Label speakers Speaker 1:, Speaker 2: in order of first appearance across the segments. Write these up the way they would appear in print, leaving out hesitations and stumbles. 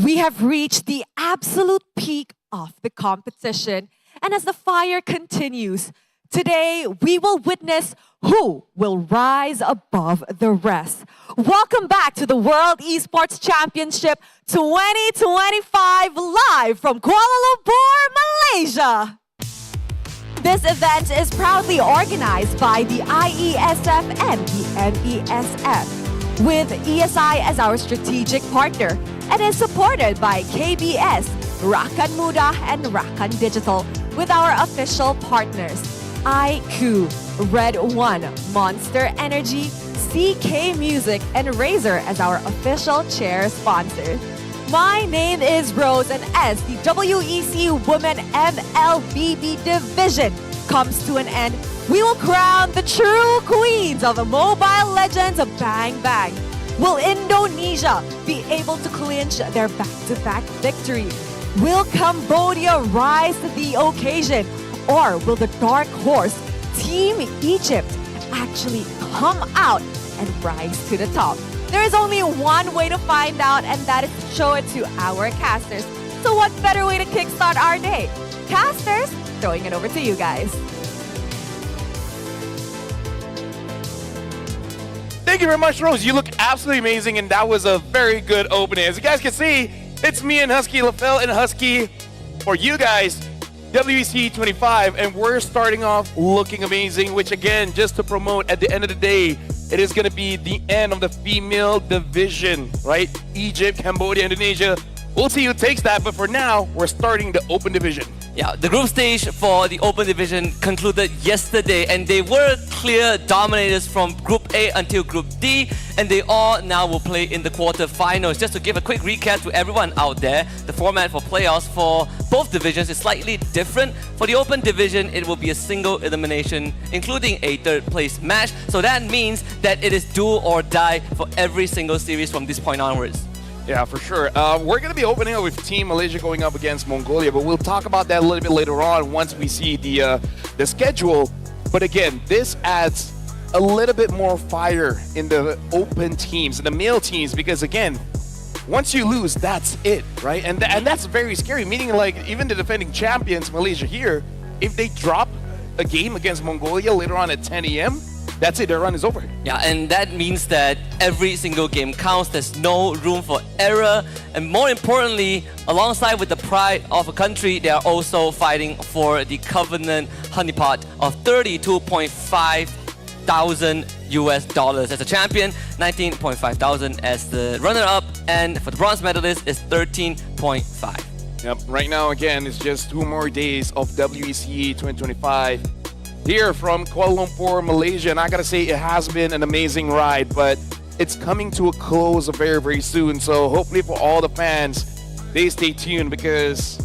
Speaker 1: We have reached the absolute peak of the competition, and as the fire continues, today we will witness who will rise above the rest. Welcome back to the World Esports Championship 2025 live from Kuala Lumpur, Malaysia. This event is proudly organized by the IESF and the MESF, with ESI as our strategic partner, and is supported by KBS, Rakan Muda, and Rakan Digital, with our official partners, IQ, Red One, Monster Energy, CK Music, and Razer as our official chair sponsors. My name is Rose, and as the WEC Women MLBB division comes to an end, we will crown the true queens of the Mobile Legends of Bang Bang. Will Indonesia be able to clinch their back-to-back victory? Will Cambodia rise to the occasion? Or will the dark horse, Team Egypt, actually come out and rise to the top? There is only one way to find out, and that is to show it to our casters. So what better way to kickstart our day? Casters, throwing it over to you guys.
Speaker 2: Thank you very much, Rose. You look absolutely amazing, and that was a very good opening. As you guys can see, it's me and Husky LaFell and Husky for you guys, WEC 25, and we're starting off looking amazing, which again, just to promote, at the end of the day, it is going to be the end of the female division, right? Egypt, Cambodia, Indonesia. We'll see who takes that, but for now, we're starting the open division.
Speaker 3: Yeah, the group stage for the Open Division concluded yesterday, and they were clear dominators from Group A until Group D, and they all now will play in the quarterfinals. Just to give a quick recap to everyone out there, the format for playoffs for both divisions is slightly different. For the Open Division, it will be a single elimination, including a third place match. So that means that it is do or die for every single series from this point onwards.
Speaker 2: Yeah, for sure. We're going to be opening up with Team Malaysia going up against Mongolia, but we'll talk about that a little bit later on once we see the schedule. But again, this adds a little bit more fire in the open teams, in the male teams, because again, once you lose, that's it, right? And that's very scary, meaning like even the defending champions, Malaysia here, if they drop a game against Mongolia later on at 10 a.m., that's it, their run is over.
Speaker 3: Yeah, and that means that every single game counts. There's no room for error. And more importantly, alongside with the pride of a country, they are also fighting for the Covenant honeypot of $32.5 thousand US dollars as a champion, 19.5 thousand as the runner-up, and for the bronze medalist is 13.5.
Speaker 2: Yep, right now again, it's just 2 more days of WEC 2025. Here from Kuala Lumpur, Malaysia, and I gotta say it has been an amazing ride, but it's coming to a close very, very soon. So hopefully for all the fans, they stay tuned because,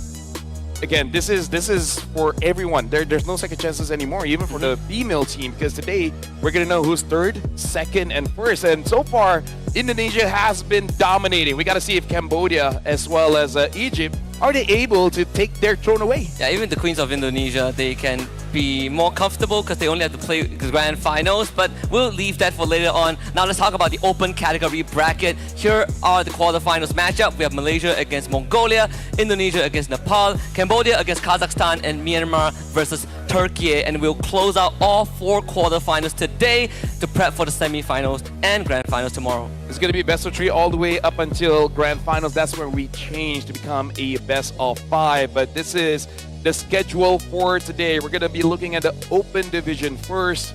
Speaker 2: again, this is for everyone. There's no second chances anymore, even for the female team, because today we're gonna know who's third, second, and first. And so far, Indonesia has been dominating. We gotta see if Cambodia as well as Egypt, are they able to take their throne away?
Speaker 3: Yeah, even the queens of Indonesia, they can be more comfortable because they only have to play the grand finals, but we'll leave that for later on. Now let's talk about the open category bracket. Here are the quarterfinals matchup. We have Malaysia against Mongolia, Indonesia against Nepal, Cambodia against Kazakhstan, and Myanmar versus Turkiyye. And we'll close out all 4 quarterfinals today to prep for the semi-finals and grand finals tomorrow.
Speaker 2: It's going to be best of 3 all the way up until grand finals. That's where we change to become a best of 5. But this is the schedule for today. We're going to be looking at the open division first.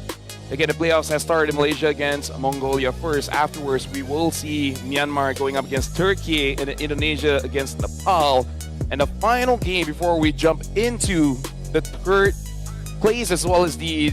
Speaker 2: Again, the playoffs has started in Malaysia against Mongolia first. Afterwards, we will see Myanmar going up against Turkey and Indonesia against Nepal. And the final game before we jump into the third place as well as the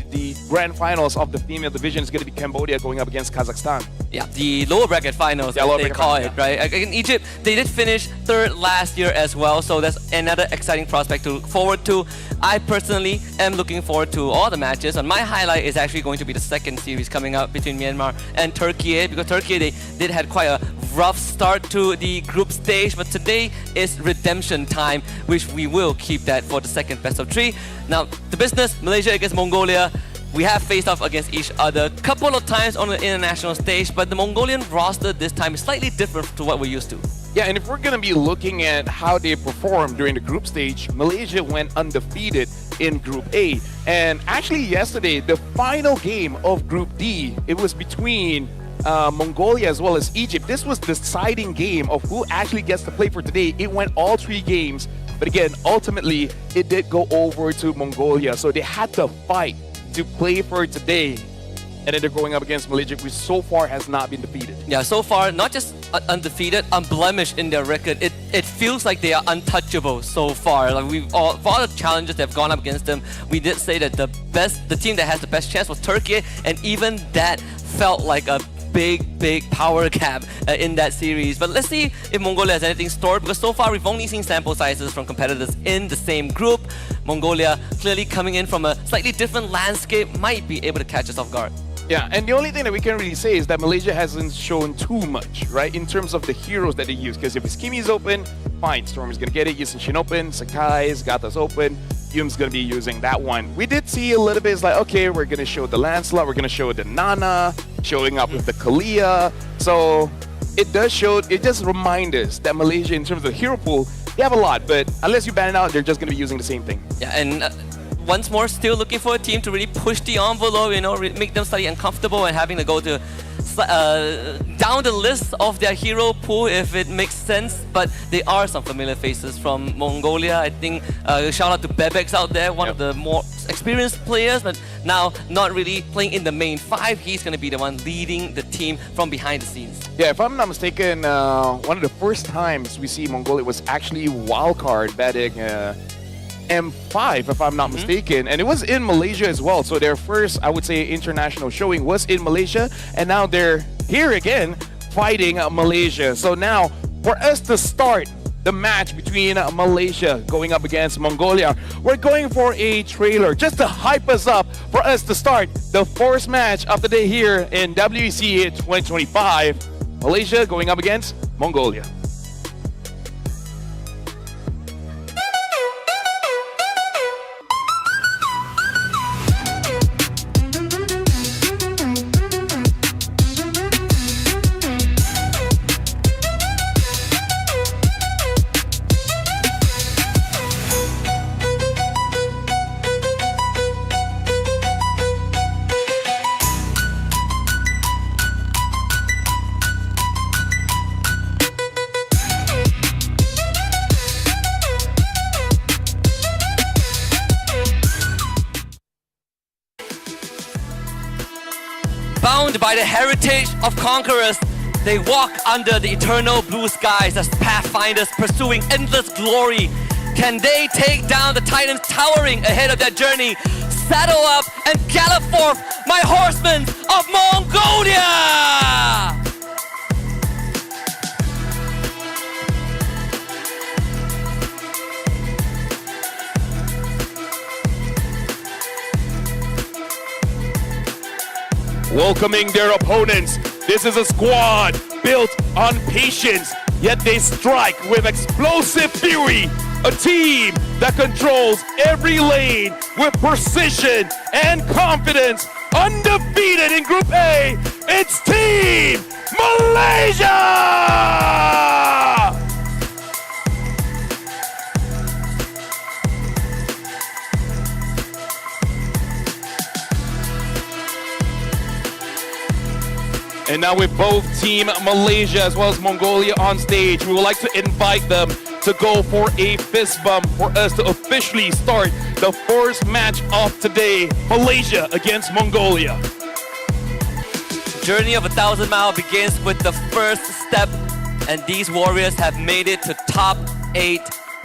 Speaker 2: grand finals of the female division is going to be Cambodia going up against Kazakhstan.
Speaker 3: Yeah, the lower bracket finals,
Speaker 2: Yeah, lower
Speaker 3: they
Speaker 2: bracket
Speaker 3: call
Speaker 2: finals,
Speaker 3: it, right? In Egypt, they did finish third last year as well, so that's another exciting prospect to look forward to. I personally am looking forward to all the matches, and my highlight is actually going to be the second series coming up between Myanmar and Turkey, because Turkey, they did had quite a rough start to the group stage, but today is redemption time, which we will keep that for the second best of 3. Now, the business, Malaysia against Mongolia. We have faced off against each other a couple of times on the international stage, but the Mongolian roster this time is slightly different to what we're used to.
Speaker 2: Yeah, and if we're going to be looking at how they performed during the group stage, Malaysia went undefeated in Group A. And actually yesterday, the final game of Group D, it was between Mongolia as well as Egypt. This was the deciding game of who actually gets to play for today. It went all 3 games, but again, ultimately, it did go over to Mongolia. So they had to fight to play for today. And then they're going up against Malaysia, which so far has not been defeated.
Speaker 3: Yeah, so far, not just undefeated, unblemished in their record. It feels like they are untouchable so far. Like for all the challenges that have gone up against them, we did say that the team that has the best chance was Turkey, and even that felt like a big power gap in that series. But let's see if Mongolia has anything stored, because so far we've only seen sample sizes from competitors in the same group. Mongolia clearly coming in from a slightly different landscape, might be able to catch us off guard.
Speaker 2: Yeah, and the only thing that we can really say is that Malaysia hasn't shown too much, right, in terms of the heroes that they use. Because if Skimmy is open, fine, Storm is going to get it. Yusin open, Sakai's got us open. Yum's going to be using that one. We did see a little bit, it's like, okay, we're going to show the Lancelot, we're going to show the Nana, showing up with the Kalia. So it does show, it just reminds us that Malaysia, in terms of the hero pool, they have a lot, but unless you ban it out, they're just going to be using the same thing.
Speaker 3: Yeah, and once more, still looking for a team to really push the envelope, you know, make them slightly uncomfortable and having to go to down the list of their hero pool if it makes sense. But there are some familiar faces from Mongolia. I think shout out to Bebex out there, one of the more experienced players, but now not really playing in the main 5. He's going to be the one leading the team from behind the scenes.
Speaker 2: Yeah, if I'm not mistaken, one of the first times we see Mongolia was actually wildcard batting M5, if I'm not mistaken, and it was in Malaysia as well. So their first, I would say, international showing was in Malaysia, and now they're here again fighting Malaysia. So now, for us to start the match between Malaysia going up against Mongolia, we're going for a trailer just to hype us up for us to start the first match of the day here in WEC 2025. Malaysia going up against Mongolia.
Speaker 3: Bound by the heritage of conquerors, they walk under the eternal blue skies as pathfinders pursuing endless glory. Can they take down the titans towering ahead of their journey? Saddle up and gallop forth, my horsemen of Mongolia!
Speaker 2: Welcoming their opponents, this is a squad built on patience, yet they strike with explosive fury. A team that controls every lane with precision and confidence. Undefeated in Group A, it's Team Malaysia! And now with both Team Malaysia as well as Mongolia on stage, we would like to invite them to go for a fist bump for us to officially start the first match of today, Malaysia against Mongolia.
Speaker 3: Journey of 1,000 miles begins with the first step, and these warriors have made it to top 8.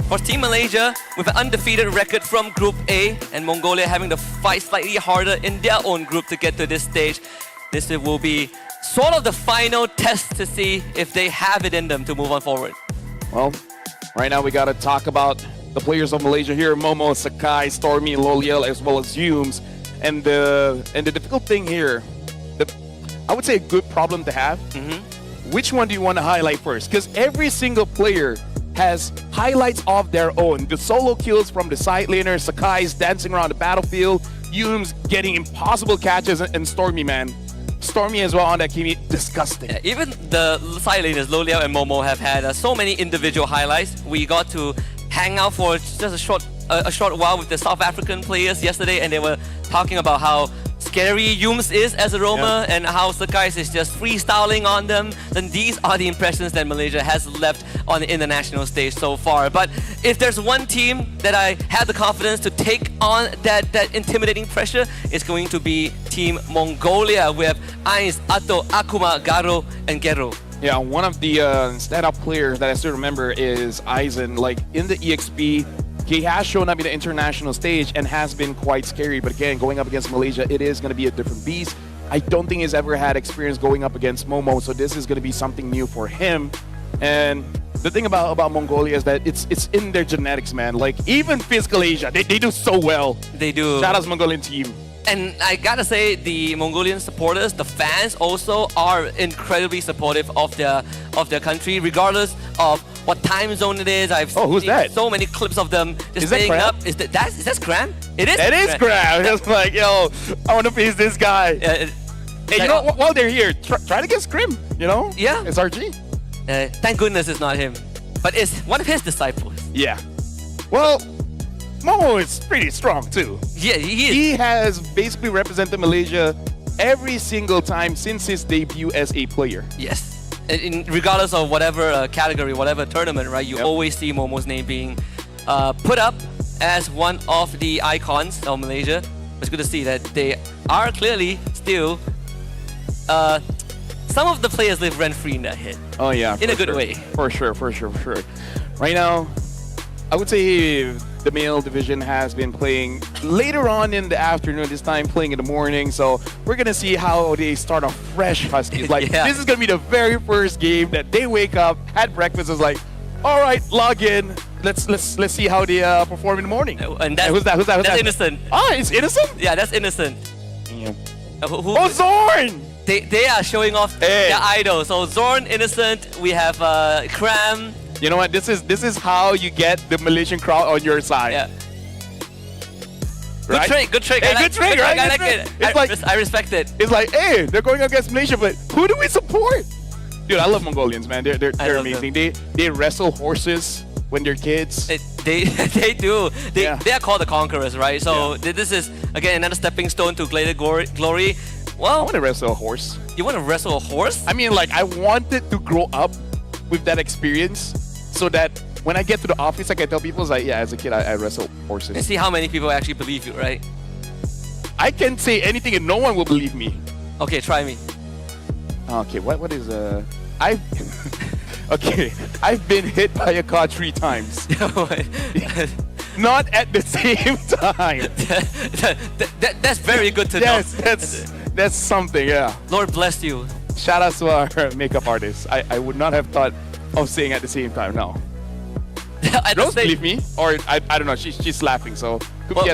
Speaker 3: For Team Malaysia, with an undefeated record from Group A, and Mongolia having to fight slightly harder in their own group to get to this stage, this will be sort of the final test to see if they have it in them to move on forward.
Speaker 2: Well, right now we got to talk about the players of Malaysia here: Momo, Sakai, Stormy, Loliel, as well as Humes. And the difficult thing here, I would say a good problem to have. Which one do you want to highlight first? Because every single player has highlights of their own. The solo kills from the side laner, Sakai's dancing around the battlefield, Humes getting impossible catches, and Stormy, man. Stormy as well on that team, disgusting.
Speaker 3: Yeah, even the side laners, Lo Liao and Momo, have had so many individual highlights. We got to hang out for just a short while with the South African players yesterday, and they were talking about how scary Humes is as a roamer and how Sakais is just freestyling on them. Then these are the impressions that Malaysia has left on the international stage so far. But if there's one team that I had the confidence to take on that intimidating pressure, it's going to be Team Mongolia with Ains, Atto, Akuma, Garo, and Gero.
Speaker 2: Yeah, one of the standout players that I still remember is Eisen. Like in the EXP, he has shown up in the international stage and has been quite scary. But again, going up against Malaysia, it is going to be a different beast. I don't think he's ever had experience going up against Momo, so this is going to be something new for him. And the thing about Mongolia is that it's in their genetics, man. Like even Physical Asia, they do so well.
Speaker 3: They do.
Speaker 2: Shout out to Mongolian team.
Speaker 3: And I gotta say, the Mongolian supporters, the fans also are incredibly supportive of their country, regardless of what time zone it is. I've
Speaker 2: who's
Speaker 3: seen
Speaker 2: that?
Speaker 3: so many clips of them just
Speaker 2: Is that
Speaker 3: staying
Speaker 2: Crab?
Speaker 3: up. Is that Scram? It is.
Speaker 2: It is Crab. It's like, yo, I want to face this guy. Hey, you know, while they're here, try to get Scrim, you know?
Speaker 3: Yeah.
Speaker 2: It's RG.
Speaker 3: Thank goodness it's not him, but it's one of his disciples.
Speaker 2: Yeah. Well, Momo is pretty strong too.
Speaker 3: Yeah, he is.
Speaker 2: He has basically represented Malaysia every single time since his debut as a player.
Speaker 3: Yes. Regardless of whatever category, whatever tournament, right? You always see Momo's name being put up as one of the icons of Malaysia. It's good to see that they are clearly still. Some of the players live rent-free in that hit.
Speaker 2: Oh yeah,
Speaker 3: in a good way.
Speaker 2: For sure. Right now, I would say the male division has been playing later on in the afternoon, this time playing in the morning. So we're gonna see how they start off fresh, Huskies. Like this is gonna be the very first game that they wake up, had breakfast, is like, all right, log in. Let's see how they perform in the morning.
Speaker 3: And that's,
Speaker 2: who's that?
Speaker 3: That's Innocent.
Speaker 2: Oh, it's Innocent?
Speaker 3: Yeah, that's Innocent.
Speaker 2: Yeah.
Speaker 3: Oh,
Speaker 2: Zorn!
Speaker 3: They are showing off their idol. So Zorn, Innocent. We have Cram.
Speaker 2: You know what? This is how you get the Malaysian crowd on your side.
Speaker 3: Yeah.
Speaker 2: Right?
Speaker 3: Good trick.
Speaker 2: Hey, good trick, right?
Speaker 3: I like it. I respect it.
Speaker 2: It's like, hey, they're going against Malaysia, but who do we support? Dude, I love Mongolians, man. They're amazing. They wrestle horses when they're kids.
Speaker 3: They do. They are called the conquerors, right? So this is again another stepping stone to greater glory. Well,
Speaker 2: I want to wrestle a horse.
Speaker 3: You want to wrestle a horse?
Speaker 2: I mean, like, I wanted to grow up with that experience so that when I get to the office, I can tell people, like, yeah, as a kid, I wrestled horses.
Speaker 3: And see how many people actually believe you, right?
Speaker 2: I can say anything and no one will believe me.
Speaker 3: Okay, try me.
Speaker 2: Okay, what is okay, I've been hit by a car 3 times. Not at the same time.
Speaker 3: That's very good to know.
Speaker 2: That's something, yeah.
Speaker 3: Lord bless you.
Speaker 2: Shout out to our makeup artist. I would not have thought of saying at the same time, no. Don't believe me, or I don't know, she's laughing, so.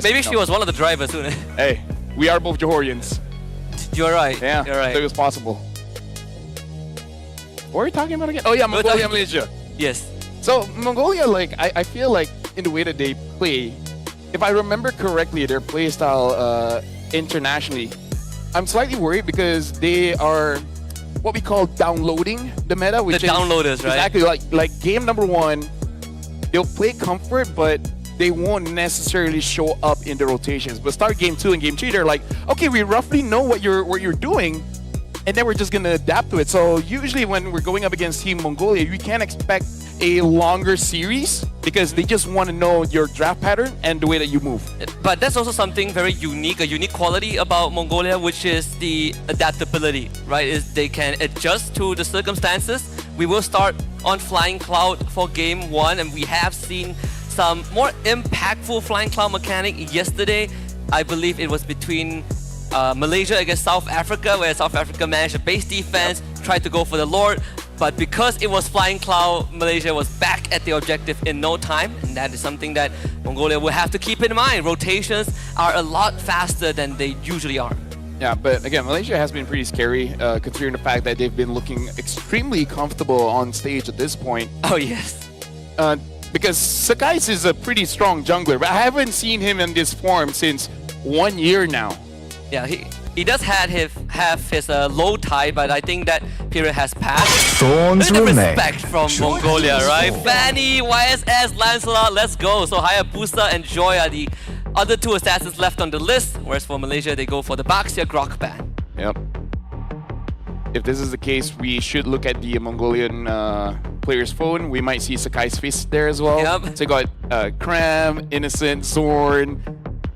Speaker 3: Maybe she was one of the drivers.
Speaker 2: Hey, we are both Johorians.
Speaker 3: You're right.
Speaker 2: Yeah,
Speaker 3: you're right.
Speaker 2: So it was possible. What are we talking about again? Oh yeah, Mongolia, Malaysia.
Speaker 3: Yes.
Speaker 2: So Mongolia, like, I feel like in the way that they play, if I remember correctly, their play style internationally, I'm slightly worried because they are what we call downloading the meta, which
Speaker 3: the downloaders, right?
Speaker 2: Exactly. Like game number 1, they'll play comfort, but they won't necessarily show up in the rotations. But start game 2 and game 3, they're like, okay, we roughly know what you're doing, and then we're just gonna adapt to it. So usually when we're going up against Team Mongolia, we can't expect a longer series because they just want to know your draft pattern and the way that you move.
Speaker 3: But that's also something very unique, a unique quality about Mongolia, which is the adaptability, right? Is they can adjust to the circumstances. We will start on Flying Cloud for game 1, and we have seen some more impactful Flying Cloud mechanic yesterday. I believe it was between Malaysia against South Africa, where South Africa managed a base defense, tried to go for the Lord, but because it was Flying Cloud, Malaysia was back at the objective in no time, and that is something that Mongolia will have to keep in mind. Rotations are a lot faster than they usually are.
Speaker 2: Yeah, but again, Malaysia has been pretty scary, considering the fact that they've been looking extremely comfortable on stage at this point.
Speaker 3: Oh yes.
Speaker 2: Because Sakais is a pretty strong jungler, but I haven't seen him in this form since 1 year now.
Speaker 3: Yeah, he does have his low tide, but I think that period has passed.
Speaker 4: Thorns
Speaker 3: Look at the
Speaker 4: remain.
Speaker 3: respect from Mongolia, right? Fanny, YSS, Lancelot, let's go. So Hayabusa and Joy are the other two assassins left on the list, whereas for Malaysia, they go for the Baxia Grok ban.
Speaker 2: Yep. If this is the case, we should look at the Mongolian player's phone. We might see Sakai's face there as well.
Speaker 3: Yep.
Speaker 2: So you got Cram, Innocent, Zorn.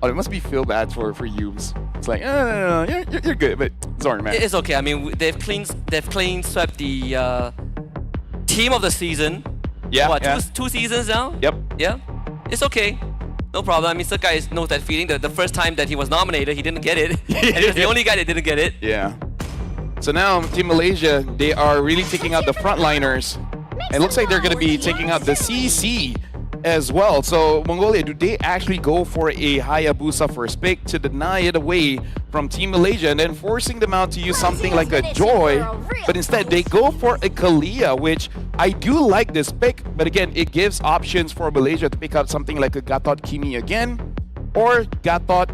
Speaker 2: Oh, it must be feel bad for Yums. It's like, no, you're good, but Zorn, man.
Speaker 3: It's okay. I mean, they've clean swept the team of the season.
Speaker 2: Yeah,
Speaker 3: What,
Speaker 2: yeah.
Speaker 3: two seasons now?
Speaker 2: Yep.
Speaker 3: Yeah, it's okay. No problem. I mean, Sakai knows that feeling. The first time that he was nominated, he didn't get it. And he was the only guy that didn't get it.
Speaker 2: Yeah. So now, Team Malaysia, they are really taking out the frontliners. It looks like they're going to be taking out the CC as well. So Mongolia, do they actually go for a Hayabusa first pick to deny it away from Team Malaysia and then forcing them out to use something like a Joy, but instead they go for a Kalia, which I do like this pick, but again, it gives options for Malaysia to pick up something like a Gatot Kimi again, or Gatot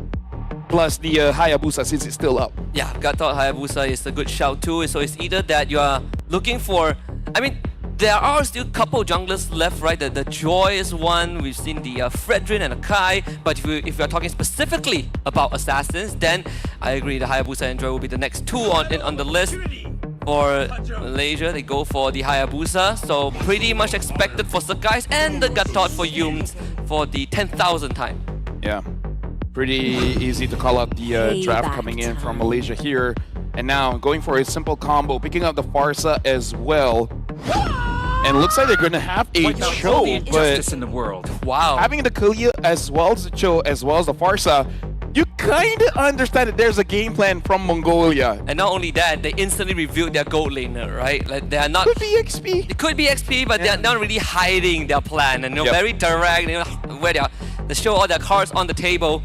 Speaker 2: plus the Hayabusa since it's still up.
Speaker 3: Yeah, Gatot Hayabusa is a good shout too. So it's either that you are looking for, I mean, there are still a couple junglers left, right? The Joy is one. We've seen the Fredrin and Akai. But if you're talking specifically about assassins, then I agree the Hayabusa and Joy will be the next two on the list. For Malaysia, they go for the Hayabusa. So pretty much expected for Sakai's and the Gatot for Yums for the 10,000 time.
Speaker 2: Yeah, pretty easy to call out the draft coming in from Malaysia here. And now going for a simple combo, picking up the Farsa as well. And looks like they're going to have a Cho, but
Speaker 4: in the world.
Speaker 3: Wow.
Speaker 2: having the Kalia as well as the Cho as well as the Farsa, you kind of understand that there's a game plan from Mongolia.
Speaker 3: And not only that, they instantly revealed their gold laner, right? Like they are not.
Speaker 2: Could be XP.
Speaker 3: It could be XP, but they're not really hiding their plan, and
Speaker 2: Yep.
Speaker 3: very direct. Where they show all their cards on the table.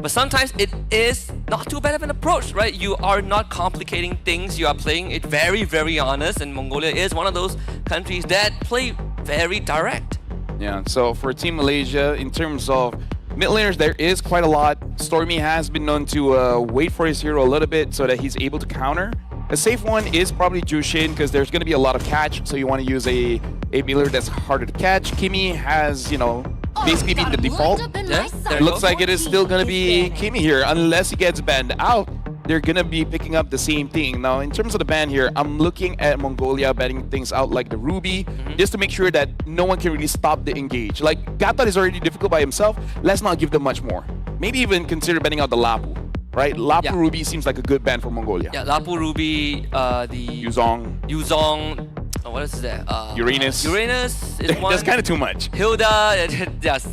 Speaker 3: But sometimes it is not too bad of an approach, right? You are not complicating things. You are playing it very, very honest, and Mongolia is one of those countries that play very direct.
Speaker 2: Yeah, so for Team Malaysia, in terms of mid laners, there is quite a lot. Stormy has been known to wait for his hero a little bit so that he's able to counter. A safe one is probably Jushin because there's going to be a lot of catch, so you want to use a miller that's harder to catch. Kimi has, you know, basically been the default.
Speaker 3: Yeah, there
Speaker 2: It
Speaker 3: you
Speaker 2: looks
Speaker 3: go.
Speaker 2: like it is still going to be Kimi here. Unless he gets banned out, they're going to be picking up the same thing. Now, in terms of the ban here, I'm looking at Mongolia banning things out like the Ruby, just to make sure that no one can really stop the engage. Like, Gatot is already difficult by himself. Let's not give them much more. Maybe even consider banning out the Lapu, right? Lapu
Speaker 3: Yeah.
Speaker 2: Ruby seems like a good ban for Mongolia.
Speaker 3: Yeah, Lapu Ruby, the Yuzong, what is that?
Speaker 2: Uranus.
Speaker 3: Uranus is one.
Speaker 2: That's kind of too much.
Speaker 3: Hilda, yes.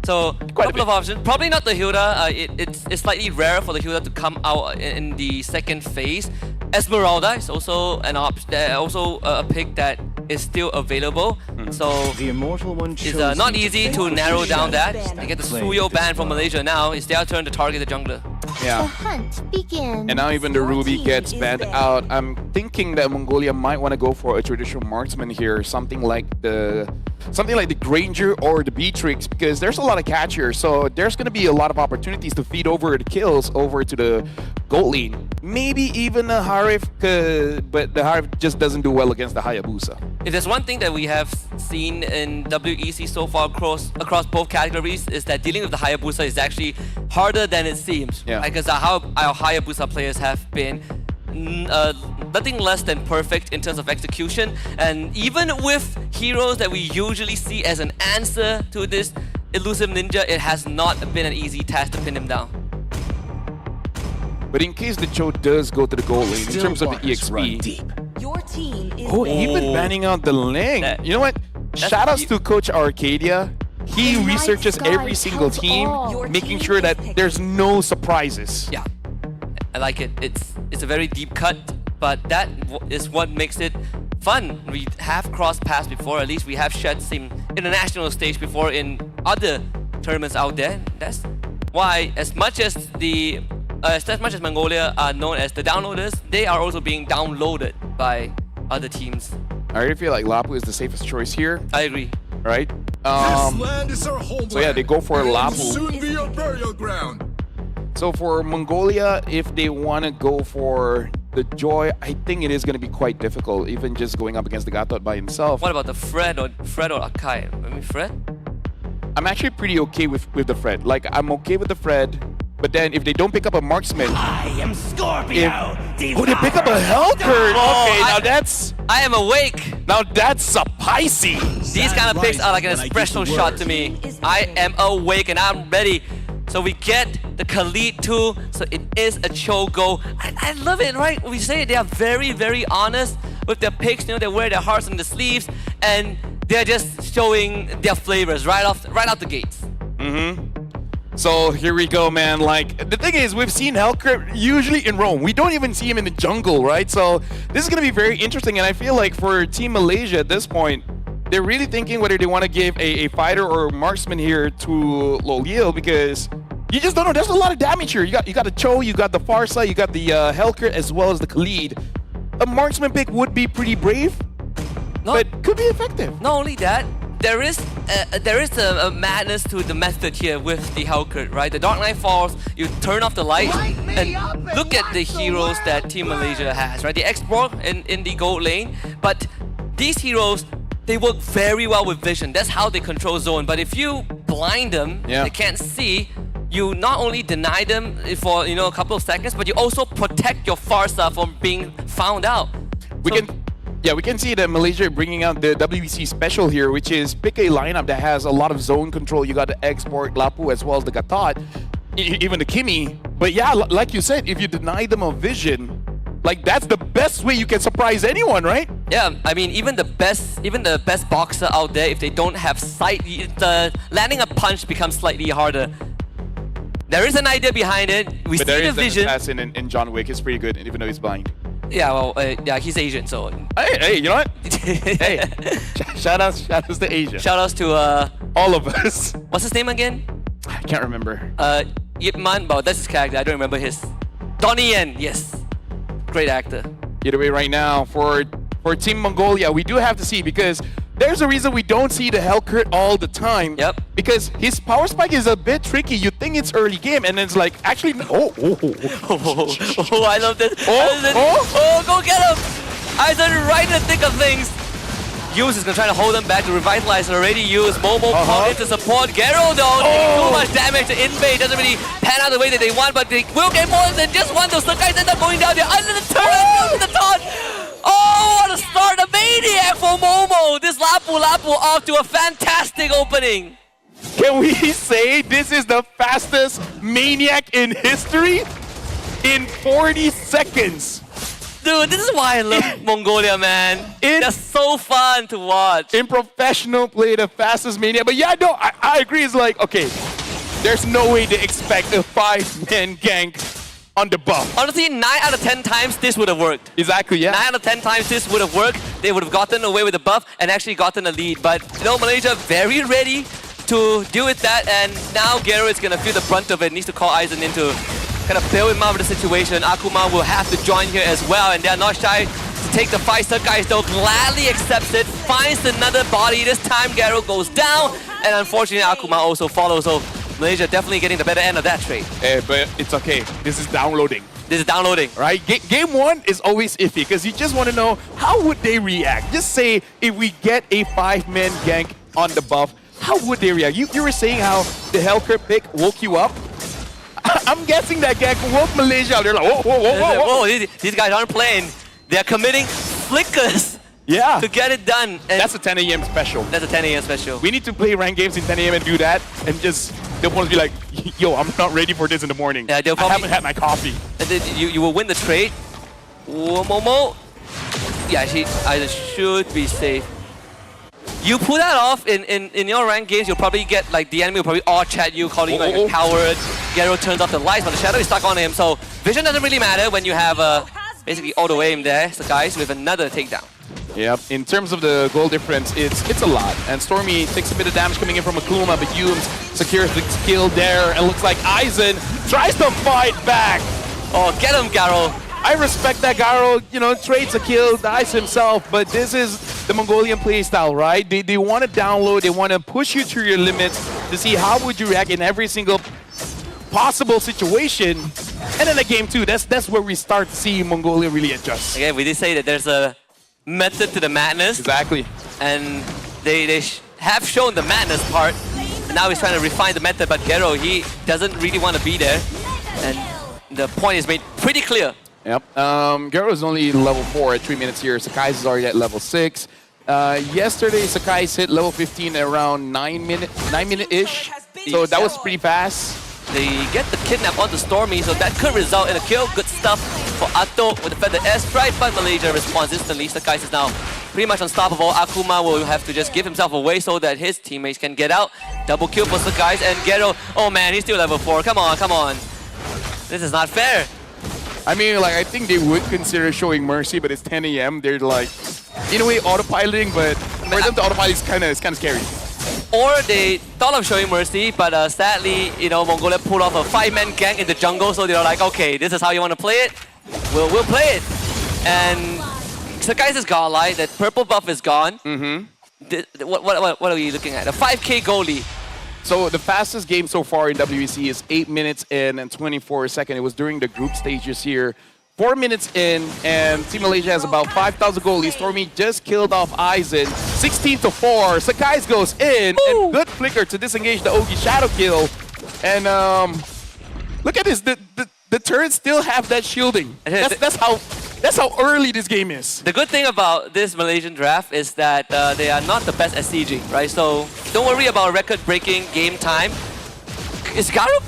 Speaker 3: So,
Speaker 2: Quite a
Speaker 3: couple of
Speaker 2: bit.
Speaker 3: options. Probably not the Hilda. It's slightly rare for the Hilda to come out in the second phase. Esmeralda is also also a pick that is still available. So
Speaker 4: The immortal one
Speaker 3: it's
Speaker 4: chose
Speaker 3: not
Speaker 4: me to
Speaker 3: easy to
Speaker 4: vanquish
Speaker 3: narrow down that.
Speaker 4: shadows.
Speaker 3: They get the
Speaker 4: Claim
Speaker 3: Suyo
Speaker 4: to
Speaker 3: ban from
Speaker 4: destroy.
Speaker 3: Malaysia now. It's their turn to target the jungler.
Speaker 5: The
Speaker 2: Yeah.
Speaker 5: hunt begins.
Speaker 2: And now even the
Speaker 5: Your
Speaker 2: Ruby
Speaker 5: team
Speaker 2: gets
Speaker 5: is
Speaker 2: banned
Speaker 5: there.
Speaker 2: out. I'm thinking that Mongolia might want to go for a traditional marksman here, something like the Granger or the Beatrix, because there's a lot of catch here. So there's going to be a lot of opportunities to feed over the kills over to the gold lane. Maybe even a Harif, but the Harif just doesn't do well against the Hayabusa.
Speaker 3: If there's one thing that we have seen in WEC so far across both categories is that dealing with the Hayabusa is actually harder than it seems.
Speaker 2: Yeah.
Speaker 3: Because how our Hayabusa players have been nothing less than perfect in terms of execution, and even with heroes that we usually see as an answer to this elusive ninja, it has not been an easy task to pin him down.
Speaker 2: But in case the Cho does go to the gold lane, in
Speaker 4: Still
Speaker 2: terms of the
Speaker 4: waters run
Speaker 2: EXP,
Speaker 4: deep.
Speaker 5: Your team is
Speaker 2: oh,
Speaker 5: there.
Speaker 2: even banning out the Ling.
Speaker 3: That-
Speaker 2: You know what?
Speaker 3: that's
Speaker 2: Shoutouts
Speaker 3: deep.
Speaker 2: to Coach Arcadia. He
Speaker 5: The night
Speaker 2: researches
Speaker 5: sky
Speaker 2: every single
Speaker 5: tells
Speaker 2: team,
Speaker 5: all. Your
Speaker 2: making
Speaker 5: team
Speaker 2: sure
Speaker 5: is
Speaker 2: that
Speaker 5: picked.
Speaker 2: there's no surprises.
Speaker 3: Yeah, I like it. It's a very deep cut, but that is what makes it fun. We have crossed paths before. At least we have shared some international stage before in other tournaments out there. That's why, as much as Mongolia are known as the downloaders, they are also being downloaded by other teams.
Speaker 2: I really feel like Lapu is the safest choice here,
Speaker 3: I agree.
Speaker 2: right?
Speaker 6: This land is our homeland.
Speaker 2: so yeah, they go for
Speaker 6: It will
Speaker 2: Lapu.
Speaker 6: soon be our burial ground.
Speaker 2: So for Mongolia, if they want to go for the Joy, I think it is going to be quite difficult, even just going up against the Gatot by himself.
Speaker 3: What about the Fred or Akai? I mean, Fred?
Speaker 2: I'm actually pretty okay with the Fred. Like, I'm okay with the Fred, but then if they don't pick up a marksman...
Speaker 6: I am Scorpio!
Speaker 2: Oh, they pick up a Hellcurt! Okay, now that's...
Speaker 3: I am awake!
Speaker 2: Now that's spicy!
Speaker 3: These kind of picks are like an espresso shot to me. I am awake and I'm ready. So we get the Khalid too, so it is a Chogo. I love it, right? We say they are very, very honest with their picks. You know, they wear their hearts on the sleeves and they're just showing their flavors right out the gates.
Speaker 2: So here we go, man. Like, the thing is, we've seen Hellcurt usually in Rome. We don't even see him in the jungle, right? So this is going to be very interesting. And I feel like for Team Malaysia at this point, they're really thinking whether they want to give a fighter or marksman here to Lolil, because you just don't know. There's a lot of damage here. You got the Cho, you got the Farsa, you got the Hellcurt, as well as the Khalid. A marksman pick would be pretty brave, but could be effective.
Speaker 3: Not only that, there is a madness to the method here with the Hellcurt, right? The Dark Knight falls, you turn off the light, and look at the heroes that Team Malaysia has, right? They explore in the gold lane, but these heroes, they work very well with vision. That's how they control zone. But if you blind them, they can't see, you not only deny them for a couple of seconds, but you also protect your Farsa from being found out.
Speaker 2: We can see that Malaysia bringing out the WEC special here, which is pick a lineup that has a lot of zone control. You got the Export, Lapu, as well as the Gatot, even the Kimi. But yeah, like you said, if you deny them of vision, like that's the best way you can surprise anyone, right?
Speaker 3: Yeah, I mean, even the best boxer out there, if they don't have sight, landing a punch becomes slightly harder. There is an idea behind it. We see the vision.
Speaker 2: An assassin in John Wick is pretty good, even though he's blind.
Speaker 3: Yeah, well, he's Asian, so.
Speaker 2: Hey, you know what? Hey, shout outs to Asia.
Speaker 3: Shout outs to
Speaker 2: all of us.
Speaker 3: What's his name again?
Speaker 2: I can't remember.
Speaker 3: Yip Man, but that's his character. I don't remember his. Donnie Yen, yes, great actor.
Speaker 2: Either way, right now for Team Mongolia, we do have to see, because there's a reason we don't see the Hellcurt all the time.
Speaker 3: Yep.
Speaker 2: Because his power spike is a bit tricky. You think it's early game, and it's like actually
Speaker 3: Oh, I love this. Oh, go get him! Aizen right in the thick of things. Yus is gonna try to hold them back to revitalize. Already used Momo called in to support. Gero though, taking too much damage to invade. Doesn't really pan out the way that they want, but they will get more than just one. Those guys end up going down there under the turret, under the taunt. Oh, what a start! A maniac for Momo. This Lapu off to a fantastic opening.
Speaker 2: Can we say this is the fastest maniac in history? In 40 seconds.
Speaker 3: Dude, this is why I love Mongolia, man. They're so fun to watch.
Speaker 2: In professional play, the fastest maniac. But yeah, no, I agree. It's like, okay, there's no way to expect a 5-man gank on the buff.
Speaker 3: Honestly, 9 out of 10 times this would have worked.
Speaker 2: Exactly, yeah.
Speaker 3: 9 out of 10 times this would have worked. They would have gotten away with the buff and actually gotten a lead. But Malaysia very ready to deal with that, and now Gero is going to feel the brunt of it. Needs to call Aizen in to kind of bail him out of the situation. Akuma will have to join here as well, and they're not shy to take the fight. Guys though gladly accepts it, finds another body. This time Gero goes down, and unfortunately Akuma also follows. So Malaysia definitely getting the better end of that trade.
Speaker 2: But it's okay. This is downloading.
Speaker 3: This is downloading.
Speaker 2: Right? Game 1 is always iffy, because you just want to know how would they react. Just say if we get a 5-man gank on the buff, how would they react? You were saying how the Hellcurt pick woke you up. I'm guessing that gank woke Malaysia. They're like, whoa.
Speaker 3: These guys aren't playing. They're committing flickers to get it done. And
Speaker 2: that's a 10 a.m. special.
Speaker 3: That's a 10 a.m. special.
Speaker 2: We need to play ranked games in 10 a.m. and do that, and just they'll probably be like, yo, I'm not ready for this in the morning.
Speaker 3: Yeah,
Speaker 2: I haven't had my coffee.
Speaker 3: And then you will win the trade. Momo. Yeah, I should be safe. You pull that off in your ranked games, you'll probably get, like, the enemy will probably all chat you, calling you like a coward. Gero turns off the lights, but the shadow is stuck on him, so vision doesn't really matter when you have basically auto aim there. So guys, with another takedown.
Speaker 2: Yep, in terms of the goal difference, it's a lot. And Stormy takes a bit of damage coming in from Akuma, but Humes secures the kill there, and looks like Aizen tries to fight back.
Speaker 3: Oh, get him, Garo.
Speaker 2: I respect that Garo, trades a kill, dies himself, but this is the Mongolian playstyle, right? They want to download, they want to push you to your limits to see how would you react in every single possible situation. And then the game 2, that's where we start to see Mongolia really adjust.
Speaker 3: Again, we did say that there's a method to the madness.
Speaker 2: Exactly.
Speaker 3: And they have shown the madness part. And now he's trying to refine the method, but Gero, he doesn't really want to be there. And the point is made pretty clear.
Speaker 2: Yep. Gero is only level 4 at 3 minutes here. Sakai's is already at level 6. Yesterday, Sakai's hit level 15 at around 9 minute-ish. So that was pretty fast.
Speaker 3: They get the kidnap onto Stormy, so that could result in a kill. Good stuff for Atto with the feather airstrike, but Malaysia responds instantly. Sakai's is now pretty much unstoppable. Akuma will have to just give himself away so that his teammates can get out. Double kill for Sakai's, and Gero, oh man, he's still level 4. Come on, come on. This is not fair.
Speaker 2: I mean, like, I think they would consider showing mercy, but it's 10 a.m. They're like, in a way, autopiloting, but for them to autopilot is kind of scary.
Speaker 3: Or they thought of showing mercy, but sadly, you know, Mongolia pulled off a 5-man gang in the jungle, so they're like, okay, this is how you want to play it? We'll play it. And Sakai's is gone, like, that purple buff is gone. What are we looking at? A 5k goal lead.
Speaker 2: So the fastest game so far in WEC is 8 minutes in and 24 seconds. It was during the group stages here. 4 minutes in, and Team Malaysia has about 5,000 goalies. Stormy just killed off Aizen, 16-4. Sakai's goes in, and good flicker to disengage the Ogi shadow kill. And look at this, the turrets still have that shielding. That's how early this game is.
Speaker 3: The good thing about this Malaysian draft is that they are not the best at sieging, right? So don't worry about record-breaking game time. Is Garo?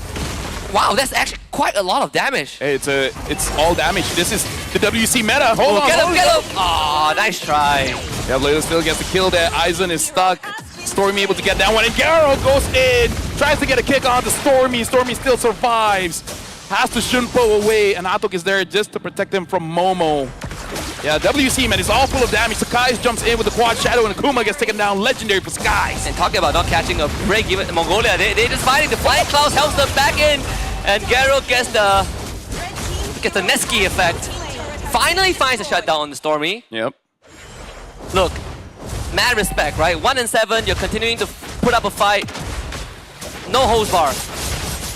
Speaker 3: Wow, that's actually quite a lot of damage.
Speaker 2: Hey, it's all damage. This is the WC meta. Hold on,
Speaker 3: get him, get him! Oh, nice try.
Speaker 2: Yeah, Leo still gets the kill there. Aizen is stuck. Stormy able to get that one, and Garo goes in. Tries to get a kick on the Stormy. Stormy still survives. Has to Shunpo away, and Atok is there just to protect him from Momo. Yeah, WC, man, is all full of damage. Sakai jumps in with the quad shadow, and Akuma gets taken down. Legendary for Skies.
Speaker 3: And talking about not catching a break, even Mongolia, they just fighting. The flying clouds helps them back in, and Garo gets the Neski effect. Finally finds a shutdown on the Stormy.
Speaker 2: Yep.
Speaker 3: Look, mad respect, right? 1 and 7, you're continuing to put up a fight. No hose bar.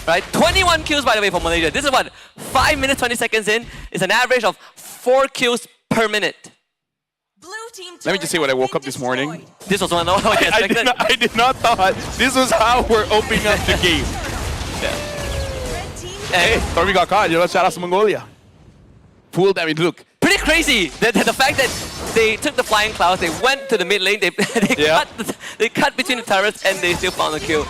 Speaker 3: Right? 21 kills, by the way, for Malaysia. This is what? 5 minutes, 20 seconds in. It's an average of 4 kills per minute.
Speaker 2: Let me just say what I woke up this morning.
Speaker 3: This was one of the
Speaker 2: I did not thought this was how we're opening up the game. Hey, Stormy got caught. You know, shout out to Mongolia. Fooled them. Look.
Speaker 3: Pretty crazy. The fact that they took the flying clouds, they went to the mid lane, they cut between the turrets, and they still found the kill.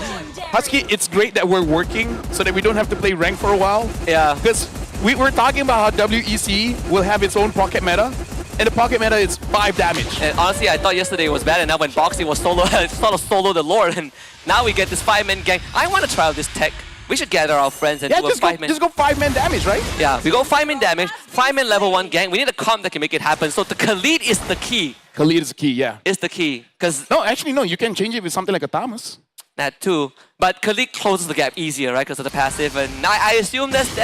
Speaker 2: Husky, it's great that we're working so that we don't have to play rank for a while.
Speaker 3: Yeah.
Speaker 2: Because we were talking about how WEC will have its own pocket meta, and the pocket meta is 5 damage.
Speaker 3: And honestly, I thought yesterday was bad enough when Boxy was solo, sort of solo the Lord, and now we get this 5-man gang. I want to try out this tech. We should gather our friends and do a 5-man.
Speaker 2: Just go 5-man damage, right?
Speaker 3: Yeah, we go 5-man damage, 5-man level 1 gang. We need a comp that can make it happen. So the Khalid is the key.
Speaker 2: Khalid is the key, yeah.
Speaker 3: Is the key. Because
Speaker 2: no, actually, no. You can change it with something like a Thomas.
Speaker 3: That too. But Khalid closes the gap easier, right? Because of the passive. And I assume that's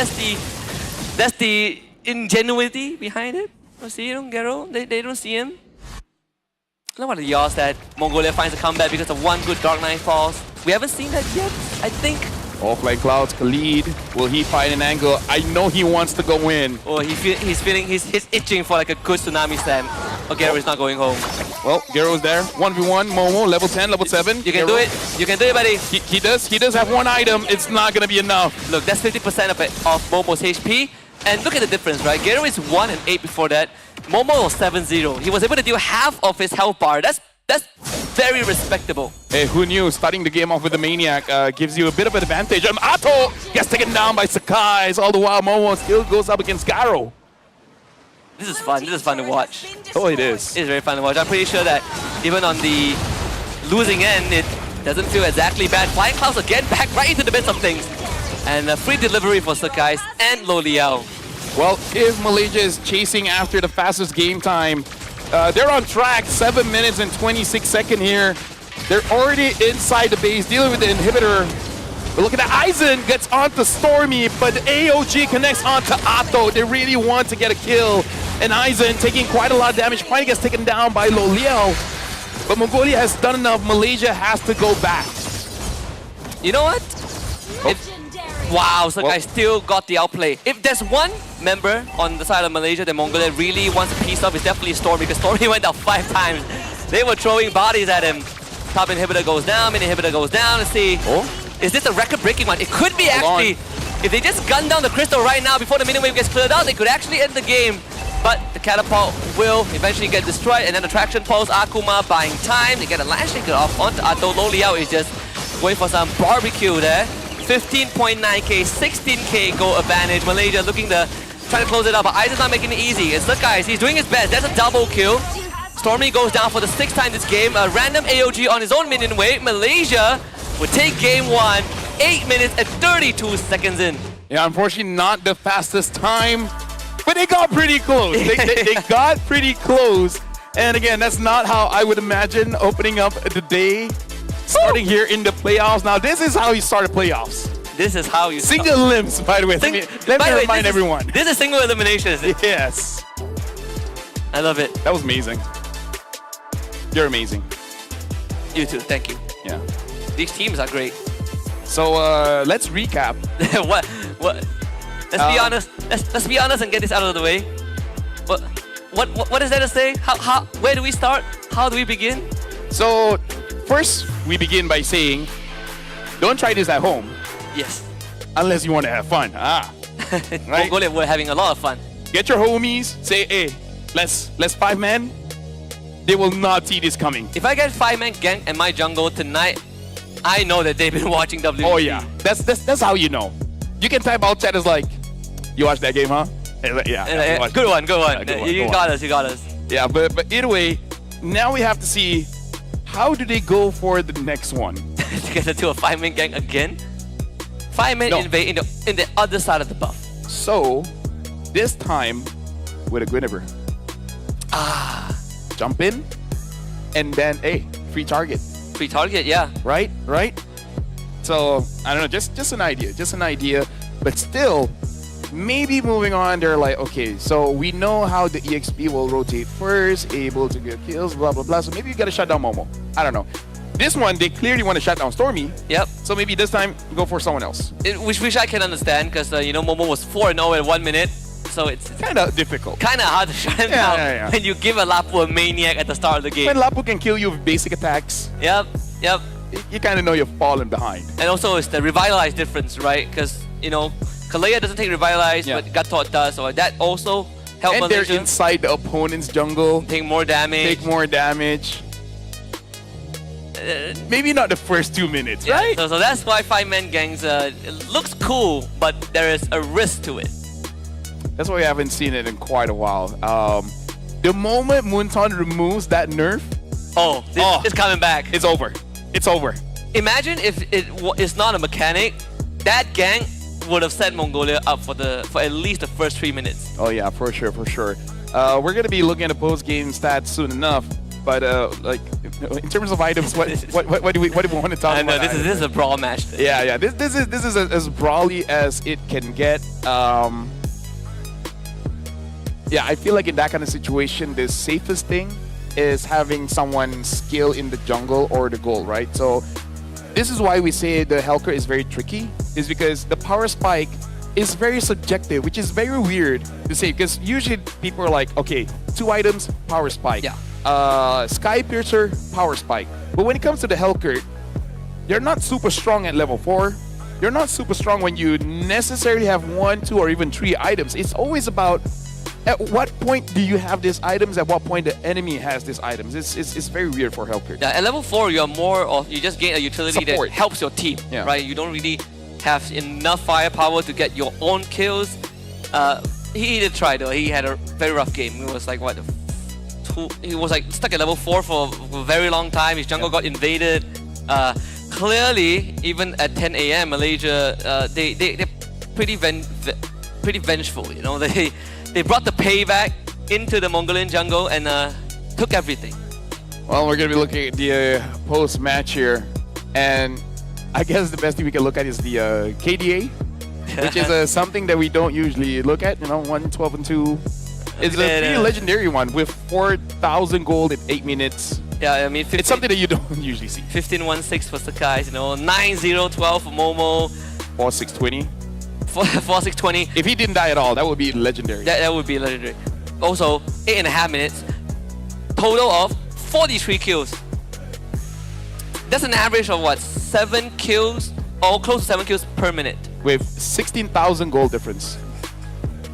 Speaker 3: the ingenuity behind it. See him, Gero? They don't see him. I don't know what the yaws that Mongolia finds a comeback because of one good Dark Knight falls. We haven't seen that yet, I think.
Speaker 2: Offline Clouds, Khalid, will he find an angle? I know he wants to go in.
Speaker 3: Oh, he's itching for like a good tsunami slam. Oh, Gero is not going home.
Speaker 2: Well, Gero's there. 1v1, Momo, level 10, level 7.
Speaker 3: You can do it. You can do it, buddy.
Speaker 2: He does have one item. It's not going to be enough.
Speaker 3: Look, that's 50% of it, of Momo's HP. And look at the difference, right? Gero is 1 and 8 before that. Momo was 7-0. He was able to deal half of his health bar. That's very respectable.
Speaker 2: Hey, who knew? Starting the game off with the Maniac gives you a bit of an advantage. Atto gets taken down by Sakai. All the while, Momo still goes up against Garo.
Speaker 3: This is fun. This is fun to watch.
Speaker 2: Oh, it is.
Speaker 3: It is very fun to watch. I'm pretty sure that even on the losing end, it doesn't feel exactly bad. Flying Clouds again back right into the midst of things. And a free delivery for Sakai and Lo Liao.
Speaker 2: Well, if Malaysia is chasing after the fastest game time, they're on track, 7 minutes and 26 seconds here. They're already inside the base, dealing with the inhibitor. But look at that, Aizen gets onto Stormy, but AOG connects onto Atto. They really want to get a kill. And Aizen taking quite a lot of damage, finally gets taken down by Lo Liao. But Mongolia has done enough, Malaysia has to go back.
Speaker 3: You know what? Wow, so
Speaker 2: Well-
Speaker 3: I still got the outplay. If there's one member on the side of Malaysia that Mongolia really wants a piece of, it's definitely Stormy, because Stormy went down 5 times. They were throwing bodies at him. Top inhibitor goes down, mid inhibitor goes down. Let's see.
Speaker 2: Oh.
Speaker 3: Is this a record-breaking one? It could be
Speaker 2: Hold on.
Speaker 3: actually. If they just gun down the crystal right now before the minion wave gets cleared out, they could actually end the game. But the catapult will eventually get destroyed, and then the traction pulse, Akuma buying time. They get a lash shaker off onto Ato. Lo Liao is just going for some barbecue there. 15.9k, 16k goal advantage. Malaysia looking to try to close it up, but Isaac's not making it easy. It's the guys, he's doing his best. That's a double kill. Stormy goes down for the 6th time this game. A random AOG on his own minion wave. Malaysia would take game 1, 8 minutes and 32 seconds in.
Speaker 2: Yeah, unfortunately not the fastest time, but they got pretty close. They got pretty close. And again, that's not how I would imagine opening up the day, starting here in the playoffs. Now, this is how you start a playoffs.
Speaker 3: This is how you
Speaker 2: Single limbs, by the way. Let me remind everyone.
Speaker 3: This is single elimination.
Speaker 2: Yes.
Speaker 3: I love it.
Speaker 2: That was amazing. You're amazing.
Speaker 3: You too, thank you.
Speaker 2: Yeah.
Speaker 3: These teams are great.
Speaker 2: So let's recap.
Speaker 3: what? Let's be honest. Let's be honest and get this out of the way. What is there to say? How? Where do we start? How do we begin?
Speaker 2: So first, we begin by saying, don't try this at home
Speaker 3: Yes.
Speaker 2: unless you want to have fun. Right?
Speaker 3: Mongolia were having a lot of fun.
Speaker 2: Get your homies. Say, hey, let's 5-man. They will not see this coming.
Speaker 3: If I get 5-man gang in my jungle tonight, I know that they've been watching WBC.
Speaker 2: Oh yeah, that's how you know. You can type out chat as like, you watched that game, huh? And like, yeah. I watched
Speaker 3: Good
Speaker 2: it.
Speaker 3: one, good one.
Speaker 2: Yeah, good one,
Speaker 3: You
Speaker 2: good
Speaker 3: got
Speaker 2: one.
Speaker 3: us, you got us.
Speaker 2: Yeah, but either way, now we have to see how do they go for the next one.
Speaker 3: To get into a 5-man gang again. 5-man
Speaker 2: No.
Speaker 3: invade in the other side of the buff.
Speaker 2: So this time with a Guinevere. Jump in, and then hey, free target.
Speaker 3: Free target, yeah.
Speaker 2: Right? So I don't know, just an idea, but still, maybe moving on, they're like, okay, so we know how the EXP will rotate first, able to get kills, blah blah blah. So maybe you gotta shut down Momo. I don't know. This one, they clearly want to shut down Stormy.
Speaker 3: Yep.
Speaker 2: So maybe this time go for someone else.
Speaker 3: Which I can understand, because you know, Momo was 4-0 in 1 minute, so it's
Speaker 2: Kind of difficult.
Speaker 3: kind of hard to shut him
Speaker 2: Yeah,
Speaker 3: down
Speaker 2: yeah, yeah.
Speaker 3: when you give a Lapu a maniac at the start of the game.
Speaker 2: When Lapu can kill you with basic attacks,
Speaker 3: Yep.
Speaker 2: you kind of know you've fallen behind.
Speaker 3: And also it's the revitalize difference, right? Because, you know, Kalea doesn't take revitalize,
Speaker 2: Yeah.
Speaker 3: but Gatot does, so that also helps
Speaker 2: And they're
Speaker 3: Malaysia
Speaker 2: inside the opponent's jungle,
Speaker 3: take more damage.
Speaker 2: take more damage. Maybe not the first 2 minutes,
Speaker 3: Yeah,
Speaker 2: right?
Speaker 3: So that's why 5-man gangs, it looks cool, but there is a risk to it.
Speaker 2: That's why we haven't seen it in quite a while. The moment Moonton removes that nerf,
Speaker 3: Oh, it's coming back.
Speaker 2: it's over. It's over.
Speaker 3: Imagine if it's not a mechanic, that gang would have set Mongolia up for at least the first 3 minutes.
Speaker 2: Oh yeah, for sure. We're gonna be looking at the post-game stats soon enough. But like in terms of items, what do we want to talk
Speaker 3: I know
Speaker 2: about?
Speaker 3: this is a brawl match.
Speaker 2: Yeah. This is as brawly as it can get. Yeah, I feel like in that kind of situation, the safest thing is having someone skill in the jungle or the goal, right? So this is why we say the Helker is very tricky, is because the power spike is very subjective, which is very weird to say, because usually people are like, okay, 2 items, power spike.
Speaker 3: Yeah.
Speaker 2: Sky Piercer, power spike. But when it comes to the Helker, they're not super strong at level 4. You're not super strong when you necessarily have 1, 2, or even 3 items. It's always about at what point do you have these items, at what point the enemy has these items. It's very weird for Helker.
Speaker 3: Yeah, at level 4, you're more of, you just gain a utility
Speaker 2: Support.
Speaker 3: that helps your team,
Speaker 2: Yeah.
Speaker 3: right? You don't really have enough firepower to get your own kills. He did try though. He had a very rough game. It was like, what, he was like stuck at level 4 for a very long time. His jungle got invaded. Clearly, even at 10 a.m. Malaysia, they're pretty vengeful, you know? They brought the payback into the Mongolian jungle and took everything.
Speaker 2: Well, we're going to be looking at the post-match here. And I guess the best thing we can look at is the KDA, which is something that we don't usually look at. You know, 1, 12, and 2. It's a pretty legendary one with 4,000 gold in 8 minutes.
Speaker 3: Yeah, I mean,
Speaker 2: It's something that you don't usually see.
Speaker 3: 15-1-6 for Sakai's, you know, 9-0-12 for Momo.
Speaker 2: Or 620.
Speaker 3: 4-6-20.
Speaker 2: If he didn't die at all, that would be legendary.
Speaker 3: That would be legendary. Also, 8.5 minutes. Total of 43 kills. That's an average of what? 7 kills? Or close to 7 kills per minute.
Speaker 2: With 16,000 goal difference.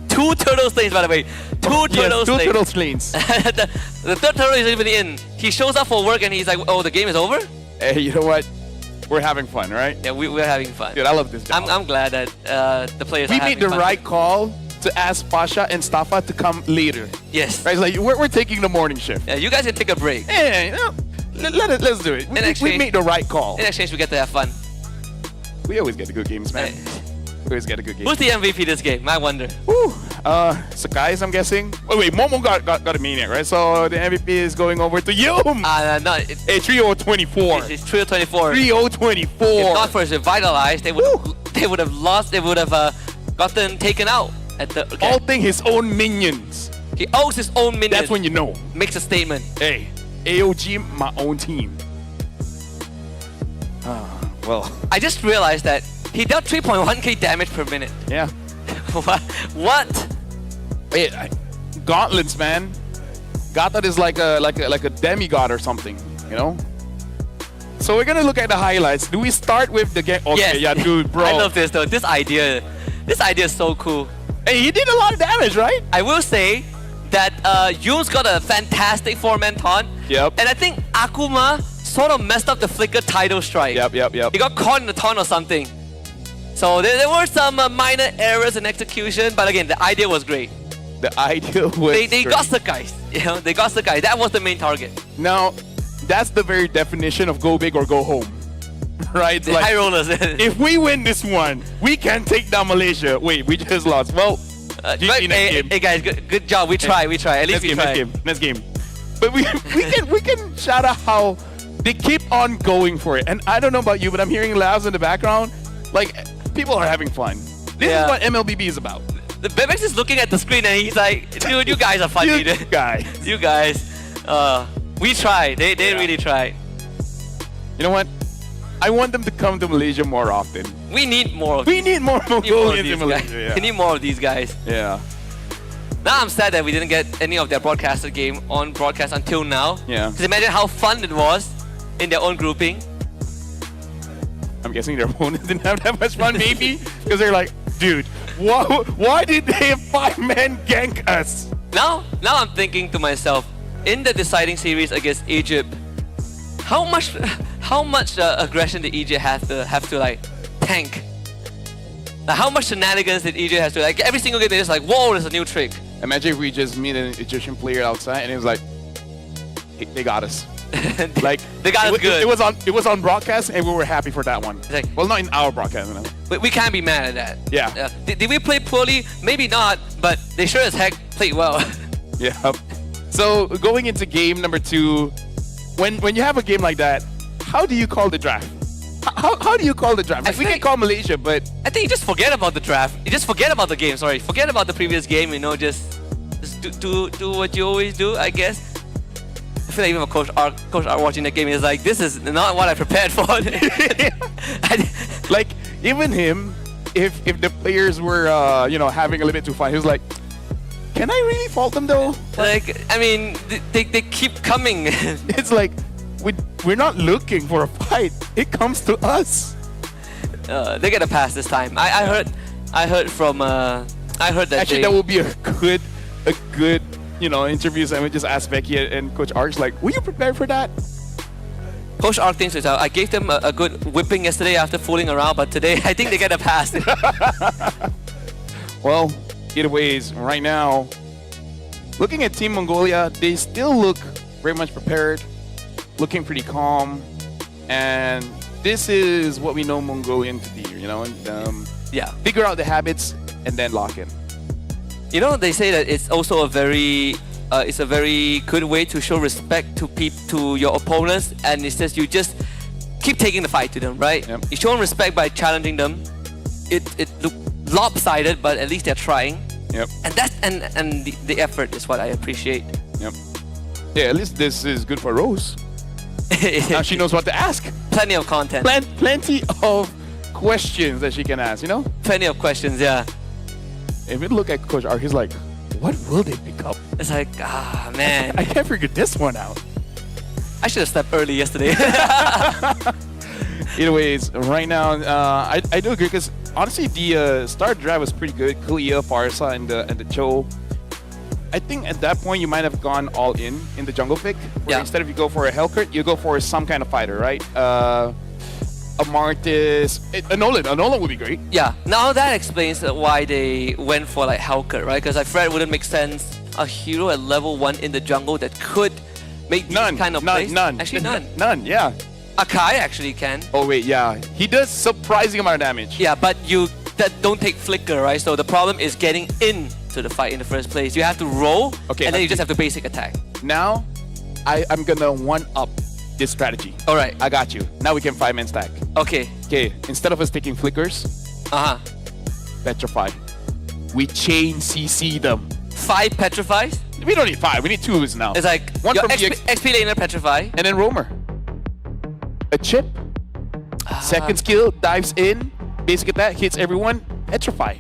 Speaker 3: 2 turtle slains, by the way. Two turtle
Speaker 2: Yes, 2
Speaker 3: slains.
Speaker 2: turtle slains.
Speaker 3: the third turtle is even in. He shows up for work and he's like, oh, the game is over?
Speaker 2: Hey, you know what? We're having fun, right?
Speaker 3: Yeah, we're having fun.
Speaker 2: Dude, I love this job.
Speaker 3: I'm glad that the players
Speaker 2: We
Speaker 3: are having
Speaker 2: made the
Speaker 3: fun.
Speaker 2: right call to ask Pasha and Stafa to come later.
Speaker 3: Yes.
Speaker 2: Right? It's like, we're taking the morning shift.
Speaker 3: Yeah, you guys can take a break.
Speaker 2: Hey, you know, let's do it. We
Speaker 3: exchange-
Speaker 2: made the right call.
Speaker 3: In exchange, we get to have fun.
Speaker 2: We always get the good games, man. We always get a good game.
Speaker 3: Who's the MVP this game? I wonder.
Speaker 2: Whew. Sakai's, I'm guessing. Wait, Momo got a maniac, right? So the MVP is going over to Yum.
Speaker 3: No,
Speaker 2: Hey, 3-0-24.
Speaker 3: it's 3-24.
Speaker 2: 3-0-24.
Speaker 3: If not for his revitalized, they would have lost. They would have gotten taken out at the. Okay.
Speaker 2: Ulting his own minions.
Speaker 3: He owes his own minions.
Speaker 2: That's when you know.
Speaker 3: Makes a statement.
Speaker 2: Hey, AOG, my own team. Well,
Speaker 3: I just realized that he dealt 3.1k damage per minute.
Speaker 2: yeah.
Speaker 3: What?
Speaker 2: Hey, gauntlets, man. Gauntlet is like a demigod or something, you know? So we're gonna look at the highlights. Do we start with the game? Okay,
Speaker 3: Yes.
Speaker 2: yeah, dude, bro.
Speaker 3: I love this though. This idea is so cool.
Speaker 2: Hey, he did a lot of damage, right?
Speaker 3: I will say that Yoon's got a fantastic 4-man taunt.
Speaker 2: Yep.
Speaker 3: And I think Akuma sort of messed up the flicker tidal strike.
Speaker 2: Yep.
Speaker 3: He got caught in the taunt or something. So there were some minor errors in execution, but again, the idea was great.
Speaker 2: The idea was
Speaker 3: They
Speaker 2: great.
Speaker 3: got the guys. You know, they got the guys. That was the main target.
Speaker 2: Now, that's the very definition of go big or go home, right?
Speaker 3: The high rollers.
Speaker 2: If we win this one, we can take down Malaysia. Wait, we just lost. Well, GG
Speaker 3: But,
Speaker 2: next game.
Speaker 3: hey guys, good job. We try. At least
Speaker 2: Next
Speaker 3: we
Speaker 2: game,
Speaker 3: try.
Speaker 2: next game. But we can shout out how they keep on going for it. And I don't know about you, but I'm hearing laughs in the background. Like, people are having fun. This
Speaker 3: Yeah.
Speaker 2: is what MLBB is about.
Speaker 3: The Bebex is looking at the screen and he's like, dude, you guys are funny.
Speaker 2: You guys.
Speaker 3: You guys. We tried. They
Speaker 2: Yeah.
Speaker 3: really tried.
Speaker 2: You know what? I want them to come to Malaysia more often.
Speaker 3: We need more of
Speaker 2: We need more
Speaker 3: We need more of
Speaker 2: Mongolians
Speaker 3: these
Speaker 2: in
Speaker 3: guys.
Speaker 2: Malaysia. Yeah.
Speaker 3: We need more of these guys.
Speaker 2: Yeah.
Speaker 3: Now I'm sad that we didn't get any of their broadcasted game on broadcast until now.
Speaker 2: Yeah.
Speaker 3: Because imagine how fun it was in their own grouping.
Speaker 2: I'm guessing their opponents didn't have that much fun, maybe? Because they're like, dude, why did they 5-man gank us?
Speaker 3: Now I'm thinking to myself, in the deciding series against Egypt, how much aggression did Egypt have to like tank? Like, how much shenanigans did Egypt have to like? Every single game they're just like, whoa, there's a new trick.
Speaker 2: Imagine if we just meet an Egyptian player outside and it was like, they got us. Like
Speaker 3: They got us good.
Speaker 2: It was on broadcast and we were happy for that one.
Speaker 3: like-
Speaker 2: Well, not in our broadcast. No.
Speaker 3: But we can't be mad at that.
Speaker 2: Yeah.
Speaker 3: Did we play poorly? Maybe not, but they sure as heck played well.
Speaker 2: Yeah. So going into game number 2, when you have a game like that, how do you call the draft? How do you call the draft? Like, we can
Speaker 3: think-
Speaker 2: call Malaysia, but
Speaker 3: I think you just forget about the draft. You just forget about the game. Sorry, forget about the previous game. You know, just do what you always do. I guess. I feel like even Coach Art watching the game is like, this is not what I prepared for.
Speaker 2: like even him, if the players were having a little bit too fun, he was like, can I really fault them though?
Speaker 3: Like, I mean, they keep coming.
Speaker 2: It's like we're not looking for a fight. It comes to us.
Speaker 3: They get a pass this time. I heard that
Speaker 2: Actually, that would be a good interview. So I would just ask Becky and Coach Arch, like, were you prepared for that?
Speaker 3: Coach Ark thinks it's out. I gave them a good whipping yesterday after fooling around, but today I think they get a pass.
Speaker 2: Well, either ways, right now, looking at Team Mongolia, they still look very much prepared, looking pretty calm, and this is what we know Mongolian to be, and
Speaker 3: Yeah.
Speaker 2: figure out the habits and then lock in.
Speaker 3: You know, they say that it's also a very good way to show respect to your opponents, and it says you just keep taking the fight to them, right?
Speaker 2: Yep.
Speaker 3: You show them respect by challenging them. It look lopsided, but at least they're trying.
Speaker 2: Yep.
Speaker 3: And the effort is what I appreciate.
Speaker 2: Yep. Yeah, at least this is good for Rose. Now she knows what to ask.
Speaker 3: Plenty of content.
Speaker 2: Plenty of questions that she can ask, you know?
Speaker 3: Plenty of questions, yeah.
Speaker 2: If we look at Coach R, he's like, what will they pick up?
Speaker 3: It's like, ah, man.
Speaker 2: I can't figure this one out.
Speaker 3: I should have slept early yesterday.
Speaker 2: Either ways, right now, I do agree because honestly, the start drive was pretty good. Kalia, Farsa, and the Cho. I think at that point you might have gone all in the jungle pick. Where
Speaker 3: Yeah.
Speaker 2: Instead of you go for a Hellcurt, you go for some kind of fighter, right? A Martis, a Nolan. A Nolan would be great.
Speaker 3: Yeah, now that explains why they went for like Hellcurt, right? Because I felt it wouldn't make sense a hero at level 1 in the jungle that could make these kind of plays.
Speaker 2: None.
Speaker 3: Actually, none.
Speaker 2: None, yeah.
Speaker 3: Akai actually can.
Speaker 2: Oh wait, yeah. He does surprising amount of damage.
Speaker 3: Yeah, but you don't take flicker, right? So the problem is getting into the fight in the first place. You have to roll,
Speaker 2: Okay,
Speaker 3: and then you just have to basic attack.
Speaker 2: Now, I'm gonna one-up this strategy.
Speaker 3: All right.
Speaker 2: I got you. Now we can 5-man stack.
Speaker 3: Okay.
Speaker 2: Okay, instead of us taking flickers,
Speaker 3: Uh-huh.
Speaker 2: petrify. We chain CC them.
Speaker 3: 5 petrifies.
Speaker 2: We don't need 5, we need 2s now.
Speaker 3: It's like
Speaker 2: One
Speaker 3: your
Speaker 2: from the
Speaker 3: XP laner petrify.
Speaker 2: and then roamer. A chip. Second skill, dives in, basic attack, hits everyone, petrify.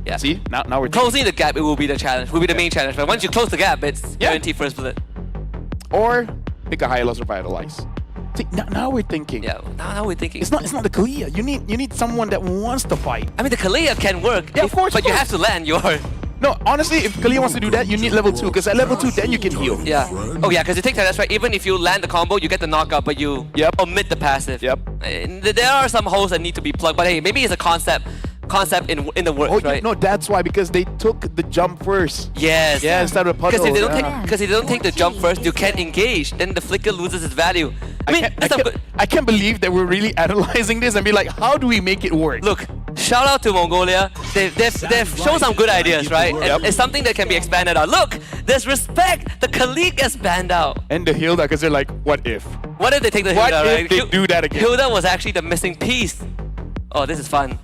Speaker 3: Yeah.
Speaker 2: See? Now we're
Speaker 3: Closing the gap, it will be the challenge. Will be the main challenge. But once you close the gap, it's
Speaker 2: Yeah.
Speaker 3: guaranteed first bullet.
Speaker 2: Or pick a high loss or vitalize. See, now we're thinking.
Speaker 3: Yeah. Now we're thinking.
Speaker 2: It's not the Kalia. You need someone that wants to fight.
Speaker 3: I mean, the Kalia can work.
Speaker 2: Yeah, of course,
Speaker 3: But
Speaker 2: of
Speaker 3: you
Speaker 2: course.
Speaker 3: have to land your.
Speaker 2: No, honestly, if Kalia wants to do that, you need level 2, because at level 2, then you can heal.
Speaker 3: Yeah. Oh yeah, because you take that. That's right. Even if you land the combo, you get the knockout, but you
Speaker 2: Yep.
Speaker 3: omit the passive.
Speaker 2: Yep.
Speaker 3: And there are some holes that need to be plugged, but hey, maybe it's a concept in the works,
Speaker 2: Oh,
Speaker 3: right?
Speaker 2: no, that's why, because they took the jump first.
Speaker 3: Yes.
Speaker 2: Yeah, instead of puddle.
Speaker 3: Because if they don't
Speaker 2: yeah.
Speaker 3: take, if they don't take the jump first, you can't engage. Then the flicker loses its value. I mean, that's not good.
Speaker 2: I can't believe that we're really analyzing this and be like, how do we make it work?
Speaker 3: Look, shout out to Mongolia. They've shown some good ideas, right? And
Speaker 2: Yep.
Speaker 3: it's something that can be expanded out. Look, there's respect. The colleague gets banned out.
Speaker 2: And the Hilda, because they're like, what if?
Speaker 3: What if they take the
Speaker 2: What
Speaker 3: Hilda,
Speaker 2: if
Speaker 3: right?
Speaker 2: they do that again?
Speaker 3: Hilda was actually the missing piece. Oh, this is fun.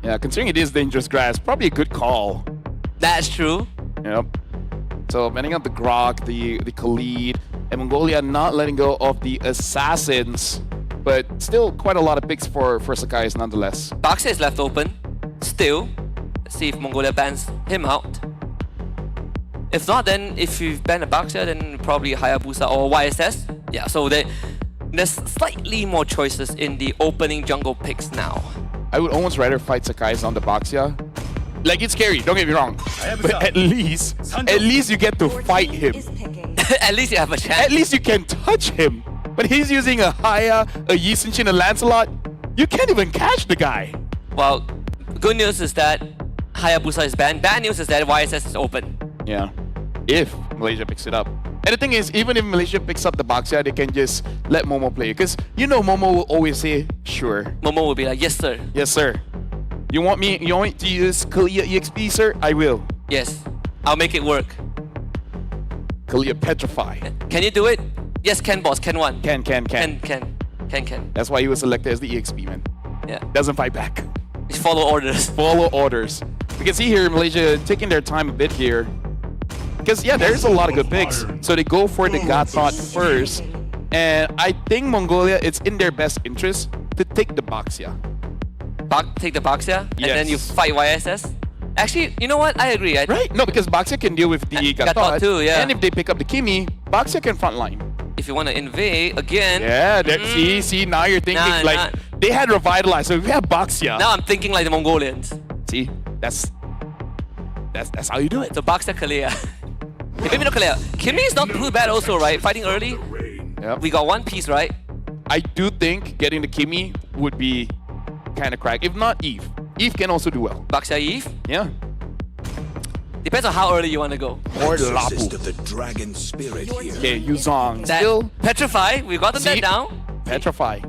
Speaker 2: Yeah, considering it is dangerous grass, probably a good call.
Speaker 3: That's true.
Speaker 2: Yep. So banning out the Grok, the Khalid, and Mongolia not letting go of the Assassins, but still quite a lot of picks for Sakai's nonetheless.
Speaker 3: Baxia is left open. Still. Let's see if Mongolia bans him out. If not, then if you ban a Baxia, then probably Hayabusa or YSS. Yeah, so there's slightly more choices in the opening jungle picks now.
Speaker 2: I would almost rather fight Sakai's on the Baxia. Like, it's scary, don't get me wrong. But at least you get to fight him.
Speaker 3: At least you have a chance.
Speaker 2: At least you can touch him. But he's using a Haya, a Yi Sun-shin, a Lancelot. You can't even catch the guy.
Speaker 3: Well, good news is that Hayabusa is banned. Bad news is that YSS is open.
Speaker 2: Yeah, if Malaysia picks it up. And the thing is, even if Malaysia picks up the Baxia, they can just let Momo play. Because you know Momo will always say, sure.
Speaker 3: Momo will be like, yes sir.
Speaker 2: Yes, sir. You want me to use Kalia EXP, sir? I will.
Speaker 3: Yes, I'll make it work.
Speaker 2: Kalia Petrify.
Speaker 3: Can you do it? Yes, can boss, can one.
Speaker 2: Can.
Speaker 3: Can.
Speaker 2: That's why he was selected as the EXP, man.
Speaker 3: Yeah.
Speaker 2: Doesn't fight back.
Speaker 3: Just follow orders.
Speaker 2: Follow orders. We can see here Malaysia taking their time a bit here. Because, yeah, there's a lot of good picks. So they go for the Gatot first. And I think Mongolia, it's in their best interest to take the Baxia.
Speaker 3: Take the Baxia, and then you
Speaker 2: Yes.
Speaker 3: fight YSS. Actually, you know what? I agree.
Speaker 2: Right? No, because Baxia can deal with the
Speaker 3: Gatot
Speaker 2: Gatot.
Speaker 3: too, yeah.
Speaker 2: And if they pick up the Kimi, Baxia can frontline.
Speaker 3: If you want to invade again.
Speaker 2: Yeah, see, now you're thinking
Speaker 3: Nah,
Speaker 2: like
Speaker 3: nah.
Speaker 2: they had revitalized. So if we have Baxia,
Speaker 3: Now I'm thinking like the Mongolians.
Speaker 2: see, that's how you do it.
Speaker 3: So Baxia Kalia. Maybe not Kalia. Kimi is not too bad also, right? Fighting early.
Speaker 2: Yep.
Speaker 3: We got one piece, right?
Speaker 2: I do think getting the Kimi would be kind of crack. If not Eve. Eve can also do well.
Speaker 3: Baxia Eve.
Speaker 2: Yeah.
Speaker 3: Depends on how early you want to go.
Speaker 2: Or
Speaker 6: Exorcist
Speaker 2: Lapu.
Speaker 6: of the dragon spirit here.
Speaker 2: Okay, Yuzong.
Speaker 3: That
Speaker 2: Still
Speaker 3: Petrify. We got
Speaker 2: See?
Speaker 3: that down.
Speaker 2: Petrify.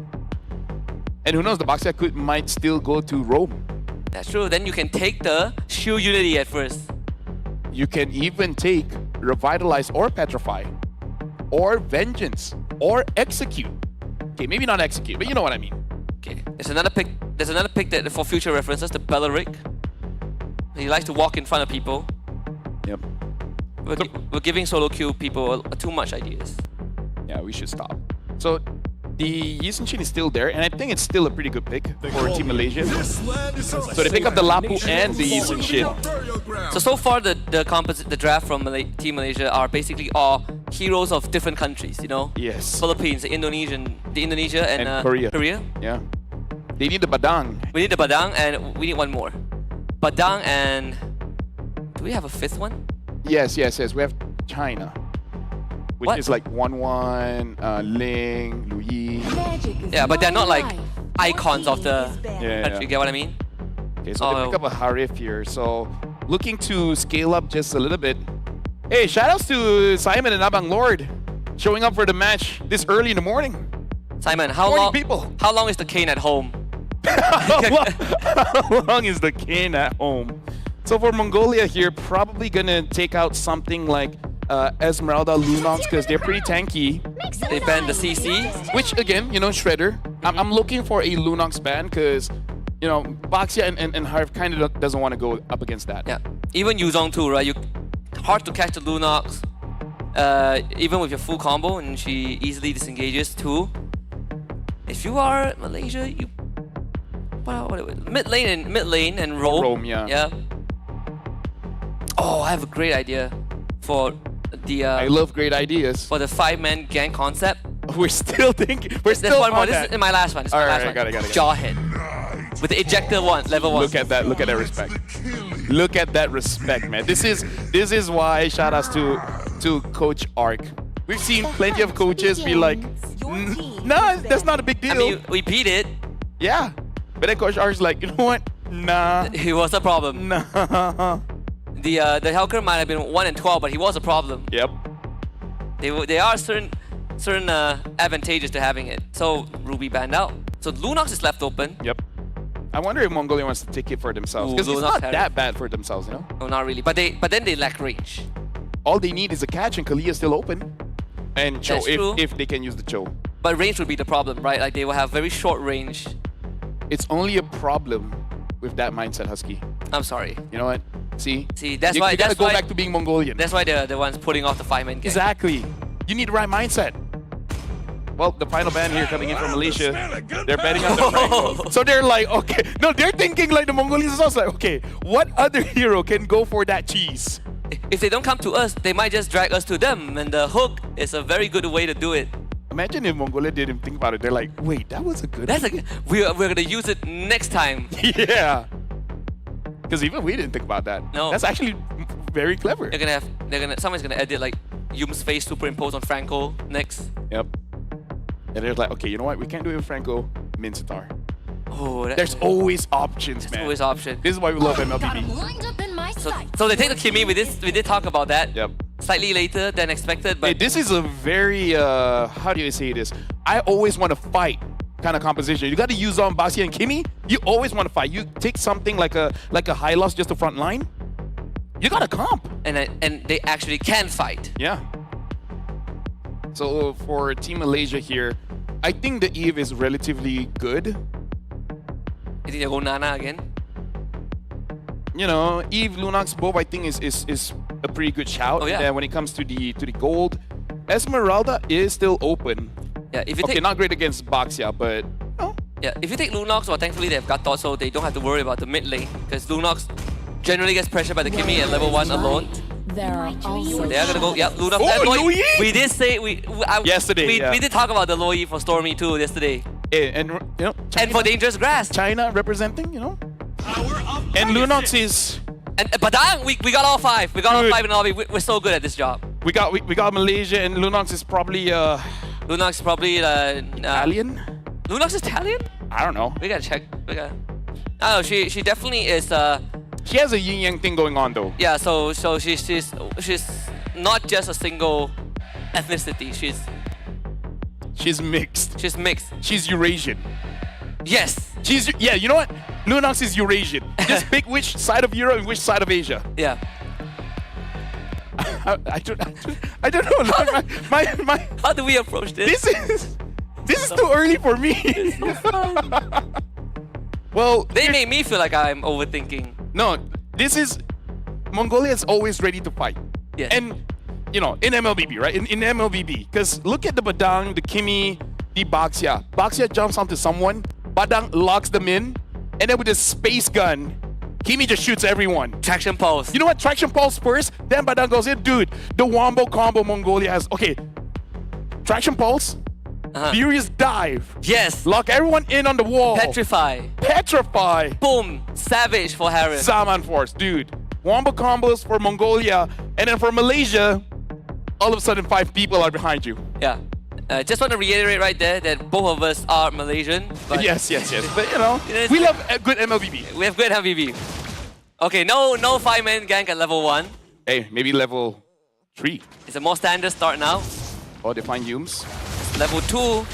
Speaker 2: And who knows, the Baxia might still go to Rome.
Speaker 3: That's true. Then you can take the Shield Unity at first.
Speaker 2: You can even take Revitalize or Petrify. Or Vengeance. Or Execute. Okay, maybe not Execute, but you know what I mean.
Speaker 3: Okay. There's another pick. There's another pick that for future references. The Bellaric. He likes to walk in front of people.
Speaker 2: Yep.
Speaker 3: We're giving solo queue people too much ideas.
Speaker 2: Yeah, we should stop. So The Yisun is still there, and I think it's still a pretty good pick for Team Malaysia. So they pick up the Lapu and the Yisun.
Speaker 3: So far the draft from Team Malaysia are basically all heroes of different countries, you know?
Speaker 2: Yes.
Speaker 3: Philippines, the Indonesia and
Speaker 2: Korea. Yeah. They need the Badang.
Speaker 3: We need the Badang and we need one more. Badang and... Do we have a fifth one?
Speaker 2: Yes. We have China. Which
Speaker 3: What?
Speaker 2: is like 1-1, Ling, Louis.
Speaker 3: Yeah, but they're not like icons of the
Speaker 2: Yeah.
Speaker 3: country, get what I mean?
Speaker 2: Okay, so they pick up a Harif here. So looking to scale up just a little bit. Hey, shout outs to Simon and Abang Lord showing up for the match this early in the morning.
Speaker 3: Simon,
Speaker 2: Morning, people.
Speaker 3: how long is the cane at home?
Speaker 2: How long is the cane at home? So for Mongolia here, probably gonna take out something like Esmeralda Lunox because they're pretty tanky.
Speaker 3: They banned the CC.
Speaker 2: Which again, you know, Shredder. I'm looking for a Lunox ban because, you know, Baxia and Harv kind of doesn't want to go up against that.
Speaker 3: Yeah, even Yuzong too, right? Hard to catch the Lunox, even with your full combo, and she easily disengages too. If you are Malaysia, you mid lane and roam.
Speaker 2: Roam, yeah.
Speaker 3: Yeah. Oh, I have a great idea for the
Speaker 2: I love great ideas.
Speaker 3: for the 5-man gang concept.
Speaker 2: We're still thinking. We're
Speaker 3: There's
Speaker 2: still
Speaker 3: one more.
Speaker 2: on
Speaker 3: This
Speaker 2: that.
Speaker 3: is my last one. This is my
Speaker 2: All
Speaker 3: last
Speaker 2: right,
Speaker 3: one.
Speaker 2: got it.
Speaker 3: Jawhead with the ejector level 1.
Speaker 2: Look at that! Look at that respect! Look at that respect, man! This is why shout outs to Coach Ark. We've seen plenty of coaches be like, nah, that's not a big deal.
Speaker 3: I mean, we beat it.
Speaker 2: Yeah, but then Coach Ark's like, you know what? Nah,
Speaker 3: He was a problem.
Speaker 2: nah.
Speaker 3: The Helker might have been 1 and 12, but he was a problem.
Speaker 2: Yep.
Speaker 3: They are certain advantages to having it. So Ruby banned out. So Lunox is left open.
Speaker 2: Yep. I wonder if Mongolia wants to take it for themselves
Speaker 3: Ooh,
Speaker 2: because it's
Speaker 3: Lunox
Speaker 2: not that bad for themselves, you know.
Speaker 3: No, not really. But then they lack range.
Speaker 2: All they need is a catch, and Kalia's still open. And Cho,
Speaker 3: That's true.
Speaker 2: if they can use the Cho.
Speaker 3: But range would be the problem, right? Like they will have very short range.
Speaker 2: It's only a problem with that mindset, Husky.
Speaker 3: I'm sorry.
Speaker 2: You know what? See,
Speaker 3: That's why.
Speaker 2: you gotta
Speaker 3: That's
Speaker 2: go
Speaker 3: why.
Speaker 2: back to being Mongolian.
Speaker 3: That's why they're the ones putting off the 5-man gang.
Speaker 2: Exactly. You need the right mindset. Well, the final ban here coming in from Malaysia. They're betting on the Franco. So they're like, okay. No, they're thinking like the Mongolians also like, okay, what other hero can go for that cheese?
Speaker 3: If they don't come to us, they might just drag us to them, and the hook is a very good way to do it.
Speaker 2: Imagine if Mongolia didn't think about it. They're like, wait, that was a good
Speaker 3: We're gonna use it next time.
Speaker 2: Yeah. Because even we didn't think about that.
Speaker 3: No.
Speaker 2: That's actually very clever.
Speaker 3: Someone's gonna edit like Yum's face superimposed on Franco next.
Speaker 2: Yep. And they're like, okay, you know what? We can't do it with Franco. Mincetar.
Speaker 3: Oh,
Speaker 2: There's always options, man.
Speaker 3: always option.
Speaker 2: This is why we love MLBB.
Speaker 5: Lined up in my sights.
Speaker 3: So they take the Kimi. We did talk about that.
Speaker 2: Yep.
Speaker 3: Slightly later than expected, but
Speaker 2: Hey, this is a very, how do you say this? I always want to fight kind of composition. You got to use on Basia and Kimi. You always want to fight. You take something like a high loss just the front line. You got to comp.
Speaker 3: and they actually can fight.
Speaker 2: Yeah. So for Team Malaysia here, I think the Eve is relatively good.
Speaker 3: You think they go Nana again?
Speaker 2: You know, Eve, Lunox, both I think is a pretty good shout.
Speaker 3: Oh, yeah.
Speaker 2: And when it comes to the gold, Esmeralda is still open.
Speaker 3: Yeah. If you
Speaker 2: Okay,
Speaker 3: take
Speaker 2: not great against Baxia, but no.
Speaker 3: yeah, if you take Lunox, well, thankfully they have Gatot, so they don't have to worry about the mid lane because Lunox generally gets pressured by the Kimi at level 1 alone.
Speaker 5: There are also
Speaker 3: They are gonna go. Yeah, Lunox.
Speaker 2: Oh,
Speaker 3: and
Speaker 2: Louis!
Speaker 3: We did say
Speaker 2: Yesterday, yeah.
Speaker 3: We did talk about the Loi for Stormy too yesterday.
Speaker 2: And you know,
Speaker 3: And for Dangerous Grass.
Speaker 2: China representing, you know. And Lunox is
Speaker 3: And Badang, we got all 5. We got all
Speaker 2: Good.
Speaker 3: 5 in the lobby. We're so good at this job.
Speaker 2: we got Malaysia, and Lunox is probably
Speaker 3: Lunox is probably
Speaker 2: Italian.
Speaker 3: Lunox is Italian?
Speaker 2: I don't know.
Speaker 3: We gotta check. I don't know. She definitely is.
Speaker 2: She has a yin yang thing going on though.
Speaker 3: Yeah. So she's not just a single ethnicity.
Speaker 2: She's mixed.
Speaker 3: She's mixed.
Speaker 2: She's Eurasian.
Speaker 3: Yes.
Speaker 2: Yeah, you know what? Lunox is Eurasian. Just pick which side of Europe and which side of Asia.
Speaker 3: Yeah.
Speaker 2: I don't know. My
Speaker 3: How do we approach this?
Speaker 2: this is too early for me. Well,
Speaker 3: They made me feel like I'm overthinking.
Speaker 2: no, this is Mongolia is always ready to fight.
Speaker 3: Yes.
Speaker 2: And you know, in MLBB, right? In MLBB, because look at the Badang, the Kimi, the Baxia. Baxia jumps onto someone, Badang locks them in, and then with his space gun, Kimi just shoots everyone.
Speaker 3: Traction pulse.
Speaker 2: You know what? Traction pulse first, then Badang goes in. Dude, the wombo combo Mongolia has. Okay, traction pulse, furious dive.
Speaker 3: Yes.
Speaker 2: Lock everyone in on the wall.
Speaker 3: Petrify.
Speaker 2: Petrify.
Speaker 3: Boom. Savage for Harris.
Speaker 2: Saman Force, dude. Wombo combos for Mongolia, and then for Malaysia, all of a sudden 5 people are behind you.
Speaker 3: Yeah. Just want to reiterate right there that both of us are Malaysian. But
Speaker 2: Yes. But you know,
Speaker 3: It is-
Speaker 2: we love a good MLBB.
Speaker 3: we have good MVB. Okay, no 5-man gank at level 1.
Speaker 2: Hey, maybe level 3.
Speaker 3: It's a more standard start now.
Speaker 2: Oh, they find Yums.
Speaker 3: Level 2.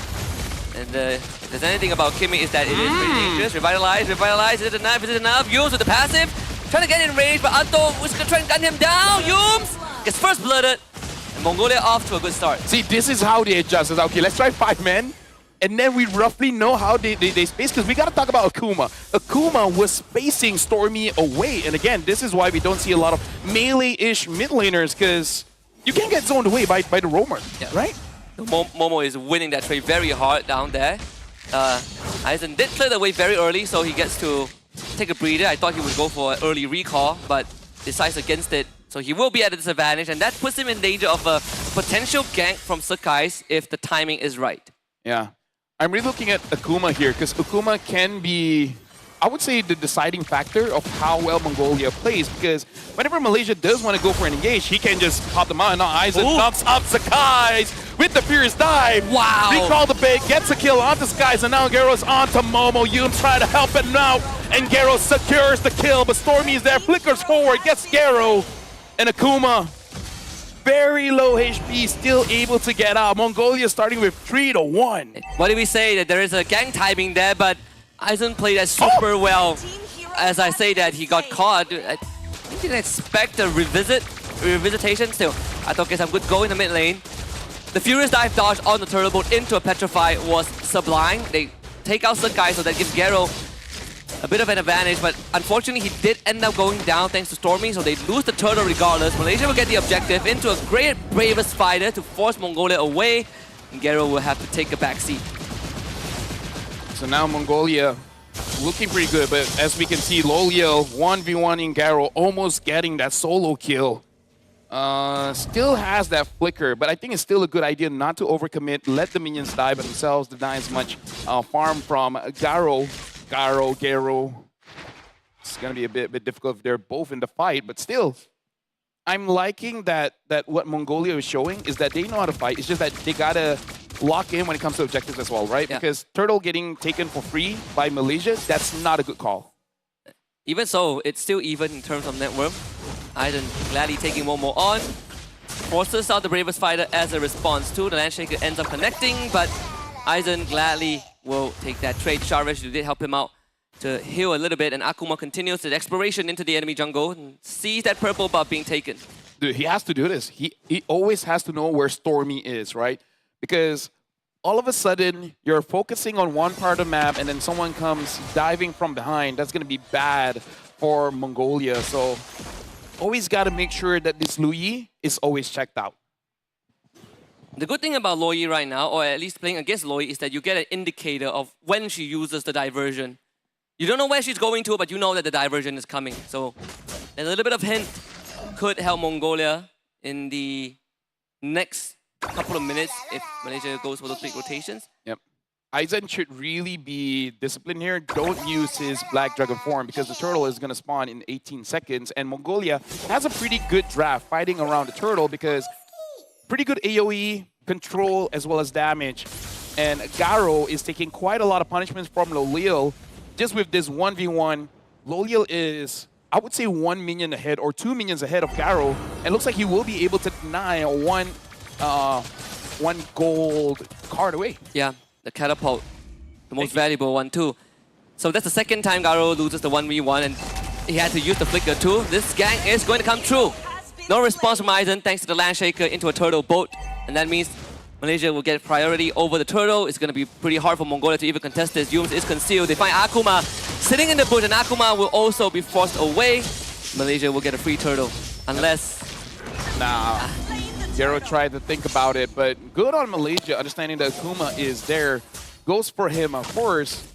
Speaker 3: And if there's anything about Kimi is that it is pretty dangerous. Revitalize. Is it enough? Yums with the passive. Trying to get in range, but Anto was going to try and gun him down. Yums gets first blooded. And Mongolia off to a good start.
Speaker 2: See, this is how they adjust. It's okay, let's try 5 men. And then we roughly know how they space, because we got to talk about Akuma. Akuma was spacing Stormy away. And again, this is why we don't see a lot of melee-ish mid laners, because you can get zoned away by the roamer, right?
Speaker 3: Momo is winning that trade very hard down there. Aizen did clear the way very early, so he gets to take a breather. I thought he would go for an early recall, but decides against it. So he will be at a disadvantage, and that puts him in danger of a potential gank from Sakai's if the timing is right.
Speaker 2: Yeah. I'm really looking at Akuma here, because Akuma can be, I would say, the deciding factor of how well Mongolia plays, because whenever Malaysia does want to go for an engage, he can just pop them out. Now Aizen knocks up Sakai's with the furious dive.
Speaker 3: Wow.
Speaker 2: Recall the bait, gets a kill onto Skies, and now Gyro's onto Momo. Yum try to help him out, and Gyro secures the kill, but Stormy is there, flickers forward, gets Gyro, and Akuma, very low HP, still able to get out. Mongolia starting with 3-1.
Speaker 3: What did we say? That there is a gang timing there, but Aizen played that super well. As I say that, he got caught. I didn't expect a revisitation still. I thought, guess I'm good go in the mid lane. The Furious Dive dodge on the turtle boat into a Petrify was sublime. They take out Sakai, so that gives Gero a bit of an advantage, but unfortunately he did end up going down thanks to Stormy, so they lose the turtle regardless. Malaysia will get the objective into a great bravest fighter to force Mongolia away, and Gero will have to take a back seat.
Speaker 2: So now Mongolia looking pretty good, but as we can see, Loliel 1v1ing Garo, almost getting that solo kill. Still has that flicker, but I think it's still a good idea not to overcommit, let the minions die by themselves, deny as much farm from Garo. It's gonna be a bit difficult if they're both in the fight, but still, I'm liking that what Mongolia is showing is that they know how to fight. It's just that they gotta lock in when it comes to objectives as well, right?
Speaker 3: Yeah.
Speaker 2: Because Turtle getting taken for free by Malaysia, that's not a good call.
Speaker 3: Even so, it's still even in terms of net worth. Aizen gladly taking Momo on. Forces out the bravest fighter as a response too. The Landshaker ends up connecting, but Aizen gladly will take that trade. Sharish did help him out to heal a little bit, and Akuma continues his exploration into the enemy jungle and sees that purple buff being taken.
Speaker 2: Dude, he has to do this. He always has to know where Stormy is, right? Because all of a sudden, you're focusing on one part of the map and then someone comes diving from behind. That's going to be bad for Mongolia. So always got to make sure that this Luyi is always checked out.
Speaker 3: The good thing about Loi right now, or at least playing against Loi, is that you get an indicator of when she uses the diversion. You don't know where she's going to, but you know that the diversion is coming. So there's a little bit of hint could help Mongolia in the next couple of minutes if Malaysia goes for those big rotations.
Speaker 2: Yep. Aizen should really be disciplined here. Don't use his Black Dragon form because the turtle is going to spawn in 18 seconds. And Mongolia has a pretty good draft fighting around the turtle because pretty good AoE, control, as well as damage. And Garo is taking quite a lot of punishments from Loliel. Just with this 1v1, Loliel is, I would say, 1 minion ahead or 2 minions ahead of Garo. And looks like he will be able to deny one gold card away.
Speaker 3: Yeah, the catapult, the most valuable one too. So that's the second time Garo loses the 1v1 and he had to use the flicker too. This gang is going to come true. No response from Aizen thanks to the Landshaker into a turtle boat. And that means Malaysia will get priority over the turtle. It's going to be pretty hard for Mongolia to even contest this. Yums is concealed. They find Akuma sitting in the bush, and Akuma will also be forced away. Malaysia will get a free turtle. Unless...
Speaker 2: Nah. Gero tried to think about it, but good on Malaysia, understanding that Akuma is there. Goes for him, of course.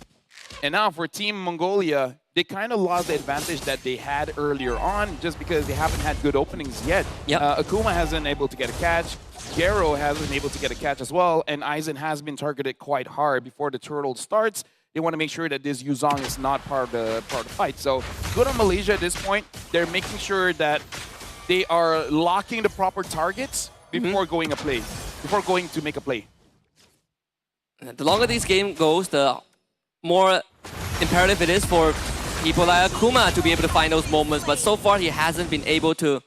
Speaker 2: And now for Team Mongolia, they kind of lost the advantage that they had earlier on just because they haven't had good openings yet.
Speaker 3: Yep.
Speaker 2: Akuma hasn't been able to get a catch. Gero hasn't been able to get a catch as well. And Aizen has been targeted quite hard before the turtle starts. They want to make sure that this Yuzong is not part of the fight. So good on Malaysia at this point. They're making sure that they are locking the proper targets before going to make a play.
Speaker 3: The longer this game goes, the more imperative it is for people like Akuma to be able to find those moments. But so far, he hasn't been able to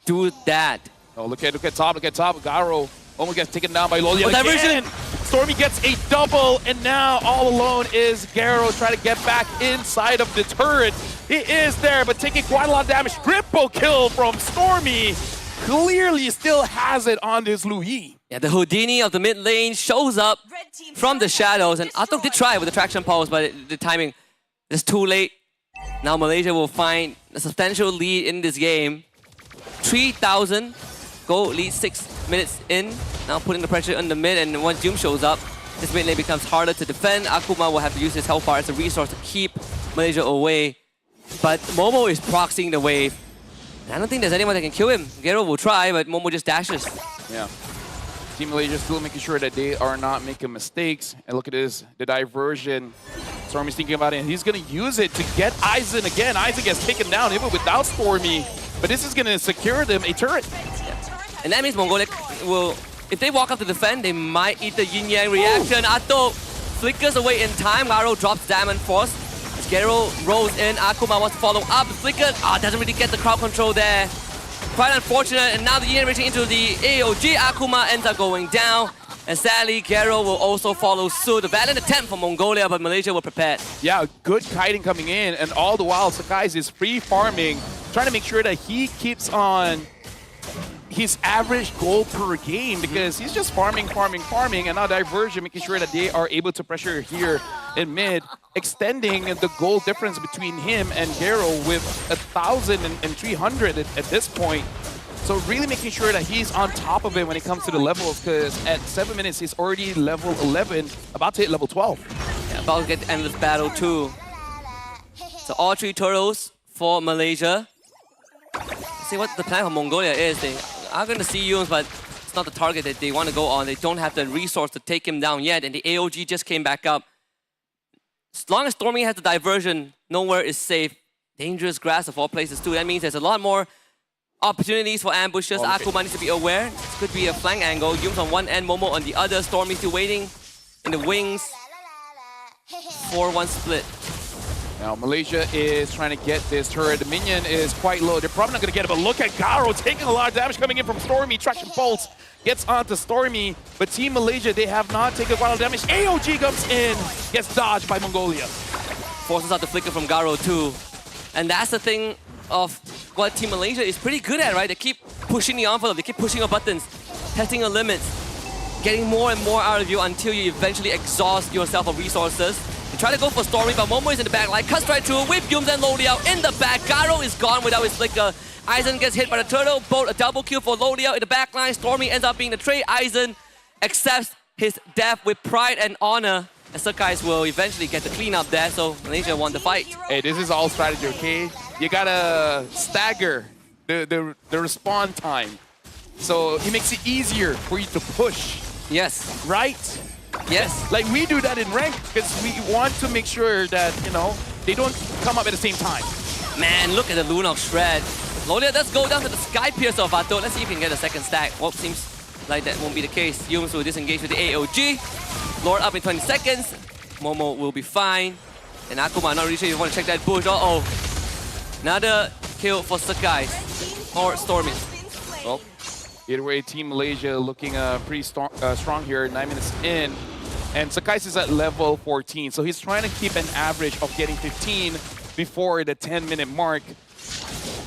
Speaker 3: do that.
Speaker 2: Oh, look at top. Garo almost gets taken down by Lolia.
Speaker 3: Oh, diversion!
Speaker 2: Stormy gets a double, and now all alone is Garo trying to get back inside of the turret. He is there, but taking quite a lot of damage. Triple kill from Stormy. Clearly still has it on this Louis.
Speaker 3: Yeah, the Houdini of the mid lane shows up from the shadows, and Atok did try with the traction pulse, but the timing is too late. Now Malaysia will find a substantial lead in this game. 3,000, go lead 6 minutes in. Now putting the pressure on the mid, and once Doom shows up, this mid lane becomes harder to defend. Akuma will have to use his health bar as a resource to keep Malaysia away. But Momo is proxying the wave. I don't think there's anyone that can kill him. Gero will try, but Momo just dashes.
Speaker 2: Yeah. Team Malaysia still making sure that they are not making mistakes. And look at this, the diversion. Stormy's thinking about it, and he's going to use it to get Aizen again. Aizen gets taken down even without Stormy. But this is going to secure them a turret.
Speaker 3: And that means Mongolia will, if they walk up to defend, they might eat the yin-yang reaction. Ato flickers away in time. Garo drops Diamond Force. As Gero rolls in, Akuma wants to follow up. Flicker, doesn't really get the crowd control there. Quite unfortunate, and now the yin reaching into the AOG. Akuma ends up going down. And sadly, Gero will also follow suit. A valiant attempt from Mongolia, but Malaysia were prepared.
Speaker 2: Yeah, good kiting coming in, and all the while, Sakai is free farming, trying to make sure that he keeps on his average goal per game because he's just farming, and now Diversion making sure that they are able to pressure here in mid, extending the goal difference between him and Gero with 1,300 at this point. So really making sure that he's on top of it when it comes to the levels, because at 7 minutes he's already level 11, about to hit level 12.
Speaker 3: Yeah, about to get the endless battle too. So all 3 turtles for Malaysia. Let's see what the plan for Mongolia is. They are going to see Yuns, but it's not the target that they want to go on. They don't have the resource to take him down yet, and the AOG just came back up. As long as Stormy has the diversion, nowhere is safe. Dangerous grass of all places too. That means there's a lot more opportunities for ambushes. Akuma needs to be aware. This could be a flank angle. Yums on one end, Momo on the other. Stormy still waiting in the wings. 4-1 split.
Speaker 2: Now Malaysia is trying to get this turret. The minion is quite low. They're probably not going to get it, but look at Garo taking a lot of damage coming in from Stormy. Traction Pulse gets onto Stormy, but Team Malaysia, they have not taken a lot of damage. AOG comes in, gets dodged by Mongolia.
Speaker 3: Forces out the flicker from Garo too. And that's the thing of what Team Malaysia is pretty good at, right? They keep pushing the envelope, they keep pushing your buttons, testing your limits, getting more and more out of you until you eventually exhaust yourself of resources. They try to go for Stormy, but Momo is in the back line, cuts right through with Yums and Loliao in the back. Garo is gone without his flicker. Aizen gets hit by the turtle, both a double kill for Loliao in the back line. Stormy ends up being the trade. Aizen accepts his death with pride and honor. And Sakai's will eventually get the clean up there, so Malaysia won the fight.
Speaker 2: Hey, this is all strategy, okay? You gotta stagger the respawn time. So it makes it easier for you to push.
Speaker 3: Yes.
Speaker 2: Right?
Speaker 3: Yes.
Speaker 2: Like we do that in rank because we want to make sure that, you know, they don't come up at the same time.
Speaker 3: Man, look at the Lunok shred. Lolia does go down to the Sky Piercer of Vato. Let's see if he can get a second stack. Well, seems like that won't be the case. Yums will disengage with the AOG. Lord up in 20 seconds. Momo will be fine. And Akuma, not really sure you want to check that bush. Uh-oh. Another kill for Sakai. Or Stormy. Oh.
Speaker 2: Either way, Team Malaysia looking pretty strong here, 9 minutes in. And Sakai is at level 14, so he's trying to keep an average of getting 15 before the 10-minute mark.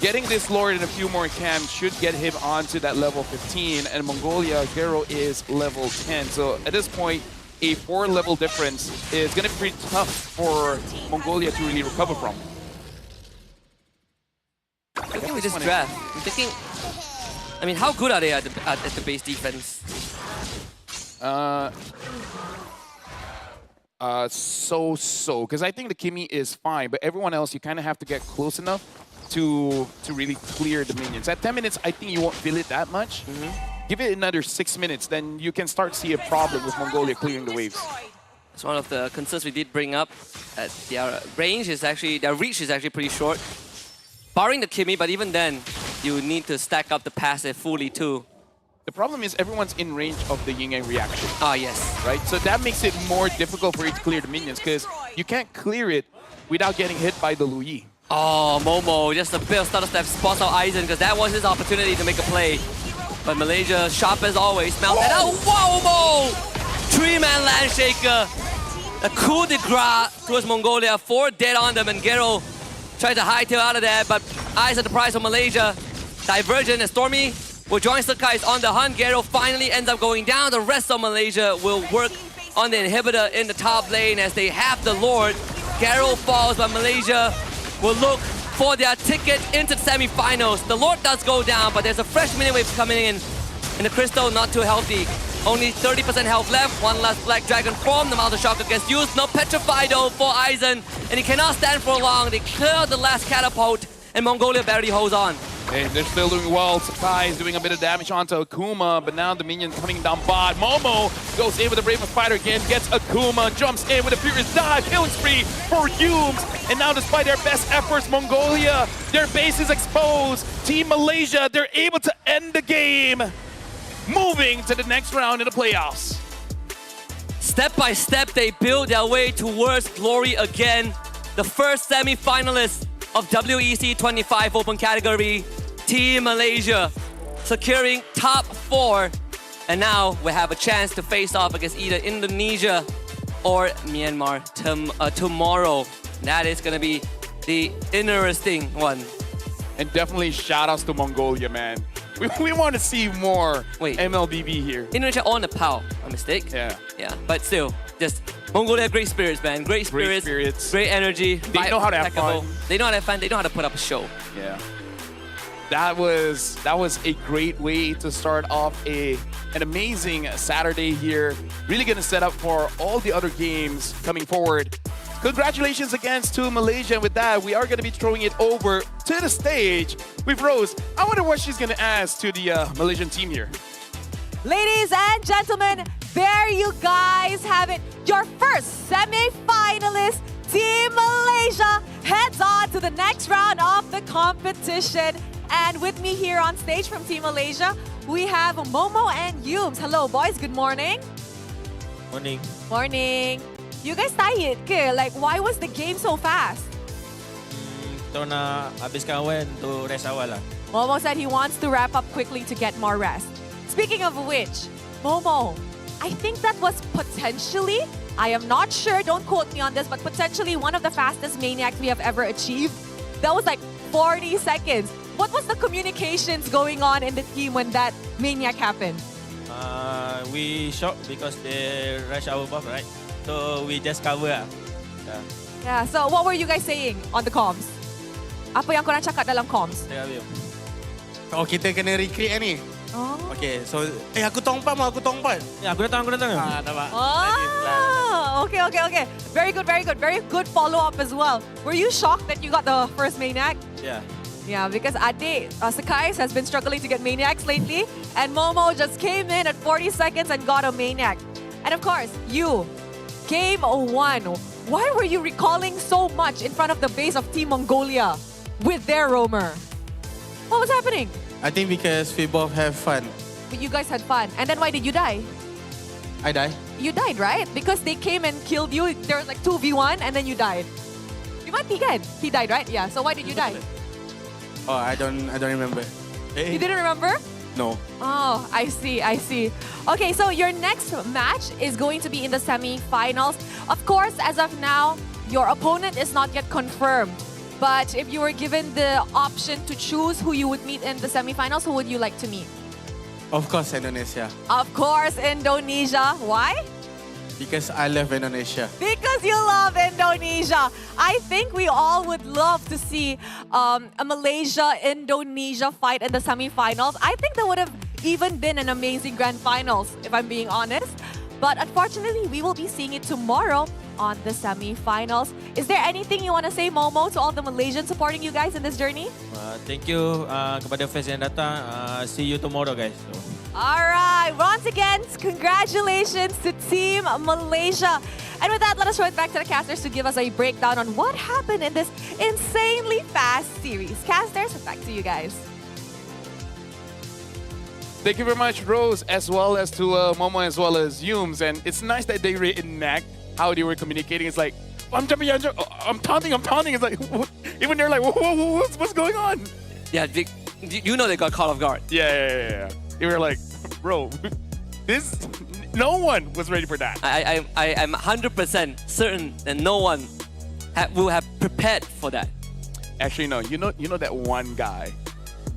Speaker 2: Getting this Lord in a few more camps should get him onto that level 15, and Mongolia, Gero is level 10. So at this point, a 4-level difference is going to be pretty tough for Mongolia to really recover from.
Speaker 3: Looking with this draft, I'm thinking I mean, how good are they at the base defense?
Speaker 2: So. Because I think the Kimmy is fine, but everyone else, you kind of have to get close enough to really clear the minions. At 10 minutes, I think you won't feel it that much. Give it another 6 minutes, then you can start to see a problem with Mongolia clearing the waves.
Speaker 3: It's one of the concerns we did bring up. Their reach is actually pretty short. Barring the Kimmy, but even then, you need to stack up the passive fully too.
Speaker 2: The problem is everyone's in range of the yin-yang reaction.
Speaker 3: Ah, yes.
Speaker 2: Right? So that makes it more difficult for you to clear the minions because you can't clear it without getting hit by the Lui.
Speaker 3: Oh, Momo, just a bit of stutter step spots out Aizen because that was his opportunity to make a play. But Malaysia, sharp as always, mounted out. Wow, Mo! 3-man land shaker. A coup de grace towards Mongolia. 4 dead on them, and Gero tried to hightail out of there, but eyes at the prize for Malaysia. Divergent and Stormy will join Sakai's on the hunt. Gero finally ends up going down. The rest of Malaysia will work on the inhibitor in the top lane as they have the Lord. Gero falls, but Malaysia will look for their ticket into the semi-finals. The Lord does go down, but there's a fresh mini wave coming in. And the Crystal not too healthy. Only 30% health left. One last Black Dragon form. The Mountain Shocker gets used. No Petrify though for Aizen. And he cannot stand for long. They clear the last catapult. And Mongolia barely holds on.
Speaker 2: Hey, they're still doing well. Sakai is doing a bit of damage onto Akuma, but now the minion coming down bot. Momo goes in with a Brave Spider again, gets Akuma, jumps in with a furious dive, killing spree for Humes. And now despite their best efforts, Mongolia, their base is exposed. Team Malaysia, they're able to end the game, moving to the next round in the playoffs.
Speaker 3: Step by step, they build their way towards glory again. The first semi-finalist of WEC 25 Open category, Team Malaysia, securing top 4. And now we have a chance to face off against either Indonesia or Myanmar tomorrow. That is going to be the interesting one.
Speaker 2: And definitely shout-outs to Mongolia, man. We want to see more
Speaker 3: Wait.
Speaker 2: MLBB here.
Speaker 3: Indonesia or Nepal, a mistake?
Speaker 2: Yeah.
Speaker 3: Yeah, but still, just Mongolia, great spirits, man. Great spirits, great energy.
Speaker 2: They know how to have fun.
Speaker 3: They know how to have fun. They know how to put up a show.
Speaker 2: Yeah. That was a great way to start off an amazing Saturday here. Really going to set up for all the other games coming forward. Congratulations again to Malaysia. And with that, we are going to be throwing it over to the stage with Rose. I wonder what she's going to ask to the Malaysian team here.
Speaker 1: Ladies and gentlemen, there you guys have it. Your first semi-finalist, Team Malaysia, heads on to the next round of the competition. And with me here on stage from Team Malaysia, we have Momo and Humes. Hello, boys. Good morning.
Speaker 7: Morning.
Speaker 1: Morning. You guys tired ke? Like, why was the game so fast?
Speaker 7: Ito na habis kawan to rest awal lah.
Speaker 1: Momo said he wants to wrap up quickly to get more rest. Speaking of which, Momo, I think that was potentially, I am not sure, don't quote me on this, but potentially one of the fastest maniacs we have ever achieved. That was like 40 seconds. What was the communications going on in the team when that maniac happened?
Speaker 7: We shocked because they rush our buff, right? So we just cover lah.
Speaker 1: Yeah, so what were you guys saying on the comms? Apa yang korang cakap dalam comms?
Speaker 8: Oh, kita kena recreate ni.
Speaker 1: Oh.
Speaker 8: Okay, so aku tongpat mau, aku tongpat.
Speaker 7: Ya, aku datang.
Speaker 8: Nampak.
Speaker 1: Oh, okay. Very good follow-up as well. Were you shocked that you got the first maniac?
Speaker 7: Yeah.
Speaker 1: Yeah, because Ade, Sakai has been struggling to get maniacs lately, and Momo just came in at 40 seconds and got a maniac. And of course, you, Game 1. Why were you recalling so much in front of the base of Team Mongolia with their roamer? What was happening?
Speaker 8: I think because we both have fun.
Speaker 1: But you guys had fun. And then why did you die?
Speaker 8: I die.
Speaker 1: You died, right? Because they came and killed you. There was like 2v1 and then you died. You might be dead. He died, right? Yeah. So why did you die?
Speaker 8: Oh, I don't remember.
Speaker 1: You didn't remember?
Speaker 8: No.
Speaker 1: Oh, I see. Okay, so your next match is going to be in the semi-finals. Of course, as of now, your opponent is not yet confirmed. But if you were given the option to choose who you would meet in the semi-finals, who would you like to meet?
Speaker 8: Of course, Indonesia.
Speaker 1: Of course, Indonesia. Why?
Speaker 8: Because I love Indonesia.
Speaker 1: Because you love Indonesia. I think we all would love to see a Malaysia-Indonesia fight in the semifinals. I think that would have even been an amazing grand finals, if I'm being honest. But unfortunately, we will be seeing it tomorrow on the semifinals. Is there anything you want to say, Momo, to all the Malaysians supporting you guys in this journey?
Speaker 7: Thank you kepada fans yang datang. See you tomorrow, guys. So.
Speaker 1: All right, once again, congratulations to Team Malaysia. And with that, let us throw it back to the casters to give us a breakdown on what happened in this insanely fast series. Casters, back to you guys.
Speaker 2: Thank you very much, Rose, as well as to Momo, as well as Yums. And it's nice that they reenact how they were communicating. It's like, I'm jumping, I'm taunting. It's like, even they're like, whoa, what's going on?
Speaker 3: Yeah, you know they got caught off guard.
Speaker 2: Yeah. They were like, bro, no one was ready for that.
Speaker 3: I'm 100% certain that no one will have prepared for that.
Speaker 2: Actually, no. You know that one guy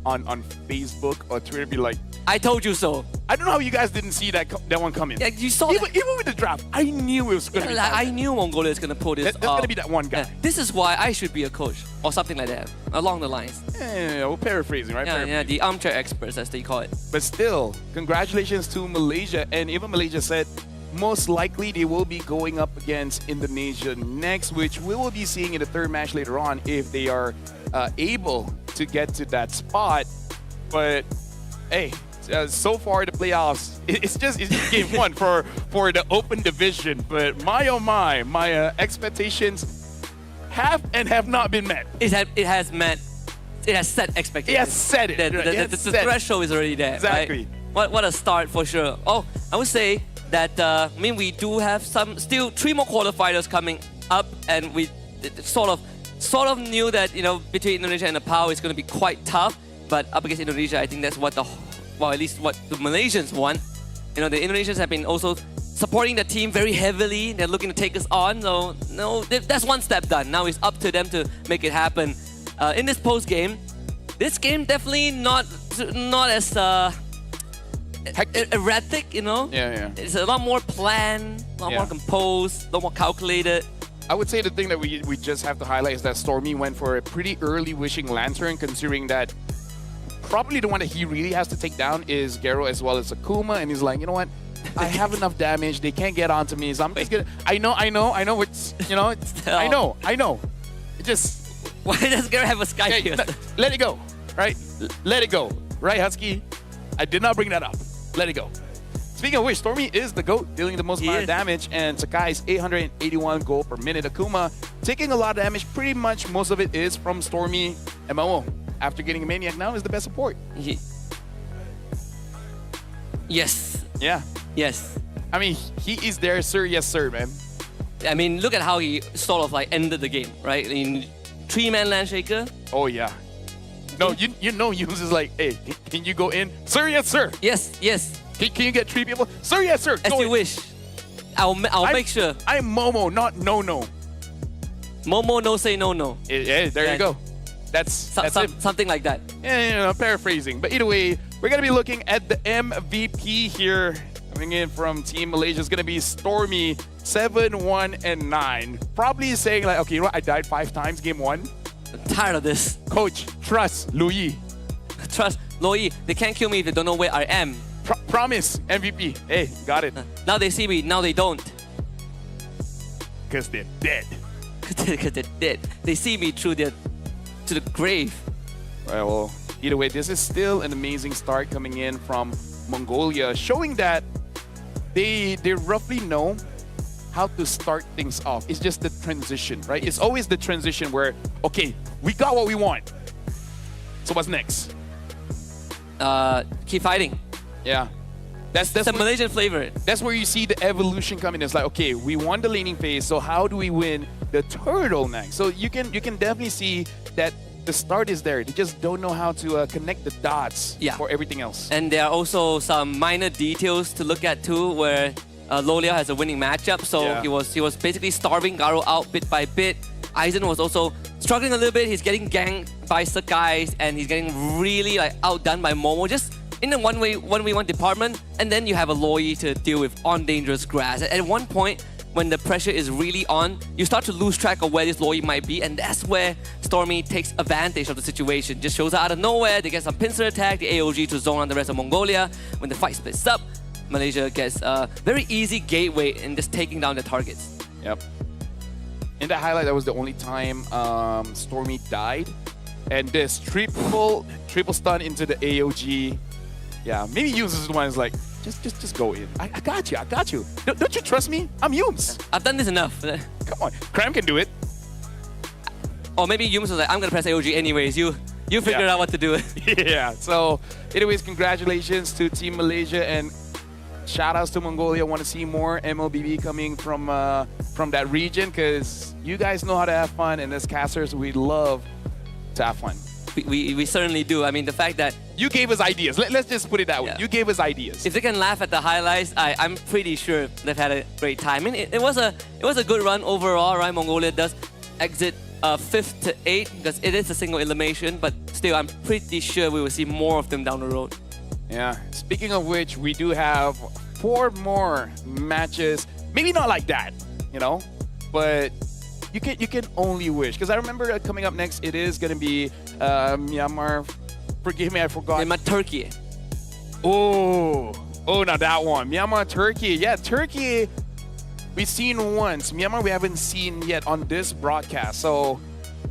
Speaker 2: on Facebook or Twitter be like,
Speaker 3: I told you so.
Speaker 2: I don't know how you guys didn't see that one coming.
Speaker 3: Yeah, you saw
Speaker 2: even with the draft, I knew it was going to be.
Speaker 3: I knew Mongolia is going to pull this
Speaker 2: There's going to be that one guy.
Speaker 3: Yeah, this is why I should be a coach or something like that, along the lines.
Speaker 2: Yeah, we're paraphrasing, right?
Speaker 3: Yeah, the armchair experts, as they call it.
Speaker 2: But still, congratulations to Malaysia. And even Malaysia said most likely they will be going up against Indonesia next, which we will be seeing in the third match later on if they are able to get to that spot. But hey, so far the playoffs, it's just game one for the open division. But my oh my expectations have and have not been met.
Speaker 3: It has set expectations.
Speaker 2: It has set it.
Speaker 3: The threshold is already there.
Speaker 2: Exactly.
Speaker 3: Right? What a start for sure. Oh, I would say that we do have still 3 more quarterfinals coming up, and we sort of knew that between Indonesia and Nepal it's going to be quite tough. But up against Indonesia, I think that's what at least what the Malaysians want. The Indonesians have been also supporting the team very heavily. They're looking to take us on. So no, that's one step done. Now it's up to them to make it happen. In this post game, this game definitely not as erratic.
Speaker 2: Yeah.
Speaker 3: It's a lot more planned, a lot more composed, a lot more calculated.
Speaker 2: I would say the thing that we just have to highlight is that Stormy went for a pretty early Wishing Lantern, considering that probably the one that he really has to take down is Gero as well as Akuma, and he's like, you know what? I have enough damage. They can't get onto me, so I'm just gonna. I know. It's I know. It just.
Speaker 3: Why does Gero have a sky pierce?
Speaker 2: Let it go, right? Let it go, right, Husky? I did not bring that up. Let it go. Speaking of which, Stormy is the GOAT, dealing the most amount of damage, and Sakai's 881 gold per minute. Akuma taking a lot of damage. Pretty much most of it is from Stormy MMO. After getting a Maniac now is the best support.
Speaker 3: Yes.
Speaker 2: Yeah.
Speaker 3: Yes.
Speaker 2: I mean, he is there, sir. Yes, sir, man.
Speaker 3: I mean, look at how he sort of like ended the game, right? In 3-man Landshaker.
Speaker 2: Oh, yeah. No, Yunus is like, hey, can you go in? Sir, yes, sir.
Speaker 3: Yes.
Speaker 2: Can you get 3 people? Sir, yes, sir.
Speaker 3: As you wish. I'll make sure.
Speaker 2: I'm Momo, not no.
Speaker 3: Momo no say no.
Speaker 2: Yeah, there you go. That's
Speaker 3: something like that.
Speaker 2: Yeah, paraphrasing. But either way, we're going to be looking at the MVP here. Coming in from Team Malaysia is going to be Stormy, 7-1-9. Probably saying like, okay, you know what? I died 5 times game 1.
Speaker 3: I'm tired of this.
Speaker 2: Coach, trust Louis.
Speaker 3: Trust Louis. They can't kill me if they don't know where I am.
Speaker 2: Promise, MVP. Hey, got it.
Speaker 3: Now they see me, now they don't.
Speaker 2: Because they're dead.
Speaker 3: Because they're dead. They see me through to the grave.
Speaker 2: Right, well, either way, this is still an amazing start coming in from Mongolia, showing that they roughly know how to start things off. It's just the transition, right? It's always the transition where, okay, we got what we want. So what's next?
Speaker 3: Keep fighting.
Speaker 2: Yeah. That's
Speaker 3: the Malaysian flavor.
Speaker 2: That's where you see the evolution coming. It's like, okay, we won the laning phase, so how do we win the turtle next? So you can definitely see that the start is there. They just don't know how to connect the dots for everything else.
Speaker 3: And there are also some minor details to look at too, where Lolia has a winning matchup. So he was basically starving Garo out bit by bit. Aizen was also struggling a little bit. He's getting ganked by Sakai, and he's getting really like outdone by Momo. Just in a one-v1 department, and then you have a Loyi to deal with on dangerous grass. At one point, when the pressure is really on, you start to lose track of where this Loyi might be, and that's where Stormy takes advantage of the situation. Just shows up out of nowhere, they get some pincer attack, the AOG to zone on the rest of Mongolia. When the fight splits up, Malaysia gets a very easy gateway in just taking down the targets.
Speaker 2: Yep. In that highlight, that was the only time Stormy died. And this triple stun into the AOG. Yeah, maybe uses one is like, just go in. I got you. Don't you trust me? I'm Yums.
Speaker 3: I've done this enough.
Speaker 2: Come on, Cram can do it.
Speaker 3: Or maybe Yums was like, I'm gonna press AOG anyways. You figure out what to do.
Speaker 2: Yeah, so anyways, congratulations to Team Malaysia and shout outs to Mongolia. Want to see more MLBB coming from that region because you guys know how to have fun, and as casters, we love to have fun.
Speaker 3: We certainly do. I mean, the fact that
Speaker 2: You gave us ideas. Let's just put it that way.
Speaker 3: Yeah.
Speaker 2: You gave us ideas.
Speaker 3: if they can laugh at the highlights, I'm pretty sure they've had a great time. I mean, it was a good run overall, right? Mongolia does exit 5th to 8th because it is a single elimination, but still, I'm pretty sure we will see more of them down the road.
Speaker 2: Yeah. Speaking of which, we do have 4 more matches. Maybe not like that, you know, but you can only wish. Because I remember coming up next, it is going to be Myanmar. Forgive me, I forgot.
Speaker 3: In Turkey.
Speaker 2: Oh, now that one. Myanmar, Turkey. Yeah, Turkey, we've seen once. Myanmar, we haven't seen yet on this broadcast. So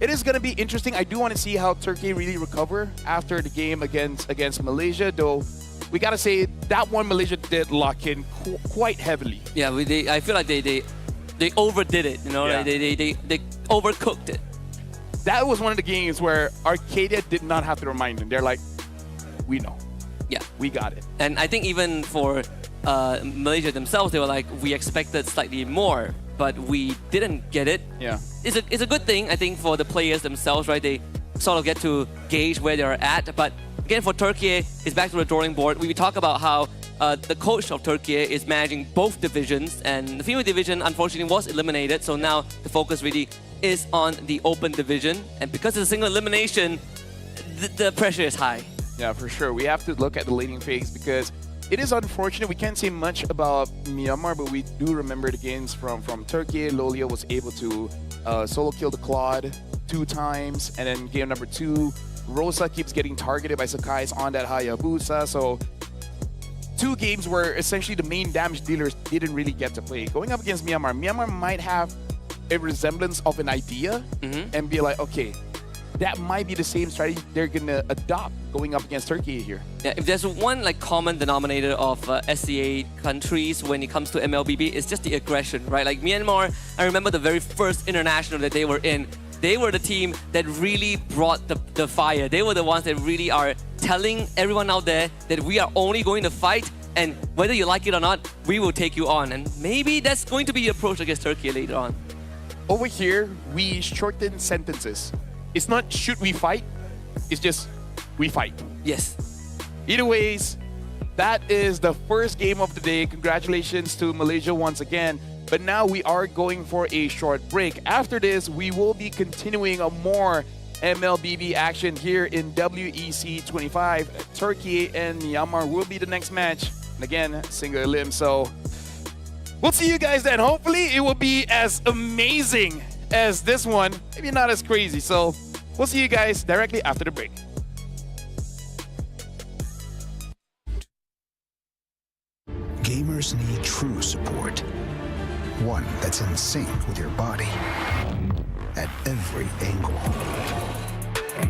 Speaker 2: it is going to be interesting. I do want to see how Turkey really recover after the game against Malaysia, though. We got to say that one Malaysia did lock in quite heavily.
Speaker 3: Yeah, I feel like they overdid it, you know,
Speaker 2: Yeah.
Speaker 3: like they overcooked it.
Speaker 2: That was one of the games where Arcadia did not have to remind them. They're like, we know.
Speaker 3: Yeah.
Speaker 2: We got it.
Speaker 3: And I think even for Malaysia themselves, they were like, we expected slightly more, but we didn't get it.
Speaker 2: Yeah.
Speaker 3: It's a good thing, I think, for the players themselves, right? They sort of get to gauge where they're at. But again, for Turkey, it's back to the drawing board. We talk about how the coach of Turkey is managing both divisions, and the female division, unfortunately, was eliminated. So now the focus really is on the open division. And because it's a single elimination, the pressure is high.
Speaker 2: Yeah, for sure. We have to look at the laning phase because it is unfortunate. We can't say much about Myanmar, but we do remember the games from Turkey. Lolia was able to solo kill the Claude 2 times, and then game number 2, Rosa keeps getting targeted by Sakai's on that Hayabusa. So 2 games where essentially the main damage dealers didn't really get to play. Going up against Myanmar, Myanmar might have a resemblance of an idea and be like, okay, that might be the same strategy they're gonna adopt going up against Turkey here.
Speaker 3: Yeah, if there's one like common denominator of SCA countries when it comes to MLBB, it's just the aggression, right? Like Myanmar, I remember the very first international that they were in. They were the team that really brought the fire. They were the ones that really are telling everyone out there that we are only going to fight, and whether you like it or not, we will take you on. And maybe that's going to be the approach against Turkey later on.
Speaker 2: Over here, we shorten sentences. It's not should we fight, it's just we fight.
Speaker 3: Yes.
Speaker 2: Either ways, that is the first game of the day. Congratulations to Malaysia once again. But now we are going for a short break. After this, we will be continuing a more MLBB action here in WEC25. Turkey and Myanmar will be the next match. And again, single elim. So we'll see you guys then. Hopefully it will be as amazing as this one. Maybe not as crazy. So we'll see you guys directly after the break.
Speaker 6: Gamers need true support. One that's in sync with your body at every angle.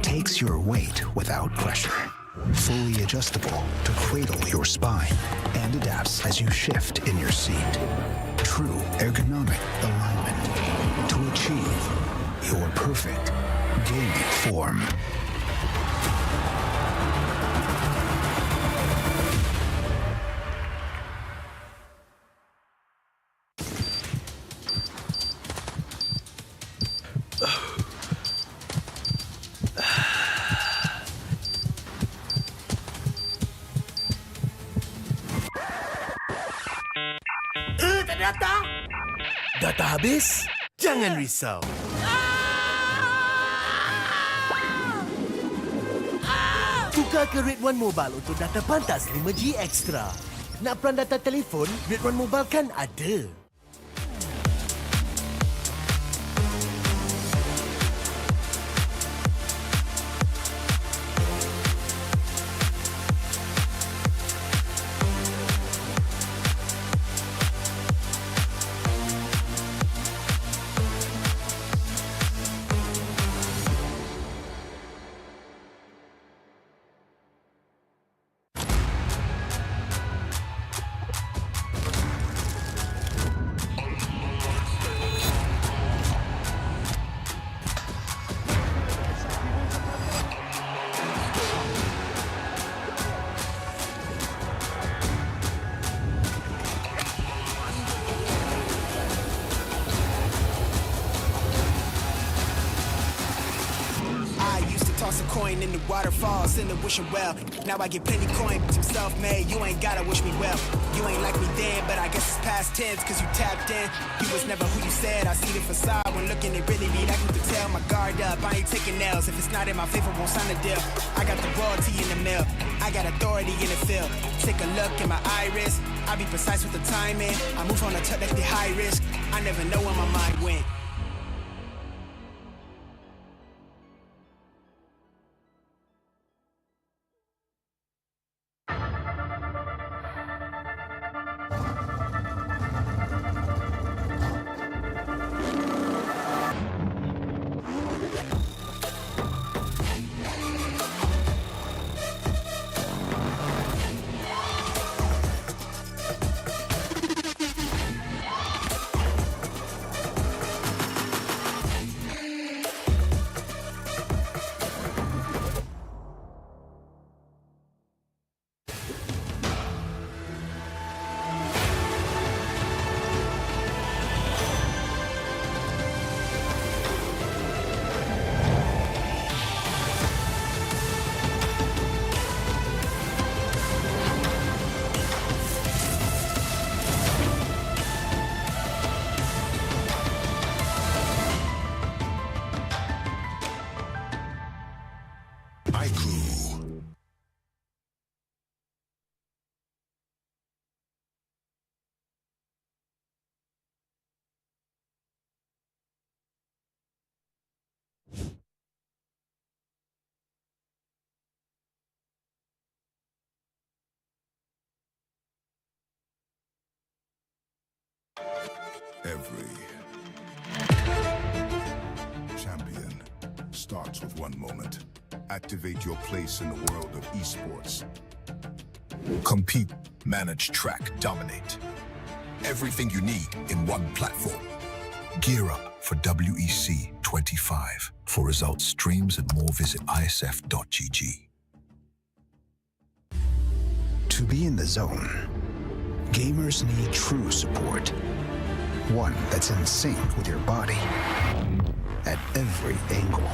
Speaker 6: Takes your weight without pressure. Fully adjustable to cradle your spine and adapts as you shift in your seat. True ergonomic alignment to achieve your perfect gaming form.
Speaker 9: Data habis? Jangan risau. Tukar ke Red One Mobile untuk data pantas 5G Extra. Nak peran data telefon, Red One Mobile kan ada.
Speaker 10: Toss a coin in the waterfalls in the wishing well. Now I get plenty coin, but I'm self-made. You ain't gotta wish me well. You ain't like me then, but I guess it's past tense, cause you tapped in. You was never who you said. I see the facade when looking, it really be like you could tell. My guard up, I ain't taking nails. If it's not in my favor, won't sign the deal. I got the royalty in the mill. I got authority in the field. Take a look in my iris. I be precise with the timing. I move on a touch like the high risk. I never know where my mind went.
Speaker 11: Every champion starts with one moment. Activate your place in the world of esports. Compete, manage, track, dominate. Everything you need in one platform. Gear up for WEC25. For results, streams, and more, visit IESF.gg.
Speaker 6: To be in the zone, gamers need true support. One that's in sync with your body at every angle.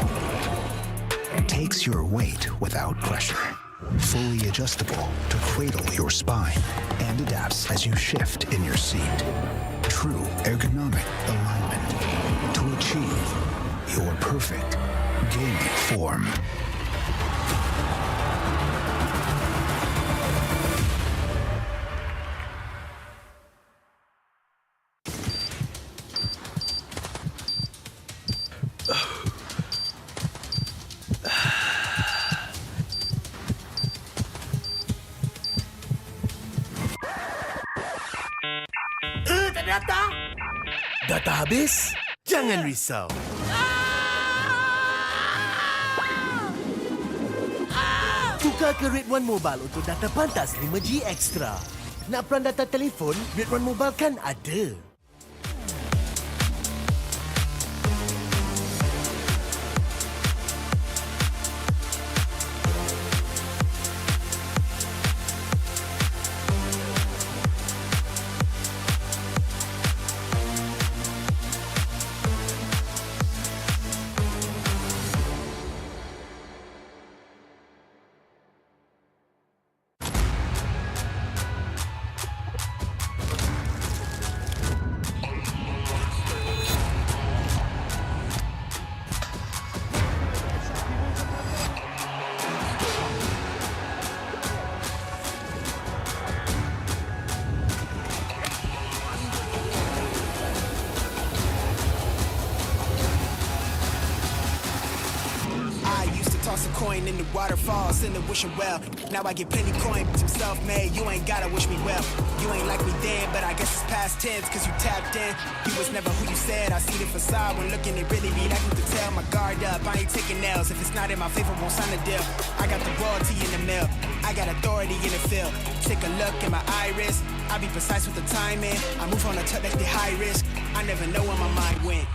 Speaker 6: Takes your weight without pressure. Fully adjustable to cradle your spine and adapts as you shift in your seat. True ergonomic alignment to achieve your perfect gaming form.
Speaker 9: Data habis? Jangan risau. Tukar ke Red One Mobile untuk data pantas 5G Extra. Nak peran data telefon, Red One Mobile kan ada.
Speaker 10: coin in the waterfall, send the wishing well. Now I get plenty coin, I'm self-made, you ain't gotta wish me well. You ain't like me then, but I guess it's past tense, cause you tapped in. You was never who you said, I see the facade when looking at really me, that you could tell. My guard up, I ain't taking nails, if it's not in my favor, won't sign a deal. I got the royalty in the mill, I got authority in the field. Take a look in my iris, I be precise with the timing. I move on a tip that's the high risk, I never know where my mind went.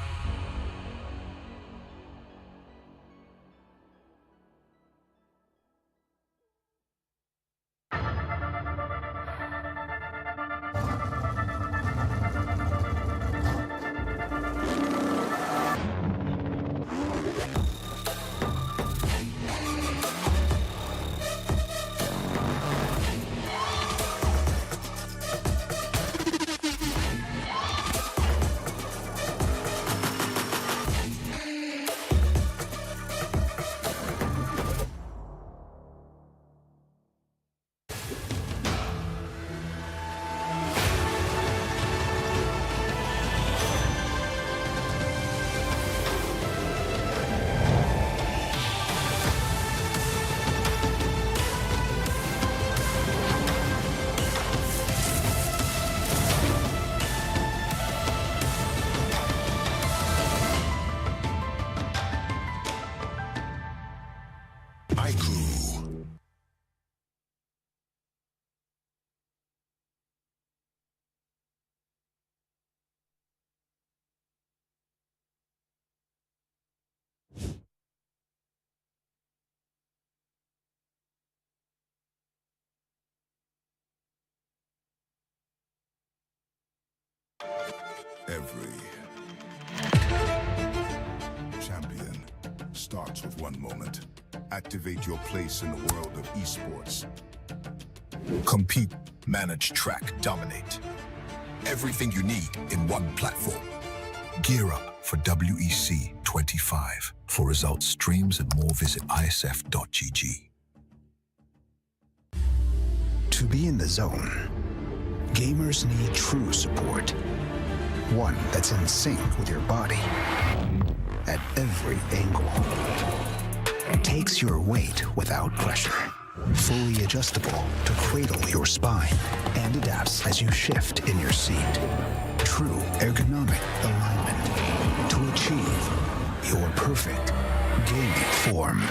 Speaker 11: Every champion starts with one moment. Activate your place in the world of esports. Compete, manage, track, dominate. Everything you need in one platform. Gear up for WEC25. For results, streams, and more, visit IESF.gg.
Speaker 6: To be in the zone, gamers need true support. One that's in sync with your body at every angle. Takes your weight without pressure. Fully adjustable to cradle your spine and adapts as you shift in your seat. True ergonomic alignment to achieve your perfect gaming form.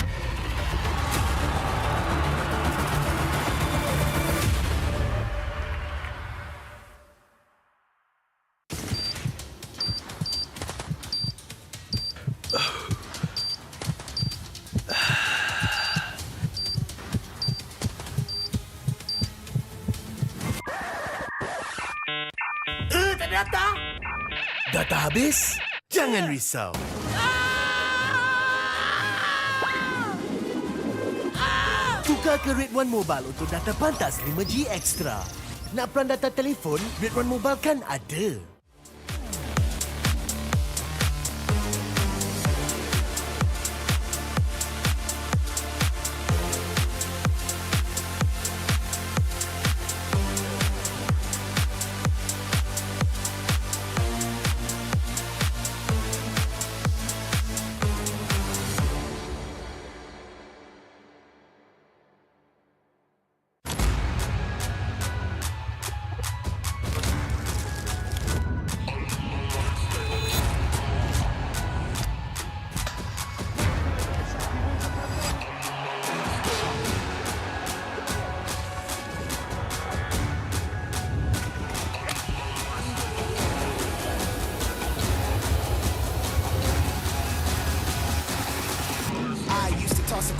Speaker 9: Data habis? Jangan risau. Tukar ke Red One Mobile untuk data pantas 5G Extra. Nak peran data telefon? Red One Mobile kan ada.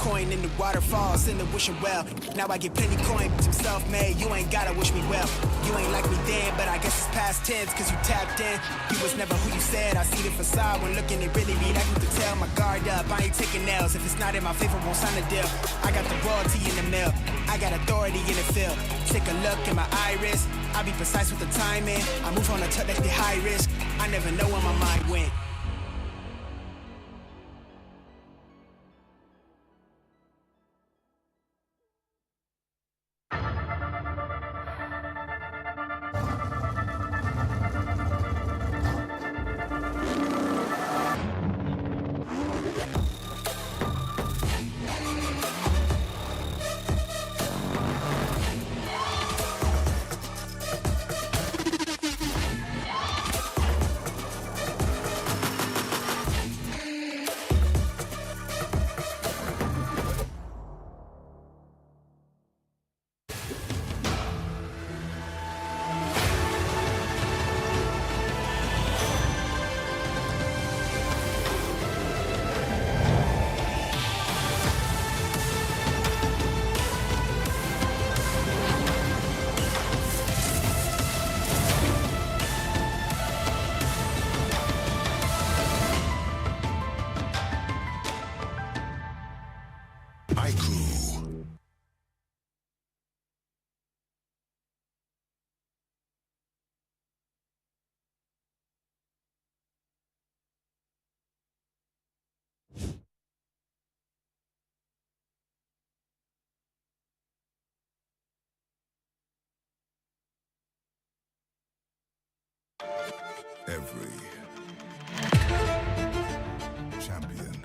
Speaker 10: Coin in the waterfall, send the wishing well. Now I get plenty coin, I'm self-made, you ain't gotta wish me well. You ain't like me then, but I guess it's past tense, cause you tapped in. You was never who you said, I see the facade when looking at really me, that you could tell. My guard up, I ain't taking nails, if it's not in my favor, won't sign a deal. I got the royalty in the mill, I got authority in the field. Take a look in my iris, I be precise with the timing. I move on a tip that's the high risk, I never know where my mind went.
Speaker 11: Every champion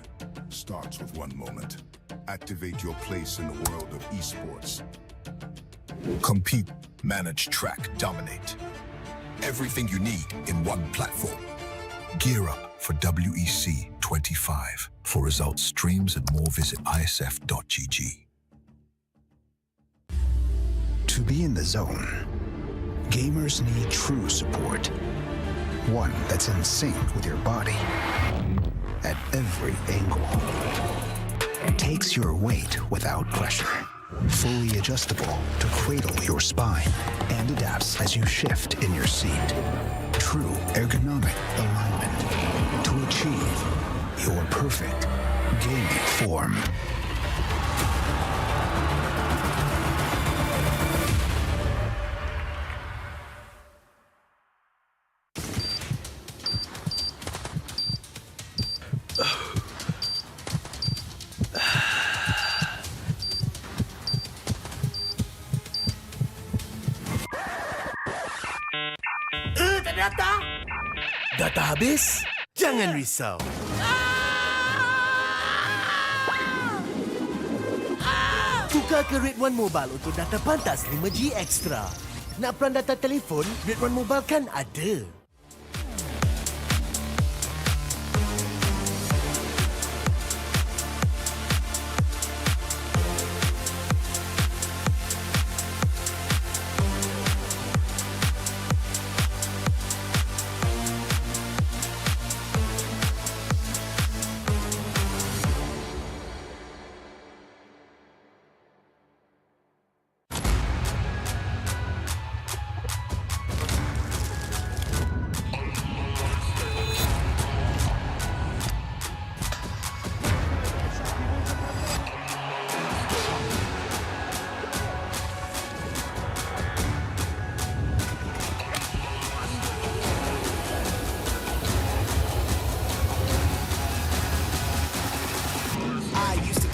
Speaker 11: starts with one moment. Activate your place in the world of esports. Compete, manage, track, dominate. Everything you need in one platform. Gear up for WEC25. For results, streams, and more, visit IESF.gg.
Speaker 6: To be in the zone, gamers need true support. One that's in sync with your body at every angle. Takes your weight without pressure. Fully adjustable to cradle your spine and adapts as you shift in your seat. True ergonomic alignment to achieve your perfect gaming form.
Speaker 9: Data habis? Jangan risau. Tukar ke Red One Mobile untuk data pantas 5G Extra. Nak peran data telefon? Red One Mobile kan ada.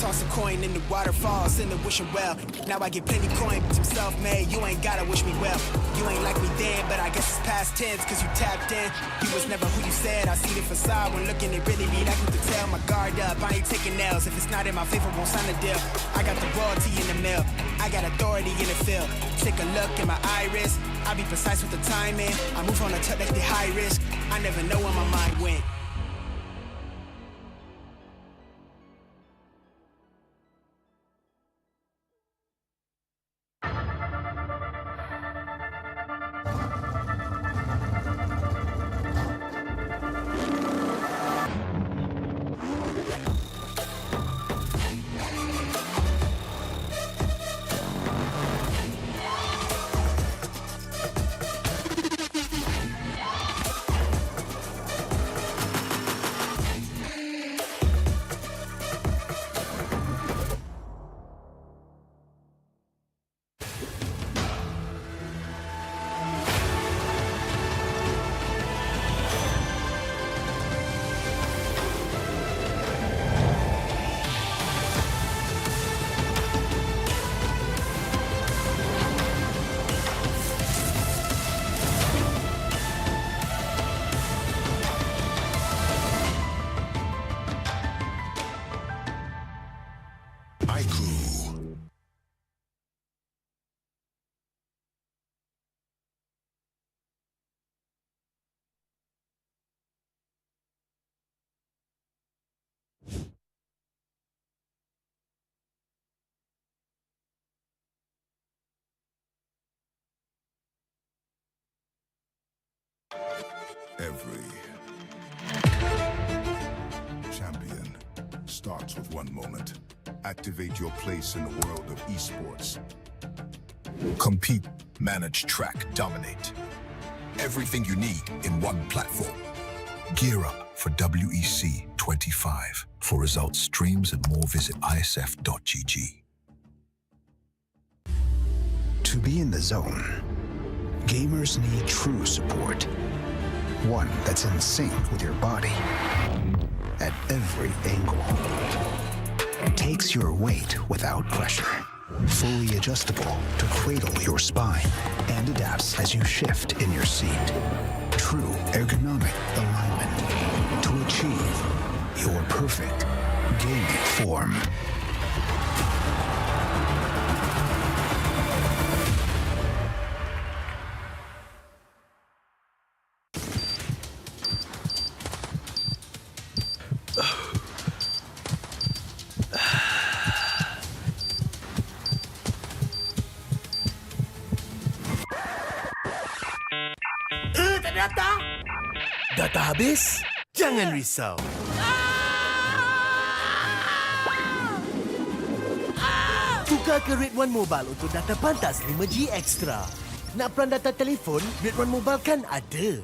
Speaker 10: Toss a coin in the waterfalls, in the wishing well. Now I get plenty coin, but I'm self-made. You ain't gotta wish me well. You ain't like me then, but I guess it's past tense, cause you tapped in. You was never who you said. I see the facade when looking, it really be like you could tell. My guard up, I ain't taking nails. If it's not in my favor, won't sign a deal. I got the royalty in the mail. I got authority in the field. Take a look in my iris. I be precise with the timing. I move on a tip that's the high risk. I never know where my mind went.
Speaker 11: Every champion starts with one moment. Activate your place in the world of esports. Compete, manage, track, dominate. Everything you need in one platform. Gear up for WEC25. For results, streams, and more, visit IESF.gg.
Speaker 6: To be in the zone, gamers need true support. One that's in sync with your body at every angle. Takes your weight without pressure. Fully adjustable to cradle your spine and adapts as you shift in your seat. True ergonomic alignment to achieve your perfect gaming form.
Speaker 9: Data habis? Jangan risau. Tukar ke Red One Mobile untuk data pantas 5G Extra. Nak peran data telefon? Red One Mobile kan ada.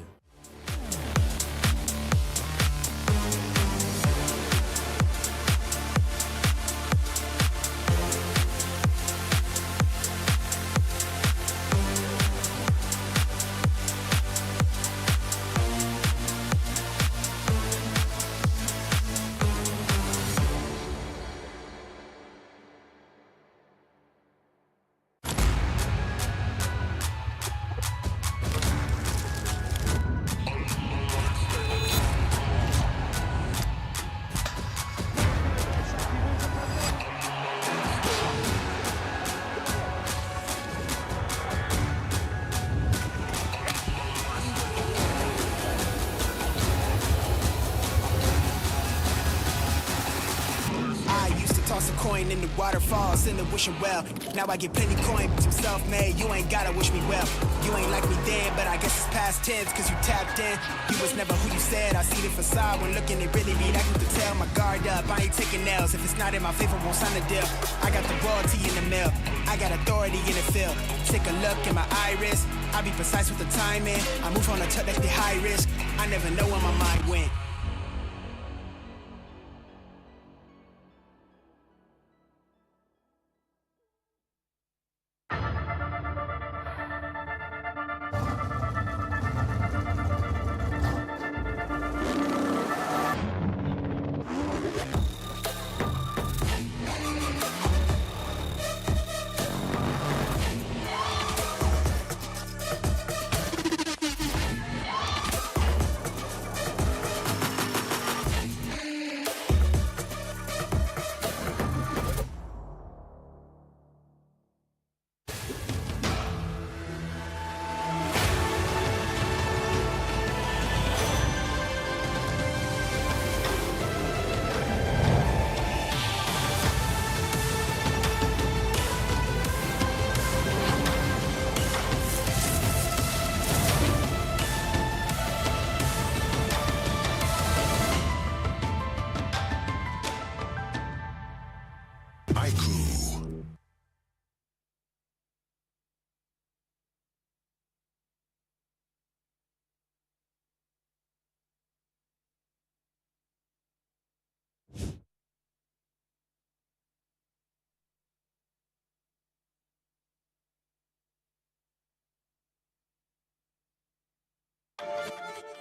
Speaker 10: Toss a coin in the waterfalls in the wishing well. Now I get plenty coin, but I'm self-made. You ain't gotta wish me well. You ain't like me then, but I guess it's past tense, cause you tapped in. You was never who you said. I see the facade when looking, it really be that good to tell. My guard up, I ain't taking nails. If it's not in my favor, won't sign the deal. I got the royalty in the mail. I got authority in the field. Take a look in my iris. I be precise with the timing. I move on a tuck that's the high risk. I never know where my mind went.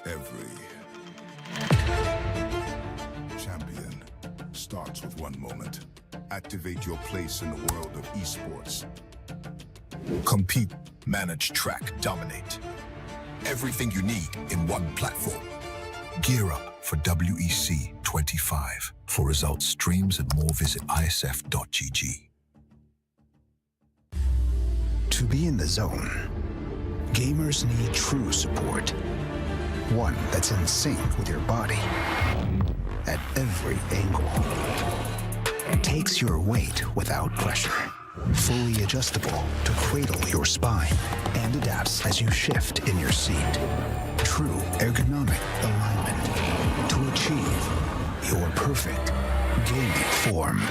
Speaker 11: Every champion starts with one moment. Activate your place in the world of esports. Compete, manage, track, dominate. Everything you need in one platform. Gear up for WEC25. For results, streams, and more, visit IESF.gg.
Speaker 6: To be in the zone, gamers need true support. One that's in sync with your body at every angle. Takes your weight without pressure. Fully adjustable to cradle your spine and adapts as you shift in your seat. True ergonomic alignment to achieve your perfect gaming form.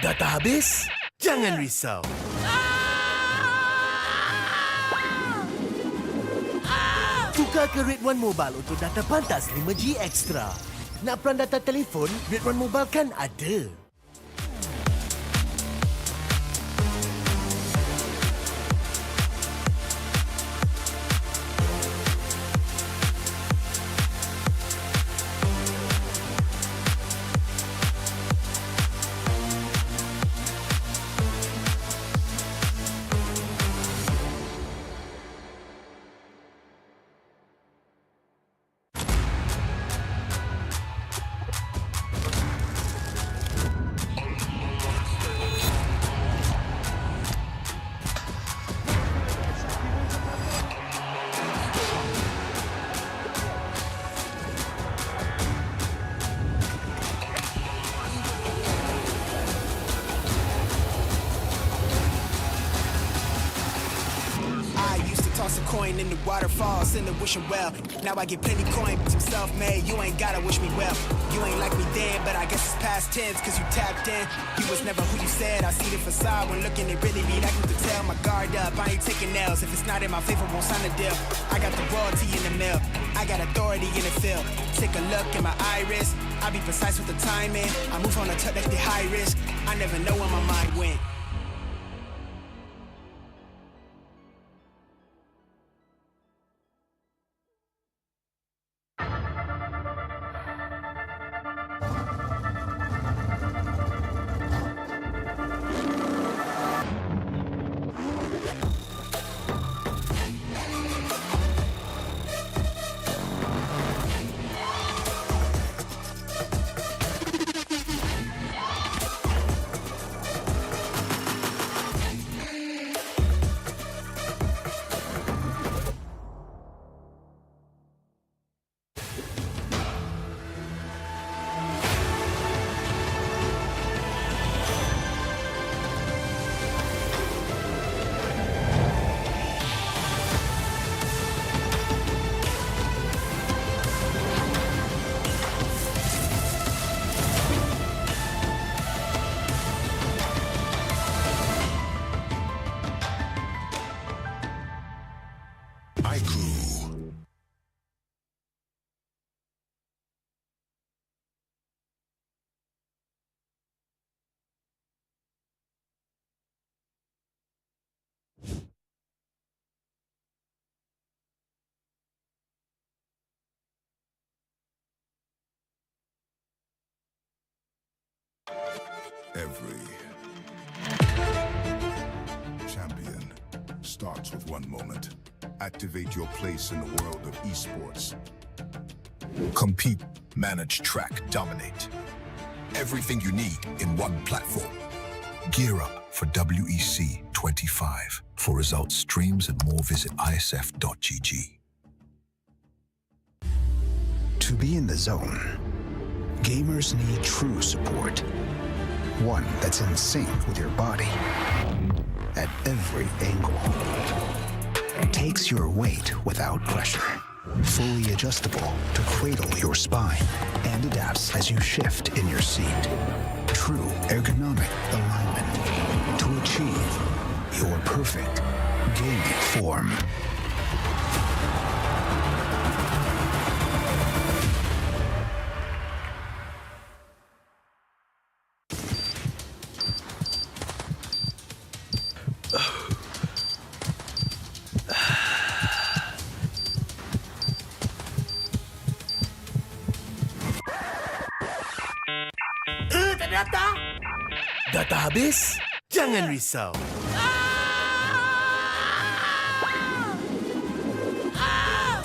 Speaker 9: Data habis? Jangan risau. Tukar ke Rate 1 Mobile untuk data pantas 5G Extra. Nak peran data telefon, Rate 1 Mobile kan ada.
Speaker 10: Toss a coin in the waterfalls, in the wishing well. Now I get plenty coin, but I'm self-made. You ain't gotta wish me well. You ain't like me then, but I guess it's past tense, cause you tapped in. You was never who you said. I see the facade when looking, it really be like you could tell. My guard up, I ain't taking nails. If it's not in my favor, won't sign a deal. I got the royalty in the mill. I got authority in the field. Take a look in my iris. I be precise with the timing. I move on a tuck that's the high risk. I never know where my mind went.
Speaker 11: Every champion starts with one moment. Activate your place in the world of esports. Compete, manage, track, dominate. Everything you need in one platform. Gear up for WEC25. For results, streams, and more, visit IESF.gg.
Speaker 6: To be in the zone, gamers need true support. One that's in sync with your body at every angle. Takes your weight without pressure. Fully adjustable to cradle your spine and adapts as you shift in your seat. True ergonomic alignment to achieve your perfect gaming form.
Speaker 9: Data habis? Jangan risau.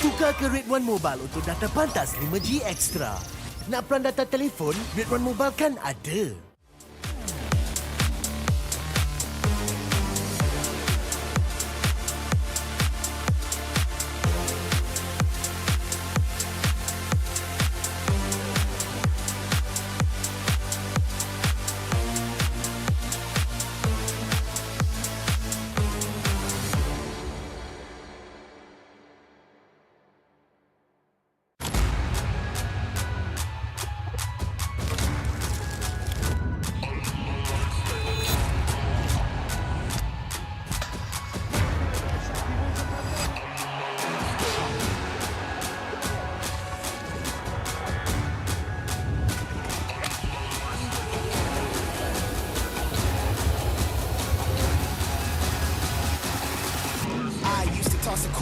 Speaker 9: Tukar ke Rate 1 Mobile untuk data pantas 5G Extra. Nak peran data telefon, Rate 1 Mobile kan ada.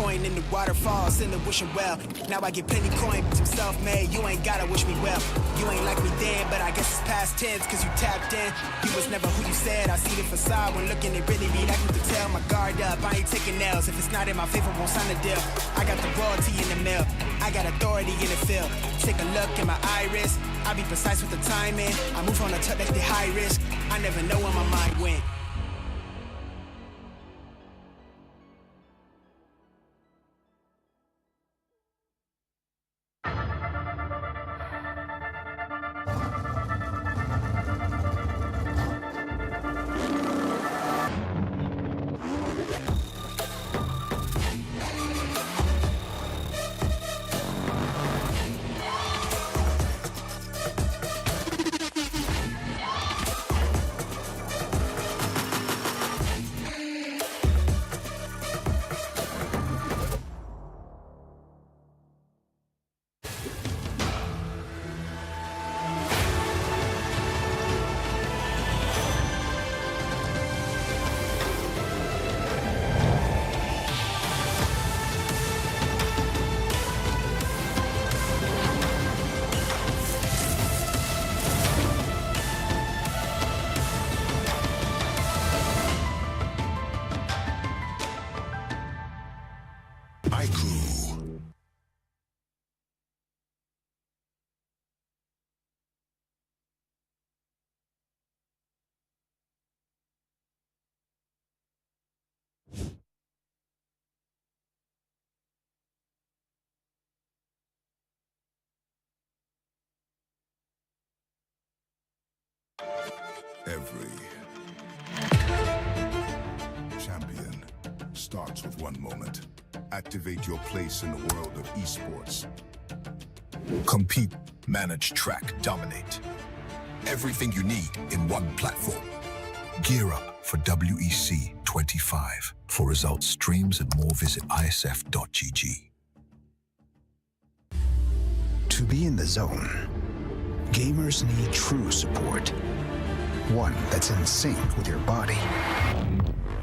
Speaker 10: coin in the waterfalls, in the wishing well. Now I get plenty coin, I'm self-made, you ain't gotta wish me well. You ain't like me then, but I guess it's past tense, cause you tapped in. You was never who you said, I see the facade when looking, it really be like you could tell. My guard up, I ain't taking L's, if it's not in my favor, won't sign a deal. I got the royalty in the mill, I got authority in the field. Take a look in my iris, I be precise with the timing. I move on a tuck that's the high risk, I never know where my mind went.
Speaker 11: Every champion starts with one moment. Activate your place in the world of esports. Compete, manage, track, dominate. Everything you need in one platform. Gear up for WEC25. For results, streams, and more, visit ISF.gg.
Speaker 6: To be in the zone, gamers need true support. One that's in sync with your body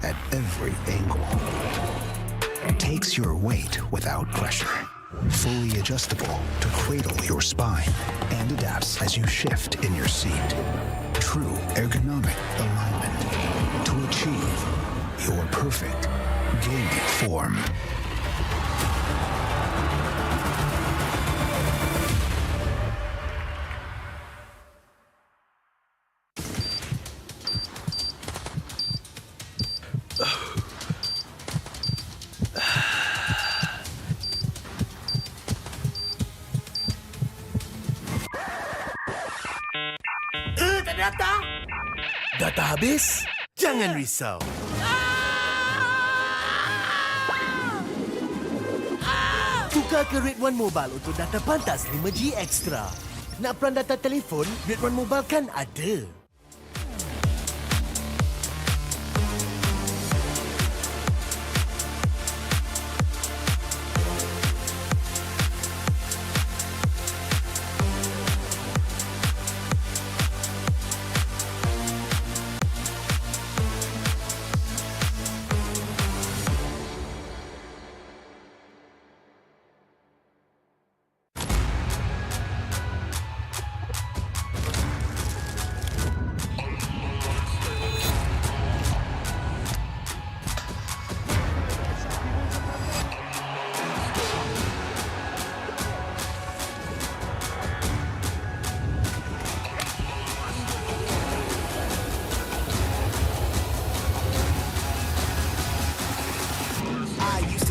Speaker 6: at every angle. Takes your weight without pressure. Fully adjustable to cradle your spine and adapts as you shift in your seat. True ergonomic alignment to achieve your perfect gaming form.
Speaker 9: Data habis? Jangan risau. Tukar ke Red One Mobile untuk data pantas 5G Extra. Nak peran data telefon? Red One Mobile kan ada.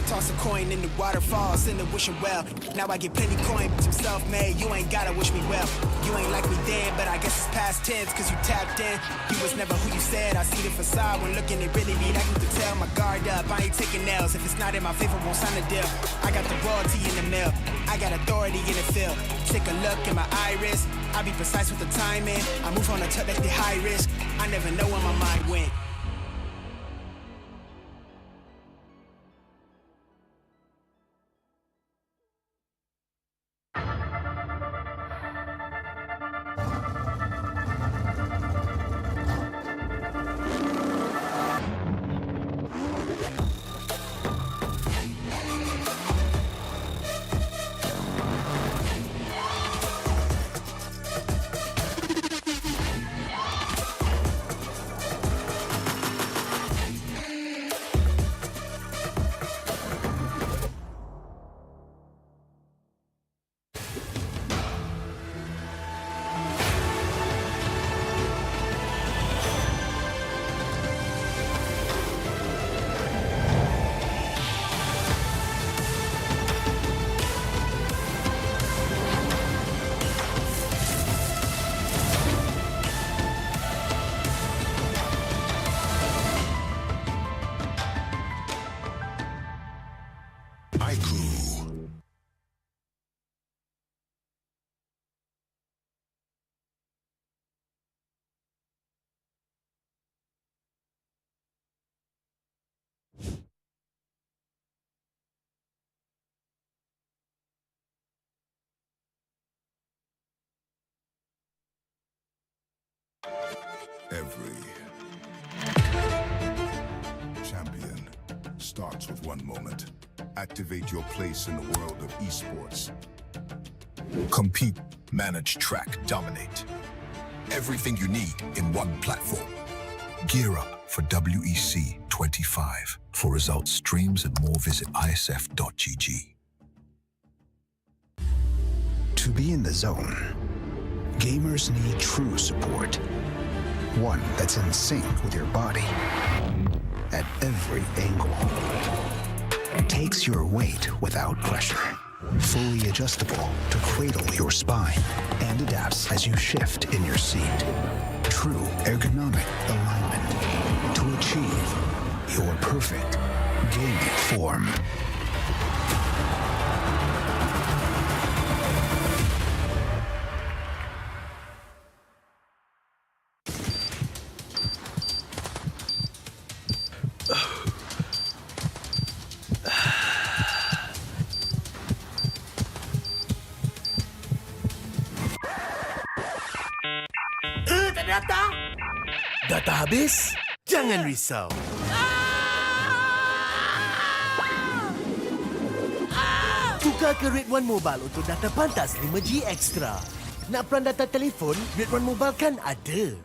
Speaker 10: Toss a coin in the waterfalls, in the wishing well. Now I get plenty coin, I'm self-made, you ain't gotta wish me well. You ain't like me then, but I guess it's past tense, cause you tapped in. You was never who you said, I see the facade when looking, it really be like you could tell. My guard up, I ain't taking L's, if it's not in my favor, won't sign a deal. I got the royalty in the mill, I got authority in the field. Take a look in my iris, I be precise with the timing. I move on a tuck that's the high risk, I never know where my mind went.
Speaker 11: Every champion starts with one moment. Activate your place in the world of esports. Compete, manage, track, dominate. Everything you need in one platform. Gear up for WEC25. For results, streams, and more, visit IESF.gg.
Speaker 6: To be in the zone, gamers need true support. One that's in sync with your body at every angle. Takes your weight without pressure. Fully adjustable to cradle your spine and adapts as you shift in your seat. True ergonomic alignment to achieve your perfect gaming form.
Speaker 9: Data habis? Jangan risau. Tukar ke Red One Mobile untuk data pantas 5G Extra. Nak peran data telefon? Red One Mobile kan ada.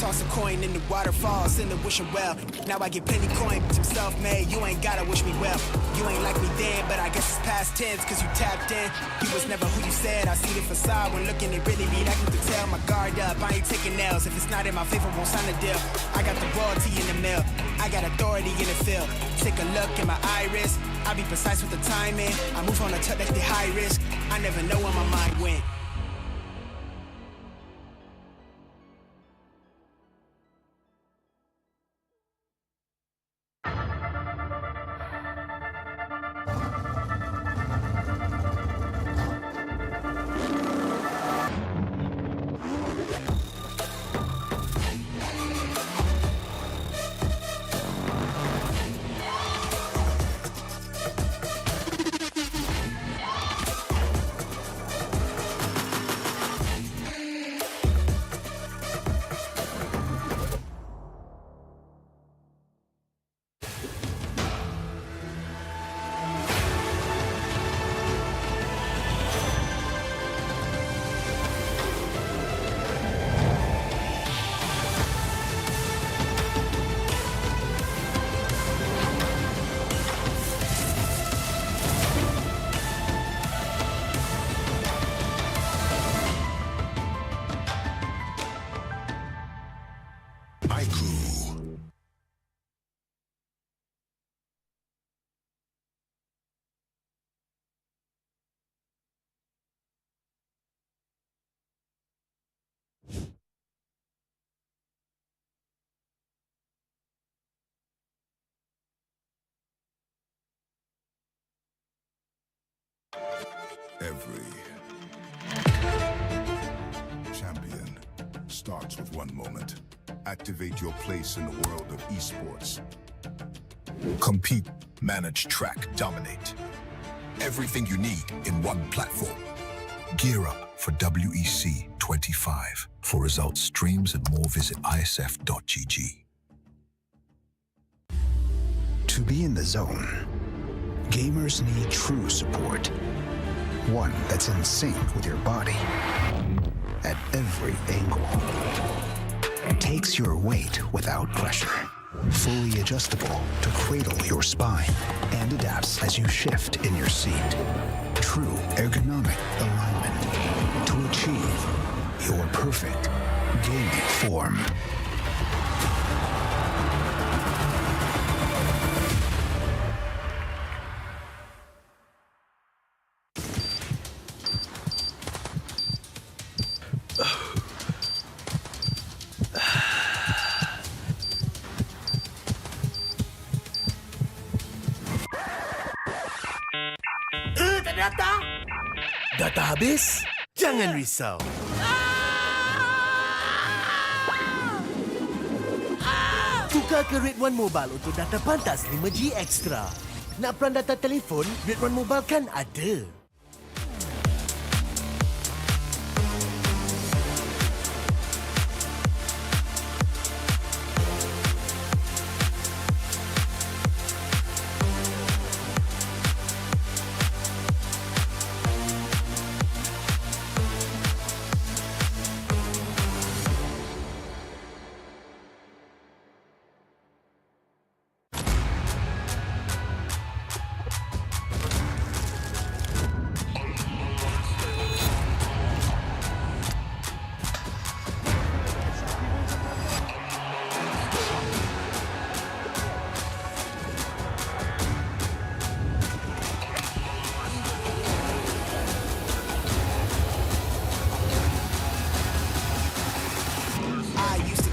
Speaker 10: Toss a coin in the waterfalls, in the wishing well. Now I get plenty coin, but I'm self-made. You ain't gotta wish me well. You ain't like me then, but I guess it's past tense, cause you tapped in. You was never who you said. I see the facade when looking at really me, that you could tell. My guard up, I ain't taking nails. If it's not in my favor, won't sign a deal. I got the royalty in the mill, I got authority in the field. Take a look in my iris, I be precise with the timing. I move on a tuck like the high risk. I never know where my mind went.
Speaker 11: Every champion starts with one moment. Activate your place in the world of esports. Compete, manage, track, dominate. Everything you need in one platform. Gear up for WEC25. For results, streams, and more, visit IESF.gg.
Speaker 6: To be in the zone, gamers need true support. One that's in sync with your body at every angle. Takes your weight without pressure. Fully adjustable to cradle your spine and adapts as you shift in your seat. true ergonomic alignment to achieve your perfect gaming form.
Speaker 9: Data habis? Jangan risau. Tukar ke Red One Mobile untuk data pantas 5G Extra. Nak peran data telefon, Red One Mobile kan ada.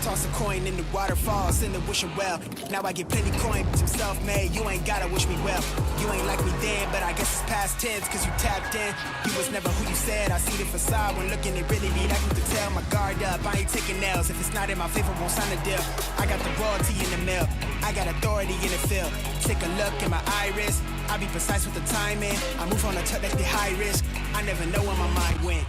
Speaker 10: Toss a coin in the waterfalls in the wishing well. Now I get plenty coin, I'm self-made. You ain't gotta wish me well. You ain't like me then, but I guess it's past tense, cause you tapped in. You was never who you said. I see the facade when looking, it really be like you could tell. My guard up, I ain't taking nails. If it's not in my favor, won't sign a deal. I got the royalty in the mail. I got authority in the field. Take a look in my iris. I be precise with the timing. I move on a tuck that's be high risk. I never know where my mind went.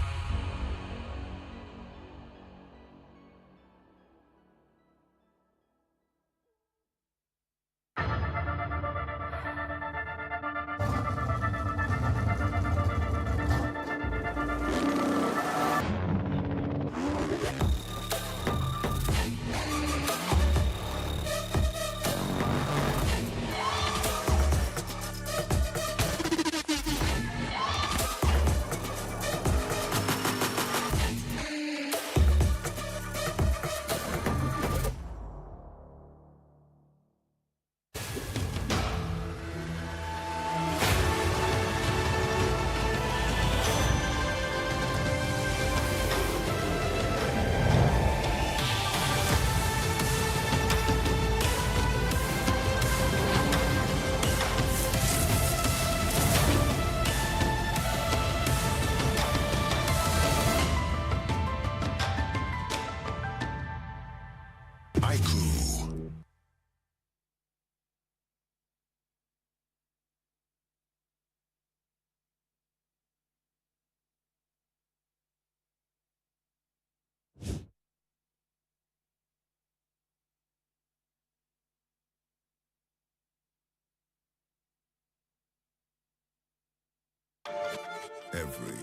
Speaker 11: Every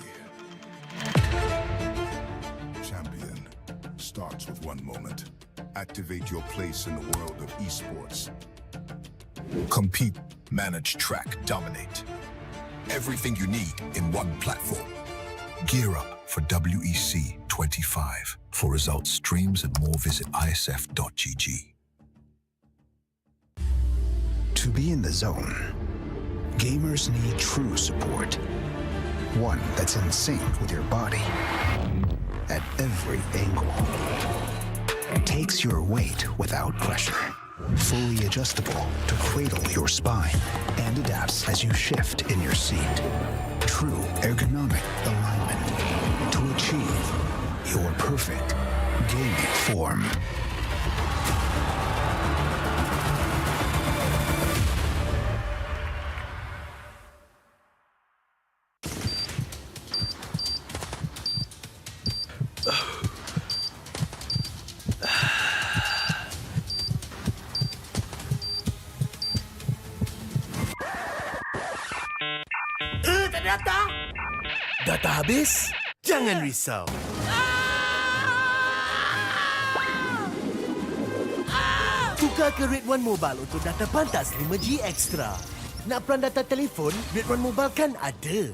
Speaker 11: champion starts with one moment. Activate your place in the world of esports. Compete, manage, track, dominate. Everything you need in one platform. Gear up for WEC25. For results, streams, and more, visit IESF.gg.
Speaker 6: To be in the zone, gamers need true support. One that's in sync with your body at every angle. Takes your weight without pressure. Fully adjustable to cradle your spine and adapts as you shift in your seat. True ergonomic alignment to achieve your perfect gaming form.
Speaker 9: Data habis? Jangan risau. Tukar ke Red One Mobile untuk data pantas 5G Extra. Nak peran data telefon, Red One Mobile kan ada.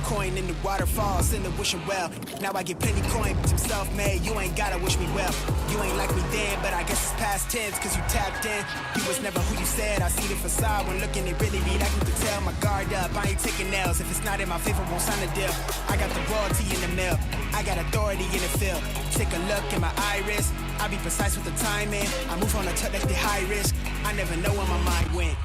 Speaker 10: coin in the waterfalls, in the wishing well. Now I get plenty coin, but I'm self-made. You ain't gotta wish me well. You ain't like me then, but I guess it's past tense, cause you tapped in. You was never who you said. I see the facade when looking, it really be like you could tell. My guard up, I ain't taking nails. If it's not in my favor, won't sign a deal. I got the royalty in the mill. I got authority in the field. Take a look in my iris. I be precise with the timing. I move on a touch that's the high risk. I never know where my mind went.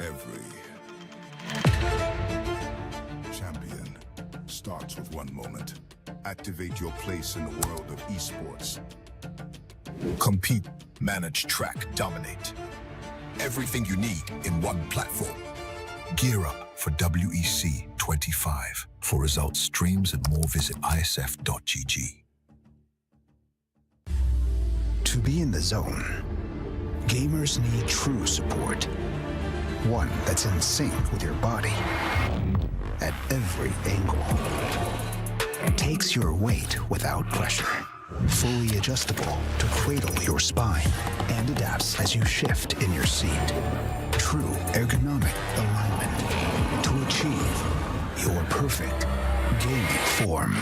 Speaker 11: Every champion starts with one moment. Activate your place in the world of esports. Compete, manage, track, dominate. Everything you need in one platform. Gear up for WEC25. For results, streams, and more, visit IESF.gg.
Speaker 6: To be in the zone, gamers need true support. One that's in sync with your body at every angle. Takes your weight without pressure. Fully adjustable to cradle your spine and adapts as you shift in your seat. True ergonomic alignment to achieve your perfect gaming form.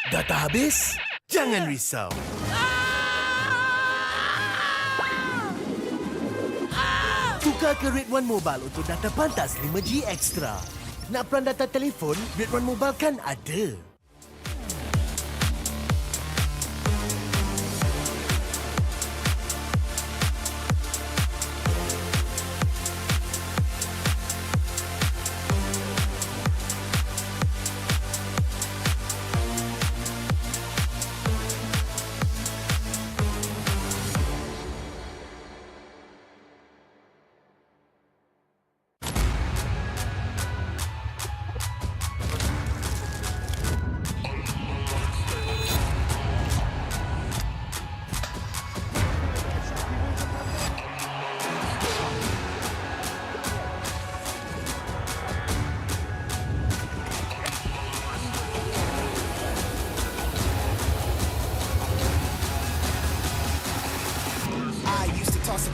Speaker 9: Data habis? Jangan risau. Tukar ke Red One Mobile untuk data pantas 5G Extra. Nak peran data telefon? Red One Mobile kan ada.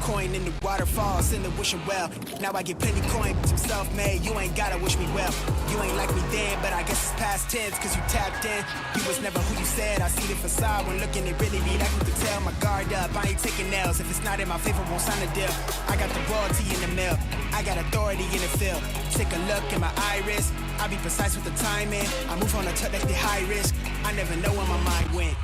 Speaker 10: Coin in the waterfalls, in the wishing well. Now I get plenty coin, but I'm self-made. You ain't gotta wish me well. You ain't like me then, but I guess it's past tense, cause you tapped in. You was never who you said. I see the facade when looking, it really be like you could tell. My guard up, I ain't taking nails. If it's not in my favor, won't sign a deal. I got the royalty in the mill. I got authority in the field. Take a look in my iris. I be precise with the timing. I move on a touch that's the high risk. I never know where my mind went.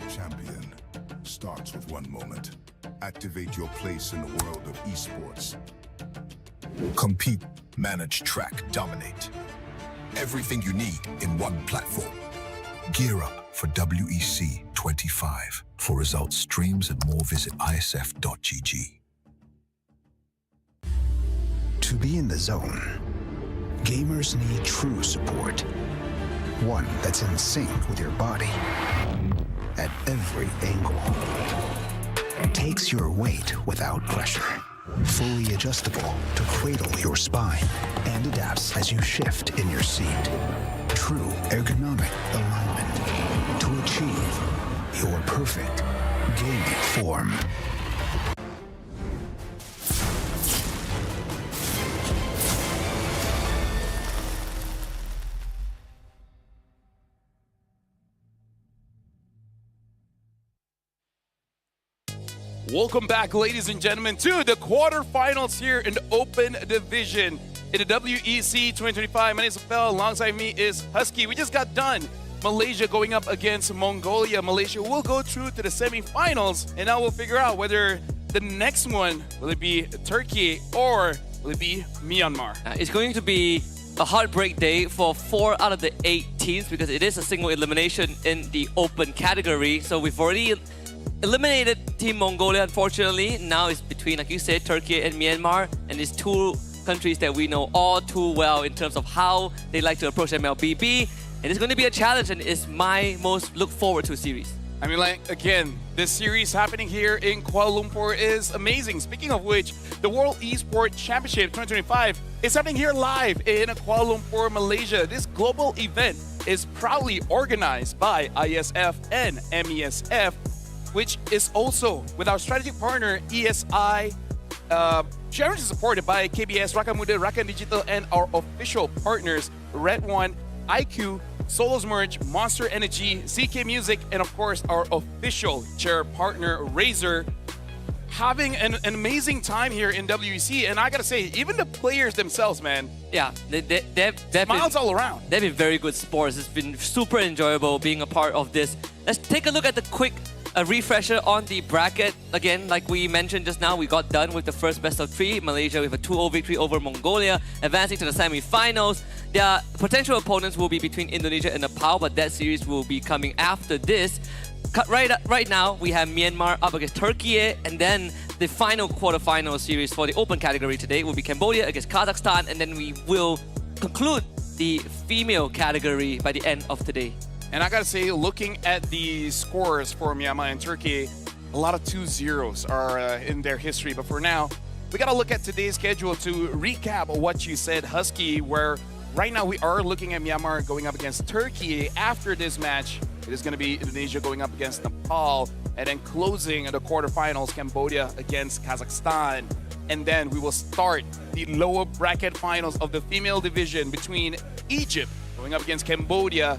Speaker 11: Champion starts with one moment. Activate your place in the world of esports. Compete, manage, track, dominate. Everything you need in one platform. Gear up for WEC25. For results, streams, and more, visit ISF.gg.
Speaker 6: To be in the zone, gamers need true support. One that's in sync with your body at every angle. Takes your weight without pressure. Fully adjustable to cradle your spine and adapts as you shift in your seat. True ergonomic alignment to achieve your perfect gaming form.
Speaker 2: Welcome back, ladies and gentlemen, to the quarterfinals here in the Open Division in the WEC 2025. My name is Phil. Alongside me is Husky. We just got done. Malaysia going up against Mongolia. Malaysia will go through to the semifinals, and now we'll figure out whether the next one, will it be Turkey or will it be Myanmar?
Speaker 3: It's going to be a heartbreak day for 4 out of the 8 teams because it is a single elimination in the open category. So we've already eliminated Team Mongolia, unfortunately. Now it's between, like you said, Turkey and Myanmar, and it's two countries that we know all too well in terms of how they like to approach MLBB. And it's going to be a challenge, and it's my most look forward to series.
Speaker 2: I mean, like, again, this series happening here in Kuala Lumpur is amazing. Speaking of which, the World Esports Championship 2025 is happening here live in Kuala Lumpur, Malaysia. This global event is proudly organized by IESF and MESF, which is also with our strategic partner ESI, generously supported by KBS, Rakan Muda, Rakan Digital, and our official partners Red One, IQ, Solos Merge, Monster Energy, CK Music, and of course our official chair partner Razer. Having an amazing time here in WEC, and I gotta say, even the players themselves, man.
Speaker 3: Yeah, they've
Speaker 2: smiles all around.
Speaker 3: They've been very good sports. It's been super enjoyable being a part of this. Let's take a look at the quick refresher on the bracket. Again, like we mentioned just now, we got done with the first best of 3. Malaysia with a 2-0 victory over Mongolia, advancing to the semi-finals. Their potential opponents will be between Indonesia and Nepal, but that series will be coming after this. Right now, we have Myanmar up against Turkiyye, and then the final quarterfinal series for the open category today will be Cambodia against Kazakhstan, and then we will conclude the female category by the end of today.
Speaker 2: And I gotta say, looking at the scores for Myanmar and Turkey, a lot of 2-0s are in their history. But for now, we gotta look at today's schedule to recap what you said, Husky, where right now we are looking at Myanmar going up against Turkey. After this match, it is gonna be Indonesia going up against Nepal, and then closing the quarterfinals, Cambodia against Kazakhstan. And then we will start the lower bracket finals of the female division between Egypt going up against Cambodia,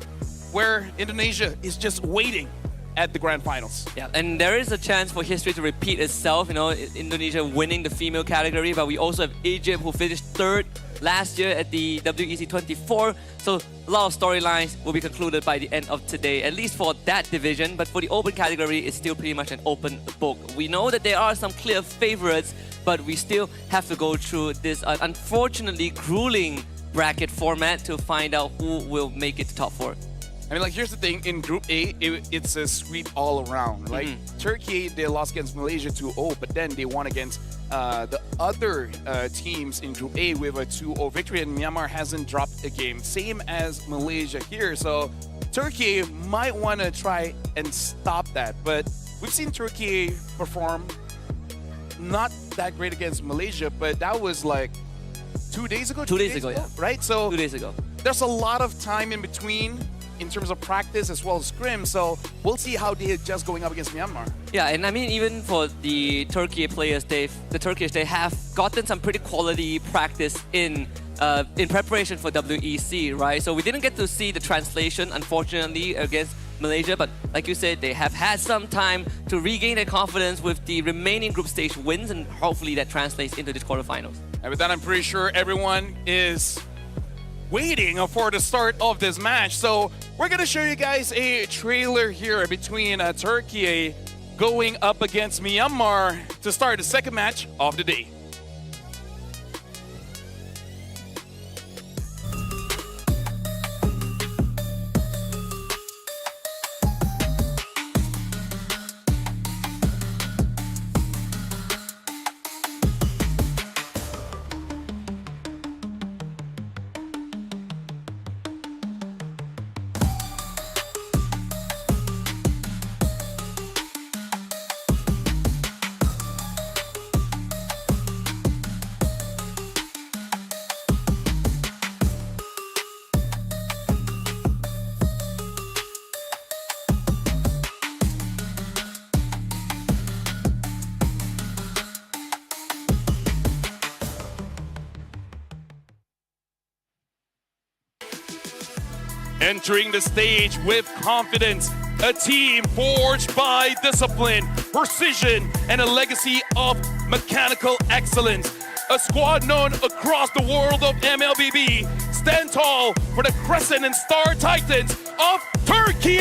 Speaker 2: where Indonesia is just waiting at the grand finals.
Speaker 3: Yeah, and there is a chance for history to repeat itself, you know, Indonesia winning the female category, but we also have Egypt who finished 3rd last year at the WEC 24. So a lot of storylines will be concluded by the end of today, at least for that division. But for the open category, it's still pretty much an open book. We know that there are some clear favorites, but we still have to go through this unfortunately grueling bracket format to find out who will make it to top 4.
Speaker 2: I mean, like, here's the thing. In Group A, it's a sweep all around, right? Turkey, they lost against Malaysia 2-0, but then they won against the other teams in Group A with a 2-0 victory, and Myanmar hasn't dropped a game. Same as Malaysia here. So Turkey might want to try and stop that. But we've seen Turkey perform not that great against Malaysia, but that was like 2 days ago?
Speaker 3: 2 days ago, yeah.
Speaker 2: Right? So
Speaker 3: 2 days ago.
Speaker 2: There's a lot of time in between in terms of practice as well as scrim, so we'll see how they adjust going up against Myanmar.
Speaker 3: Yeah, and I mean, even for the Turkey players, they have gotten some pretty quality practice in preparation for WEC, right? So we didn't get to see the translation, unfortunately, against Malaysia, but like you said, they have had some time to regain their confidence with the remaining group stage wins, and hopefully that translates into the quarterfinals.
Speaker 2: And with that, I'm pretty sure everyone is waiting for the start of this match. So we're gonna show you guys a trailer here between Turkey going up against Myanmar to start the second match of the day. Entering the stage with confidence, a team forged by discipline, precision, and a legacy of mechanical excellence. A squad known across the world of MLBB, stand tall for the Crescent and Star Titans of Turkey!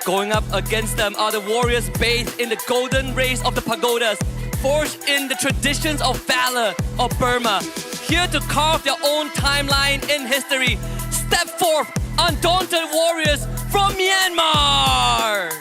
Speaker 3: Going up against them are the warriors bathed in the golden rays of the pagodas, forged in the traditions of valor of Burma, here to carve their own timeline in history. Step forth, undaunted warriors from Myanmar!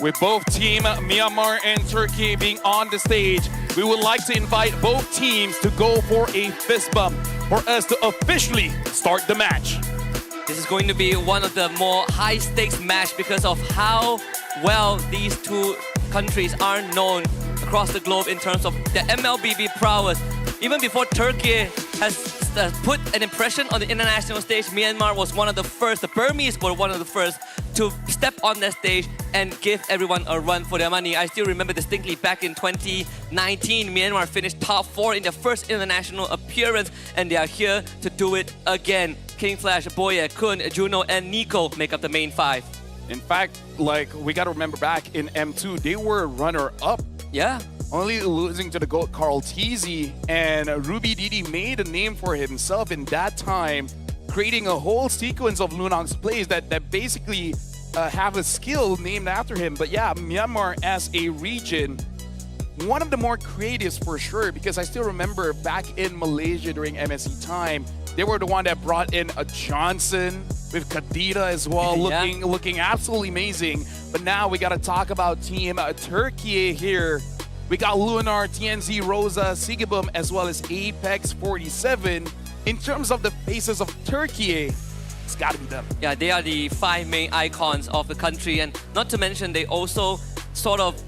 Speaker 2: With both Team Myanmar and Turkey being on the stage, we would like to invite both teams to go for a fist bump for us to officially start the match.
Speaker 3: This is going to be one of the more high-stakes match because of how well these two countries are known across the globe in terms of the MLBB prowess. Even before Turkey has put an impression on the international stage, Myanmar was one of the first, the Burmese were one of the first to step on that stage and give everyone a run for their money. I still remember distinctly back in 2019, Myanmar finished top 4 in their first international appearance, and they are here to do it again. King Flash, Boye, Kun, Juno, and Nico make up the main 5.
Speaker 2: In fact, like, we gotta remember back in M2, they were runner-up.
Speaker 3: Yeah.
Speaker 2: Only losing to the GOAT Carl Teasy, and Ruby Didi made a name for himself in that time, creating a whole sequence of Lunong's plays that basically have a skill named after him. But yeah, Myanmar as a region, one of the more creatives for sure, because I still remember back in Malaysia during MSC time, they were the one that brought in a Johnson with Kadira as well, looking absolutely amazing. But now we gotta talk about Team Turkey here. We got Lunar, TNZ, Rosa, Sigibum, as well as Apex 47. In terms of the faces of Turkey, it's gotta be them.
Speaker 3: Yeah, they are the 5 main icons of the country, and not to mention they also sort of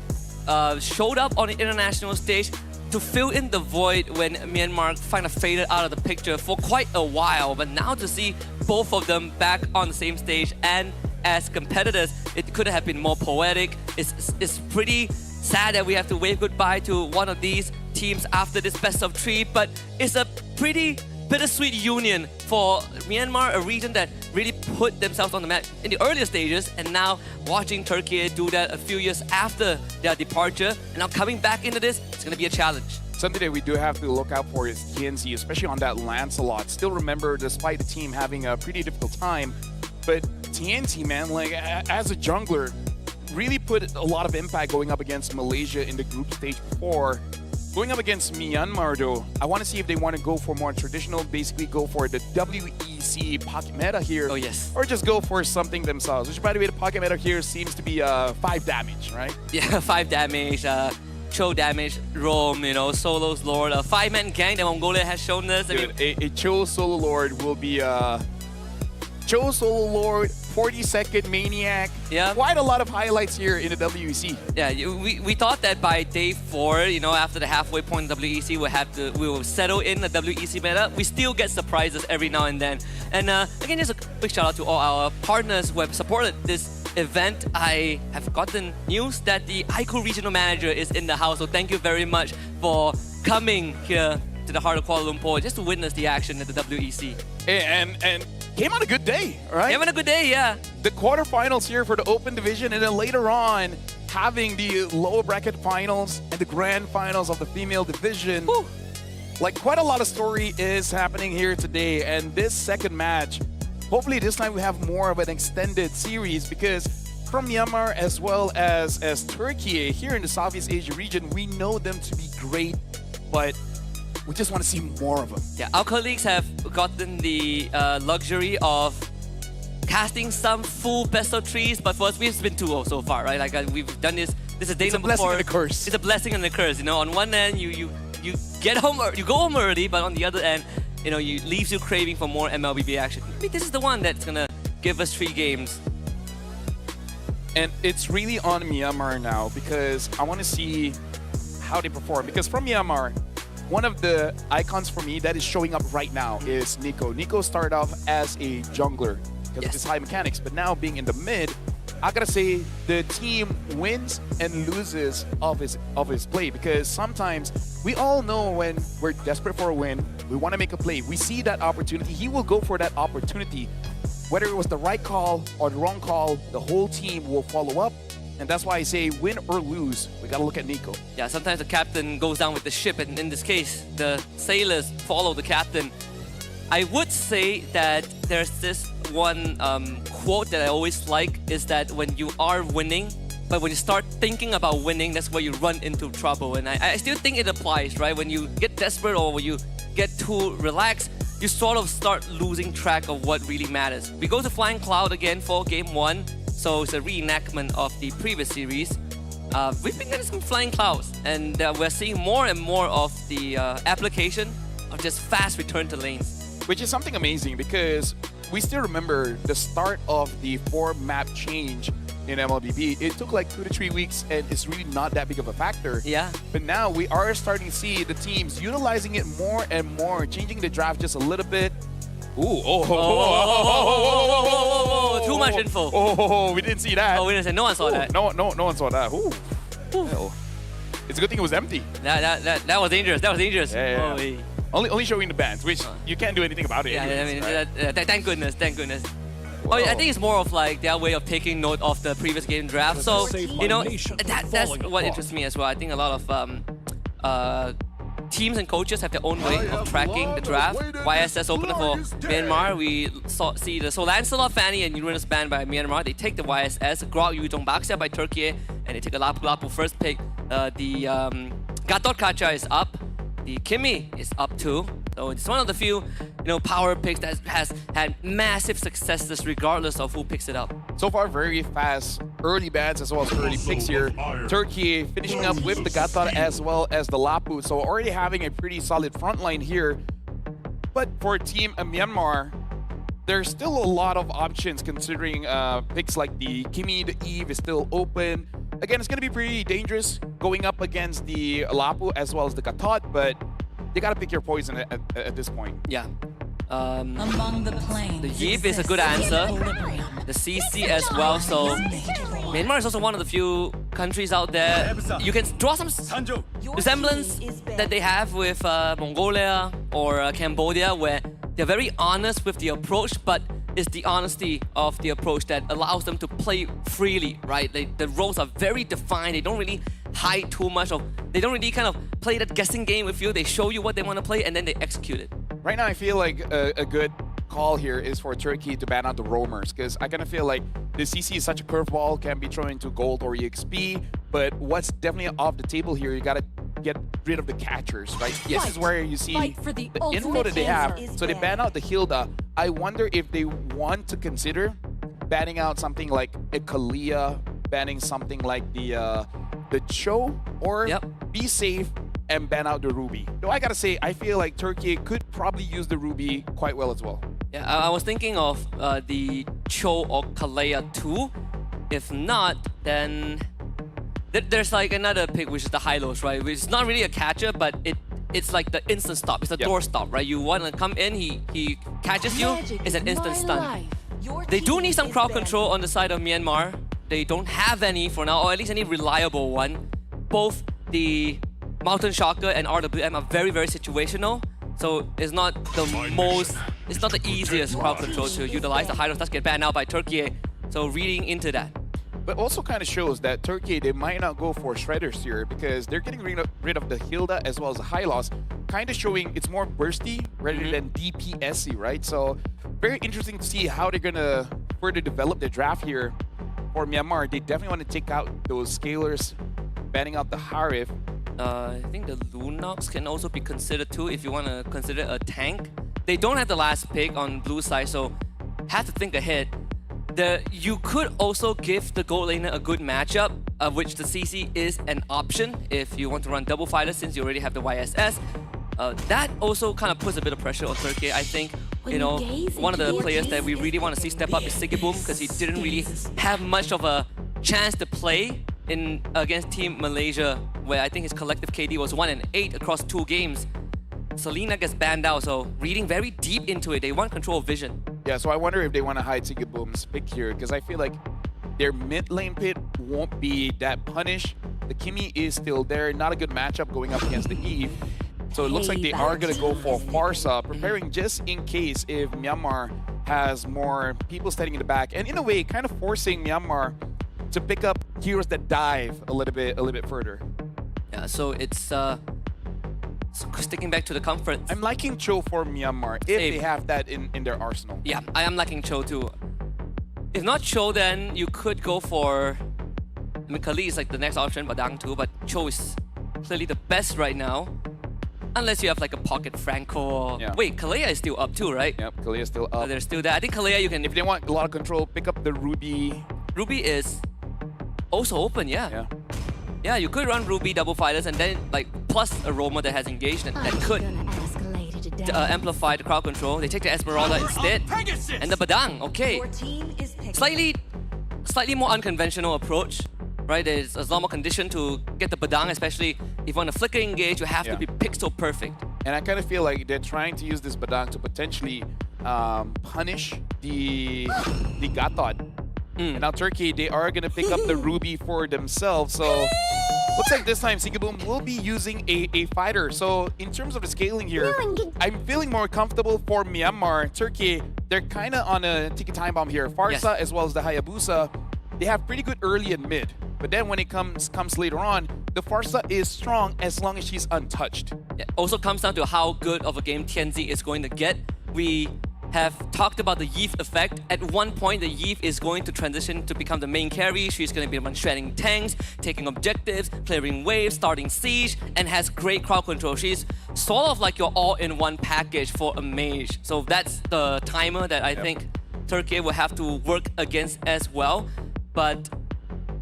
Speaker 3: showed up on the international stage to fill in the void when Myanmar kind of faded out of the picture for quite a while. But now to see both of them back on the same stage and as competitors, it could have been more poetic. It's pretty sad that we have to wave goodbye to one of these teams after this best of 3, but it's a pretty bittersweet union for Myanmar, a region that really put themselves on the map in the earlier stages, and now watching Turkey do that a few years after their departure, and now coming back into this, it's going to be a challenge.
Speaker 2: Something that we do have to look out for is TNZ, especially on that Lancelot. Still remember, despite the team having a pretty difficult time, but TNZ, man, like as a jungler, really put a lot of impact going up against Malaysia in the group stage before. Going up against Myanmar though, I want to see if they want to go for more traditional, basically go for the WEC pocket meta here.
Speaker 3: Oh yes.
Speaker 2: Or just go for something themselves, which by the way, the pocket meta here seems to be 5 damage, right?
Speaker 3: Yeah, 5 damage, Cho damage, roam, you know, solos lord, a 5-man gang that Mongolia has shown us.
Speaker 2: Dude, a Cho solo lord will be Cho solo lord, 40-second maniac.
Speaker 3: Yeah.
Speaker 2: Quite a lot of highlights here in the WEC.
Speaker 3: Yeah, we thought that by day 4, you know, after the halfway point in WEC, we will settle in the WEC meta. We still get surprises every now and then. And again, just a quick shout out to all our partners who have supported this event, I have gotten news that the Aiku regional manager is in the house. So thank you very much for coming here to the heart of Kuala Lumpur just to witness the action at the WEC.
Speaker 2: And came on a good day, right?
Speaker 3: Having a good day, yeah.
Speaker 2: The quarterfinals here for the open division, and then later on having the lower bracket finals and the grand finals of the female division.
Speaker 3: Woo.
Speaker 2: Like, quite a lot of story is happening here today, and this second match, hopefully this time we have more of an extended series, because from Myanmar as well as Turkey here in the Southeast Asia region, we know them to be great, but we just want to see more of them.
Speaker 3: Yeah, our colleagues have gotten the luxury of casting some full best of threes, but for us, we've been 2-0 so far, right? Like we've done this. This is day
Speaker 2: It's a
Speaker 3: number
Speaker 2: blessing
Speaker 3: 4.
Speaker 2: and a curse.
Speaker 3: It's a blessing and a curse. You know, on one end, you get home, you go home early, but on the other end, you know, you leaves you craving for more MLBB action. I mean, this is the one that's gonna give us 3 games.
Speaker 2: And it's really on Myanmar now, because I want to see how they perform. Because from Myanmar, one of the icons for me that is showing up right now is Nico. Nico started off as a jungler because of his high mechanics, but now being in the mid, I gotta say the team wins and loses of his play, because sometimes we all know when we're desperate for a win, we want to make a play. We see that opportunity, he will go for that opportunity. Whether it was the right call or the wrong call, the whole team will follow up. And that's why I say win or lose, we gotta look at Nico.
Speaker 3: Yeah, sometimes the captain goes down with the ship, and in this case, the sailors follow the captain. I would say that there's this one quote that I always like, is that when you are winning, but when you start thinking about winning, that's where you run into trouble. And I still think it applies, right? When you get desperate or when you get too relaxed, you sort of start losing track of what really matters. We go to Flying Cloud again for Game 1. So it's a reenactment of the previous series. We've been getting some flying clouds, and we're seeing more and more of the application of just fast return to lanes.
Speaker 2: Which is something amazing, because we still remember the start of the 4-map change in MLBB. It took like 2 to 3 weeks, and it's really not that big of a factor.
Speaker 3: Yeah.
Speaker 2: But now we are starting to see the teams utilizing it more and more, changing the draft just a little bit. Ooh,
Speaker 3: Too much info.
Speaker 2: Oh, we didn't see that.
Speaker 3: Oh, we didn't say. No one saw that.
Speaker 2: No one saw that. Ooh. Hell. It's a good thing it was empty.
Speaker 3: That was dangerous. That was dangerous.
Speaker 2: Yeah. Only showing the bands, which you can't do anything about it.
Speaker 3: Yeah,
Speaker 2: anyways,
Speaker 3: I mean,
Speaker 2: right?
Speaker 3: thank goodness, thank goodness.
Speaker 2: Whoa.
Speaker 3: Oh, yeah, I think it's more of like their way of taking note of the previous game draft. So, you know, that's what interests me as well. I think a lot of teams and coaches have their own way of tracking the draft. YSS opener for Myanmar, we see the Lancelot Fanny and Uranus banned by Myanmar. They take the YSS, Grog Yujong Baxia by Turkey, and they take a Lapu Lapu first pick. The Gatot Kacha is up. The Kimi is up too. So it's one of the few, you know, power picks that has had massive successes regardless of who picks it up.
Speaker 2: So far, very fast early bans as well as early picks here. Turkey finishing up with the Gatar as well as the Lapu. So already having a pretty solid front line here. But for Team Myanmar, there's still a lot of options considering picks like the Kimi, the Eve is still open. Again, it's going to be pretty dangerous going up against the Lapu as well as the Gatot, but you got to pick your poison at this point.
Speaker 3: Yeah.
Speaker 5: Among the planes,
Speaker 3: the Yip is a good answer. The CC as well. So Myanmar is also one of the few countries out there. You can draw some resemblance that they have with Mongolia or Cambodia, where they're very honest with the approach, but it's the honesty of the approach that allows them to play freely, right? The roles are very defined. They don't really hide too much they don't really kind of play that guessing game with you. They show you what they want to play and then they execute it.
Speaker 2: Right now, I feel like a good call here is for Turkey to ban out the roamers, because I kind of feel like the CC is such a curveball, can be thrown into gold or EXP, but what's definitely off the table here, you gotta get rid of the catchers, right? This is where you see the info that they have. So they ban out the Hilda. I wonder if they want to consider banning out something like a Kalia, banning something like the Cho, or be safe and ban out the Ruby. Though I gotta say, I feel like Turkey could probably use the Ruby quite well as well.
Speaker 3: Yeah, I was thinking of the Cho or Kalea too. If not, then there's like another pick, which is the Hylos, right? Which is not really a catcher, but it's like the instant stop. It's a door stop, right? You want to come in, he catches you, it's an instant stun. They do need some crowd control on the side of Myanmar. they don't have any for now, or at least any reliable one. Both the Mountain Shocker and RWM are very, very situational. So it's not the easiest crowd control to utilize. The Hylos does get banned out by Turkiyye. So reading into that.
Speaker 2: But also kind of shows that Turkey, they might not go for Shredders here because they're getting rid of the Hilda as well as the Hylos, kind of showing it's more bursty rather than DPSy, right? So very interesting to see how they're going to further develop their draft here for Myanmar. They definitely want to take out those scalers, banning out the Harif.
Speaker 3: I think the Lunox can also be considered too if you want to consider a tank. They don't have the last pick on blue side, so have to think ahead. You could also give the gold laner a good matchup, of which the CC is an option if you want to run double fighter since you already have the YSS. That also kind of puts a bit of pressure on Turkey. I think, you know, one of the players that we really want to see step up is Sigeboom because he didn't really have much of a chance to play against Team Malaysia, where I think his collective KD was 1-8 across 2 games. Selena gets banned out, so reading very deep into it. They want control of vision.
Speaker 2: Yeah, so I wonder if they want to hide Sigeboom's pick here because I feel like their mid lane pit won't be that punished. The Kimi is still there. Not a good matchup going up against the Eve. So it looks like they are going to go for Farsa, preparing just in case if Myanmar has more people standing in the back. And in a way, kind of forcing Myanmar to pick up heroes that dive a little bit further.
Speaker 3: Yeah, so it's sticking back to the comfort.
Speaker 2: I'm liking Cho for Myanmar if they have that in their arsenal.
Speaker 3: Yeah, I am liking Cho too. If not Cho, then you could go for... I mean, Kali is like the next option, Badang too, but Cho is clearly the best right now. Unless you have like a Pocket Franco.
Speaker 2: Yeah.
Speaker 3: Wait, Kalea is still up too, right?
Speaker 2: Yep, Kalea is still up.
Speaker 3: They're still there. I think Kalea you can...
Speaker 2: If they want a lot of control, pick up the Ruby.
Speaker 3: Ruby is also open, yeah. Yeah, you could run Ruby double fighters and then like plus a Roma that has engaged that could amplify the crowd control. They take the Esmeralda instead. And the Badang, okay. Slightly more unconventional approach, right? There's a lot more condition to get the Badang, especially if you want to flicker engage, you have to be pixel perfect.
Speaker 2: And I kind of feel like they're trying to use this Badang to potentially punish the Gatot. And now Turkey, they are going to pick up the Ruby for themselves. So looks like this time Sigeboom will be using a fighter. So in terms of the scaling here, I'm feeling more comfortable for Myanmar. Turkey, they're kind of on a tiki time bomb here. Farsa as well as the Hayabusa, they have pretty good early and mid. But then when it comes later on, the Farsa is strong as long as she's untouched.
Speaker 3: It also comes down to how good of a game Tianzi is going to get. We have talked about the Yeef effect. At one point, the Yeef is going to transition to become the main carry. She's going to be the one shredding tanks, taking objectives, clearing waves, starting siege, and has great crowd control. She's sort of like your all-in-one package for a mage. So that's the timer that I think Turkey will have to work against as well. But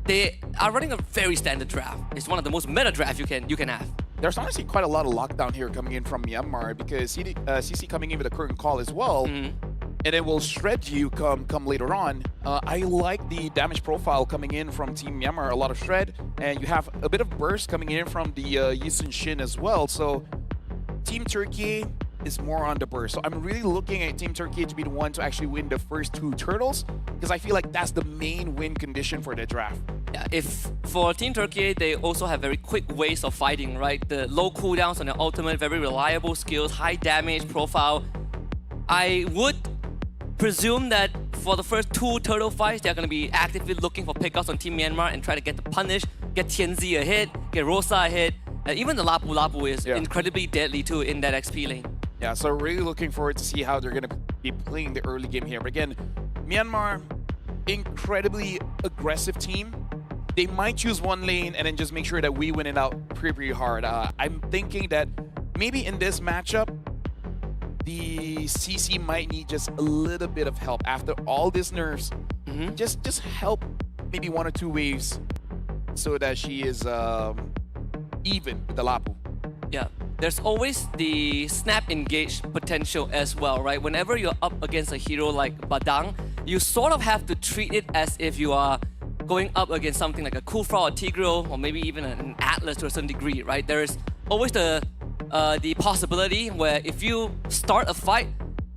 Speaker 3: they are running a very standard draft. It's one of the most meta drafts you can have.
Speaker 2: There's honestly quite a lot of lockdown here coming in from Myanmar because CC coming in with a current call as well. And it will shred you come later on. I like the damage profile coming in from Team Myanmar, a lot of shred, and you have a bit of burst coming in from the Yisun Shin as well. So Team Turkey is more on the burst. So I'm really looking at Team Turkey to be the one to actually win the first 2 turtles because I feel like that's the main win condition for the draft.
Speaker 3: Yeah, if for Team Turkey, they also have very quick ways of fighting, right? The low cooldowns on their ultimate, very reliable skills, high damage profile. I would presume that for the first 2 turtle fights, they're going to be actively looking for pickups on Team Myanmar and try to get the punish, get Tianzi ahead, get Rosa ahead. And even the Lapu Lapu is incredibly deadly too in that XP lane.
Speaker 2: Yeah, so really looking forward to see how they're going to be playing the early game here. But again, Myanmar, incredibly aggressive team. They might choose one lane and then just make sure that we win it out pretty hard. I'm thinking that maybe in this matchup, the CC might need just a little bit of help after all these nerfs. Just help maybe 1 or 2 waves so that she is even with the Lapu.
Speaker 3: Yeah, there's always the snap engage potential as well, right? Whenever you're up against a hero like Badang, you sort of have to treat it as if you are going up against something like a Kufra or Tigreal, or maybe even an Atlas to a certain degree, right? There is always the possibility where if you start a fight,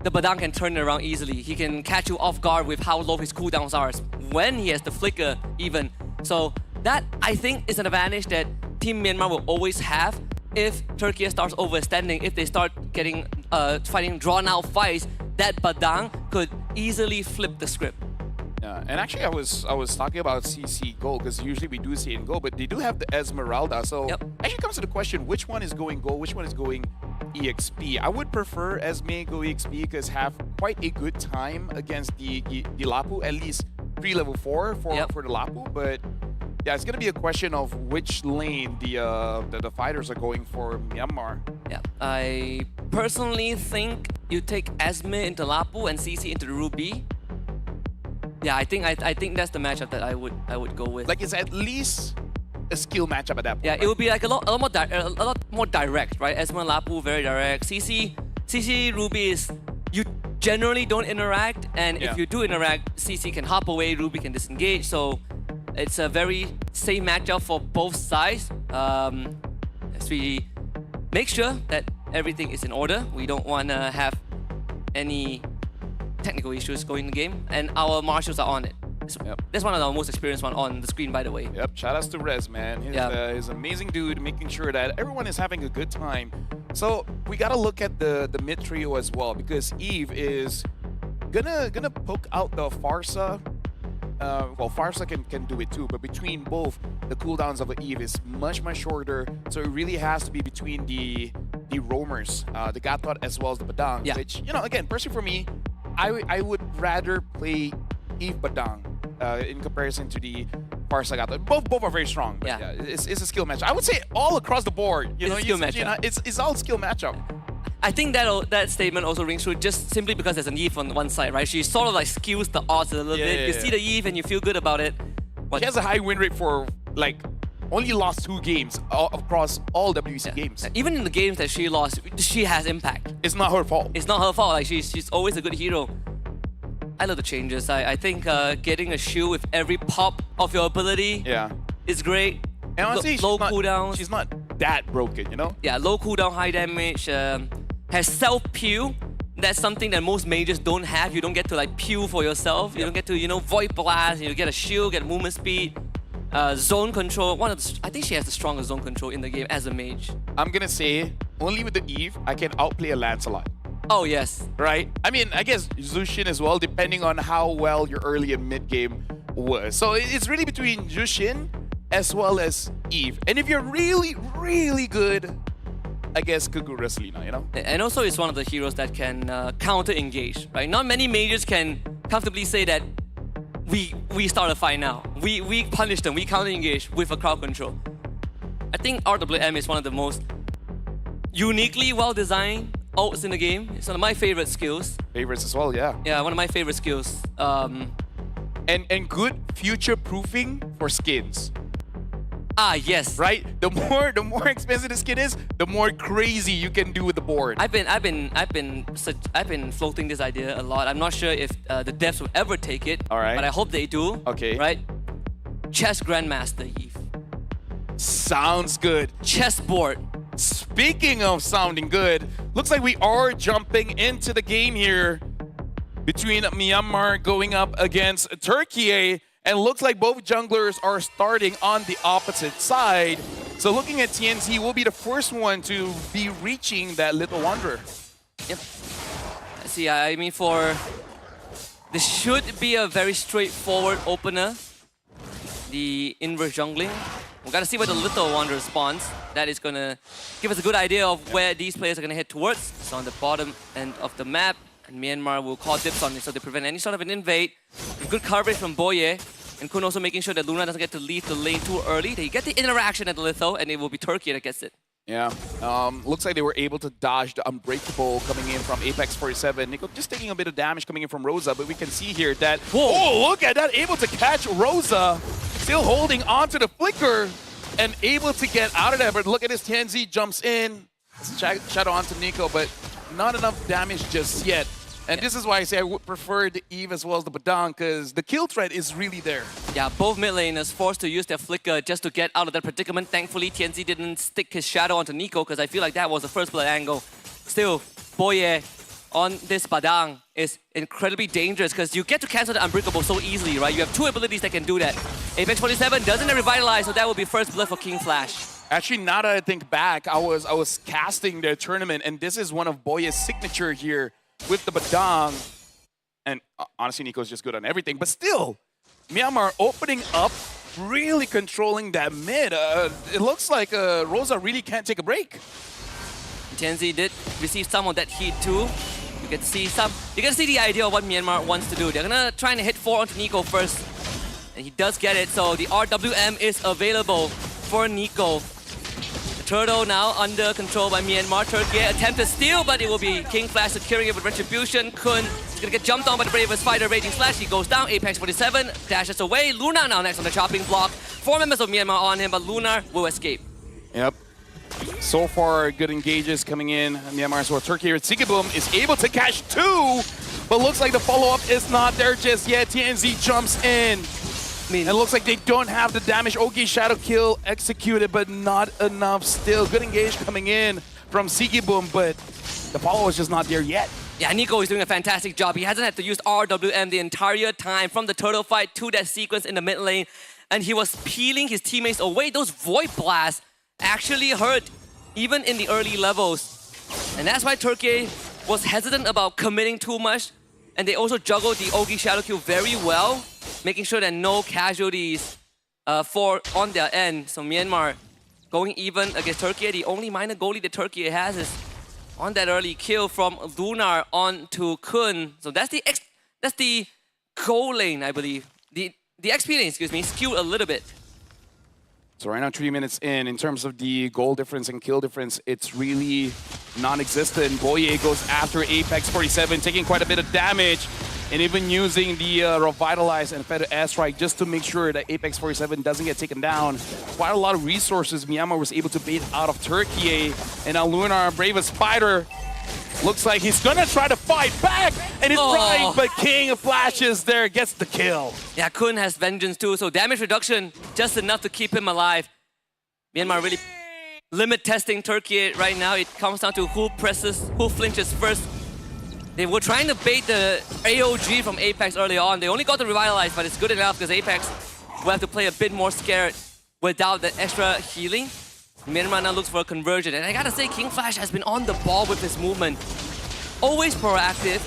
Speaker 3: the Badang can turn it around easily. He can catch you off guard with how low his cooldowns are when he has the flicker even. So that, I think, is an advantage that Team Myanmar will always have if Turkey starts overextending, if they start getting fighting drawn-out fights, that Badang could easily flip the script.
Speaker 2: Yeah, and actually I was talking about CC gold because usually we do see it in gold, but they do have the Esmeralda. So actually comes to the question, which one is going gold, which one is going EXP? I would prefer Esme go EXP because have quite a good time against the Lapu, at least pre-level 4 for the Lapu. But yeah, it's gonna be a question of which lane the fighters are going for Myanmar.
Speaker 3: Yeah, I personally think you take Esme into Lapu and CC into the Ruby. Yeah, I think that's the matchup that I would go with.
Speaker 2: Like it's at least a skill matchup at that point.
Speaker 3: Yeah,
Speaker 2: right?
Speaker 3: it would be like a lot more direct, right? Esme Lapu very direct. CC Ruby is you generally don't interact, and if you do interact, CC can hop away, Ruby can disengage. So it's a very safe matchup for both sides. As we make sure that everything is in order, we don't want to have any technical issues going in the game, and our marshals are on it. That's one of the most experienced one on the screen, by the way.
Speaker 2: Yep, shout outs to Rez, man. He's an amazing dude, making sure that everyone is having a good time. So we gotta look at the mid trio as well, because Eve is gonna poke out the Farsa. Well, Farsa can do it too, but between both, the cooldowns of the Eve is much shorter. So it really has to be between the roamers, the Gatot as well as the Badang. Which, you know, again, personally for me, I would rather play Eve Badang in comparison to the Farsa Gatot. Both are very strong. But yeah, it's a skill match. I would say all across the board. You know, it's all skill matchup.
Speaker 3: I think that statement also rings true just simply because there's an Eve on one side, right? She sort of like skews the odds a little bit. You see the Eve and you feel good about it.
Speaker 2: She has a high win rate for like only lost 2 games across all WEC games.
Speaker 3: Even in the games that she lost, she has impact.
Speaker 2: It's not her fault.
Speaker 3: It's not her fault. Like she's always a good hero. I love the changes. I think getting a shield with every pop of your ability is great.
Speaker 2: And honestly,
Speaker 3: low cooldowns.
Speaker 2: She's not that broken, you know?
Speaker 3: Yeah, low cooldown, high damage. Has self-pew. That's something that most mages don't have. You don't get to like pew for yourself. You don't get to, you know, void blast. You get a shield, get movement speed. Zone control. I think she has the strongest zone control in the game as a mage.
Speaker 2: I'm gonna say, only with the Eve, I can outplay a Lancelot.
Speaker 3: Oh, yes.
Speaker 2: Right? I mean, I guess Zushin as well, depending on how well your early and mid game was. So it's really between Zushin as well as Eve. And if you're really, really good, I guess Kagura Selena, you know?
Speaker 3: And also it's one of the heroes that can counter-engage, right? Not many mages can comfortably say that we start a fight now. We punish them, we counter-engage with a crowd control. I think RWM is one of the most uniquely well-designed ults in the game. It's one of my favorite skills.
Speaker 2: Favorites as well, yeah.
Speaker 3: Yeah, one of my favorite skills.
Speaker 2: And good future-proofing for skins.
Speaker 3: Ah, yes.
Speaker 2: Right? The more expensive the skin is, the more crazy you can do with the board.
Speaker 3: I've been floating this idea a lot. I'm not sure if the devs will ever take it.
Speaker 2: All right.
Speaker 3: But I hope they do.
Speaker 2: Okay.
Speaker 3: Right? Chess Grandmaster Eve.
Speaker 2: Sounds good.
Speaker 3: Chessboard.
Speaker 2: Speaking of sounding good, looks like we are jumping into the game here between Myanmar going up against Turkey. And looks like both junglers are starting on the opposite side. So looking at TNT, will be the first one to be reaching that Little Wanderer.
Speaker 3: Yep. See, I mean, this should be a very straightforward opener. The inverse jungling. We gotta see where the Little Wanderer spawns. That is gonna give us a good idea of where these players are gonna head towards. So on the bottom end of the map, and Myanmar will call dips on it so they prevent any sort of an invade. With good coverage from Boye, and Kun also making sure that Luna doesn't get to leave the lane too early. They get the interaction at the Litho, and it will be Turkey that gets it.
Speaker 2: Yeah, looks like they were able to dodge the Unbreakable coming in from Apex 47. Nico just taking a bit of damage coming in from Rosa, but we can see here that, oh, look at that, able to catch Rosa. Still holding on to the flicker and able to get out of there. But look at this, TNZ jumps in. Shadow onto Nico, but not enough damage just yet. And this is why I say I would prefer the Eve as well as the Badang, because the kill threat is really there.
Speaker 3: Yeah, both mid laners forced to use their flicker just to get out of that predicament. Thankfully, TNZ didn't stick his shadow onto Nico, because I feel like that was the first blood angle. Still, Boye on this Badang is incredibly dangerous because you get to cancel the Unbreakable so easily, right? You have two abilities that can do that. Apex 47 doesn't revitalize, so that will be first blood for King Flash.
Speaker 2: Actually, now that I think back, I was casting their tournament, and this is one of Boye's signature here with the Badang. And honestly, Nico's just good on everything. But still, Myanmar opening up, really controlling that mid. It looks like Rosa really can't take a break.
Speaker 3: TNZ did receive some of that heat too. You can see the idea of what Myanmar wants to do. They're gonna try and hit 4 onto Nico first. And he does get it, so the RWM is available for Nico. The turtle now under control by Myanmar. Turkey attempt to steal, but it will be King Flash securing it with Retribution. Kun is gonna get jumped on by the bravest fighter, Raging Slash. He goes down, Apex 47 dashes away. Luna now next on the chopping block. 4 members of Myanmar on him, but Lunar will escape.
Speaker 2: Yep. So far, good engages coming in. Myanmar's well. Turkey here. Sigiboom is able to catch 2, but looks like the follow-up is not there just yet. TNZ jumps in. It looks like they don't have the damage. Ogi Shadow Kill executed, but not enough still. Good engage coming in from Sigiboom, but the follow is just not there yet.
Speaker 3: Yeah, Nico is doing a fantastic job. He hasn't had to use RWM the entire time from the turtle fight to that sequence in the mid lane, and he was peeling his teammates away. Those Void Blasts actually hurt even in the early levels. And that's why Turkey was hesitant about committing too much. And they also juggled the Ogi Shadow Kill very well, making sure that no casualties on their end. So Myanmar going even against Turkey. The only minor goalie that Turkey has is on that early kill from Lunar on to Kun. So that's the goal lane, I believe. The XP lane, excuse me, skewed a little bit.
Speaker 2: So right now, 3 minutes in terms of the goal difference and kill difference, it's really non-existent. Boye goes after Apex 47, taking quite a bit of damage, and even using the Revitalize and Feather Airstrike just to make sure that Apex 47 doesn't get taken down. Quite a lot of resources Myanmar was able to bait out of Turkey, and now Lunar, bravest fighter, looks like he's gonna try to fight back, and he's right, but King flashes there, gets the kill.
Speaker 3: Yeah, Kun has Vengeance too, so damage reduction just enough to keep him alive. Myanmar really limit testing Turkey right now. It comes down to who flinches first. They were trying to bait the AOG from Apex early on. They only got to Revitalize, but it's good enough because Apex will have to play a bit more scared without the extra healing. Myanmar now looks for a conversion, and I gotta say, King Flash has been on the ball with his movement. Always proactive,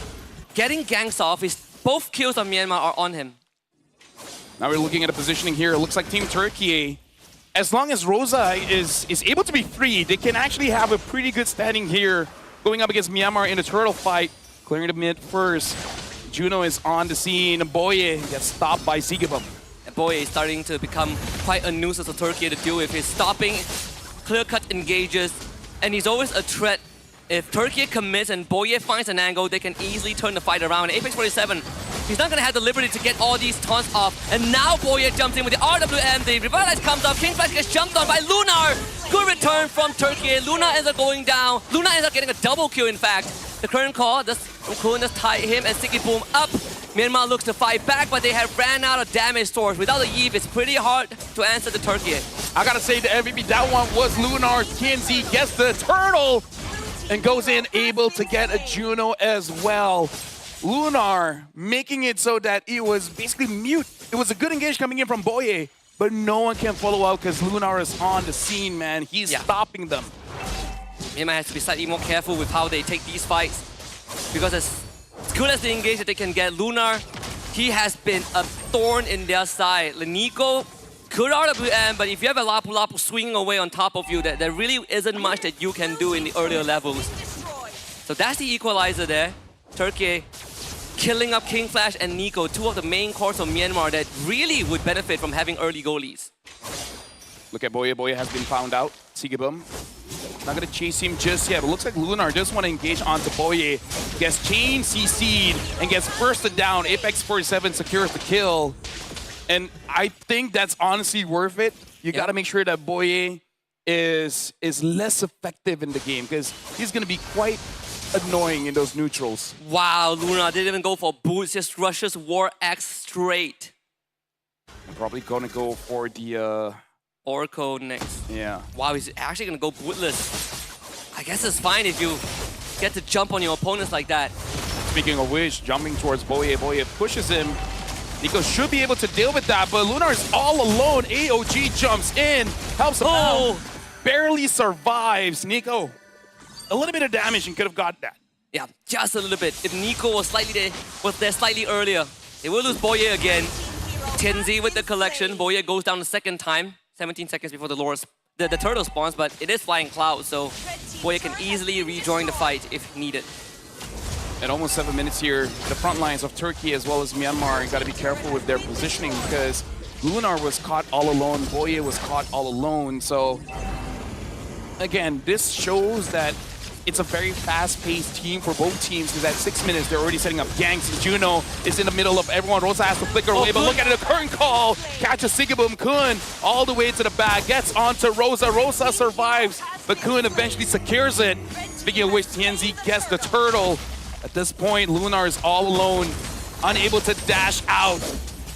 Speaker 3: getting ganks off. Both kills on Myanmar are on him.
Speaker 2: Now we're looking at a positioning here. It looks like Team Turkey, as long as Rosa is able to be free, they can actually have a pretty good standing here going up against Myanmar in a turtle fight. Clearing the mid first. Juno is on the scene. Boye gets stopped by Sigiboom.
Speaker 3: Boye is starting to become quite a nuisance of Turkey to deal with. He's stopping clear-cut engages, and he's always a threat. If Turkey commits and Boye finds an angle, they can easily turn the fight around. Apex 47, he's not going to have the liberty to get all these taunts off. And now Boye jumps in with the RWM. The Revitalize comes up. King Flash gets jumped on by Lunar. Good return from Turkey. Luna ends up going down. Luna ends up getting a double kill, in fact. The current call, Kun just tie him and Sigiboom up. Myanmar looks to fight back, but they have ran out of damage source. Without the Eve, it's pretty hard to answer the Turkey.
Speaker 2: I gotta say the MVP, that one was Lunar. TNZ gets the turtle and goes in able to get a Juno as well. Lunar making it so that it was basically mute. It was a good engage coming in from Boye, but no one can follow out because Lunar is on the scene, man. He's stopping them.
Speaker 3: Myanmar has to be slightly more careful with how they take these fights, because as good as the engage that they can get, Lunar, he has been a thorn in their side. Nico, good RWM, but if you have a Lapu Lapu swinging away on top of you, there really isn't much that you can do in the earlier levels. So that's the equalizer there. Turkey killing up King Flash and Nico, two of the main cores of Myanmar that really would benefit from having early goalies.
Speaker 2: Look at Boye. Boye has been found out. Sigiboom not gonna chase him just yet, but looks like Lunar just want to engage onto Boye. Gets chain CC'd and gets bursted down. Apex 47 secures the kill. And I think that's honestly worth it. You gotta make sure that Boye is less effective in the game, because he's gonna be quite annoying in those neutrals.
Speaker 3: Wow, Luna didn't even go for boots, just rushes War Axe straight.
Speaker 2: I'm probably gonna go for the
Speaker 3: Oracle next.
Speaker 2: Yeah.
Speaker 3: Wow, he's actually gonna go bootless. I guess it's fine if you get to jump on your opponents like that.
Speaker 2: Speaking of which, jumping towards Boye, Boye pushes him. Nico should be able to deal with that, but Lunar is all alone. AOG jumps in, helps him out, barely survives. Nico, a little bit of damage and could have got that.
Speaker 3: Yeah, just a little bit. If Nico was there slightly earlier, they will lose Boye again. Tianzi with the collection. Boye goes down the second time, 17 seconds before the turtle spawns, but it is Flying Cloud, so Boye can easily rejoin the fight if needed.
Speaker 2: At almost 7 minutes here, the front lines of Turkey as well as Myanmar got to be careful with their positioning because Lunar was caught all alone, Boye was caught all alone. So again, this shows that it's a very fast-paced team for both teams because at 6 minutes, they're already setting up ganks. And Juno is in the middle of everyone. Rosa has to flicker away, but look at it, a current call. Catches Sigibum. Kun all the way to the back, gets onto Rosa. Rosa survives, but Kun eventually secures it. Speaking of which, Tianzi gets the turtle. At this point, Lunar is all alone, unable to dash out.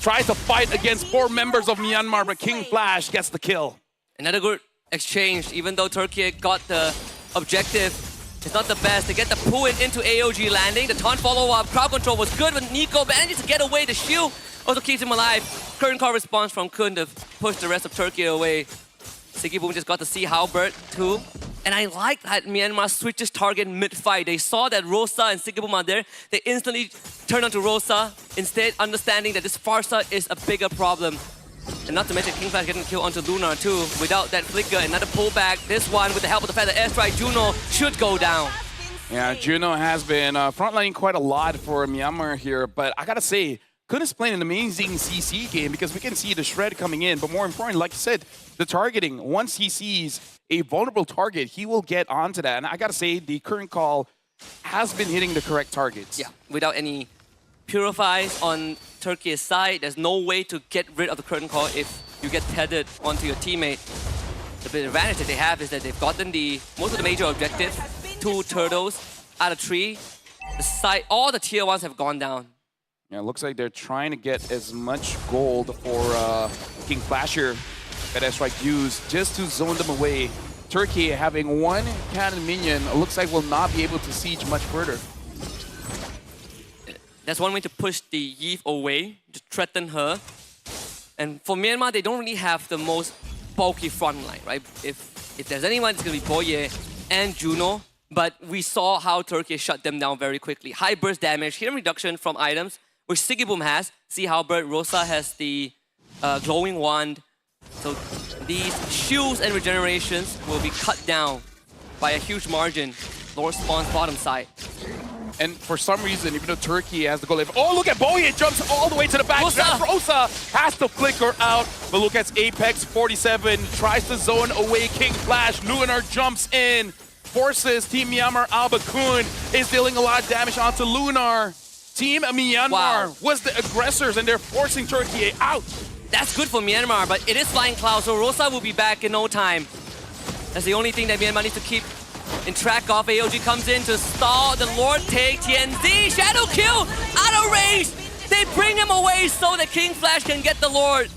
Speaker 2: Tries to fight against 4 members of Myanmar, but King Flash gets the kill.
Speaker 3: Another good exchange, even though Turkey got the objective. It's not the best. They get the pull into AOG landing. The taunt follow-up. Crowd control was good, but Nico manages to get away. The shield also keeps him alive. Current call response from Kun to push the rest of Turkey away. Sigibum just got to see Halbert too. And I like that Myanmar switches target mid-fight. They saw that Rosa and Sigibum are there. They instantly turn onto Rosa, instead understanding that this Farsa is a bigger problem. And not to mention King Flash getting killed onto Lunar too. Without that flicker, another pullback. This one, with the help of the feather airstrike, Juno should go down.
Speaker 2: Yeah, Juno has been frontlining quite a lot for Myanmar here, but I gotta say, Kun is playing an amazing CC game because we can see the shred coming in, but more important, like you said, the targeting. Once he sees a vulnerable target, he will get onto that. And I gotta say, the current call has been hitting the correct targets.
Speaker 3: Yeah, without any purifies on Turkey's side, there's no way to get rid of the curtain call if you get tethered onto your teammate. The big advantage that they have is that they've gotten most of the major objectives, 2 turtles out of 3. All the tier 1s have gone down.
Speaker 2: Yeah, it looks like they're trying to get as much gold for King Flasher that S-Strike used just to zone them away. Turkey having 1 cannon minion looks like will not be able to siege much further.
Speaker 3: That's one way to push the Yeef away, to threaten her. And for Myanmar, they don't really have the most bulky front line, right? If there's anyone, it's going to be Boye and Juno. But we saw how Turkey shut them down very quickly. High burst damage, hit reduction from items, which Sigibum has. See how Rosa has the glowing wand. So these shields and regenerations will be cut down by a huge margin. Lord spawns bottom side.
Speaker 2: And for some reason, even though Turkey has the goal, oh, look at Boye, jumps all the way to the back. Rosa has to flicker out, but look at Apex 47, tries to zone away King Flash. Lunar jumps in, forces Team Myanmar. Alba Kun is dealing a lot of damage onto Lunar. Team Myanmar was the aggressors, and they're forcing Turkey out.
Speaker 3: That's good for Myanmar, but it is Flying Cloud, so Rosa will be back in no time. That's the only thing that Myanmar needs to keep in track of. AOG comes in to stall the Lord take TNZ. Shadow kill out of range. They bring him away so that King Flash can get the Lord.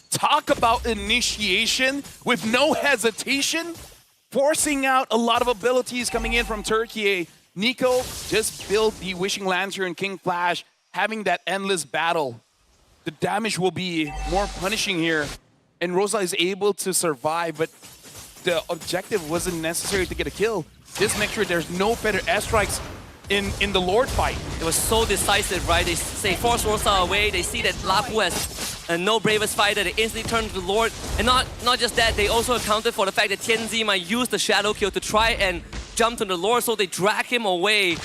Speaker 2: Talk about initiation with no hesitation. Forcing out a lot of abilities coming in from Turkey. Nico just built the Wishing Lantern, King Flash, having that endless battle. The damage will be more punishing here. And Rosa is able to survive, but the objective wasn't necessary to get a kill. Just make sure there's no better airstrikes in the Lord fight.
Speaker 3: It was so decisive, right? They say force Rosa away. They see that Lapu has no bravest fighter. They instantly turn to the Lord. And not just that, they also accounted for the fact that Tianzi might use the Shadow Kill to try and jump to the Lord, so they drag him away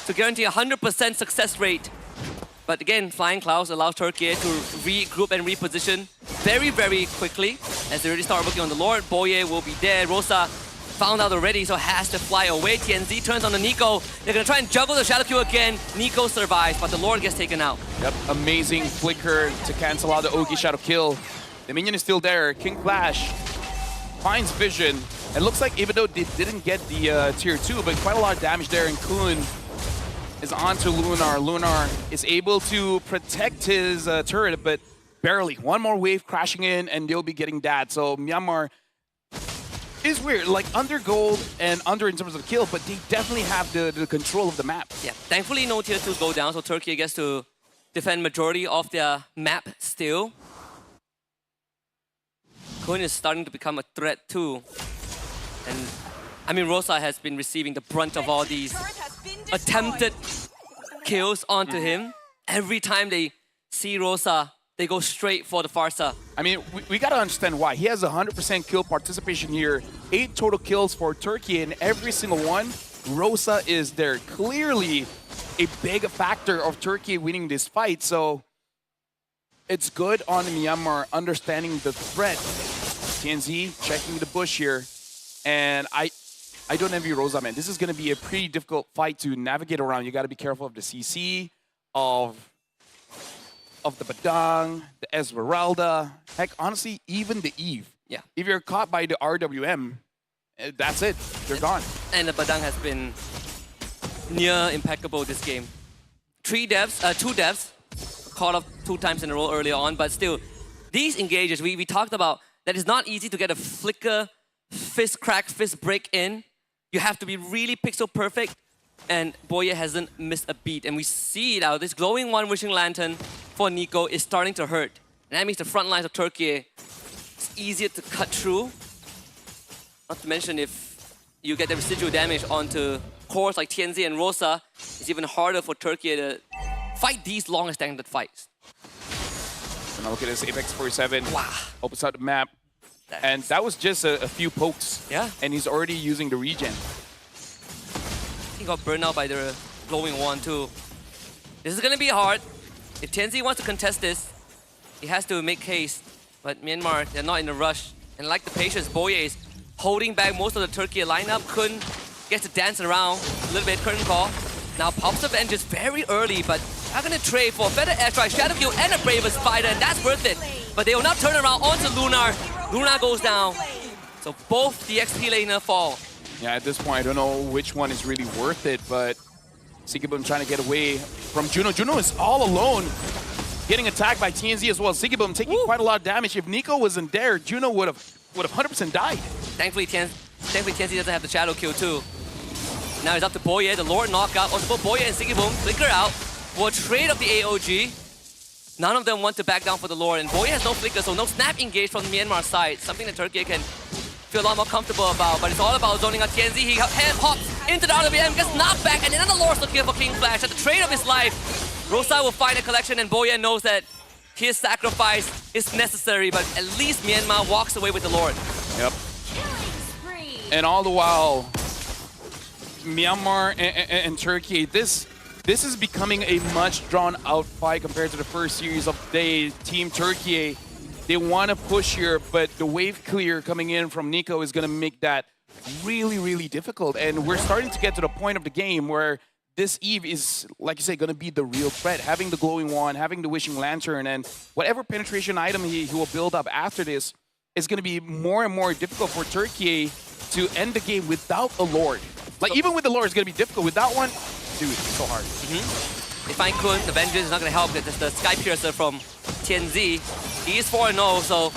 Speaker 3: to guarantee a 100% success rate. But again, Flying Clouds allows Turkey to regroup and reposition very, very quickly as they already start working on the Lord. Boye will be there. Rosa found out already, so has to fly away. TNZ turns on the Nico. They're going to try and juggle the Shadow Q again. Nico survives, but the Lord gets taken out.
Speaker 2: Yep, amazing flicker to cancel out the Ogi Shadow Kill. The minion is still there. King Flash finds vision. It looks like even though they didn't get the tier 2, but quite a lot of damage there, and Kun is onto Lunar. Lunar is able to protect his turret, but barely. One more wave crashing in, and they'll be getting that. So Myanmar It's weird, like under gold and under in terms of kill, but they definitely have the control of the map.
Speaker 3: Yeah, thankfully no tier 2s go down, so Turkey gets to defend majority of their map still. Kun is starting to become a threat too. And I mean, Rosa has been receiving the brunt of all these attempted kills onto him. Every time they see Rosa, they go straight for the Farsa.
Speaker 2: I mean, we gotta understand why. He has 100% kill participation here, 8 total kills for Turkey, and every single one, Rosa is there. Clearly a big factor of Turkey winning this fight, so it's good on Myanmar understanding the threat. TNZ checking the bush here, and I don't envy Rosa, man. This is gonna be a pretty difficult fight to navigate around. You gotta be careful of the CC, of the Badang, the Esmeralda, heck, honestly, even the Eve.
Speaker 3: Yeah.
Speaker 2: If you're caught by the RWM, that's it. You're gone.
Speaker 3: And the Badang has been near impeccable this game. 2 devs, caught up 2 times in a row earlier on, but still, these engages, we talked about that it's not easy to get a flicker, fist crack, fist break in. You have to be really pixel perfect, and Boye hasn't missed a beat. And we see it out. This glowing one wishing lantern for Nico is starting to hurt. And that means the front lines of Turkey is easier to cut through. Not to mention if you get the residual damage onto cores like TNZ and Rosa, it's even harder for Turkey to fight these long extended fights.
Speaker 2: And now look at this, Apex 47.
Speaker 3: Wow.
Speaker 2: Opens out the map. And that was just a few pokes.
Speaker 3: Yeah.
Speaker 2: And he's already using the regen.
Speaker 3: He got burned out by the glowing one too. This is gonna be hard. If TNZ wants to contest this, he has to make haste. But Myanmar, they're not in a rush. And like the patience, Boye is holding back most of the Turkey lineup. Kun gets to dance around a little bit, curtain call. Now pops up and just very early, but not gonna trade for a better airstrike, Shadow View, and a Braver Spider, and that's worth it. But they will not turn around onto Lunar. Lunar goes down. So both the XP laner fall.
Speaker 2: Yeah, at this point, I don't know which one is really worth it, but Sigibum trying to get away from Juno. Juno is all alone, getting attacked by TNZ as well. Sigibum taking quite a lot of damage. If Nico wasn't there, Juno would have 100% died.
Speaker 3: Thankfully, TNZ doesn't have the shadow kill too. Now it's up to Boye, the Lord knockout. Also both Boye and Sigibum flicker out for a trade of the AOG. None of them want to back down for the Lord, and Boye has no flicker, so no snap engage from the Myanmar side. Something that Turkey can feel a lot more comfortable about, but it's all about zoning out TNZ. He hand hops into the RWM, gets knocked back, and another Lord still here for King Flash. At the trade of his life, Rosa will find a collection, and Boye knows that his sacrifice is necessary, but at least Myanmar walks away with the Lord.
Speaker 2: Yep. And all the while, Myanmar and Turkey, this is becoming a much drawn-out fight compared to the first series of the day. Team Turkey, they want to push here, but the wave clear coming in from Nico is going to make that really, really difficult. And we're starting to get to the point of the game where this Eve is, like you say, going to be the real threat. Having the glowing wand, having the wishing lantern, and whatever penetration item he will build up after this is going to be more and more difficult for Turkey to end the game without a Lord. Like, even with the Lord, it's going to be difficult. Without one, dude, it's so hard.
Speaker 3: They find Kun, the Vengeance is not going to help. It's the Sky Piercer from TNZ. He is 4-0, so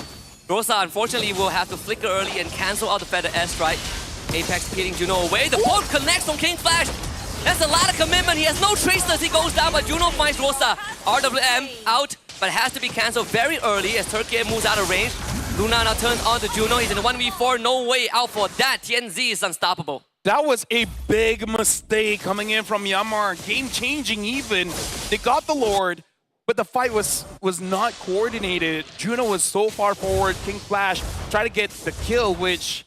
Speaker 3: Rosa unfortunately will have to flicker early and cancel out the Feather Airstrike. Apex hitting Juno away. The bolt connects from King Flash. That's a lot of commitment. He has no tracers. He goes down, but Juno finds Rosa. RWM out, but it has to be cancelled very early as Turkey moves out of range. Luna now turns on to Juno. He's in a 1v4. No way out for that. TNZ is unstoppable.
Speaker 2: That was a big mistake coming in from Myanmar. Game-changing even. They got the Lord, but the fight was not coordinated. Juno was so far forward. King Flash tried to get the kill, which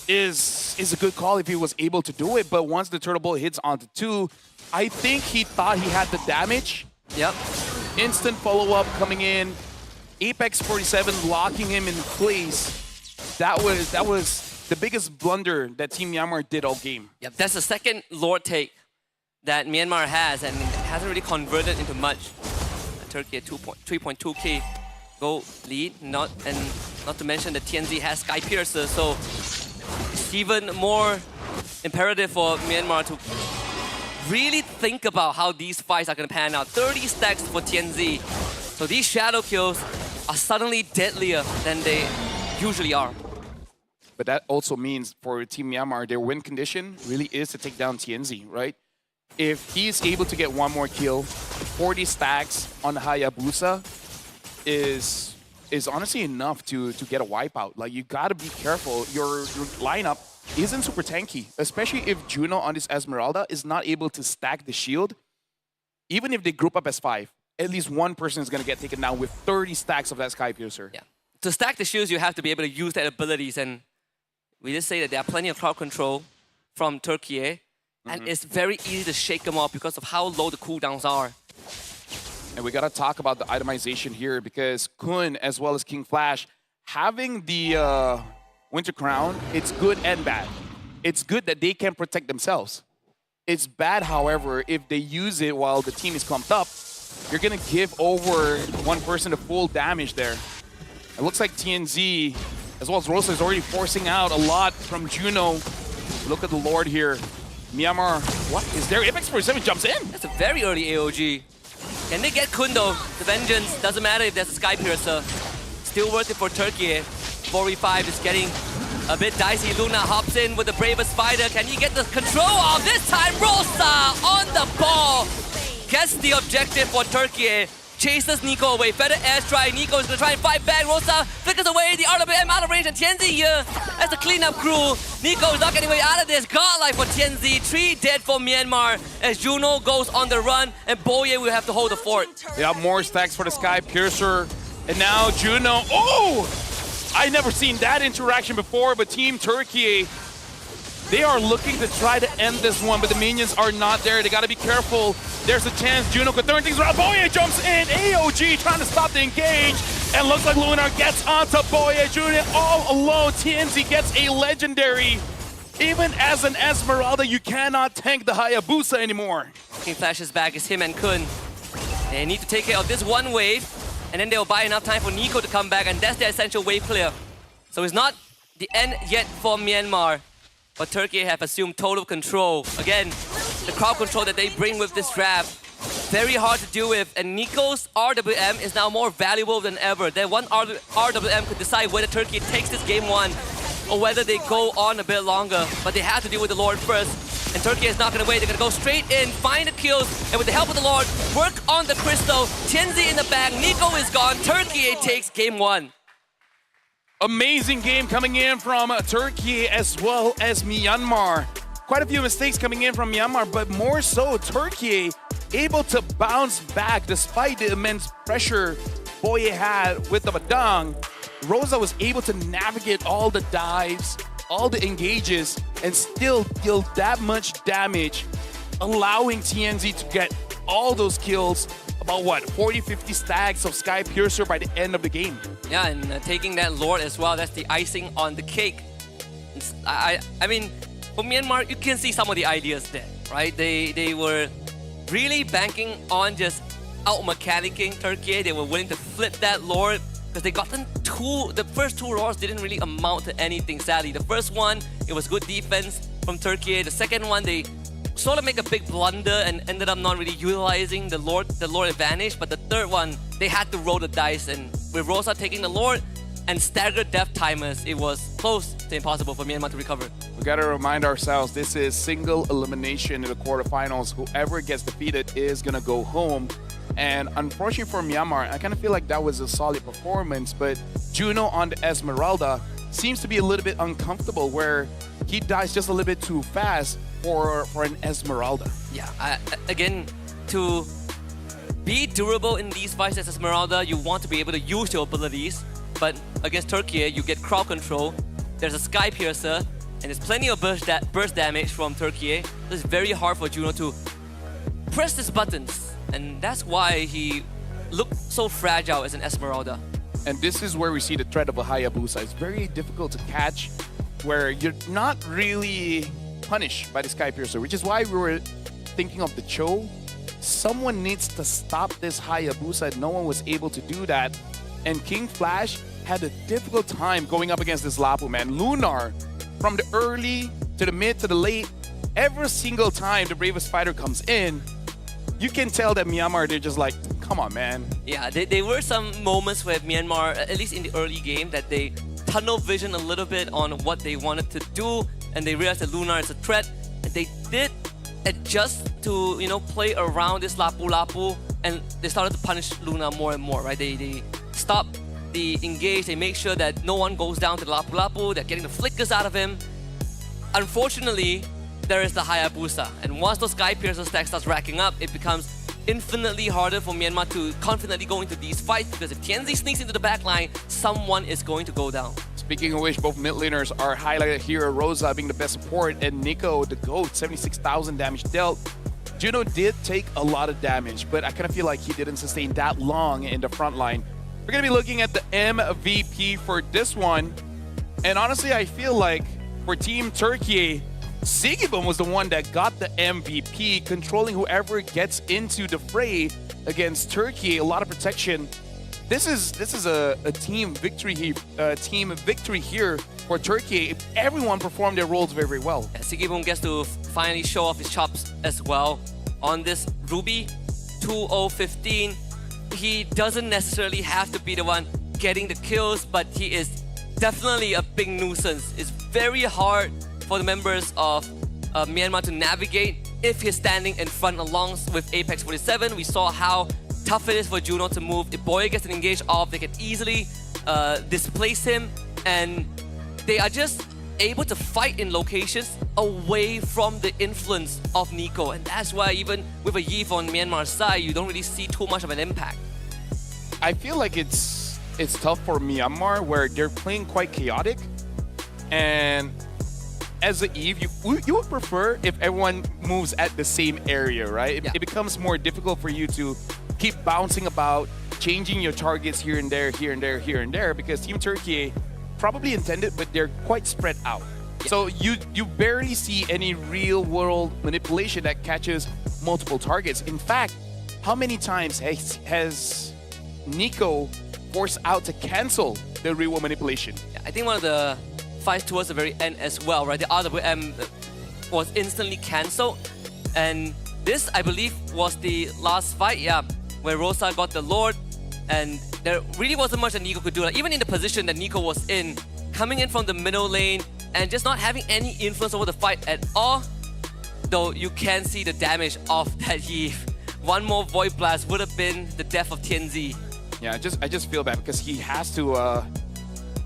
Speaker 2: is a good call if he was able to do it. But once the Turtle Bolt hits onto 2, I think he thought he had the damage.
Speaker 3: Yep.
Speaker 2: Instant follow-up coming in. Apex 47 locking him in place. That was the biggest blunder that Team Myanmar did all game.
Speaker 3: Yep, that's the second Lord take that Myanmar has, and it hasn't really converted into much. Turkey at 3.2k goal lead, not to mention that TNZ has Sky Piercer, so it's even more imperative for Myanmar to really think about how these fights are going to pan out. 30 stacks for TNZ, so these shadow kills are suddenly deadlier than they usually are.
Speaker 2: But that also means for Team Myanmar, their win condition really is to take down TNZ, right? If he's able to get one more kill, 40 stacks on Hayabusa is honestly enough to get a wipeout. Like, you gotta be careful. Your lineup isn't super tanky, especially if Juno on this Esmeralda is not able to stack the shield. Even if they group up as 5, at least one person is gonna get taken down with 30 stacks of that Sky Piercer.
Speaker 3: Yeah. To stack the shields, you have to be able to use their abilities, and we just say that there are plenty of crowd control from Turkiyye, and it's very easy to shake them off because of how low the cooldowns are.
Speaker 2: And we gotta talk about the itemization here, because Kun as well as King Flash having the Winter Crown, it's good and bad. It's good that they can protect themselves. It's bad, however, if they use it while the team is clumped up, you're gonna give over one person the full damage there. It looks like TNZ, as well as Rosa, is already forcing out a lot from Juno. Look at the Lord here. Myanmar, what is there? Apex 47 jumps in.
Speaker 3: That's a very early AOG. Can they get Kun though? The Vengeance, doesn't matter if there's a Sky Piercer. Still worth it for Turkiyye. 4v5 is getting a bit dicey. Luna hops in with the bravest fighter. Can he get the control off? This time Rosa on the ball. Gets the objective for Turkiyye. Chases Nico away. Feather airstrike. Nico is going to try and fight back. Rosa flickers away. The RWM out of range. And TNZ here as the cleanup crew. Nico is not getting way out of this. Godlike for TNZ. 3 dead for Myanmar as Juno goes on the run. And Boye will have to hold the fort.
Speaker 2: Yeah, more stacks for the Sky Piercer. And now Juno. Oh! I never seen that interaction before, but Team Turkiyye, they are looking to try to end this one, but the minions are not there. They got to be careful. There's a chance Juno could turn things around. Boye jumps in. AOG trying to stop the engage. And looks like Lunar gets onto Boye. Juno all alone. TNZ gets a legendary. Even as an Esmeralda, you cannot tank the Hayabusa anymore.
Speaker 3: King Flash's back is him and Kun. They need to take care of this one wave, and then they'll buy enough time for Nico to come back, and that's the essential wave clear. So it's not the end yet for Myanmar, but Turkiyye have assumed total control. Again, the crowd control that they bring with this draft, very hard to deal with, and Nico's RWM is now more valuable than ever. That one RWM could decide whether Turkiyye takes this game 1 or whether they go on a bit longer, but they have to deal with the Lord first. And Turkiyye is not going to wait. They're going to go straight in, find the kills, and with the help of the Lord, work on the crystal. TNZ in the back, Nico is gone. Turkiyye takes game 1.
Speaker 2: Amazing game coming in from Turkiyye as well as Myanmar. Quite a few mistakes coming in from Myanmar, but more so Turkiyye able to bounce back despite the immense pressure Boye had with the Badang. Rosa was able to navigate all the dives, all the engages, and still deal that much damage, allowing TNZ to get all those kills, about what, 40-50 stacks of Sky Piercer by the end of the game.
Speaker 3: Yeah, and taking that Lord as well, that's the icing on the cake. I mean, for Myanmar, you can see some of the ideas there, right? They were really banking on just out-mechanicking Turkiyye. They were willing to flip that Lord because they gotten the first 2 Roars didn't really amount to anything, sadly. The first one, it was good defense from Turkiyye. The second one, they sort of make a big blunder and ended up not really utilizing the Lord advantage. But the third one, they had to roll the dice, and with Rosa taking the Lord and staggered death timers, it was close to impossible for Myanmar to recover.
Speaker 2: We gotta remind ourselves, this is single elimination in the quarterfinals. Whoever gets defeated is gonna go home. And unfortunately for Myanmar, I kind of feel like that was a solid performance, but Juno on the Esmeralda seems to be a little bit uncomfortable, where he dies just a little bit too fast for an Esmeralda.
Speaker 3: Yeah, again, to be durable in these fights as Esmeralda, you want to be able to use your abilities, but against Turkiyye, you get crowd control. There's a Sky Piercer, and there's plenty of burst damage from Turkiyye. It's very hard for Juno to press his buttons, and that's why he looked so fragile as an Esmeralda.
Speaker 2: And this is where we see the threat of a Hayabusa. It's very difficult to catch, where you're not really punished by the Sky Piercer, which is why we were thinking of the Cho. Someone needs to stop this Hayabusa. No one was able to do that. And King Flash had a difficult time going up against this Lapu, man. Lunar, from the early to the mid to the late, every single time the bravest fighter comes in, you can tell that Myanmar, they're just like, come on, man.
Speaker 3: Yeah, there were some moments where Myanmar, at least in the early game, that they tunnel vision a little bit on what they wanted to do, and they realized that Lunar is a threat, and they did adjust to, you know, play around this lapu-lapu, and they started to punish Luna more and more, right? They stop the engage, they make sure that no one goes down to the lapu-lapu, they're getting the flickers out of him. Unfortunately, there is the Hayabusa, and once those Sky Piercer stack starts racking up, it becomes infinitely harder for Myanmar to confidently go into these fights, because if Tianzi sneaks into the back line, someone is going to go down.
Speaker 2: Speaking of which, both mid laners are highlighted here. Rosa being the best support, and Nico, the GOAT, 76,000 damage dealt. Juno did take a lot of damage, but I kind of feel like he didn't sustain that long in the front line. We're going to be looking at the MVP for this one. And honestly, I feel like for Team Turkey, Sigibum was the one that got the MVP, controlling whoever gets into the fray against Turkey. A lot of protection. This is a team victory here for Turkey. Everyone performed their roles very, very well.
Speaker 3: Yeah, Sigibum gets to finally show off his chops as well on this Ruby 2015. He doesn't necessarily have to be the one getting the kills, but he is definitely a big nuisance. It's very hard for the members of Myanmar to navigate if he's standing in front along with Apex 47. We saw how tough it is for Juno to move. If Boya gets an engage off, they can easily displace him, and they are just able to fight in locations away from the influence of Nico, and that's why even with a Yve on Myanmar's side, you don't really see too much of an impact.
Speaker 2: I feel like it's tough for Myanmar, where they're playing quite chaotic, and as a Yve, you would prefer if everyone moves at the same area, right? It becomes more difficult for you to keep bouncing about, changing your targets here and there, here and there, here and there, because Team Turkey probably intended, but they're quite spread out. So you barely see any real world manipulation that catches multiple targets. In fact, how many times has Nico forced out to cancel the real world manipulation?
Speaker 3: I think one of the fights towards the very end as well, right? The RWM was instantly cancelled, and this, I believe, was the last fight, where Rosa got the Lord, and there really wasn't much that Nico could do. Like, even in the position that Nico was in, coming in from the middle lane and just not having any influence over the fight at all, though you can see the damage of that Yve. One more Void Blast would have been the death of Tianzi.
Speaker 2: Yeah, I just feel bad because he has to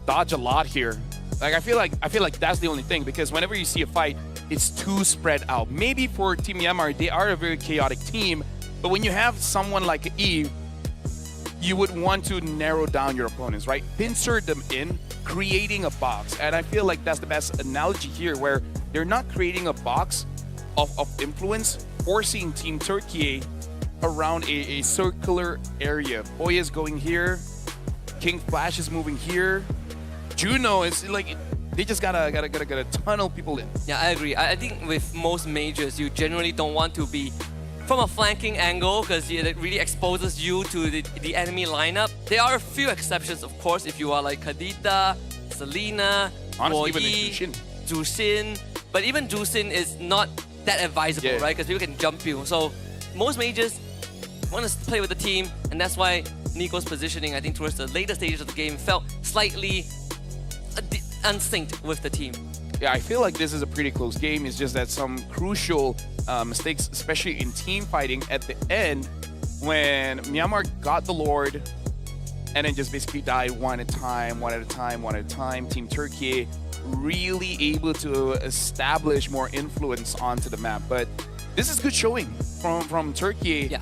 Speaker 2: dodge a lot here. Like I feel like that's the only thing, because whenever you see a fight, it's too spread out. Maybe for Team Myanmar, they are a very chaotic team, but when you have someone like Yve, you would want to narrow down your opponents, right? Pincer them in, creating a box. And I feel like that's the best analogy here, where they're not creating a box of influence, forcing Team Turkey around a circular area. Boya is going here, King Flash is moving here, Juno is like, they just gotta tunnel people in.
Speaker 3: Yeah, I agree. I think with most majors, you generally don't want to be from a flanking angle, because it really exposes you to the enemy lineup. There are a few exceptions, of course, if you are like Kadita, Selena,
Speaker 2: Honestly,
Speaker 3: Boyi,
Speaker 2: even
Speaker 3: Jushin. But even Jushin is not that advisable, right? Because people can jump you. So most majors want to play with the team, and that's why Nico's positioning, I think, towards the later stages of the game felt slightly unsynced with the team.
Speaker 2: Yeah, I feel like this is a pretty close game. It's just that some crucial mistakes, especially in team fighting at the end, when Myanmar got the Lord and then just basically died one at a time. Team Turkey really able to establish more influence onto the map. But this is good showing from Turkey.
Speaker 3: Yeah.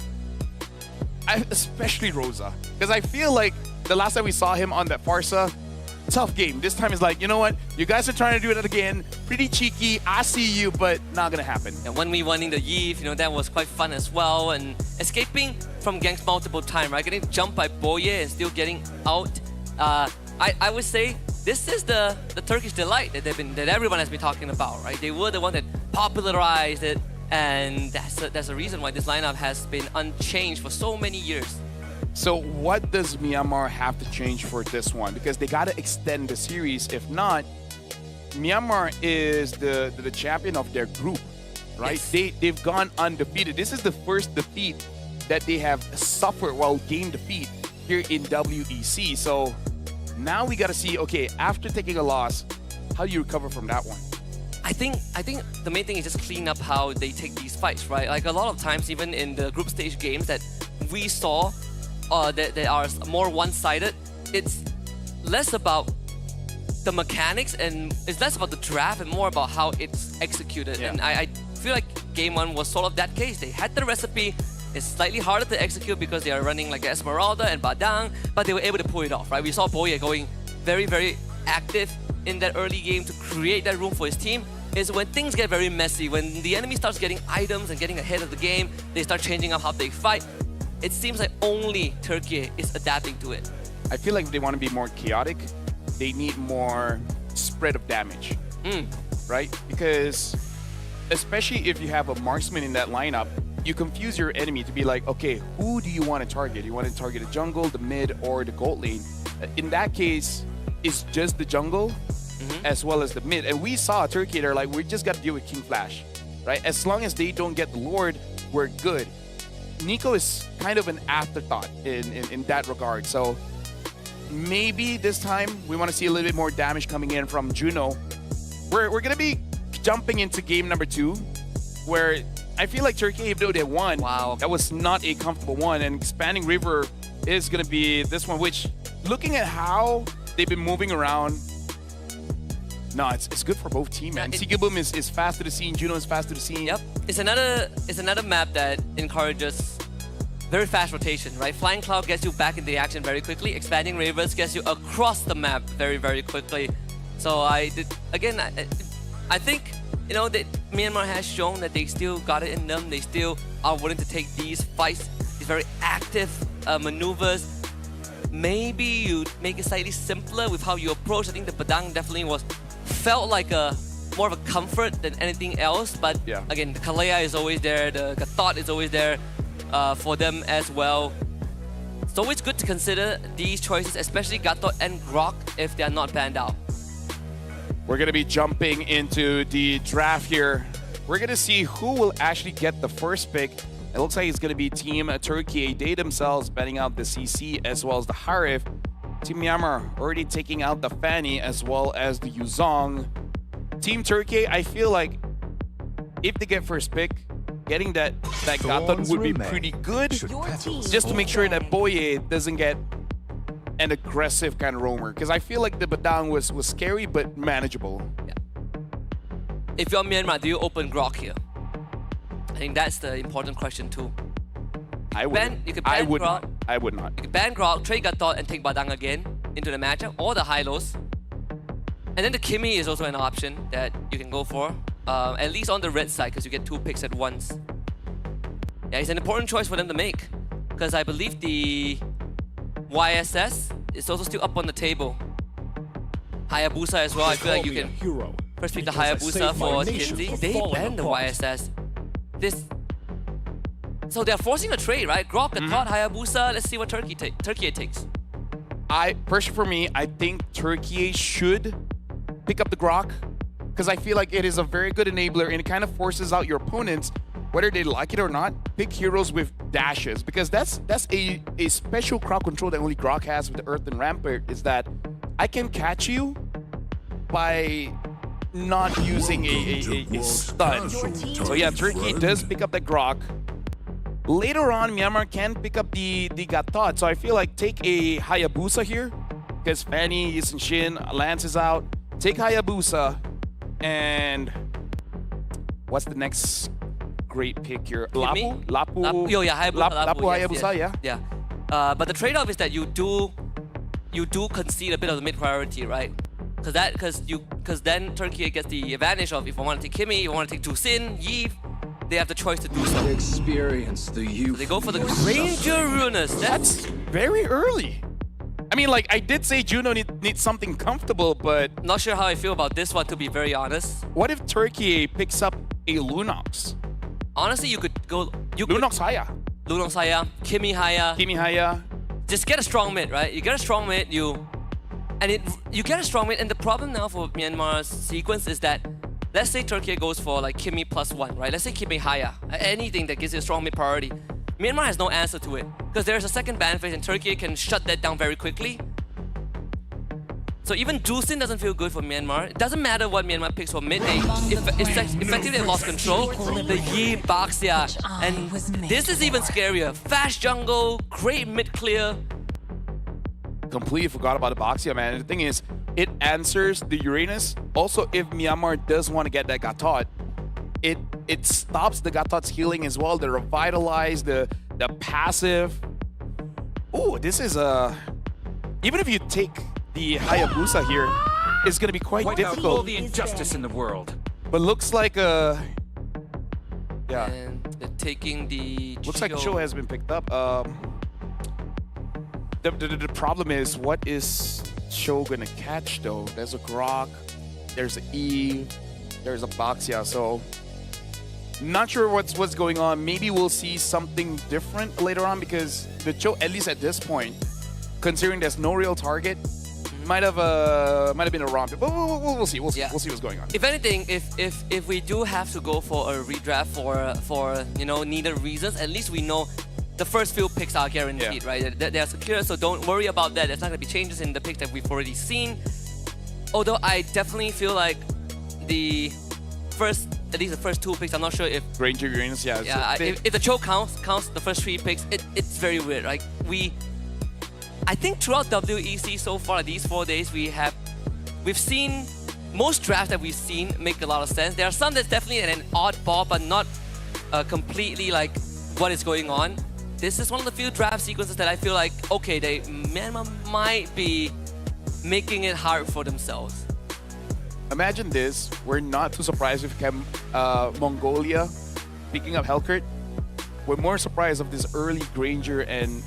Speaker 2: Especially Rosa, because I feel like the last time we saw him on that Farsa, tough game. This time it's like, you know what? You guys are trying to do it again. Pretty cheeky. I see you, but not gonna happen.
Speaker 3: And when we won in the Yve, you know, that was quite fun as well. And escaping from ganks multiple times, right? Getting jumped by Boye and still getting out. I would say this is the Turkish delight that everyone has been talking about, right? They were the one that popularized it, and that's the reason why this lineup has been unchanged for so many years.
Speaker 2: So what does Myanmar have to change for this one? Because they got to extend the series. If not, Myanmar is the champion of their group, right? Yes. They've gone undefeated. This is the first defeat that they have suffered while gained defeat here in WEC. So Now we got to see, okay, after taking a loss, how do you recover from that one?
Speaker 3: I think the main thing is just clean up how they take these fights, right? Like a lot of times, even in the group stage games that we saw that they are more one-sided, it's less about the mechanics and it's less about the draft and more about how it's executed.
Speaker 2: Yeah.
Speaker 3: And I feel like game one was sort of that case. They had the recipe. It's slightly harder to execute because they are running like Esmeralda and Badang, but they were able to pull it off, right? We saw Boye going very, very active in that early game to create that room for his team. Is when things get very messy, when the enemy starts getting items and getting ahead of the game, they start changing up how they fight. It seems like only Turkey is adapting to it.
Speaker 2: I feel like if they want to be more chaotic, they need more spread of damage, right? Because especially if you have a marksman in that lineup, you confuse your enemy to be like, okay, who do you want to target? You want to target the jungle, the mid, or the gold lane? In that case, it's just the jungle as well as the mid. And we saw Turkey, they're like, we just got to deal with King Flash, right? As long as they don't get the Lord, we're good. Nico is kind of an afterthought in that regard. So maybe this time we want to see a little bit more damage coming in from Juno. We're going to be jumping into game number 2, where I feel like Turkey, even though they won, that was not a comfortable one. And Expanding River is going to be this one, which looking at how they've been moving around, no, it's good for both teams, man. Sigilboom is fast to the scene, Juno is fast to the scene.
Speaker 3: Yep, it's another map that encourages very fast rotation, right? Flying Cloud gets you back in the action very quickly. Expanding Rivers gets you across the map very, very quickly. So I think, you know, that Myanmar has shown that they still got it in them. They still are willing to take these fights, these very active maneuvers. Maybe you make it slightly simpler with how you approach. I think the Badang definitely felt like more of a comfort than anything else. But again, the Kalea is always there. The Gatot is always there for them as well. It's always good to consider these choices, especially Gatot and Grok, if they are not banned out.
Speaker 2: We're going to be jumping into the draft here. We're going to see who will actually get the first pick. It looks like it's going to be Team Turkey. They themselves banning out the CC as well as the Harif. Team Myanmar already taking out the Fanny as well as the Yuzong. Team Turkey, I feel like if they get first pick, getting that Gatot would be pretty good. Just to make sure that Boye doesn't get an aggressive kind of roamer. Because I feel like the Badang was scary but manageable.
Speaker 3: Yeah. If you're Myanmar, do you open Grok here? I think that's the important question too.
Speaker 2: I would not. I would not.
Speaker 3: You can ban Grok, trade Gatot, and take Badang again into the matchup, or the high-lows. And then the Kimi is also an option that you can go for, at least on the red side, because you get 2 picks at once. Yeah, it's an important choice for them to make, because I believe the YSS is also still up on the table. Hayabusa as well. I feel like you can first pick the Hayabusa for Kinsey. They banned the YSS. So they're forcing a trade, right? Grok, Gatot, Hayabusa. Let's see what Turkey takes.
Speaker 2: Personally, for me, I think Turkey should pick up the Grok, because I feel like it is a very good enabler and it kind of forces out your opponents, whether they like it or not, pick heroes with dashes, because that's a special crowd control that only Grok has with the Earth and Rampart, is that I can catch you by not using a stun. So yeah, Turkey does pick up the Grok. Later on, Myanmar can pick up the Gatot, so I feel like take a Hayabusa here, because Fanny, Yisun Shin, Lance is out. Take Hayabusa, and what's the next great pick here? Lapu? Hayabusa,
Speaker 3: yeah. But the trade-off is that you do concede a bit of the mid priority, right? Because then Turkey gets the advantage of, if I want to take Kimi, if I want to take Jusin, Yi, they have the choice to do so.
Speaker 12: Experience the youth.
Speaker 3: So they go for the Ranger Ruinous.
Speaker 2: That's very early. I mean, like, I did say Juno needs something comfortable, but...
Speaker 3: Not sure how I feel about this one, to be very honest.
Speaker 2: What if Turkey picks up a Lunox?
Speaker 3: Honestly, you could go...
Speaker 2: Lunox Haya.
Speaker 3: Lunox Haya, Kimi Haya.
Speaker 2: Kimi Haya.
Speaker 3: Just get a strong mid, right? You get a strong mid, you get a strong mid, and the problem now for Myanmar's sequence is that, let's say Turkey goes for like Kimi +1, right? Let's say Kimi Haya, anything that gives you a strong mid priority. Myanmar has no answer to it, because there's a second ban phase and Turkey can shut that down very quickly. So even Drusin doesn't feel good for Myanmar. It doesn't matter what Myanmar picks for mid. Effectively they lost control. The Yi Baxia. And this is even scarier. Fast jungle, great mid clear.
Speaker 2: Completely forgot about the Baxia, man. The thing is, it answers the Uranus. Also, if Myanmar does want to get that Gatot, it stops the Gatot's healing as well. The revitalize, the passive. Oh, this is even if you take the Hayabusa here, it's going to be quite
Speaker 4: Wipe out all
Speaker 2: difficult.
Speaker 4: the injustice in the world.
Speaker 2: But looks like yeah.
Speaker 3: And they're taking the
Speaker 2: Looks like Cho has been picked up. The problem is, what is Cho gonna catch though? There's a Grok, there's a E, there's a Baxia. So not sure what's going on. Maybe we'll see something different later on, because the Cho, at least at this point, considering there's no real target, might have been a romp. But we'll see. We'll see what's going on.
Speaker 3: If anything, if we do have to go for a redraft for neither reasons, at least we know the first few picks are guaranteed, right? They're secure, so don't worry about that. There's not going to be changes in the picks that we've already seen. Although I definitely feel like at least the first two picks, I'm not sure if
Speaker 2: Granger Uranus,
Speaker 3: if the Cho counts the first three picks, it's very weird. Like I think throughout WEC so far, these 4 days, we've seen most drafts that we've seen make a lot of sense. There are some that's definitely an oddball, but not completely like what is going on. This is one of the few draft sequences that I feel like, okay, Myanmar might be making it hard for themselves.
Speaker 2: Imagine this, we're not too surprised with Mongolia picking up Hellkurt. We're more surprised of this early Granger and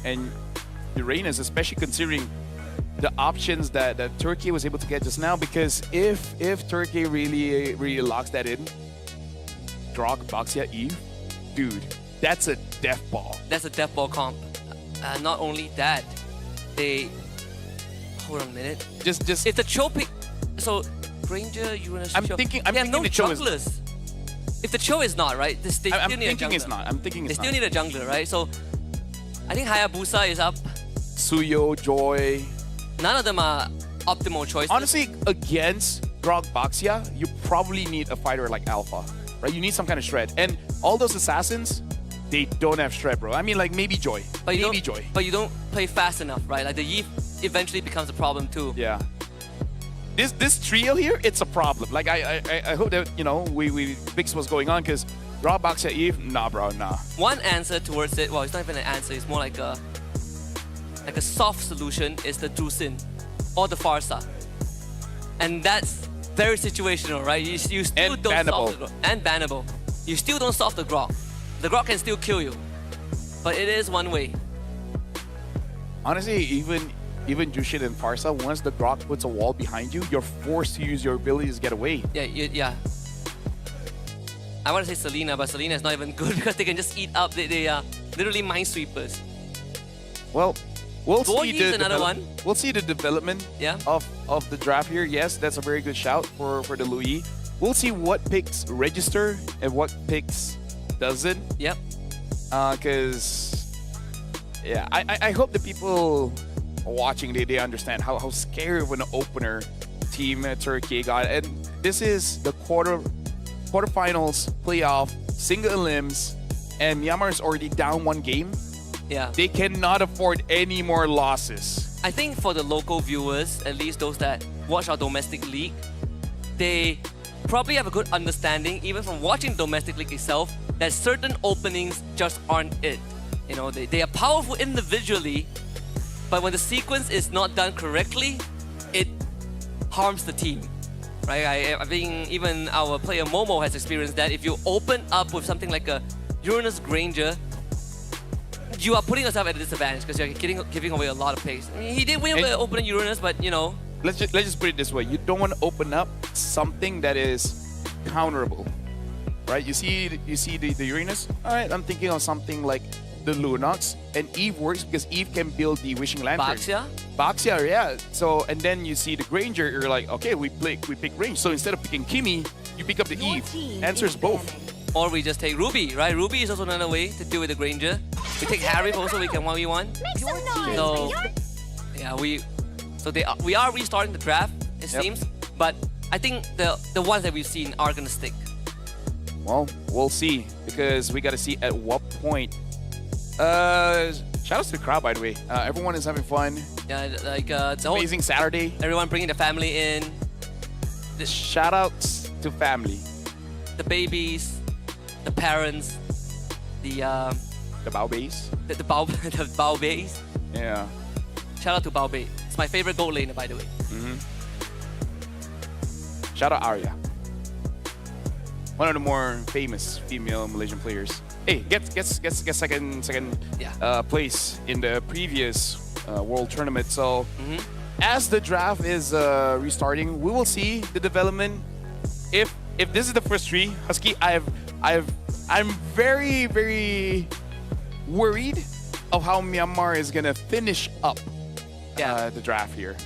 Speaker 2: Uranus, especially considering the options that Turkey was able to get just now. Because if Turkey really locks that in, Grok, Baxia, Eve, dude, that's a death ball.
Speaker 3: That's a death ball comp. Not only that, hold on a minute.
Speaker 2: Just
Speaker 3: if the Cho pick, so Granger, Uranus,
Speaker 2: I'm
Speaker 3: Cho,
Speaker 2: thinking
Speaker 3: they have no
Speaker 2: the Cho
Speaker 3: junglers. If the Cho is not, right, they still need a jungler.
Speaker 2: I'm thinking
Speaker 3: they still need a jungler, right? So I think Hayabusa is up.
Speaker 2: Suyo, Joy.
Speaker 3: None of them are optimal choices.
Speaker 2: Honestly, against Grok, Baxia, you probably need a fighter like Alpha, right? You need some kind of shred. And all those assassins, they don't have shred, bro. I mean, like maybe Joy.
Speaker 3: But
Speaker 2: maybe Joy.
Speaker 3: But you don't play fast enough, right? Like the Yi eventually becomes a problem too.
Speaker 2: Yeah. This trio here, it's a problem. Like I hope that we fix what's going on, because Grok, Baxia, Eve, nah, bro, nah.
Speaker 3: One answer towards it, well, it's not even an answer. It's more like a soft solution is the Drusin or the Farsa, and that's very situational, right? You still don't solve the Grok. And bannable. You still don't solve the Grok. The Grok can still kill you, but it is one way.
Speaker 2: Honestly, even Jushin and Farsa, once the Grok puts a wall behind you, you're forced to use your abilities to get away.
Speaker 3: Yeah. I want to say Selena, but Selena is not even good because they can just eat up. They are literally minesweepers.
Speaker 2: Well, we'll see We'll see the development of the draft here. Yes, that's a very good shout for the Louis. We'll see what picks register and what picks doesn't.
Speaker 3: Yep.
Speaker 2: Because I hope the people watching they understand how scary of an opener Team Turkey got. And this is the quarterfinals playoff, single elims, and Myanmar's already down 1 game.
Speaker 3: Yeah.
Speaker 2: They cannot afford any more losses.
Speaker 3: I think for the local viewers, at least those that watch our domestic league, they probably have a good understanding, even from watching the domestic league itself, that certain openings just aren't it. They are powerful individually, but when the sequence is not done correctly, it harms the team. Right? I think even our player Momo has experienced that. If you open up with something like a Uranus Granger, you are putting yourself at a disadvantage because you're giving away a lot of pace. I mean, he did win with opening Uranus, but
Speaker 2: let's just put it this way: you don't want to open up something that is counterable, right? You see the Uranus. All right, I'm thinking of something like the Lunox, and Eve works because Eve can build the Wishing Lantern. Baxia, yeah. So and then you see the Granger. You're like, okay, we pick range. So instead of picking Kimmy, you pick up the Eve. Answers both.
Speaker 3: Or we just take Ruby, right? Ruby is also another way to deal with the Granger. We take Harry also, we can 1v1.
Speaker 5: Make some noise.
Speaker 3: So, yeah, So we are restarting the draft, it seems, but I think the ones that we've seen are gonna stick.
Speaker 2: Well, we'll see, because we got to see at what point. Shout out to the crowd, by the way. Everyone is having fun.
Speaker 3: Yeah, like the whole,
Speaker 2: Amazing Saturday.
Speaker 3: everyone bringing the family in,
Speaker 2: Shout outs to family.
Speaker 3: the babies, the parents, the
Speaker 2: Bao base.
Speaker 3: the Bao Bays.
Speaker 2: Yeah.
Speaker 3: Shout out to Bao Bay. It's my favorite gold laner, by the way.
Speaker 2: Shout out Arya. One of the more famous female Malaysian players. Hey, get second place in the previous World Tournament. So as the draft is restarting, we will see the development. If this is the first three, Husky, I'm very, very worried of how Myanmar is gonna finish up the draft here.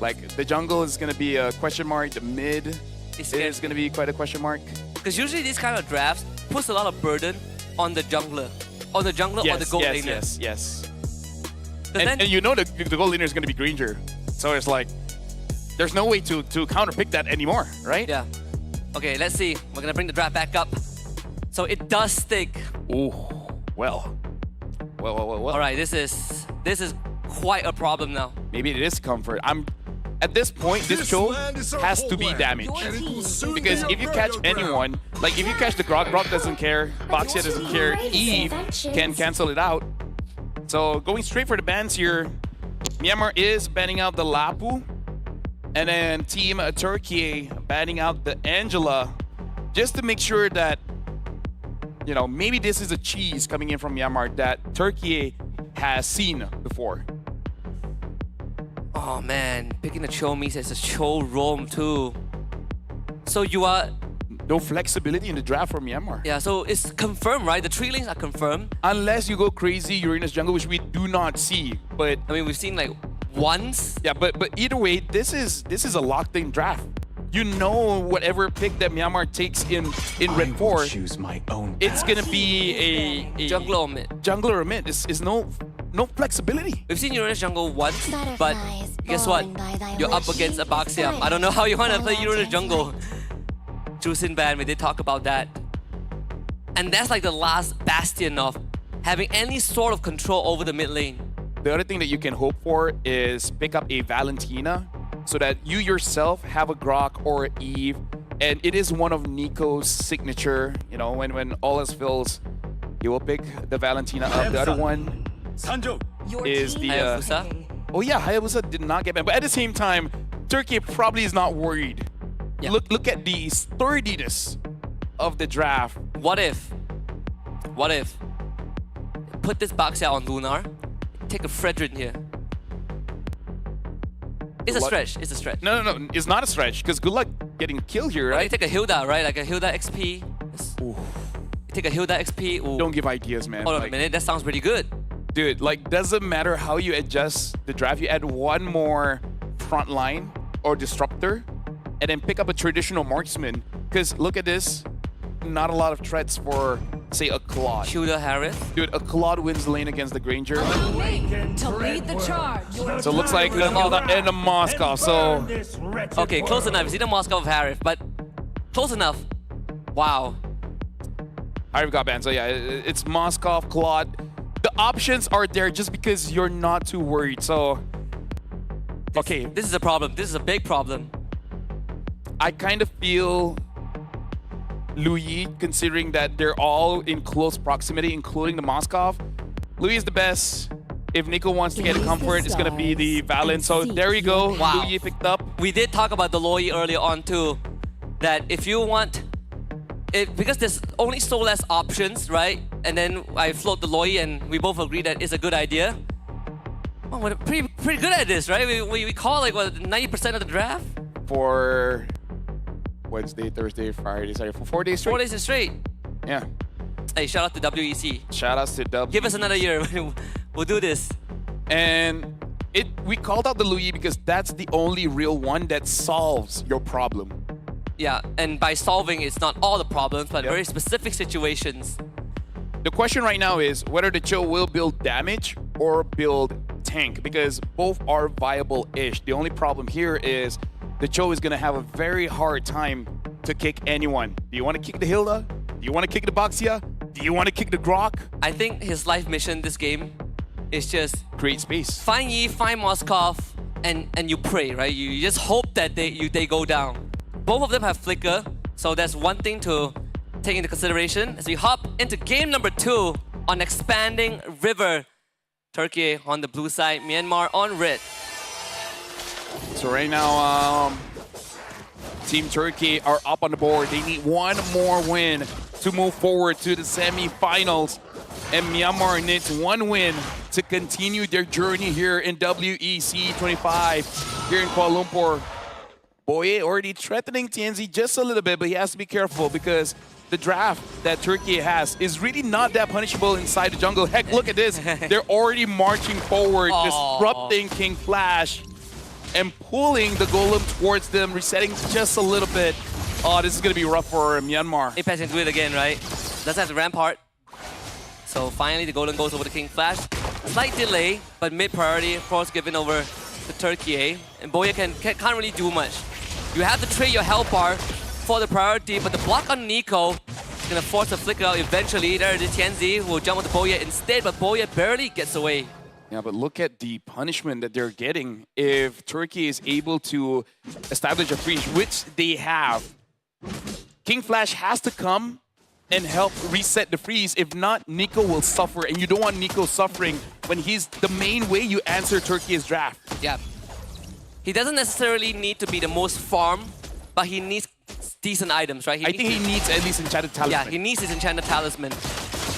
Speaker 2: Like the jungle is gonna be a question mark. The mid is gonna be quite a question mark.
Speaker 3: Because usually these kind of drafts puts a lot of burden on the jungler, or the gold laner.
Speaker 2: Yes.
Speaker 3: But
Speaker 2: And you know the gold laner is gonna be Granger, so it's like there's no way to counterpick that anymore, right?
Speaker 3: Yeah. Okay, let's see. We're gonna bring the draft back up. So it does stick.
Speaker 2: Ooh, well.
Speaker 3: All right, this is quite a problem now.
Speaker 2: Maybe it is comfort. At this point, this show has to be damaged. Because if you catch anyone, like if you catch the Grog doesn't care, Boxia doesn't care, Eve can cancel it out. So going straight for the bans here, Myanmar is banning out the Lapu. And then Team Turkey banning out the Angela, just to make sure that, you know, maybe this is a cheese coming in from Myanmar that Turkey has seen before.
Speaker 3: Oh man, picking the Cho means it's a Cho roam too. So you are...
Speaker 2: No flexibility in the draft for Myanmar.
Speaker 3: Yeah, so it's confirmed, right? The three lanes are confirmed.
Speaker 2: Unless you go crazy Uranus jungle, which we do not see. But
Speaker 3: I mean, we've seen like once.
Speaker 2: yeah, but either way, this is a locked-in draft. You know, whatever pick that Myanmar takes in Red 4,
Speaker 6: choose my own
Speaker 2: it's gonna be a
Speaker 3: Jungler or mid.
Speaker 2: jungler or mid. Is no flexibility.
Speaker 3: We've seen Uranus jungle once, but guess what? You're up against a Baxiam. I don't know how you want to play Uranus jungle. Juicin ban, we did talk about that. And that's like the last bastion of having any sort of control over the mid lane.
Speaker 2: The other thing that you can hope for is pick up a Valentina so that you yourself have a Grok or Eve. And it is one of Nico's signature, you know, when all else fills, he will pick the Valentina up. The other one is the...
Speaker 3: Hayabusa.
Speaker 2: Oh yeah, Hayabusa did not get banned. But at the same time, Turkey probably is not worried.
Speaker 3: Yeah.
Speaker 2: Look at the sturdiness of the draft.
Speaker 3: What if put this Baxia on Lunar, take a Fredrin here. It's a
Speaker 2: What?
Speaker 3: stretch, it's a stretch.
Speaker 2: No, it's not a stretch, because good luck getting killed here,
Speaker 3: Right?
Speaker 2: right?
Speaker 3: You take a Hilda, right? Like a Hilda XP. You take a Hilda XP. Ooh.
Speaker 2: Don't give ideas, man.
Speaker 3: Hold on a
Speaker 2: Like,
Speaker 3: minute, that sounds pretty good.
Speaker 2: dude, like, doesn't matter how you adjust the draft, you add one more front line or disruptor, and then pick up a traditional marksman. Because look at this, not a lot of threats for, say, a Claude.
Speaker 3: Hilda Harris.
Speaker 2: Dude, a Claude wins the lane against the Granger.
Speaker 5: To lead the charge.
Speaker 2: So it looks like a Hilda and a Moskov. So
Speaker 3: Okay, close enough. It's either Moscow or Harris, but close enough. Wow.
Speaker 2: I've got banned. So yeah, it's Moskov, Claude. The options are there just because you're not too worried. So, okay.
Speaker 3: This is a problem. This is a big problem.
Speaker 2: I kind of feel Louis, considering that they're all in close proximity, including the Moskov. Louis is the best. If Nico wants to get a comfort, it's going to be the Valen. So there you go.
Speaker 3: Wow.
Speaker 2: Louis picked up.
Speaker 3: We did talk about the Loi earlier on too. That if you want, because there's only so less options, right? And then I float the Loi and we both agree that it's a good idea. Oh, we're pretty good at this, right? We call like what 90% of the draft?
Speaker 2: For Wednesday, Thursday, Friday, sorry, for 4 days straight.
Speaker 3: 4 days straight.
Speaker 2: Yeah.
Speaker 3: Hey, shout out to WEC.
Speaker 2: Shout outs to Dub.
Speaker 3: Give us another year. We'll do this.
Speaker 2: And we called out the Louis because that's the only real one that solves your problem.
Speaker 3: Yeah, and by solving, it's not all the problems, but
Speaker 2: Yep.
Speaker 3: very specific situations.
Speaker 2: The question right now is whether the Cho will build damage or build tank because both are viable-ish. The only problem here is the Cho is going to have a very hard time to kick anyone. Do you want to kick the Hilda? Do you want to kick the Baxia? Do you want to kick the Grok?
Speaker 3: I think his life mission this game is just
Speaker 2: Create space.
Speaker 3: find Yi, find Moskov, and you pray, right? You just hope that they go down. Both of them have flicker, so that's one thing to take into consideration as we hop into game number 2 on Expanding River. Turkey on the blue side, Myanmar on red.
Speaker 2: So right now, Team Turkey are up on the board. They need one more win to move forward to the semi-finals. And Myanmar needs one win to continue their journey here in WEC25 here in Kuala Lumpur. Boye already threatening TNZ just a little bit, but he has to be careful because the draft that Turkey has is really not that punishable inside the jungle. Heck, look at this. They're already marching forward, disrupting King Flash and pulling the golem towards them, resetting just a little bit. Oh, this is going to be rough for Myanmar.
Speaker 3: Apex into it again, right? Doesn't have the rampart. So finally, the golem goes over to King Flash. Slight delay, but mid-priority, of course, given over to Turkey. And Boye can't really do much. You have to trade your health bar for the priority, but the block on Nico is going to force a flicker out eventually. There it is, Tianzi, who will jump onto Boye instead, but Boye barely gets away.
Speaker 2: Yeah, but look at the punishment that they're getting if Turkey is able to establish a freeze, which they have. King Flash has to come and help reset the freeze. If not, Nico will suffer, and you don't want Nico suffering when he's the main way you answer Turkey's draft.
Speaker 3: Yeah. He doesn't necessarily need to be the most farm, but he needs decent items, right?
Speaker 2: I think he needs at least Enchanted Talisman.
Speaker 3: Yeah, he needs his Enchanted Talisman.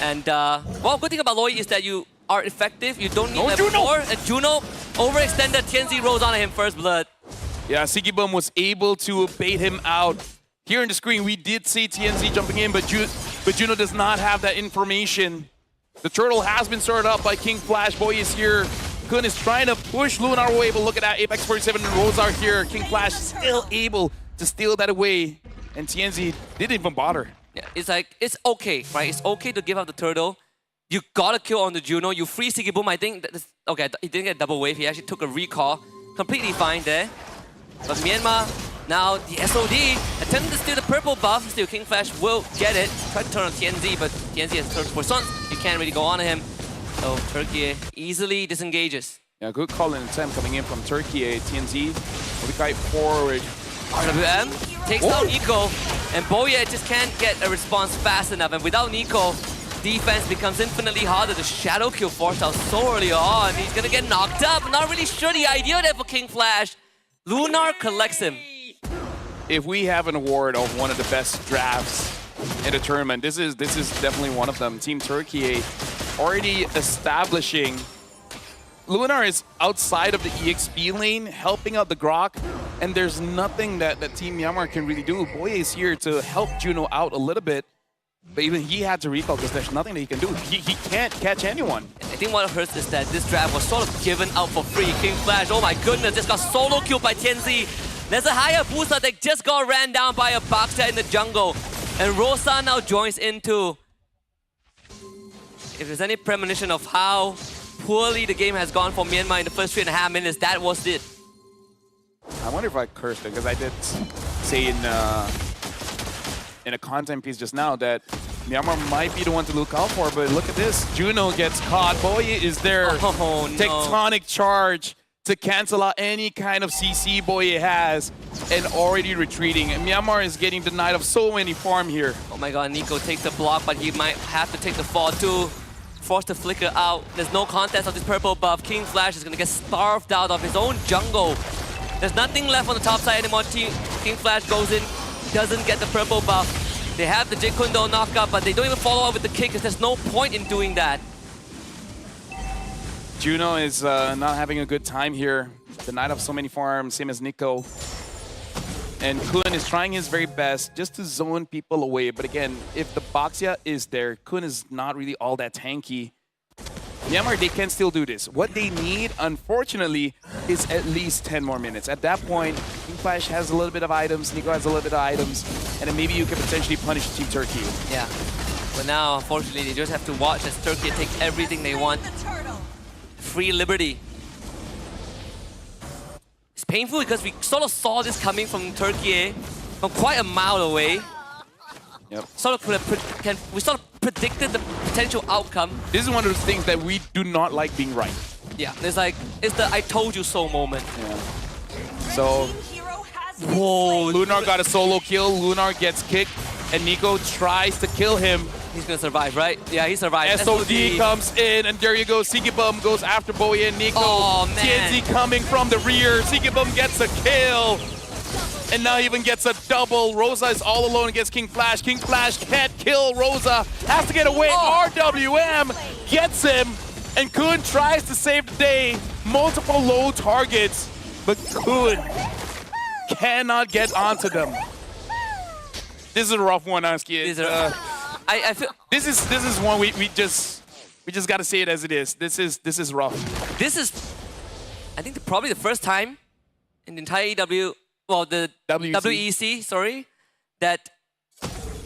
Speaker 3: And, well, good thing about Loi is that you are effective. You don't need level 4. And Juno overextended. Tianzi rolls on him first blood.
Speaker 2: Yeah, Sigibum was able to bait him out. Here on the screen, we did see TNZ jumping in, but Juno does not have that information. The turtle has been started up by King Flash. Boy is here. Kun is trying to push Lunar away, but look at that. Apex 47 and Rosar here. King Flash still able to steal that away. And TNZ didn't even bother.
Speaker 3: Yeah, it's like, it's okay, right? It's okay to give up the turtle. You got a kill on the Juno. You free Sigibum. I think that's okay. He didn't get double wave. He actually took a recall. Completely fine there. But Myanmar, now the SOD attempting to steal the purple buff. Still, King Flash will get it. Try to turn on TNZ, but TNZ has turned for Sons. You can't really go on him. So Turkey easily disengages.
Speaker 2: Yeah, good call and attempt coming in from Turkey. TNZ will be quite forward.
Speaker 3: RWM takes down Nico, and Boye just can't get a response fast enough. And without Nico, defense becomes infinitely harder. The shadow kill forced out so early on. He's gonna get knocked up. Not really sure the idea there for King Flash. Lunar collects him.
Speaker 2: If we have an award of one of the best drafts in the tournament, this is definitely one of them. Team Turkey already establishing. Lunar is outside of the EXP lane, helping out the Grok, and there's nothing that Team Myanmar can really do. Boye is here to help Juno out a little bit, but even he had to recall because there's nothing that he can do. He can't catch anyone.
Speaker 3: I think what hurts is that this draft was sort of given out for free. King Flash, oh my goodness, just got solo killed by Tianzi. There's a Hayabusa that just got ran down by a Baxter in the jungle. And Rosa now joins in too. If there's any premonition of how poorly the game has gone for Myanmar in the first 3.5 minutes, that was it.
Speaker 2: I wonder if I cursed it, because I did say in a content piece just now that Myanmar might be the one to look out for, but look at this. Juno gets caught. Boye is there.
Speaker 3: Oh, no.
Speaker 2: Tectonic charge to cancel out any kind of CC Boye has, and already retreating. And Myanmar is getting denied of so many farm here.
Speaker 3: Oh my god, Nico takes the block, but he might have to take the fall too. Force the flicker out. There's no contest of this purple buff. King Flash is gonna get starved out of his own jungle. There's nothing left on the top side anymore. King Flash goes in, doesn't get the purple buff. They have the Jit Kundo knockup, but they don't even follow up with the kick because there's no point in doing that.
Speaker 2: Juno is not having a good time here. Denied of so many farms, same as Nico. And Kun is trying his very best just to zone people away. But again, if the Baxia is there, Kun is not really all that tanky. Myanmar, they can still do this. What they need, unfortunately, is at least 10 more minutes. At that point, King Flash has a little bit of items, Nico has a little bit of items, and then maybe you can potentially punish Team Turkey.
Speaker 3: Yeah. But now, unfortunately, they just have to watch as Turkey take everything they want. Free liberty. painful because we sort of saw this coming from Turkey from quite a mile away.
Speaker 2: Yep.
Speaker 3: We sort of predicted the potential outcome.
Speaker 2: This is one of those things that we do not like being right.
Speaker 3: Yeah, it's the I told you so moment.
Speaker 2: Yeah. So,
Speaker 3: whoa,
Speaker 2: Lunar got a solo kill. Lunar gets kicked, and Nico tries to kill him.
Speaker 3: He's gonna survive, right? Yeah, he survived.
Speaker 2: SOD comes in, and there you go. Sikibum goes after Boye and Nico.
Speaker 3: Oh, man.
Speaker 2: TNZ coming from the rear. Sikibum gets a kill. And now even gets a double. Rosa is all alone against King Flash. King Flash can't kill Rosa. Has to get away. RWM gets him. And Kun tries to save the day. Multiple low targets. But Kun cannot get onto them. This is a rough one, Ansky.
Speaker 3: I feel
Speaker 2: this is one we just gotta say it as it is. This is rough.
Speaker 3: This is, I think, probably the first time in the entire the WEC, sorry, that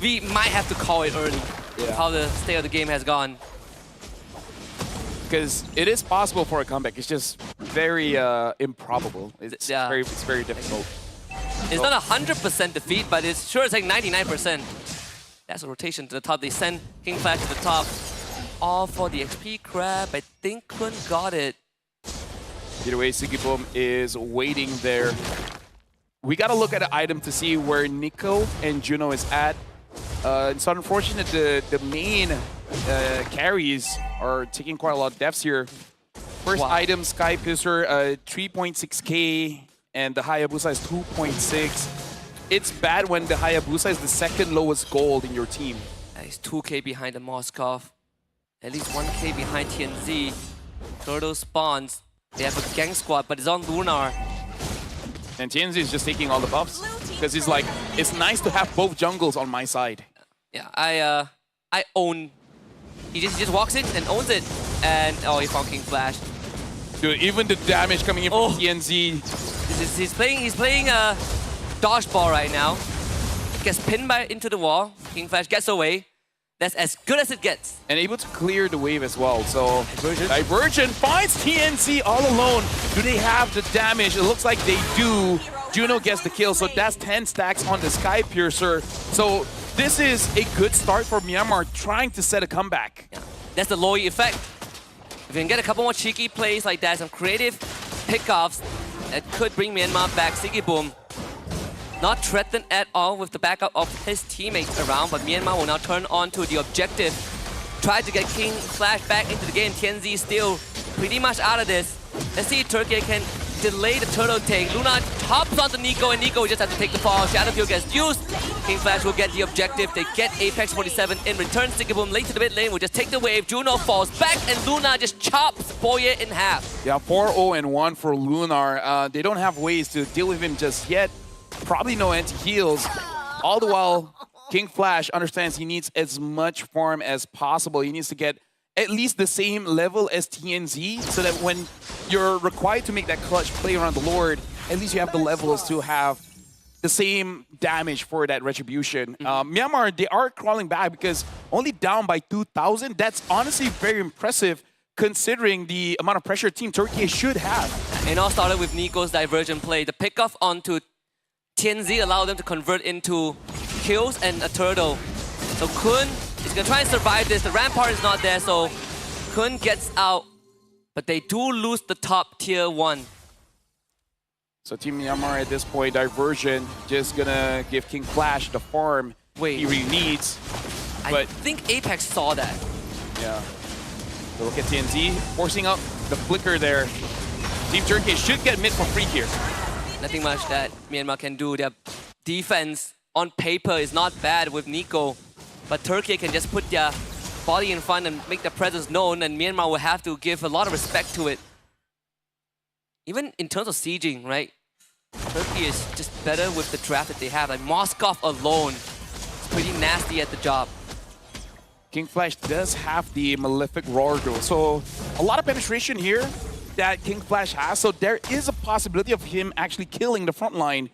Speaker 3: we might have to call it early.
Speaker 2: Yeah.
Speaker 3: How the state of the game has gone.
Speaker 2: Because it is possible for a comeback. It's just very improbable. It's very difficult.
Speaker 3: It's not 100% defeat, but it's like 99%. That's a rotation to the top. They send King Flash to the top. All for the XP grab. I think Kun got it.
Speaker 2: Either way, Sikibum is waiting there. We gotta look at the item to see where Nico and Juno is at. It's unfortunate the main carries are taking quite a lot of deaths here. First item, Sky Pisser, 3.6k, and the Hayabusa is 2.6. It's bad when the Hayabusa is the second lowest gold in your team.
Speaker 3: He's 2k behind the Moskov. At least 1k behind TNZ. Turtle spawns. They have a gang squad, but it's on Lunar.
Speaker 2: And TNZ is just taking all the buffs. Because he's like, it's nice to have both jungles on my side.
Speaker 3: Yeah, I own. He just walks in and owns it. And he found King Flash.
Speaker 2: Dude, even the damage coming in from TNZ.
Speaker 3: He's playing dodgeball right now. Gets pinned into the wall. King Flash gets away. That's as good as it gets.
Speaker 2: And able to clear the wave as well. So Divergent finds TNZ all alone. Do they have the damage? It looks like they do. Juno gets the kill, so that's 10 stacks on the Sky Piercer. So this is a good start for Myanmar trying to set a comeback.
Speaker 3: Yeah. That's the Loi effect. If you can get a couple more cheeky plays like that, some creative pickoffs, that could bring Myanmar back. Sikibum not threatened at all with the backup of his teammates around, but Myanmar will now turn on to the objective. Try to get King Flash back into the game. TNZ still pretty much out of this. Let's see if Turkey can delay the turtle take. Luna hops onto Nico, and Nico just has to take the fall. Shadowfield gets used. King Flash will get the objective. They get Apex 47 in return. Sikibum late to the mid lane will just take the wave. Juno falls back, and Luna just chops Boye in half.
Speaker 2: Yeah, 4-0-1 for Lunar. They don't have ways to deal with him just yet. Probably no anti-heals. All the while, King Flash understands he needs as much farm as possible. He needs to get at least the same level as TNZ so that when you're required to make that clutch play around the Lord, at least you have the levels to have the same damage for that retribution. Myanmar, they are crawling back because only down by 2,000. That's honestly very impressive considering the amount of pressure Team Turkey should have.
Speaker 3: It all started with Nico's divergent play. The pickoff onto TNZ allowed them to convert into kills and a turtle. So Kun is going to try and survive this. The rampart is not there, so Kun gets out. But they do lose the top tier 1.
Speaker 2: So Team Myanmar at this point, Diversion, just going to give King Flash the farm he really needs.
Speaker 3: I think Apex saw that.
Speaker 2: Yeah. So look at TNZ forcing out the flicker there. Team Turkey should get mid for free here.
Speaker 3: Nothing much that Myanmar can do. Their defense on paper is not bad with Nico, but Turkey can just put their body in front and make their presence known, and Myanmar will have to give a lot of respect to it. Even in terms of sieging, right? Turkey is just better with the draft that they have. Like Moskov alone is pretty nasty at the job.
Speaker 2: King Flash does have the Malefic Roar though, so a lot of penetration here that King Flash has, so there is a possibility of him actually killing the front line.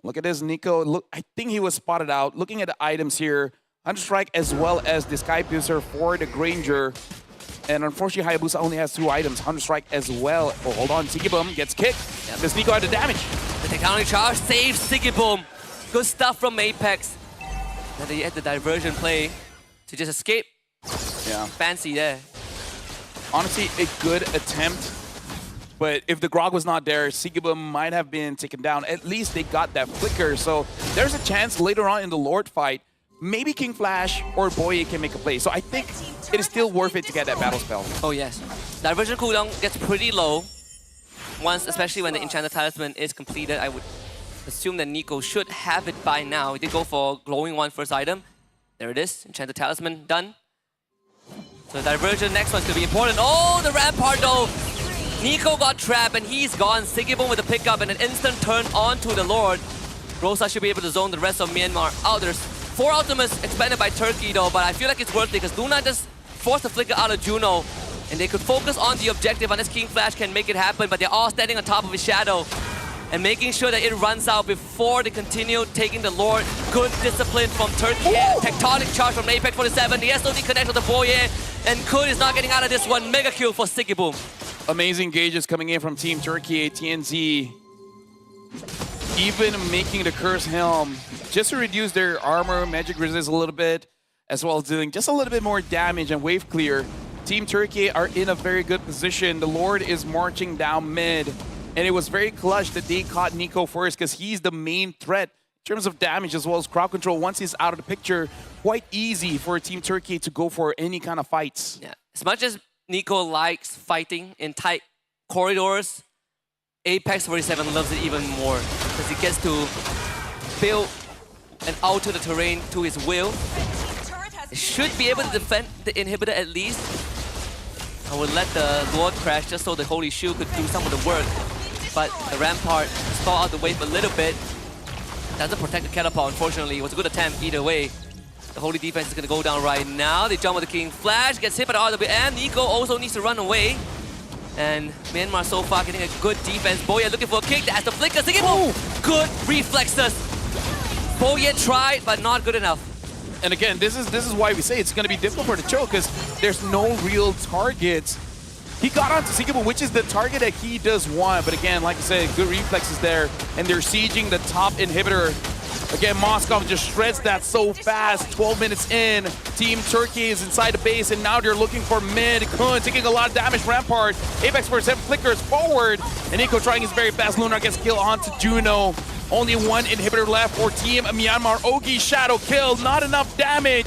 Speaker 2: Look at this, Nico. Look, I think he was spotted out. Looking at the items here, Hunter Strike as well as the Sky Piercer for the Granger. And unfortunately, Hayabusa only has 2 items. Hunter Strike as well. Oh, hold on. Sigibum gets kicked.
Speaker 3: Yep.
Speaker 2: Does Nico have the damage?
Speaker 3: The technology charge saves Sigibum. Good stuff from Apex. Then they had the diversion play to just escape.
Speaker 2: Yeah.
Speaker 3: Fancy there.
Speaker 2: Honestly, a good attempt. But if the Grog was not there, Sigibum might have been taken down. At least they got that flicker. So there's a chance later on in the Lord fight, maybe King Flash or Boye can make a play. So I think it is still worth it to get that battle spell.
Speaker 3: Oh yes. Diversion cooldown gets pretty low. Once, especially when the Enchanted Talisman is completed, I would assume that Nico should have it by now. He did go for glowing one first item. There it is. Enchanted Talisman done. So Diversion next one's gonna be important. Oh, the Rampart though. Nico got trapped and he's gone. Sigibum with a pickup and an instant turn onto the Lord. Rosa should be able to zone the rest of Myanmar out. There's 4 ultimates expended by Turkey though, but I feel like it's worth it because Luna just forced the flicker out of Juno. And they could focus on the objective unless King Flash can make it happen, but they're all standing on top of his shadow and making sure that it runs out before they continue taking the Lord. Good discipline from Turkey. Tectonic charge from Apex 47. The SOD connects with the Boye, and Kun is not getting out of this one. Mega kill for Sigibum.
Speaker 2: Amazing gauges coming in from Team Turkey, TNZ. Even making the Curse Helm just to reduce their armor, magic resist a little bit, as well as doing just a little bit more damage and wave clear. Team Turkey are in a very good position. The Lord is marching down mid, and it was very clutch that they caught Nico first because he's the main threat in terms of damage as well as crowd control. Once he's out of the picture, quite easy for Team Turkey to go for any kind of fights.
Speaker 3: Yeah. As much as Nico likes fighting in tight corridors, Apex 47 loves it even more because he gets to build and alter the terrain to his will. He should be able to defend the inhibitor at least. I would let the Lord crash just so the Holy Shield could do some of the work. But the Rampart stall out the wave a little bit. Doesn't protect the Catapult, unfortunately. It was a good attempt either way. The Holy Defense is going to go down right now. They jump with the King Flash, gets hit by the RW, and Nico also needs to run away. And Myanmar so far getting a good defense. Boye looking for a kick. That's the flicker. Good reflexes. Boye tried, but not good enough.
Speaker 2: And again, this is why we say it's going to be difficult for the choke because there's no real targets. He got onto Sigibum, which is the target that he does want. But again, like I said, good reflexes there. And they're sieging the top inhibitor. Again, Moskov just shreds that so fast. 12 minutes in. Team Turkey is inside the base, and now they're looking for mid. Kun taking a lot of damage. Rampart. Apex 47 flickers forward. And Nico trying his very best. Lunar gets killed onto Juno. Only 1 inhibitor left for Team Myanmar. Ogi Shadow kill. Not enough damage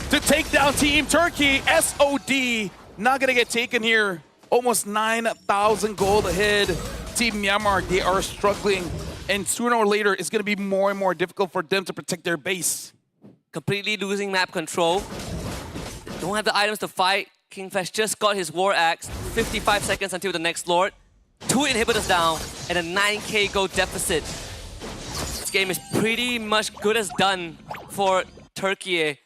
Speaker 2: to take down Team Turkey. SOD not gonna get taken here. Almost 9,000 gold ahead. Team Myanmar, they are struggling. And sooner or later, it's gonna be more and more difficult for them to protect their base.
Speaker 3: Completely losing map control. Don't have the items to fight. King Flash just got his War Axe. 55 seconds until the next Lord. 2 inhibitors down and a 9k gold deficit. This game is pretty much good as done for Turkey.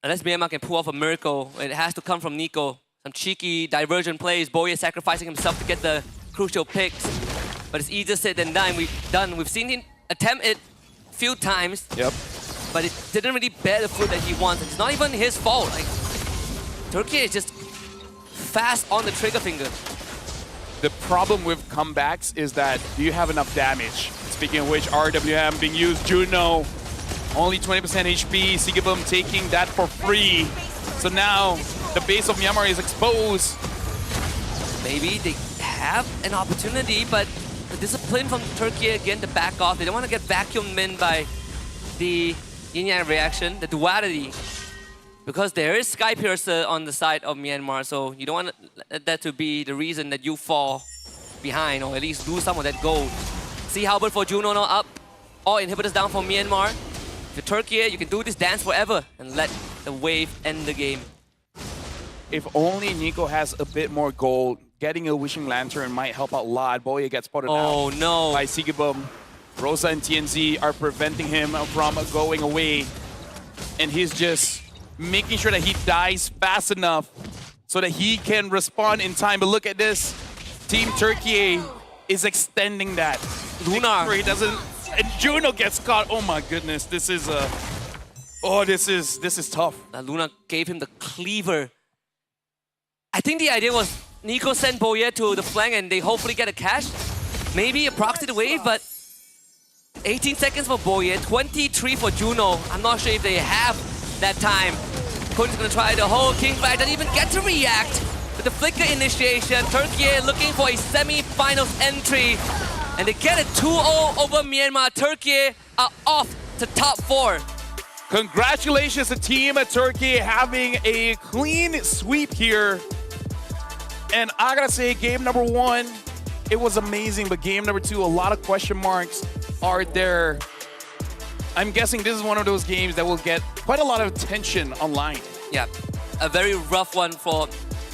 Speaker 3: Unless Myanmar can pull off a miracle, it has to come from Nico. Some cheeky diversion plays. Boye sacrificing himself to get the crucial picks. But it's easier said than done. We've seen him attempt it a few times.
Speaker 2: Yep.
Speaker 3: But it didn't really bear the fruit that he wants. It's not even his fault. Like, Turkey is just fast on the trigger finger.
Speaker 2: The problem with comebacks is that do you have enough damage? Speaking of which, RWM being used, Juno, only 20% HP, Sigibum taking that for free. So now the base of Myanmar is exposed.
Speaker 3: Maybe they have an opportunity, but the discipline from Turkey again to back off. They don't want to get vacuumed in by the yin-yang reaction, the duality. Because there is Sky Piercer on the side of Myanmar, so you don't want that to be the reason that you fall behind, or at least lose some of that gold. See Halberd for Juno now up. All inhibitors down for Myanmar. If you're Turkey, you can do this dance forever and let the wave end the game.
Speaker 2: If only Nico has a bit more gold, getting a Wishing Lantern might help out a lot. Boye gets spotted out
Speaker 3: no.
Speaker 2: by Sigibum. Rosa and TNZ are preventing him from going away. And he's just making sure that he dies fast enough so that he can respond in time. But look at this. Team Turkey is extending that.
Speaker 3: Lunar.
Speaker 2: Sure he doesn't. And Juno gets caught. Oh my goodness. This is this is tough.
Speaker 3: Luna gave him the cleaver I think the idea was Nico send Boye to the flank and they hopefully get a catch. Maybe a proxy the wave, but 18 seconds for Boye, 23 for Juno. I'm not sure if they have that time. Kun's gonna try the whole king flag, doesn't even get to react. With the flicker initiation, Turkiyye looking for a semi-finals entry. And they get a 2-0 over Myanmar. Turkiyye are off to top 4.
Speaker 2: Congratulations to Team Turkey having a clean sweep here. And I gotta say, game number 1, it was amazing, but game number 2, a lot of question marks are there. I'm guessing this is one of those games that will get quite a lot of attention online.
Speaker 3: Yeah, a very rough one for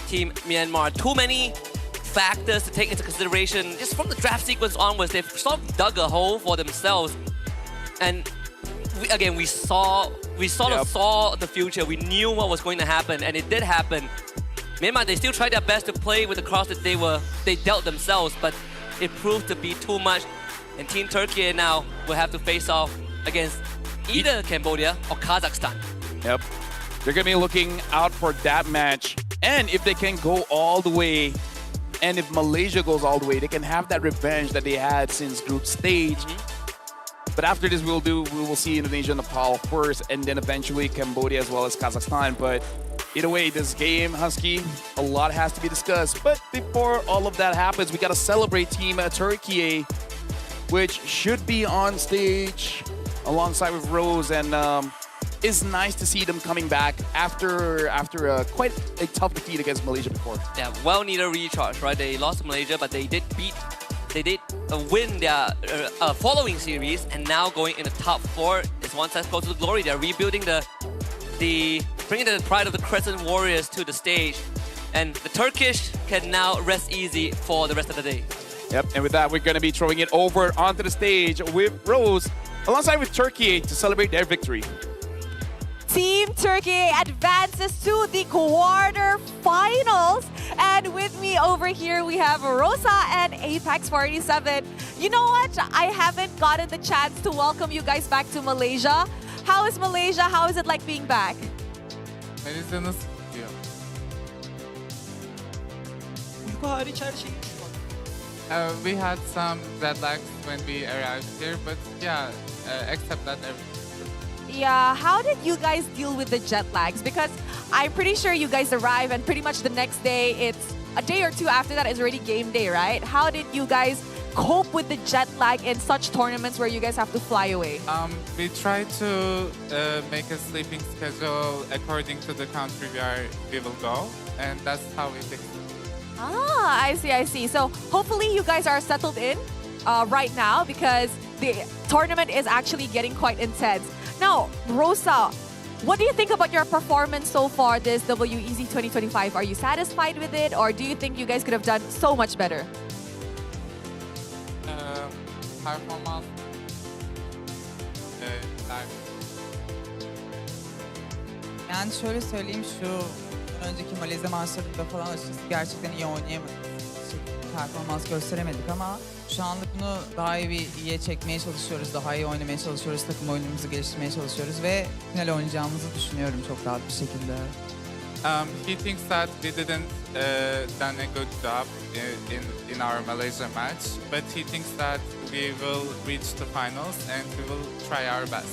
Speaker 3: Team Myanmar. Too many factors to take into consideration. Just from the draft sequence onwards, they've sort of dug a hole for themselves. And we saw the future. We knew what was going to happen, and it did happen. Myanmar, they still tried their best to play with the cross that they dealt themselves, but it proved to be too much. And Team Turkiyye now will have to face off against either Cambodia or Kazakhstan.
Speaker 2: Yep. They're going to be looking out for that match. And if they can go all the way, and if Malaysia goes all the way, they can have that revenge that they had since group stage. But after this, we will see Indonesia and Nepal first, and then eventually Cambodia as well as Kazakhstan. But either way, this game, Husky, a lot has to be discussed. But before all of that happens, we got to celebrate Team Turkiyye, which should be on stage alongside with Rose. And it's nice to see them coming back after quite a tough defeat against Malaysia before.
Speaker 3: Yeah, well-needed recharge, right? They lost to Malaysia, but they did win their following series, and now going in the top 4 is one step closer to glory. They're rebuilding bringing the pride of the Crescent Warriors to the stage, and the Turkish can now rest easy for the rest of the day.
Speaker 2: Yep, and with that, we're going to be throwing it over onto the stage with Rose, alongside with Turkey to celebrate their victory.
Speaker 1: Team Turkey advances to the quarterfinals. And with me over here, we have Rosa and Apex 47. You know what? I haven't gotten the chance to welcome you guys back to Malaysia. How is Malaysia? How is it like being back?
Speaker 12: We had some jet lags when we arrived here, but yeah, except that
Speaker 1: Yeah, how did you guys deal with the jet lags? Because I'm pretty sure you guys arrive and pretty much the next day, it's a day or two after that is already game day, right? How did you guys cope with the jet lag in such tournaments where you guys have to fly away?
Speaker 12: we try to make a sleeping schedule according to the country we will go, and that's how we fix it.
Speaker 1: Ah, I see. So hopefully you guys are settled in right now, because the tournament is actually getting quite intense. Now, Rosa, what do you think about your performance so far this WEC 2025? Are you satisfied with it, or do you think you guys could have done so much better?
Speaker 12: Performance.
Speaker 13: Yani şöyle söyleyeyim, şu önceki Malezya maçlarında falan açıkçası gerçekten iyi oynayamadık. Performans gösteremedik ama şu anlık bunu daha iyiye çekmeye çalışıyoruz, daha iyi oynamaya çalışıyoruz, takım oyunumuzu geliştirmeye çalışıyoruz ve final oynayacağımızı düşünüyorum çok rahat bir şekilde.
Speaker 12: He thinks that we didn't done a good job in our Malaysia match, but he thinks that we will reach the finals and we will try our best.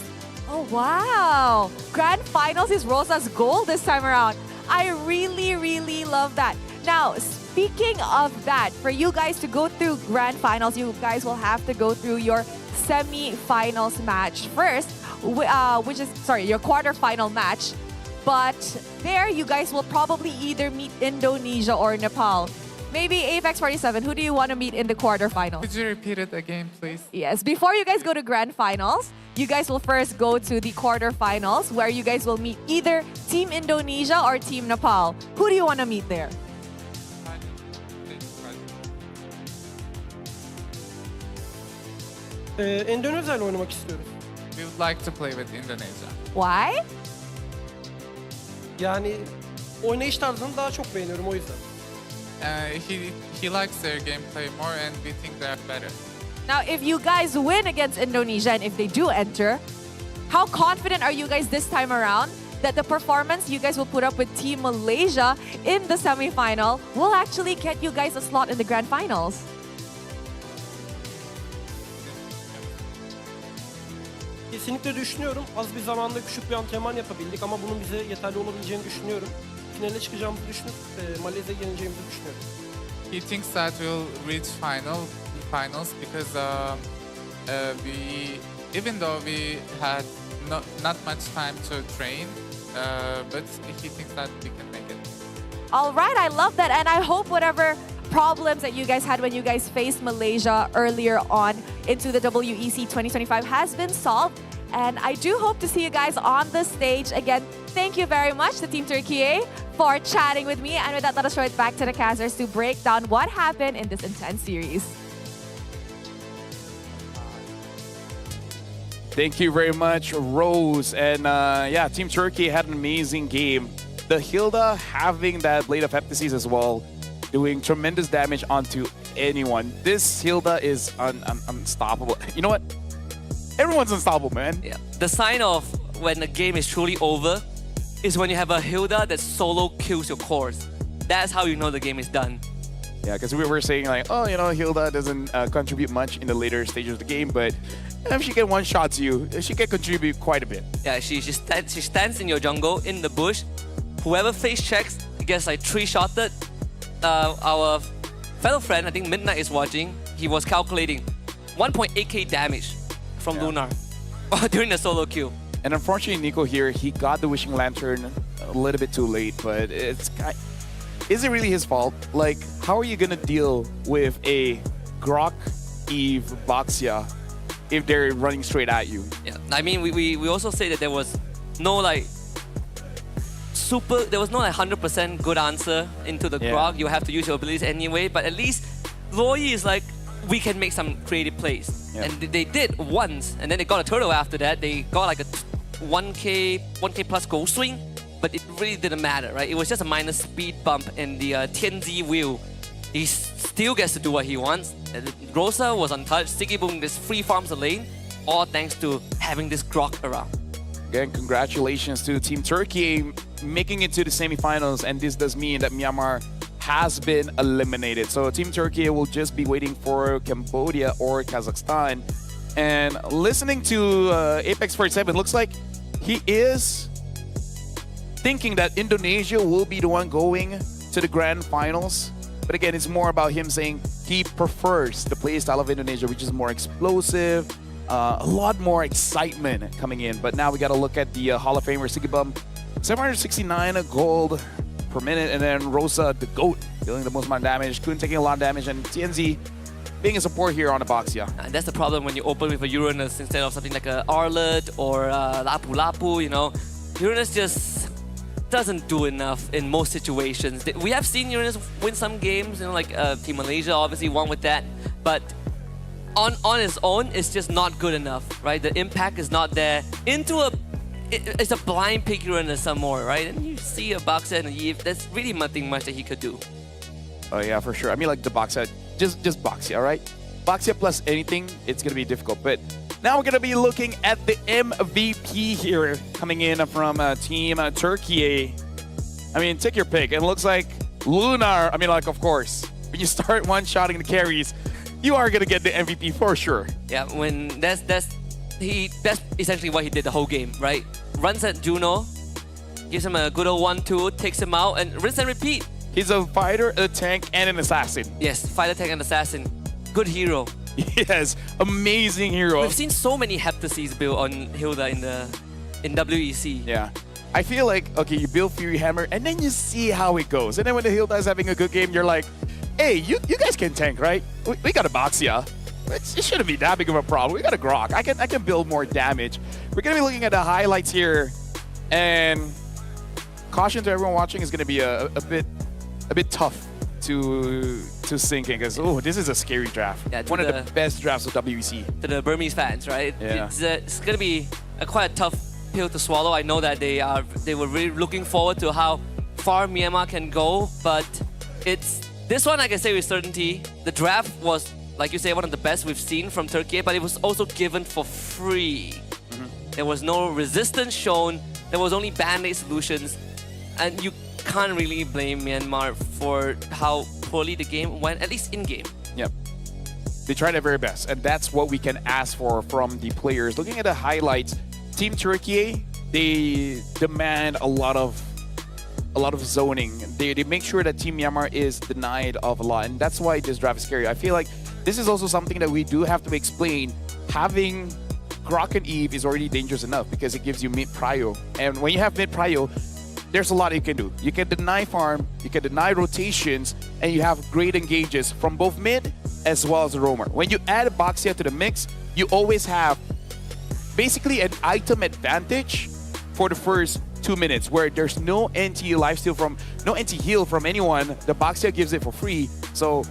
Speaker 1: Oh, wow. Grand finals is Rosa's goal this time around. I really love that. Now, speaking of that, for you guys to go through grand finals, you guys will have to go through your semi-finals match first, your quarterfinal match. But there, you guys will probably either meet Indonesia or Nepal. Maybe Apex 47, who do you want to meet in the quarterfinals?
Speaker 12: Could you repeat it again, please?
Speaker 1: Yes, before you guys go to grand finals, you guys will first go to the quarterfinals, where you guys will meet either Team Indonesia or Team Nepal. Who do you want to meet there?
Speaker 14: Endonezya ile oynamak istiyoruz.
Speaker 12: We would like to play with Indonesia.
Speaker 1: Why?
Speaker 14: Yani oynayış tarzını daha çok beğeniyorum o yüzden.
Speaker 12: He likes their gameplay more and we think they're better.
Speaker 1: Now, if you guys win against Indonesia and if they do enter, how confident are you guys this time around that the performance you guys will put up with Team Malaysia in the semi-final will actually get you guys a slot in the grand finals.
Speaker 14: Kesinlikle düşünüyorum. Az bir zamanda küçük bir antrenman yapabildik ama bunun bize yeterli olabileceğini düşünüyorum. Finale çıkacağımızı düşünüp Malezya'ya yeneceğimizi düşünüyorum.
Speaker 12: He thinks that we'll reach finals because even though we had not much time to train, but he thinks that we can make it.
Speaker 1: All right, I love that. And I hope whatever problems that you guys had when you guys faced Malaysia earlier on into the WEC 2025 has been solved. And I do hope to see you guys on the stage again. Thank you very much to Team Turkiyye for chatting with me. And with that, let us throw it back to the Kazers to break down what happened in this intense series.
Speaker 2: Thank you very much, Rose. And yeah, Team Turkey had an amazing game. The Hilda having that Blade of Heptases as well, doing tremendous damage onto anyone. This Hilda is unstoppable. You know what? Everyone's unstoppable, man.
Speaker 3: Yeah. The sign of when the game is truly over is when you have a Hilda that solo kills your cores. That's how you know the game is done.
Speaker 2: Yeah, because we were saying like, oh, you know, Hilda doesn't contribute much in the later stages of the game, but if she can one-shot you, she can contribute quite a bit.
Speaker 3: Yeah, she stands in your jungle, in the bush. Whoever face checks gets like 3-shotted. Our fellow friend, I think Midnight is watching, he was calculating 1.8k damage from Lunar during the solo kill.
Speaker 2: And unfortunately, Nico here, he got the Wishing Lantern a little bit too late, but is it really his fault? Like, how are you gonna deal with a Grok, Eve, Baxia if they're running straight at you?
Speaker 3: Yeah, I mean, we also say that there was no like 100% good answer into the Grok. You have to use your abilities anyway, but at least Loyi is like, we can make some creative plays.
Speaker 2: Yeah.
Speaker 3: And they did once, and then they got a turtle after that. They got like a 1k plus goal swing, but it really didn't matter, right? It was just a minor speed bump in the Tianzi wheel. He still gets to do what he wants. Rosa was untouched. Siggy Boom just free farms the lane, all thanks to having this Grok around.
Speaker 2: Again, congratulations to Team Turkey making it to the semifinals, and this does mean that Myanmar has been eliminated. So Team Turkey will just be waiting for Cambodia or Kazakhstan. And listening to Apex 47, looks like he is thinking that Indonesia will be the one going to the grand finals. But again, it's more about him saying he prefers the play style of Indonesia, which is more explosive, a lot more excitement coming in. But now we got to look at the Hall of Famer Sigibum, 769 gold per minute, and then Rosa, the GOAT, dealing the most amount of damage, Kun taking a lot of damage, and TNZ being a support here on the Baxia.
Speaker 3: And that's the problem when you open with a Uranus instead of something like a Arlet or Lapu Lapu, you know. Uranus just doesn't do enough in most situations. We have seen Uranus win some games, you know, like Team Malaysia obviously won with that, but on its own, it's just not good enough, right? The impact is not there. It's a blind pick Uranus some more, right? And you see a Baxia and a Eve, there's really nothing much that he could do.
Speaker 2: Oh yeah, for sure. I mean, like the Baxia, just Baxia, right? Baxia plus anything, it's gonna be difficult. But now we're gonna be looking at the MVP here, coming in from Team Turkey. I mean, take your pick. It looks like Lunar. I mean, like, of course, when you start one-shotting the carries, you are gonna get the MVP for sure.
Speaker 3: Yeah, when that's essentially what he did the whole game, right? Runs at Juno, gives him a good old 1-2, takes him out, and rinse and repeat.
Speaker 2: He's a fighter, a tank, and an assassin.
Speaker 3: Yes, fighter, tank, and assassin. Good hero.
Speaker 2: Yes, amazing hero.
Speaker 3: We've seen so many Heptases built on Hilda in WEC.
Speaker 2: Yeah. I feel like, okay, you build Fury Hammer, and then you see how it goes. And then when the Hilda is having a good game, you're like, hey, you guys can tank, right? We got a Baxia. It shouldn't be that big of a problem. We got a Grok. I can build more damage. We're gonna be looking at the highlights here, and caution to everyone watching is gonna be a bit tough to sink in, because this is a scary draft.
Speaker 3: Yeah,
Speaker 2: one of the best drafts of WEC.
Speaker 3: To the Burmese fans, right?
Speaker 2: Yeah.
Speaker 3: It's gonna be quite a tough pill to swallow. I know that they were really looking forward to how far Myanmar can go, but this one I can say with certainty. The draft was, like you say, one of the best we've seen from Turkey, but it was also given for free. There was no resistance shown there was only band-aid solutions, and you can't really blame Myanmar for how poorly the game went, at least in-game.
Speaker 2: Yep. They tried their very best, and that's what we can ask for from the players. Looking at the highlights, Team Turkey, they demand a lot of zoning. They make sure that Team Myanmar is denied of a lot, and that's why this draft is scary. I feel like this is also something that we do have to explain. Having Grok and Eve is already dangerous enough because it gives you mid-prio, and when you have mid-prio, there's a lot you can do. You can deny farm, you can deny rotations, and you have great engages from both mid as well as the roamer. When you add Boxia to the mix, you always have basically an item advantage for the first 2 minutes where there's no NT lifesteal from, no NT heal from anyone. The Boxia gives it for free. So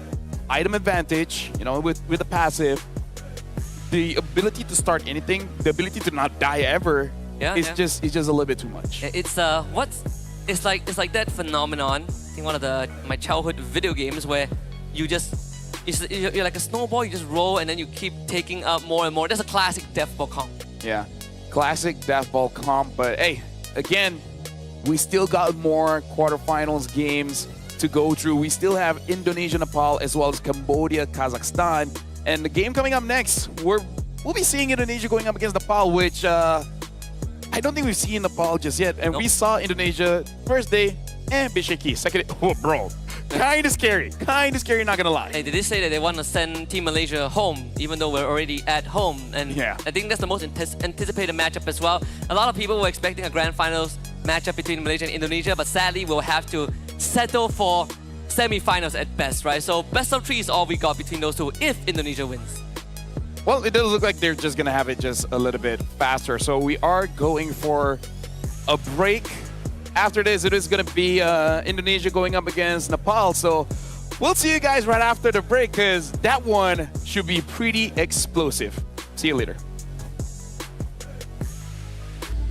Speaker 2: item advantage, you know, with the passive, the ability to start anything, the ability to not die ever. It's just a little bit too much.
Speaker 3: It's it's like that phenomenon. I think one of my childhood video games where you're like a snowball. You just roll and then you keep taking up more and more. That's a classic death ball comp.
Speaker 2: Yeah, classic death ball comp. But hey, again, we still got more quarterfinals games to go through. We still have Indonesia, Nepal, as well as Cambodia, Kazakhstan, and the game coming up next, we'll be seeing Indonesia going up against Nepal, which. I don't think we've seen Nepal just yet. And we saw Indonesia first day, bit shaky. Second day, oh bro, kind of scary, not gonna lie.
Speaker 3: Hey, did they say that they want to send Team Malaysia home, even though we're already at home? And I think that's the most anticipated matchup as well. A lot of people were expecting a grand finals matchup between Malaysia and Indonesia, but sadly we'll have to settle for semi-finals at best, right? So best of 3 is all we got between those two if Indonesia wins.
Speaker 2: Well, it does look like they're just going to have it just a little bit faster. So we are going for a break. After this, it is going to be Indonesia going up against Nepal. So we'll see you guys right after the break because that one should be pretty explosive. See you later.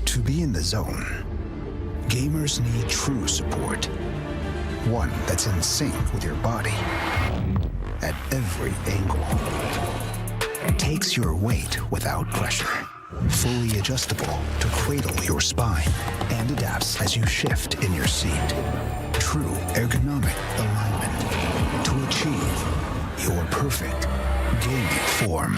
Speaker 6: To be in the zone, gamers need true support. One that's in sync with your body at every angle. Takes your weight without pressure. Fully adjustable to cradle your spine and adapts as you shift in your seat. True ergonomic alignment to achieve your perfect gaming form.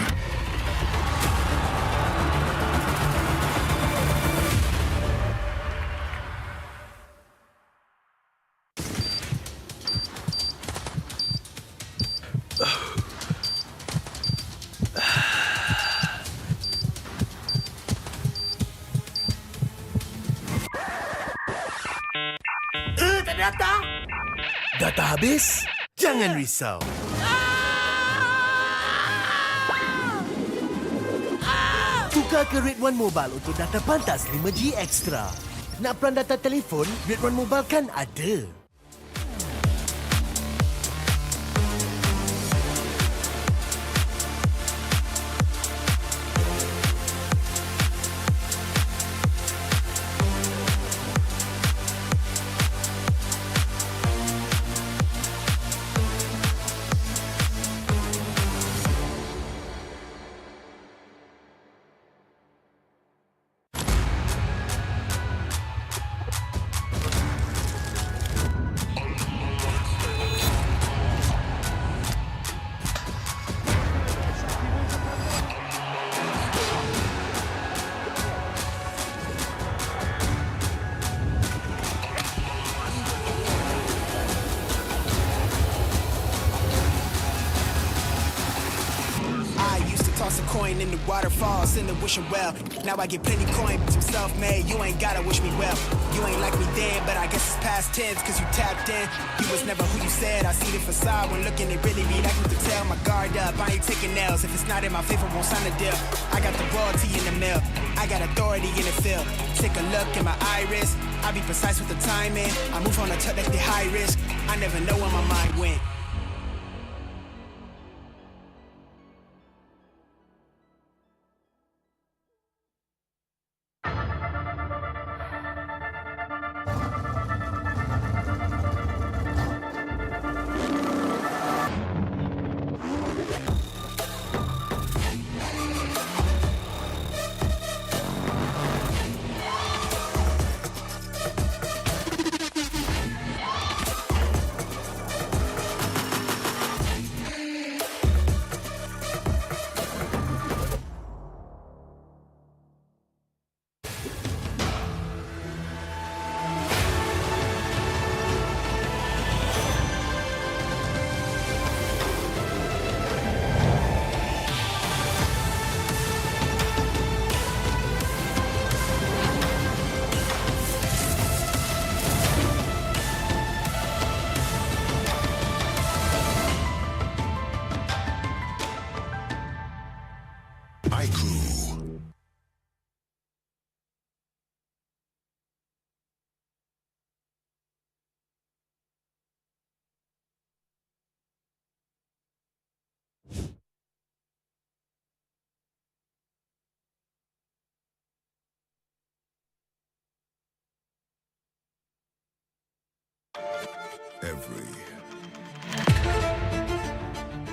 Speaker 9: Data habis? Jangan risau. Tukar ke Red One Mobile untuk data pantas 5G Extra. Nak peran data telefon? Red One Mobile kan ada.
Speaker 10: Coin in the waterfalls, in the wishing well. Now I get plenty coin, but I'm self-made. You ain't gotta wish me well. You ain't like me then, but I guess it's past tense, cause you tapped in. You was never who you said. I see the facade when looking, it really be like you can tell. My guard up, I ain't taking nails. If it's not in my favor, won't sign a deal. I got the royalty in the mail. I got authority in the field. Take a look in my iris. I be precise with the timing. I move on a touch that's the high risk. I never know where my mind went.
Speaker 11: Every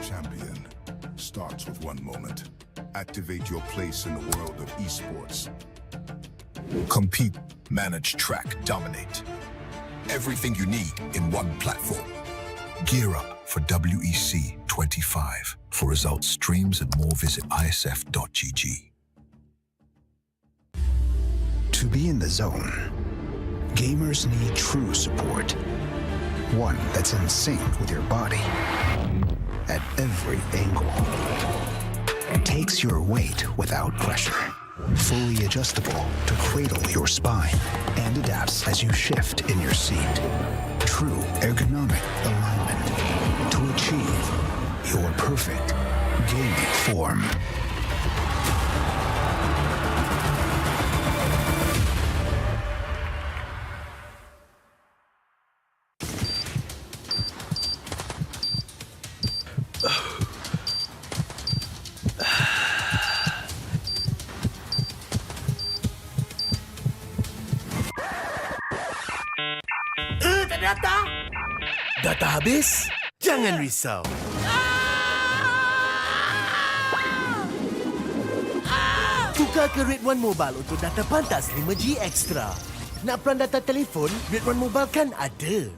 Speaker 11: champion starts with one moment. Activate your place in the world of esports. Compete, manage, track, dominate. Everything you need in one platform. Gear up for WEC25. For results, streams, and more, visit IESF.gg.
Speaker 6: To be in the zone, gamers need true support. One that's in sync with your body at every angle. Takes your weight without pressure. Fully adjustable to cradle your spine and adapts as you shift in your seat. True ergonomic alignment to achieve your perfect gaming form.
Speaker 9: Ternyata data habis? Jangan risau. Tukar ke Red One Mobile untuk data pantas 5G Extra. Nak peran data telefon? Red One Mobile kan ada.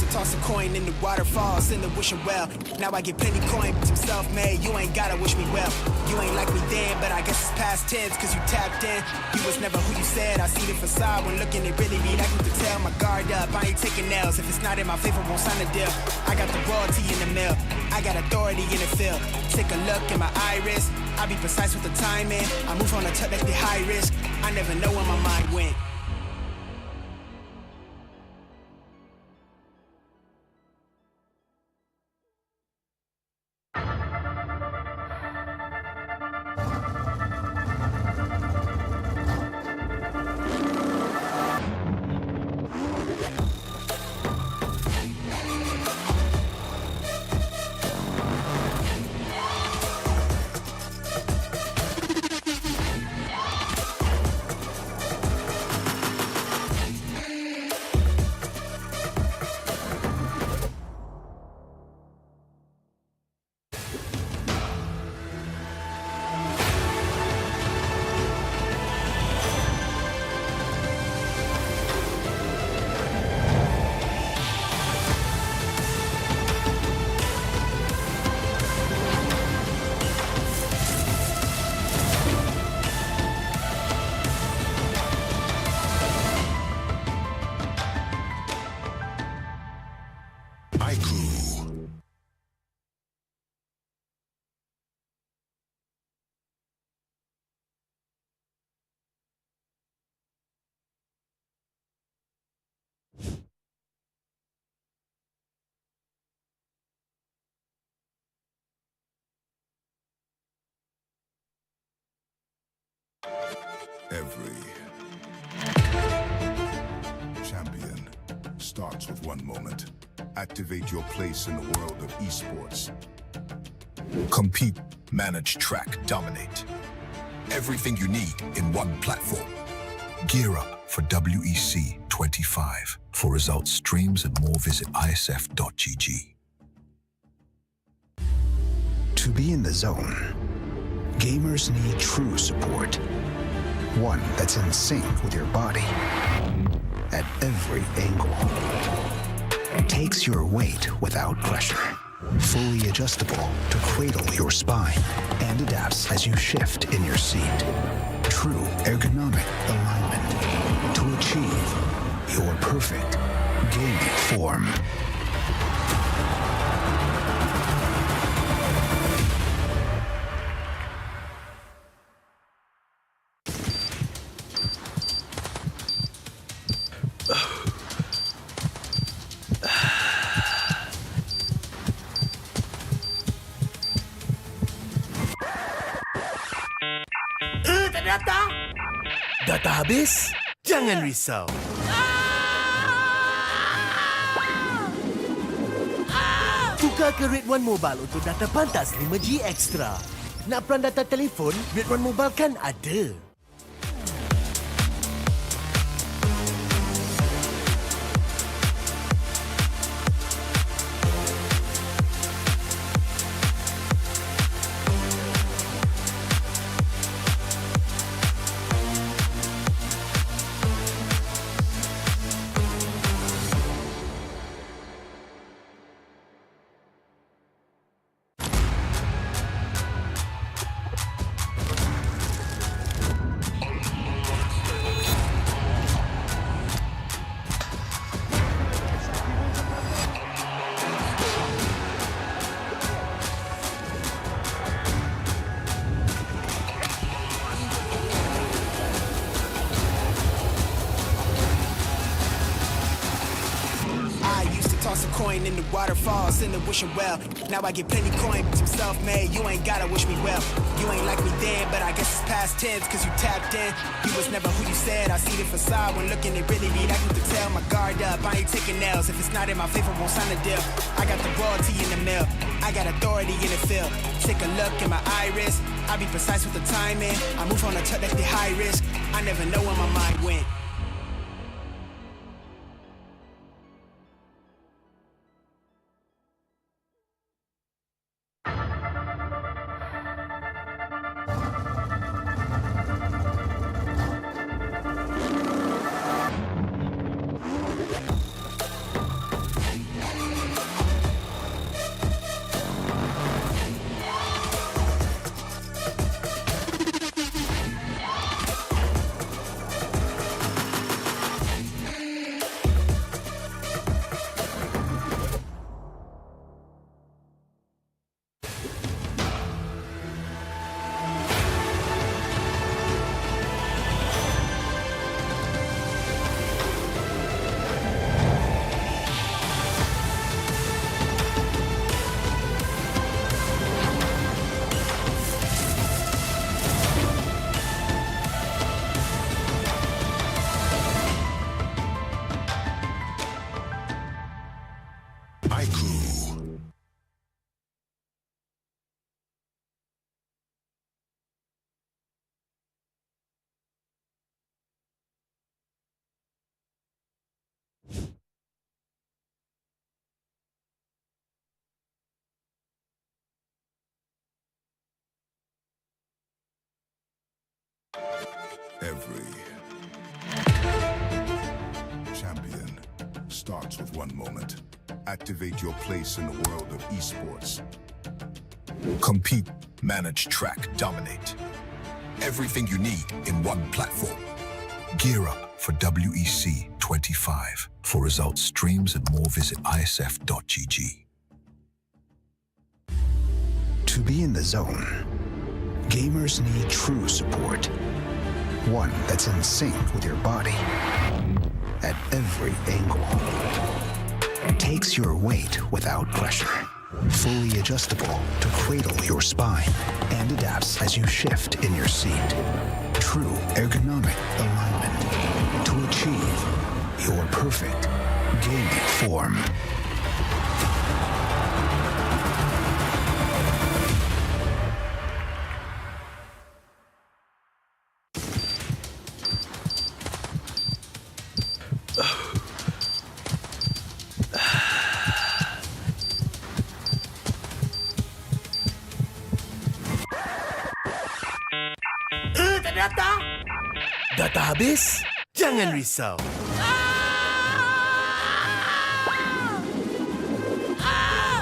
Speaker 10: Toss a coin in the waterfall, send a wishing well. Now I get plenty coin, but I'm self-made. You ain't gotta wish me well. You ain't like me then, but I guess it's past tense, cause you tapped in. You was never who you said. I see the facade when looking, it really be like you could tell. My guard up, I ain't taking nails. If it's not in my favor, won't sign a deal. I got the royalty in the mail. I got authority in the field. Take a look in my iris. I be precise with the timing. I move on a touch that's the high risk. I never know where my mind went.
Speaker 11: Every champion starts with one moment. Activate your place in the world of esports. Compete, manage, track, dominate. Everything you need in one platform. Gear up for WEC25. For results, streams, and more, visit IESF.gg.
Speaker 6: To be in the zone, gamers need true support. One that's in sync with your body at every angle. Takes your weight without pressure. Fully adjustable to cradle your spine and adapts as you shift in your seat. true ergonomic alignment to achieve your perfect gaming form.
Speaker 9: Ternyata data habis? Jangan risau. Tukar ke Red One Mobile untuk data pantas 5G Extra. Nak peran data telefon, Red One Mobile kan ada.
Speaker 10: Toss a coin in the waterfalls, in the wishing well. Now I get plenty coin, but I'm self-made. You ain't gotta wish me well. You ain't like me then, but I guess it's past tense, cause you tapped in. You was never who you said. I see the facade when looking, it really be that you can tell. My guard up, I ain't taking nails. If it's not in my favor, won't sign a deal. I got the royalty in the mail. I got authority in the field. Take a look in my iris. I be precise with the timing. I move on a touch that's the high risk. I never know where my mind went.
Speaker 11: Every champion starts with one moment. Activate your place in the world of esports. Compete, manage, track, dominate. Everything you need in one platform. Gear up for WEC25. For results, streams, and more, visit IESF.gg.
Speaker 6: To be in the zone, gamers need true support. One that's in sync with your body at every angle. Takes your weight without pressure. Fully adjustable to cradle your spine and adapts as you shift in your seat. True ergonomic alignment to achieve your perfect gaming form.
Speaker 9: Ternyata data habis? Jangan risau.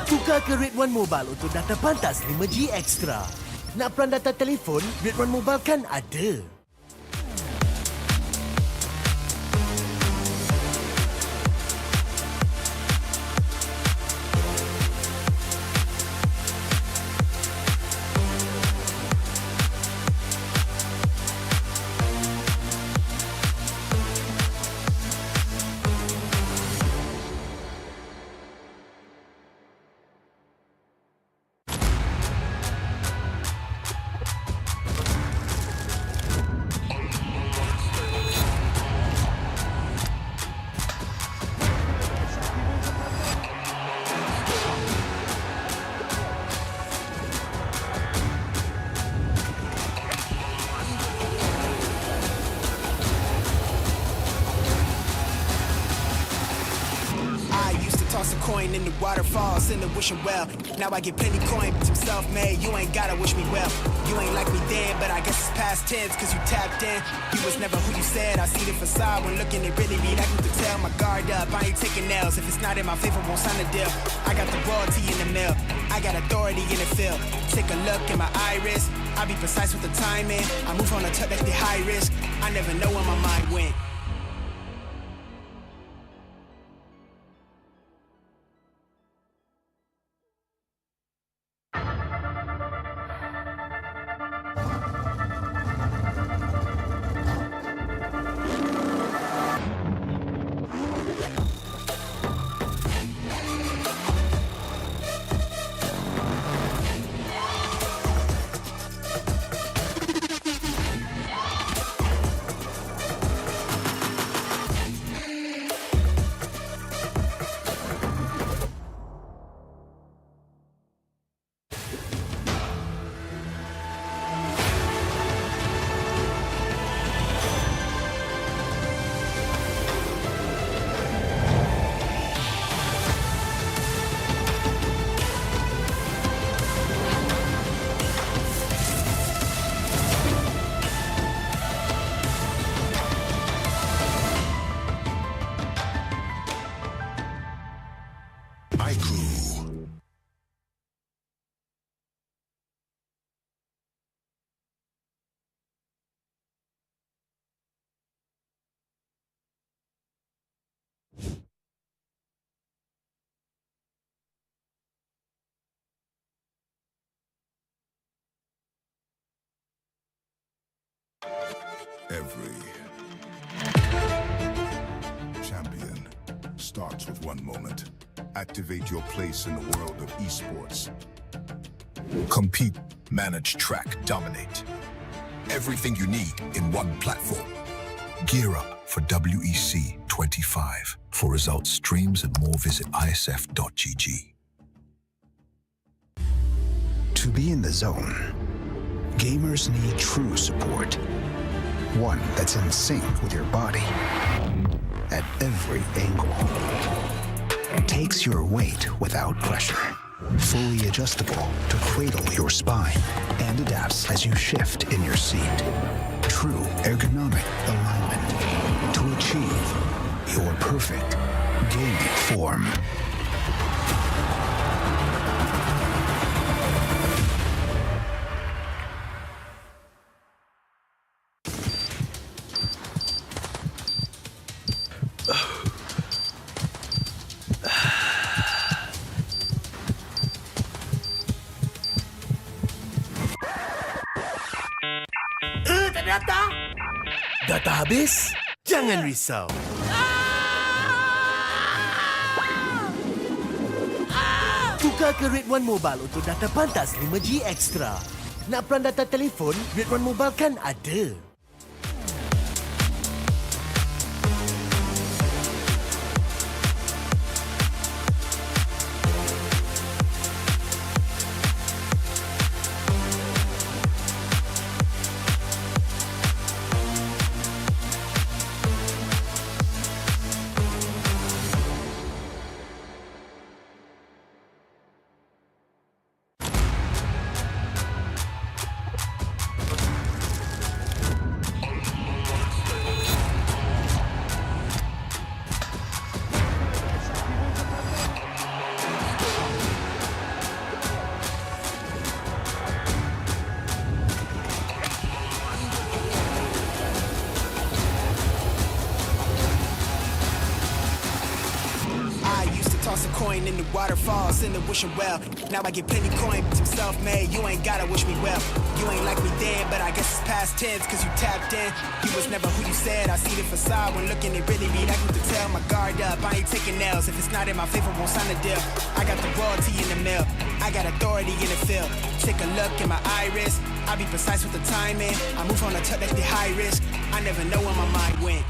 Speaker 9: Tukar ke Red One Mobile untuk data pantas 5G Extra. Nak peran data telefon, Red One Mobile kan ada.
Speaker 10: coin in the waterfall, send the wishing well. Now I get plenty coin, but I'm self-made. You ain't gotta wish me well. You ain't like me then, but I guess it's past tense, cause you tapped in. You was never who you said. I see the facade when looking at really me. That you can tell my guard up. I ain't taking nails. If it's not in my favor, won't sign a deal. I got the royalty in the mail. I got authority in the field. Take a look in my iris. I be precise with the timing. I move on a touch that's the high risk. I never know where my mind went.
Speaker 11: Every champion starts with one moment. Activate your place in the world of esports. Compete, manage, track, dominate. Everything you need in one platform. Gear up for WEC25. For results, streams, and more, visit IESF.gg.
Speaker 6: To be in the zone, gamers need true support. One that's in sync with your body at every angle. Takes your weight without pressure. Fully adjustable to cradle your spine and adapts as you shift in your seat. True ergonomic alignment to achieve your perfect gaming form.
Speaker 9: Data habis? Jangan risau. Tukar ke Red One Mobile untuk data pantas 5G Extra. Nak peran data telefon? Red One Mobile kan ada.
Speaker 10: In the waterfall, send the wishing well. Now I get plenty coin, but I'm self-made. You ain't gotta wish me well. You ain't like me then, but I guess it's past tense, cause you tapped in. You was never who you said. I see the facade when looking at really me. That you can tell my guard up. I ain't taking nails. If it's not in my favor, won't sign a deal. I got the royalty in the mail. I got authority in the field. Take a look in my iris. I be precise with the timing. I move on a touch that's the high risk. I never know where my mind went.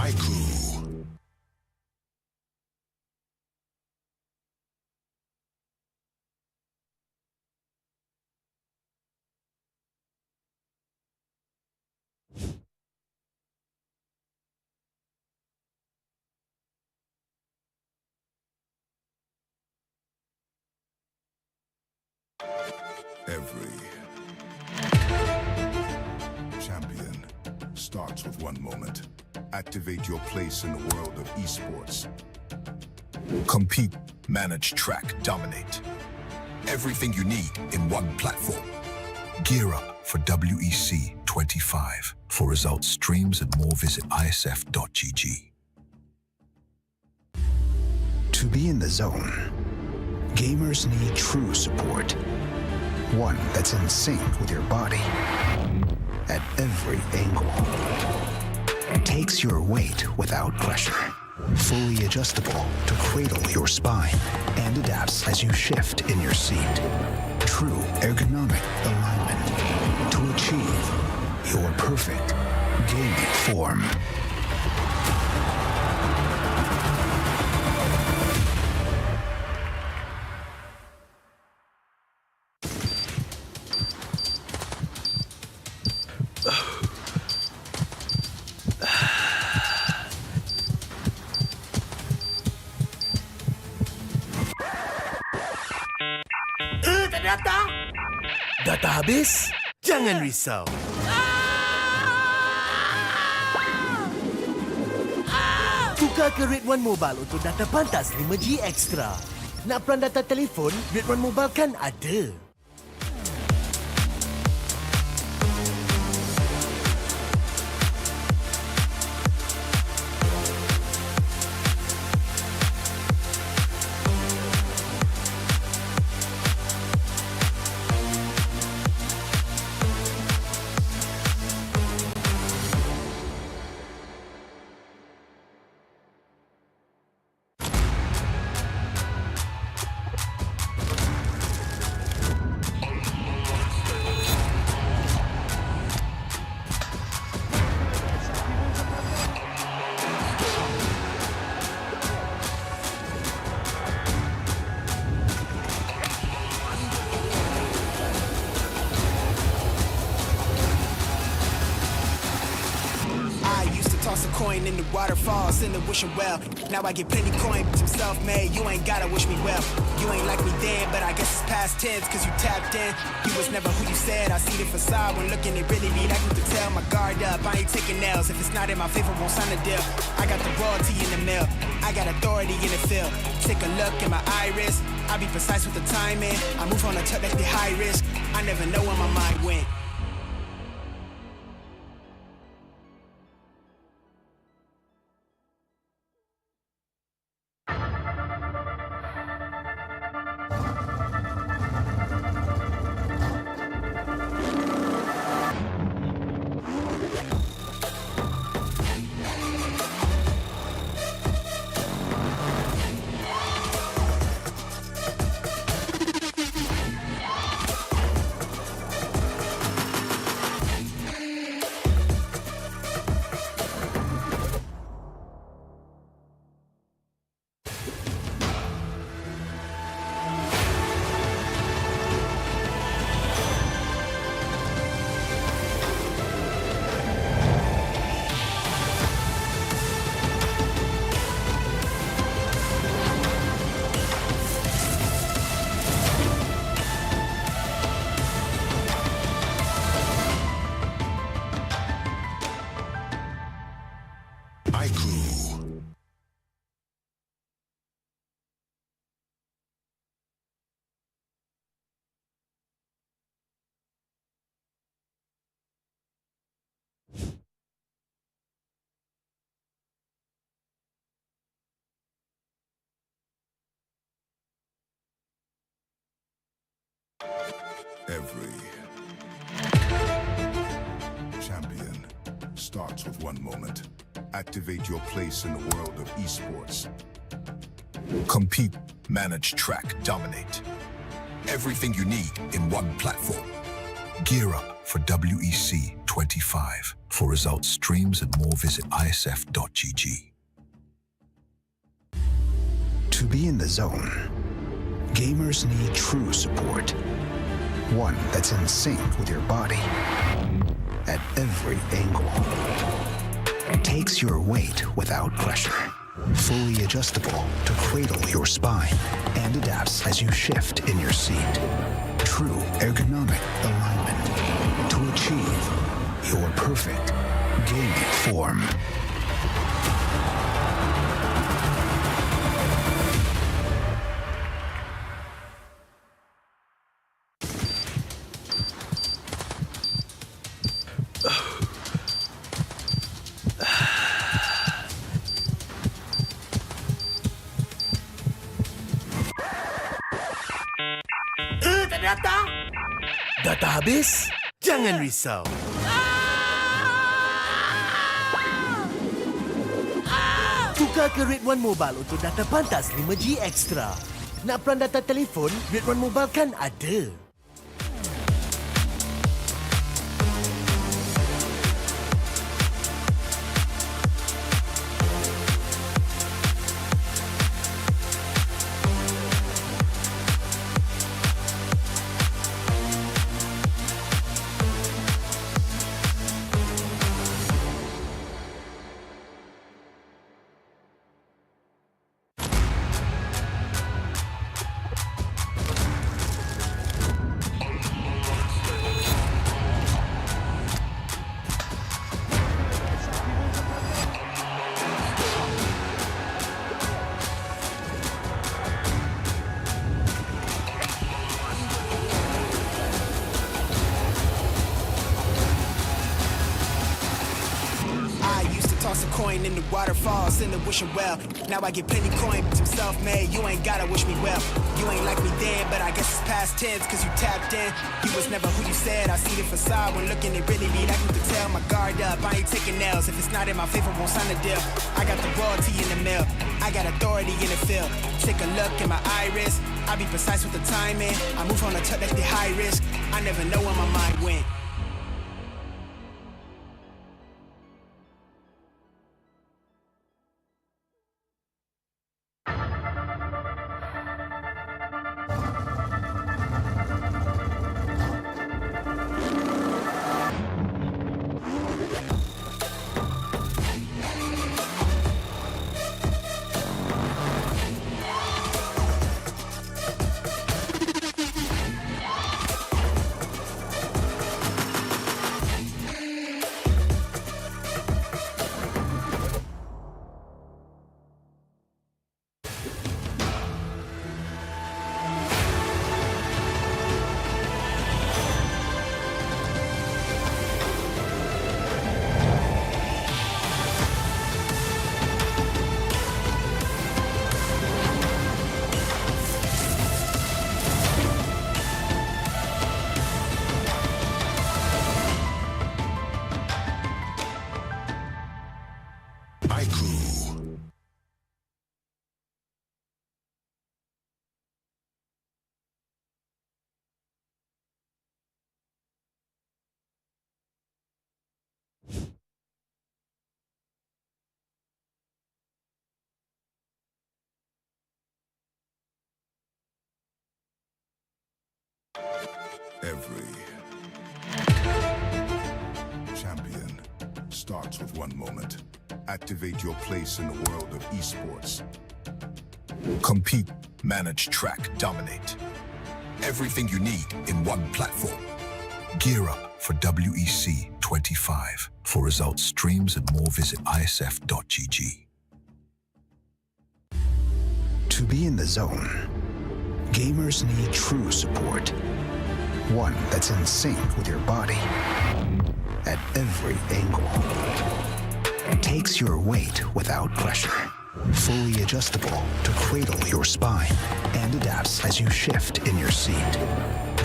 Speaker 11: Every champion starts with one moment. Activate your place in the world of esports. Compete, manage, track, dominate. Everything you need in one platform. Gear up for WEC25. For results, streams, and more, visit ISF.gg.
Speaker 6: To be in the zone, gamers need true support. One that's in sync with your body at every angle. Takes your weight without pressure. Fully adjustable to cradle your spine and adapts as you shift in your seat. True ergonomic alignment to achieve your perfect gaming form.
Speaker 9: Data habis? Jangan risau. Tukar ke Red One Mobile untuk data pantas 5G Extra. Nak peran data telefon? Red One Mobile kan ada.
Speaker 10: Toss a coin in the waterfalls, in the wishing well. Now I get plenty coin, some self-made. You ain't gotta wish me well. You ain't like me then, but I guess it's past tense, cause you tapped in. You was never who you said. I see the facade when looking, it really be like you could tell. My guard up, I ain't taking L's. If it's not in my favor, won't sign a deal. I got the royalty in the mill, I got authority in the field. Take a look in my iris, I be precise with the timing. I move on a tuck like the high risk. I never know where my mind went.
Speaker 11: Every champion starts with one moment. Activate your place in the world of esports. Compete, manage, track, dominate. Everything you need in one platform. Gear up for WEC 25. For results, streams, and more, visit IESF.gg.
Speaker 6: To be in the zone, gamers need true support. One that's in sync with your body at every angle. Takes your weight without pressure. Fully adjustable to cradle your spine and adapts as you shift in your seat. True ergonomic alignment to achieve your perfect gaming form.
Speaker 9: Data habis? Jangan risau. Tukar ke Red One Mobile untuk data pantas 5G Extra. Nak peran data telefon? Red One Mobile kan ada.
Speaker 10: Toss a coin in the waterfalls in the wishing well. Now I get plenty coin, but I'm self-made. You ain't gotta wish me well. You ain't like me then, but I guess it's past tense, cause you tapped in. You was never who you said. I see the facade when looking at really me, like you could tell. My guard up, I ain't taking nails. If it's not in my favor, won't sign a deal. I got the royalty in the mill. I got authority in the field. Take a look in my iris. I be precise with the timing. I move on a touch that's the high risk. I never know where my mind went.
Speaker 11: Every champion starts with one moment. Activate your place in the world of esports. Compete, manage, track, dominate. Everything you need in one platform. Gear up for WEC 25. For results, streams, and more, visit IESF.gg.
Speaker 6: To be in the zone, gamers need true support. One that's in sync with your body at every angle. Takes your weight without pressure. Fully adjustable to cradle your spine and adapts as you shift in your seat.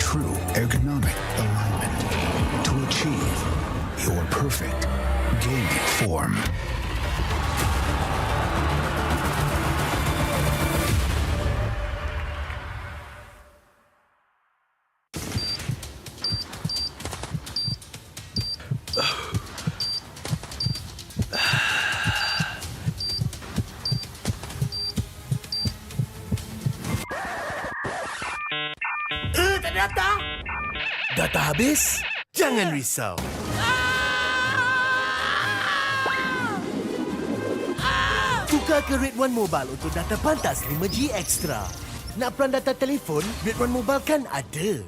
Speaker 6: True ergonomic alignment to achieve your perfect gaming form.
Speaker 9: Data? Data habis? Jangan risau. Tukar ke Red One Mobile untuk data pantas 5G Extra. Nak peran data telefon, Red One Mobile kan ada.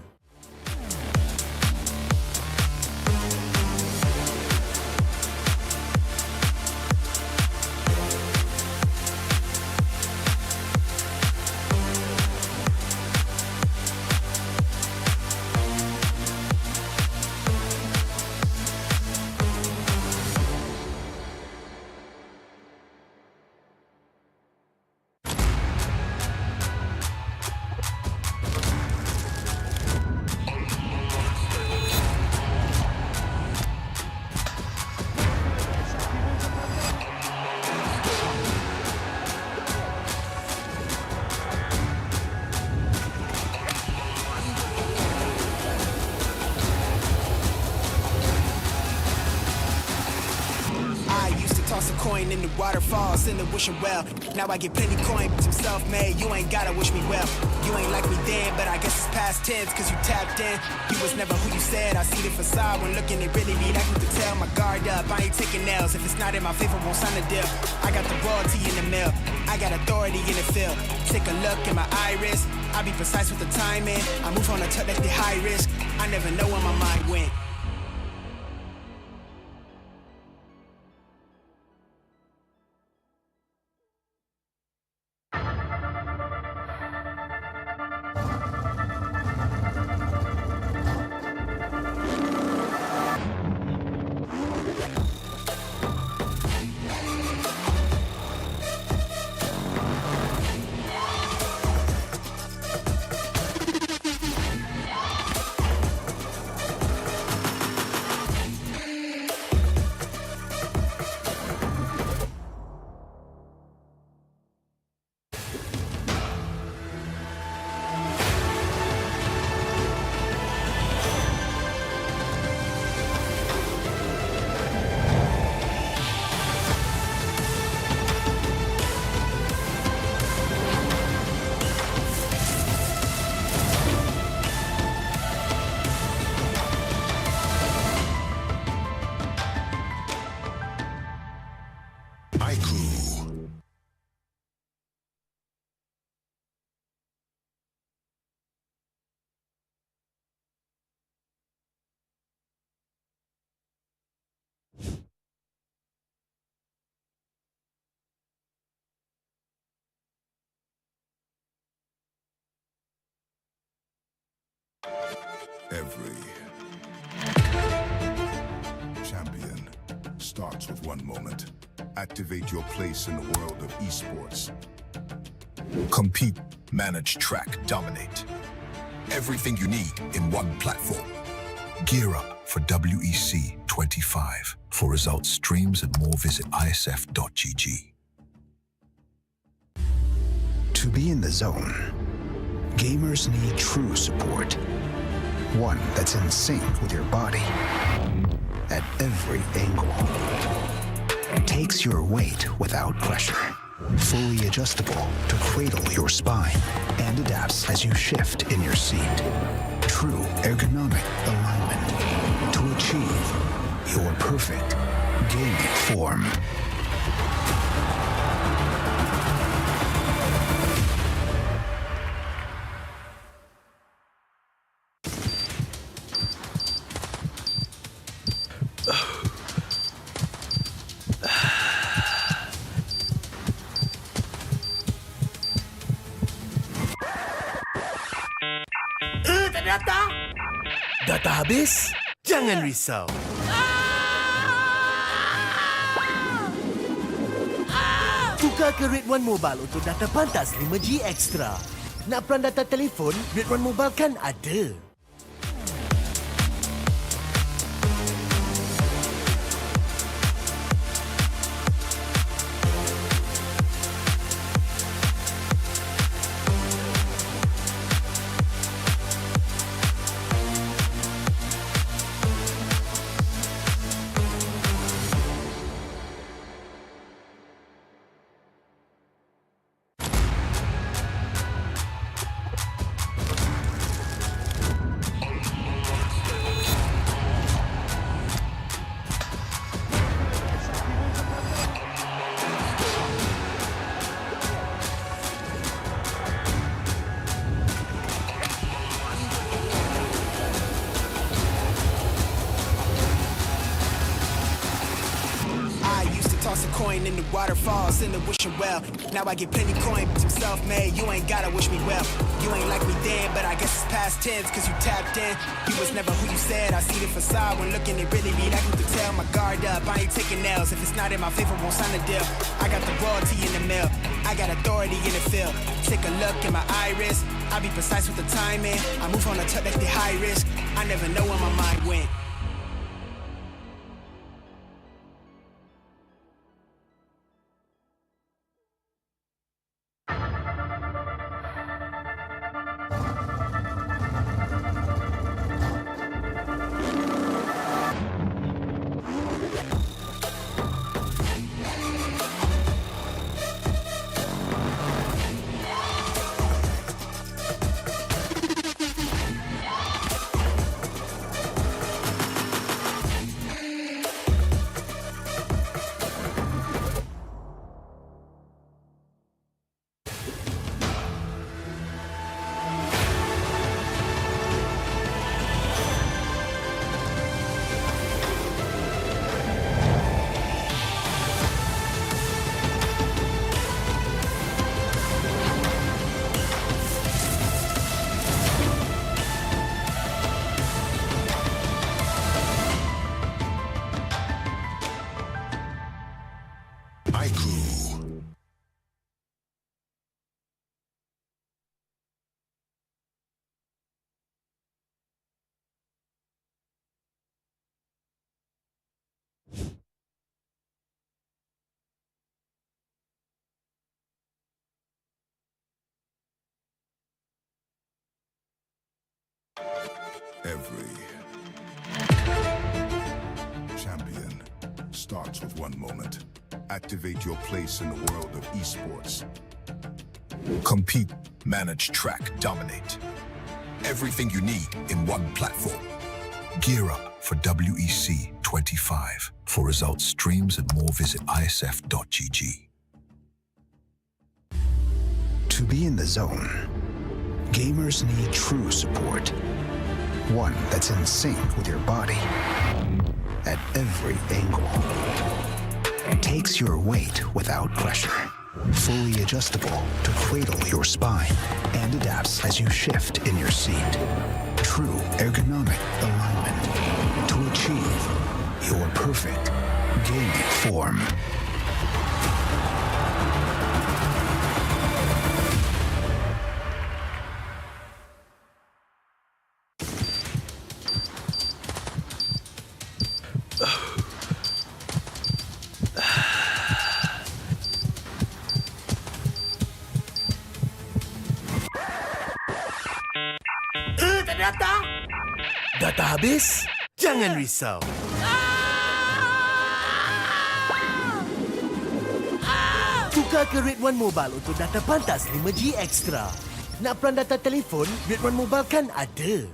Speaker 10: Toss a coin in the waterfalls in the wishing well. Now I get plenty coin, but I'm self-made. You ain't gotta wish me well. You ain't like me then, but I guess it's past tense, cause you tapped in. You was never who you said. I see the facade when looking, it really be like me to tell. My guard up, I ain't taking nails. If it's not in my favor, won't sign a deal. I got the royalty in the mill. I got authority in the field. Take a look in my iris. I be precise with the timing. I move on a tuck that's be high risk. I never know where my mind went.
Speaker 11: Every champion starts with one moment. Activate your place in the world of esports. Compete, manage, track, dominate. Everything you need in one platform. Gear up for WEC25. For results, streams, and more, visit IESF.gg.
Speaker 6: To be in the zone, gamers need true support. One that's in sync with your body at every angle. Takes your weight without pressure. Fully adjustable to cradle your spine and adapts as you shift in your seat. True ergonomic alignment to achieve your perfect gaming form.
Speaker 9: Data habis? Jangan risau. Tukar ke Red One Mobile untuk data pantas 5G Extra. Nak peran data telefon, Red One Mobile kan ada.
Speaker 10: toss a coin in the waterfalls, in the wishing well. Now I get plenty coin, I'm self-made, you ain't gotta wish me well. You ain't like me then, but I guess it's past tense, cause you tapped in. You was never who you said, I see the facade when looking, it really be that you can tell. My guard up, I ain't taking nails, if it's not in my favor, won't sign a deal. I got the royalty in the mail, I got authority in the field. Take a look in my iris, I be precise with the timing. I move on a touch that's the high risk, I never know where my mind went.
Speaker 11: Every champion starts with one moment. Activate your place in the world of esports. Compete, manage, track, dominate. Everything you need in one platform. Gear up for WEC25. For results, streams, and more, visit IESF.gg.
Speaker 6: To be in the zone, gamers need true support. One that's in sync with your body at every angle. Takes your weight without pressure. Fully adjustable to cradle your spine and adapts as you shift in your seat. True ergonomic alignment to achieve your perfect gaming form.
Speaker 9: Data habis? Jangan risau. Tukar ke Red One Mobile untuk data pantas 5G Extra. Nak peran data telefon, Red One Mobile kan ada.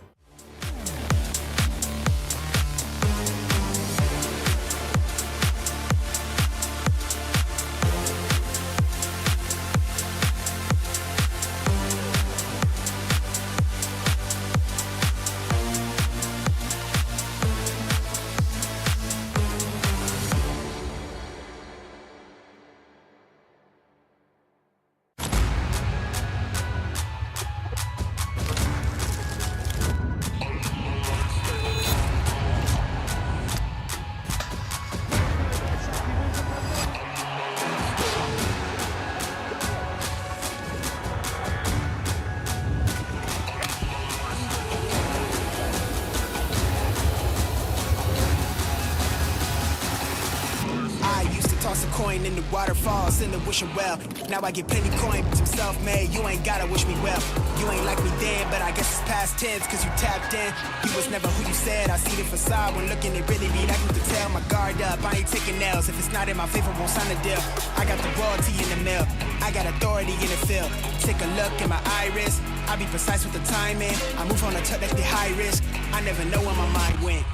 Speaker 10: Toss a coin in the waterfalls, in the wishing well. Now I get plenty coin, I'm self-made, you ain't gotta wish me well. You ain't like me then, but I guess it's past tense, cause you tapped in. You was never who you said, I see the facade when looking, it really be that you can tell. My guard up, I ain't taking nails, if it's not in my favor, won't sign a deal. I got the royalty in the mail, I got authority in the field. Take a look in my iris, I be precise with the timing. I move on a touch that's the high risk, I never know where my mind went.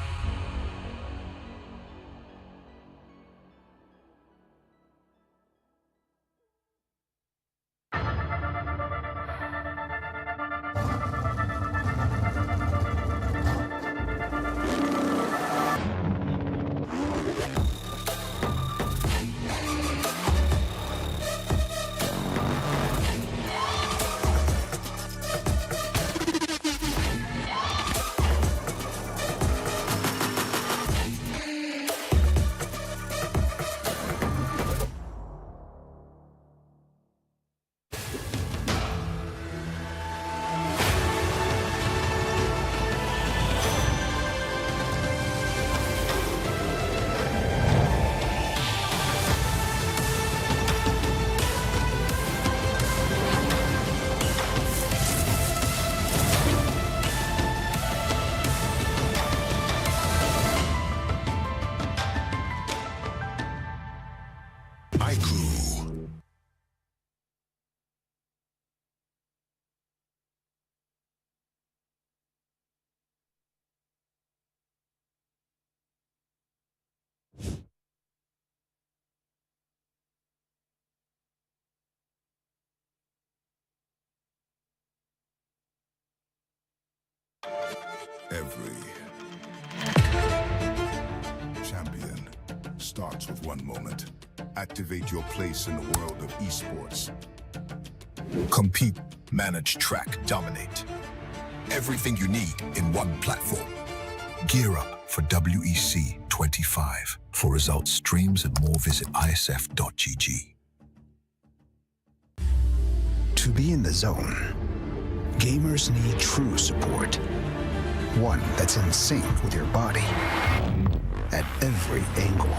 Speaker 11: starts with one moment. Activate your place in the world of esports. Compete, manage, track, dominate. Everything you need in one platform. Gear up for WEC25. For results, streams, and more, visit IESF.gg.
Speaker 6: To be in the zone, gamers need true support. One that's in sync with your body at every angle.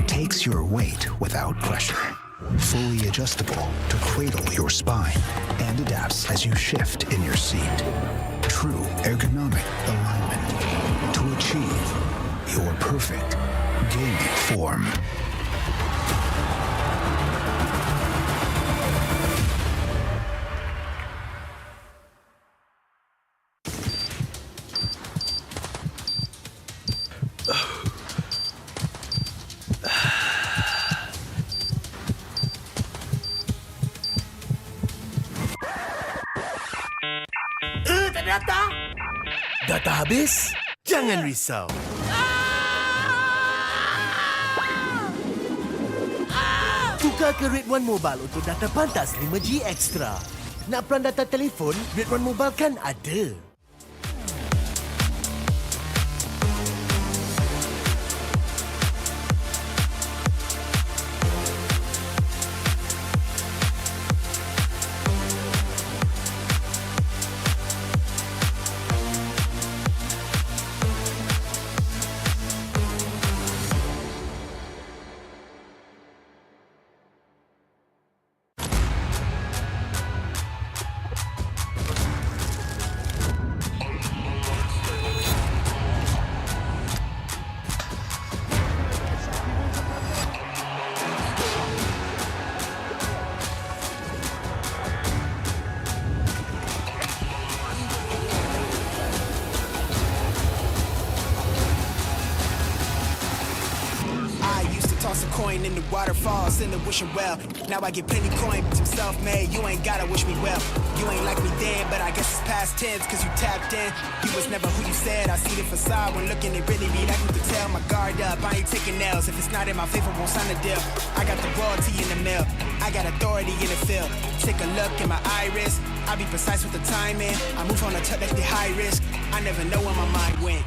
Speaker 6: Takes your weight without pressure. Fully adjustable to cradle your spine and adapts as you shift in your seat. True ergonomic alignment to achieve your perfect gaming form.
Speaker 9: Data habis? Jangan risau. Tukar ke Red One Mobile untuk data pantas 5G Extra. Nak peran data telefon? Red One Mobile kan ada.
Speaker 10: Toss a coin in the waterfalls in the wishing well. Now I get plenty coin, some self-made. You ain't gotta wish me well. You ain't like me then, but I guess it's past tense, cause you tapped in. You was never who you said. I see the facade when looking, it really be like you could tell. My guard up, I ain't taking nails. If it's not in my favor, won't sign a deal. I got the royalty in the mail. I got authority in the field. Take a look in my iris. I be precise with the timing. I move on a tuck like the high risk. I never know where my mind went.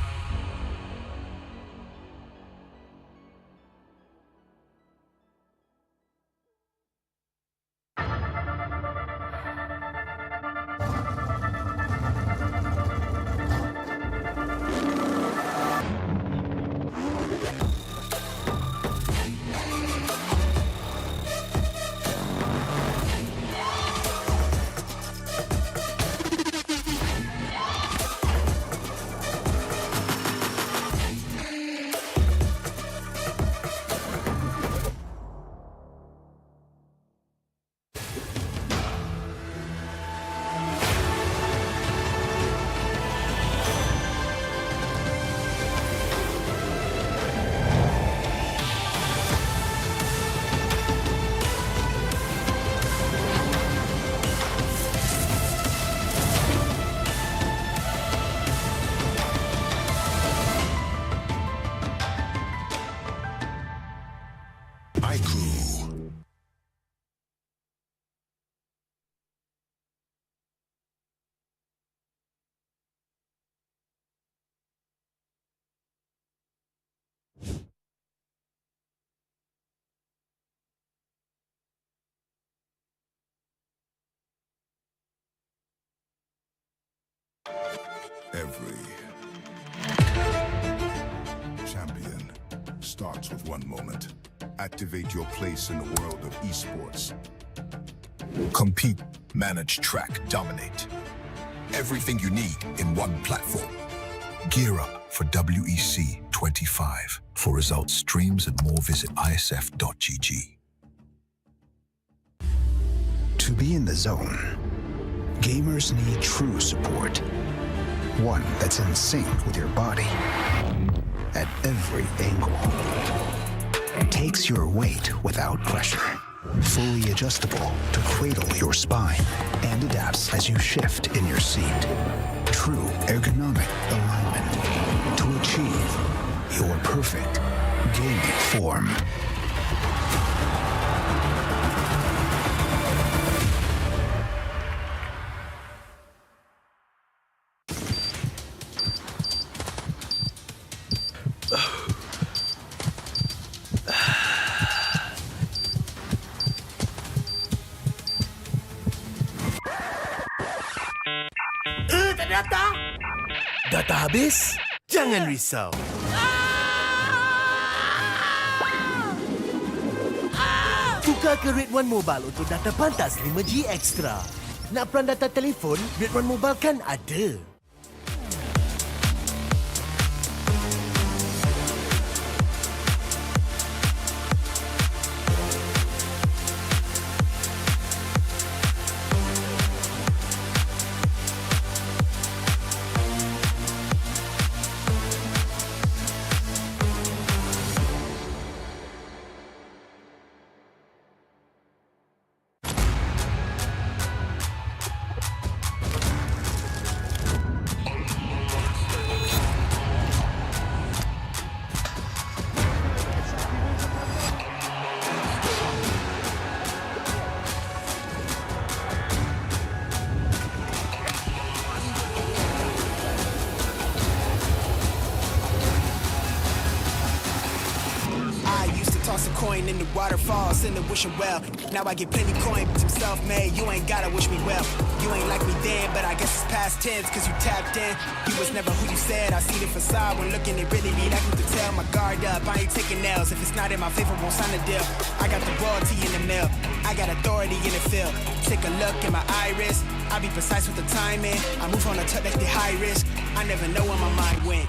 Speaker 11: Every champion starts with one moment. Activate your place in the world of esports. Compete, manage, track, dominate. Everything you need in one platform. Gear up for WEC25. For results, streams, and more, visit IESF.gg.
Speaker 6: To be in the zone, gamers need true support. One that's in sync with your body at every angle. Takes your weight without pressure. Fully adjustable to cradle your spine and adapts as you shift in your seat. True ergonomic alignment to achieve your perfect gaining form.
Speaker 9: Ternyata data habis? Jangan risau. Tukar ke Red One Mobile untuk data pantas 5G Extra. Nak peran data telefon, Red One Mobile kan ada.
Speaker 10: Toss a coin in the waterfalls, in the wishing well. Now I get plenty coin, but I'm self-made. You ain't gotta wish me well. You ain't like me then, but I guess it's past tense, cause you tapped in. You was never who you said. I see the facade when looking at really me, like you could tell. My guard up, I ain't taking nails. If it's not in my favor, won't sign a deal. I got the royalty in the mill. I got authority in the field. Take a look in my iris. I be precise with the timing. I move on a touch like the high risk. I never know where my mind went.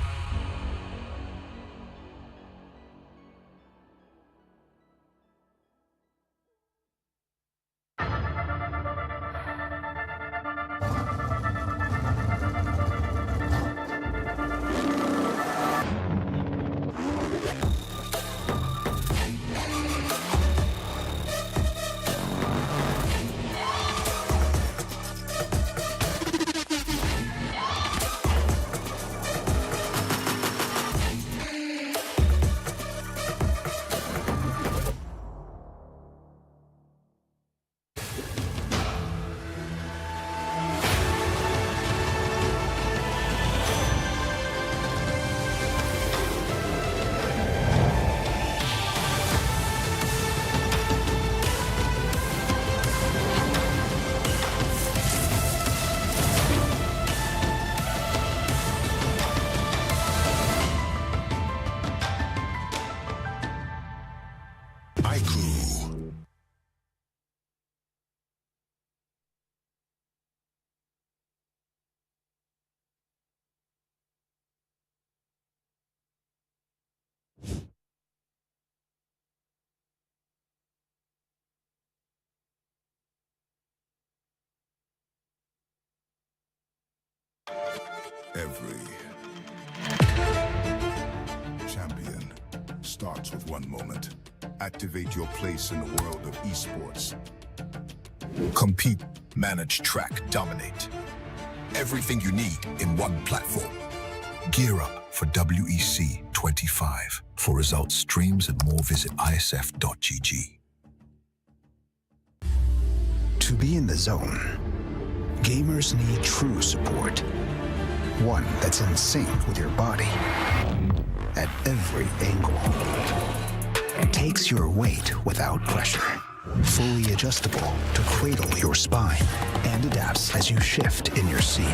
Speaker 11: Every champion starts with one moment. Activate your place in the world of esports. Compete, manage, track, dominate. Everything you need in one platform. Gear up for WEC25. For results, streams, and more, visit IESF.gg.
Speaker 6: To be in the zone, gamers need true support. One that's in sync with your body at every angle. It takes your weight without pressure. Fully adjustable to cradle your spine and adapts as you shift in your seat.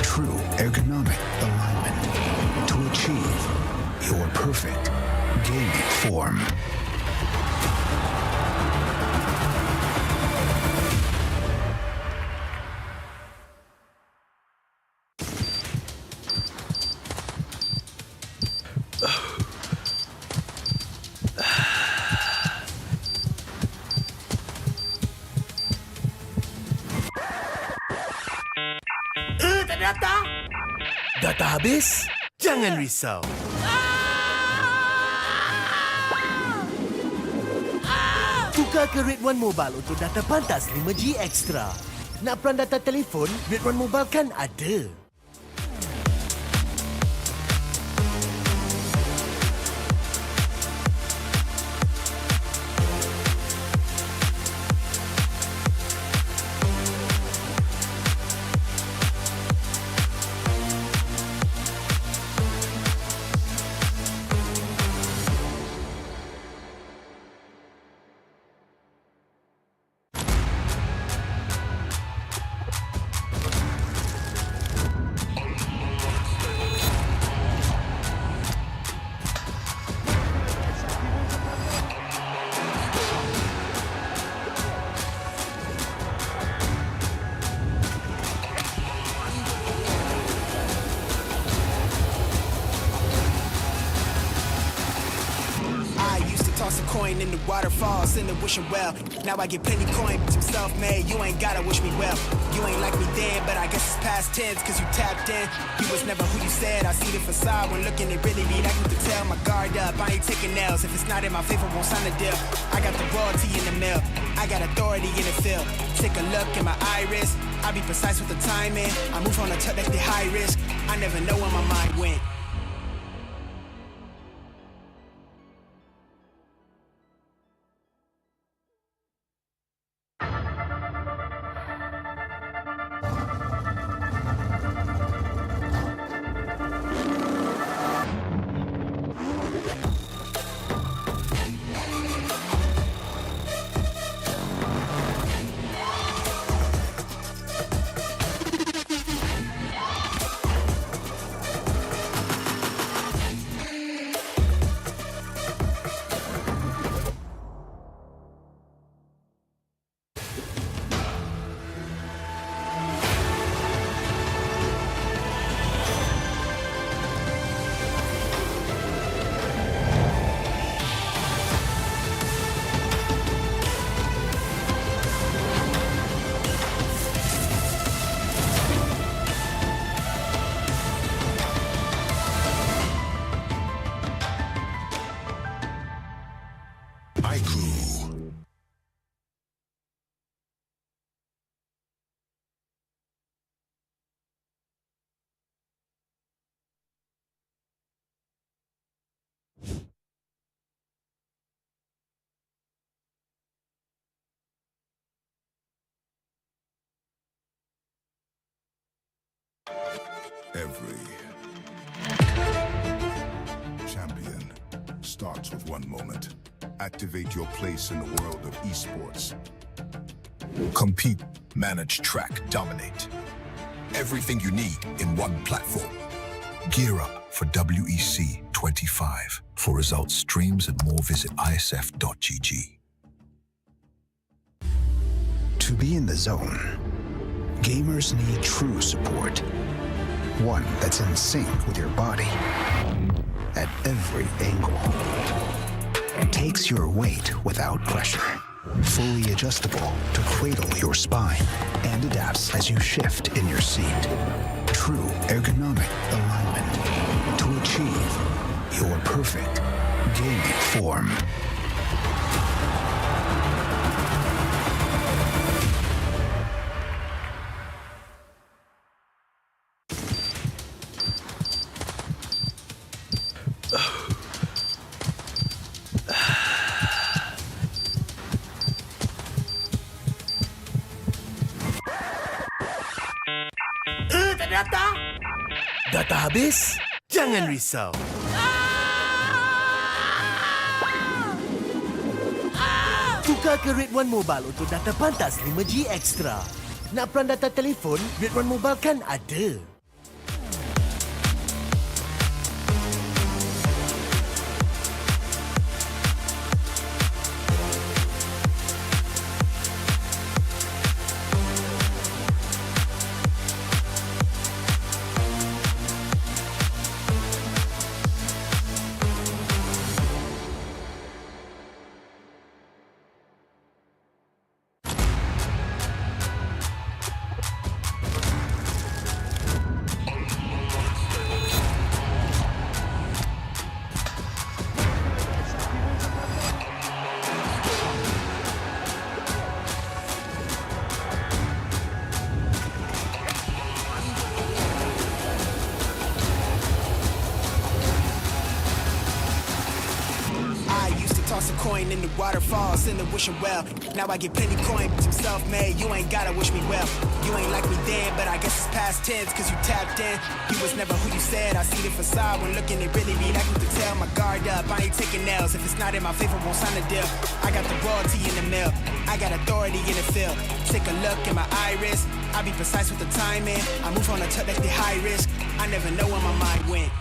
Speaker 6: True ergonomic alignment to achieve your perfect gaming form.
Speaker 9: Ternyata data habis? Jangan risau. Tukar ke Red One Mobile untuk data pantas 5G Extra. Nak peran data telefon, Red One Mobile kan ada.
Speaker 10: toss a coin in the waterfall, send a wishing well. Now I get plenty coin, I'm self-made, you ain't gotta wish me well. You ain't like me then, but I guess it's past tense, cause you tapped in. You was never who you said, I see the facade when looking at really me, that you can tell my guard up. I ain't taking L's, if it's not in my favor, won't sign a deal. I got the royalty in the mail, I got authority in the field. Take a look in my iris, I be precise with the timing. I move on a touch like the high risk, I never know where my mind went.
Speaker 11: Every champion starts with one moment. Activate your place in the world of esports. Compete, manage, track, dominate. Everything you need in one platform. Gear up for WEC25. For results, streams, and more, visit IESF.gg.
Speaker 6: To be in the zone, gamers need true support. One that's in sync with your body at every angle. Takes your weight without pressure. Fully adjustable to cradle your spine and adapts as you shift in your seat. True ergonomic alignment to achieve your perfect gaming form.
Speaker 9: Data habis? Jangan risau. Tukar ke Red One Mobile untuk data pantas 5G Extra. Nak peran data telefon, Red One Mobile kan ada.
Speaker 10: Toss a coin in the waterfall, send a wishing well. Now I get plenty coin, I'm self-made, you ain't gotta wish me well. You ain't like me then, but I guess it's past tense, cause you tapped in. You was never who you said, I see the facade when looking at really me, that you can tell my guard up. I ain't taking L's, if it's not in my favor, won't sign a deal. I got the royalty in the mail, I got authority in the field. Take a look in my iris, I be precise with the timing. I move on a touch like the high risk, I never know where my mind went.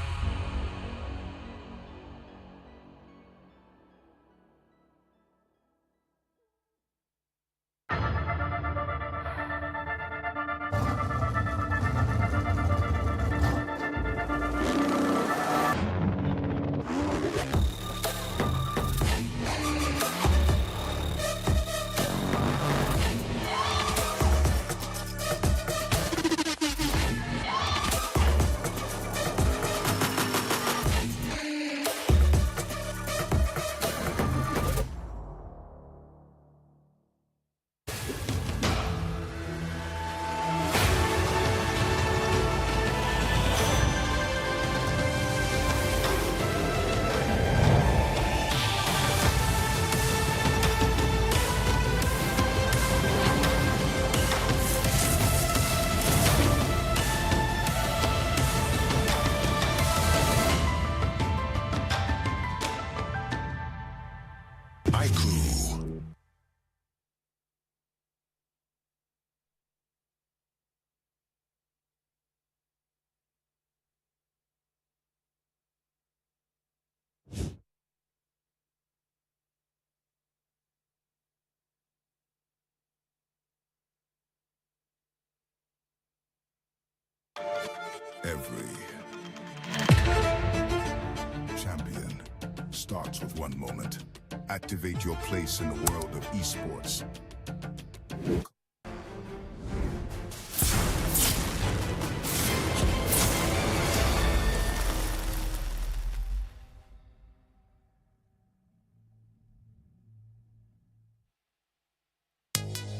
Speaker 11: Haiku. Every champion starts with one moment. Activate your place in the world of esports.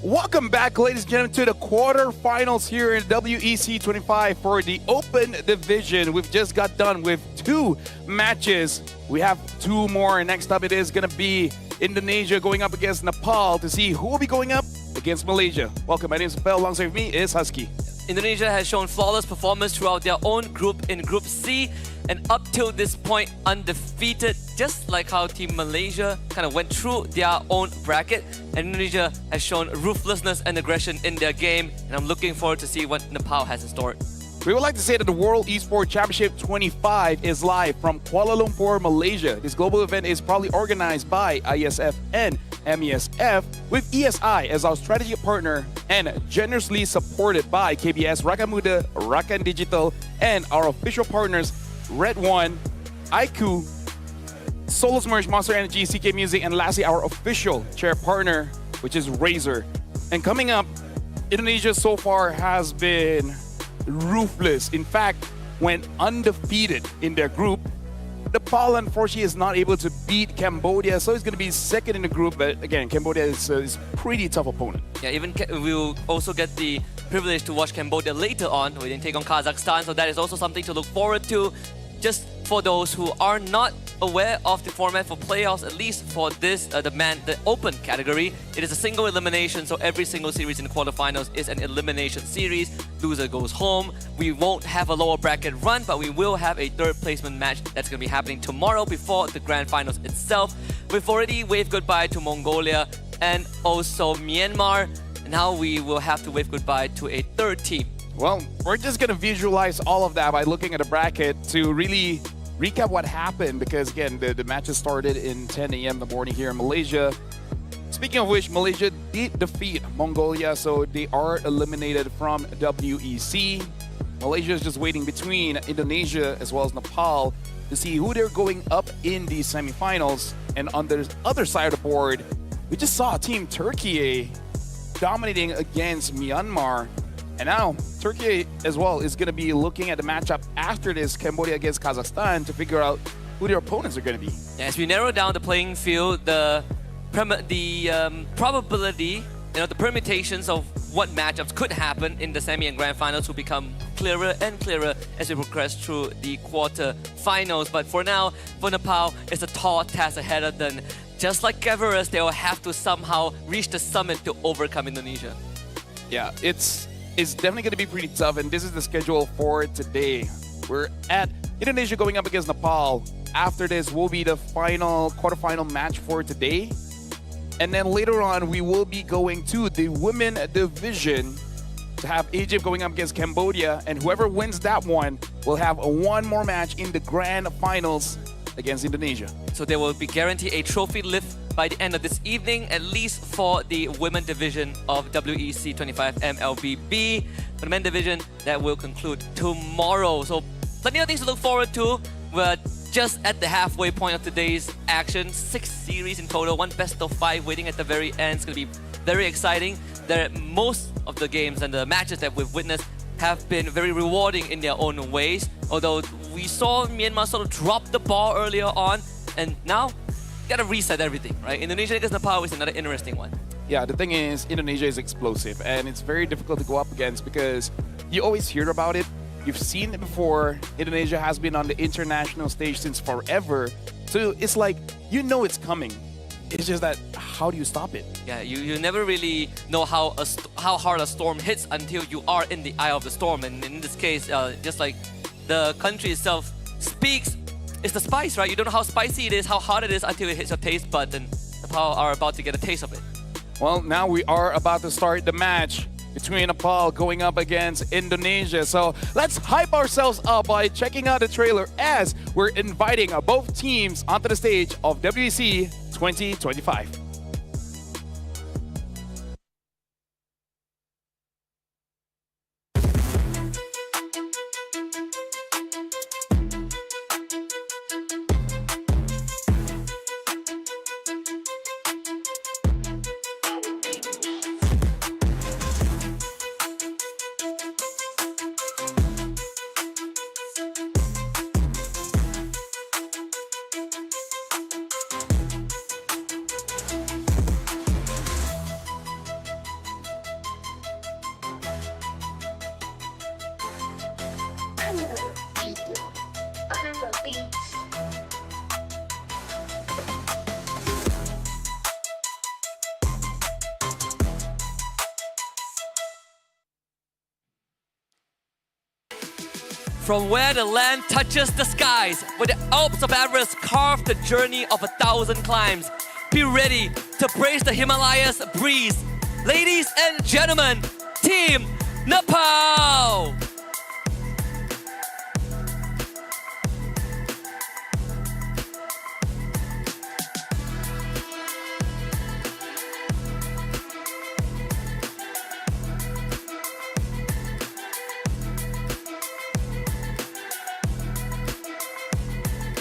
Speaker 2: Welcome back, ladies and gentlemen, to the quarterfinals here in WEC25 for the Open Division. We've just got done with 2 matches. We have 2 more. Next up, it is going to be Indonesia going up against Nepal to see who will be going up against Malaysia. Welcome, my name is Pel. Alongside with me is Husky.
Speaker 3: Indonesia has shown flawless performance throughout their own group in Group C, and up till this point undefeated, just like how Team Malaysia kind of went through their own bracket. And Indonesia has shown ruthlessness and aggression in their game, and I'm looking forward to see what Nepal has in store.
Speaker 2: We would like to say that the World Esports Championship 25 is live from Kuala Lumpur, Malaysia. This global event is proudly organized by IESF and MESF, with ESI as our strategic partner and generously supported by KBS, Rakan Muda, Rakan Digital, and our official partners Red One, IQ, Solus Merge, Monster Energy, CK Music, and lastly our official chair partner, which is Razer. And coming up, Indonesia so far has been ruthless. In fact, went undefeated in their group. Nepal, unfortunately, is not able to beat Cambodia, so it's going to be second in the group. But again, Cambodia is a pretty tough opponent.
Speaker 3: Yeah, even we'll also get the privilege to watch Cambodia later on. We didn't take on Kazakhstan, so that is also something to look forward to. Just for those who are not aware of the format for playoffs, at least for this, the Open category, it is a single elimination, so every single series in the quarterfinals is an elimination series. Loser goes home. We won't have a lower bracket run, but we will have a 3rd placement match that's going to be happening tomorrow before the grand finals itself. We've already waved goodbye to Mongolia and also Myanmar. Now we will have to wave goodbye to a 3rd team.
Speaker 2: Well, we're just going to visualize all of that by looking at the bracket to really recap what happened, because again, the matches started in 10 a.m. in the morning here in Malaysia. Speaking of which, Malaysia did defeat Mongolia, so they are eliminated from WEC. Malaysia is just waiting between Indonesia as well as Nepal to see who they're going up in the semifinals. And on the other side of the board, we just saw Team Turkiyye dominating against Myanmar. And now, Turkiyye as well is going to be looking at the matchup after this, Cambodia against Kazakhstan, to figure out who their opponents are going to be.
Speaker 3: Yeah, as we narrow down the playing field, the probability, the permutations of what matchups could happen in the semi and grand finals will become clearer and clearer as we progress through the quarter-finals. But for now, for Nepal, it's a tall task ahead of them. Just like Everest, they will have to somehow reach the summit to overcome Indonesia.
Speaker 2: Yeah, it's definitely going to be pretty tough, and this is the schedule for today. We're at Indonesia going up against Nepal. After this will be the final quarterfinal match for today. And then later on, we will be going to the women division to have Egypt going up against Cambodia, and whoever wins that one will have one more match in the grand finals against Indonesia.
Speaker 3: So they will be guaranteed a trophy lift by the end of this evening, at least for the women division of WEC25 MLBB. For the men division, that will conclude tomorrow. So plenty of things to look forward to. We're just at the halfway point of today's action. 6 series in total, 1 best of 5 waiting at the very end. It's going to be very exciting. Most of the games and the matches that we've witnessed have been very rewarding in their own ways. Although we saw Myanmar sort of drop the ball earlier on, and now gotta reset everything, right? Indonesia against Nepal is another interesting one.
Speaker 2: Yeah, the thing is, Indonesia is explosive, and it's very difficult to go up against because you always hear about it. You've seen it before. Indonesia has been on the international stage since forever. So it's like, you know it's coming. It's just that, how do you stop it?
Speaker 3: Yeah, you never really know how hard a storm hits until you are in the eye of the storm. And in this case, just like the country itself speaks, it's the spice, right? You don't know how spicy it is, how hot it is until it hits your taste bud. And Nepal are about to get a taste of it.
Speaker 2: Well, now we are about to start the match between Nepal going up against Indonesia. So let's hype ourselves up by checking out the trailer as we're inviting both teams onto the stage of WEC 2025.
Speaker 3: From where the land touches the skies, where the Alps of Everest carve the journey of 1,000 climbs, be ready to brace the Himalayas breeze. Ladies and gentlemen, Team Nepal!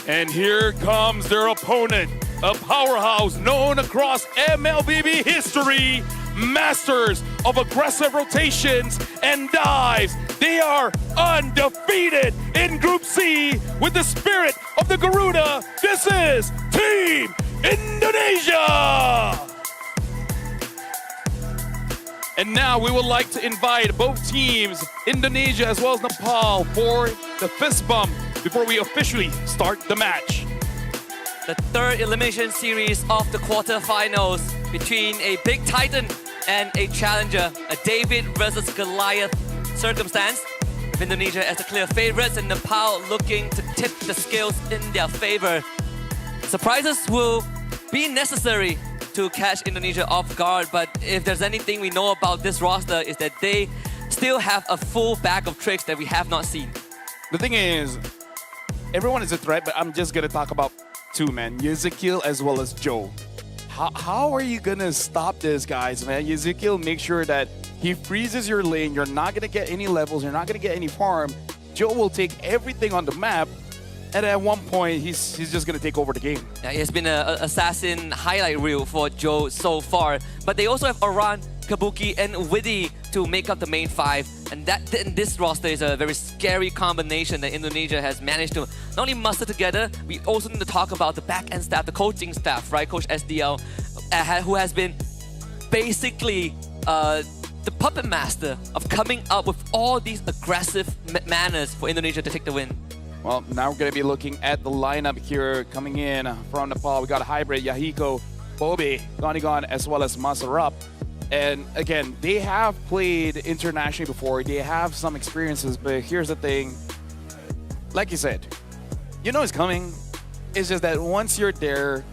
Speaker 2: And here comes their opponent, a powerhouse known across MLBB history, masters of aggressive rotations and dives. They are undefeated in Group C with the spirit of the Garuda. This is Team Indonesia! And now we would like to invite both teams, Indonesia as well as Nepal, for the fist bump before we officially start the match.
Speaker 3: The third elimination series of the quarterfinals between a big titan and a challenger, a David versus Goliath circumstance, with Indonesia as the clear favorites and Nepal looking to tip the scales in their favor. Surprises will be necessary to catch Indonesia off guard, but if there's anything we know about this roster is that they still have a full bag of tricks that we have not seen.
Speaker 2: The thing is, everyone is a threat, but I'm just gonna talk about two, man. Ezekiel as well as Joe. How are you gonna stop this, guys, man? Ezekiel, make sure that he freezes your lane. You're not gonna get any levels. You're not gonna get any farm. Joe will take everything on the map, and at one point, he's just gonna take over the game.
Speaker 3: Yeah, it has been an assassin highlight reel for Joe so far, but they also have Aran, Kabuki, and Widi to make up the main five. And that in this roster is a very scary combination that Indonesia has managed to not only muster together, we also need to talk about the back-end staff, the coaching staff, right? Coach SDL, who has been basically the puppet master of coming up with all these aggressive manners for Indonesia to take the win.
Speaker 2: Well, now we're going to be looking at the lineup here coming in from Nepal. We got a hybrid, Yahiko, Bobe, Gonigon, as well as Masarup. And again, they have played internationally before. They have some experiences, but here's the thing. Like you said, you know it's coming. It's just that once you're there,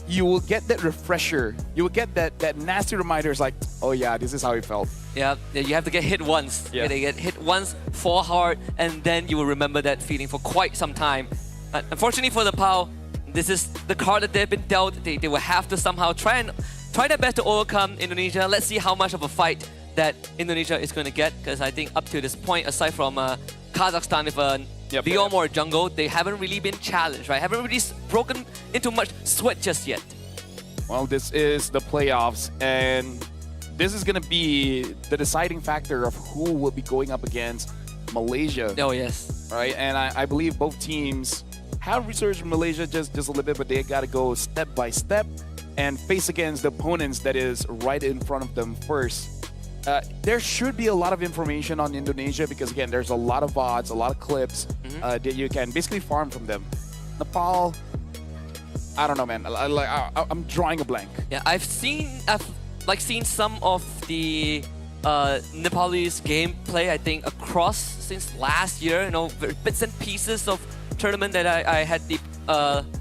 Speaker 2: you will get that refresher. You will get that nasty reminder. It's like, oh yeah, this is how it felt.
Speaker 3: Yeah, you have to get hit once.
Speaker 2: Yeah.
Speaker 3: They get hit once, fall hard, and then you will remember that feeling for quite some time. Unfortunately for Nepal, this is the card that they've been dealt. They will have to somehow try their best to overcome Indonesia. Let's see how much of a fight that Indonesia is going to get, because I think up to this point, aside from Kazakhstan with a Leom or Jungle, they haven't really been challenged, right? Haven't really broken into much sweat just yet.
Speaker 2: Well, this is the playoffs, and this is going to be the deciding factor of who will be going up against Malaysia.
Speaker 3: Oh, yes.
Speaker 2: Right, and I believe both teams have researched Malaysia just a little bit, but they got to go step by step and face against the opponents that is right in front of them first. There should be a lot of information on Indonesia because, again, there's a lot of VODs, a lot of clips that you can basically farm from them. Nepal, I don't know, man. I'm drawing a blank.
Speaker 3: Yeah, I've seen some of the Nepalese gameplay, I think, across since last year. You know, bits and pieces of tournament that I had the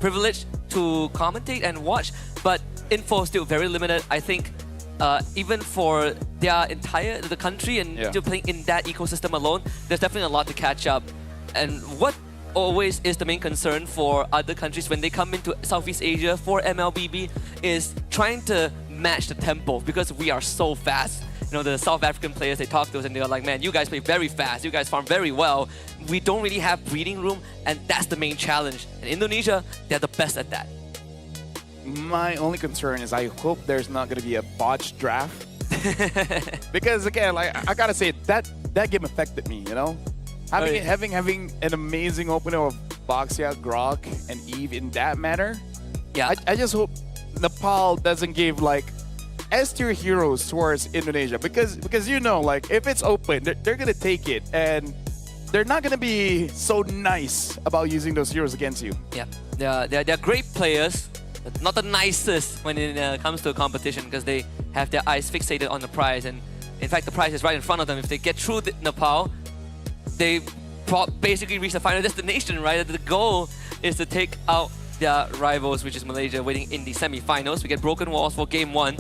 Speaker 3: privilege to commentate and watch. But info is still very limited. I think even for the country and
Speaker 2: Yeah.
Speaker 3: to playing in that ecosystem alone, there's definitely a lot to catch up. And what always is the main concern for other countries when they come into Southeast Asia for MLBB is trying to match the tempo, because we are so fast. You know, the South African players, they talk to us and they're like, man, you guys play very fast, you guys farm very well. We don't really have breathing room, and that's the main challenge. And Indonesia, they're the best at that.
Speaker 2: My only concern is I hope there's not going to be a botched draft. Because again, like I gotta say, that game affected me, you know? Having an amazing opener of Boxia, Grok, and Eve in that manner.
Speaker 3: Yeah.
Speaker 2: I just hope Nepal doesn't give like S-tier heroes towards Indonesia, because you know, like if it's open, they're gonna take it, and they're not gonna be so nice about using those heroes against you.
Speaker 3: Yeah, they're great players, but not the nicest when it comes to a competition, because they have their eyes fixated on the prize, and in fact the prize is right in front of them. If they get through Nepal, they basically reach the final destination, right? The goal is to take out their rivals, which is Malaysia, waiting in the semi-finals. We get broken walls for game 1.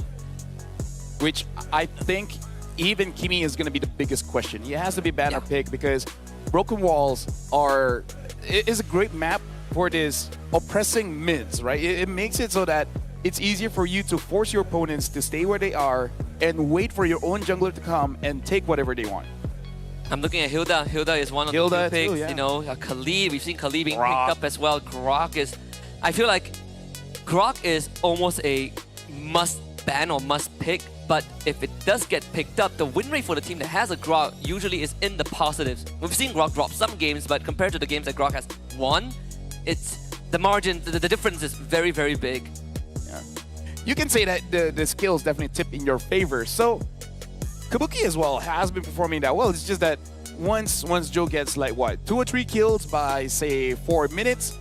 Speaker 2: Which I think even Kimi is going to be the biggest question. He has to be banner pick, because Broken Walls is a great map for this oppressing mids, right? It makes it so that it's easier for you to force your opponents to stay where they are and wait for your own jungler to come and take whatever they want.
Speaker 3: I'm looking at Hilda. Hilda is one of the two picks.
Speaker 2: Too, yeah.
Speaker 3: You know, Khalid, we've seen Khalid being picked up as well. Grok is, I feel like Grok is almost a must ban or must pick. But if it does get picked up, the win rate for the team that has a Grok usually is in the positives. We've seen Grok drop some games, but compared to the games that Grok has won, it's the margin, the difference is very, very big.
Speaker 2: Yeah. You can say that the skills definitely tip in your favor. So Kabuki as well has been performing that well. It's just that once Joe gets like what, 2 or 3 kills by say 4 minutes,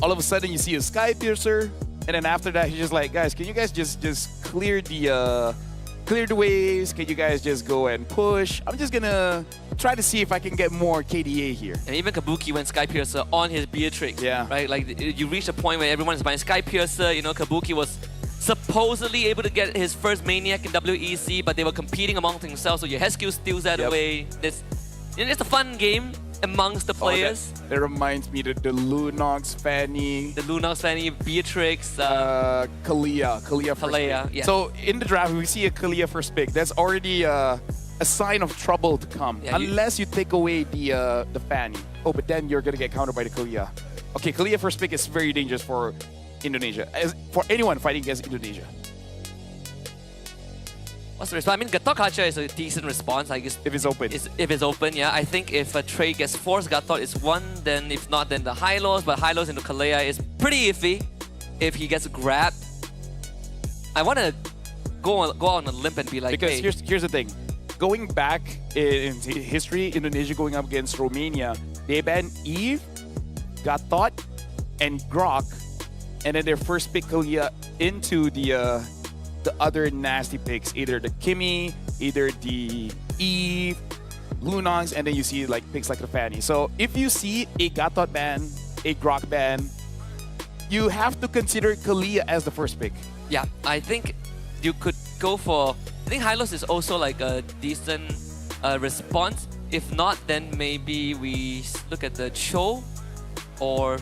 Speaker 2: all of a sudden you see a Sky Piercer, and then after that he's just like, guys, can you guys just clear the waves? Can you guys just go and push? I'm just gonna try to see if I can get more KDA here.
Speaker 3: And even Kabuki went Sky Piercer on his Beatrix.
Speaker 2: Yeah.
Speaker 3: Right? Like you reach a point where everyone is buying Sky Piercer. You know, Kabuki was supposedly able to get his first Maniac in WEC, but they were competing amongst themselves, so your Hesku steals that away. It's a fun game amongst the players.
Speaker 2: That reminds me of the Lunox, Fanny.
Speaker 3: The Lunox, Fanny, Beatrix.
Speaker 2: Kalia,
Speaker 3: yeah.
Speaker 2: So in the draft, we see a Kalia first pick. That's already a sign of trouble to come.
Speaker 3: Yeah,
Speaker 2: unless you take away the Fanny. Oh, but then you're going to get countered by the Kalia. Okay, Kalia first pick is very dangerous for Indonesia. For anyone fighting against Indonesia.
Speaker 3: What's the response? I mean, Gatot Kacha is a decent response, I guess.
Speaker 2: If it's open.
Speaker 3: If it's open, yeah. I think if a trade gets forced, Gatot is one. Then if not, then the Hylos. But Hylos into Kalea is pretty iffy if he gets grabbed. I want to go on a limp and be like,
Speaker 2: because
Speaker 3: hey.
Speaker 2: here's the thing. Going back in history, Indonesia going up against Romania, they banned Eve, Gatot, and Grok, and then their first pick Kalia into the other nasty picks, either the Kimi, either the Eve, Lunox, and then you see like picks like the Fanny. So if you see a Gatot ban, a Grok ban, you have to consider Kalia as the first pick.
Speaker 3: Yeah, I think you could go for... I think Hylos is also like a decent response. If not, then maybe we look at the Cho or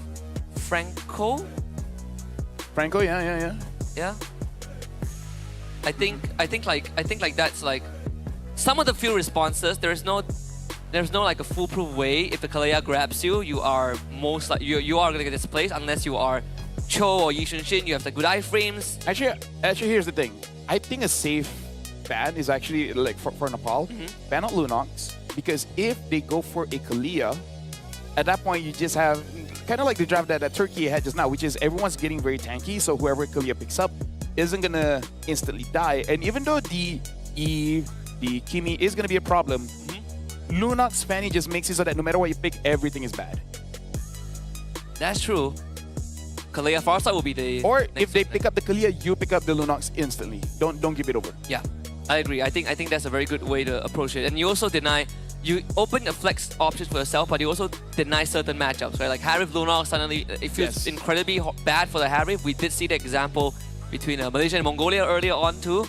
Speaker 3: Franco.
Speaker 2: Franco, yeah.
Speaker 3: Yeah. I think like that's like some of the few responses. There's no like a foolproof way. If the Kalea grabs you, you are most like you are gonna get displaced unless you are Cho or Yi Shin. You have the good iframes.
Speaker 2: Actually, here's the thing. I think a safe ban is actually like for Nepal. Ban out Lunox, because if they go for a Kalia, at that point you just have kind of like the draft that Turkey had just now, which is everyone's getting very tanky. So whoever Kalia picks up isn't gonna instantly die. And even though the Eve, the Kimi is gonna be a problem, Lunox Fanny just makes it so that no matter what you pick, everything is bad.
Speaker 3: That's true. Kalea Farsight will be the...
Speaker 2: Or if they pick up the Kalia, you pick up the Lunox instantly. Don't give it over.
Speaker 3: Yeah, I agree. I think that's a very good way to approach it. And you also you open the flex options for yourself, but you also deny certain matchups, right? Like Harif Lunox, suddenly it feels incredibly bad for the Harif. We did see the example between Malaysia and Mongolia earlier on too.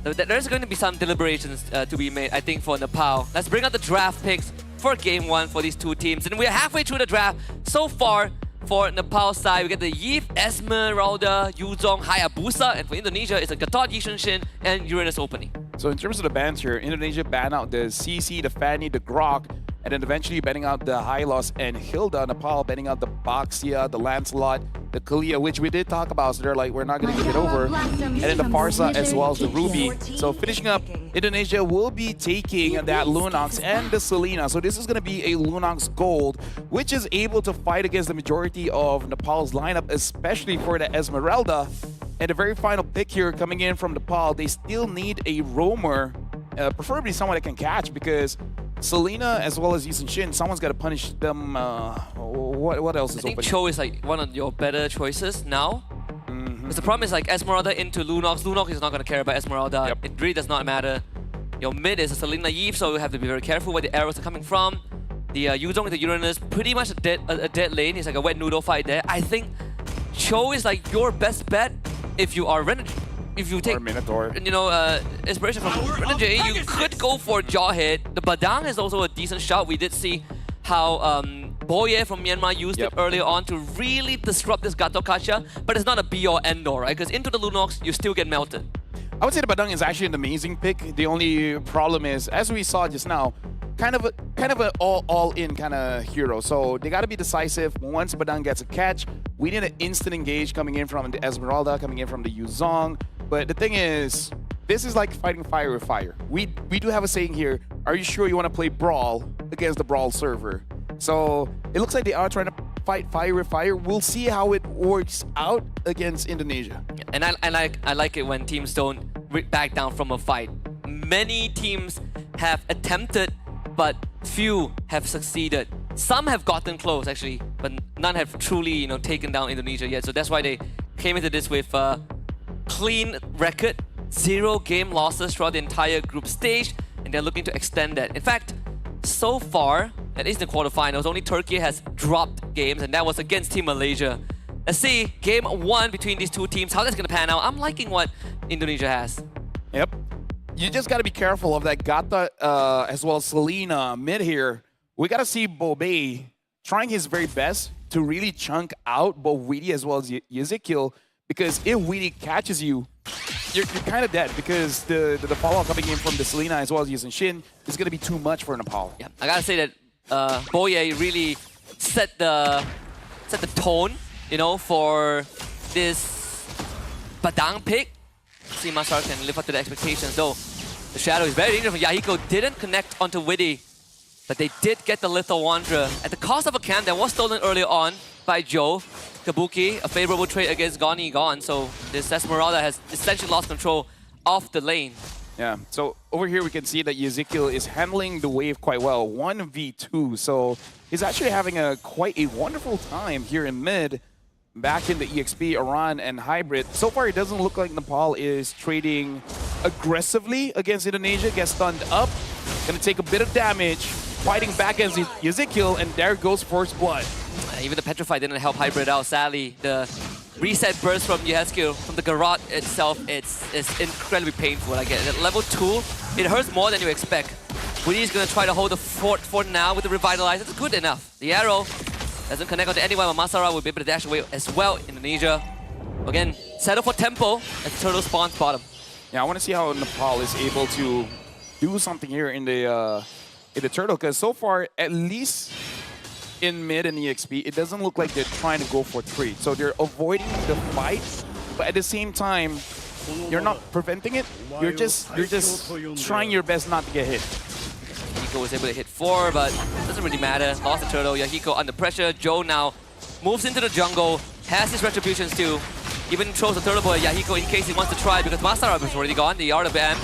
Speaker 3: There's going to be some deliberations to be made, I think, for Nepal. Let's bring out the draft picks for Game 1 for these two teams. And we're halfway through the draft. So far, for Nepal's side, we get the Yves, Esmeralda, Yuzong, Hayabusa. And for Indonesia, it's a Gatot, Yishun and Uranus opening.
Speaker 2: So in terms of the bans here, Indonesia banned out the CC, the Fanny, the Grok, and then eventually banning out the Hylos and Hilda. Nepal banning out the Baxia, the Lancelot, the Kalia, which we did talk about. So they're like, we're not going to give it over. And then the Farsa as well as the Ruby. So finishing up, Indonesia will be taking that Lunox and the Selena. So this is going to be a Lunox Gold, which is able to fight against the majority of Nepal's lineup, especially for the Esmeralda. And the very final pick here coming in from Nepal, they still need a roamer, preferably someone that can catch, because Selena as well as Yushin Shin, someone's got to punish them. What else is open?
Speaker 3: I think Cho is like one of your better choices now. Because the problem is like Esmeralda into Lunox. Lunox is not going to care about Esmeralda. It really does not matter. Your mid is a Selena Yves, so you have to be very careful where the arrows are coming from. The Yuzong into Uranus, pretty much a dead lane. It's like a wet noodle fight there. I think Cho is like your best bet if you are if you take
Speaker 2: Minotaur,
Speaker 3: you know, inspiration from Renegade, you could go for Jawhead. The Badang is also a decent shot. We did see how Boye from Myanmar used it earlier on to really disrupt this Gato Kacha, but it's not a be or end all, right? Because into the Lunox, you still get melted.
Speaker 2: I would say the Badang is actually an amazing pick. The only problem is, as we saw just now, kind of an all-in kind of hero. So they got to be decisive. Once Badang gets a catch, we need an instant engage coming in from the Esmeralda, coming in from the Yuzong. But the thing is, this is like fighting fire with fire. We do have a saying here, are you sure you want to play Brawl against the Brawl server? So it looks like they are trying to fight fire with fire. We'll see how it works out against Indonesia.
Speaker 3: And I like it when teams don't back down from a fight. Many teams have attempted, but few have succeeded. Some have gotten close actually, but none have truly, you know, taken down Indonesia yet. So that's why they came into this with clean record, 0 game losses throughout the entire group stage, and they're looking to extend that. In fact, so far, at least in the quarterfinals, only Turkey has dropped games, and that was against Team Malaysia. Let's see, game 1 between these two teams, how that's going to pan out. I'm liking what Indonesia has.
Speaker 2: Yep. You just got to be careful of that Gata as well as Selena mid here. We got to see Bobe trying his very best to really chunk out both Weedy as well as Ezekiel, because if Weedy catches you, you're kind of dead, because the follow-up coming in from the Selena as well as Yushin Shin is going to be too much for Nepal.
Speaker 3: Yeah, I gotta say that Boye really set the tone, you know, for this Badang pick. See Masar can live up to the expectations, though. The Shadow is very dangerous. Yahiko didn't connect onto Widdy, but they did get the Lethal Wanderer at the cost of a camp that was stolen earlier on by Joe. Kabuki, a favorable trade against Gone. So this Esmeralda has essentially lost control of the lane.
Speaker 2: Yeah, so over here we can see that Ezekiel is handling the wave quite well, 1v2. So he's actually having quite a wonderful time here in mid, back in the EXP, Iran, and Hybrid. So far it doesn't look like Nepal is trading aggressively against Indonesia, gets stunned up, gonna take a bit of damage, fighting back against Ezekiel, and there goes first blood.
Speaker 3: Even the Petrify didn't help Hybrid out, sadly. The reset burst from Yeheskel, from the Garrote itself, it's incredibly painful. Like at level 2, it hurts more than you expect. Woody's gonna try to hold the fort for now with the Revitalize. It's good enough. The arrow doesn't connect onto anyone, but Masara will be able to dash away as well. Indonesia, again, settle for tempo as Turtle spawns bottom.
Speaker 2: Yeah, I want to see how Nepal is able to do something here in the Turtle, because so far, at least in mid and EXP, it doesn't look like they're trying to go for trade. So they're avoiding the fight, but at the same time, you're not preventing it. You're just trying your best not to get hit.
Speaker 3: Yahiko was able to hit 4, but it doesn't really matter. Lost the turtle. Yahiko under pressure. Joe now moves into the jungle, has his retributions too. Even throws the turtle boy at Yahiko in case he wants to try, because Masara is already gone. The Art of M.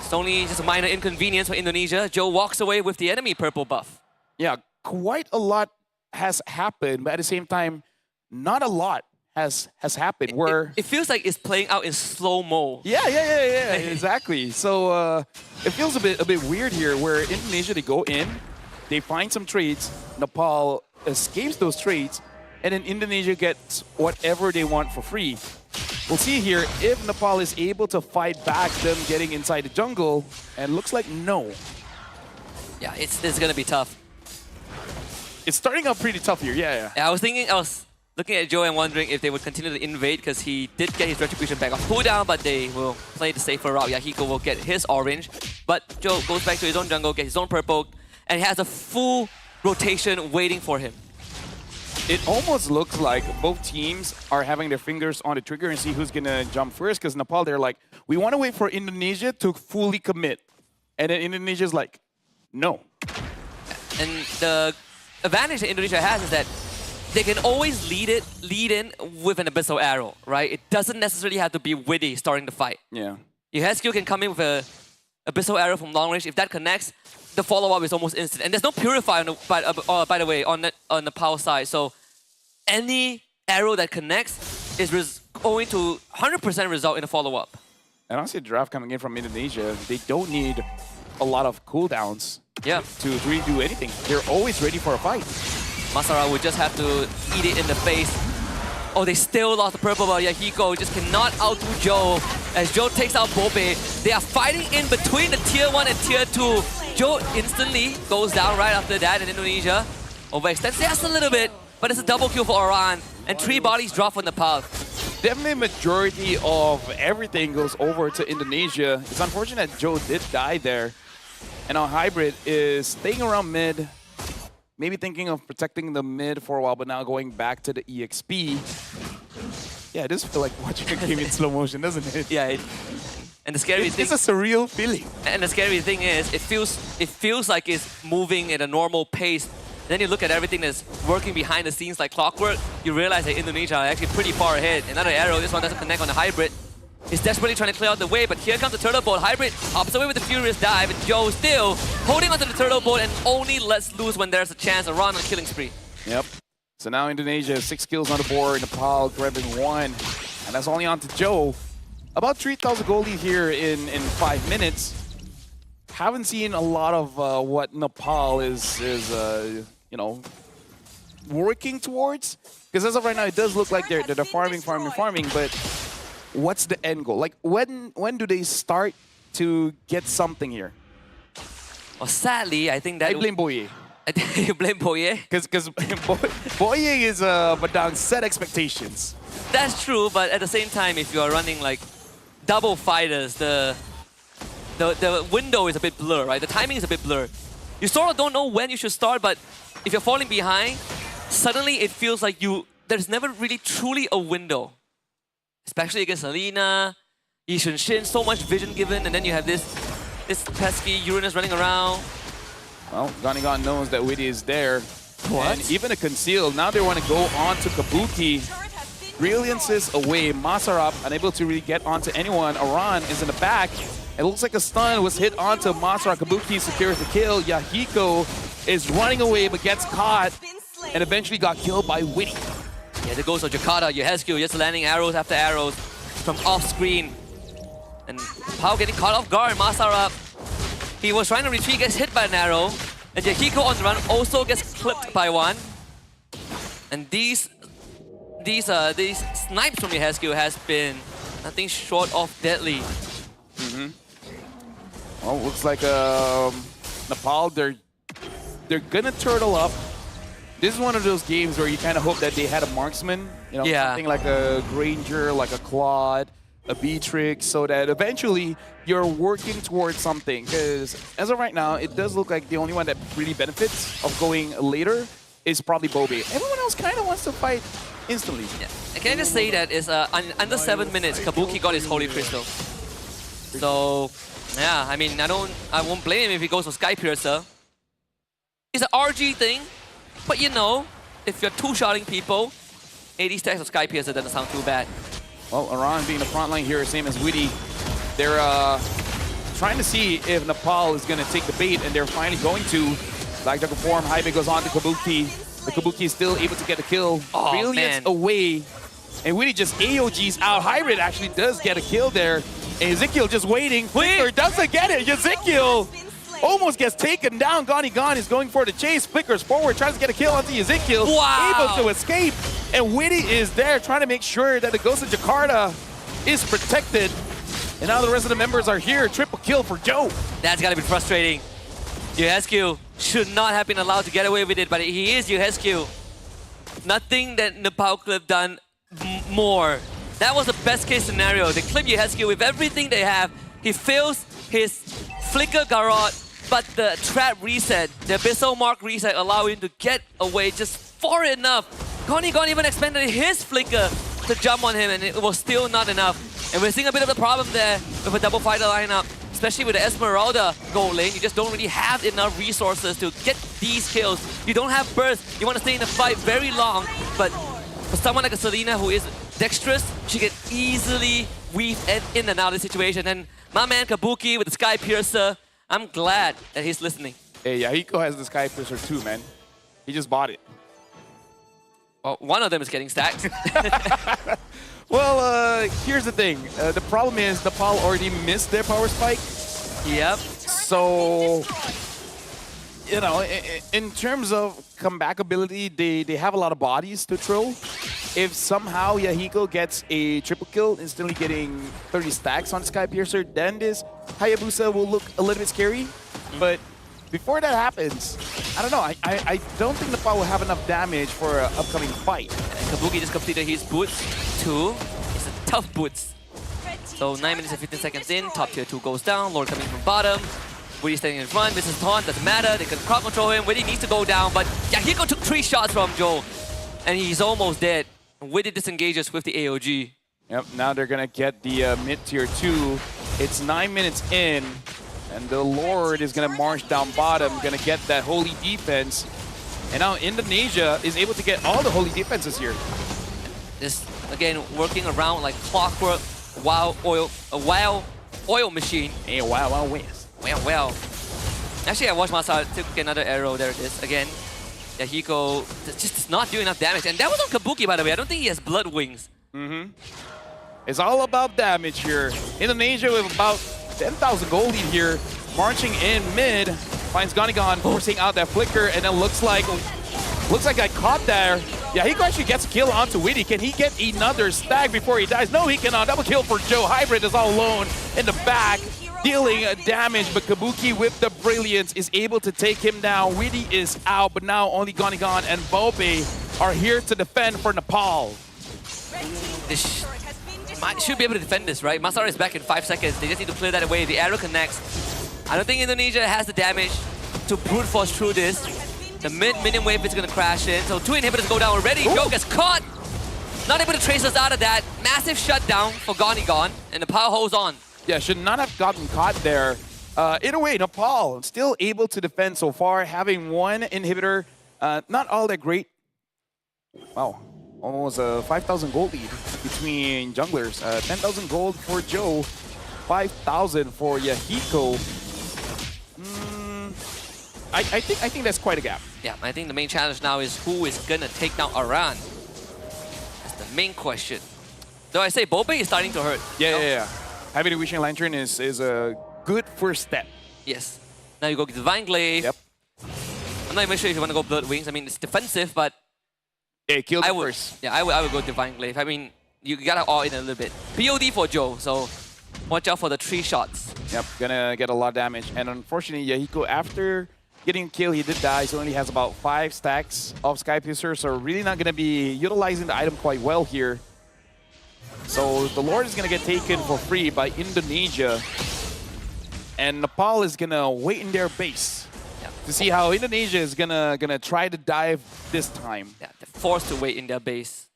Speaker 3: It's only just a minor inconvenience for Indonesia. Joe walks away with the enemy purple buff.
Speaker 2: Yeah, quite a lot has happened, but at the same time, not a lot has happened.
Speaker 3: It feels like it's playing out in slow-mo.
Speaker 2: Yeah, exactly. So it feels a bit weird here, where Indonesia, they go in, they find some trades, Nepal escapes those trades, and then Indonesia gets whatever they want for free. We'll see here if Nepal is able to fight back them getting inside the jungle. And looks like no.
Speaker 3: Yeah, it's gonna be tough.
Speaker 2: It's starting out pretty tough here, yeah.
Speaker 3: I was looking at Joe and wondering if they would continue to invade because he did get his retribution back off cooldown, but they will play the safer route. Yahiko will get his orange, but Joe goes back to his own jungle, gets his own purple, and he has a full rotation waiting for him.
Speaker 2: It almost looks like both teams are having their fingers on the trigger and see who's gonna jump first, because Nepal, they're like, we want to wait for Indonesia to fully commit. And then Indonesia's like, no.
Speaker 3: And the advantage that Indonesia has is that they can always lead in with an abyssal arrow, right? It doesn't necessarily have to be witty starting the fight.
Speaker 2: Yeah.
Speaker 3: Yahescu can come in with a abyssal arrow from long range. If that connects, the follow-up is almost instant. And there's no purifier, by the way, on the power side. So any arrow that connects is going to 100% result in a follow-up.
Speaker 2: And honestly, the draft coming in from Indonesia, they don't need a lot of cooldowns to really do anything. They're always ready for a fight.
Speaker 3: Masara would just have to eat it in the face. Oh, they still lost the purple, but Yahiko just cannot outdo Joe. As Joe takes out Bobe, they are fighting in between the tier 1 and tier 2. Joe instantly goes down right after that in Indonesia. Overextends just a little bit, but it's a double kill for Iran. And 3 bodies drop from Nepal.
Speaker 2: Definitely majority of everything goes over to Indonesia. It's unfortunate that Joe did die there. And now Hybrid is staying around mid. Maybe thinking of protecting the mid for a while, but now going back to the EXP. Yeah, it does feel like watching a game in slow motion, doesn't it?
Speaker 3: Yeah, and the scary thing...
Speaker 2: It's a surreal feeling.
Speaker 3: And the scary thing is, it feels like it's moving at a normal pace. Then you look at everything that's working behind the scenes like clockwork, you realize that Indonesia are actually pretty far ahead. Another arrow, this one doesn't connect on the Hybrid. He's desperately trying to clear out the way, but here comes the turtle bolt. Hybrid hops away with the furious dive, and Joe still holding onto the turtle bolt and only lets loose when there's a chance to run on a killing spree.
Speaker 2: Yep. So now Indonesia has 6 kills on the board, Nepal grabbing 1, and that's only on to Joe. About 3,000 gold lead here in 5 minutes. Haven't seen a lot of what Nepal is you know, working towards, because as of right now, it does look like they're farming, but what's the end goal? Like, when do they start to get something here?
Speaker 3: Well, sadly, I think that...
Speaker 2: I blame Boye.
Speaker 3: You blame Boye?
Speaker 2: Because Boye is Badang set expectations.
Speaker 3: That's true, but at the same time, if you are running like double fighters, the window is a bit blurred, right? The timing is a bit blurred. You sort of don't know when you should start, but if you're falling behind, suddenly it feels like there's never really truly a window. Especially against Alina, Yi Shin, so much vision given, and then you have this pesky Uranus running around.
Speaker 2: Well, Ganigan knows that Witty is there.
Speaker 3: What?
Speaker 2: And even a conceal, now they want to go on to Kabuki. Brilliances away, Masarap unable to really get onto anyone. Aran is in the back. It looks like a stun was hit onto Masarap. Kabuki secures the kill. Yahiko is running away but gets caught and eventually got killed by Witty.
Speaker 3: Yeah, the ghost of Jakarta, Yahescu just landing arrows after arrows from off screen. And Pao getting caught off guard, Masarap. He was trying to retreat, gets hit by an arrow. And Yahiko on the run also gets clipped by one. And these snipes from Yahescu has been nothing short of deadly.
Speaker 2: Well, looks like Nepal, they're gonna turtle up. This is one of those games where you kind of hope that they had a marksman, you know, something like a Granger, like a Claude, a Beatrix, so that eventually you're working towards something. Because as of right now, it does look like the only one that really benefits of going later is probably Bobe. Everyone else kind of wants to fight instantly.
Speaker 3: Yeah. And can I just say that it's under 7 minutes, Kabuki got his Holy Crystal. So, yeah, I mean, I won't blame him if he goes for Sky Piercer. It's an RG thing, but you know, if you're two-shotting people, 80 stacks of Sky Piercer doesn't sound too bad.
Speaker 2: Well, Iran being the front line here, same as Witty. They're trying to see if Nepal is going to take the bait, and they're finally going to. Black Juggle form, Hybe goes on to Kabuki. The Kabuki is still able to get a kill.
Speaker 3: Oh,
Speaker 2: Brilliance away. And Witty just AOGs out. Hybrid actually does get a kill there. And Ezekiel just waiting. Flicker doesn't get it. Ezekiel almost gets taken down. Ganigan is going for the chase. Flickers forward, tries to get a kill onto Ezekiel.
Speaker 3: Wow.
Speaker 2: Able to escape. And Witty is there trying to make sure that the Ghost of Jakarta is protected. And now the rest of the members are here. Triple kill for Joe.
Speaker 3: That's gotta be frustrating. UHSQ should not have been allowed to get away with it, but he is UHSQ. Nothing that Nepal could have done more. That was the best case scenario. They clip UHSQ with everything they have. He fails his flicker garrote, but the trap reset, the abyssal mark reset, allow him to get away just far enough. Gon even expanded his flicker to jump on him, and it was still not enough. And we're seeing a bit of the problem there with a double fighter lineup, especially with the Esmeralda goal lane. You just don't really have enough resources to get these kills. You don't have burst. You want to stay in the fight very long, but for someone like a Selena who is dexterous, she can easily weave in and out of the situation. And my man Kabuki with the Sky Piercer, I'm glad that he's listening.
Speaker 2: Hey, Yahiko has the Sky Piercer too, man. He just bought it.
Speaker 3: Well, one of them is getting stacked.
Speaker 2: Well, here's the thing. The problem is Nepal already missed their power spike.
Speaker 3: Yep.
Speaker 2: So, you know, in terms of comeback ability, they have a lot of bodies to throw. If somehow Yahiko gets a triple kill, instantly getting 30 stacks on Sky Piercer, then this Hayabusa will look a little bit scary. But before that happens, I don't know. I don't think Nepal will have enough damage for an upcoming fight.
Speaker 3: And Kabuki just completed his boots too. It's a tough boots. So 9 minutes and 15 seconds in, top tier 2 goes down, Lord coming from bottom. Widdy standing in front, misses taunt, doesn't matter, they can crowd control him. Widdy needs to go down, but Yahiko took 3 shots from Joe, and he's almost dead. Widdy disengages with the AOG.
Speaker 2: Yep, now they're gonna get the mid tier 2. It's 9 minutes in, and the Lord is gonna march down bottom, gonna get that holy defense. And now Indonesia is able to get all the holy defenses here.
Speaker 3: This, again, working around like clockwork, wild oil machine.
Speaker 2: Hey, wow, West.
Speaker 3: Well. Actually, I watched Masar took another arrow. There it is. Again, Yahiko just does not do enough damage. And that was on Kabuki, by the way. I don't think he has blood wings.
Speaker 2: It's all about damage here. Indonesia with about 10,000 gold lead here. Marching in mid. Finds Ganigan forcing out that flicker. And then looks like I caught there. Yahiko actually gets a kill onto Widdy. Can he get another stack before he dies? No, he cannot. Double kill for Joe. Hybrid is all alone in the back, dealing damage, but Kabuki with the brilliance is able to take him down. Widdy is out, but now only Ganigan and Bobe are here to defend for Nepal.
Speaker 3: This should be able to defend this, right? Masar is back in 5 seconds. They just need to clear that away. The arrow connects. I don't think Indonesia has the damage to brute force through this. The mid-minion wave is going to crash in. So 2 inhibitors go down already.
Speaker 2: Ooh.
Speaker 3: Joe gets caught. Not able to trace us out of that. Massive shutdown for Ganigan, and Nepal holds on.
Speaker 2: Yeah, should not have gotten caught there. In a way, Nepal still able to defend so far, having 1 inhibitor. Not all that great. Wow, almost a 5,000 gold lead between junglers. 10,000 gold for Joe, 5,000 for Yahiko. I think that's quite a gap.
Speaker 3: Yeah, I think the main challenge now is who is going to take down Aran. That's the main question. Though I say Bobe is starting to hurt.
Speaker 2: Yeah. Having a Wishing Lantern is a good first step.
Speaker 3: Yes. Now you go Divine Glaive.
Speaker 2: Yep.
Speaker 3: I'm not even sure if you want to go Blood Wings. I mean, it's defensive, but...
Speaker 2: Yeah, kill the first.
Speaker 3: Yeah, I would go Divine Glaive. I mean, you gotta all in a little bit. POD for Joe, so watch out for the 3 shots.
Speaker 2: Yep, gonna get a lot of damage. And unfortunately, Yahiko, after getting a kill, he did die, so only has about 5 stacks of Sky Piercer, so really not gonna be utilizing the item quite well here. So the Lord is gonna get taken for free by Indonesia. And Nepal is gonna wait in their base to see how Indonesia is gonna try to dive this time.
Speaker 3: Yeah, they're forced to wait in their base.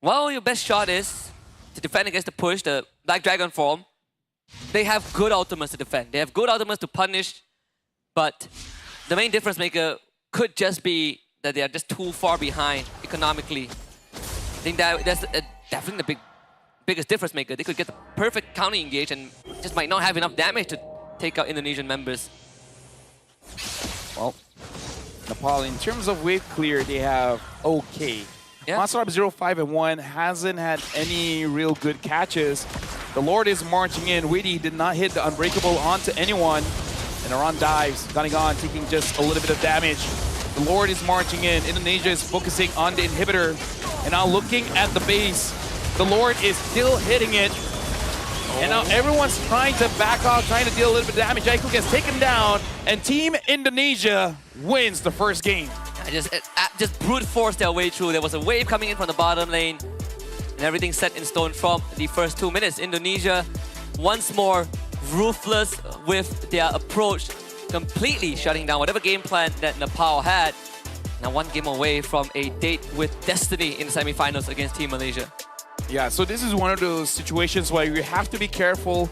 Speaker 3: Well, your best shot is to defend against the push, the Black Dragon form. They have good ultimates to defend. They have good ultimates to punish, but the main difference maker could just be that they are just too far behind economically. I think that's definitely the biggest difference maker. They could get the perfect counter engage and just might not have enough damage to take out Indonesian members.
Speaker 2: Well, Nepal, in terms of wave clear, they have okay.
Speaker 3: Yeah.
Speaker 2: Monster Up 0-5-1 hasn't had any real good catches. The Lord is marching in. Widdy did not hit the Unbreakable onto anyone. And Aran dives. Ganigan taking just a little bit of damage. The Lord is marching in. Indonesia is focusing on the inhibitor. And now looking at the base. The Lord is still hitting it. And now everyone's trying to back off, trying to deal a little bit of damage. Jaiku gets taken down, and Team Indonesia wins the first game.
Speaker 3: Just brute force their way through. There was a wave coming in from the bottom lane, and everything set in stone from the first 2 minutes. Indonesia, once more, ruthless with their approach, completely shutting down whatever game plan that Nepal had. Now 1 game away from a date with destiny in the semifinals against Team Malaysia.
Speaker 2: Yeah, so this is one of those situations where you have to be careful,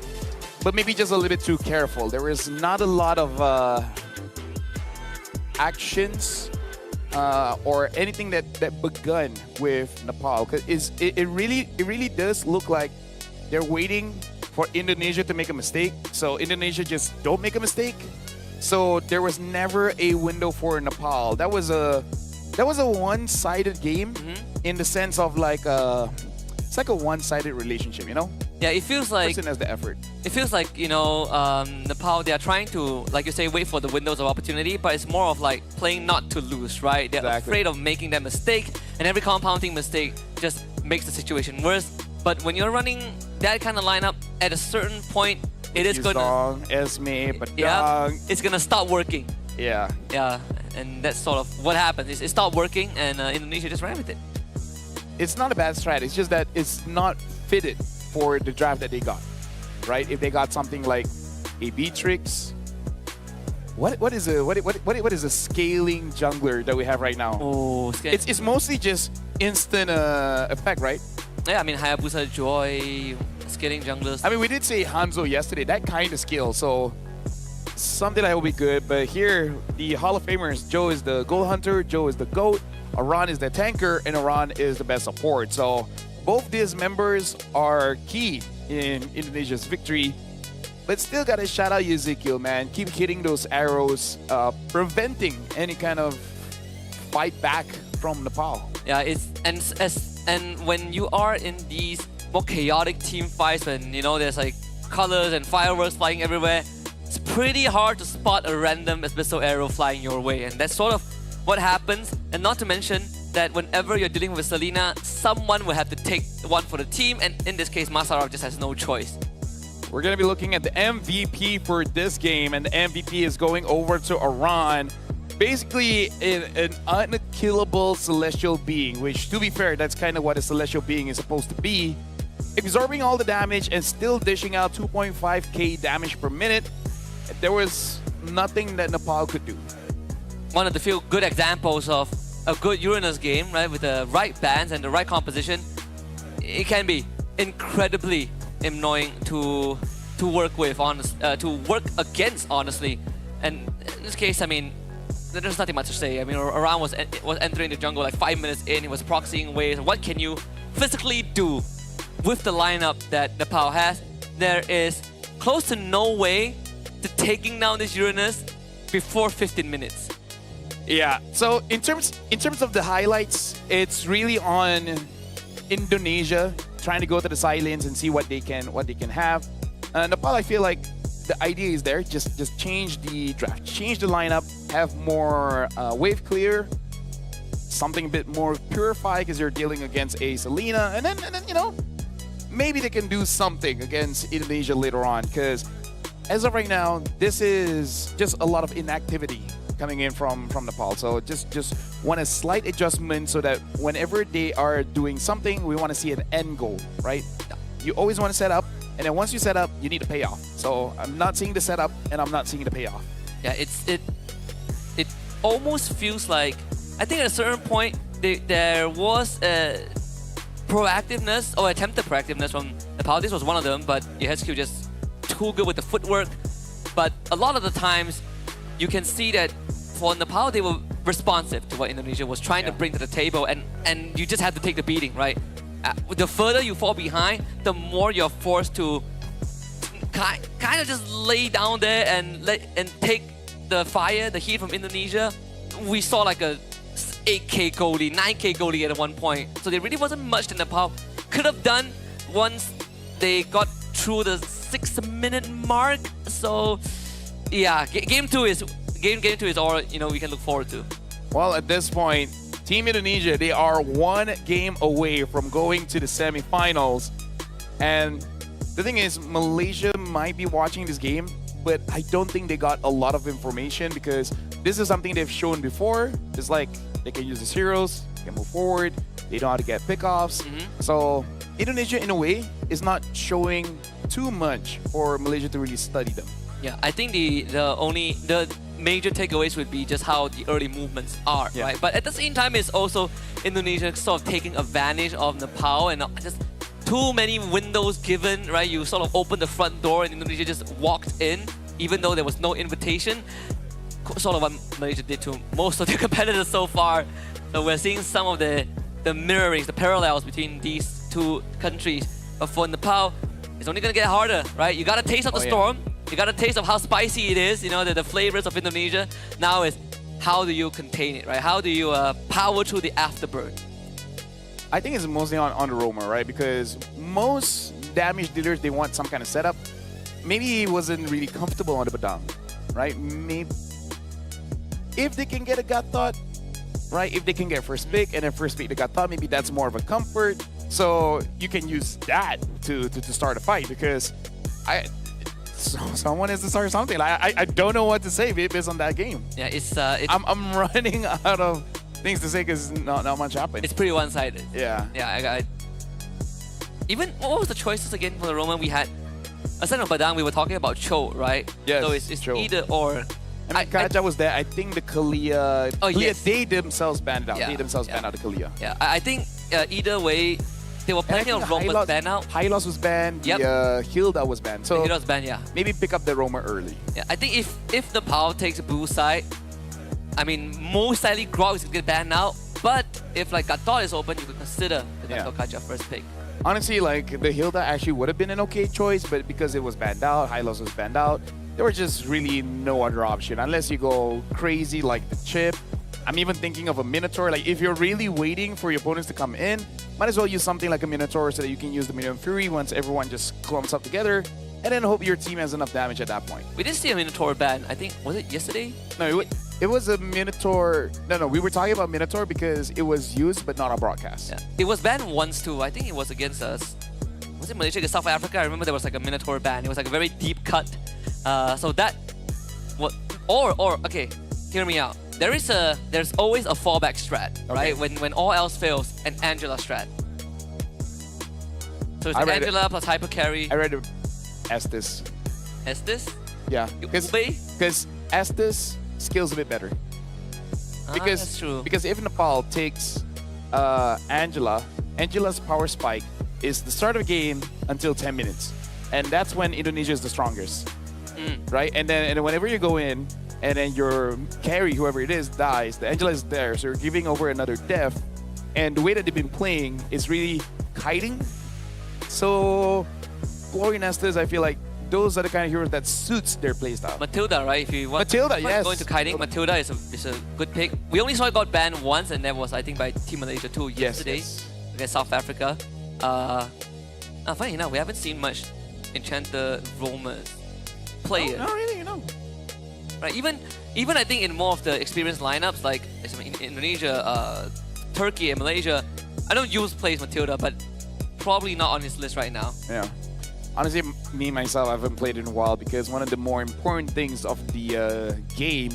Speaker 2: but maybe just a little bit too careful. There is not a lot of actions or anything that begun with Nepal. Cause it really does look like they're waiting for Indonesia to make a mistake. So Indonesia just don't make a mistake. So there was never a window for Nepal. That was a one-sided game in the sense of like it's like a one-sided relationship, you know?
Speaker 3: Yeah, it feels like
Speaker 2: person has the effort.
Speaker 3: It feels like, you know, Nepal, they are trying to, like you say, wait for the windows of opportunity, but it's more of like playing not to lose, right? They're afraid of making that mistake, and every compounding mistake just makes the situation worse. But when you're running that kind of lineup, at a certain point, it is gonna...
Speaker 2: Esme, but
Speaker 3: it's gonna stop working.
Speaker 2: Yeah.
Speaker 3: Yeah, and that's sort of what happened. It stopped working, and Indonesia just ran with it.
Speaker 2: It's not a bad strat. It's just that it's not fitted for the draft that they got, right? If they got something like a Beatrix, what is a scaling jungler that we have right now?
Speaker 3: Oh,
Speaker 2: it's mostly just instant effect, right?
Speaker 3: Yeah, I mean Hayabusa, Joy, scaling junglers.
Speaker 2: I mean, we did say Hanzo yesterday. That kind of skill, so something that will be good. But here, the Hall of Famers, Joe is the goal hunter, Joe is the GOAT, Aran is the tanker, and Aran is the best support. So both these members are key in Indonesia's victory. But still gotta shout out Ezekiel, man. Keep hitting those arrows, preventing any kind of fight back from Nepal.
Speaker 3: Yeah, and when you are in these more chaotic team fights, when you know there's like colors and fireworks flying everywhere, it's pretty hard to spot a random espresso arrow flying your way, and that's sort of what happens. And not to mention that whenever you're dealing with Selena, someone will have to take one for the team, and in this case, Masarov just has no choice.
Speaker 2: We're going to be looking at the MVP for this game, and the MVP is going over to Aran. Basically, an unkillable celestial being, which, to be fair, that's kind of what a celestial being is supposed to be. Absorbing all the damage and still dishing out 2.5k damage per minute. There was nothing that Nepal could do.
Speaker 3: One of the few good examples of a good Uranus game, right, with the right bans and the right composition. It can be incredibly annoying to work with, to work against, honestly. And in this case, I mean, there's nothing much to say. I mean, Aran was entering the jungle like 5 minutes in. He was proxying waves. What can you physically do with the lineup that Nepal has? There is close to no way to taking down this Uranus before 15 minutes.
Speaker 2: Yeah, so in terms of the highlights, it's really on Indonesia trying to go to the side lanes and see what they can have. Nepal, I feel like the idea is there. Just change the draft, change the lineup, have more wave clear, something a bit more purified because you're dealing against a Selena, and then you know, maybe they can do something against Indonesia later on. Because as of right now, this is just a lot of inactivity coming in from Nepal. So just want a slight adjustment so that whenever they are doing something, we want to see an end goal, right? You always want to set up, and then once you set up, you need to pay off. So I'm not seeing the setup, and I'm not seeing the payoff.
Speaker 3: Yeah, it almost feels like, I think at a certain point there was a proactiveness or attempted proactiveness from Nepal. This was one of them, but EYGPT just too good with the footwork. But a lot of the times, you can see that for Nepal, they were responsive to what Indonesia was trying to bring to the table, and you just have to take the beating, right? The further you fall behind, the more you're forced to kind of just lay down there and take the fire, the heat from Indonesia. We saw like a 8k goalie, 9k goalie at one point. So there really wasn't much that Nepal could have done once they got through the 6-minute mark. So yeah, game two is all, you know, we can look forward to.
Speaker 2: Well, at this point, Team Indonesia, they are one game away from going to the semifinals. And the thing is, Malaysia might be watching this game, but I don't think they got a lot of information because this is something they've shown before. It's like they can use these heroes, they can move forward, they know how to get pickoffs. So Indonesia, in a way, is not showing too much for Malaysia to really study them.
Speaker 3: Yeah, I think the major takeaways would be just how the early movements are, right? But at the same time, it's also Indonesia sort of taking advantage of Nepal and just too many windows given, right? You sort of opened the front door and Indonesia just walked in, even though there was no invitation. Sort of what Malaysia did to most of their competitors so far. So we're seeing some of the mirrorings, the parallels between these two countries. But for Nepal, it's only gonna get harder, right? You got a taste of the storm. You got a taste of how spicy it is, you know, the flavors of Indonesia. Now is how do you contain it, right? How do you power through the afterburn?
Speaker 2: I think it's mostly on the roamer, right? Because most damage dealers, they want some kind of setup. Maybe he wasn't really comfortable on the Badang, right? Maybe if they can get a gut thought, right? If they can get first pick and then first pick the gut thought, maybe that's more of a comfort. So you can use that to start a fight because someone has to start something. Like, I don't know what to say based on that game.
Speaker 3: Yeah,
Speaker 2: I'm running out of things to say because not much happened.
Speaker 3: It's pretty one-sided.
Speaker 2: Yeah.
Speaker 3: Yeah, even what was the choices again for the Roman we had? Aside from Badang, we were talking about Cho, right?
Speaker 2: Yes,
Speaker 3: so it's
Speaker 2: Cho.
Speaker 3: either or.
Speaker 2: I mean, Kaja was there. I think the Kalia,
Speaker 3: yes.
Speaker 2: They themselves banned it out.
Speaker 3: Yeah.
Speaker 2: They themselves banned out the Kalia.
Speaker 3: Yeah, I think either way, there were plenty of Romans banned out.
Speaker 2: Hylos was banned.
Speaker 3: Yep.
Speaker 2: The Hilda was banned. So
Speaker 3: Hilda was banned, yeah.
Speaker 2: Maybe pick up the Roamer early.
Speaker 3: Yeah, I think if Nepal takes a blue side, I mean, most likely Grog is going to get banned out. But if like Gatot is open, you could consider the Gatot Kaja first pick.
Speaker 2: Honestly, like the Hilda actually would have been an okay choice, but because it was banned out, Hylos was banned out, there was just really no other option unless you go crazy like the Chip. I'm even thinking of a Minotaur. Like if you're really waiting for your opponents to come in, might as well use something like a Minotaur so that you can use the Minion Fury once everyone just clumps up together, and then hope your team has enough damage at that point.
Speaker 3: We did see a Minotaur ban. I think was it yesterday?
Speaker 2: No, it was a Minotaur. No, we were talking about Minotaur because it was used but not on broadcast.
Speaker 3: Yeah. It was banned once too. I think it was against us. Was it Malaysia against South Africa? I remember there was like a Minotaur ban. It was like a very deep cut. So that what or okay, hear me out. There's always a fallback strat, right? When all else fails, an Angela strat. So it's Angela plus hyper carry.
Speaker 2: I read Estes.
Speaker 3: Estes?
Speaker 2: Yeah. Because Estes skills a bit better. Because
Speaker 3: that's true.
Speaker 2: Because if Nepal takes Angela's power spike is the start of the game until 10 minutes. And that's when Indonesia is the strongest. Right? And then whenever you go in and then your carry, whoever it is, dies, the Angela is there, so you're giving over another death. And the way that they've been playing is really kiting. So Glory Nestas, I feel like those are the kind of heroes that suits their playstyle.
Speaker 3: Matilda, right? If you want
Speaker 2: Matilda, yes.
Speaker 3: Going to kiting, Matilda is a good pick. We only saw it got banned once, and that was I think by Team Malaysia too yesterday against South Africa. Funny enough, we haven't seen much Enchanter roamers play it.
Speaker 2: No, really, no.
Speaker 3: Right, even I think in more of the experienced lineups like in Indonesia, Turkey, and Malaysia, I don't play Matilda, but probably not on his list right now.
Speaker 2: Yeah. Honestly, me myself, I haven't played in a while because one of the more important things of the game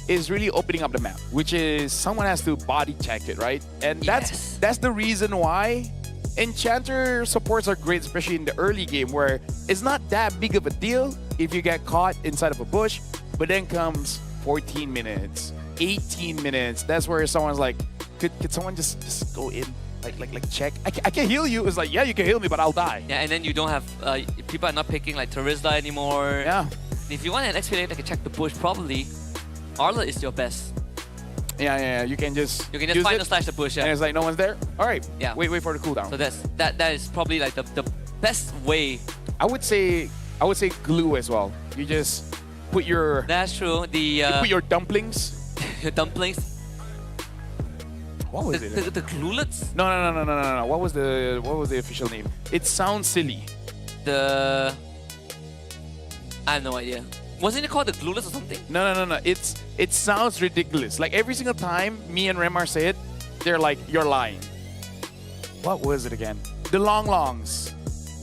Speaker 2: is really opening up the map, which is someone has to body check it, right? And that's the reason why Enchanter supports are great, especially in the early game where it's not that big of a deal if you get caught inside of a bush, but then comes 14 minutes, 18 minutes. That's where someone's like, could someone just go in? Like check. I can heal you. It's like, yeah, you can heal me, but I'll die.
Speaker 3: Yeah, and then you don't have people are not picking like Terizla anymore.
Speaker 2: Yeah.
Speaker 3: If you want an XP that can check the bush, probably Arla is your best.
Speaker 2: Yeah. You can just
Speaker 3: final slash the bush. Yeah.
Speaker 2: And it's like no one's there. All right.
Speaker 3: Yeah.
Speaker 2: Wait for the cooldown.
Speaker 3: So that is probably like the best way.
Speaker 2: I would say glue as well. You just put your.
Speaker 3: That's true.
Speaker 2: You put your dumplings.
Speaker 3: Your dumplings.
Speaker 2: What was it?
Speaker 3: The gluelets?
Speaker 2: No. What was the official name? It sounds silly.
Speaker 3: I have no idea. Wasn't it called the gluelets or something?
Speaker 2: No. It sounds ridiculous. Like every single time me and Remar say it, they're like, you're lying. What was it again? The long longs.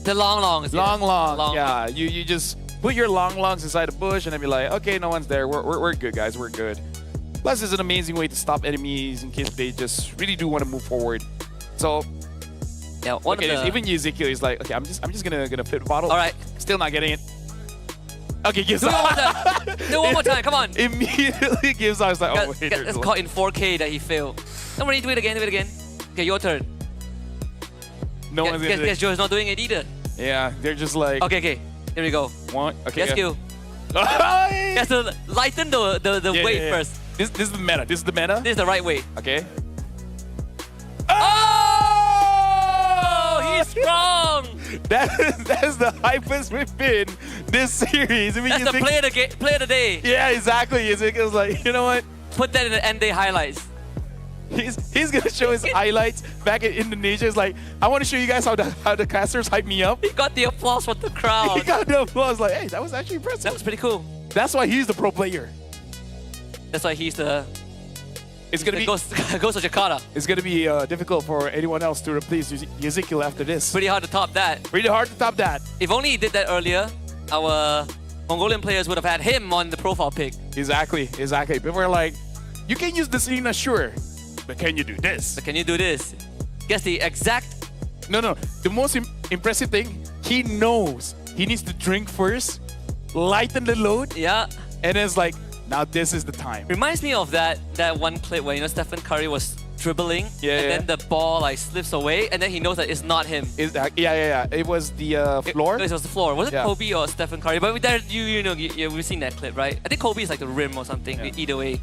Speaker 3: The long longs.
Speaker 2: Long long. Yeah, you just put your long longs inside a bush and then be like, okay, no one's there. We're good, guys. We're good. Plus, it's an amazing way to stop enemies in case they just really do want to move forward. So,
Speaker 3: yeah, one
Speaker 2: okay,
Speaker 3: of the...
Speaker 2: even Ezekiel is like, okay, I'm just gonna flip the bottle.
Speaker 3: All right.
Speaker 2: Still not getting it. Okay, gives
Speaker 3: Do it
Speaker 2: up.
Speaker 3: one more time. Do it one more time. Come on.
Speaker 2: Immediately gives up. It's like, oh, wait.
Speaker 3: That's caught in 4K that he failed. Don't worry, do it again. Do it again. Okay, your turn.
Speaker 2: No one's gonna do it.
Speaker 3: Guess Joe's not doing it either.
Speaker 2: Yeah, they're just like...
Speaker 3: Okay. Here we go.
Speaker 2: One. Okay.
Speaker 3: Guess you.
Speaker 2: Yeah.
Speaker 3: He has to lighten the weight first.
Speaker 2: This is the meta. This is the meta.
Speaker 3: This is the right way.
Speaker 2: Okay.
Speaker 3: Oh! He's strong!
Speaker 2: That is the hypest we've been this series. I mean,
Speaker 3: That's the play of the day.
Speaker 2: Yeah, exactly. Ezekiel's like, you know what?
Speaker 3: Put that in the end day highlights.
Speaker 2: He's gonna show his highlights back in Indonesia. It's like, I want to show you guys how the casters hype me up.
Speaker 3: He got the applause from the crowd.
Speaker 2: He got the applause. Like, hey, that was actually impressive.
Speaker 3: That was pretty cool.
Speaker 2: That's why he's the pro player.
Speaker 3: That's why he's the...
Speaker 2: It's gonna be
Speaker 3: Ghost of Jakarta.
Speaker 2: It's gonna be difficult for anyone else to replace Ezekiel after this.
Speaker 3: Pretty hard to top that.
Speaker 2: Pretty hard to top that.
Speaker 3: If only he did that earlier, our Mongolian players would have had him on the profile pic.
Speaker 2: Exactly. People are like, you can use this arena, sure, but can you do this?
Speaker 3: But can you do this? Guess the exact...
Speaker 2: No. The most impressive thing, he knows he needs to drink first, lighten the load.
Speaker 3: Yeah.
Speaker 2: And it's like, now this is the time.
Speaker 3: Reminds me of that one clip where, you know, Stephen Curry was dribbling and then the ball like slips away and then he knows that it's not him.
Speaker 2: Yeah. It was the floor.
Speaker 3: It was the floor. Was it Kobe or Stephen Curry? But there, we've seen that clip, right? I think Kobe is like the rim or something. Yeah. Either way.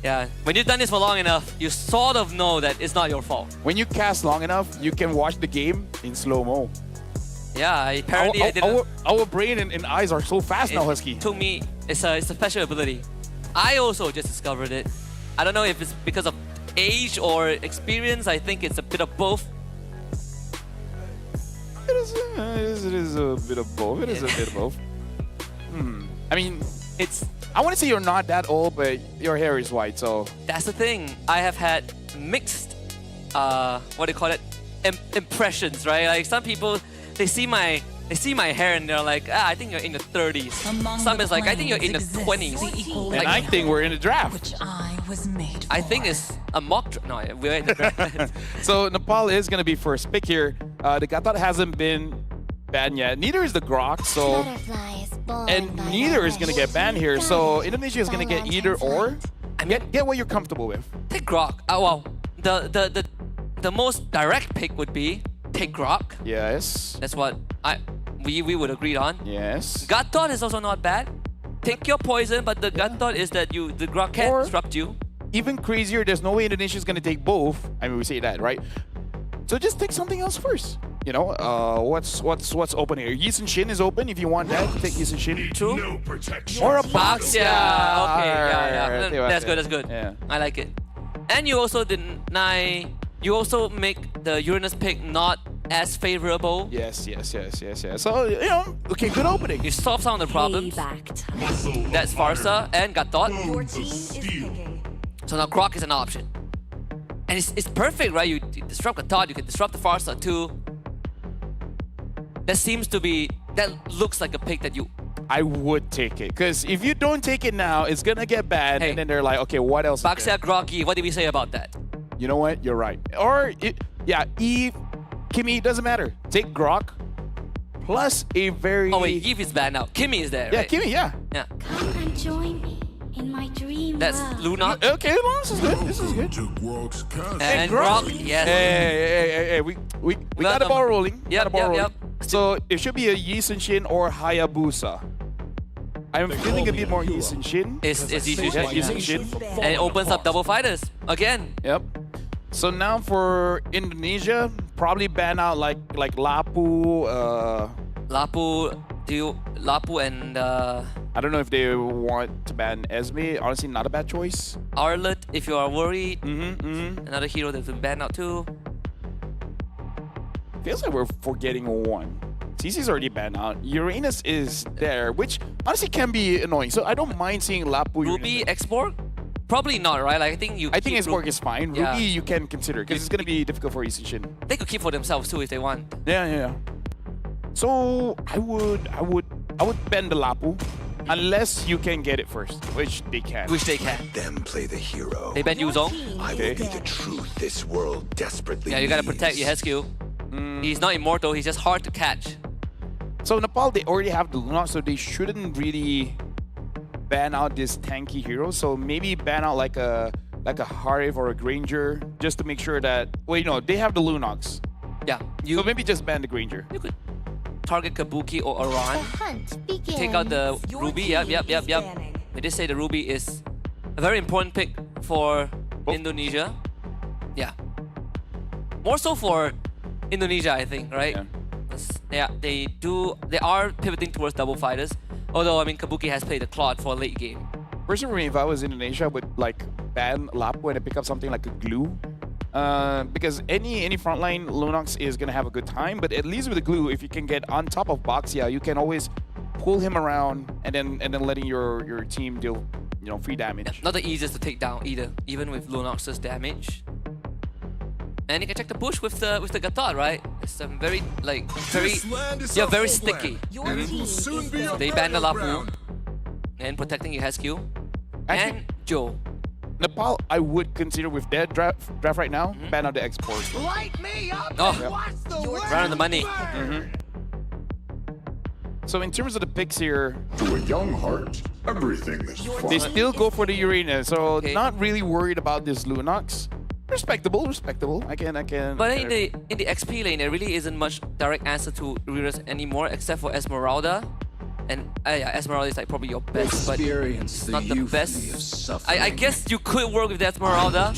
Speaker 3: Yeah. When you've done this for long enough, you sort of know that it's not your fault.
Speaker 2: When you cast long enough, you can watch the game in slow-mo.
Speaker 3: Yeah, apparently I didn't...
Speaker 2: Our brain and eyes are so fast now, Husky.
Speaker 3: To me, it's a special ability. I also just discovered it. I don't know if it's because of age or experience. I think it's a bit of both.
Speaker 2: It is a bit of both. It is a bit of both. I mean, I want to say you're not that old, but your hair is white, so...
Speaker 3: That's the thing. I have had mixed, what do you call it? Impressions, right? Like some people, they see my hair and they're like, I think you're in the 30s. Some is like, I think you're in the 20s.
Speaker 2: And I think we're in the draft.
Speaker 3: I think it's a mock draft. No, we're in the draft.
Speaker 2: So Nepal is going to be first pick here. The Gatot hasn't been banned yet. Neither is the Grok, so... And neither is going to get banned here. So Indonesia is going to get either or. Get what you're comfortable with.
Speaker 3: Take Grok. Well, the most direct pick would be take Grok.
Speaker 2: Yes.
Speaker 3: That's what we would agree on.
Speaker 2: Yes.
Speaker 3: Gatot is also not bad. Take your poison, but the Gatot is that the Grok can't disrupt you.
Speaker 2: Even crazier, there's no way Indonesia is going to take both. I mean, we say that, right? So just take something else first. You know, what's open here? Yisun Shin is open. If you want that, take Yisun Shin.
Speaker 3: True.
Speaker 11: No protection.
Speaker 2: Or a box.
Speaker 3: Yeah. Okay. Yeah. That's good. That's good.
Speaker 2: Yeah.
Speaker 3: I like it. And you also deny. You also make the Uranus pick not as favorable.
Speaker 2: Yes. So, you know, okay, good opening.
Speaker 3: You solve some of the problems. That's Farsa and Gatot. So now Grok is an option. And it's perfect, right? You disrupt Gatot, you can disrupt the Farsa too. That looks like a pick that you...
Speaker 2: I would take it. Because if you don't take it now, it's going to get bad.
Speaker 3: Hey,
Speaker 2: and then they're like, okay, what else?
Speaker 3: Baxia Groggy, what did we say about that?
Speaker 2: You know what? You're right. Or, Eve, Kimmy, doesn't matter. Take Grok plus a very...
Speaker 3: Oh wait, Eve is bad now. Kimmy is there,
Speaker 2: Yeah,
Speaker 3: right?
Speaker 2: Kimmy, yeah.
Speaker 5: Come and join me in my dream
Speaker 3: That's
Speaker 5: world.
Speaker 3: Luna.
Speaker 2: Okay, well, this is good. This is good.
Speaker 3: And Grok, yes.
Speaker 2: Hey, we got the ball rolling.
Speaker 3: Yep.
Speaker 2: So it should be a Yisun Shin or Hayabusa. I'm feeling a bit more Yisun Shin.
Speaker 3: It's
Speaker 2: Yisun Shin.
Speaker 3: And it opens up double fighters again.
Speaker 2: Yep. So now for Indonesia, probably ban out like Lapu.
Speaker 3: Lapu and
Speaker 2: I don't know if they want to ban Esme. Honestly, not a bad choice.
Speaker 3: Arlet, if you are worried. Another hero that's been banned out too.
Speaker 2: Feels like we're forgetting one. CC's already banned out. Uranus is there, which honestly can be annoying. So I don't mind seeing Lapu.
Speaker 3: Ruby
Speaker 2: Uranus.
Speaker 3: export? Probably not, right? Like, I think
Speaker 2: I think his work is fine.
Speaker 3: Yeah.
Speaker 2: Ruby you can consider because it's going to be difficult for Isichin.
Speaker 3: They could keep for themselves too if they want.
Speaker 2: Yeah. So I would bend the Lapu unless you can get it first, which they can.
Speaker 6: Them play the hero.
Speaker 3: They bend Yuzong.
Speaker 6: I will be the truth this world desperately
Speaker 3: Yeah, you gotta
Speaker 6: needs.
Speaker 3: protect your Hesku. He's not immortal, he's just hard to catch.
Speaker 2: So Nepal, they already have the Luna, so they shouldn't really ban out this tanky hero. So maybe ban out like a Harif or a Granger just to make sure that, well, you know, they have the Lunox.
Speaker 3: Yeah.
Speaker 2: So maybe just ban the Granger.
Speaker 3: You could target Kabuki or Aran. Take out the Ruby. Yep. They did say the Ruby is a very important pick for Indonesia. Yeah. More so for Indonesia, I think, right? Yeah. They are pivoting towards double fighters. Although, I mean, Kabuki has played the Claude for a late game.
Speaker 2: Personally, if I was Indonesia, I would like ban Lapu and pick up something like a glue. Because any frontline Lunox is gonna have a good time, but at least with the glue, if you can get on top of Boxia, you can always pull him around and then letting your team deal, you know, free damage.
Speaker 3: Not the easiest to take down either, even with Lunox's damage. And you can check the push with the Gatot, right? It's very very sticky. So they ban the Lapu and protecting your Hesku and Joe.
Speaker 2: Nepal, I would consider with their draft right now, ban out the export.
Speaker 10: Light me up
Speaker 3: and
Speaker 10: watch the
Speaker 3: run on the money.
Speaker 2: So in terms of the picks here,
Speaker 11: To a young heart, everything is fun.
Speaker 2: they still go for the Urena, so not really worried about this Lunox. Respectable. I can.
Speaker 3: But in the XP lane, there really isn't much direct answer to Uranus anymore, except for Esmeralda. And yeah, Esmeralda is like probably your best, but it's not the best. I guess you could work with the Esmeralda.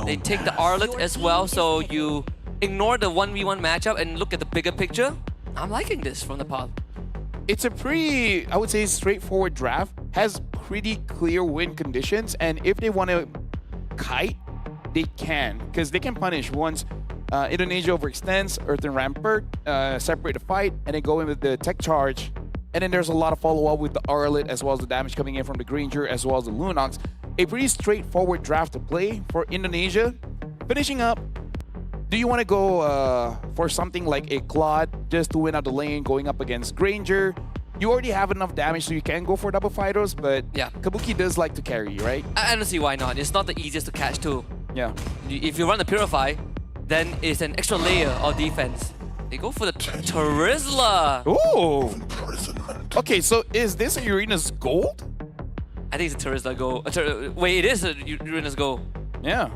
Speaker 3: They take the Arlet as well, so you ignore the 1v1 matchup and look at the bigger picture. I'm liking this from Nepal.
Speaker 2: It's a pretty, I would say, straightforward draft. Has pretty clear win conditions, and if they want to kite, they can, because they can punish once Indonesia overextends, Earthen Rampart, separate the fight, and then go in with the tech charge. And then there's a lot of follow-up with the Arlet, as well as the damage coming in from the Granger, as well as the Lunox. A pretty straightforward draft to play for Indonesia. Finishing up, do you want to go for something like a Claude just to win out the lane, going up against Granger? You already have enough damage, so you can go for double fighters, but
Speaker 3: yeah,
Speaker 2: Kabuki does like to carry, right?
Speaker 3: I don't see why not. It's not the easiest to catch too.
Speaker 2: Yeah.
Speaker 3: If you run the Purify, then it's an extra layer of defense. They go for the Terizla.
Speaker 2: Ooh. Okay, so is this a Uranus Gold?
Speaker 3: I think it's a Terizla Gold. Wait, it is a Uranus Gold.
Speaker 2: Yeah.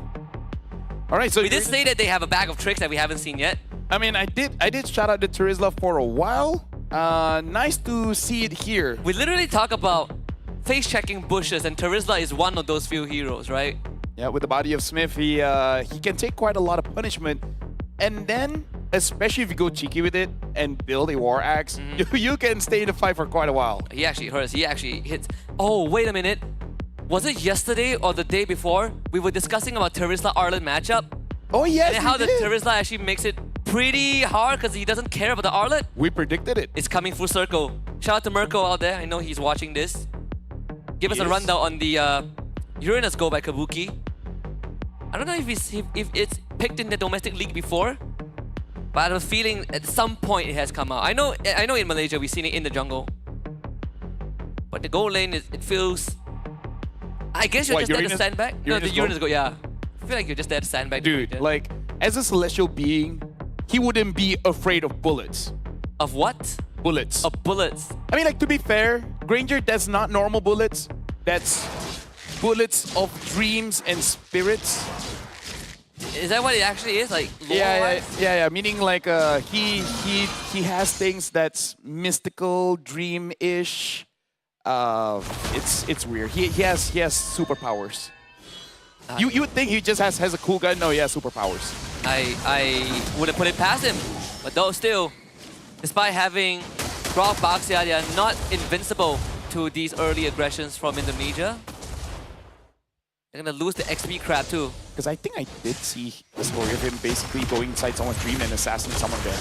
Speaker 2: All right, so
Speaker 3: we did say that they have a bag of tricks that we haven't seen yet.
Speaker 2: I mean, I did shout out the Terizla for a while. Nice to see it here.
Speaker 3: We literally talk about face-checking bushes, and Terizla is one of those few heroes, right?
Speaker 2: Yeah, with the body of Smith, he can take quite a lot of punishment. And then, especially if you go cheeky with it and build a War Axe, you can stay in the fight for quite a while.
Speaker 3: He actually hurts. He actually hits. Oh, wait a minute. Was it yesterday or the day before we were discussing about Terizla Arlen matchup?
Speaker 2: Oh, yes,
Speaker 3: and how the Terizla actually makes it pretty hard because he doesn't care about the Arlet.
Speaker 2: We predicted it.
Speaker 3: It's coming full circle. Shout out to Mirko out there. I know he's watching this. Give us a rundown on the Uranus Go by Kabuki. I don't know if it's picked in the domestic league before, but I have a feeling at some point it has come out. I know in Malaysia we've seen it in the jungle, but the gold lane it feels. I guess you're just there to sandbag. No, the Uranus Go. Yeah, I feel like you're just there to sandbag.
Speaker 2: Dude, like as a celestial being, he wouldn't be afraid of bullets.
Speaker 3: Of what?
Speaker 2: Bullets.
Speaker 3: Of bullets.
Speaker 2: I mean, like, to be fair, Granger, that's not normal bullets. That's bullets of dreams and spirits.
Speaker 3: Is that what it actually is? Like,
Speaker 2: yeah. Meaning, like, he has things that's mystical, dream-ish. It's weird. He has superpowers. You would think he just has a cool gun. No, he has superpowers.
Speaker 3: I wouldn't put it past him, but though still, despite having Rock Boxia, they are not invincible to these early aggressions from Indonesia. They're gonna lose the XP crab too.
Speaker 2: Because I think I did see the story of him basically going inside someone's dream and assassinating someone there.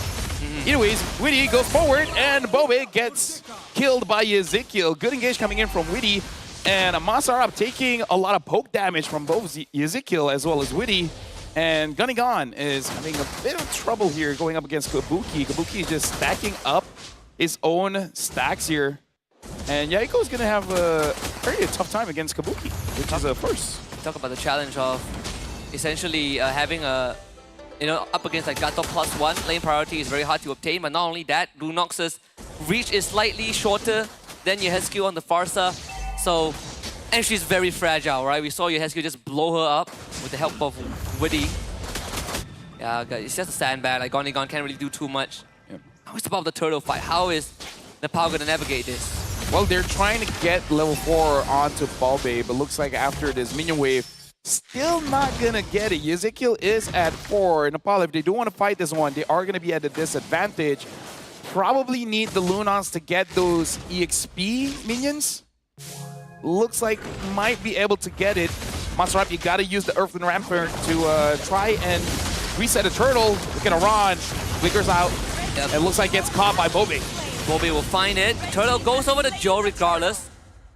Speaker 2: Anyways, Witty goes forward and Bobe gets killed by Ezekiel. Good engage coming in from Witty. And Masarab taking a lot of poke damage from both Ezekiel as well as Witty. And Gunnigan is having a bit of trouble here going up against Kabuki. Kabuki is just stacking up his own stacks here. And Yaiko is going to have a very tough time against Kabuki, which is a first.
Speaker 3: Talk about the challenge of essentially having a, up against like Gato +1, lane priority is very hard to obtain. But not only that, Lunox's reach is slightly shorter than Yehescu on the Farsa. So, and she's very fragile, right? We saw Yehescu just blow her up with the help of Witty. Yeah, it's just a sandbag. Like Gonnigan can't really do too much.
Speaker 2: Yep.
Speaker 3: How is about the turtle fight? How is Nepal going to navigate this?
Speaker 2: Well, they're trying to get level 4 onto Balbe, but looks like after this minion wave, still not going to get it. Ezekiel is at 4. Nepal, if they do want to fight this one, they are going to be at a disadvantage. Probably need the Lunons to get those EXP minions. Looks like might be able to get it. Masarab, you got to use the Earthling Rampart to try and reset a turtle. Look at Iran. Flickers out. Yep. It looks like gets caught by Bobe.
Speaker 3: Bobe will find it. Turtle goes over to Joe regardless.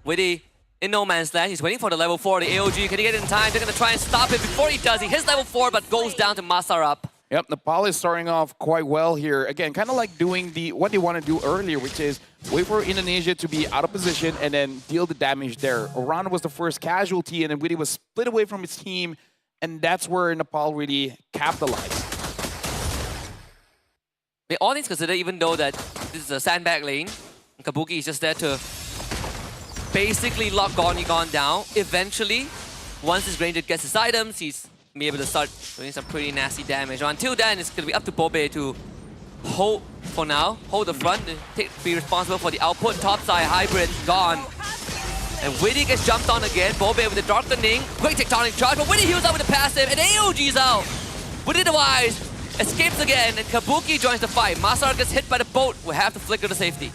Speaker 3: Witty in no man's land. He's waiting for the level 4, the AOG. Can he get it in time? They're going to try and stop it before he does. He hits level 4, but goes down to Masarab.
Speaker 2: Yep, Nepal is starting off quite well here. Again, kind of like doing what they want to do earlier, which is wait for Indonesia to be out of position and then deal the damage there. Iran was the first casualty, and then Witty was split away from his team, and that's where Nepal really capitalized.
Speaker 3: All things considered, even though that this is a sandbag lane, Kabuki is just there to basically lock Gonnigan down. Eventually, once his ranger gets his items, he's be able to start doing some pretty nasty damage. Until then, it's going to be up to Bobe to hold for now, hold the front, be responsible for the output. Topside hybrid gone. And Witty gets jumped on again. Bobe with the darkening, quick tectonic charge, but Witty heals out with the passive, and AOG's out. Witty the Wise escapes again, and Kabuki joins the fight. Masar gets hit by the boat, will have to flicker to safety.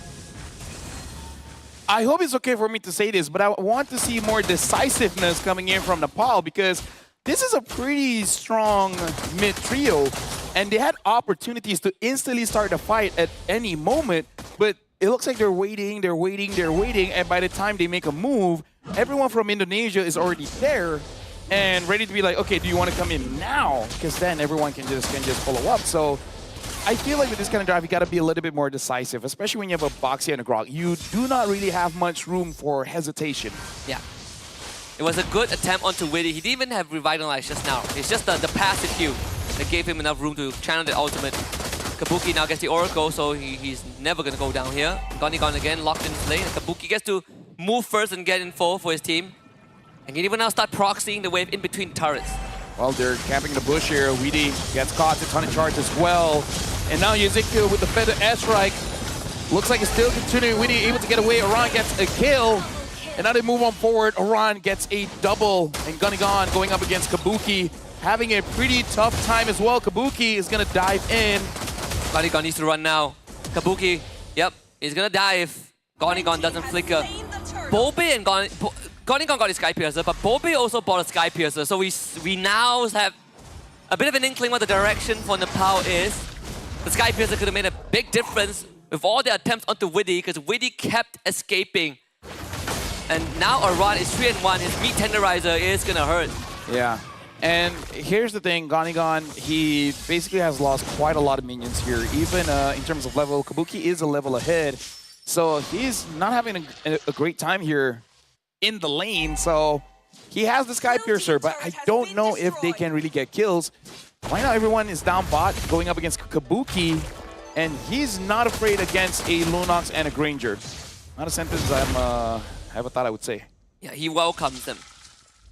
Speaker 2: I hope it's okay for me to say this, but I want to see more decisiveness coming in from Nepal, because this is a pretty strong mid trio, and they had opportunities to instantly start the fight at any moment, but it looks like they're waiting, and by the time they make a move, everyone from Indonesia is already there and ready to be like, okay, do you want to come in now? Because then everyone can just follow up. So I feel like with this kind of drive, you got to be a little bit more decisive, especially when you have a Boxy and a Grog. You do not really have much room for hesitation.
Speaker 3: Yeah. It was a good attempt onto Witty. He didn't even have Revitalize just now. It's just the passive Q that gave him enough room to channel the ultimate. Kabuki now gets the Oracle, so he's never going to go down here. Gonnigan again, locked in his lane. And Kabuki gets to move first and get info for his team. And can even now start proxying the wave in between turrets.
Speaker 2: Well, they're camping the bush here. Witty gets caught, a ton of charge as well. And now Ezekiel with the feather airstrike. Looks like it's still continuing. Witty able to get away. Iran gets a kill. And now they move on forward. Iran gets a double. And Gunnigan going up against Kabuki, having a pretty tough time as well. Kabuki is going to dive in.
Speaker 3: Gunnigan needs to run now. Kabuki, yep, he's going to die if Gunnigan doesn't flicker. Bobe and Gunnigan got his Sky Piercer, but Bobe also bought a Sky Piercer. So we now have a bit of an inkling what the direction for Nepal is. The Sky Piercer could have made a big difference with all their attempts onto Witty, because Witty kept escaping. And now Iran is 3-1. His meat tenderizer is gonna hurt.
Speaker 2: Yeah. And here's the thing, Gunnigan, he basically has lost quite a lot of minions here. Even in terms of level, Kabuki is a level ahead. So he's not having a great time here in the lane. So he has the Sky Piercer, but I don't know if they can really get kills. Right now, everyone is down bot going up against Kabuki, and he's not afraid against a Lunox and a Granger. Not a sentence I ever thought I would say.
Speaker 3: Yeah, he welcomes them.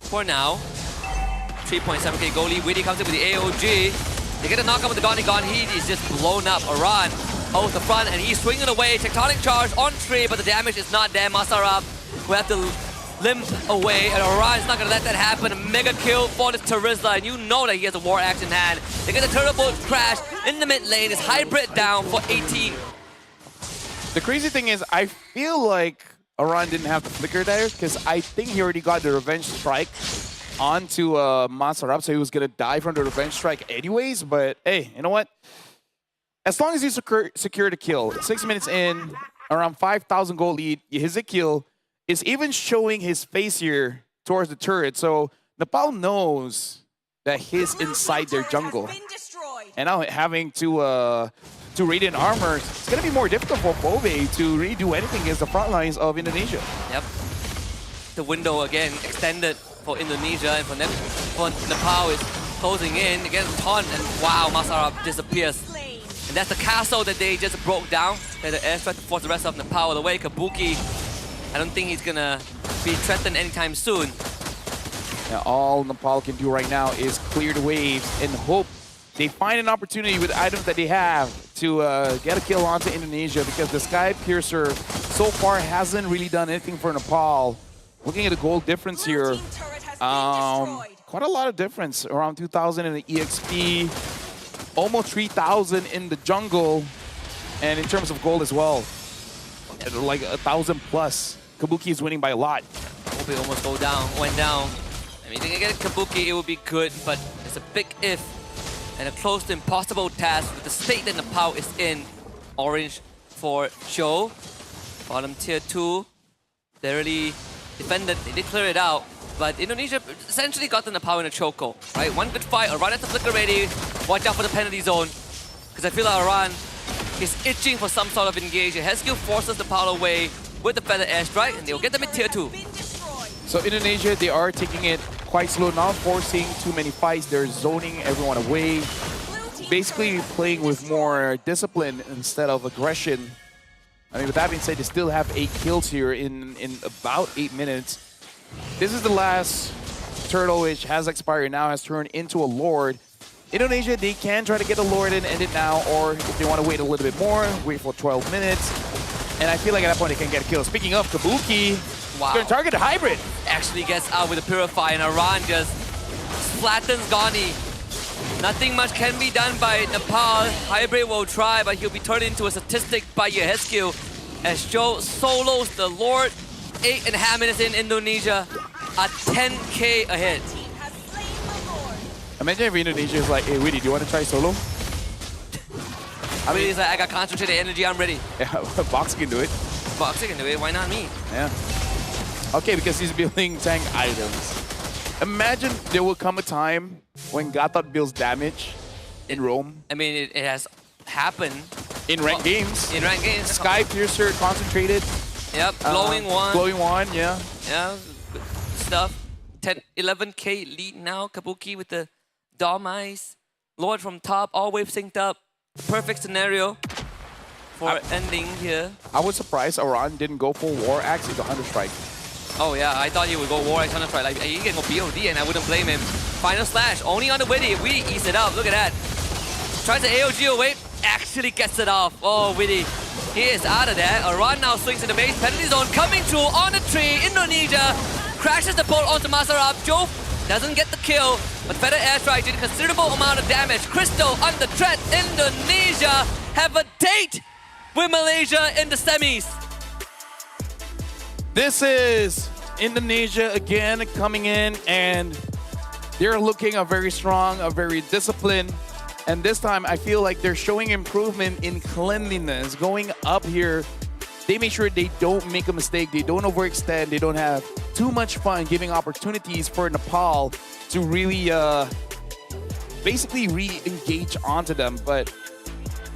Speaker 3: For now, 3.7k goal lead. Witty comes in with the AOG. They get a knockout with the Gunnigan. He is just blown up. Iran holds the front, and he's swinging away. Tectonic charge on tree, but the damage is not there. Masarab will have to limp away, and Iran is not going to let that happen. A mega kill for this Terizla, and you know that he has a war axe in hand. They get the turtle boat crash in the mid lane. His hybrid down for 18.
Speaker 2: The crazy thing is, I feel like Iran didn't have to flicker there, because I think he already got the revenge strike onto Masarab, so he was going to die from the revenge strike anyways. But hey, you know what? As long as you secure the kill, 6 minutes in, around 5,000 gold lead, Ezekiel is even showing his face here towards the turret. So Nepal knows that he's inside their jungle. And now having to Radiant Armor, it's going to be more difficult for Bove to really do anything against the front lines of Indonesia.
Speaker 3: Yep. The window again extended for Indonesia, and for Nepal is closing in against Ton, and wow, Masarab disappears. And that's the castle that they just broke down. That the airstrike to force the rest of Nepal away. Kabuki, I don't think he's gonna be threatened anytime soon.
Speaker 2: Now, all Nepal can do right now is clear the waves and hope they find an opportunity with items that they have to get a kill onto Indonesia, because the Sky Piercer so far hasn't really done anything for Nepal. Looking at the goal difference here, quite a lot of difference, around 2,000 in the EXP, almost 3,000 in the jungle, and in terms of gold as well, like 1,000 plus. Kabuki is winning by a lot.
Speaker 3: Hope it almost went down. I mean, if they can get Kabuki, it would be good, but it's a big if and a close to impossible task with the state that Nepal is in. Orange for Joe. Bottom tier 2, they really defended, they did clear it out, but Indonesia essentially got the Nepal in a chokehold, right? One good fight, Aran has the flicker ready. Watch out for the penalty zone, because I feel like Aran is itching for some sort of engagement. Heskil forces Nepal away with the feather airstrike, and they'll get them in tier 2.
Speaker 2: So Indonesia, they are taking it quite slow, not forcing too many fights. They're zoning everyone away. Basically playing with more discipline instead of aggression. I mean, with that being said, they still have 8 kills here in about 8 minutes. This is the last turtle, which has expired, now has turned into a Lord. Indonesia, they can try to get a Lord and end it now, or if they want to wait a little bit more, wait for 12 minutes. And I feel like at that point they can get a kill. Speaking of Kabuki,
Speaker 3: wow,
Speaker 2: going to target the Hybrid.
Speaker 3: Actually gets out with a Purify, and Aran just flattens Ghani. Nothing much can be done by Nepal. Hybrid will try, but he'll be turned into a statistic by Yeheskil as Joe solos the Lord. 8.5 minutes in, Indonesia are 10k ahead.
Speaker 2: Imagine if Indonesia is like, hey, Widdy, do you want to try solo?
Speaker 3: I mean, he's like, I got concentrated energy, I'm ready.
Speaker 2: Yeah, Box can do it.
Speaker 3: Box can do it, why not me?
Speaker 2: Yeah. Okay, because he's building tank items. Imagine there will come a time when Gatot builds damage in Rome.
Speaker 3: I mean, it has happened.
Speaker 2: In ranked games.
Speaker 3: In ranked games.
Speaker 2: Sky Piercer concentrated.
Speaker 3: Yep, glowing one.
Speaker 2: Glowing one, yeah.
Speaker 3: Yeah, good stuff. 11k lead now. Kabuki with the Dom Eyes. Lord from top, all waves synced up. Perfect scenario for ending here.
Speaker 2: I was surprised Aran didn't go full War Axe into Hunter Strike.
Speaker 3: Oh yeah, I thought he would go War Axe Hunter Strike. Like, he can go BOD and I wouldn't blame him. Final Slash, only on the Widdy. Widdy eats it up, look at that. Tries to AOG away, actually gets it off. Oh, Widdy, he is out of there. Aran now swings in the base, penalty zone coming through on the tree. Indonesia crashes the bolt onto Masarab. Joe doesn't get the kill, but Feather Airstrike did a considerable amount of damage. Crystal under threat. Indonesia have a date with Malaysia in the semis.
Speaker 2: This is Indonesia again coming in, and they're looking very strong, very disciplined. And this time, I feel like they're showing improvement in cleanliness. Going up here, they make sure they don't make a mistake, they don't overextend, they don't have too much fun, giving opportunities for Nepal to really basically re-engage onto them. But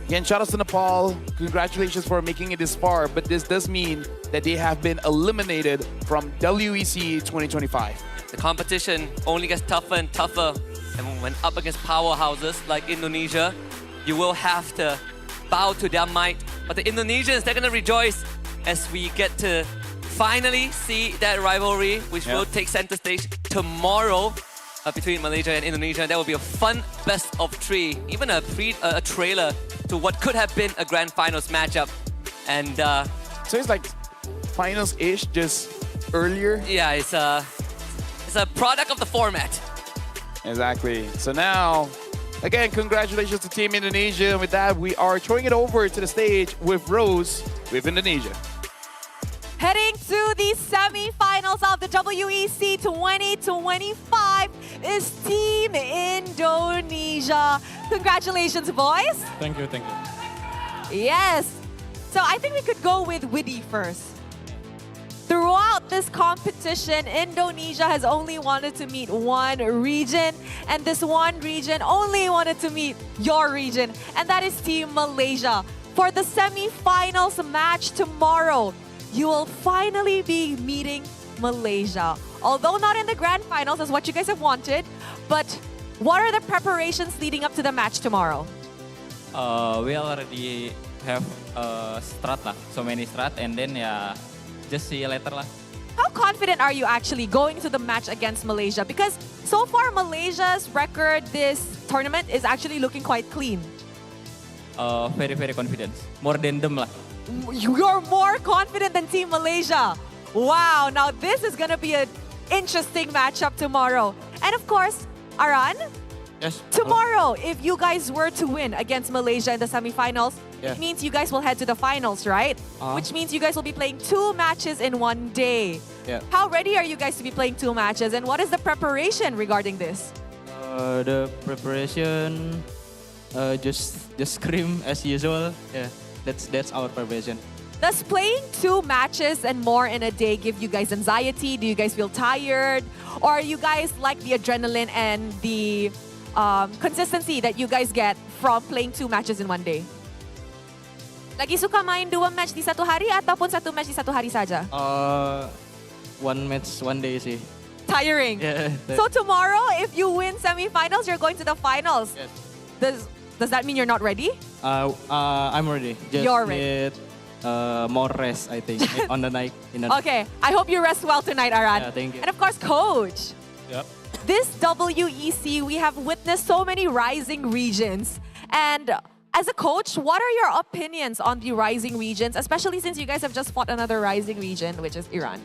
Speaker 2: again, shout out to Nepal. Congratulations for making it this far, but this does mean that they have been eliminated from WEC 2025.
Speaker 3: The competition only gets tougher and tougher, and when up against powerhouses like Indonesia, you will have to bow to their might. But the Indonesians, they're gonna rejoice as we get to finally see that rivalry, which will take center stage tomorrow between Malaysia and Indonesia. That will be a fun best of 3, even a trailer to what could have been a grand finals matchup. And
Speaker 2: so it's like finals-ish, just earlier.
Speaker 3: Yeah, it's a product of the format.
Speaker 2: Exactly. So now, again, congratulations to Team Indonesia. And with that, we are throwing it over to the stage with Rose with Indonesia.
Speaker 1: Heading to the semi-finals of the WEC 2025 is Team Indonesia. Congratulations, boys.
Speaker 7: Thank you, thank you.
Speaker 1: Yes. So I think we could go with Widdy first. Throughout this competition, Indonesia has only wanted to meet one region, and this one region only wanted to meet your region, and that is Team Malaysia. For the semi-finals match tomorrow, you will finally be meeting Malaysia. Although not in the grand finals as what you guys have wanted, but what are the preparations leading up to the match tomorrow?
Speaker 15: We already have strat lah, so many strat, and then just see you later lah.
Speaker 1: How confident are you actually going to the match against Malaysia? Because so far Malaysia's record this tournament is actually looking quite clean.
Speaker 15: Very confident, more than them lah.
Speaker 1: You're more confident than Team Malaysia. Wow, now this is gonna be an interesting matchup tomorrow. And of course, Aran,
Speaker 8: Yes.
Speaker 1: tomorrow, if you guys were to win against Malaysia in the semifinals,
Speaker 8: Yeah.
Speaker 1: it means you guys will head to the finals, right? Which means you guys will be playing 2 matches in one day.
Speaker 8: Yeah.
Speaker 1: How ready are you guys to be playing 2 matches, and what is the preparation regarding this?
Speaker 15: The preparation, just scream as usual. Yeah, that's our preparation.
Speaker 1: Does playing 2 matches and more in a day give you guys anxiety? Do you guys feel tired? Or are you guys like the adrenaline and the consistency that you guys get from playing 2 matches in one day? Lagi suka main 2 match di satu hari ataupun 1 match di satu hari saja?
Speaker 15: One match, one day sih.
Speaker 1: Tiring.
Speaker 15: Yeah.
Speaker 1: So tomorrow, if you win semifinals, you're going to the finals.
Speaker 15: Yes.
Speaker 1: Does that mean you're not ready?
Speaker 15: I'm ready. Just
Speaker 1: You're ready.
Speaker 15: need more rest, I think, on the night.
Speaker 1: Okay, I hope you rest well tonight, Aran.
Speaker 15: Yeah, thank you.
Speaker 1: And of course, Coach.
Speaker 7: Yep.
Speaker 1: This WEC, we have witnessed so many rising regions. And as a coach, what are your opinions on the rising regions, especially since you guys have just fought another rising region, which is Iran?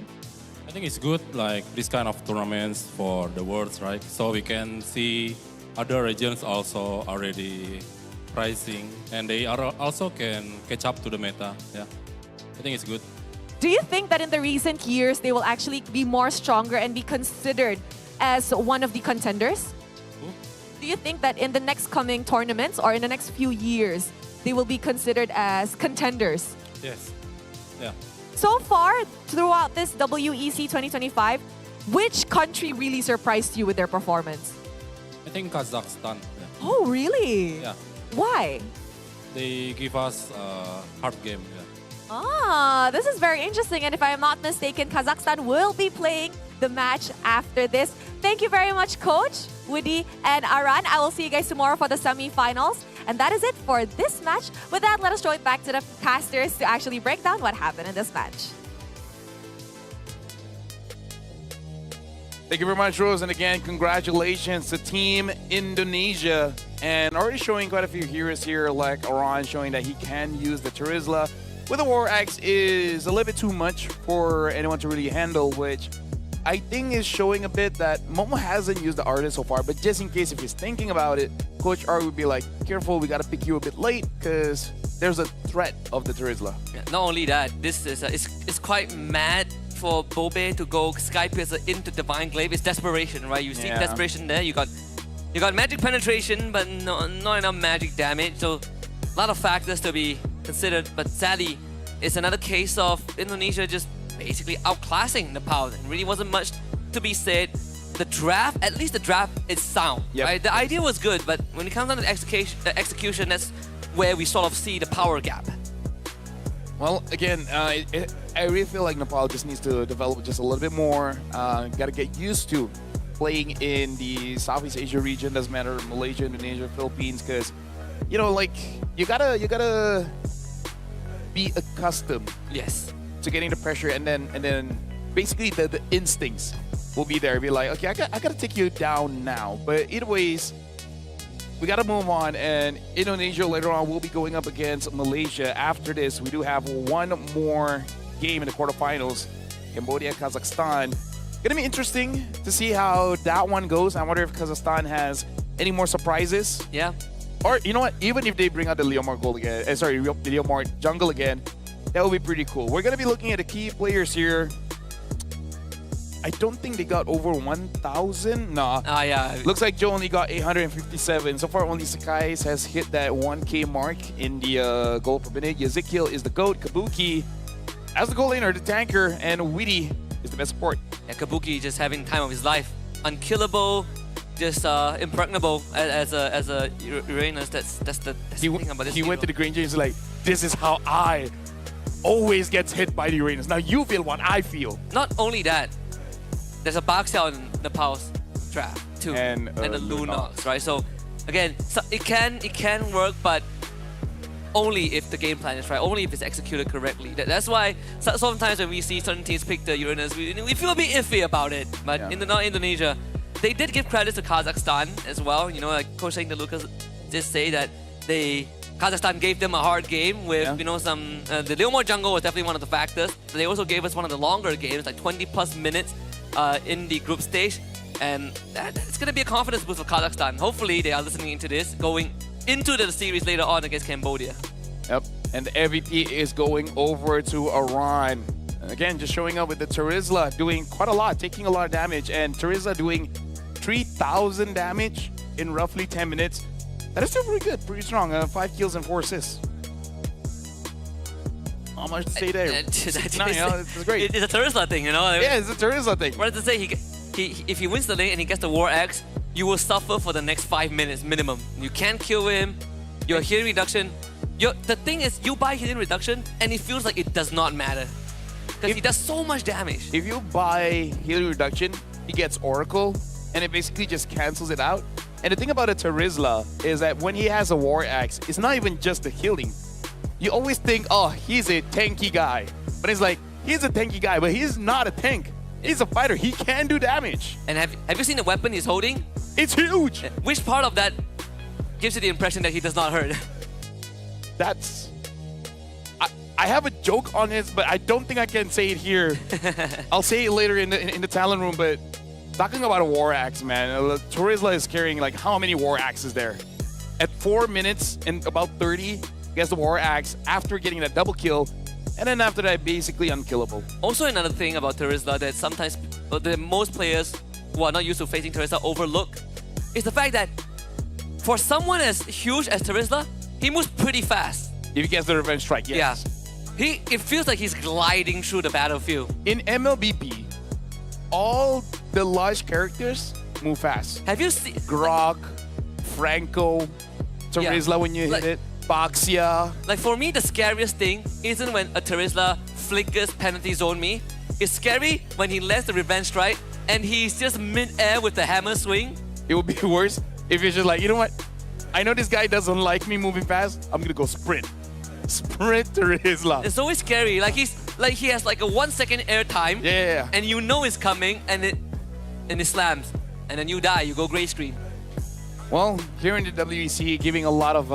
Speaker 16: I think it's good, like this kind of tournaments for the worlds, right? So we can see other regions also already rising, and they are also can catch up to the meta. Yeah, I think it's good.
Speaker 1: Do you think that in the recent years, they will actually be more stronger and be considered as one of the contenders? Do you think that in the next coming tournaments or in the next few years, they will be considered as contenders?
Speaker 16: Yes. Yeah.
Speaker 1: So far, throughout this WEC 2025, which country really surprised you with their performance?
Speaker 16: I think Kazakhstan. Yeah.
Speaker 1: Oh, really?
Speaker 16: Yeah.
Speaker 1: Why?
Speaker 16: They give us a hard game. Yeah.
Speaker 1: Ah, this is very interesting. And if I am not mistaken, Kazakhstan will be playing the match after this. Thank you very much, Coach, Woody, and Aran. I will see you guys tomorrow for the semi-finals. And that is it for this match. With that, let us throw it back to the casters to actually break down what happened in this match.
Speaker 2: Thank you very much, Rose. And again, congratulations to Team Indonesia. And already showing quite a few heroes here, like Aran, showing that he can use the Turizla. With the War Axe is a little bit too much for anyone to really handle, which I think is showing a bit that Momo hasn't used the Artist so far. But just in case if he's thinking about it, Coach R would be like, careful, we got to pick you a bit late because there's a threat of the Turizla.
Speaker 3: Yeah, not only that, this is it's quite mad for Bobe to go Sky Piercer into Divine Glaive. It's desperation, right? You see desperation there. You got magic penetration, but not enough magic damage. So a lot of factors to be considered. But sadly, it's another case of Indonesia just basically outclassing Nepal. It really wasn't much to be said. The draft, at least the draft is sound, right? The idea was good, but when it comes down to the execution, that's where we sort of see the power gap.
Speaker 2: Well, again, I really feel like Nepal just needs to develop just a little bit more. Got to get used to playing in the Southeast Asia region. Doesn't matter, Malaysia, Indonesia, Philippines, because you know, like you gotta be accustomed.
Speaker 3: Yes.
Speaker 2: To getting the pressure, and then basically the instincts will be there. Be like, okay, I gotta take you down now. But either ways, we gotta move on. And Indonesia later on will be going up against Malaysia. After this, we do have one more game in the quarterfinals. Cambodia, Kazakhstan. Gonna be interesting to see how that one goes. I wonder if Kazakhstan has any more surprises.
Speaker 3: Yeah.
Speaker 2: Or you know what? Even if they bring out the Leomar goal again, the Leomar jungle again, that would be pretty cool. We're gonna be looking at the key players here. I don't think they got over 1,000. Nah.
Speaker 3: Yeah.
Speaker 2: Looks like Joe only got 857. So far, only Sakai's has hit that 1K mark in the goal per minute. Ezekiel is the GOAT. Kabuki as the goal laner, the tanker, and Witty is the best support.
Speaker 3: And Kabuki just having time of his life. Unkillable, just impregnable as a Uranus. That's the thing about this
Speaker 2: He went
Speaker 3: hero.
Speaker 2: to the Granger and he's like, this is how I always gets hit by the Uranus. Now you feel what I feel.
Speaker 3: Not only that, there's a Baxiao in Nepal's draft too, and the Lunox, right? So again, it can work, but only if the game plan is right, only if it's executed correctly. That's why sometimes when we see certain teams pick the Uranus, we feel a bit iffy about it. But in Indonesia, they did give credit to Kazakhstan as well. You know, like Coach saying that Lucas did say that Kazakhstan gave them a hard game with, you know, some... the Leomore jungle was definitely one of the factors. They also gave us one of the longer games, like 20+ minutes in the group stage. And it's going to be a confidence boost for Kazakhstan. Hopefully, they are listening into this, going into the series later on against Cambodia.
Speaker 2: Yep, and the MVP is going over to Iran. And again, just showing up with the Terizla, doing quite a lot, taking a lot of damage. And Terizla doing 3,000 damage in roughly 10 minutes. That is still pretty good, pretty strong. 5 kills and 4 assists. Not much to say there. It's great.
Speaker 3: It's a Terizla thing, you know?
Speaker 2: Yeah, it's a Terizla thing.
Speaker 3: What does it say? If he wins the lane and he gets the War Axe, you will suffer for the next 5 minutes minimum. You can't kill him. Your healing reduction. The thing is, you buy healing reduction and it feels like it does not matter. Because he does so much damage.
Speaker 2: If you buy healing reduction, he gets Oracle, and it basically just cancels it out. And the thing about a Terizla is that when he has a War Axe, it's not even just the healing. You always think, oh, he's a tanky guy. But it's like, he's a tanky guy, but he's not a tank. He's a fighter. He can do damage.
Speaker 3: And have you seen the weapon he's holding?
Speaker 2: It's huge.
Speaker 3: Which part of that gives you the impression that he does not hurt?
Speaker 2: That's... I have a joke on this, but I don't think I can say it here. I'll say it later in the talent room, but talking about a War Axe, man, Terizla is carrying like how many War Axes there? At 4 minutes and about 30, he gets the War Axe after getting that double kill, and then after that, basically unkillable.
Speaker 3: Also, another thing about Terizla that sometimes most players who are not used to facing Terizla overlook is the fact that for someone as huge as Terizla, he moves pretty fast.
Speaker 2: If he gets the revenge strike, yes.
Speaker 3: Yeah. It feels like he's gliding through the battlefield.
Speaker 2: In MLBB, all the large characters move fast.
Speaker 3: Have you seen
Speaker 2: Grog, Franco, Terizla when you hit it, Baxia.
Speaker 3: Like for me, the scariest thing isn't when a Terizla flickers penalty zone me. It's scary when he lets the revenge strike and he's just mid-air with the hammer swing.
Speaker 2: It would be worse if you're just like, you know what? I know this guy doesn't like me moving fast. I'm gonna go sprint. Sprint Terizla.
Speaker 3: It's always scary. Like he has like a 1 second air time.
Speaker 2: Yeah.
Speaker 3: And you know it's coming, and it slams, and then you die. You go gray screen.
Speaker 2: Well, here in the WEC, giving a lot of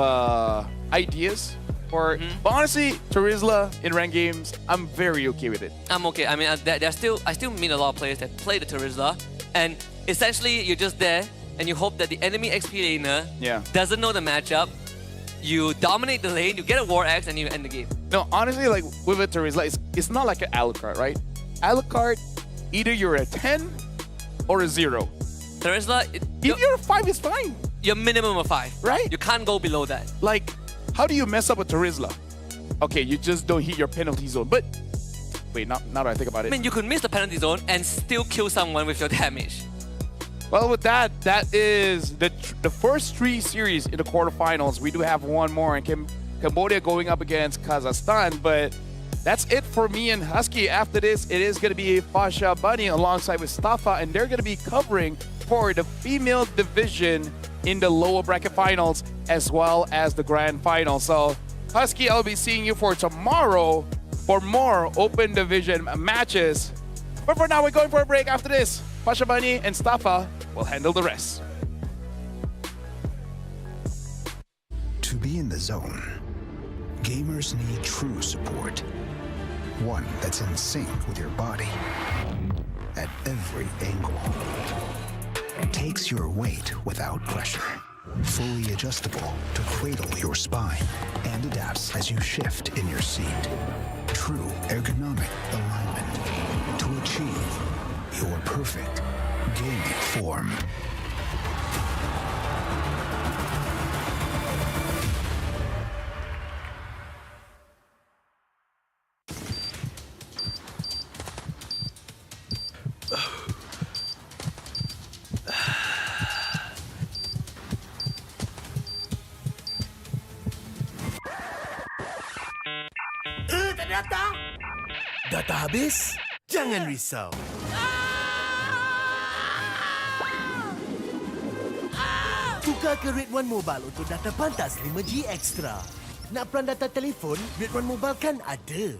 Speaker 2: ideas for. But honestly, Terizla in ranked games, I'm very okay with it.
Speaker 3: I'm okay. I mean, I still meet a lot of players that play the Terizla, and essentially you're just there, and you hope that the enemy XP laner doesn't know the matchup. You dominate the lane, you get a War Axe, and you end the game.
Speaker 2: No, honestly, like with a Terizla, it's not like an Alucard, right? Alucard, either you're a 10 or a 0.
Speaker 3: Terizla,
Speaker 2: if you're a 5, it's fine.
Speaker 3: You're minimum of 5.
Speaker 2: Right?
Speaker 3: You can't go below that.
Speaker 2: Like, how do you mess up a Terizla? Okay, you just don't hit your penalty zone. But, wait, now that I think about it.
Speaker 3: I mean, you could miss the penalty zone and still kill someone with your damage.
Speaker 2: Well, with that is the first 3 series in the quarterfinals. We do have one more in Cambodia going up against Kazakhstan, but that's it for me and Husky. After this, it is going to be Pasha Bunny alongside with Stafa, and they're going to be covering for the female division in the lower bracket finals as well as the grand final. So, Husky, I'll be seeing you for tomorrow for more open division matches. But for now, we're going for a break. After this, Pasha Bunny and Stafa will handle the rest.
Speaker 6: To be in the zone, gamers need true support. One that's in sync with your body at every angle. Takes your weight without pressure. Fully adjustable to cradle your spine and adapts as you shift in your seat. True ergonomic alignment to achieve your perfect gaming form.
Speaker 9: Data habis? Jangan risau. Tukar ke Red One Mobile untuk data pantas 5G Extra. Nak peran data telefon, Red One Mobile kan ada.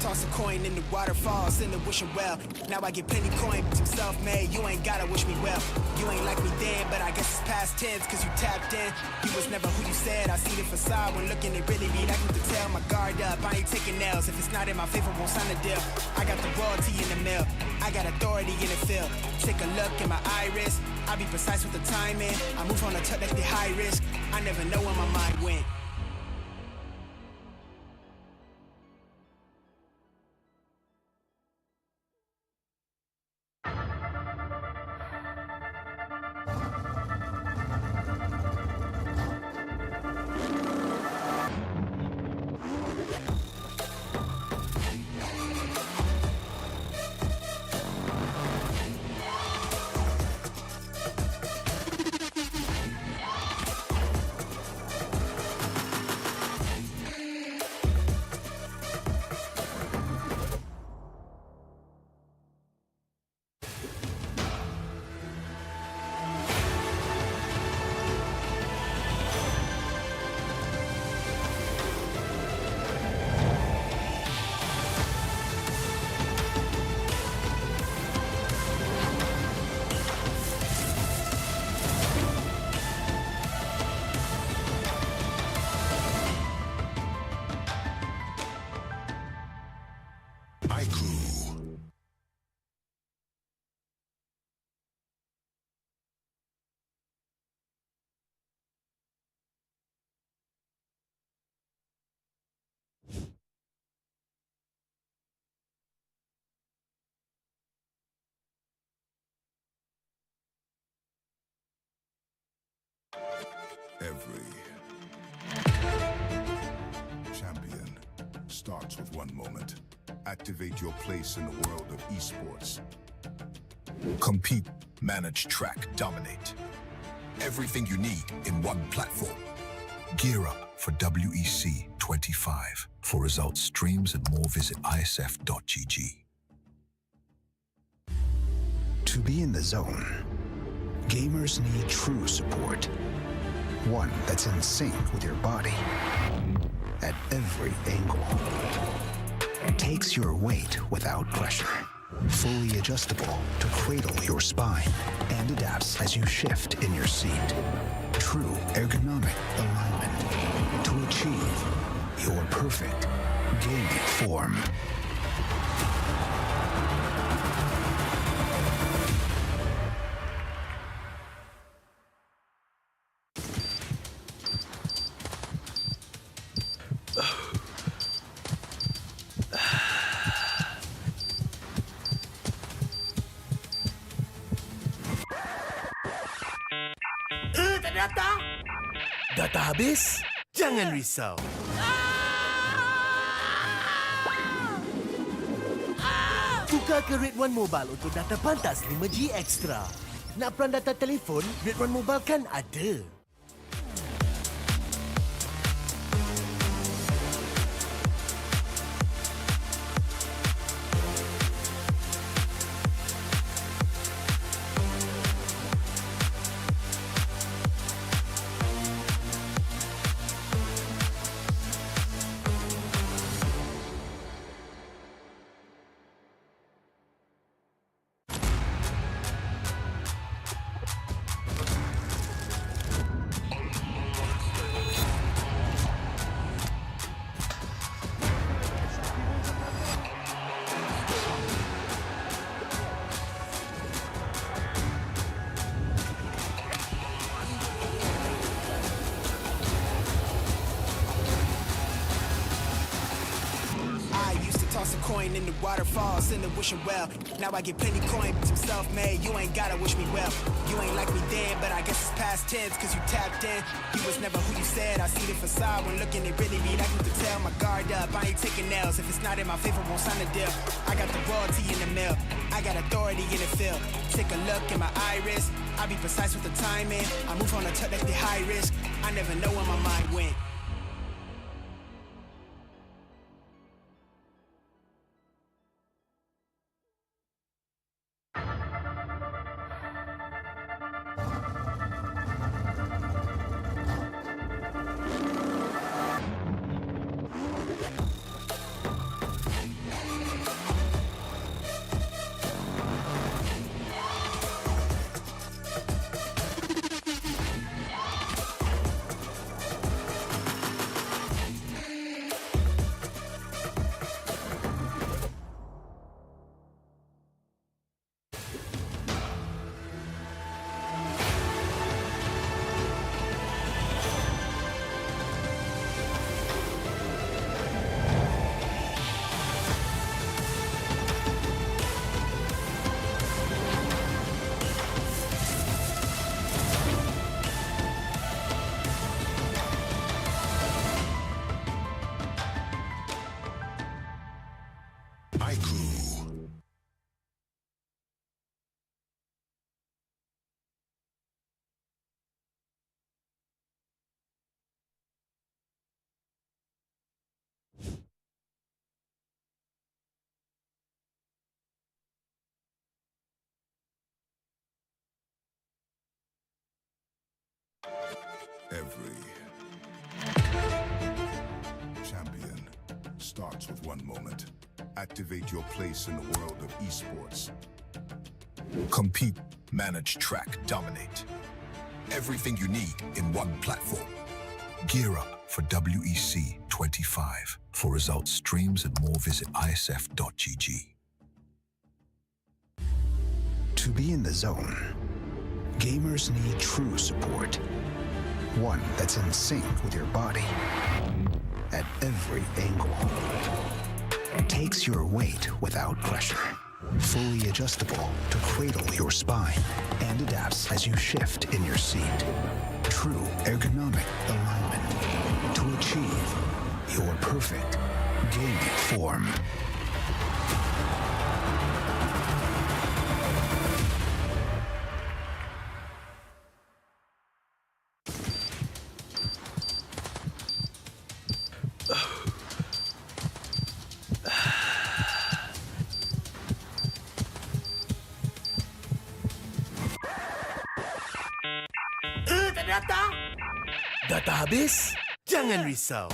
Speaker 10: Toss a coin in the waterfalls in the wishing well. Now I get plenty coin, but I'm self-made. You ain't gotta wish me well. You ain't like me then, but I guess it's past tense, cause you tapped in. You was never who you said. I see the facade when looking, it really be like to tell. My guard up, I ain't taking nails. If it's not in my favor, won't sign a deal. I got the royalty in the mail. I got authority in the field. Take a look in my iris. I be precise with the timing. I move on a tuck that's be high risk. I never know where my mind went.
Speaker 11: Every champion starts with one moment. Activate your place in the world of esports. Compete, manage, track, dominate. Everything you need in one platform. Gear up for WEC25. For results, streams, and more, visit IESF.gg.
Speaker 6: To be in the zone, gamers need true support. One that's in sync with your body at every angle. Takes your weight without pressure. Fully adjustable to cradle your spine and adapts as you shift in your seat. True ergonomic alignment to achieve your perfect gaming form.
Speaker 9: Data habis? Jangan risau. Tukar ke Red One Mobile untuk data pantas 5G Extra. Nak peran data telefon, Red One Mobile kan ada.
Speaker 10: coin in the waterfall, send a wishing well. Now I get plenty coin, but I'm self-made. You ain't gotta wish me well. You ain't like me then, but I guess it's past tense, cause you tapped in. You was never who you said. I see the facade when looking, it really be like you could tell. My guard up, I ain't taking nails. If it's not in my favor, won't sign a deal. I got the royalty in the mail. I got authority in the field. Take a look in my iris. I be precise with the timing. I move on a touch that's the high risk. I never know where my mind went.
Speaker 11: Every champion starts with one moment. Activate your place in the world of esports. Compete, manage, track, dominate. Everything you need in one platform. Gear up for WEC25. For results, streams, and more, visit IESF.gg.
Speaker 6: To be in the zone, gamers need true support. One that's in sync with your body at every angle. Takes your weight without pressure. Fully adjustable to cradle your spine and adapts as you shift in your seat. True ergonomic alignment to achieve your perfect gaming form.
Speaker 9: Ternyata data habis? Jangan risau.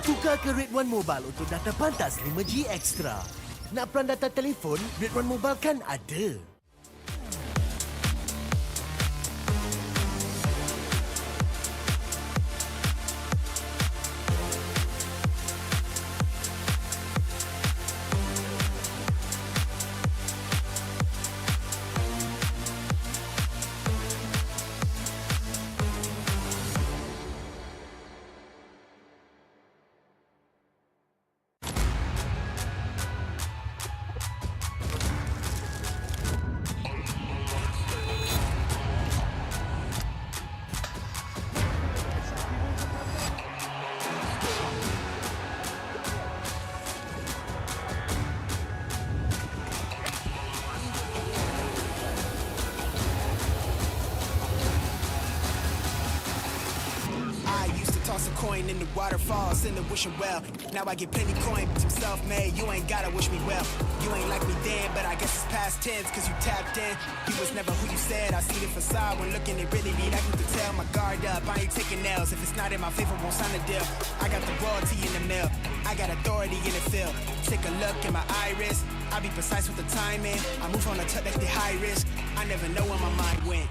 Speaker 9: Tukar ke Red One Mobile untuk data pantas 5G Extra. Nak peran data telefon? Red One Mobile kan ada.
Speaker 10: Coin in the waterfall, send a wishing well. Now I get plenty coin, but I'm self-made. You ain't gotta wish me well. You ain't like me then, but I guess it's past tense, cause you tapped in. You was never who you said. I see the facade when looking, it really be like you could tell. My guard up, I ain't taking nails. If it's not in my favor, won't sign a deal. I got the royalty in the mail. I got authority in the field. Take a look in my iris. I be precise with the timing. I move on a touch that's the high risk. I never know where my mind went.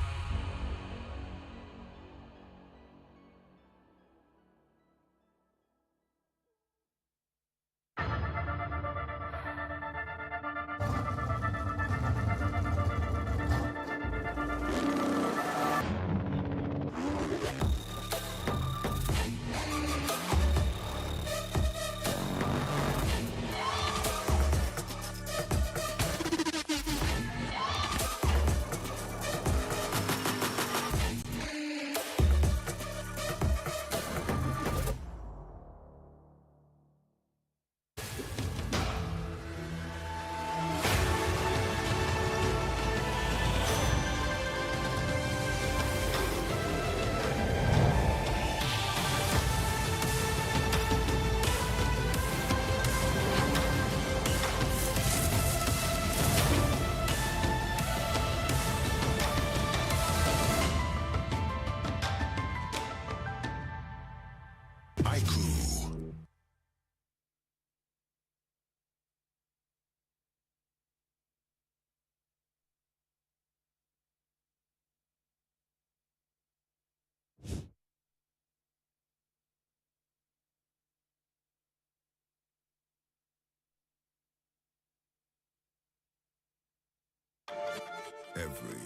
Speaker 11: Every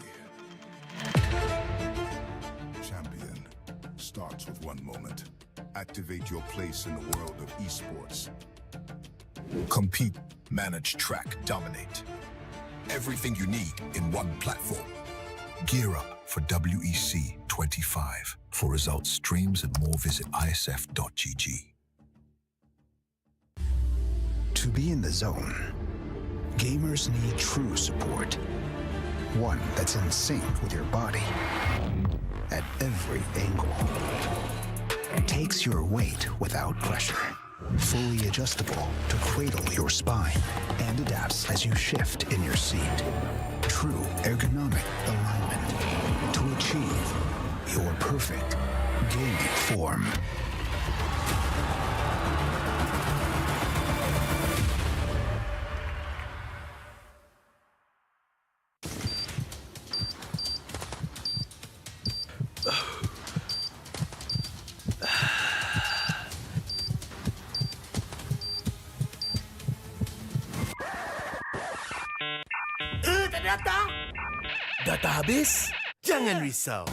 Speaker 11: champion starts with one moment. Activate your place in the world of esports. Compete, manage, track, dominate. Everything you need in one platform. Gear up for WEC25. For results, streams, and more, visit IESF.gg.
Speaker 6: To be in the zone, gamers need true support. One that's in sync with your body at every angle. Takes your weight without pressure. Fully adjustable to cradle your spine and adapts as you shift in your seat. True ergonomic alignment to achieve your perfect gaming form.
Speaker 9: Data? Data habis? Jangan risau.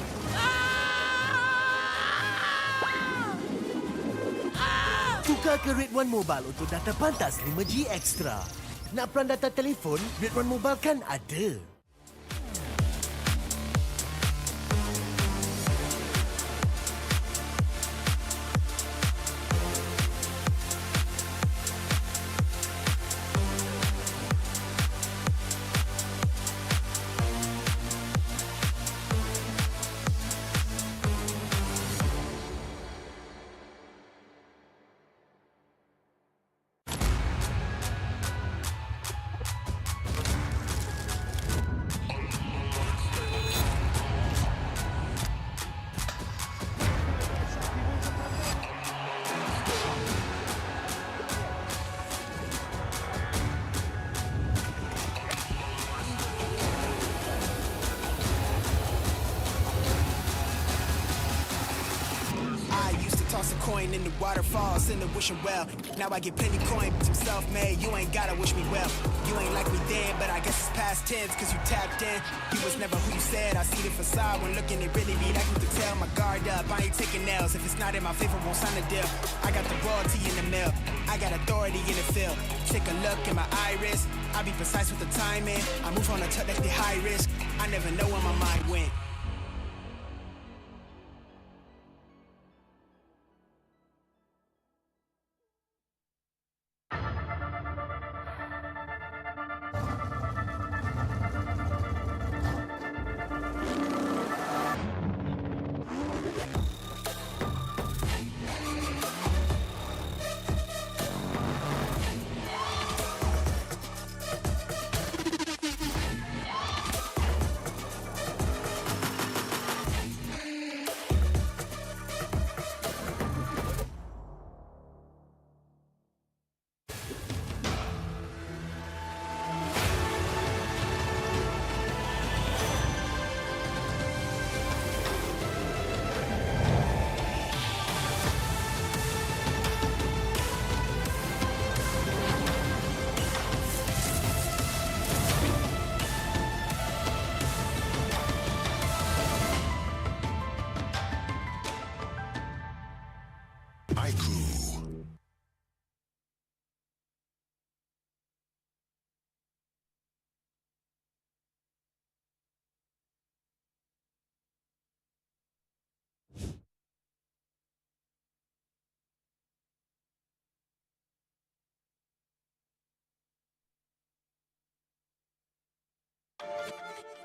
Speaker 9: Tukar ke Rate 1 Mobile untuk data pantas 5G Extra. Nak peran data telefon? Rate 1 Mobile kan ada.
Speaker 10: Toss a coin in the waterfalls, in the wishing well. Now I get plenty coin, I'm self-made. You ain't gotta wish me well. You ain't like me then, but I guess it's past tense, cause you tapped in. You was never who you said. I see the facade when looking, it really be like you could tell. My guard up, I ain't taking nails. If it's not in my favor, won't sign a deal. I got the royalty in the mill, I got authority in the field. Take a look in my iris, I be precise with the timing. I move on a touch like the high risk. I never know where my mind went.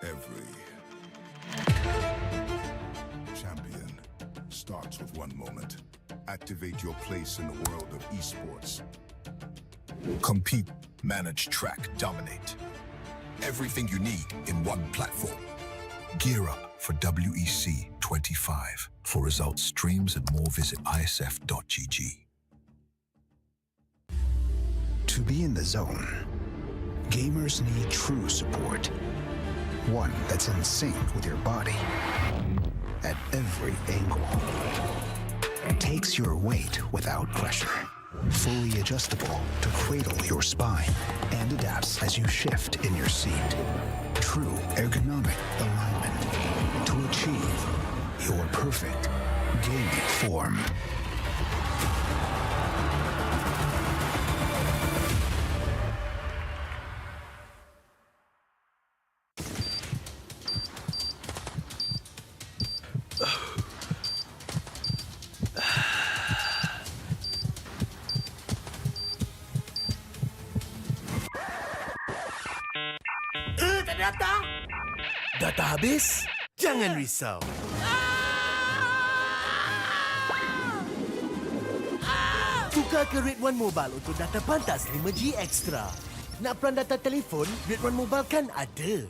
Speaker 11: Every champion starts with one moment. Activate your place in the world of esports. Compete, manage, track, dominate. Everything you need in one platform. Gear up for WEC25. For results, streams, and more, visit IESF.gg.
Speaker 6: To be in the zone, gamers need true support. One that's in sync with your body at every angle. Takes your weight without pressure. Fully adjustable to cradle your spine and adapts as you shift in your seat. true ergonomic alignment to achieve your perfect gaming form.
Speaker 9: Data habis? Jangan risau. Tukar ke Red One Mobile untuk data pantas 5G Extra. Nak peran data telefon, Red One Mobile kan ada.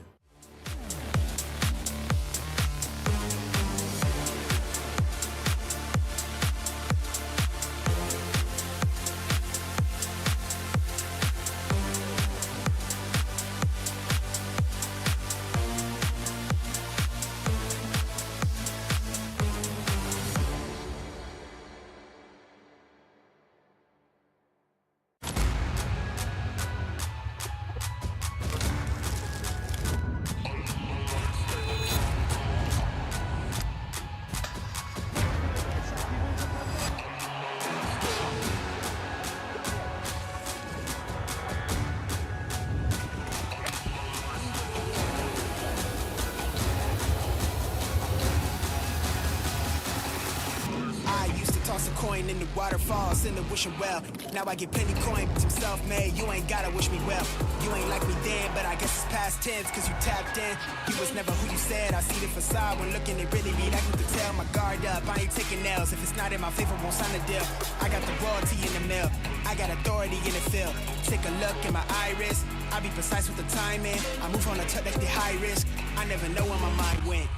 Speaker 10: Toss a coin in the waterfalls, in the wishing well. Now I get plenty coin, but I'm self-made. You ain't gotta wish me well. You ain't like me then, but I guess it's past tense, cause you tapped in. You was never who you said. I see the facade when looking, it really be like you could tell. My guard up, I ain't taking nails. If it's not in my favor, won't sign a deal. I got the royalty in the mail. I got authority in the field. Take a look in my iris. I be precise with the timing. I move on a touch like the high risk. I never know where my mind went.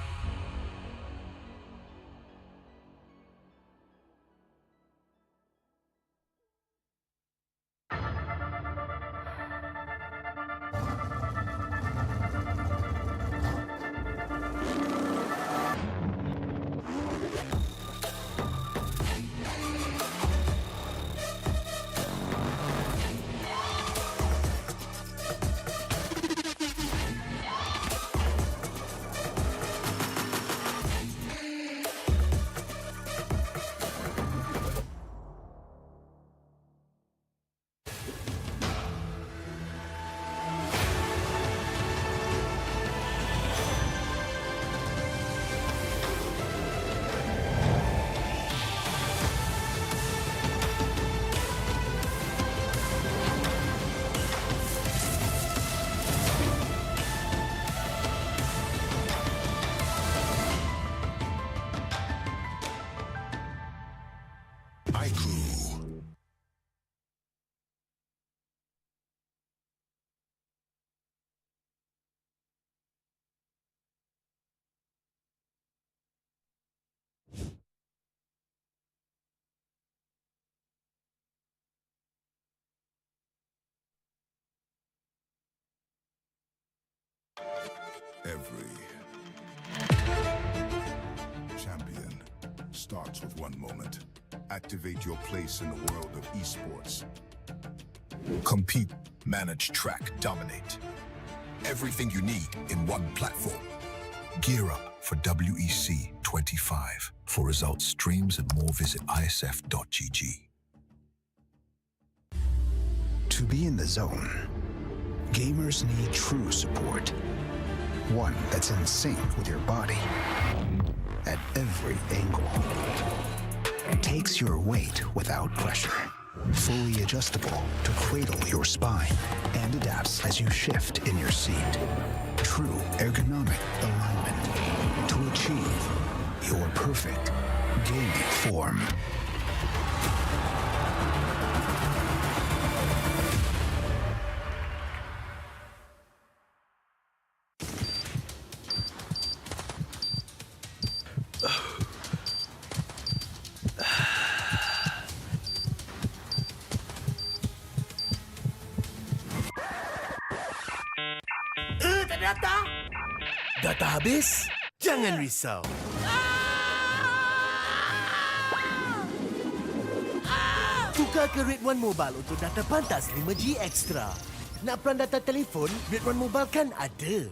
Speaker 11: Every champion starts with one moment. Activate your place in the world of esports. Compete, manage, track, dominate. Everything you need in one platform. Gear up for WEC25. For results, streams, and more, visit IESF.gg.
Speaker 6: To be in the zone, gamers need true support. One that's in sync with your body at every angle. Takes your weight without pressure. Fully adjustable to cradle your spine and adapts as you shift in your seat. True ergonomic alignment to achieve your perfect gaming form.
Speaker 9: Data habis? Jangan risau. Tukar ke Red One Mobile untuk data pantas 5G Extra. Nak peran data telefon, Red One Mobile kan ada.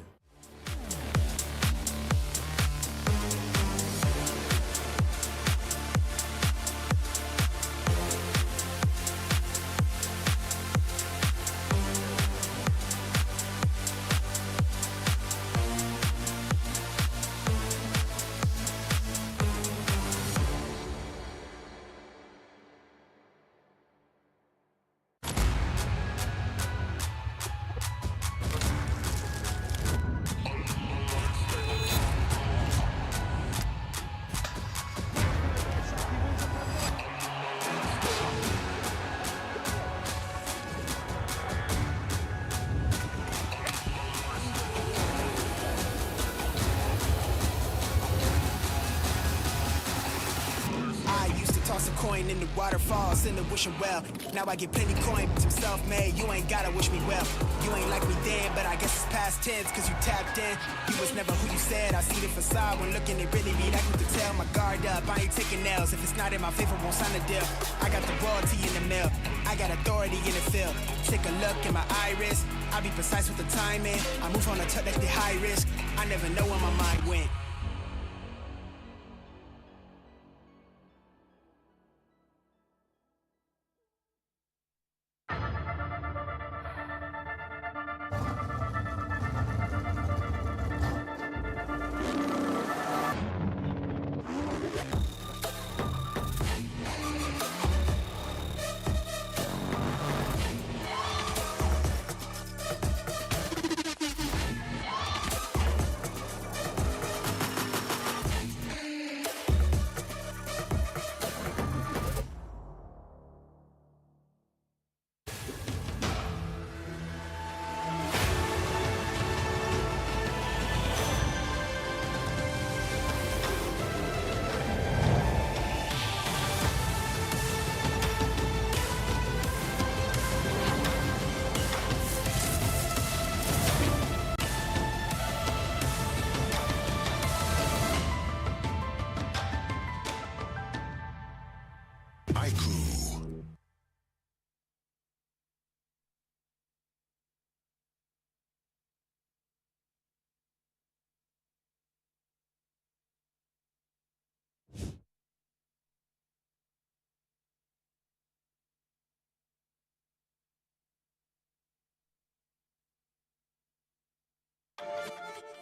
Speaker 10: toss a coin in the waterfall, send a wishing well. Now I get plenty coin, I'm self-made, you ain't gotta wish me well. You ain't like me then, but I guess it's past tense, cause you tapped in. You was never who you said, I see the facade when looking it really be like you could tell. My guard up, I ain't taking nails, if it's not in my favor, won't sign a deal. I got the royalty in the mail, I got authority in the field. Take a look in my iris, I be precise with the timing. I move on a touch like the high risk, I never know where my mind went.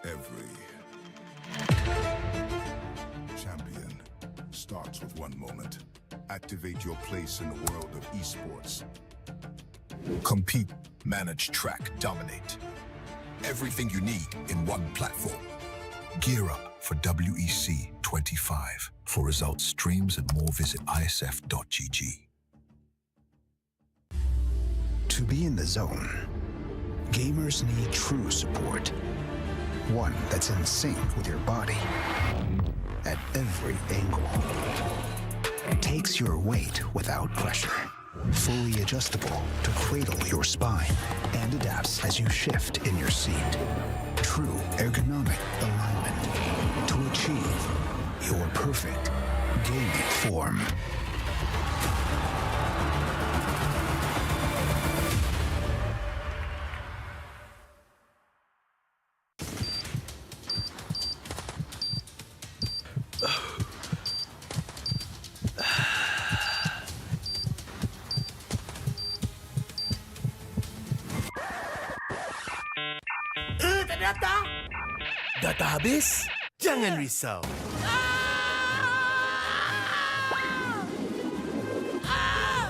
Speaker 11: Every champion starts with one moment. Activate your place in the world of esports. Compete, manage, track, dominate. Everything you need in one platform. Gear up for WEC25. For results, streams, and more, visit ISF.gg.
Speaker 6: To be in the zone, gamers need true support. One that's in sync with your body at every angle. Takes your weight without pressure. Fully adjustable to cradle your spine and adapts as you shift in your seat. True ergonomic alignment to achieve your perfect gaming form.
Speaker 9: Ternyata data habis? Jangan risau.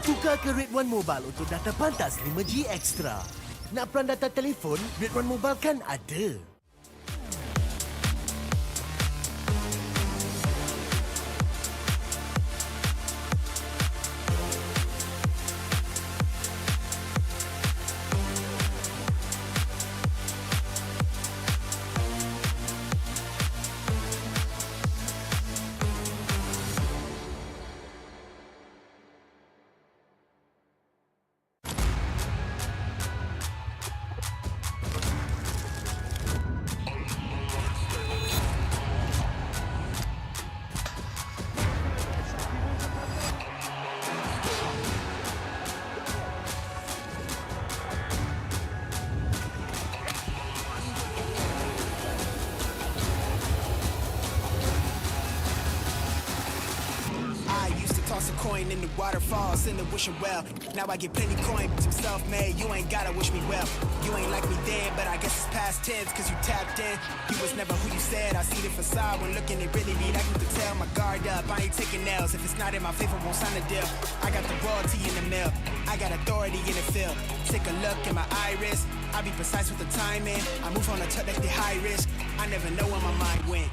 Speaker 9: Tukar ke Red One Mobile untuk data pantas 5G Extra. Nak peran data telefon? Red One Mobile kan ada.
Speaker 10: In the waterfall, send a wishing well. Now I get plenty coin, I'm self-made, you ain't gotta wish me well. You ain't like me then, but I guess it's past tense, cause you tapped in. You was never who you said, I see the facade when looking it really be like you could tell. My guard up, I ain't taking nails, if it's not in my favor, won't sign a deal. I got the royalty in the mail, I got authority in the field. Take a look in my iris, I be precise with the timing. I move on a touch like the high risk, I never know where my mind went.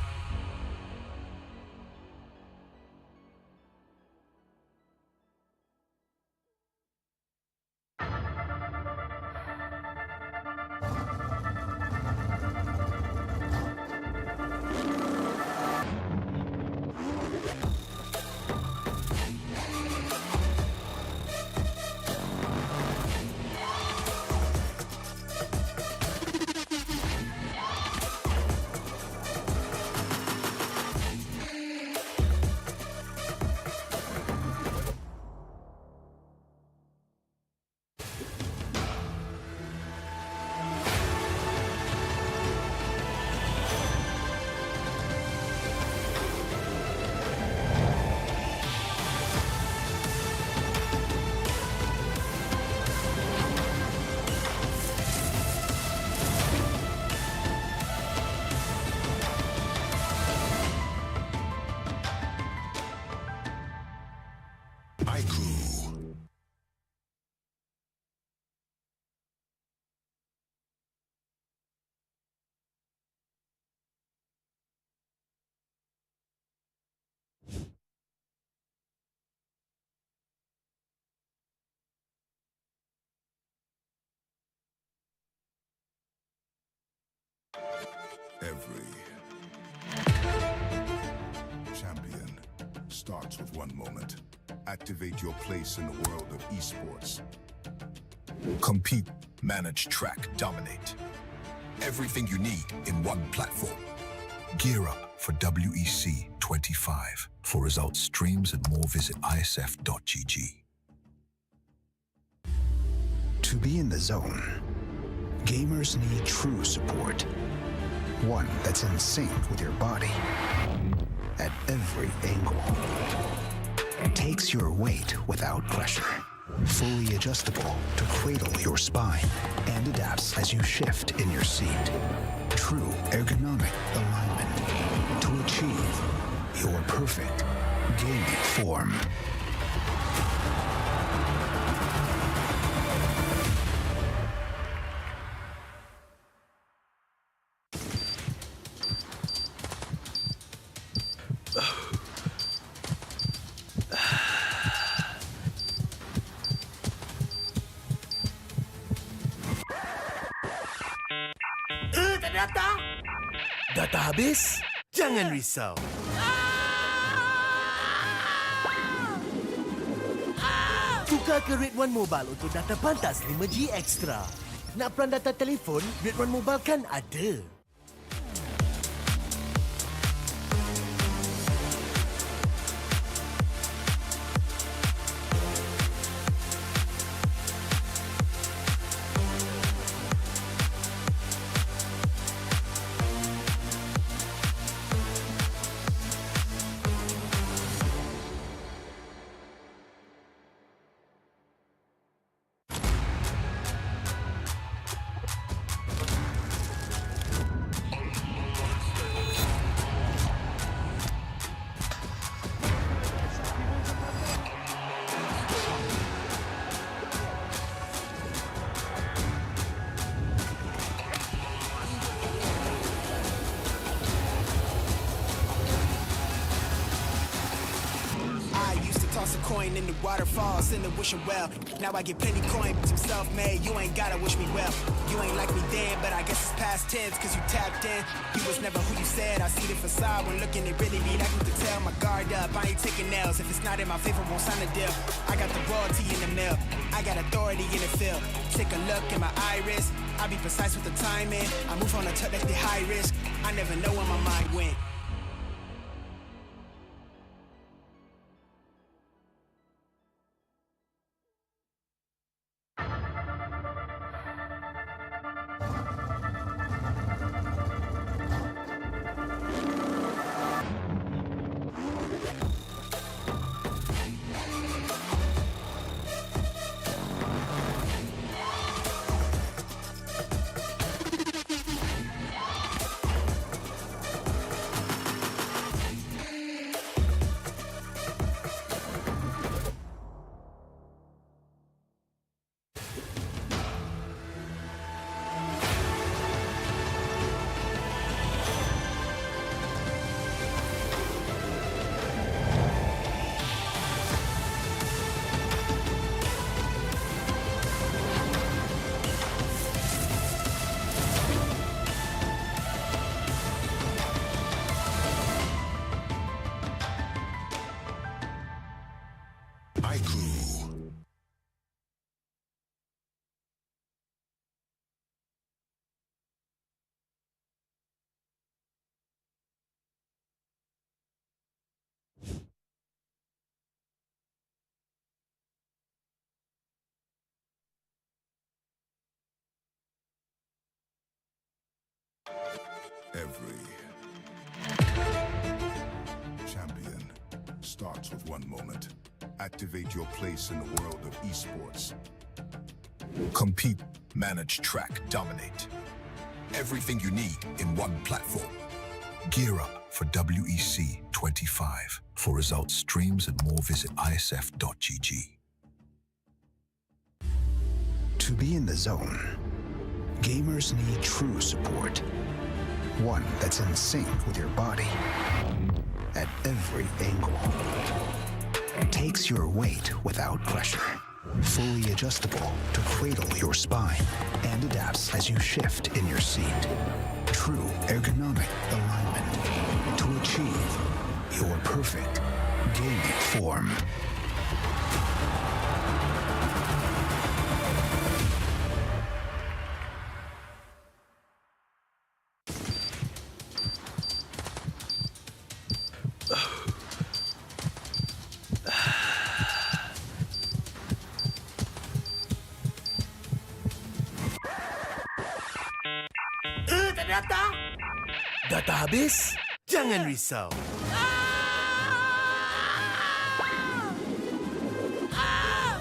Speaker 11: Every champion starts with one moment. Activate your place in the world of esports. Compete, manage, track, dominate. Everything you need in one platform. Gear up for WEC25. For results, streams, and more, visit IESF.gg.
Speaker 6: To be in the zone, gamers need true support. One that's in sync with your body at every angle. Takes your weight without pressure. Fully adjustable to cradle your spine and adapts as you shift in your seat. True ergonomic alignment to achieve your perfect gaming form.
Speaker 9: Ternyata data habis? Jangan risau. Tukar ke Red One Mobile untuk data pantas 5G Extra. Nak peran data telefon, Red One Mobile kan ada.
Speaker 10: Toss a coin in the waterfalls in the wishing well. Now I get plenty coin, but I'm self-made. You ain't gotta wish me well. You ain't like me then, but I guess it's past tense, cause you tapped in. You was never who you said. I see the facade when looking, it really be like you could tell. My guard up, I ain't taking nails. If it's not in my favor, won't sign a deal. I got the royalty in the mill. I got authority in the field. Take a look in my iris. I be precise with the timing. I move on a touch that's the high risk. I never know where my mind went.
Speaker 11: Every champion starts with one moment. Activate your place in the world of esports. Compete, manage, track, dominate. Everything you need in one platform. Gear up for WEC25. For results, streams, and more, visit IESF.gg.
Speaker 6: To be in the zone, gamers need true support. One that's in sync with your body at every angle. Takes your weight without pressure. Fully adjustable to cradle your spine and adapts as you shift in your seat. True true ergonomic alignment to achieve your perfect gaming form.
Speaker 9: Ternyata data habis? Jangan risau.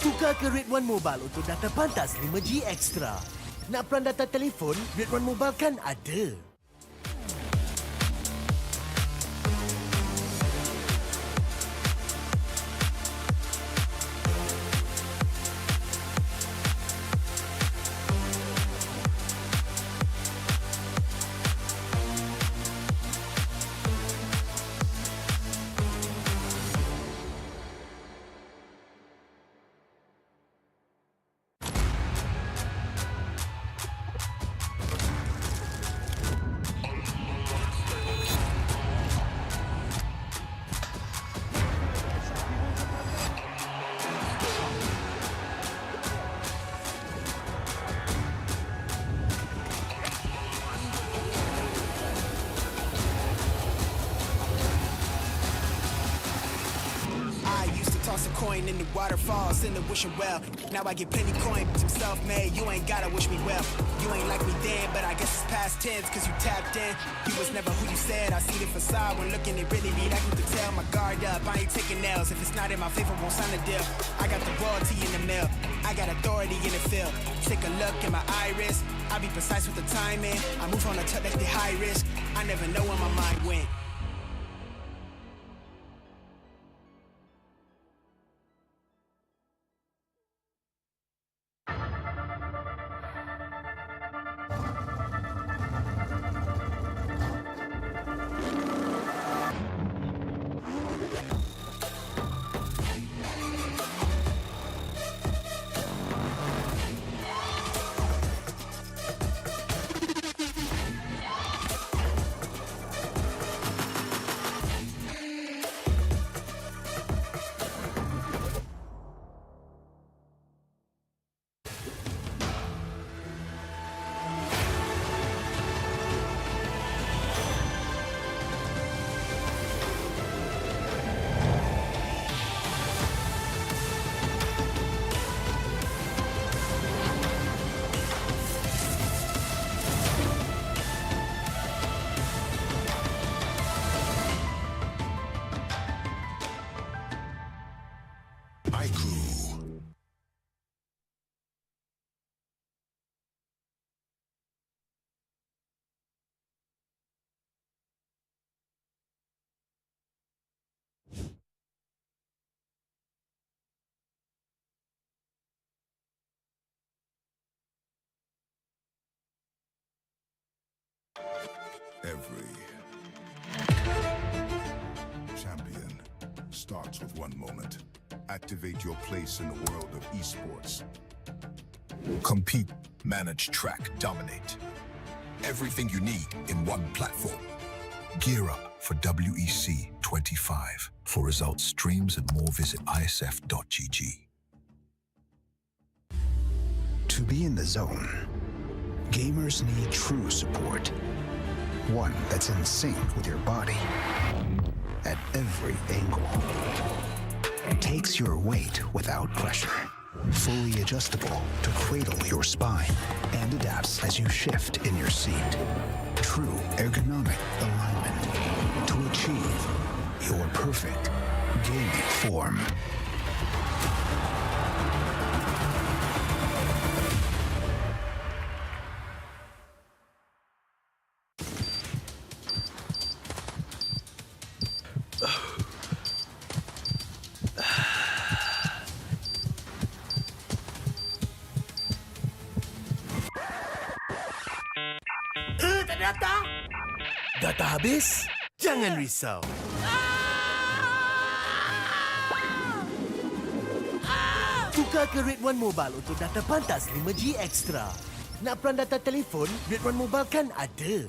Speaker 9: Tukar ke Red One Mobile untuk data pantas 5G Extra. Nak peran data telefon, Red One Mobile kan ada.
Speaker 10: Toss a coin in the waterfalls in the wishing well. Now I get plenty coin, but I'm self-made. You ain't gotta wish me well. You ain't like me then, but I guess it's past tense, cause you tapped in. You was never who you said. I see the facade when looking, it really be like you could tell. My guard up, I ain't taking nails. If it's not in my favor, won't sign a deal. I got the royalty in the mail. I got authority in the field. Take a look in my iris. I be precise with the timing. I move on a tuck that's the high risk. I never know where my mind went.
Speaker 11: Every champion starts with one moment. Activate your place in the world of esports. Compete, manage, track, dominate. Everything you need in one platform. Gear up for WEC25. For results, streams, and more, visit IESF.gg.
Speaker 6: To be in the zone, gamers need true support. One that's in sync with your body at every angle. Takes your weight without pressure. Fully adjustable to cradle your spine and adapts as you shift in your seat. True ergonomic alignment to achieve your perfect gaming form.
Speaker 9: Ternyata data habis? Jangan risau. Tukar ke Red One Mobile untuk data pantas 5G Extra. Nak peran data telefon, Red One Mobile kan ada.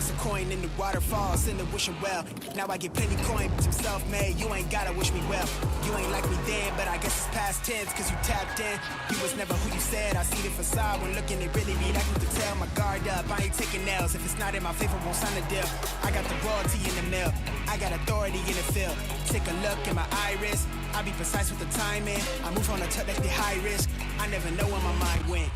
Speaker 10: toss a coin in the waterfall, send a wishing well. Now I get plenty coin, some self-made, you ain't gotta wish me well. You ain't like me then, but I guess it's past tense, cause you tapped in. You was never who you said, I see the facade when looking at really me, like you could tell. My guard up, I ain't taking nails, if it's not in my favor, won't sign a deal. I got the royalty in the mill, I got authority in the field. Take a look in my iris, I be precise with the timing. I move on a touch like the high risk, I never know where my mind went.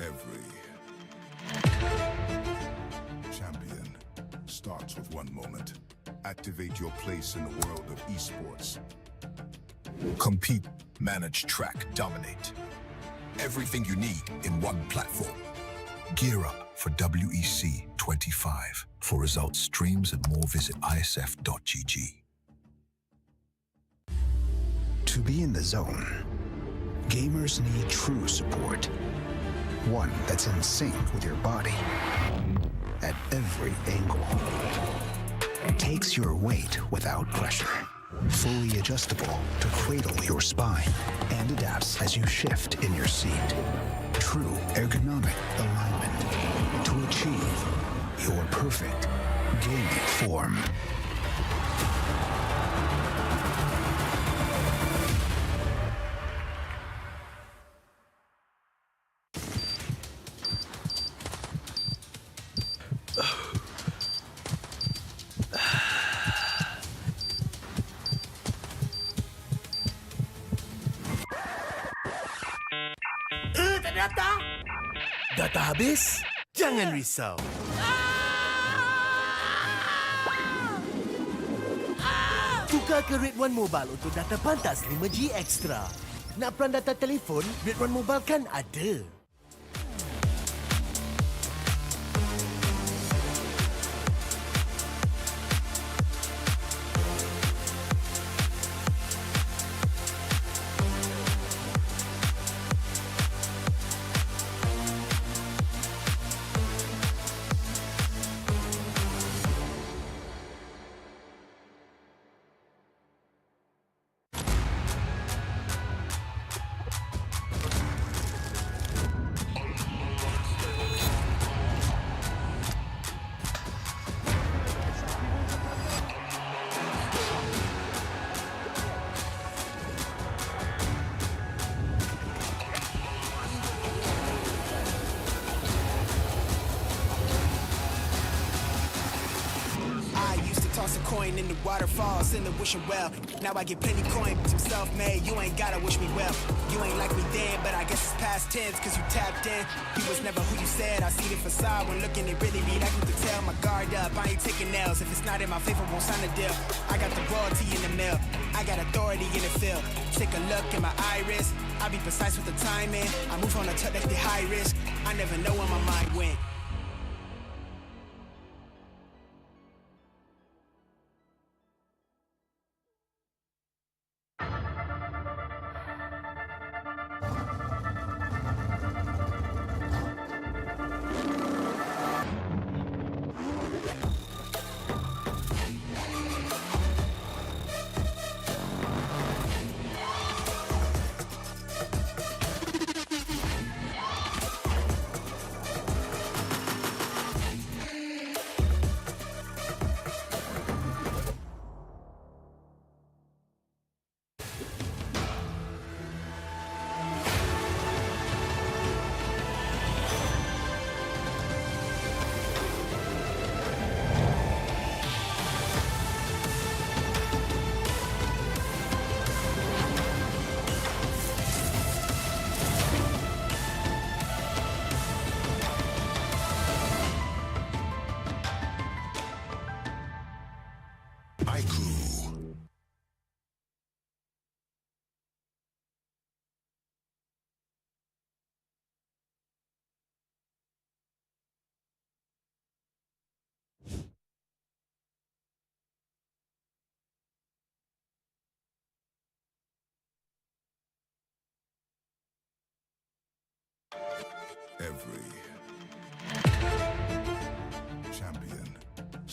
Speaker 11: Every champion starts with one moment. Activate your place in the world of esports. Compete, manage, track, dominate. Everything you need in one platform. Gear up for WEC25. For results, streams, and more, visit IESF.gg.
Speaker 6: To be in the zone, gamers need true support. One that's in sync with your body at every angle. Takes your weight without pressure. Fully adjustable to cradle your spine and adapts as you shift in your seat. True ergonomic alignment to achieve your perfect gaming form.
Speaker 9: Ternyata data habis? Jangan risau. Tukar ke Red One Mobile untuk data pantas 5G Extra. Nak peran data telefon? Red One Mobile kan ada.
Speaker 10: Coin in the waterfall, send a wishing well. Now I get plenty coin, some self-made, you ain't gotta wish me well. You ain't like me then, but I guess it's past tense, cause you tapped in. You was never who you said, I see the facade when looking at really me, like you could tell. My guard up, I ain't taking nails, if it's not in my favor, won't sign a deal. I got the royalty in the mill, I got authority in the field. Take a look in my iris, I be precise with the timing. I move on a touch like the high risk, I never know where my mind went.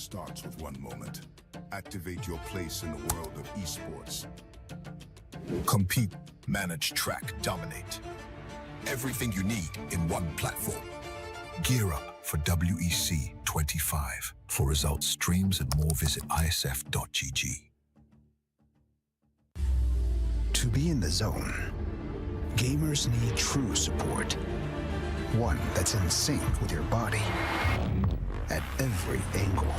Speaker 11: starts with one moment. Activate your place in the world of esports. Compete, manage, track, dominate. Everything you need in one platform. Gear up for WEC25. For results, streams, and more, visit IESF.gg.
Speaker 6: To be in the zone, gamers need true support. One that's in sync with your body at every angle.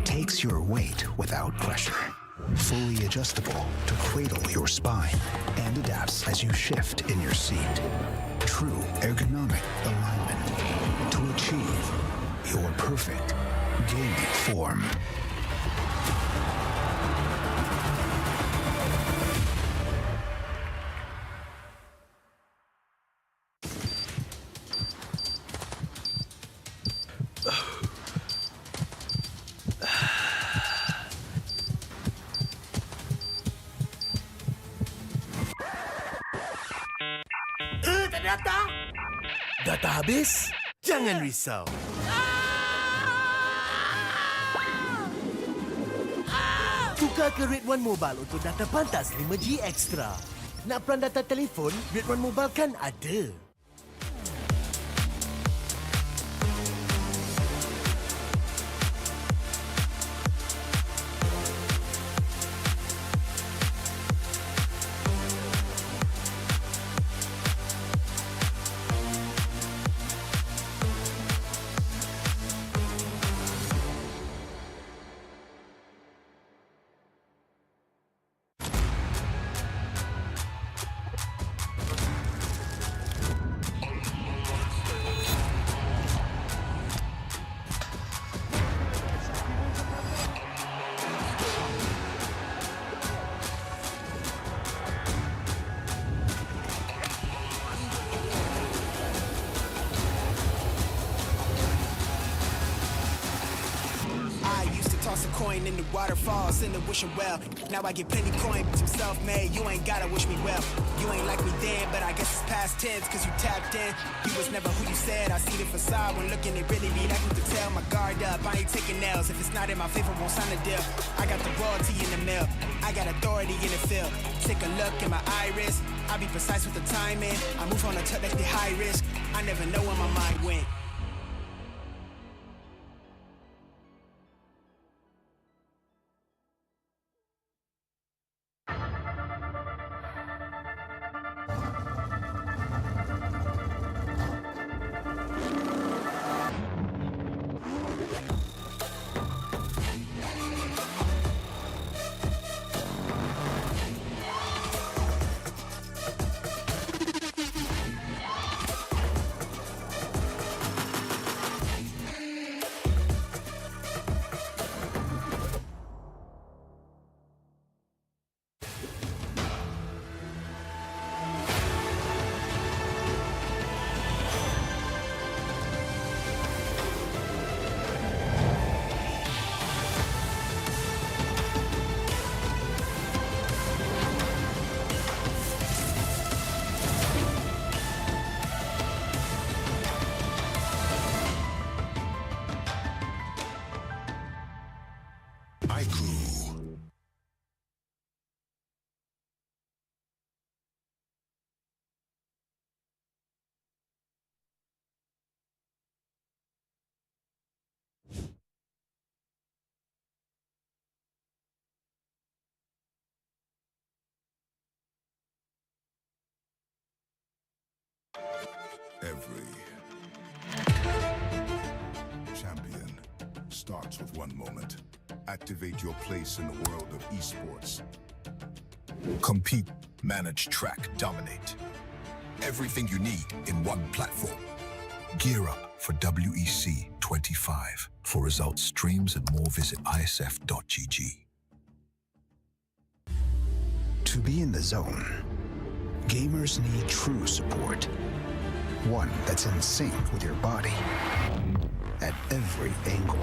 Speaker 6: Takes your weight without pressure. Fully adjustable to cradle your spine and adapts as you shift in your seat. True ergonomic alignment to achieve your perfect gaming form.
Speaker 9: Data? Data habis? Jangan risau. Tukar ke Red One Mobile untuk data pantas 5G Extra. Nak peran data telefon? Red One Mobile kan ada.
Speaker 10: Toss a coin in the waterfalls, in the wishing well. Now I get plenty coin, but I'm self-made. You ain't gotta wish me well. You ain't like me then, but I guess it's past tense, cause you tapped in. You was never who you said. I see the facade when looking, it really be like you could tell. My guard up, I ain't taking nails. If it's not in my favor, won't sign a deal. I got the royalty in the mail. I got authority in the field. Take a look in my iris. I be precise with the timing. I move on a touch that's be high risk. I never know where my mind went.
Speaker 11: Every champion starts with one moment. Activate your place in the world of esports. Compete, manage, track, dominate. Everything you need in one platform. Gear up for WEC25. For results, streams, and more, visit IESF.gg.
Speaker 6: To be in the zone, gamers need true support. One that's in sync with your body at every angle.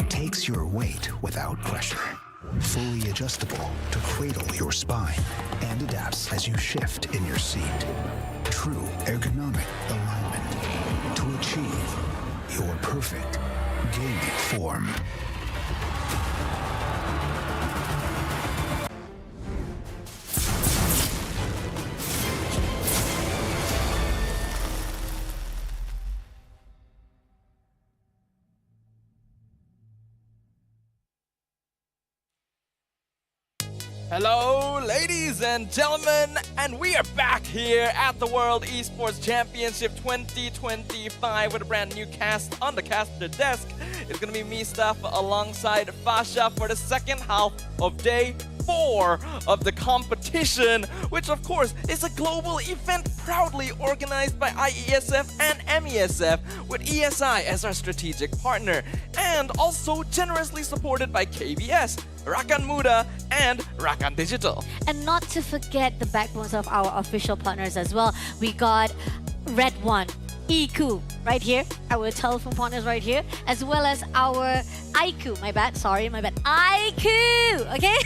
Speaker 6: Takes your weight without pressure. Fully adjustable to cradle your spine and adapts as you shift in your seat. True ergonomic alignment to achieve your perfect gaining form.
Speaker 3: Hello, ladies and gentlemen, and we are back here at the World Esports Championship 2025 with a brand new cast on the caster desk. It's gonna be me, Steph, alongside Fasha for the second half of day 4 of the competition, which of course is a global event proudly organized by IESF and MESF with ESI as our strategic partner, and also generously supported by KBS, Rakan Muda, and Rakan Digital.
Speaker 17: And not to forget the backbones of our official partners as well. We got Red One, EQ right here, our telephone partners right here, as well as our IQ, my bad, IQ, okay?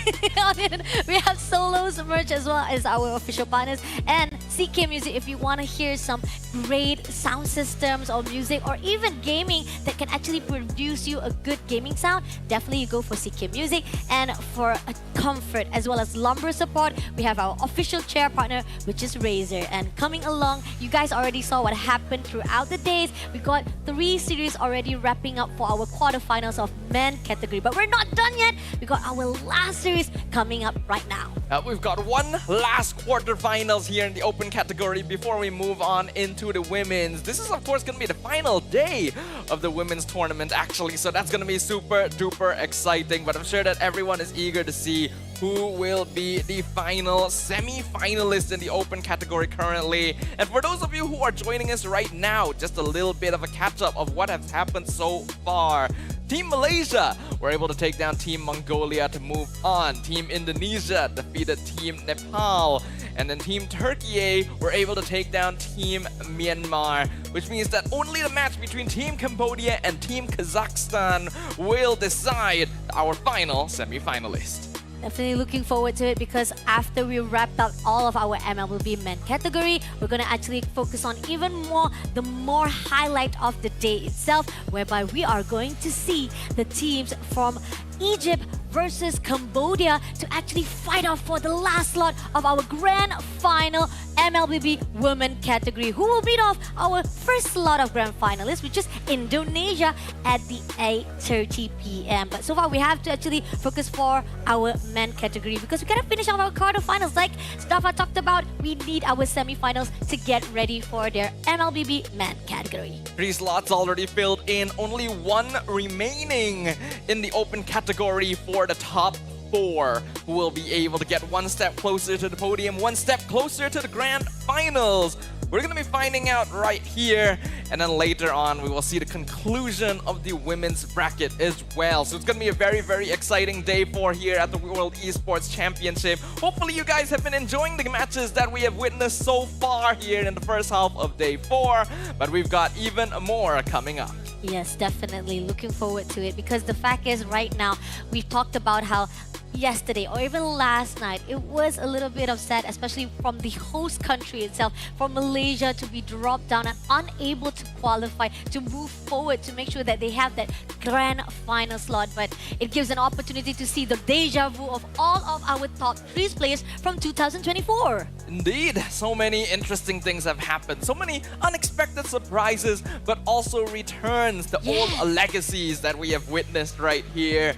Speaker 17: We have Solos merch as well as our official partners, and CK Music if you want to hear some great sound systems or music or even gaming that can actually produce you a good gaming sound, definitely you go for CK Music. And for a comfort as well as lumbar support, we have our official chair partner, which is Razer. And coming along, you guys already saw what happened throughout the days. We got 3 series already wrapping up for our quarterfinals of men category, but we're not done yet. We got our last series coming up right now.
Speaker 3: We've got one last quarterfinals here in the open category before we move on into the women's. This is of course going to be the final day of the women's tournament actually, so that's going to be super duper exciting, but I'm sure that everyone is eager to see who will be the final semi-finalist in the open category currently. And for those of you who are joining us right now, just a little bit of a catch-up of what has happened so far. Team Malaysia were able to take down Team Mongolia to move on. Team Indonesia defeated Team Nepal. And then Team Turkiyye were able to take down Team Myanmar, which means that only the match between Team Cambodia and Team Kazakhstan will decide our final semi-finalist.
Speaker 17: Definitely looking forward to it, because after we wrapped up all of our MLBB men category, we're going to actually focus on even more the highlight of the day itself, whereby we are going to see the teams from Egypt versus Cambodia to actually fight off for the last slot of our grand final MLBB Women category. Who will beat off our first slot of grand finalists, which is Indonesia, at the 8:30 p.m. But so far, we have to actually focus for our men category, because we gotta finish off our quarterfinals. Like Stafa talked about, we need our semifinals to get ready for their MLBB men category.
Speaker 3: 3 slots already filled in, only 1 remaining in the open category for the top 4, who will be able to get 1 step closer to the podium, 1 step closer to the grand finals. We're going to be finding out right here, and then later on we will see the conclusion of the women's bracket as well. So it's going to be a very, very exciting day 4 here at the World Esports Championship. Hopefully you guys have been enjoying the matches that we have witnessed so far here in the first half of day 4, but we've got even more coming up.
Speaker 17: Yes, definitely looking forward to it, because the fact is right now we've talked about how yesterday or even last night it was a little bit upset, especially from the host country itself, for Malaysia to be dropped down and unable to qualify to move forward to make sure that they have that grand final slot. But it gives an opportunity to see the deja vu of all of our top 3 players from 2024.
Speaker 3: Indeed, so many interesting things have happened, so many unexpected surprises, but also returns, the old legacies that we have witnessed right here.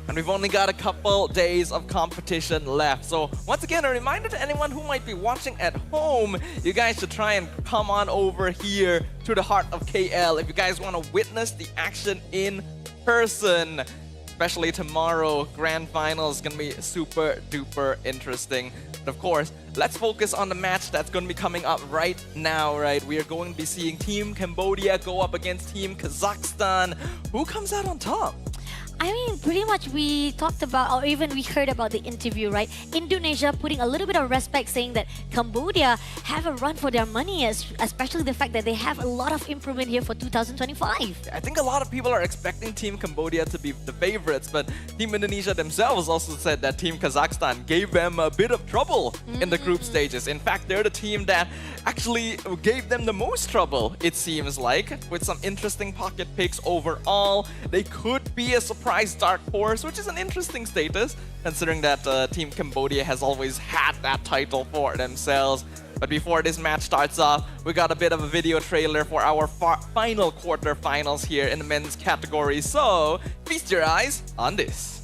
Speaker 3: And we've only got a couple days of competition left. So once again, a reminder to anyone who might be watching at home, you guys should try and come on over here to the heart of KL if you guys want to witness the action in person. Especially tomorrow, grand final is going to be super duper interesting. But of course, let's focus on the match that's going to be coming up right now, right? We are going to be seeing Team Cambodia go up against Team Kazakhstan. Who comes out on top?
Speaker 17: I mean, pretty much we talked about, or even we heard about the interview, right? Indonesia putting a little bit of respect, saying that Cambodia have a run for their money, especially the fact that they have a lot of improvement here for 2025.
Speaker 18: I think a lot of people are expecting Team Cambodia to be the favorites, but Team Indonesia themselves also said that Team Kazakhstan gave them a bit of trouble in the group stages. In fact, they're the team that actually gave them the most trouble, it seems like, with some interesting pocket picks overall. They could be a surprise dark horse, which is an interesting status, considering that Team Cambodia has always had that title for themselves. But before this match starts off, we got a bit of a video trailer for our final quarterfinals here in the men's category. So, feast your eyes on this.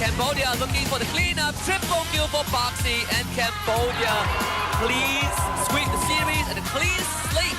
Speaker 3: Cambodia looking for the cleanup. Triple kill for Boxy, and Cambodia please sweep the series and a clean slate.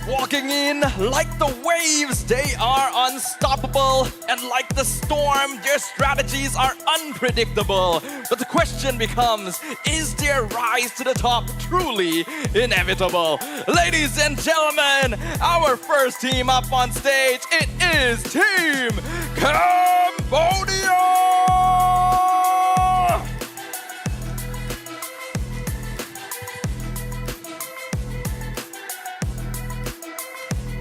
Speaker 18: Walking in like the waves, they are unstoppable, and like the storm, their strategies are unpredictable. But the question becomes, is their rise to the top truly inevitable? Ladies and gentlemen, our first team up on stage, it is Team Cambodia!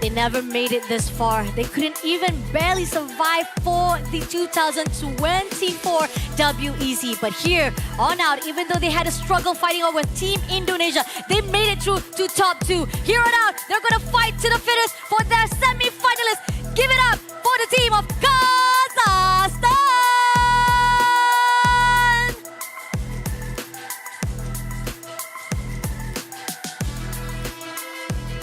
Speaker 17: They never made it this far. They couldn't even barely survive for the 2024 WEC. But here on out, even though they had a struggle fighting over Team Indonesia, they made it through to top 2. Here on out, they're gonna fight to the finish for their semi-finalists. Give it up for the team of Kazakhstan!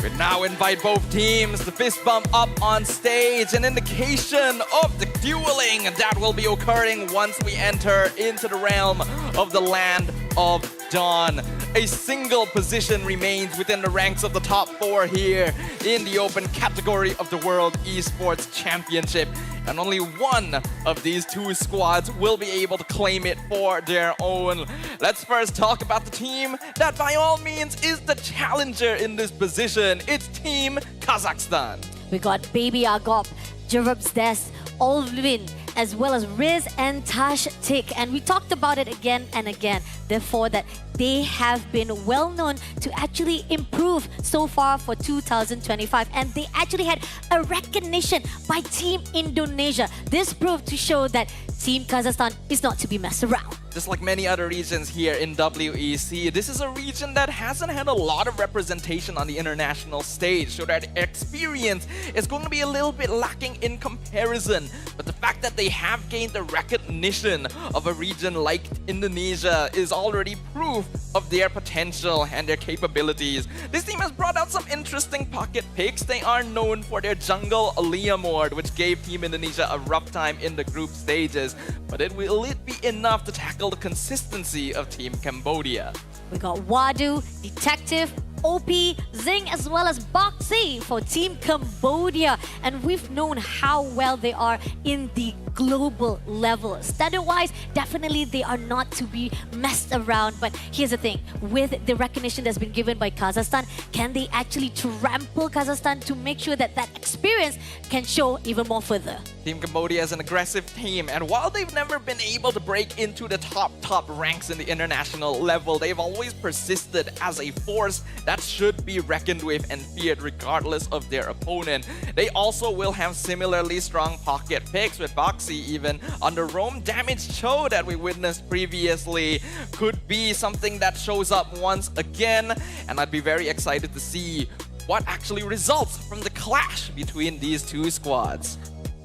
Speaker 18: We now invite both teams to fist bump up on stage, an indication of the dueling that will be occurring once we enter into the realm of the Land of Dawn. A single position remains within the ranks of the top 4 here in the open category of the World Esports Championship. And only one of these 2 squads will be able to claim it for their own. Let's first talk about the team that by all means is the challenger in this position. It's Team Kazakhstan.
Speaker 17: We got Baby Agop, Jerub's Des, Olvin, as well as Riz and Tash Tik. And we talked about it again and again. Therefore, that they have been well known to actually improve so far for 2025. And they actually had a recognition by Team Indonesia. This proved to show that Team Kazakhstan is not to be messed around.
Speaker 18: Just like many other regions here in WEC, this is a region that hasn't had a lot of representation on the international stage, so that experience is going to be a little bit lacking in comparison. But the fact that they have gained the recognition of a region like Indonesia is already proof of their potential and their capabilities. This team has brought out some interesting pocket picks. They are known for their jungle Liamord, which gave Team Indonesia a rough time in the group stages. But will it be enough to tackle the consistency of Team Cambodia?
Speaker 17: We got Wadu, Detective, OP, Zing, as well as Boxy for Team Cambodia. And we've known how well they are in the global level. Standard-wise, definitely they are not to be messed around. But here's the thing, with the recognition that's been given by Kazakhstan, can they actually trample Kazakhstan to make sure that that experience can show even more further?
Speaker 18: Team Cambodia is an aggressive team, and while they've never been able to break into the top ranks in the international level, they've always persisted as a force that should be reckoned with and feared regardless of their opponent. They also will have similarly strong pocket picks, with Boxy even on the roam damage show that we witnessed previously could be something that shows up once again, and I'd be very excited to see what actually results from the clash between these 2 squads.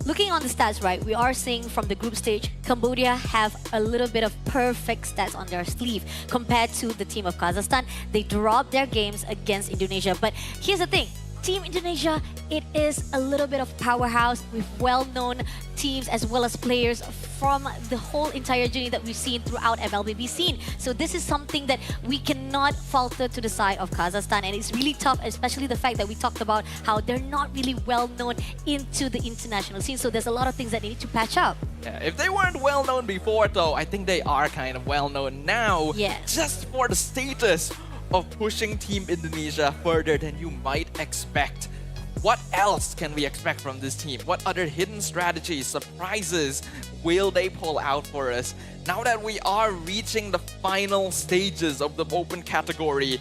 Speaker 17: Looking on the stats, right, we are seeing from the group stage, Cambodia have a little bit of perfect stats on their sleeve compared to the team of Kazakhstan. They dropped their games against Indonesia. But here's the thing, Team Indonesia, it is a little bit of powerhouse with well-known teams as well as players from the whole entire journey that we've seen throughout MLBB scene. So this is something that we cannot falter to the side of Kazakhstan, and it's really tough, especially the fact that we talked about how they're not really well-known into the international scene. So there's a lot of things that they need to patch up.
Speaker 18: Yeah, if they weren't well known before though, I think they are kind of well known now.
Speaker 17: Yes.
Speaker 18: Just for the status of pushing Team Indonesia further than you might expect. What else can we expect from this team? What other hidden strategies, surprises will they pull out for us? Now that we are reaching the final stages of the open category,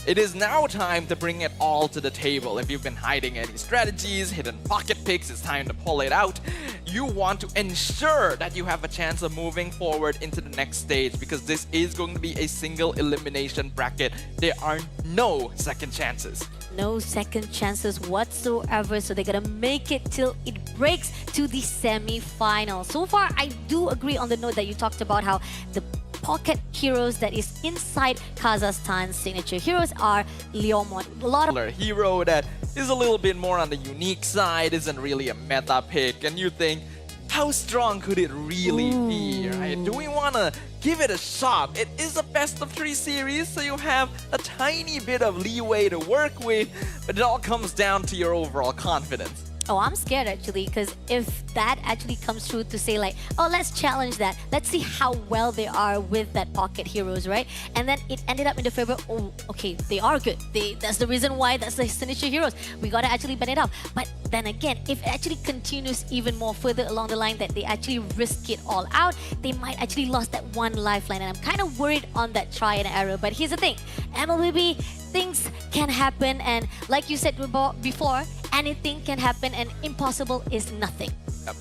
Speaker 18: it is now time to bring it all to the table. If you've been hiding any strategies, hidden pocket picks, it's time to pull it out. You want to ensure that you have a chance of moving forward into the next stage, because this is going to be a single elimination bracket. There are no second chances.
Speaker 17: No second chances whatsoever, so they're gonna make it till it breaks to the semi-final. So far, I do agree on the note that you talked about how the pocket heroes that is inside Kazakhstan's signature heroes are Leomon. A lot of
Speaker 18: hero that is a little bit more on the unique side, isn't really a meta pick, and you think, how strong could it really be, right? Do we want to give it a shot? It is a best of 3 series, so you have a tiny bit of leeway to work with, but it all comes down to your overall confidence.
Speaker 17: Oh, I'm scared actually, because if that actually comes true to say like, oh, let's challenge that. Let's see how well they are with that pocket heroes, right? And then it ended up in the favor, oh, okay, they are good. That's the reason why that's the signature heroes. We gotta actually ban it up. But then again, if it actually continues even more further along the line that they actually risk it all out, they might actually lost that one lifeline. And I'm kind of worried on that try and error. But here's the thing, MLBB, things can happen, and like you said before, anything can happen and impossible is nothing.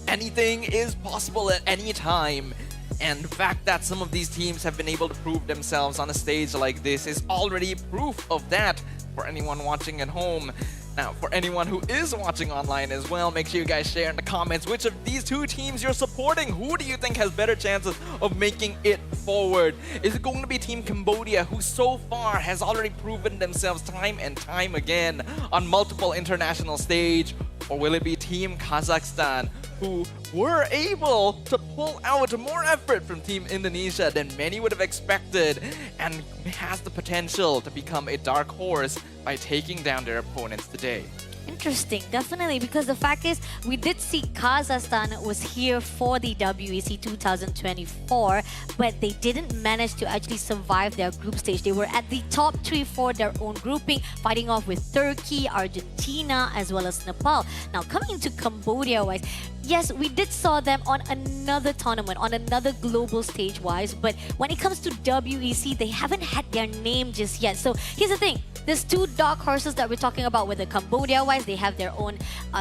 Speaker 18: Anything is possible at any time. And the fact that some of these teams have been able to prove themselves on a stage like this is already proof of that for anyone watching at home. Now, for anyone who is watching online as well, make sure you guys share in the comments which of these 2 teams you're supporting. Who do you think has better chances of making it forward? Is it going to be Team Cambodia, who so far has already proven themselves time and time again on multiple international stage? Or will it be Team Kazakhstan, who were able to pull out more effort from Team Indonesia than many would have expected, and has the potential to become a dark horse by taking down their opponents today?
Speaker 17: Interesting, definitely, because the fact is, we did see Kazakhstan was here for the WEC 2024, but they didn't manage to actually survive their group stage. They were at the top 3 for their own grouping, fighting off with Turkey, Argentina, as well as Nepal. Now, coming into Cambodia-wise, yes, we did saw them on another tournament, on another global stage-wise, but when it comes to WEC, they haven't had their name just yet. So here's the thing, there's 2 dark horses that we're talking about, whether Cambodia-wise, they have their own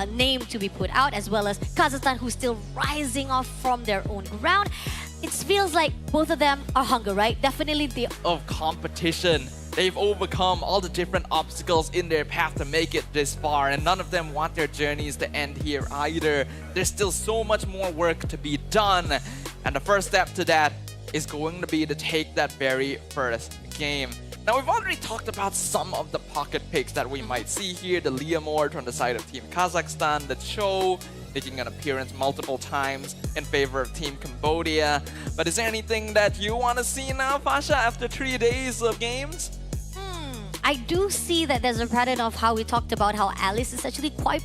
Speaker 17: name to be put out, as well as Kazakhstan, who's still rising off from their own ground. It feels like both of them are hunger, right? Definitely the
Speaker 18: of competition. They've overcome all the different obstacles in their path to make it this far, and none of them want their journeys to end here either. There's still so much more work to be done, and the first step to that is going to be to take that very first game. Now, we've already talked about some of the pocket picks that we might see here. The Leomord from the side of Team Kazakhstan, the Cho making an appearance multiple times in favor of Team Cambodia. But is there anything that you want to see now, Fasha, after 3 days of games?
Speaker 17: I do see that there's a pattern of how we talked about how Alice is actually quite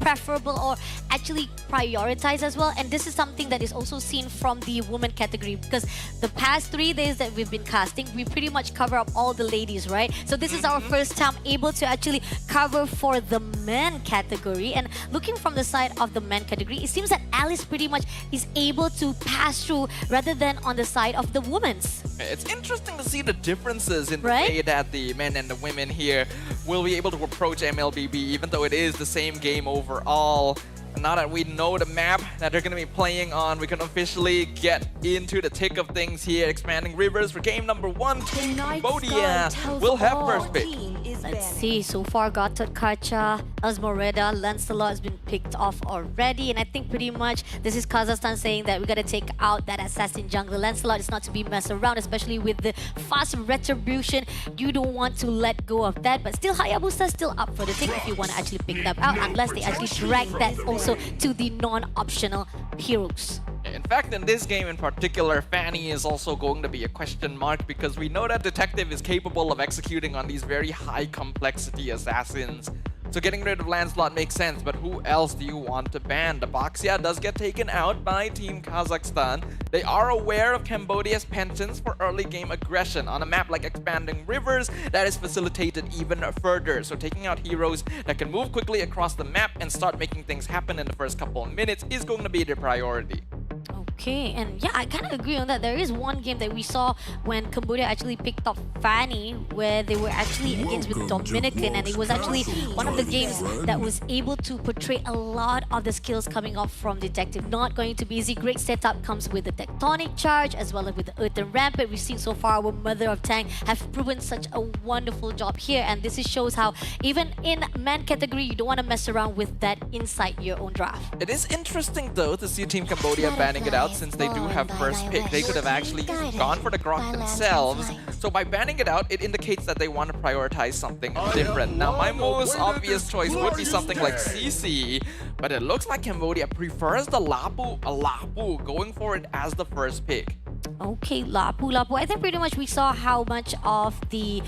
Speaker 17: preferable or actually prioritized as well, and this is something that is also seen from the women category, because the past 3 days that we've been casting, we pretty much cover up all the ladies, right? So this is our first time able to actually cover for the men category, and looking from the side of the men category, it seems that Alice pretty much is able to pass through rather than on the side of the women's.
Speaker 18: It's interesting to see the differences in the way that the men and the women here will be able to approach MLBB, even though it is the same game overall. And now that we know the map that they're going to be playing on, we can officially get into the thick of things here. Expanding Rivers for game number 1. Team Cambodia will have first pick.
Speaker 19: Team is
Speaker 17: Let's see. So far, Gatot Kacha, Esmeralda, Lancelot has been picked off already. And I think pretty much this is Kazakhstan saying that we got to take out that assassin jungler. Lancelot is not to be messed around, especially with the fast retribution. You don't want to let go of that. But still, Hayabusa is still up for the take if you want to actually pick them out, unless they actually drag that also to the non-optional heroes.
Speaker 18: In fact, in this game in particular, Fanny is also going to be a question mark because we know that Detective is capable of executing on these very high complexity assassins. So getting rid of Lancelot makes sense, but who else do you want to ban? The Baxia does get taken out by Team Kazakhstan. They are aware of Cambodia's penchants for early game aggression. On a map like Expanding Rivers, that is facilitated even further. So taking out heroes that can move quickly across the map and start making things happen in the first couple of minutes is going to be their priority.
Speaker 17: Okay, and yeah, I kind of agree on that. There is one game that we saw when Cambodia actually picked up Fanny, where they were actually against with Dominican, and it was actually one of the games that was able to portray a lot of the skills coming off from Detective. Not going to be easy. Great setup comes with the Tectonic Charge as well as with the Earthen Rampart. We've seen so far our Mother of Tang have proven such a wonderful job here, and this shows how even in man category, you don't want to mess around with that inside your own draft.
Speaker 18: It is interesting though to see Team Cambodia banning it out since they do have first pick. They could have actually gone for the Grok themselves. So by banning it out, it indicates that they want to prioritize something different. Now my most obvious choice would be something like CC, but it looks like Cambodia prefers the Lapu, going for it as the first pick.
Speaker 17: Okay, Lapu. I think pretty much we saw how much of the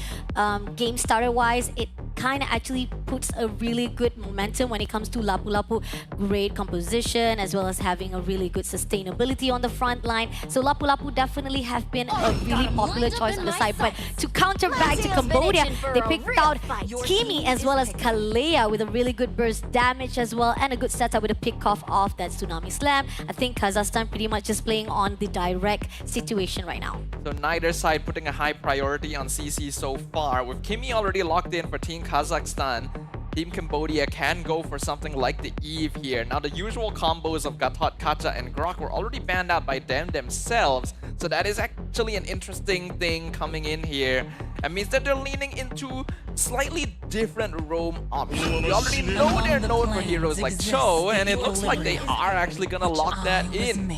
Speaker 17: game starter wise, it kind of actually puts a really good momentum when it comes to Lapu. Great composition as well as having a really good sustainability on the front line. So Lapu definitely have been a really popular choice on the side. But to counter back to Cambodia, they picked out Kimi as well as Kalea with a really good burst damage as well, and a good setup with a pick off of that Tsunami Slam. I think Kazakhstan pretty much just playing on the direct situation right now.
Speaker 18: So neither side putting a high priority on CC so far. With Kimi already locked in for Team Kazakhstan, Team Cambodia can go for something like the Eve here. Now the usual combos of Gatot, Kacha and Grok were already banned out by them themselves. So that is actually an interesting thing coming in here. It means that they're leaning into slightly different roam options. We already know they're known for heroes like Cho, and it looks like they are actually gonna lock that in.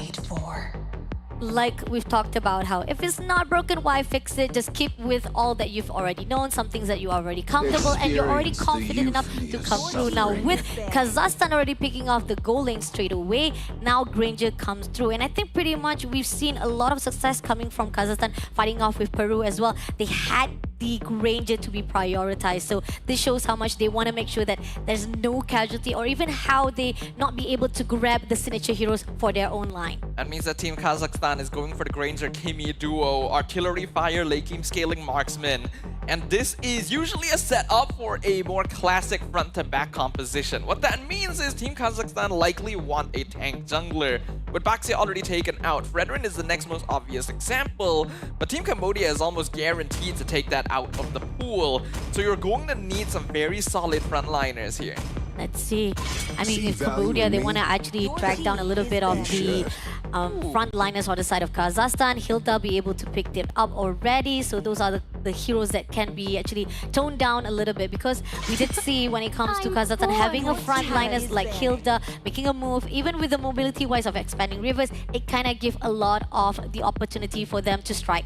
Speaker 17: Like we've talked about how if it's not broken, why fix it? Just keep with all that you've already known, some things that you're already comfortable and you're already confident enough to come through. Now with Kazakhstan already picking off the goal lane straight away, now Granger comes through. And I think pretty much we've seen a lot of success coming from Kazakhstan fighting off with Peru as well. They had the Granger to be prioritized. So this shows how much they want to make sure that there's no casualty or even how they not be able to grab the signature heroes for their own line.
Speaker 18: That means that Team Kazakhstan is going for the Granger Kimi duo, artillery fire, late game scaling marksman. And this is usually a setup for a more classic front-to-back composition. What that means is Team Kazakhstan likely want a tank jungler. With Baxia already taken out, Fredrin is the next most obvious example, but Team Cambodia is almost guaranteed to take that out of the pool. So you're going to need some very solid frontliners here.
Speaker 17: Let's see. I mean, with Cambodia, they want to actually drag down a little bit of the frontliners on the side of Kazakhstan. Hilda be able to pick them up already. So those are the heroes that can be actually toned down a little bit, because we did see when it comes to Kazakhstan having a frontliners like Hilda making a move, even with the mobility wise of Expanding Rivers, it kind of gives a lot of the opportunity for them to strike.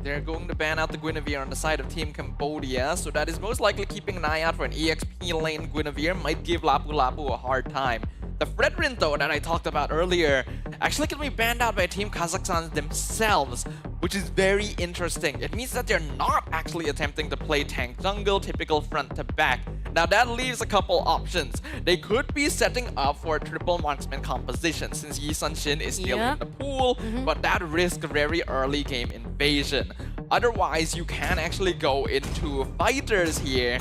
Speaker 18: They're going to ban out the Guinevere on the side of Team Cambodia, so that is most likely keeping an eye out for an EXP lane. Guinevere might give Lapu a hard time. The Fredrin though that I talked about earlier actually can be banned out by Team Kazakhstan themselves, which is very interesting. It means that they're not actually attempting to play tank jungle, typical front to back. Now that leaves a couple options. They could be setting up for a triple marksman composition since Yi Sun Shin is still in the pool, but that risks very early game invasion. Otherwise, you can actually go into fighters here,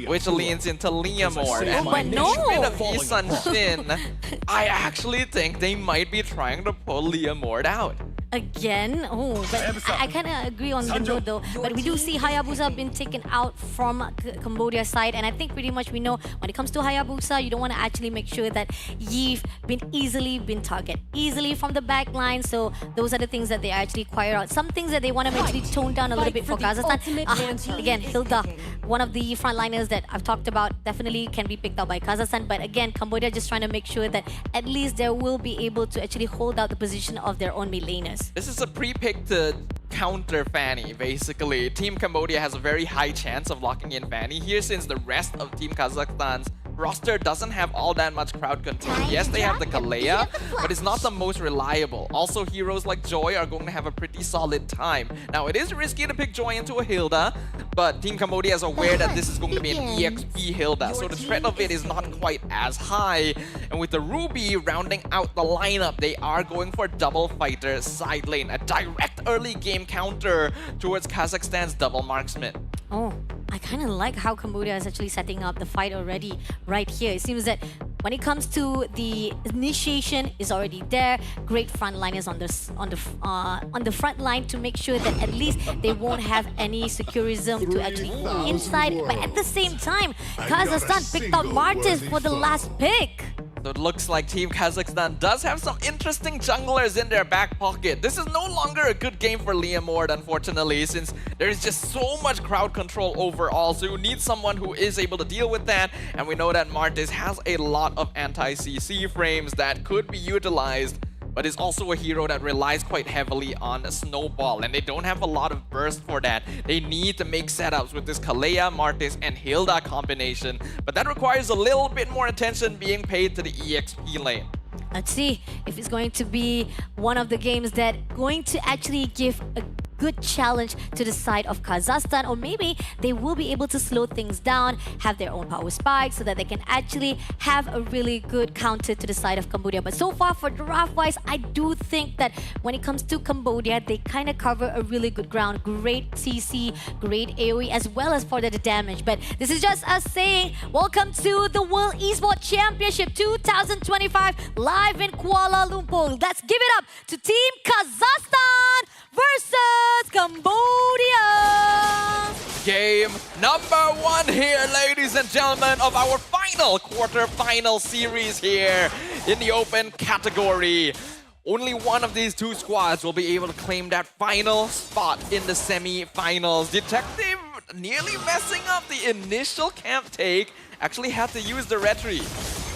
Speaker 18: which leans into Liamord. And by getting rid of Yi Sun Shin, I actually think they might be trying to pull Liamord out.
Speaker 17: again. Oh, but I kind of agree on the note though. But we do see Hayabusa been taken out from Cambodia side, and I think pretty much we know when it comes to Hayabusa, you don't want to actually make sure that you've been targeted easily from the back line. So those are the things that they actually acquire out. Some things that they want to actually tone down a little bit for Kazakhstan. Again, Hilda, one of the frontliners that I've talked about, definitely can be picked out by Kazakhstan. But again, Cambodia just trying to make sure that at least they will be able to actually hold out the position of their own mid laners.
Speaker 18: This is a pre-pick to counter Fanny, basically. Team Cambodia has a very high chance of locking in Fanny here since the rest of Team Kazakhstan's roster doesn't have all that much crowd control. Yes, they have the Kalea, but it's not the most reliable. Also, heroes like Joy are going to have a pretty solid time. Now, it is risky to pick Joy into a Hilda, but Team Cambodia is aware that this is going to be an EXP Hilda, so the threat of it is not quite as high. And with the Ruby rounding out the lineup, they are going for double fighter side lane, a direct early game counter towards Kazakhstan's double marksman.
Speaker 17: Oh, I kind of like how Cambodia is actually setting up the fight already right here. It seems that when it comes to the initiation is already there. Great frontliners on the front line to make sure that at least they won't have any securism to actually go inside. But at the same time, Kazakhstan picked out Martis for the last pick.
Speaker 18: So it looks like Team Kazakhstan does have some interesting junglers in their back pocket. This is no longer a good game for Liam Ward, unfortunately, since there is just so much crowd control overall. So you need someone who is able to deal with that. And we know that Martis has a lot of anti-CC frames that could be utilized, but is also a hero that relies quite heavily on Snowball, and they don't have a lot of burst for that. They need to make setups with this Kalea, Martis, and Hilda combination, but that requires a little bit more attention being paid to the EXP lane.
Speaker 17: Let's see if it's going to be one of the games that going to actually give a good challenge to the side of Kazakhstan, or maybe they will be able to slow things down, have their own power spikes so that they can actually have a really good counter to the side of Cambodia. But so far for draft-wise, I do think that when it comes to Cambodia, they kind of cover a really good ground. Great CC, great AoE, as well as for the damage. But this is just us saying, welcome to the World Esports Championship 2025 live in Kuala Lumpur. Let's give it up to Team Kazakhstan versus Cambodia.
Speaker 18: Game number 1 here, ladies and gentlemen, of our final quarter-final series here in the open category. Only one of these two squads will be able to claim that final spot in the semi-finals. Detective nearly messing up the initial camp take, actually had to use the retry.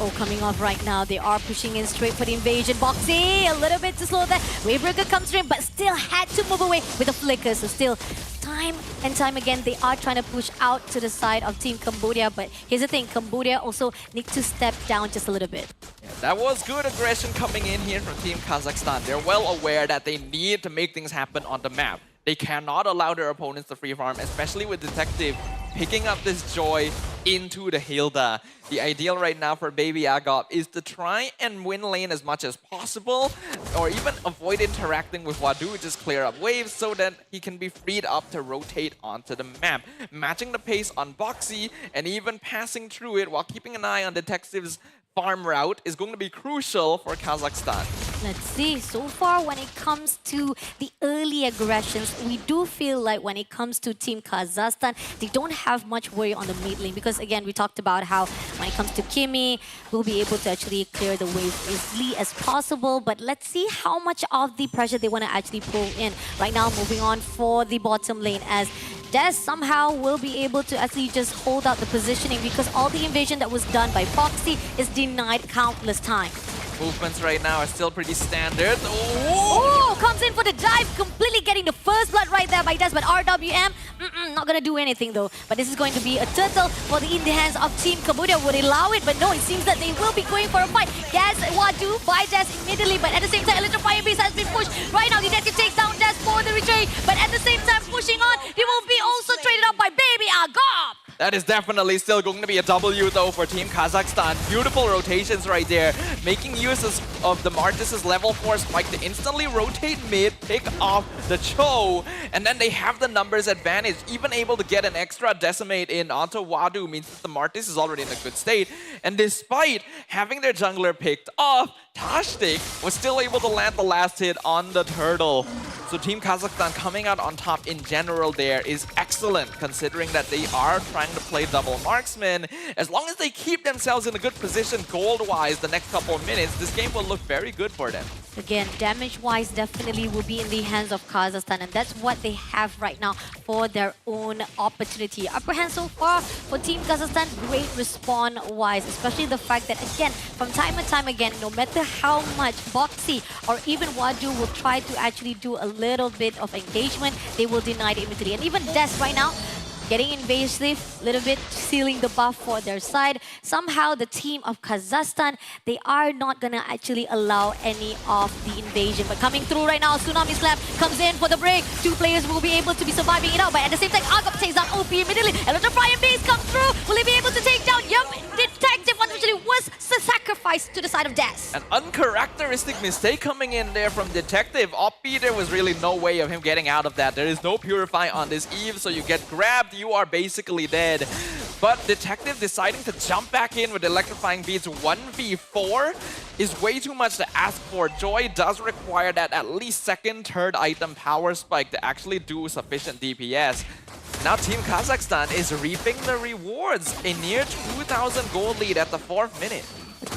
Speaker 17: Oh, coming off right now, they are pushing in straight for the invasion. Boxy, a little bit too slow there. Wavebreaker comes in, but still had to move away with a flicker. So still, time and time again, they are trying to push out to the side of Team Cambodia. But here's the thing, Cambodia also need to step down just a little bit.
Speaker 18: Yeah, that was good aggression coming in here from Team Kazakhstan. They're well aware that they need to make things happen on the map. They cannot allow their opponents to free farm, especially with Detective picking up this Joy into the Hilda. The ideal right now for Baby Agop is to try and win lane as much as possible, or even avoid interacting with Wadu, just clear up waves so that he can be freed up to rotate onto the map. Matching the pace on Boxy and even passing through it while keeping an eye on Detective's farm route is going to be crucial for Kazakhstan.
Speaker 17: Let's see, so far when it comes to the early aggressions, we do feel like when it comes to Team Kazakhstan, they don't have much worry on the mid lane, because again, we talked about how when it comes to Kimi, we'll be able to actually clear the wave as easily as possible, but let's see how much of the pressure they want to actually pull in. Right now, moving on for the bottom lane as Des somehow will be able to actually just hold out the positioning, because all the invasion that was done by Foxy is denied countless times.
Speaker 18: Movements right now are still pretty standard.
Speaker 17: Oh, comes in for the dive, completely getting the first blood right there by Des, but RWM, not gonna do anything though. But this is going to be a turtle for in the hands of Team Cambodia. Would allow it, but no, it seems that they will be going for a fight. Gaz Wadu by Des immediately, but at the same time, Electrifying Beast has been pushed. Right now, Detective takes down Des for the retreat, but at the same time, pushing on, he will be also traded up by Baby Agop.
Speaker 18: That is definitely still going to be a W though for Team Kazakhstan. Beautiful rotations right there, making use of of the Martis' level 4 spike to instantly rotate mid, pick off the Cho, and then they have the numbers advantage, even able to get an extra decimate in onto Wadu means that the Martis is already in a good state. And despite having their jungler picked off, Tashtik was still able to land the last hit on the turtle. So Team Kazakhstan coming out on top in general there is excellent, considering that they are trying to play double marksman. As long as they keep themselves in a good position gold-wise the next couple of minutes, this game will look very good for them.
Speaker 17: Again, damage-wise definitely will be in the hands of Kazakhstan, and that's what they have right now for their own opportunity. Upper hand so far for Team Kazakhstan, great respawn-wise, especially the fact that, again, from time and time again, no matter how much Boxy or even Wadu will try to actually do a little bit of engagement, they will deny it immediately. And even Des right now, getting invasive, a little bit sealing the buff for their side. Somehow the team of Kazakhstan, they are not gonna actually allow any of the invasion. But coming through right now, Tsunami Slap comes in for the break. Two players will be able to be surviving it out, but at the same time, Agop takes down OP immediately. Electrify Base comes through. Will he be able to take down Yum? Detective unfortunately was sacrificed to the side of Des.
Speaker 18: An uncharacteristic mistake coming in there from Detective. OP, there was really no way of him getting out of that. There is no Purify on this Eve, so you get grabbed, you are basically dead. But Detective deciding to jump back in with Electrifying Beats 1v4 is way too much to ask for. Joy does require that at least second, third item power spike to actually do sufficient DPS. Now Team Kazakhstan is reaping the rewards. A near 2,000 gold lead at the 4th minute.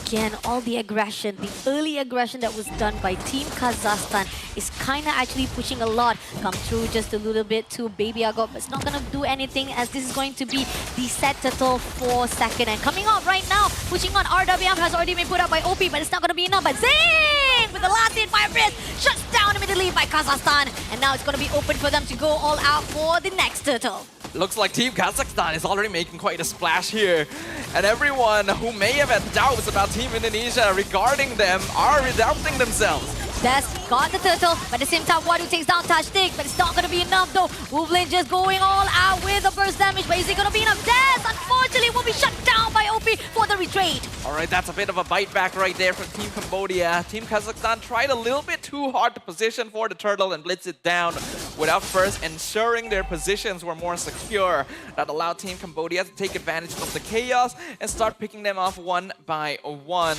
Speaker 17: Again, all the aggression, the early aggression that was done by Team Kazakhstan is kind of actually pushing a lot. Come through just a little bit to Baby Agop, but it's not going to do anything as this is going to be the set turtle for second. And coming up right now, pushing on RWM has already been put up by OP, but it's not going to be enough. But Zing with the last hit by Riz, shuts down immediately by Kazakhstan. And now it's going to be open for them to go all out for the next turtle.
Speaker 18: Looks like Team Kazakhstan is already making quite a splash here. And everyone who may have had doubts about Team Indonesia regarding them are redoubting themselves.
Speaker 17: Des got the turtle, but at the same time, Wadu takes down Tashtik, but it's not going to be enough though. Wolverine just going all out with a burst damage, but is it going to be enough? Des, unfortunately, will be shut down by OP for the retreat.
Speaker 18: All right, that's a bit of a bite back right there from Team Cambodia. Team Kazakhstan tried a little bit too hard to position for the turtle and blitz it down without first ensuring their positions were more secure. That allowed Team Cambodia to take advantage of the chaos and start picking them off one by one.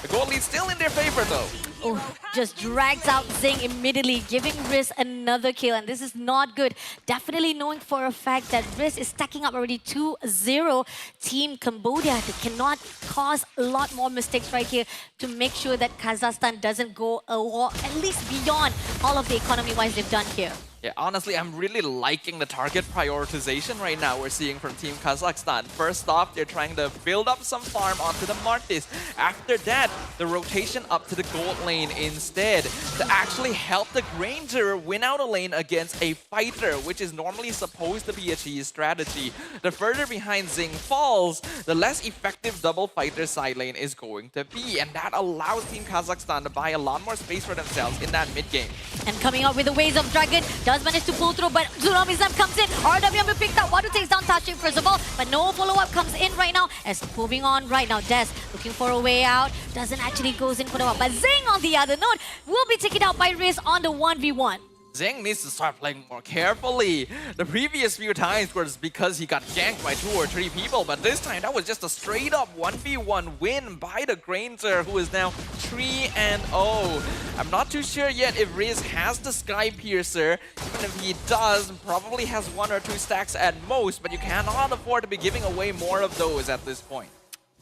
Speaker 18: The goal lead still in their favor though.
Speaker 17: Oh, just drags out Zing immediately, giving Riz another kill, and this is not good. Definitely knowing for a fact that Riz is stacking up already 2-0. Team Cambodia, they cannot cause a lot more mistakes right here to make sure that Kazakhstan doesn't go at least beyond all of the economy-wise they've done here.
Speaker 18: Yeah, honestly, I'm really liking the target prioritization right now we're seeing from Team Kazakhstan. First off, they're trying to build up some farm onto the Martis. After that, the rotation up to the gold lane instead to actually help the Granger win out a lane against a fighter, which is normally supposed to be a cheese strategy. The further behind Zing falls, the less effective double fighter side lane is going to be, and that allows Team Kazakhstan to buy a lot more space for themselves in that mid game.
Speaker 17: And coming out with the Waves of Dragon, does manage to pull through, but Tsunami Zam comes in. RWM will picked up. Wadu takes down Tashik first of all, but no follow-up comes in right now. As moving on right now, Des looking for a way out. Doesn't actually goes in for the one. But Zing on the other note will be taken out by Riz on the 1v1.
Speaker 18: Zing needs to start playing more carefully. The previous few times was because he got ganked by 2 or 3 people, but this time that was just a straight up 1v1 win by the Granger, who is now 3-0. I'm not too sure yet if Riz has the Sky Piercer. Even if he does, probably has 1 or 2 stacks at most, but you cannot afford to be giving away more of those at this point.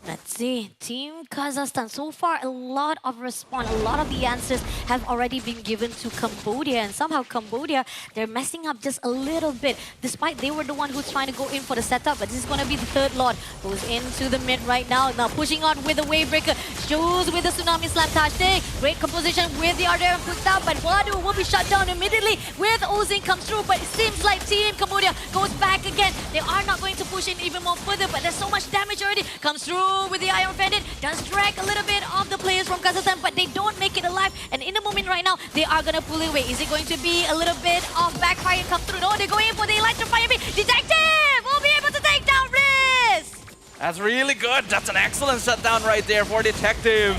Speaker 17: Let's see. Team Kazakhstan, so far a lot of response, a lot of the answers have already been given to Cambodia, and somehow Cambodia, they're messing up just a little bit, despite they were the one who's trying to go in for the setup, but this is going to be the third lot. Goes into the mid right now, pushing on with the Wave Breaker, shows with the Tsunami Slam Tashtik, great composition with the RDM pushed out, but Wadu will be shut down immediately with Ozing comes through, but it seems like Team Cambodia goes back again. They are not going to push in even more further, but there's so much damage already. Comes through with the Iron Bandit, does drag a little bit of the players from Kazakhstan, but they don't make it alive. And in the moment right now, they are going to pull away. Is it going to be a little bit of backfire come through? No, they're going in for the Electrify. Detective will be able to take down Riz.
Speaker 18: That's really good. That's an excellent shutdown right there for Detective.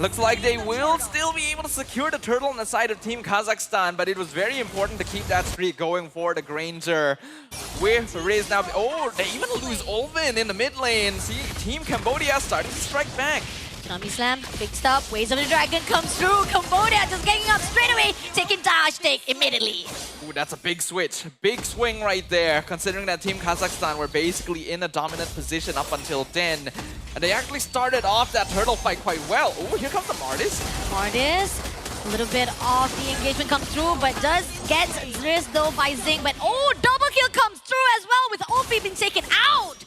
Speaker 18: Looks like they will still be able to secure the turtle on the side of Team Kazakhstan, but it was very important to keep that streak going for the Granger. With Riz now, oh, they even lose Olvin in the mid lane. See, Team Cambodia starting to strike back.
Speaker 17: Tsunami Slam, big stop, Waves of the Dragon comes through. Cambodia just getting up straight away, taking dash take immediately.
Speaker 18: Ooh, that's a big switch. Big swing right there, considering that Team Kazakhstan were basically in a dominant position up until then. And they actually started off that turtle fight quite well. Ooh, here comes the Martis.
Speaker 17: Martis, a little bit of the engagement comes through, but does get Riz though by Zing. But oh, double kill comes through as well with OP being taken out.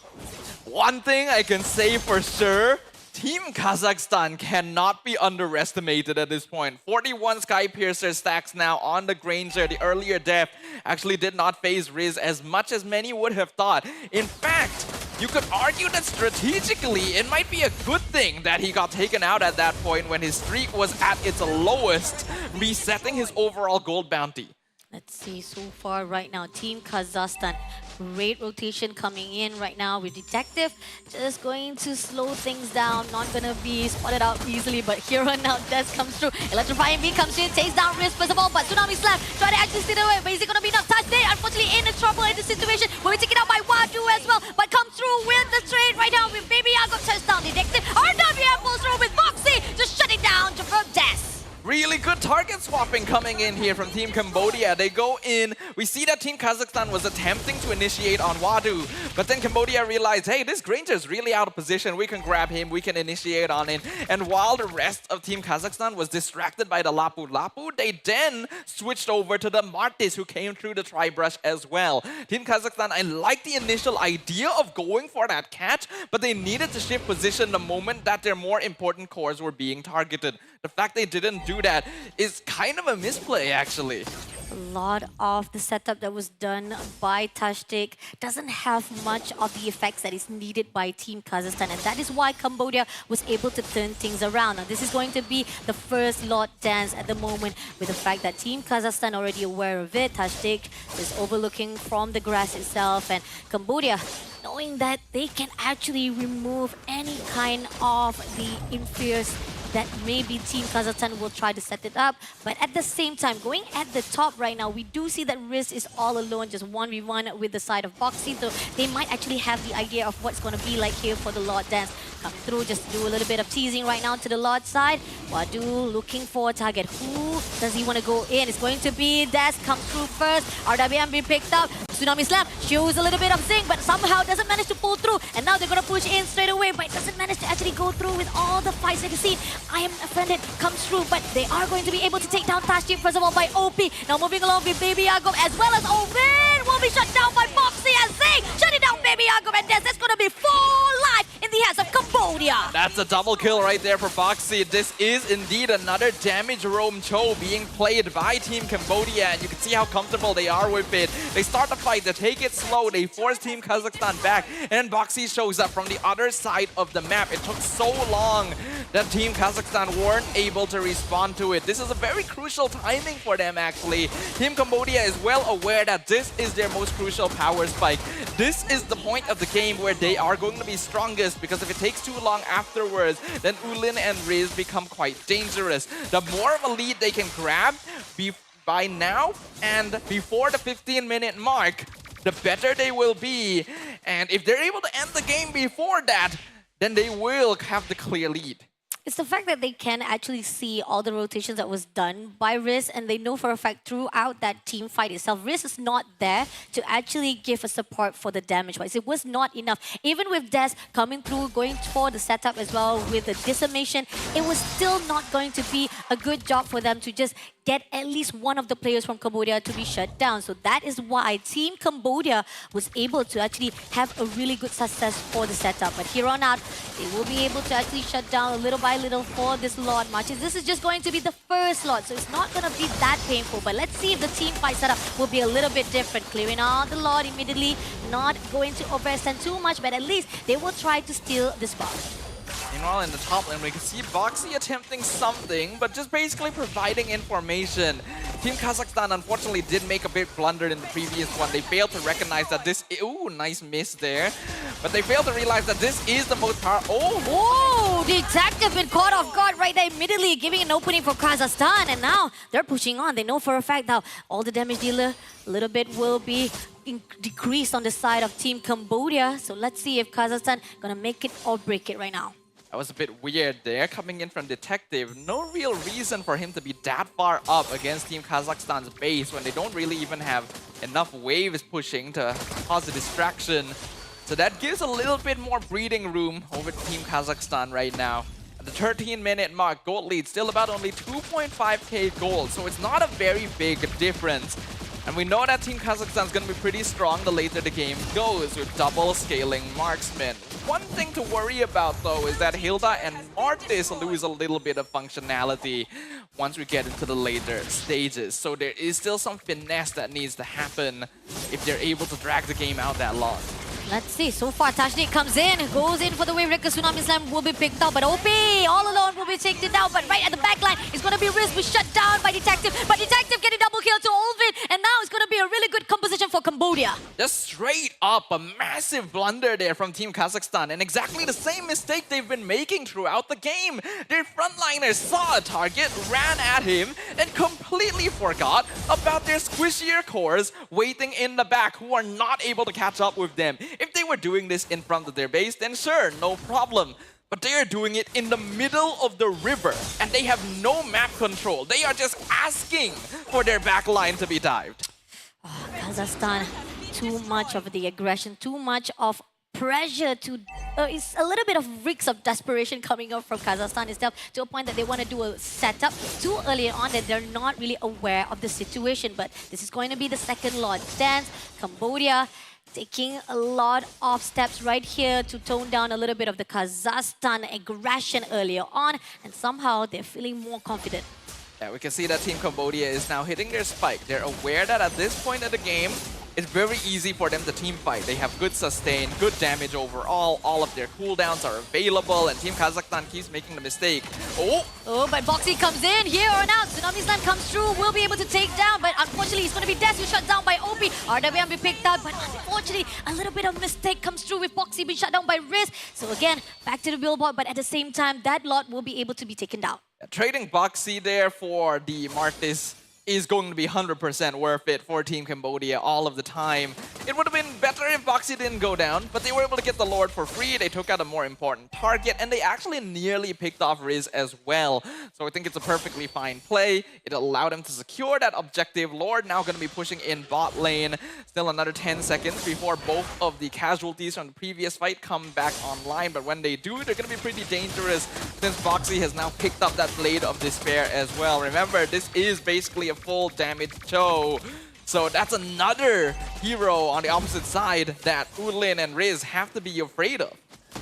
Speaker 18: One thing I can say for sure, Team Kazakhstan cannot be underestimated at this point. 41 Sky Piercer stacks now on the Granger. The earlier death actually did not phase Riz as much as many would have thought. In fact, you could argue that strategically, it might be a good thing that he got taken out at that point when his streak was at its lowest, resetting his overall gold bounty.
Speaker 17: Let's see, so far right now, Team Kazakhstan, great rotation coming in right now with Detective. Just going to slow things down, not gonna be spotted out easily, but here on out, Des comes through. Electrifying B comes in, takes down Riz first of all, but Tsunami Slam try to actually steal away, but is it gonna be enough? Touch there, unfortunately in a trouble in the situation. We're taken out by Wadu as well, but come through with the trade right now with Baby Yago touchdown. Detective, RWM pulls through with Boxy, just shutting down from Des.
Speaker 18: Really good target swapping coming in here from Team Cambodia. They go in. We see that Team Kazakhstan was attempting to initiate on Wadu, but then Cambodia realized, hey, this Granger is really out of position. We can grab him. We can initiate on him. And while the rest of Team Kazakhstan was distracted by the Lapu Lapu, they then switched over to the Martis who came through the Tri-Brush as well. Team Kazakhstan, I like the initial idea of going for that catch, but they needed to shift position the moment that their more important cores were being targeted. The fact they didn't do that is kind of a misplay, actually.
Speaker 17: A lot of the setup that was done by Tashtik doesn't have much of the effects that is needed by Team Kazakhstan, and that is why Cambodia was able to turn things around. Now, this is going to be the first lot dance at the moment, with the fact that Team Kazakhstan already aware of it. Tashtik is overlooking from the grass itself, and Cambodia knowing that they can actually remove any kind of the inferiors that maybe Team Kazakhstan will try to set it up. But at the same time, going at the top right now, we do see that Riz is all alone, just 1v1 with the side of Boxy. So they might actually have the idea of what's going to be like here for the Lord Dance. Come through, just do a little bit of teasing right now to the Lord side. Wadu looking for a target. Who does he want to go in? It's going to be Des, comes through first. RWM being picked up. Tsunami Slam shows a little bit of Zing, but somehow doesn't manage to pull through. And now they're going to push in straight away, but it doesn't manage to actually go through with all the fights that you see. I am offended, comes through, but they are going to be able to take down Tashti first of all by OP. Now moving along with Baby Yago as well as Ovin will be shut down by Boxy and Zing. Shutting down Baby Yago and Des. That's going to be 4 life in the hands of Cambodia.
Speaker 18: That's a double kill right there for Boxy. This is indeed another damage roam Cho being played by Team Cambodia, and you can see how comfortable they are with it. They start the fight, they take it slow, they force Team Kazakhstan back, and Boxy shows up from the other side of the map. It took so long that Team Kazakhstan weren't able to respond to it. This is a very crucial timing for them, actually. Team Cambodia is well aware that this is their most crucial power spike. This is the point of the game where they are going to be strongest, because if it takes too long afterwards, then Ulin and Riz become quite dangerous. The more of a lead they can grab by now and before the 15-minute mark, the better they will be. And if they're able to end the game before that, then they will have the clear lead.
Speaker 17: It's the fact that they can actually see all the rotations that was done by Riz, and they know for a fact throughout that team fight itself, Riz is not there to actually give a support for the damage wise. It was not enough. Even with Des coming through, going for the setup as well with the decimation, it was still not going to be a good job for them to just get at least one of the players from Cambodia to be shut down. So that is why Team Cambodia was able to actually have a really good success for the setup. But here on out, they will be able to actually shut down little by little for this Lord matches. This is just going to be the first Lord, so it's not going to be that painful. But let's see if the team fight setup will be a little bit different. Clearing out the Lord immediately, not going to overextend too much, but at least they will try to steal this spot.
Speaker 18: Meanwhile, in the top lane, we can see Boxy attempting something, but just basically providing information. Team Kazakhstan, unfortunately, did make a big blunder in the previous one. They failed to recognize that this... Ooh, nice miss there. But they failed to realize that this is the most powerful...
Speaker 17: Oh, Oh, Detective been caught off guard right there, immediately giving an opening for Kazakhstan, and now they're pushing on. They know for a fact now all the damage dealer, a little bit will be decreased on the side of Team Cambodia. So let's see if Kazakhstan gonna make it or break it right now.
Speaker 18: That was a bit weird there, coming in from Detective. No real reason for him to be that far up against Team Kazakhstan's base when they don't really even have enough waves pushing to cause a distraction. So that gives a little bit more breathing room over Team Kazakhstan right now. At the 13-minute mark, gold lead still about only 2.5k gold, so it's not a very big difference. And we know that Team Kazakhstan is going to be pretty strong the later the game goes with double scaling marksmen. One thing to worry about though is that Hilda and Mortis lose a little bit of functionality once we get into the later stages. So there is still some finesse that needs to happen if they're able to drag the game out that long.
Speaker 17: Let's see. So far, Tashnik comes in, goes in for the wave breaker. Tsunami Slam will be picked up, but OP all alone will be taken down. But right at the back line, it's going to be Riz, was shut down by Detective. But Detective getting double kill to Olvid, and now it's going to be a really good composition for Cambodia.
Speaker 18: Just straight up a massive blunder there from Team Kazakhstan, and exactly the same mistake they've been making throughout the game. Their frontliners saw a target, ran at him, and completely forgot about their squishier cores waiting in the back who are not able to catch up with them. If they were doing this in front of their base, then sure, no problem. But they are doing it in the middle of the river, and they have no map control. They are just asking for their backline to be dived.
Speaker 17: Oh, Kazakhstan, too much of the aggression, too much of pressure to... it's a little bit of reeks of desperation coming up from Kazakhstan itself to a point that they want to do a setup too early on that they're not really aware of the situation. But this is going to be the second Lord stance. Cambodia taking a lot of steps right here to tone down a little bit of the Kazakhstan aggression earlier on, and somehow they're feeling more confident.
Speaker 18: Yeah, we can see that Team Cambodia is now hitting their spike. They're aware that at this point of the game, it's very easy for them to team fight. They have good sustain, good damage overall. All of their cooldowns are available, and Team Kazakhstan keeps making the mistake.
Speaker 17: Oh, but Boxy comes in here or now. Tsunami Slam comes through, will be able to take down, but unfortunately, he's going to be Desu shut down by OP. RWM be picked out, but unfortunately, a little bit of mistake comes through with Boxy being shut down by Riz. So again, back to the billboard, but at the same time, that lot will be able to be taken down.
Speaker 18: Trading Boxy there for the Martis is going to be 100% worth it for Team Cambodia all of the time. It would have been better if Boxy didn't go down, but they were able to get the Lord for free. They took out a more important target, and they actually nearly picked off Riz as well. So I think it's a perfectly fine play. It allowed them to secure that objective. Lord now going to be pushing in bot lane. Still another 10 seconds before both of the casualties from the previous fight come back online. But when they do, they're going to be pretty dangerous since Boxy has now picked up that Blade of Despair as well. Remember, this is basically a full damage show. So that's another hero on the opposite side that Udlin and Riz have to be afraid of.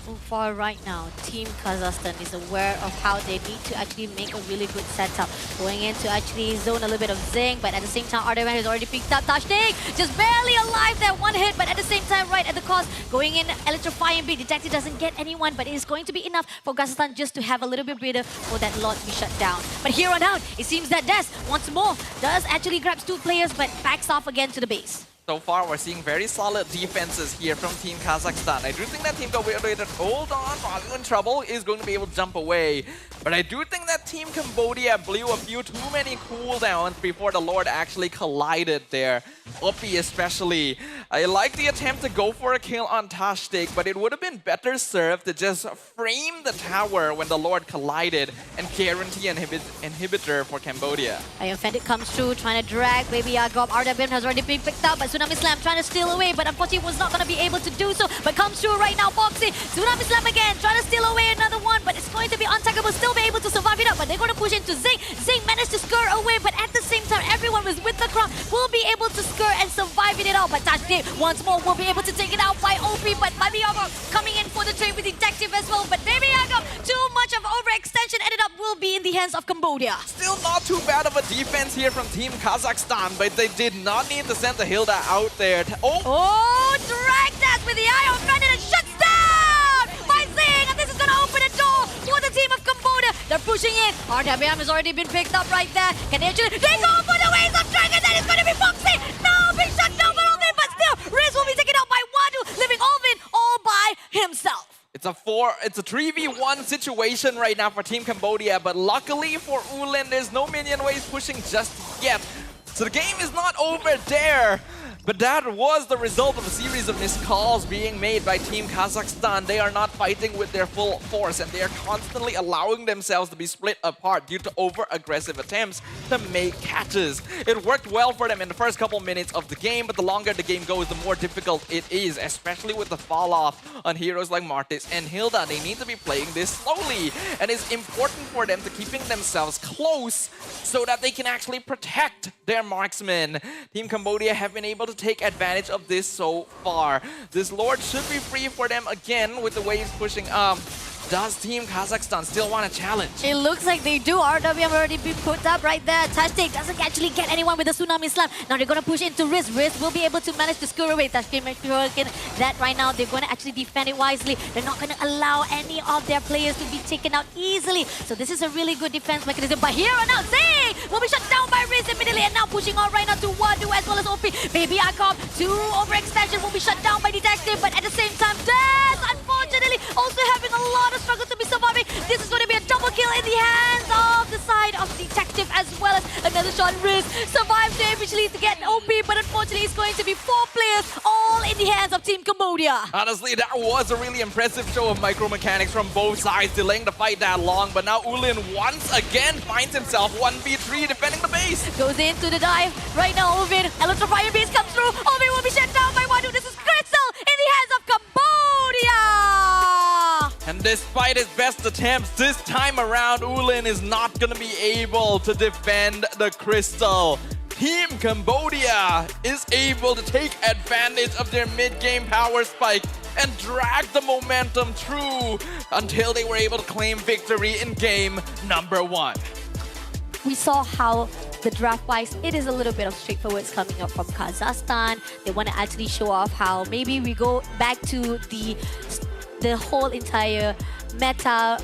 Speaker 17: So far right now, Team Kazakhstan is aware of how they need to actually make a really good setup. Going in to actually zone a little bit of Zing, but at the same time, RWM has already picked up Tashnik. Just barely alive that one hit, but at the same time, right at the cost, going in, electrifying beat. Detective doesn't get anyone, but it is going to be enough for Kazakhstan just to have a little bit breather for that lot to be shut down. But here on out, it seems that Des, once more, does actually grabs two players, but backs off again to the base.
Speaker 18: So far, we're seeing very solid defenses here from Team Kazakhstan. I do think that Team Cambodia, hold on, while you're in trouble, is going to be able to jump away. But I do think that Team Cambodia blew a few too many cooldowns before the Lord actually collided there. Uppy especially. I like the attempt to go for a kill on Tashnik, but it would have been better served to just frame the tower when the Lord collided and guarantee an inhibitor for Cambodia.
Speaker 17: Iron Fendit comes through, trying to drag Baby Yagob. RWM has already been picked up, but Tsunami Slam trying to steal away, but unfortunately was not going to be able to do so. But comes through right now, Boxy. Tsunami Slam again, trying to steal away another one, but it's going to be untackable, still be able to survive it up, but they're going to push into Zing. Zing managed to scur away, but at the same time, everyone was with the crowd, will be able to scur and survive it out. But Tashnik once more will be able to take it out by OP, but Baby Yagob coming in for the trade with Detective as well. But Baby Yagob, too much of overextension, ended up will be in the hands of Cambodia.
Speaker 18: Still not too bad of a defense here from Team Kazakhstan, but they did not need to send the Hilda out there.
Speaker 17: Oh, drag that with the Iron Fendit and shuts down by Zing, and this is going to open a door for the team of Cambodia. They're pushing in. RWM has already been picked up right there. Can they actually... They go for the waves of Dragon. That is going to be Boxy. No, being shut down by Olvin, but still, Riz will be taken out by Wadu, leaving Olvin all by himself.
Speaker 18: It's a 3v1 situation right now for Team Cambodia, but luckily for Ulin, there's no minion waves pushing just yet. So the game is not over there. But that was the result of a series of missed calls being made by Team Kazakhstan. They are not fighting with their full force, and they are constantly allowing themselves to be split apart due to over-aggressive attempts to make catches. It worked well for them in the first couple minutes of the game, but the longer the game goes, the more difficult it is, especially with the fall-off on heroes like Martis and Hilda. They need to be playing this slowly, and it's important for them to keeping themselves close so that they can actually protect their marksmen. Team Cambodia have been able to take advantage of this so far. This Lord should be free for them again with the waves pushing up. Does Team Kazakhstan still want a challenge?
Speaker 17: It looks like they do. RWM already been put up right there. Tashtik doesn't actually get anyone with the Tsunami Slam. Now they're going to push into Riz. Riz will be able to manage to score away. Tashtik makes sure that right now they're going to actually defend it wisely. They're not going to allow any of their players to be taken out easily. So this is a really good defense mechanism. But here and now, Zing will be shut down by Riz immediately. And now pushing on right now to Wadu as well as OP. Baby Akop, 2 overextension will be shut down by Detective. But at the same time, Des, unfortunately, also having a lot of struggle to be surviving. This is going to be a double kill in the hands of the side of Detective as well as another shot. Riz survives to eventually to get OP, but unfortunately it's going to be 4 players all in the hands of Team Cambodia.
Speaker 18: Honestly, that was a really impressive show of micro mechanics from both sides, delaying the fight that long. But now Ulin once again finds himself 1v3 defending the base.
Speaker 17: Goes into the dive. Right now, Ovid, Electrifying Beast comes through. Ovid will be shut down by Wadu. This is Crystal in the hands of Cambodia.
Speaker 18: And despite his best attempts, this time around, Ulin is not going to be able to defend the crystal. Team Cambodia is able to take advantage of their mid-game power spike and drag the momentum through until they were able to claim victory in game number 1.
Speaker 17: We saw how the draft-wise, it is a little bit of straightforwards coming up from Kazakhstan. They want to actually show off how maybe we go back to the whole entire meta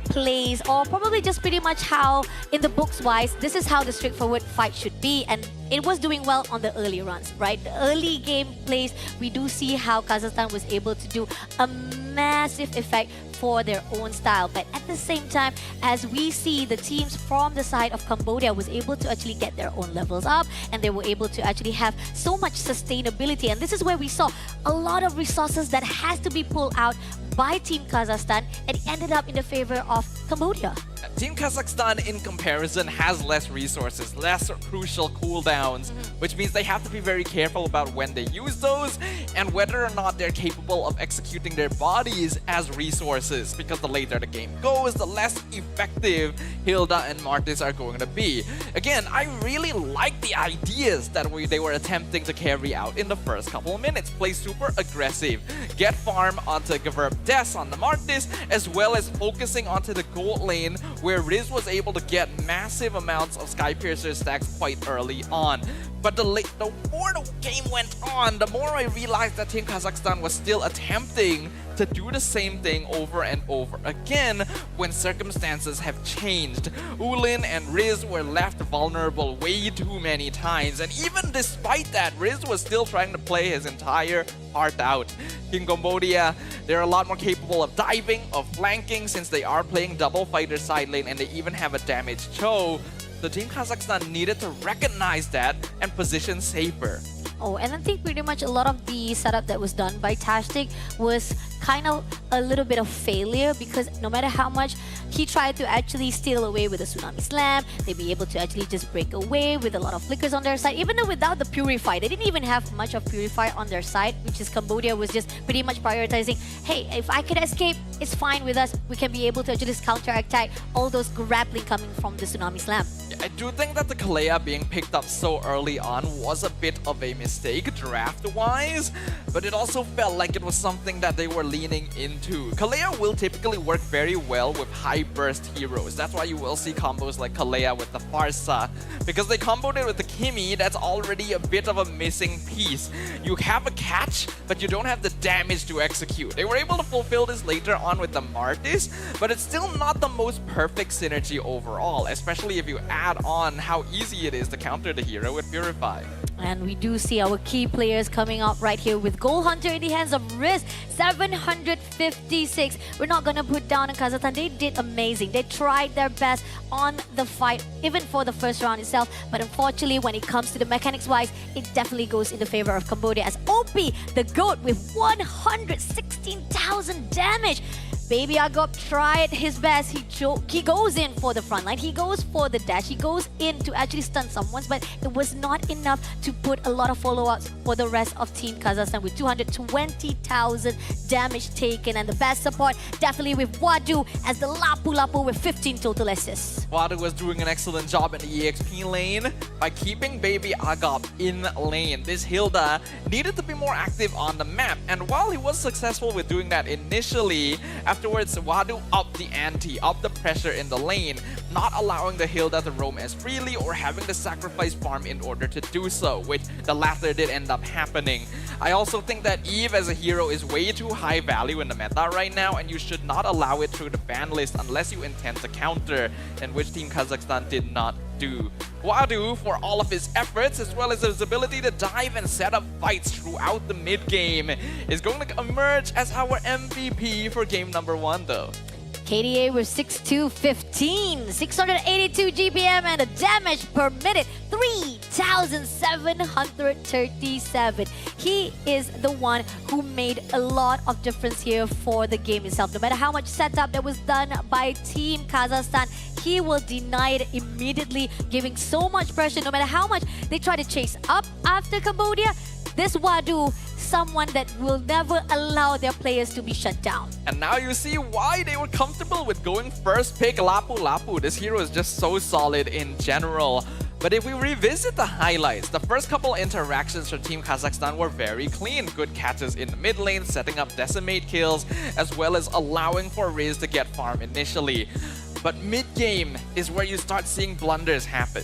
Speaker 17: plays, or probably just pretty much how in the books wise this is how the straightforward fight should be, and it was doing well on the early runs, right? The early game plays, we do see how Kazakhstan was able to do a massive effect for their own style, but at the same time, as we see the teams from the side of Cambodia was able to actually get their own levels up, and they were able to actually have so much sustainability, and this is where we saw a lot of resources that has to be pulled out by Team Kazakhstan, and it ended up in the favor of Cambodia.
Speaker 18: Team Kazakhstan, in comparison, has less resources, less crucial cooldowns, which means they have to be very careful about when they use those and whether or not they're capable of executing their bodies as resources, because the later the game goes, the less effective Hilda and Martis are going to be. Again, I really like the ideas that they were attempting to carry out in the first couple of minutes. Play super aggressive, get farm onto Gaverb Des on the Martis, as well as focusing onto the gold lane where Riz was able to get massive amounts of Skypiercer stacks quite early on. But the more the game went on, the more I realized that Team Kazakhstan was still attempting to do the same thing over and over again when circumstances have changed. Ulin and Riz were left vulnerable way too many times, and even despite that, Riz was still trying to play his entire heart out. Team Cambodia, they're a lot more capable of diving, of flanking, since they are playing double fighter side lane and they even have a damaged Cho. The Team Kazakhstan needed to recognize that and position safer.
Speaker 17: Oh, and I think pretty much a lot of the setup that was done by Tashtik was kind of a little bit of failure, because no matter how much he tried to actually steal away with a Tsunami Slam, they'd be able to actually just break away with a lot of flickers on their side. Even though without the Purify, they didn't even have much of Purify on their side, which is Cambodia was just pretty much prioritizing, hey, if I could escape, it's fine with us. We can be able to just counter-attack all those grappling coming from the Tsunami Slam.
Speaker 18: I do think that the Kalea being picked up so early on was a bit of a mistake draft-wise, but it also felt like it was something that they were leaning into. Kalea will typically work very well with high-burst heroes. That's why you will see combos like Kalea with the Farsa, because they comboed it with the Kimi. That's already a bit of a missing piece. You have a catch, but you don't have the damage to execute. They were able to fulfill this later on with the Martis, but it's still not the most perfect synergy overall, especially if you add on how easy it is to counter the hero with Purify.
Speaker 17: And we do see our key players coming up right here with Goal Hunter in the hands of Riz, 756. We're not going to put down on Kazakhstan. They did amazing. They tried their best on the fight, even for the first round itself. But unfortunately, when it comes to the mechanics-wise, it definitely goes in the favor of Cambodia as OP, the GOAT, with 116,000 damage. Baby Agop tried his best. He goes in for the front line. He goes for the dash. He goes in to actually stun someone, but it was not enough to put a lot of follow-ups for the rest of Team Kazakhstan with 220,000 damage taken. And the best support definitely with Wadu as the Lapu Lapu with 15 total assists.
Speaker 18: Wadu was doing an excellent job in the EXP lane by keeping Baby Agop in lane. This Hilda needed to be more active on the map, and while he was successful with doing that initially, afterwards Wadu upped the ante, upped the pressure in the lane, not allowing the Hilda to roam as freely or having to sacrifice farm in order to do so, which the latter did end up happening. I also think that Eve as a hero is way too high value in the meta right now, and you should not allow it through the ban list unless you intend to counter, and which Team Kazakhstan did not do. Wadu, for all of his efforts as well as his ability to dive and set up fights throughout the mid game, is going to emerge as our MVP for game number 1 though.
Speaker 17: KDA with 6,215, 682 GPM, and a damage per minute, 3,737. He is the one who made a lot of difference here for the game itself. No matter how much setup that was done by Team Kazakhstan, he will deny it immediately, giving so much pressure. No matter how much they try to chase up after Cambodia, this Wadu, someone that will never allow their players to be shut down.
Speaker 18: And now you see why they were comfortable with going first pick Lapu Lapu. This hero is just so solid in general. But if we revisit the highlights, the first couple interactions for Team Kazakhstan were very clean. Good catches in the mid lane, setting up decimate kills, as well as allowing for Riz to get farm initially. But mid-game is where you start seeing blunders happen.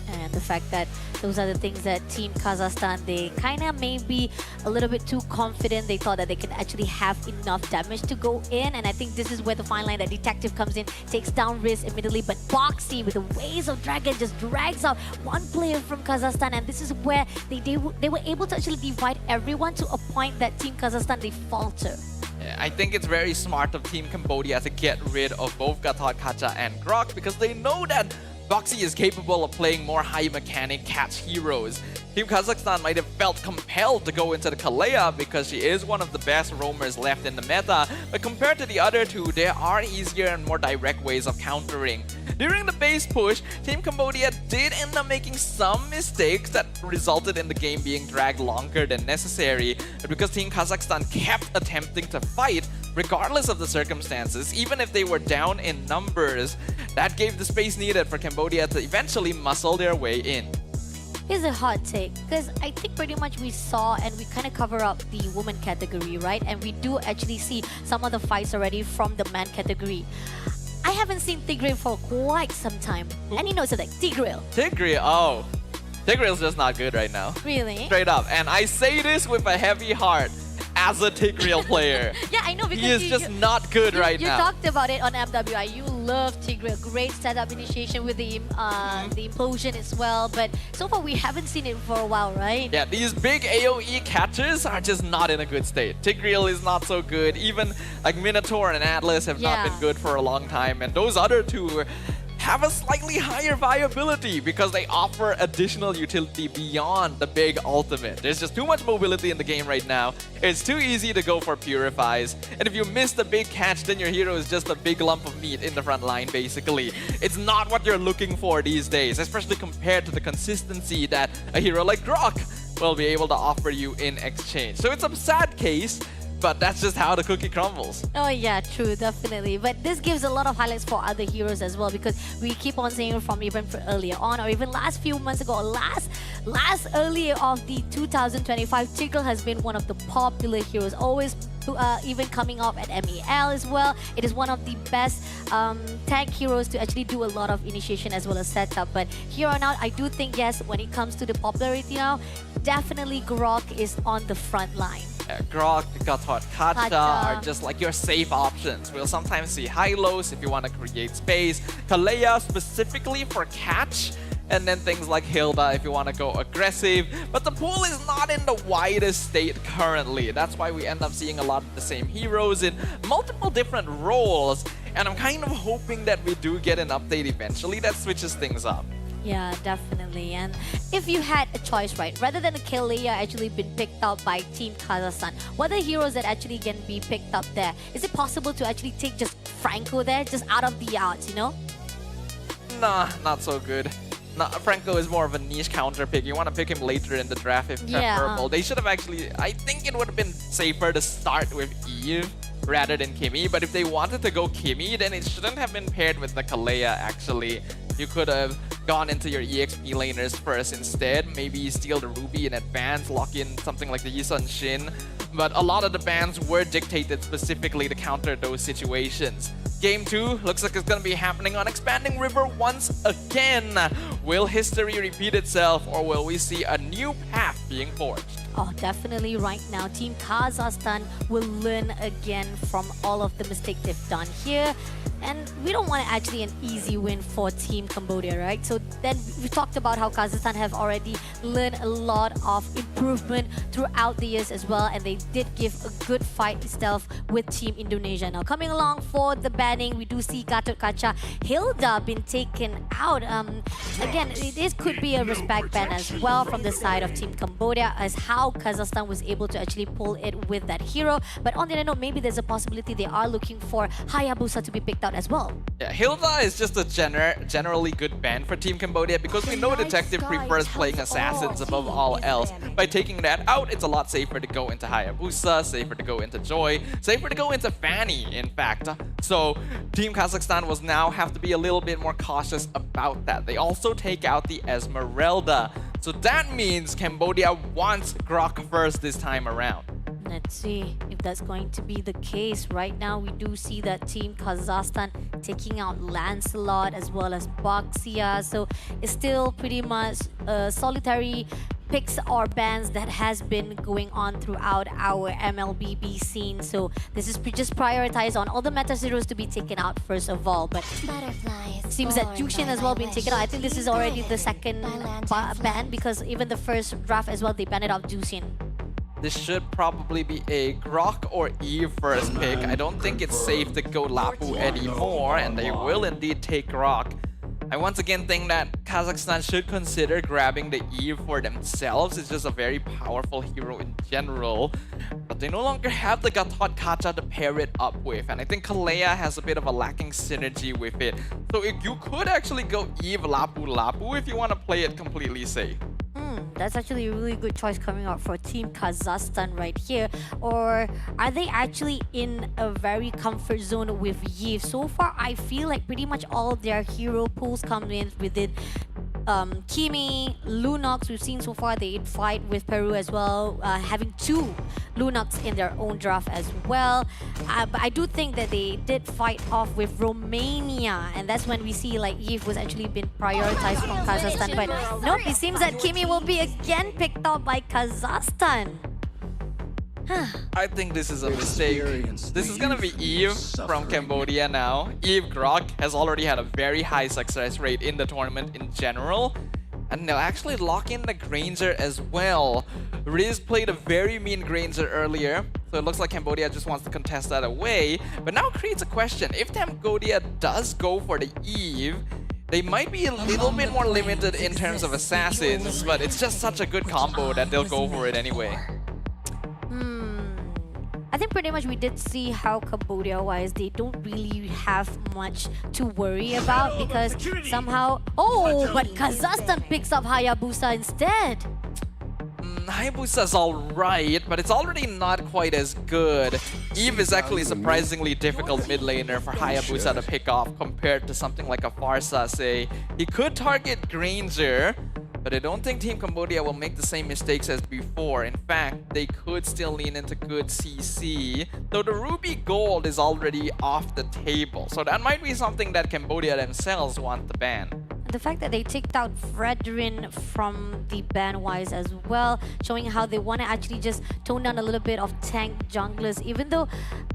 Speaker 17: And the fact that those are the things that Team Kazakhstan, they kind of maybe a little bit too confident. They thought that they could actually have enough damage to go in. And I think this is where the fine line that Detective comes in, takes down Riz immediately. But Boxy with the Waves of Dragon just drags out one player from Kazakhstan. And this is where they were able to actually divide everyone to a point that Team Kazakhstan, they falter.
Speaker 18: I think it's very smart of Team Cambodia to get rid of both Gatot Kacha and Grok, because they know that Boxy is capable of playing more high mechanic catch heroes. Team Kazakhstan might have felt compelled to go into the Kalea because she is one of the best roamers left in the meta, but compared to the other two, there are easier and more direct ways of countering. During the base push, Team Cambodia did end up making some mistakes that resulted in the game being dragged longer than necessary, but because Team Kazakhstan kept attempting to fight, regardless of the circumstances, even if they were down in numbers, that gave the space needed for Cambodia to eventually muscle their way in.
Speaker 17: Here's a hot take, because I think pretty much we saw and we kind of cover up the woman category, right? And we do actually see some of the fights already from the man category. I haven't seen Tigreal for quite some time. Any notes of that? Tigreal.
Speaker 18: Tigreal, oh. Tigreal's just not good right now.
Speaker 17: Really?
Speaker 18: Straight up. And I say this with a heavy heart as a Tigreal player.
Speaker 17: Yeah, I know, because
Speaker 18: he is just not good right now.
Speaker 17: You talked about it on MWI. You love Tigreal. Great setup initiation with the implosion as well. But so far, we haven't seen it for a while, right?
Speaker 18: Yeah, these big AoE catchers are just not in a good state. Tigreal is not so good. Even like Minotaur and Atlas have not been good for a long time. And those other two have a slightly higher viability because they offer additional utility beyond the big ultimate. There's just too much mobility in the game right now. It's too easy to go for purifies. And if you miss the big catch, then your hero is just a big lump of meat in the front line, basically. It's not what you're looking for these days, especially compared to the consistency that a hero like Grok will be able to offer you in exchange. So it's a sad case, but that's just how the cookie crumbles.
Speaker 17: Oh yeah, true, definitely. But this gives a lot of highlights for other heroes as well, because we keep on seeing from even earlier on, or even last few months ago, or last earlier of the 2025, Tigreal has been one of the popular heroes, always even coming off at MEL as well. It is one of the best tank heroes to actually do a lot of initiation as well as setup. But here on out, I do think, yes, when it comes to the popularity now, definitely Grok is on the front line.
Speaker 18: Grok, Gatot, Kacha
Speaker 17: Kacha.
Speaker 18: are just like your safe options. We'll sometimes see Hylos if you want to create space, Kalea specifically for catch, and then things like Hilda if you want to go aggressive. But the pool is not in the widest state currently. That's why we end up seeing a lot of the same heroes in multiple different roles. And I'm kind of hoping that we do get an update eventually that switches things up.
Speaker 17: Yeah, definitely. And if you had a choice, right, rather than Kalea actually been picked up by Team Kazakhstan, what are the heroes that actually can be picked up there? Is it possible to actually take just Franco there, just out of the odds, you know?
Speaker 18: Nah, not so good. Nah, Franco is more of a niche counter pick. You want to pick him later in the draft if preferable. They should have actually... I think it would have been safer to start with Eve rather than Kimmy. But if they wanted to go Kimmy, then it shouldn't have been paired with the Kalea, actually. You could have gone into your EXP laners first instead. Maybe steal the Ruby in advance, lock in something like the Yisun Shin. But a lot of the bans were dictated specifically to counter those situations. Game 2 looks like it's going to be happening on Expanding River once again. Will history repeat itself, or will we see a new path being forged?
Speaker 17: Oh, definitely right now, Team Kazakhstan will learn again from all of the mistakes they've done here. And we don't want actually an easy win for Team Cambodia, right? So then we talked about how Kazakhstan have already learned a lot of improvement throughout the years as well. And they did give a good fight itself with Team Indonesia. Now coming along for the banning, we do see Gatot Kaca Hilda been taken out. Again, this could be a respect ban as well from the side of Team Cambodia, as how Kazakhstan was able to actually pull it with that hero. But on the other note, maybe there's a possibility they are looking for Hayabusa to be picked out as well.
Speaker 18: Yeah, Hilda is just a generally good ban for Team Cambodia because we know Detective prefers playing assassins above all else. By taking that out, it's a lot safer to go into Hayabusa, safer to go into Joy, safer to go into Fanny, in fact. So Team Kazakhstan will now have to be a little bit more cautious about that. They also take out the Esmeralda. So that means Cambodia wants Grok first this time around.
Speaker 17: Let's see if that's going to be the case. Right now, we do see that Team Kazakhstan taking out Lancelot as well as Boxia. So it's still pretty much solitary picks or bans that has been going on throughout our MLBB scene. So this is just prioritized on all the meta heroes to be taken out first of all. But it seems that Jushin as well being taken out. I think this is already the second ban because even the first draft as well, they banned out Jushin.
Speaker 18: This should probably be a Grok or Eve first pick. I don't think it's safe to go Lapu anymore, and they will indeed take Grok. I once again think that Kazakhstan should consider grabbing the Eve for themselves. It's just a very powerful hero in general. But they no longer have the Gatot Kacha to pair it up with. And I think Kalea has a bit of a lacking synergy with it. So if you could actually go Eve Lapu Lapu if you want to play it completely safe.
Speaker 17: That's actually a really good choice coming out for Team Kazakhstan right here. Or are they actually in a very comfort zone with Yves? So far, I feel like pretty much all their hero pools come in within Kimi, Lunox. We've seen so far they fight with Peru as well, having 2 Lunox in their own draft as well. But I do think that they did fight off with Romania, and that's when we see like Eve was actually been prioritized from Kazakhstan. But nope, it seems that Kimi will be again picked out by Kazakhstan.
Speaker 18: I think this is a mistake. This is gonna be Eve from Cambodia now. Eve Grok has already had a very high success rate in the tournament in general. And they'll actually lock in the Granger as well. Riz played a very mean Granger earlier, so it looks like Cambodia just wants to contest that away. But now creates a question. If Cambodia does go for the Eve, they might be a little bit more limited in terms of assassins, but it's just such a good combo that they'll go for it anyway.
Speaker 17: I think pretty much we did see how Cambodia-wise, they don't really have much to worry about because somehow... Oh, but Kazakhstan picks up Hayabusa instead.
Speaker 18: Hayabusa's alright, but it's already not quite as good. Eve is actually a surprisingly difficult mid laner for Hayabusa to pick off compared to something like a Farsa, say. He could target Granger, but I don't think Team Cambodia will make the same mistakes as before. In fact, they could still lean into good CC, though the Ruby Gold is already off the table. So that might be something that Cambodia themselves want to ban.
Speaker 17: the fact that they ticked out Fredrin from the ban-wise as well, showing how they want to actually just tone down a little bit of tank junglers, even though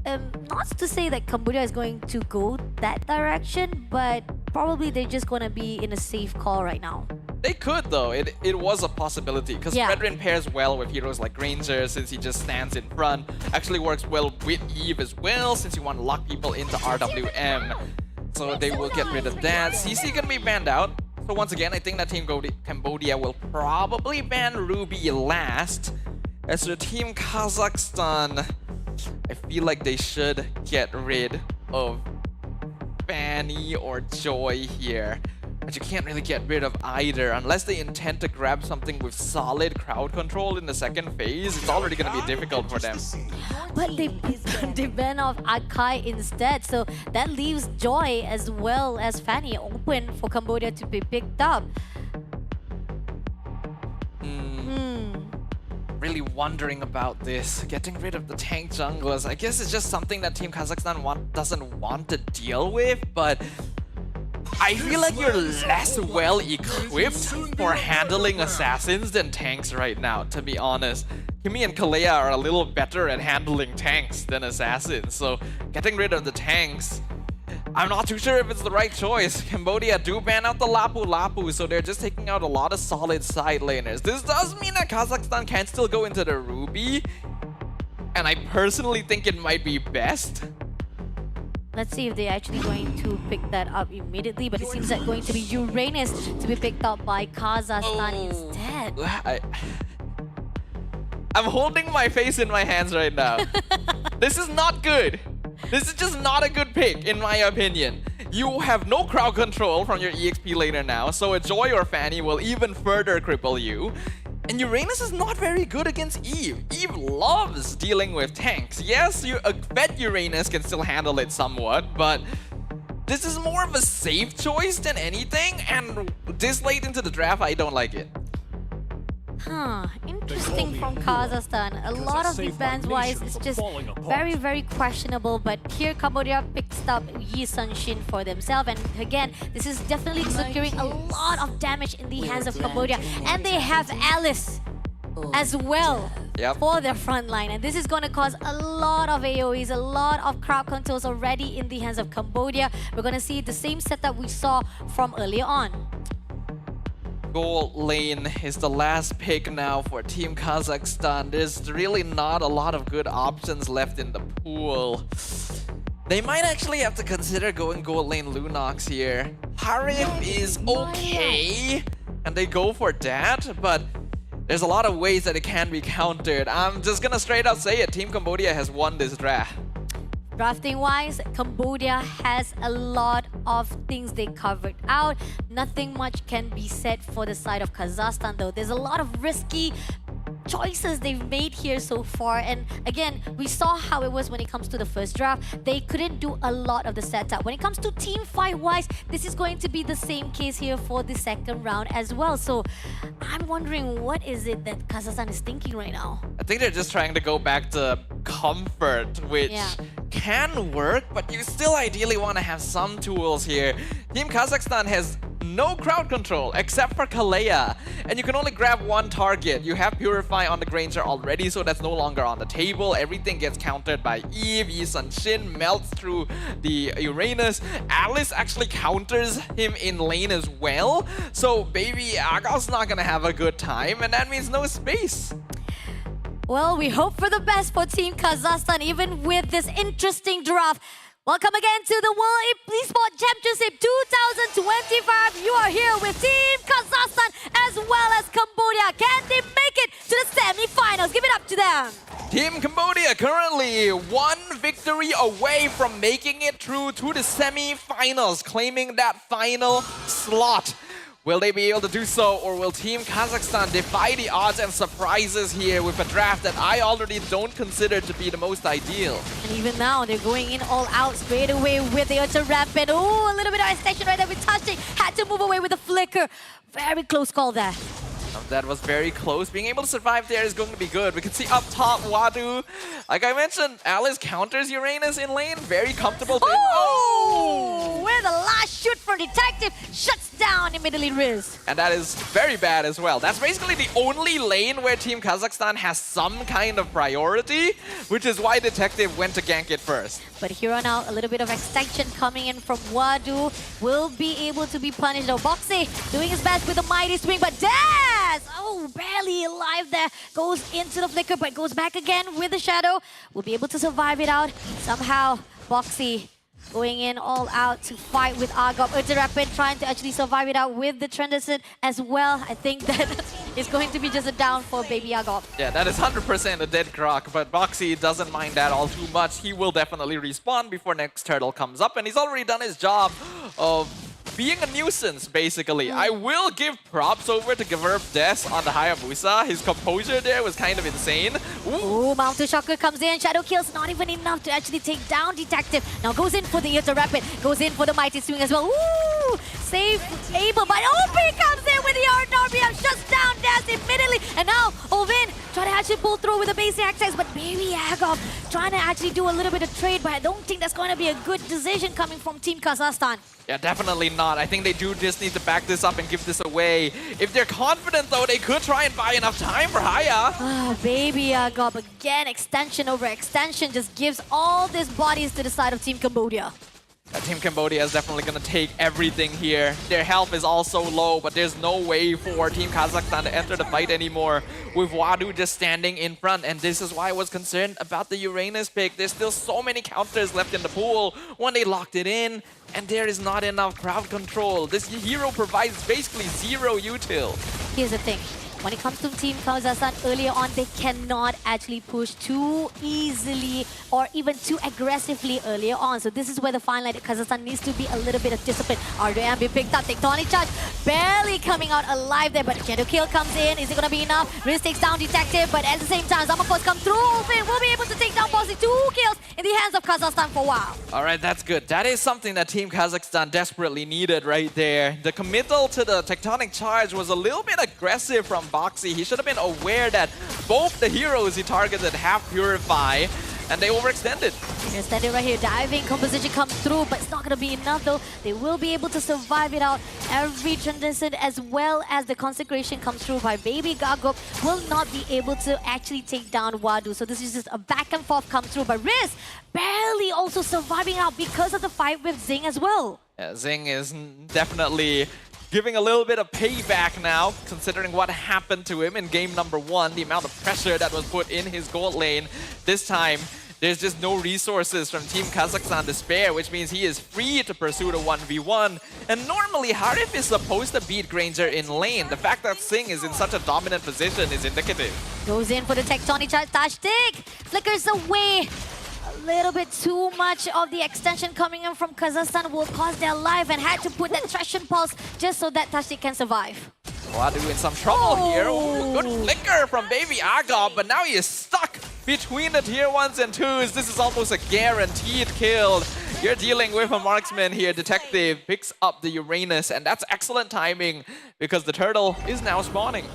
Speaker 17: not to say that Cambodia is going to go that direction, but probably they're just going to be in a safe call right now.
Speaker 18: They could though, it was a possibility because
Speaker 17: Yeah.
Speaker 18: Fredrin pairs well with heroes like Granger since he just stands in front. Actually works well with Eve as well since you want to lock people into RWM. So they will get rid of that. CC can be banned out. So once again, I think that Team Cambodia will probably ban Ruby last. As for Team Kazakhstan, I feel like they should get rid of Fanny or Joy here. But you can't really get rid of either unless they intend to grab something with solid crowd control in the second phase. It's already going to be difficult for them.
Speaker 17: But they ban off Akai instead, so that leaves Joy as well as Fanny open for Cambodia to be picked up.
Speaker 18: Really wondering about this. Getting rid of the tank junglers. I guess it's just something that Team Kazakhstan doesn't want to deal with, but I feel like you're less well equipped for handling assassins than tanks right now, to be honest. Kimi and Kalea are a little better at handling tanks than assassins, so getting rid of the tanks, I'm not too sure if it's the right choice. Cambodia do ban out the Lapu Lapu, so they're just taking out a lot of solid side laners. This does mean that Kazakhstan can still go into the Ruby, and I personally think it might be best.
Speaker 17: Let's see if they're actually going to pick that up immediately, but it seems like going to be Uranus to be picked up by Kazakhstan instead.
Speaker 18: I'm holding my face in my hands right now. This is not good. This is just not a good pick, in my opinion. You have no crowd control from your EXP laner now, so a Joy or Fanny will even further cripple you. And Uranus is not very good against Eve. Eve loves dealing with tanks. Yes, I bet Uranus can still handle it somewhat, but this is more of a safe choice than anything, and this late into the draft, I don't like it.
Speaker 17: Interesting from Kazakhstan. A lot of the bans-wise is just very, very questionable, but here Cambodia picks up Yi Sun-shin for themselves, and again, this is definitely securing a lot of damage in the hands of Cambodia, and they have Alice as well for their front line, and this is going to cause a lot of AoEs, a lot of crowd controls already in the hands of Cambodia. We're going to see the same setup we saw from earlier on.
Speaker 18: Gold lane is the last pick now for Team Kazakhstan. There's really not a lot of good options left in the pool. They might actually have to consider going gold lane Lunox here. Harif is okay, and they go for that, but there's a lot of ways that it can be countered. I'm just gonna straight out say it. Team Cambodia has won this draft.
Speaker 17: Drafting-wise, Cambodia has a lot of things they covered out. Nothing much can be said for the side of Kazakhstan, though. There's a lot of risky choices they've made here so far, and again, we saw how it was when it comes to the first draft. They couldn't do a lot of the setup. When it comes to team fight wise, this is going to be the same case here for the second round as well. So I'm wondering, what is it that Kazakhstan is thinking right now?
Speaker 18: I think they're just trying to go back to comfort, which can work, but you still ideally want to have some tools here. Team Kazakhstan has no crowd control except for Kalea, and you can only grab one target. You have Purify on the Granger already, so that's no longer on the table. Everything gets countered by Eve. Yi Sun-shin melts through the Uranus. Alice actually counters him in lane as well, so baby Aga's not gonna have a good time, and that means no space.
Speaker 17: Well, we hope for the best for Team Kazakhstan, even with this interesting draft. Welcome again to the World Esports Championship 2025. You are here with Team Kazakhstan as well as Cambodia. Can they make it to the semi-finals? Give it up to them.
Speaker 18: Team Cambodia currently one victory away from making it through to the semi-finals, claiming that final slot. Will they be able to do so, or will Team Kazakhstan defy the odds and surprises here with a draft that I already don't consider to be the most ideal?
Speaker 17: And even now, they're going in all out straight away with the Ultra Rapid. Oh, a little bit of extension right there with Touching. Had to move away with the Flicker. Very close call there.
Speaker 18: That was very close. Being able to survive there is going to be good. We can see up top, Wadu. Like I mentioned, Alice counters Uranus in lane. Very comfortable.
Speaker 17: Oh! Where the last shoot from Detective shuts down immediately, Riz.
Speaker 18: And that is very bad as well. That's basically the only lane where Team Kazakhstan has some kind of priority, which is why Detective went to gank it first.
Speaker 17: But here on out, a little bit of extension coming in from Wadu will be able to be punished. Though Boxy doing his best with a mighty swing, but Daz, oh, barely alive there. Goes into the flicker, but goes back again with the shadow. Will be able to survive it out. Somehow, Boxy going in all out to fight with Agop. Rapid trying to actually survive it out with the Transition as well. I think that is going to be just a down for baby Agop.
Speaker 18: Yeah, that is 100% a dead croc, but Boxy doesn't mind that all too much. He will definitely respawn before next turtle comes up, and he's already done his job of being a nuisance, basically. I will give props over to Gaverb Des on the Hayabusa. His composure there was kind of insane.
Speaker 17: Ooh, Mountain Shocker comes in. Shadow kills not even enough to actually take down Detective. Now goes in for the Ultra Rapid. Goes in for the Mighty Swing as well. Ooh, save Abel, but Opie comes in with the RWM. Shuts down Des immediately. And now Ovin trying to actually pull through with the basic access, but baby Agop trying to actually do a little bit of trade, but I don't think that's going to be a good decision coming from Team Kazakhstan.
Speaker 18: Yeah, definitely not. I think they do just need to back this up and give this away. If they're confident, though, they could try and buy enough time for Haya.
Speaker 17: Oh, baby Agop. Again, extension over extension just gives all these bodies to the side of Team Cambodia.
Speaker 18: Team Cambodia is definitely going to take everything here. Their health is also low, but there's no way for Team Kazakhstan to enter the fight anymore with Wadu just standing in front. And this is why I was concerned about the Uranus pick. There's still so many counters left in the pool when they locked it in, and there is not enough crowd control. This hero provides basically zero util.
Speaker 17: Here's the thing. When it comes to Team Kazakhstan earlier on, they cannot actually push too easily or even too aggressively earlier on. So this is where the fine line that Kazakhstan needs to be a little bit of discipline. RDM be picked up, Tectonic Charge barely coming out alive there, but Shadow Kill comes in. Is it going to be enough? Riz takes down Detective, but at the same time, Zamakos come through. We'll be able to take down Bossy. 2 kills in the hands of Kazakhstan for a while.
Speaker 18: All right, that's good. That is something that Team Kazakhstan desperately needed right there. The committal to the Tectonic Charge was a little bit aggressive from Boxy. He should have been aware that both the heroes he targeted have Purify, and they overextended.
Speaker 17: Extended right here. Diving composition comes through, but it's not going to be enough though. They will be able to survive it out. Every transition as well as the consecration comes through by baby Agop will not be able to actually take down Wadu. So this is just a back and forth come through. But Riz barely also surviving out because of the fight with Zing as well.
Speaker 18: Yeah, Zing is definitely giving a little bit of payback now, considering what happened to him in game number 1, the amount of pressure that was put in his gold lane. This time, there's just no resources from Team Kazakhstan to spare, which means he is free to pursue the 1v1. And normally, Harif is supposed to beat Granger in lane. The fact that Singh is in such a dominant position is indicative.
Speaker 17: Goes in for the Tectonic Charge. Tashtik flickers away. A little bit too much of the extension coming in from Kazakhstan will cost their life, and had to put that Treasure Pulse just so that Tashtik can survive.
Speaker 18: Wadu in some trouble here. Ooh, good flicker from baby Agop, but now he is stuck between the tier 1s and 2s. This is almost a guaranteed kill. You're dealing with a marksman here. Detective picks up the Uranus, and that's excellent timing because the turtle is now spawning.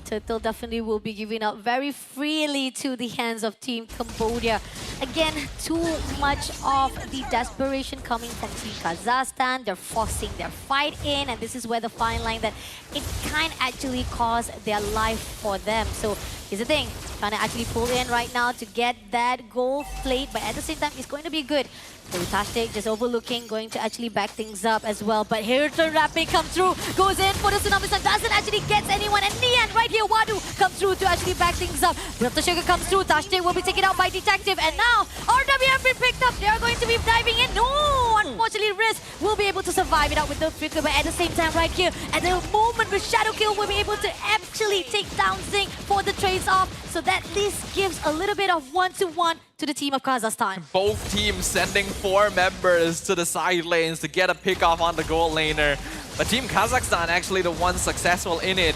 Speaker 17: Turtle definitely will be giving up very freely to the hands of Team Cambodia. Again, too much of the desperation coming from Team Kazakhstan. They're forcing their fight in, and this is where the fine line that it can actually cost their life for them. So here's the thing, trying to actually pull in right now to get that gold plate, but at the same time, it's going to be good. So Tashtik just overlooking, going to actually back things up as well. But here Turn Rapid comes through, goes in for the Tsunami Sun, doesn't actually get anyone. And in the end, right here, Wadu comes through to actually back things up. Dr. Sugar comes through, Tashtik will be taken out by Detective. And now, RWM been picked up. They are going to be diving in. No, unfortunately, Riz will be able to survive it out with the flicker. But at the same time, right here, at the moment with Shadow Kill, will be able to actually take down Zing for the trades off. So that at least gives a little bit of 1-1 to the team of Kazakhstan.
Speaker 18: Both teams sending 4 members to the side lanes to get a pick off on the gold laner. But Team Kazakhstan actually the one successful in it.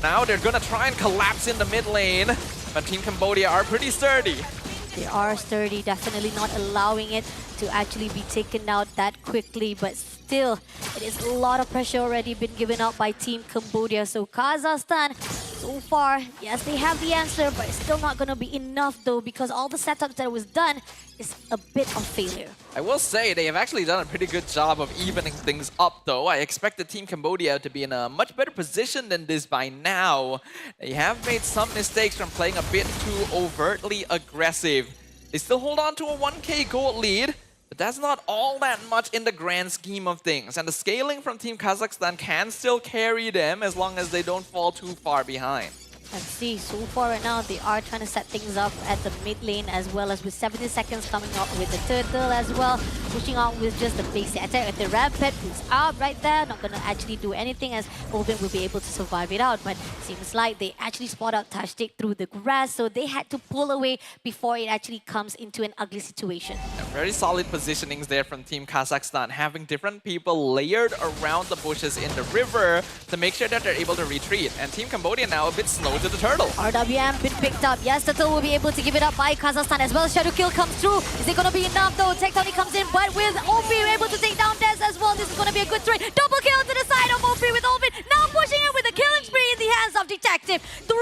Speaker 18: Now they're gonna try and collapse in the mid lane, but Team Cambodia are pretty sturdy.
Speaker 17: They are sturdy, definitely not allowing it to actually be taken out that quickly, but still, it is a lot of pressure already been given out by Team Cambodia. So Kazakhstan So far, yes, they have the answer, but it's still not going to be enough though, because all the setups that was done is a bit of failure.
Speaker 18: I will say they have actually done a pretty good job of evening things up though. I expected Team Cambodia to be in a much better position than this by now. They have made some mistakes from playing a bit too overtly aggressive. They still hold on to a 1k gold lead, but that's not all that much in the grand scheme of things. And the scaling from Team Kazakhstan can still carry them as long as they don't fall too far behind.
Speaker 17: And see, so far right now, they are trying to set things up at the mid lane as well as with 70 seconds coming up with the turtle as well. Pushing on with just the basic attack at the rampant who's out right there. Not going to actually do anything as Open will be able to survive it out. But seems like they actually spot out Tashtik through the grass. So they had to pull away before it actually comes into an ugly situation.
Speaker 18: Very solid positionings there from Team Kazakhstan, having different people layered around the bushes in the river to make sure that they're able to retreat. And Team Cambodia now a bit slow to the turtle.
Speaker 17: RWM been picked up. Yes, Turtle will be able to give it up by Kazakhstan as well. Shadow kill comes through. Is it going to be enough though? Tectonic comes in, but with OP able to take down Des as well. This is going to be a good trade. Double kill to the side of OP with Olvin. Now pushing it with a killing spree in the hands of Detective. 4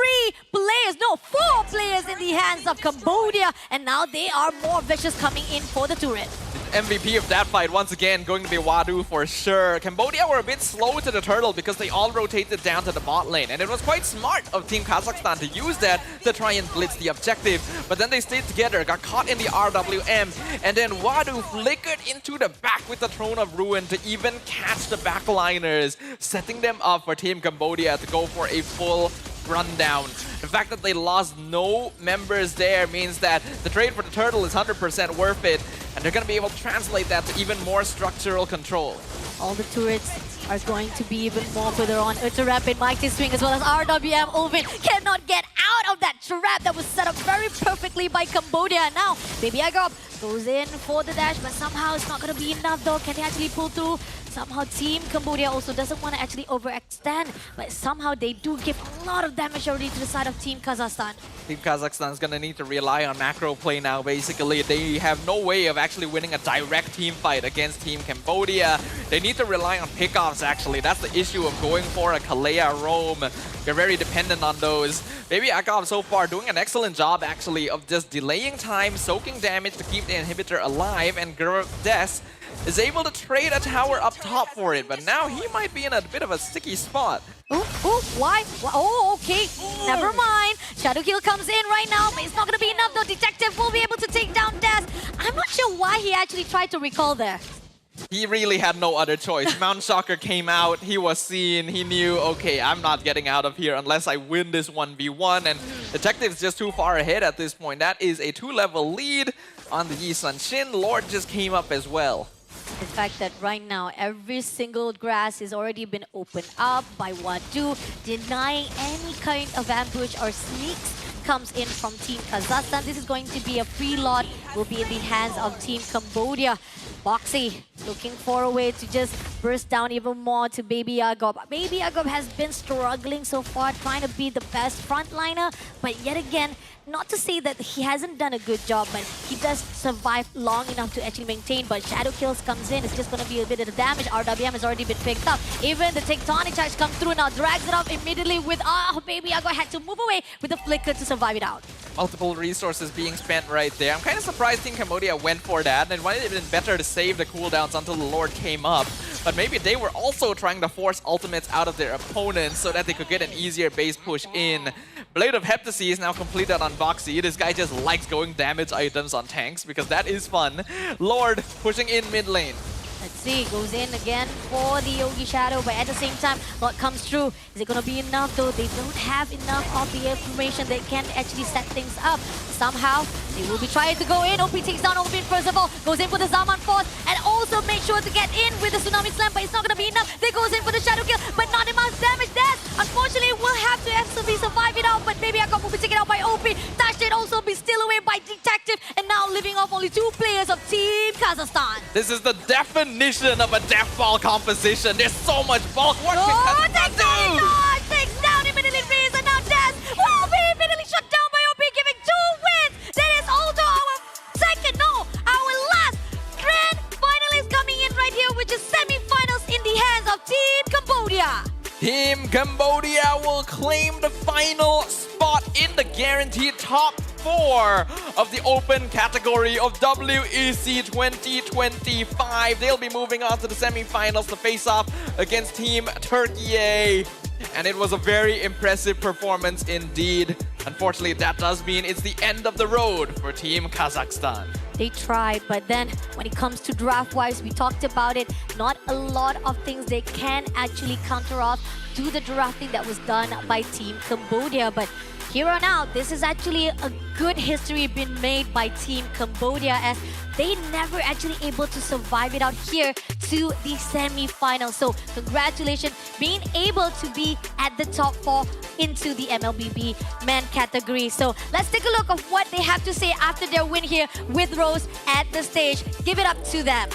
Speaker 17: players in the hands of Cambodia. And now they are more vicious coming in for the turret.
Speaker 18: MVP of that fight once again going to be Wadu for sure. Cambodia were a bit slow to the turtle because they all rotated down to the bot lane, and it was quite smart of Team Kazakhstan to use that to try and blitz the objective. But then they stayed together, got caught in the RWM, and then Wadu flickered into the back with the Throne of Ruin to even catch the backliners, setting them up for Team Cambodia to go for a full rundown. The fact that they lost no members there means that the trade for the turtle is 100% worth it, and they're going to be able to translate that to even more structural control.
Speaker 17: All the turrets are going to be even more further on. Ultra Rapid, Mighty Swing, as well as RWM. Oven cannot get out of that trap that was set up very perfectly by Cambodia. Now, Baby Agop goes in for the dash, but somehow it's not going to be enough though. Can they actually pull through? Somehow Team Cambodia also doesn't want to actually overextend, but somehow they do give a lot of damage already to the side of Team Kazakhstan.
Speaker 18: Team Kazakhstan is going to need to rely on macro play now, basically. They have no way of actually winning a direct team fight against Team Cambodia. They need to rely on pickoffs, actually. That's the issue of going for a Kalea roam. They're very dependent on those. Baby Agop so far doing an excellent job, actually, of just delaying time, soaking damage to keep the inhibitor alive, and Des is able to trade a tower up top for it, but now he might be in a bit of a sticky spot.
Speaker 17: Why? Oh, okay. Never mind. Shadow kill comes in right now, but it's not going to be enough though. Detective will be able to take down Des. I'm not sure why he actually tried to recall there.
Speaker 18: He really had no other choice. Mount Shocker came out, he was seen, he knew, okay, I'm not getting out of here unless I win this 1v1, and Detective's just too far ahead at this point. That is a 2-level lead on the Yi Sun Shin. Lord just came up as well.
Speaker 17: The fact that right now every single grass has already been opened up by Wadu, denying any kind of ambush or sneaks comes in from Team Kazakhstan. This is going to be a free lot, will be in the hands of Team Cambodia. Boxy looking for a way to just burst down even more to Baby Agop. Baby Agop has been struggling so far, trying to be the best frontliner, but yet again, not to say that he hasn't done a good job, but he does survive long enough to actually maintain. But Shadow Kills comes in, it's just going to be a bit of damage. RWM has already been picked up. Even the Tectonic Charge comes through now, drags it up immediately with Baby Agop had to move away with the flicker to survive it out.
Speaker 18: Multiple resources being spent right there. I'm kind of surprised Team Cambodia went for that, and it might have been better to save the cooldowns until the Lord came up. But maybe they were also trying to force ultimates out of their opponents so that they could get an easier base push in. Blade of Heptasy is now completed on Boxy. This guy just likes going damage items on tanks because that is fun. Lord pushing in mid lane.
Speaker 17: Let's see, goes in again for the Yogi Shadow, but at the same time, what comes through? Is it going to be enough though? They don't have enough of the information that can actually set things up. Somehow, they will be trying to go in. OP takes down Open first of all, goes in for the Zaman Force, and also make sure to get in with the Tsunami Slam, but it's not going to be enough. They goes in for the Shadow Kill, but not enough damage there. Unfortunately, we'll have to actually survive it out, but maybe Agop will be taken out by OP. Tashdid also be still away by Detective, and now living off only 2 players of Team Kazakhstan.
Speaker 18: This is the definition of a death ball composition. There's so much bulk. What can Kazakhstan do?
Speaker 17: Takes down immediately Reese, and now Des will be immediately shut down by OP, giving 2 wins. That is also our last grand finalist coming in right here, which is semi-finals in the hands of Team Cambodia.
Speaker 18: Team Cambodia will claim the final spot in the guaranteed top 4 of the open category of WEC 2025. They'll be moving on to the semifinals to face off against Team Turkiyye. And it was a very impressive performance indeed. Unfortunately, that does mean it's the end of the road for Team Kazakhstan.
Speaker 17: They tried, but then when it comes to draft-wise, we talked about it, not a lot of things they can actually counter off to the drafting that was done by Team Cambodia. But here on out, this is actually a good history been made by Team Cambodia as they never actually able to survive it out here to the semi-final. So congratulations being able to be at the top 4 into the MLBB men category. So let's take a look of what they have to say after their win here with Rose at the stage. Give it up to them.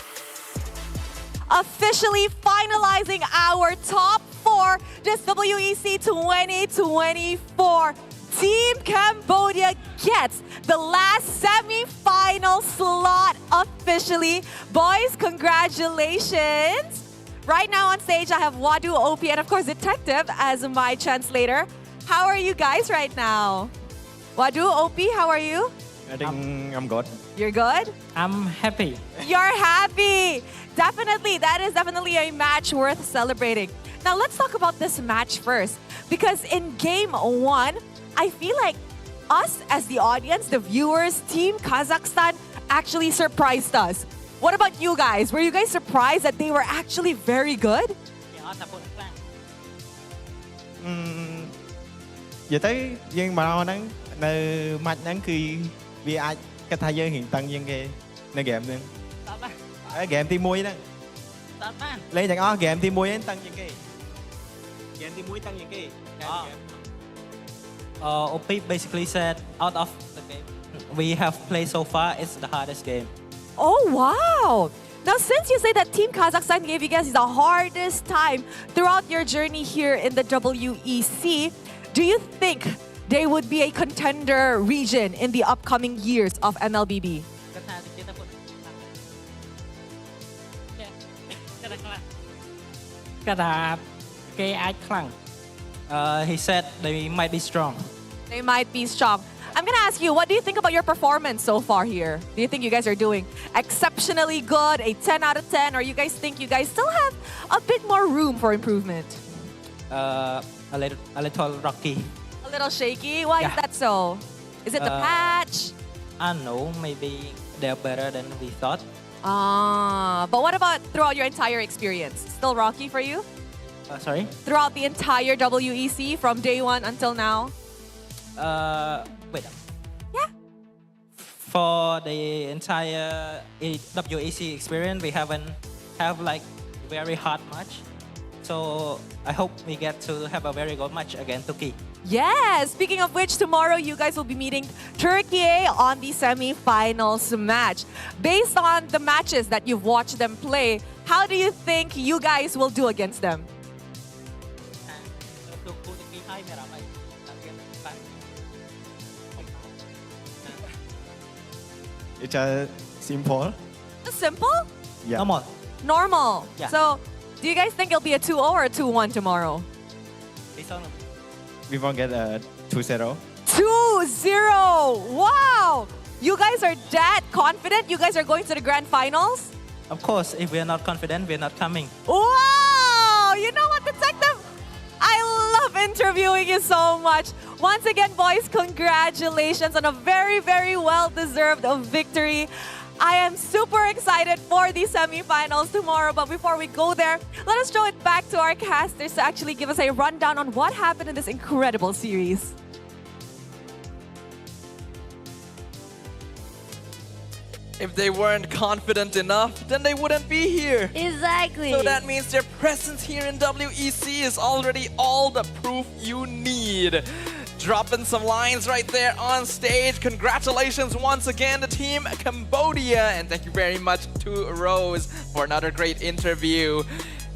Speaker 1: Officially finalizing our top 4 this WEC 2024. Team Cambodia gets the last semi-final slot officially. Boys, congratulations. Right now on stage, I have Wadu, OP, and of course Detective as my translator. How are you guys right now? Wadu, OP, how are you?
Speaker 19: I think I'm good.
Speaker 1: You're good?
Speaker 19: I'm happy.
Speaker 1: You're happy. Definitely, that is definitely a match worth celebrating. Now let's talk about this match first. Because in game 1, I feel like us as the audience, the viewers, Team Kazakhstan actually surprised us. What about you guys? Were you guys surprised that they were actually very good?
Speaker 19: Giờ tới dân mà nóនៅmatch ហ្នឹងគឺវាអាចគិតថាយើងរៀងតឹងជាងគេនៅហ្គេមហ្នឹងហ្គេមទី1ហ្នឹងលេងទាំងអស់ហ្គេមទី1ហ្នឹងតឹងជាងគេហ្គេមទី1តឹងជាងគេ
Speaker 20: OP basically said out of the game we have played so far, it's the hardest game.
Speaker 1: Oh, wow. Now, since you say that Team Kazakhstan gave you guys the hardest time throughout your journey here in the WEC, do you think they would be a contender region in the upcoming years of MLBB?
Speaker 20: He said they might be strong.
Speaker 1: They might be strong. I'm going to ask you, what do you think about your performance so far here? Do you think you guys are doing exceptionally good, a 10 out of 10, or you guys think you guys still have a bit more room for improvement?
Speaker 20: A little rocky.
Speaker 1: A little shaky? Why is that so? Is it the patch?
Speaker 20: I don't know, maybe they're better than we thought.
Speaker 1: But what about throughout your entire experience? Still rocky for you?
Speaker 20: Sorry?
Speaker 1: Throughout the entire WEC from day 1 until now?
Speaker 20: Wait. Yeah. For the entire WEC experience, we haven't have like very hard match. So I hope we get to have a very good match against Turkey.
Speaker 1: Yes! Speaking of which, tomorrow you guys will be meeting Turkiyye on the semi-finals match. Based on the matches that you've watched them play, how do you think you guys will do against them?
Speaker 19: It's simple.
Speaker 1: Simple?
Speaker 19: Yeah.
Speaker 1: Normal.
Speaker 20: Yeah.
Speaker 1: So, do you guys think it'll be a 2-0 or a 2-1 tomorrow?
Speaker 19: We won't get a 2-0.
Speaker 1: 2-0! Wow! You guys are that confident? You guys are going to the grand finals?
Speaker 20: Of course, if we're not confident, we're not coming.
Speaker 1: Wow! You know what, Detective? I love interviewing you so much. Once again, boys, congratulations on a very, very well-deserved victory. I am super excited for the semi-finals tomorrow, but before we go there, let us throw it back to our casters to actually give us a rundown on what happened in this incredible series.
Speaker 18: If they weren't confident enough, then they wouldn't be here.
Speaker 17: Exactly.
Speaker 18: So that means their presence here in WEC is already all the proof you need. Dropping some lines right there on stage. Congratulations once again to Team Cambodia. And thank you very much to Rose for another great interview.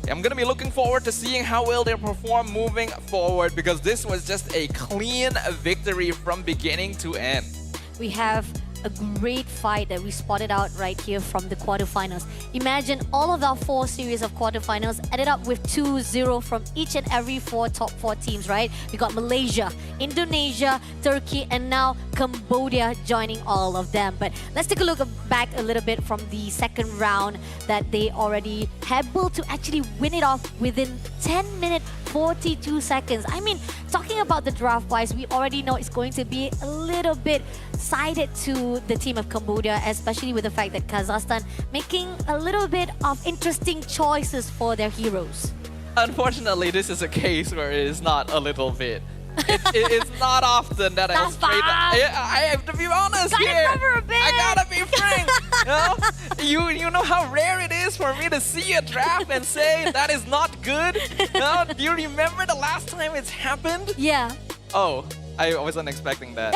Speaker 18: I'm going to be looking forward to seeing how well they perform moving forward because this was just a clean victory from beginning to end.
Speaker 17: We have a great fight that we spotted out right here from the quarterfinals. Imagine all of our 4 series of quarterfinals added up with 2-0 from each and every top 4 teams, right? We got Malaysia, Indonesia, Turkey, and now Cambodia joining all of them. But let's take a look back a little bit from the second round that they already able to actually win it off within 10 minutes 42 seconds. I mean, talking about the draft wise, we already know it's going to be a little bit sided to the team of Cambodia, especially with the fact that Kazakhstan making a little bit of interesting choices for their heroes.
Speaker 18: Unfortunately, this is a case where it is not a little bit. It's not often that I straight up. I have to be honest here. I gotta be frank. You know how rare it is for me to see a draft and say that is not good. No? Do you remember the last time it's happened?
Speaker 17: Yeah.
Speaker 18: Oh, I wasn't expecting that.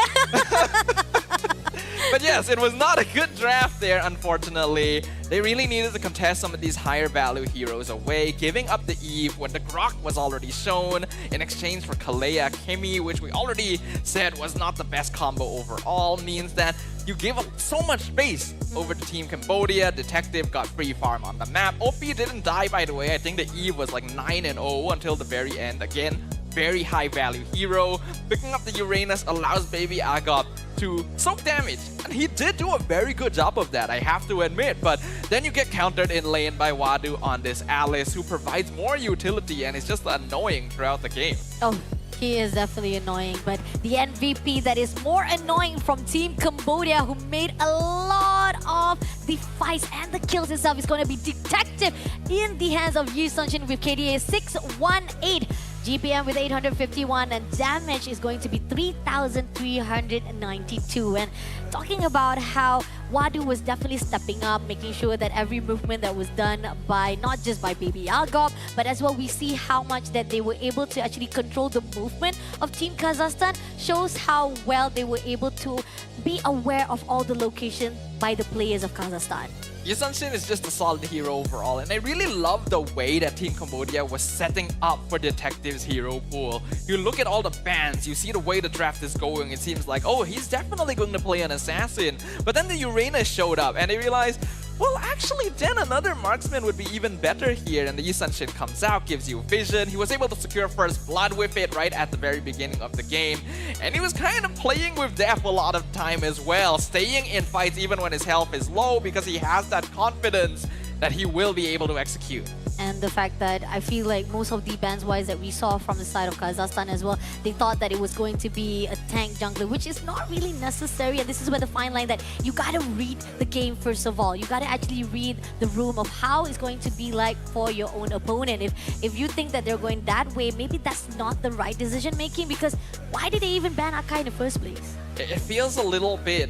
Speaker 18: But yes, it was not a good draft there, unfortunately. They really needed to contest some of these higher value heroes away, giving up the Eve when the Grok was already shown in exchange for Kalea Kimi, which we already said was not the best combo overall, means that you give up so much space over to Team Cambodia. Detective got free farm on the map. OP didn't die, by the way. I think the Eve was like 9-0 until the very end. Again, very high value hero. Picking up the Uranus allows Baby Agop to soak damage, and he did do a very good job of that, I have to admit. But then you get countered in lane by Wadu on this Alice, who provides more utility and is just annoying throughout the game.
Speaker 17: Oh, he is definitely annoying, but the MVP that is more annoying from Team Cambodia, who made a lot of the fights and the kills itself, is going to be Detective in the hands of Yi Sunshin with KDA 618. GPM with 851, and damage is going to be 3,392. And talking about how Wadu was definitely stepping up, making sure that every movement that was done by not just by Baby Agop, but as well we see how much that they were able to actually control the movement of Team Kazakhstan, shows how well they were able to be aware of all the locations by the players of Kazakhstan.
Speaker 18: Yi Sunshin is just a solid hero overall, and I really love the way that Team Cambodia was setting up for Detective's hero pool. You look at all the bans, you see the way the draft is going, it seems like, oh, he's definitely going to play an assassin. But then the Uranus showed up, and they realized, well, actually, then another marksman would be even better here. And the Yi Sunshin comes out, gives you vision. He was able to secure first blood with it right at the very beginning of the game. And he was kind of playing with death a lot of time as well, staying in fights even when his health is low, because he has that confidence that he will be able to execute.
Speaker 17: And the fact that I feel like most of the bans wise that we saw from the side of Kazakhstan as well, they thought that it was going to be a tank jungler, which is not really necessary. And this is where the fine line that you gotta read the game first of all. You gotta actually read the room of how it's going to be like for your own opponent. If you think that they're going that way, maybe that's not the right decision making, because why did they even ban Akai in the first place?
Speaker 18: It feels a little bit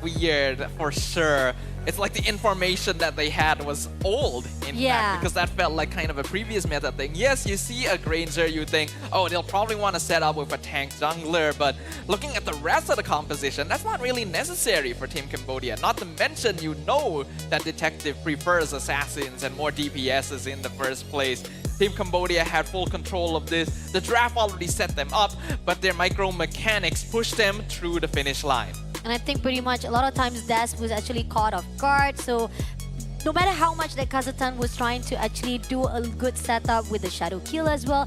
Speaker 18: weird for sure. It's like the information that they had was old, in fact, because that felt like kind of a previous meta thing. Yes, you see a Granger, you think, oh, they'll probably want to set up with a tank jungler, but looking at the rest of the composition, that's not really necessary for Team Cambodia. Not to mention, you know that Detective prefers assassins and more DPSs in the first place. Team Cambodia had full control of this. The draft already set them up, but their micro mechanics pushed them through the finish line.
Speaker 17: And I think pretty much a lot of times Das was actually caught off guard. So no matter how much that Kazakhstan was trying to actually do a good setup with the Shadow Kill as well,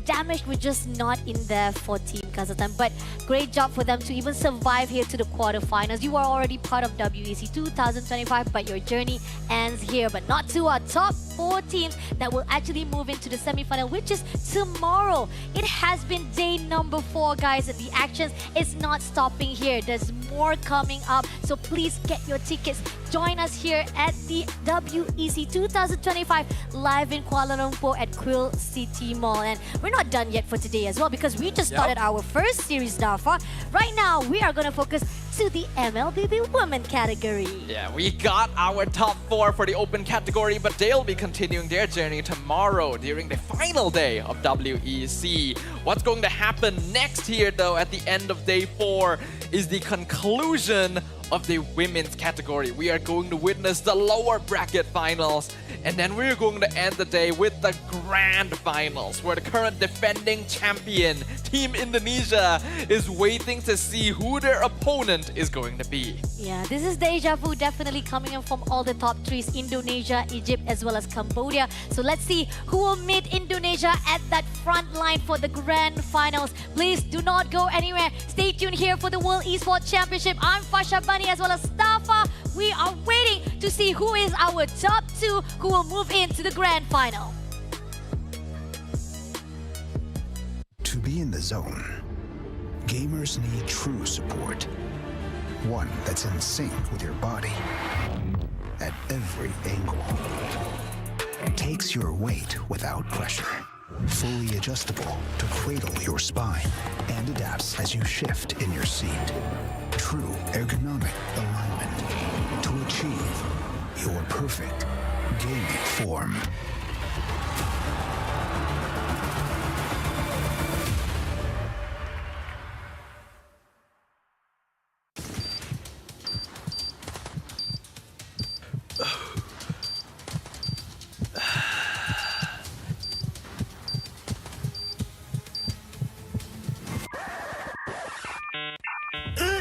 Speaker 17: damage was just not in there for Team Kazakhstan. But great job for them to even survive here to the quarterfinals. You are already part of WEC 2025, but your journey ends here. But not to our top 4 teams that will actually move into the semi-final, which is tomorrow. It has been day number 4, guys, and the action is not stopping here. There's more coming up, so please get your tickets. Join us here at the WEC 2025 live in Kuala Lumpur at Quill City Mall. And we're not done yet for today as well, because we just started our first series, Dafa. Right now, we are going to focus to the MLBB Women category.
Speaker 18: Yeah, we got our top 4 for the open category, but they'll be continuing their journey tomorrow during the final day of WEC. What's going to happen next here, though, at the end of day 4 is the conclusion of the women's category. We are going to witness the lower bracket finals, and then we're going to end the day with the grand finals, where the current defending champion, Team Indonesia, is waiting to see who their opponent is going to be.
Speaker 17: Yeah, this is deja vu definitely coming in from all the top threes, Indonesia, Egypt, as well as Cambodia. So let's see who will meet Indonesia at that front line for the grand finals. Please do not go anywhere. Stay tuned here for the World Esports Championship. I'm Fasha Bunny as well as Stafa. We are waiting to see who is our top two who will move into the grand final.
Speaker 6: To be in the zone, gamers need true support. One that's in sync with your body at every angle. Takes your weight without pressure. Fully adjustable to cradle your spine and adapts as you shift in your seat. True ergonomic alignment to achieve your perfect gaming form.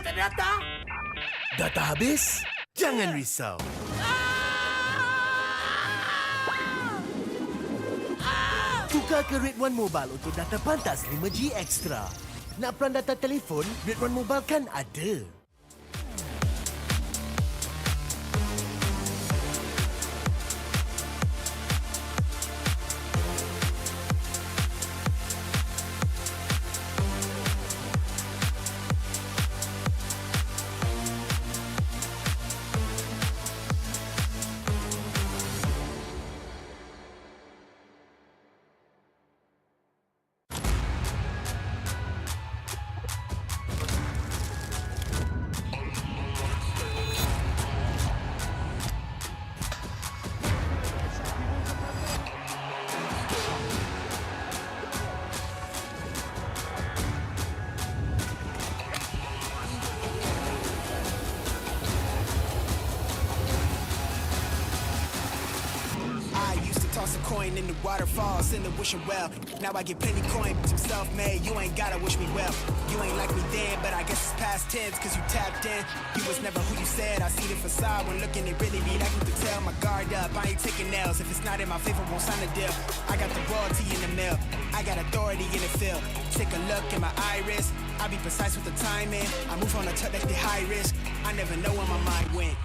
Speaker 9: Ternyata data habis? Jangan risau. Tukar ke Red One Mobile untuk data pantas 5G Extra. Nak peran data telefon? Red One Mobile kan ada.
Speaker 10: Toss a coin in the waterfalls in the wishing well. Now I get plenty coin, but I'm self-made. You ain't gotta wish me well. You ain't like me then, but I guess it's past tense, cause you tapped in. You was never who you said. I see the facade when looking, it really be like you could tell. My guard up, I ain't taking L's. If it's not in my favor, won't sign a deal. I got the royalty in the mail. I got authority in the field. Take a look in my iris. I be precise with the timing. I move on a touch like the high risk. I never know where my mind went.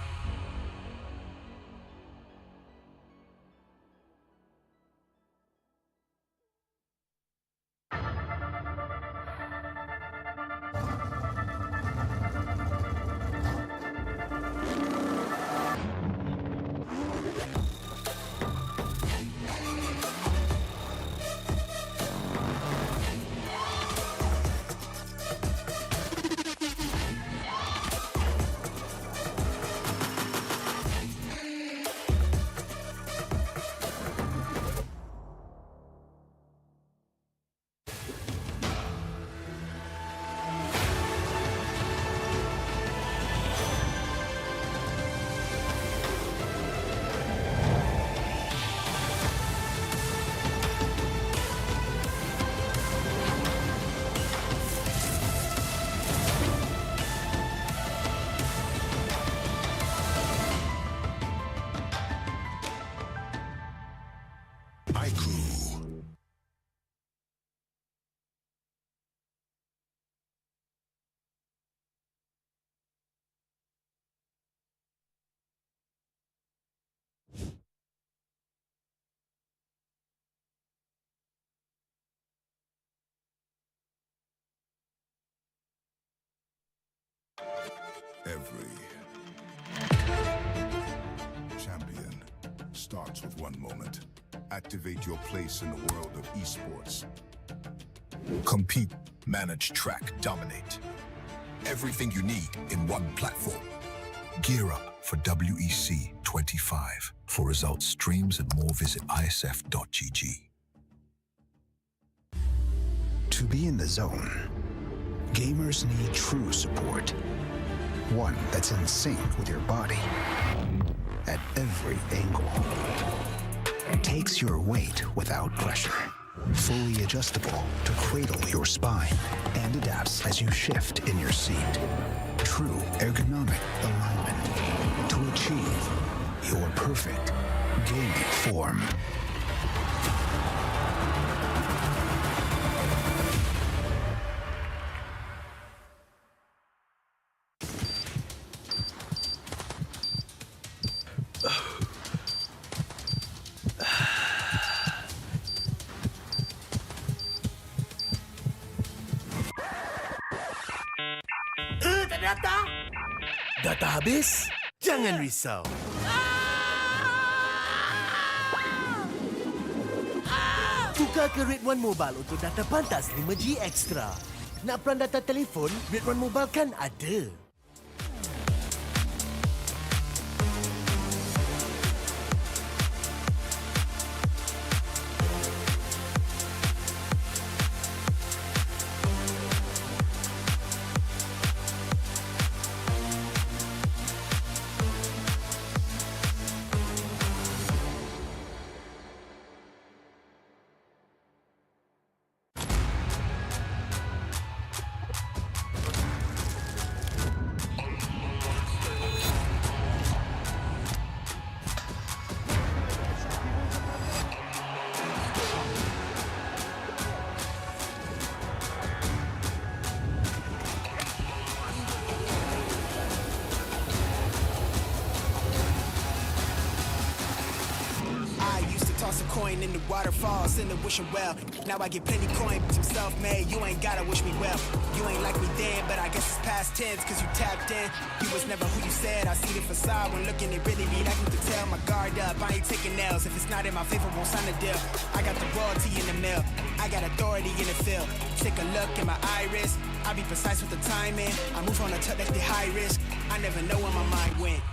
Speaker 11: Every champion starts with one moment. Activate your place in the world of esports. Compete, manage, track, dominate. Everything you need in one platform. Gear up for WEC25. For results, streams, and more, visit IESF.gg. To be in the zone, gamers need true support.
Speaker 6: One that's in sync with your body at every angle. Takes your weight without pressure. Fully adjustable to cradle your spine and adapts as you shift in your seat. True ergonomic alignment to achieve your perfect gaming form.
Speaker 9: Tak ada data? Data habis? Jangan risau. Tukar ke Red One Mobile untuk data pantas 5G Extra. Nak peran data telefon? Red One Mobile kan ada.
Speaker 10: Toss a coin in the waterfall, send a wishing well. Now I get plenty coin, but I'm self-made. You ain't gotta wish me well. You ain't like me then, but I guess it's past tense, cause you tapped in. You was never who you said. I see the facade when looking, it really be like you could tell. My guard up, I ain't taking L's. If it's not in my favor, won't sign a deal. I got the royalty in the mail. I got authority in the field. Take a look in my iris. I be precise with the timing. I move on a touch that's the high risk. I never know where my mind went.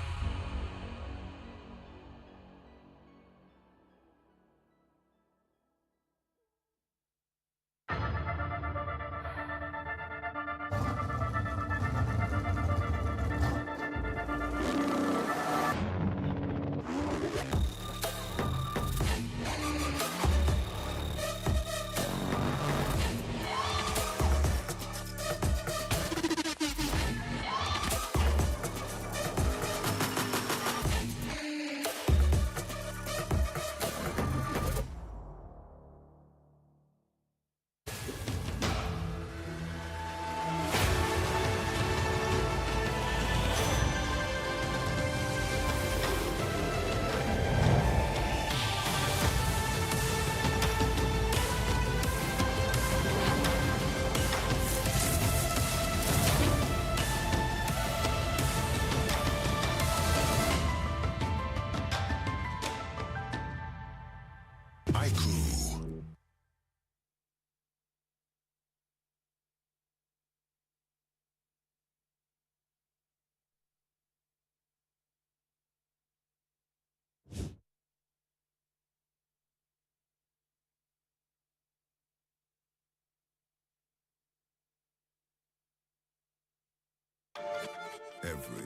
Speaker 11: Every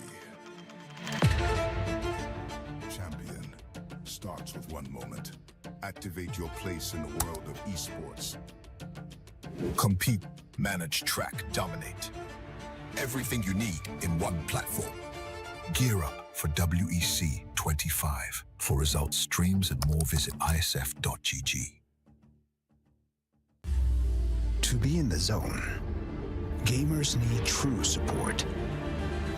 Speaker 11: champion starts with one moment. Activate your place in the world of esports. Compete, manage, track, dominate. Everything you need in one platform. Gear up for WEC25. For results, streams, and more, visit ISF.gg.
Speaker 6: To be in the zone, gamers need true support.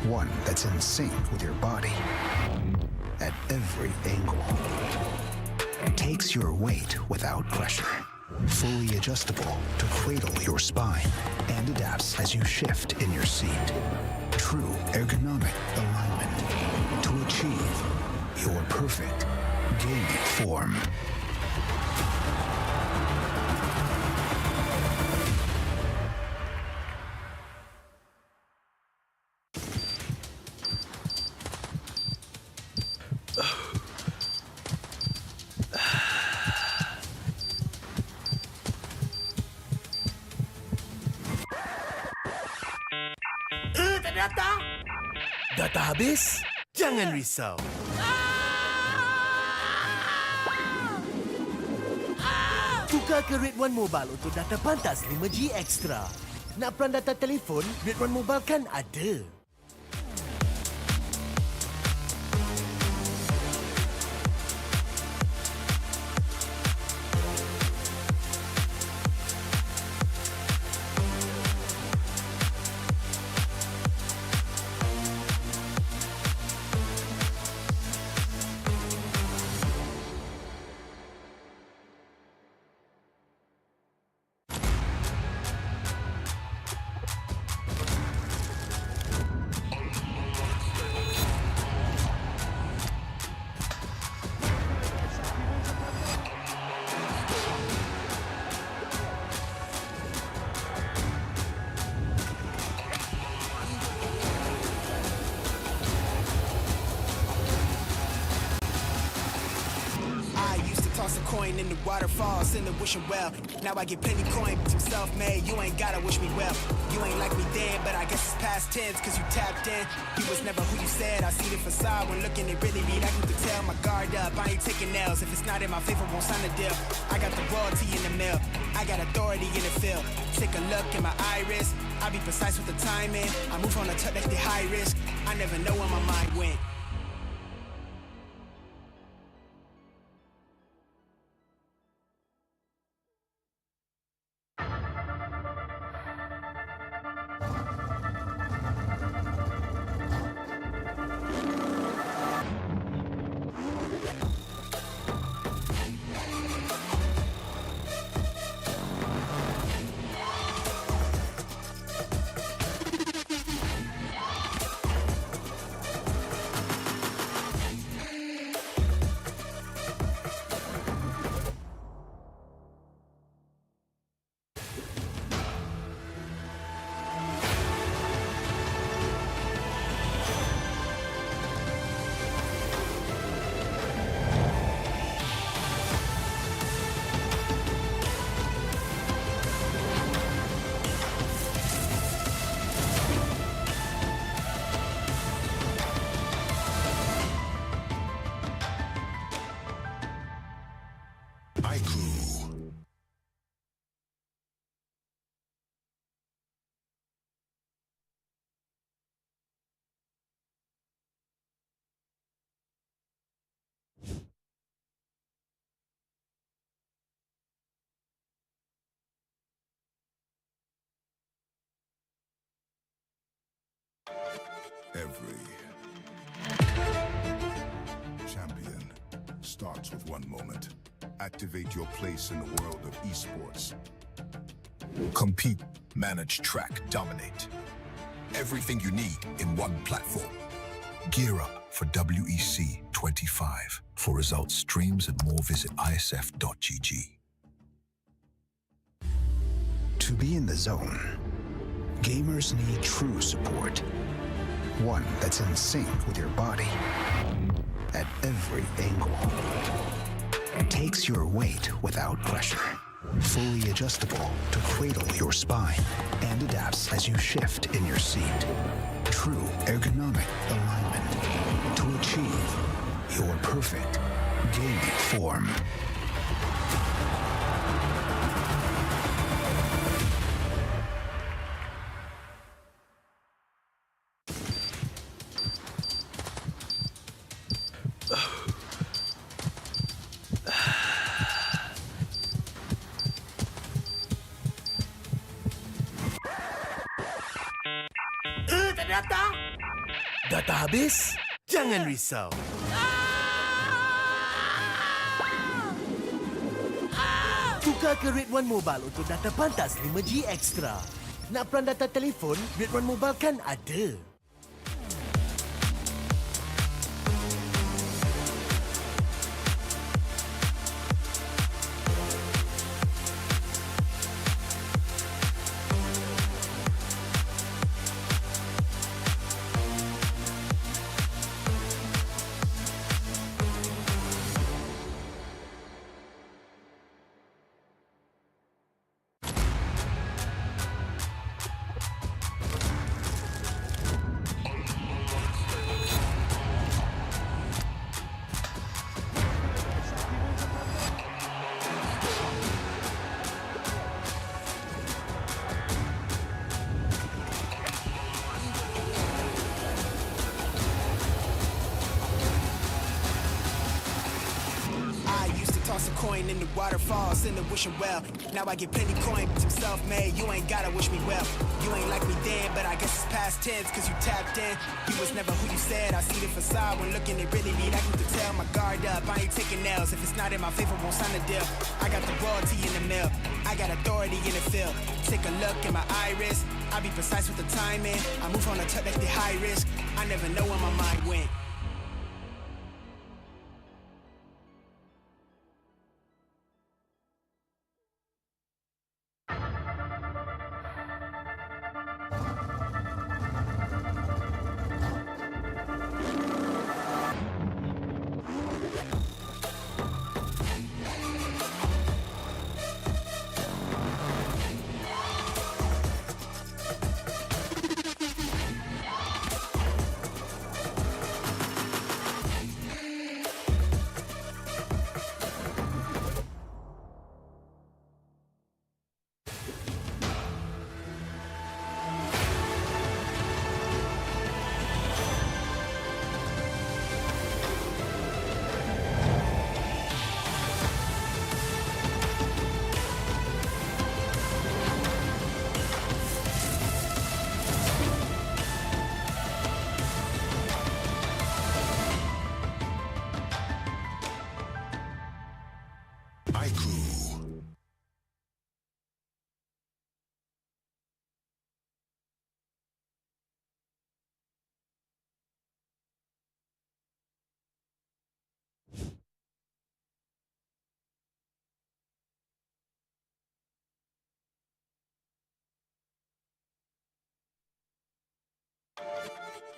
Speaker 6: One that's in sync with your body at every angle. Takes your weight without pressure. Fully adjustable to cradle your spine and adapts as you shift in your seat. True ergonomic alignment to achieve your perfect gaming form.
Speaker 9: Tak ada data? Data habis? Jangan risau. Tukar ke Red One Mobile untuk data pantas 5G Extra. Nak peran data telefon, Red One Mobile kan ada.
Speaker 10: Toss a coin in the waterfalls, in the wishing well. Now I get plenty coin, but I'm self-made. You ain't gotta wish me well. You ain't like me then, but I guess it's past tense, cause you tapped in. You was never who you said. I see the facade when looking, it really be like you could tell. My guard up, I ain't taking nails. If it's not in my favor, won't sign a deal. I got the royalty in the mail. I got authority in the field. Take a look in my iris. I be precise with the timing. I move on a touch that's the high risk. I never know where my mind went.
Speaker 11: Every champion starts with one moment. Activate your place in the world of esports. Compete, manage, track, dominate. Everything you need in one platform. Gear up for WEC25. For results, streams, and more, visit ISF.gg.
Speaker 6: To be in the zone, gamers need true support. One that's in sync with your body at every angle. Takes your weight without pressure. Fully adjustable to cradle your spine and adapts as you shift in your seat. True ergonomic alignment to achieve your perfect gaming form.
Speaker 9: Ternyata data habis? Jangan risau. Tukar ke Red One Mobile untuk data pantas 5G Extra. Nak peran data telefon, Red One Mobile kan ada.
Speaker 10: toss a coin in the waterfall, send a wishing well. Now I get plenty coin, but I'm self-made. You ain't gotta wish me well. You ain't like me then, but I guess it's past tense, cause you tapped in. You was never who you said. I see the facade when looking, it really need acting to tell. My guard up, I ain't taking nails. If it's not in my favor, won't sign the deal. I got the royalty in the mill. I got authority in the field. Take a look in my iris. I be precise with the timing. I move on a touch that's the high risk. I never know where my mind went.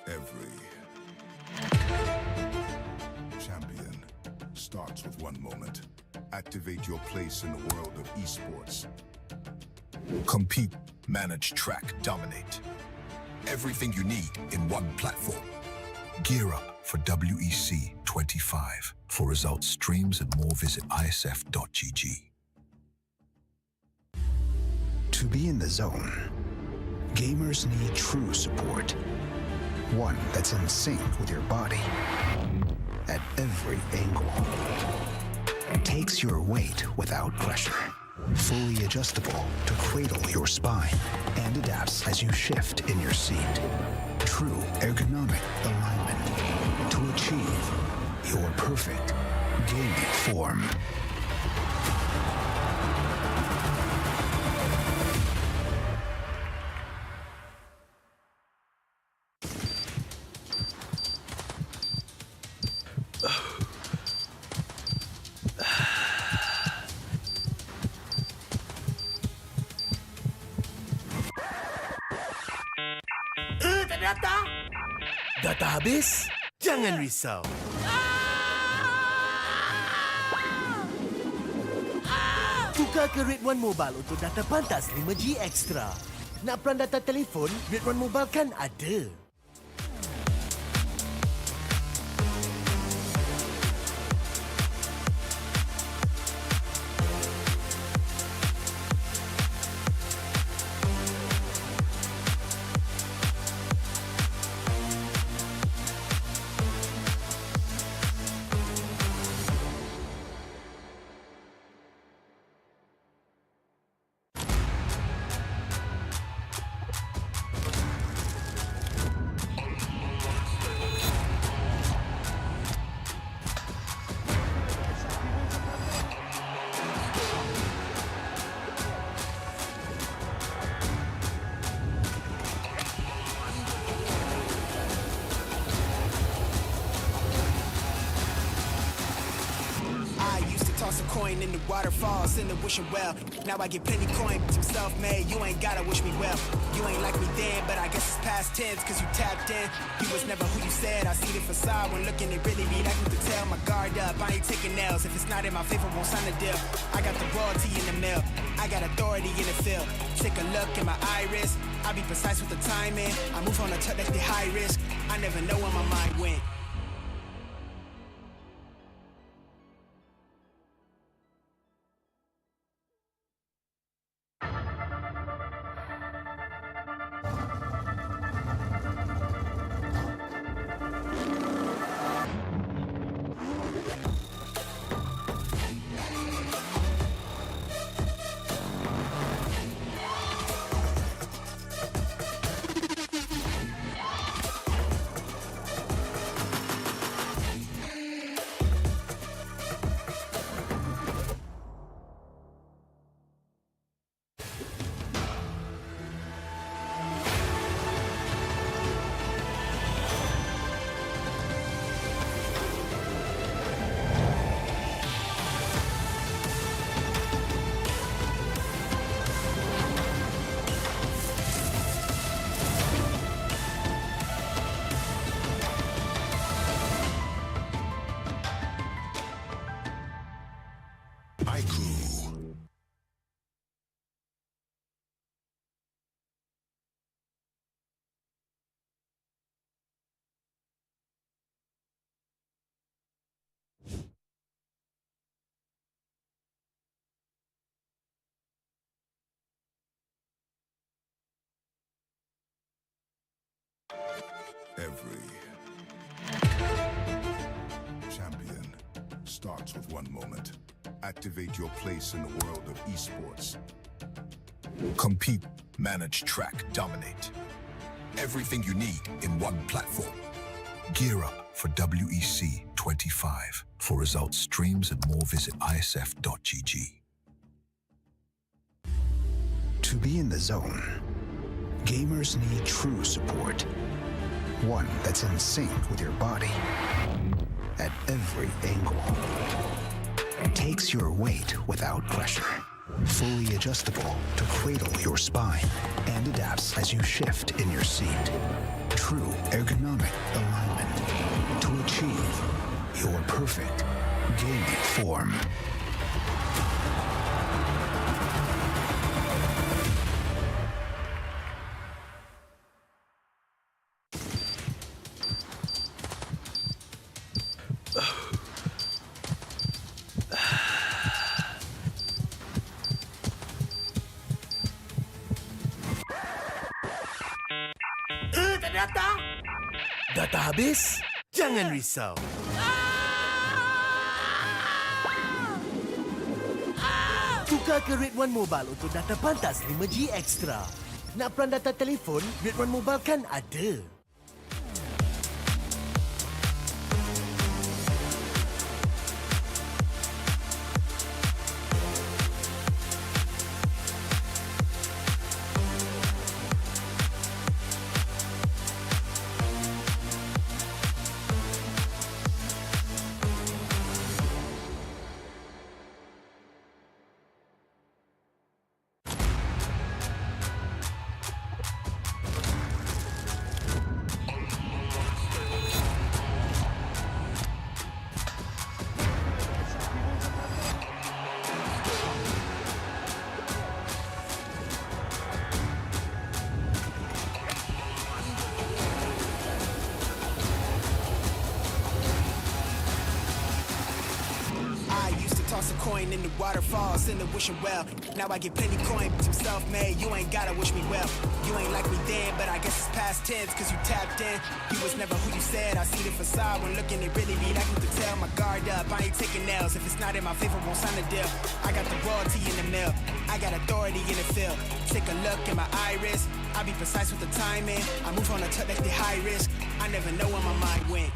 Speaker 11: Every champion starts with one moment. Activate your place in the world of esports. Compete, manage, track, dominate. Everything you need in one platform. Gear up for WEC25. For results, streams, and more, visit ISF.gg.
Speaker 6: To be in the zone, gamers need true support. One that's in sync with your body at every angle. Takes your weight without pressure. Fully adjustable to cradle your spine and adapts as you shift in your seat. True ergonomic alignment to achieve your perfect gaming form.
Speaker 9: Ternyata data habis? Jangan risau. Tukar ke Red One Mobile untuk data pantas 5G Extra. Nak peran data telefon? Red One Mobile kan ada.
Speaker 10: Toss a coin in the waterfall, send a wishing well. Now I get plenty coin, but I'm self-made. You ain't gotta wish me well. You ain't like me then, but I guess it's past tense, cause you tapped in. You was never who you said. I see the facade when looking, it really need acting to tell. My guard up, I ain't taking nails. If it's not in my favor, won't sign the deal. I got the royalty in the mill. I got authority in the field. Take a look in my iris. I be precise with the timing. I move on a touch that's the high risk. I never know where my mind went.
Speaker 11: ICU. Every champion starts with one moment. Activate your place in the world of esports. Compete, manage, track, dominate. Everything you need in one platform. Gear up for WEC25. For results, streams, and more, visit ISF.gg.
Speaker 6: To be in the zone, gamers need true support. One that's in sync with your body at every angle. Takes your weight without pressure. Fully adjustable to cradle your spine and adapts as you shift in your seat. True ergonomic alignment to achieve your perfect gaming form.
Speaker 9: Ternyata data habis? Jangan risau. Tukar ke Red One Mobile untuk data pantas 5G Extra. Nak peran data telefon? Red One Mobile kan ada.
Speaker 10: Toss a coin in the waterfalls, in the wishing well. Now I get plenty coin, but I'm self-made. You ain't gotta wish me well. You ain't like me then, but I guess it's past tense, cause you tapped in. You was never who you said. I see the facade when looking, it really be like you could tell. My guard up, I ain't taking nails. If it's not in my favor, won't sign a deal. I got the royalty in the mill. I got authority in the field. Take a look in my iris. I be precise with the timing. I move on a touch that's the high risk. I never know where my mind went.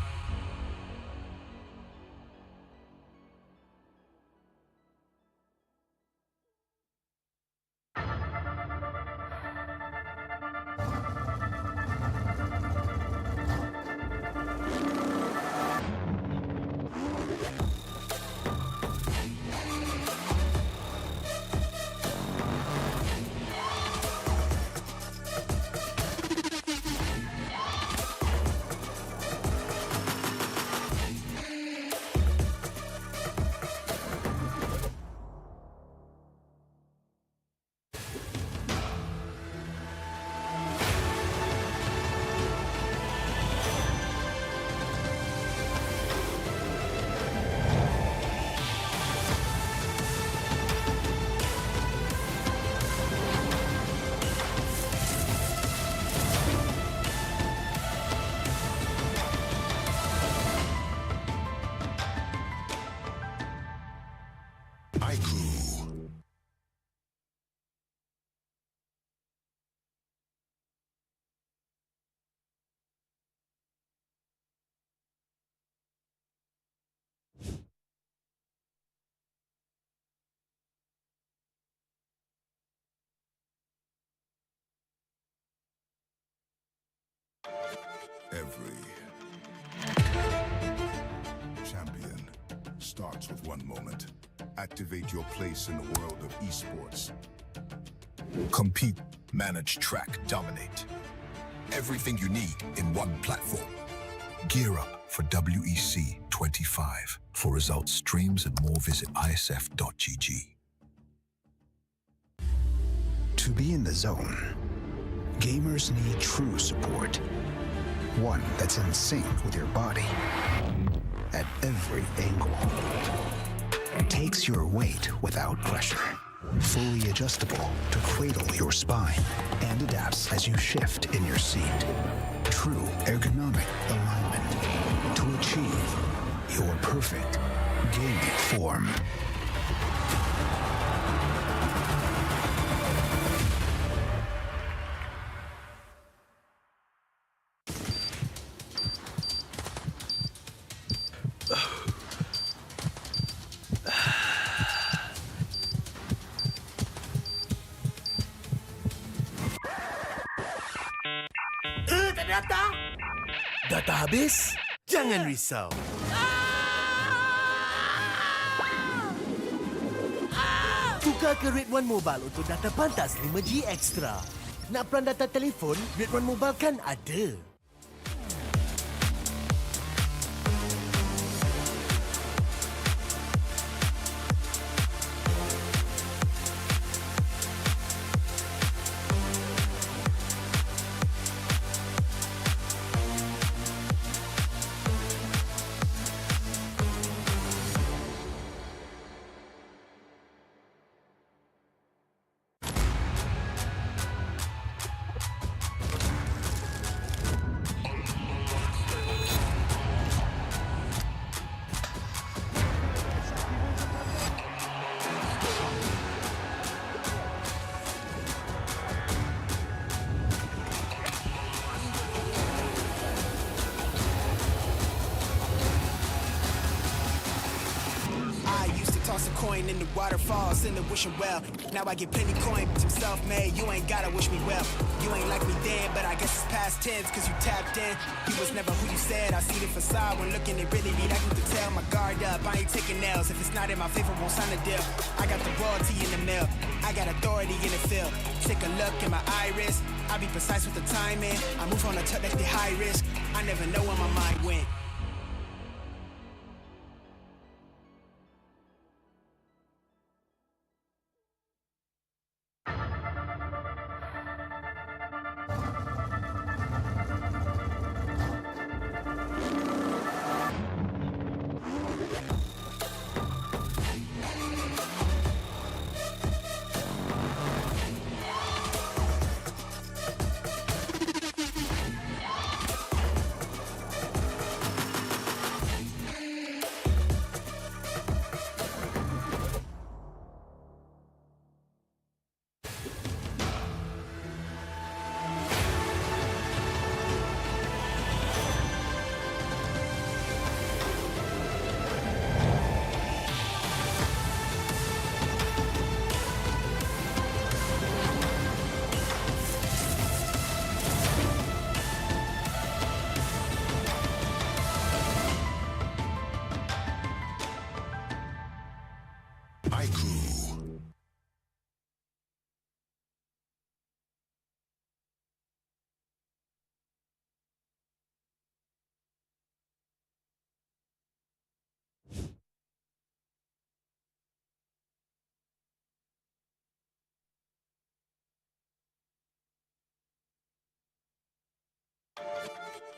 Speaker 11: Every champion starts with one moment. Activate your place in the world of esports. Compete, manage, track, dominate. Everything you need in one platform. Gear up for WEC25. WEC25. For results, streams, and more, visit IESF.gg.
Speaker 6: To be in the zone, gamers need true support. One that's in sync with your body at every angle. Takes your weight without pressure. Fully adjustable to cradle your spine and adapts as you shift in your seat. True ergonomic alignment to achieve your perfect gaming form.
Speaker 9: Ternyata data habis? Jangan risau. Tukar ke Red One Mobile untuk data pantas 5G Extra. Nak peran data telefon? Red One Mobile kan ada.
Speaker 10: Toss a coin in the waterfalls, in the wishing well. Now I get plenty coin, I'm self-made, you ain't gotta wish me well. You ain't like me then, but I guess it's past tense, cause you tapped in. You was never who you said, I see the facade when looking, it really be like you could tell. My guard up, I ain't taking nails, if it's not in my favor, won't sign a deal. I got the royalty in the mail, I got authority in the field. Take a look in my iris, I be precise with the timing. I move on a tuck that's the high risk, I never know where my mind went.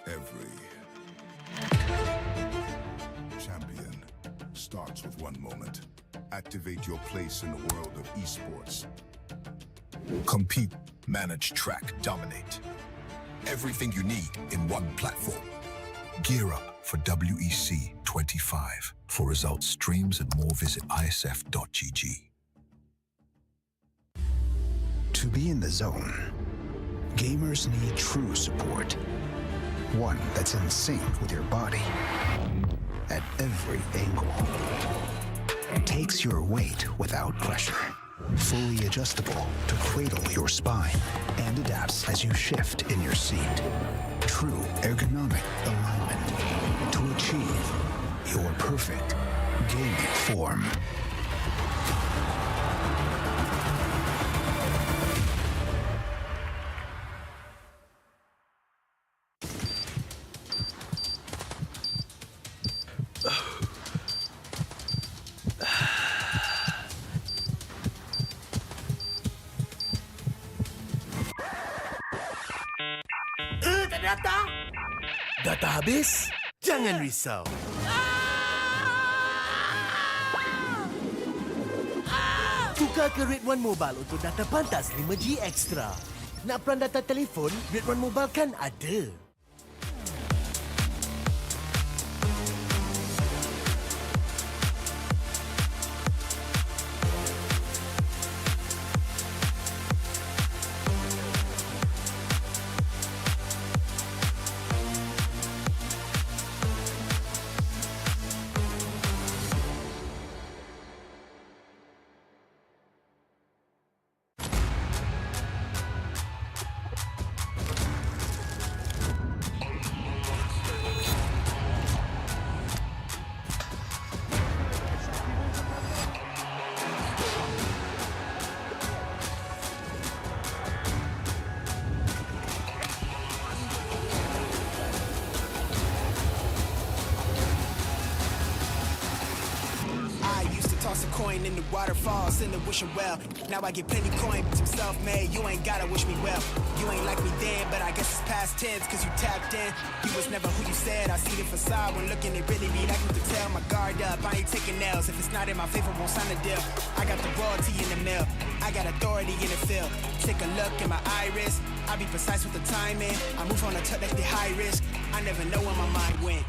Speaker 11: Every champion starts with one moment. Activate your place in the world of esports. Compete, manage, track, dominate. Everything you need in one platform. Gear up for WEC25. For results, streams, and more, visit IESF.gg.
Speaker 6: To be in the zone, gamers need true support. One that's in sync with your body at every angle. Takes your weight without pressure. Fully adjustable to cradle your spine and adapts as you shift in your seat. True ergonomic alignment to achieve your perfect gaming form.
Speaker 9: Data habis? Jangan risau. Tukar ke Red One Mobile untuk data pantas 5G Extra. Nak peran data telefon, Red One Mobile kan ada.
Speaker 10: Toss a coin in the waterfalls, in the wishing well. Now I get plenty coin, but I'm self-made. You ain't gotta wish me well. You ain't like me then, but I guess it's past tense, cause you tapped in. You was never who you said. I see the facade when looking, it really be like you can tell. My guard up, I ain't taking nails. If it's not in my favor, won't sign a deal. I got the royalty in the mail. I got authority in the field. Take a look in my iris. I be precise with the timing. I move on a touch that's the high risk. I never know where my mind went.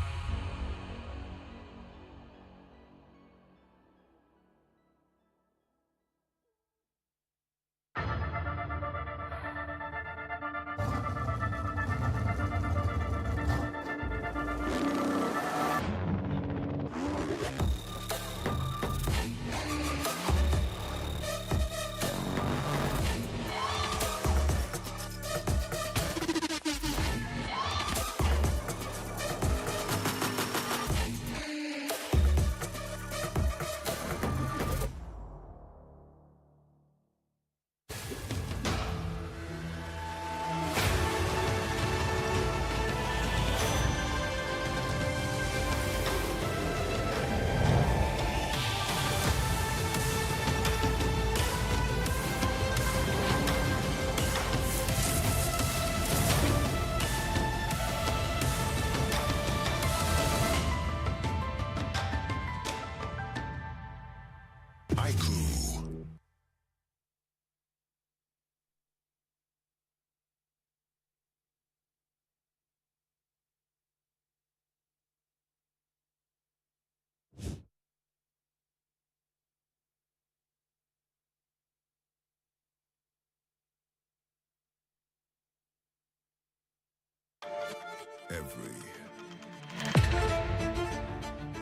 Speaker 11: Every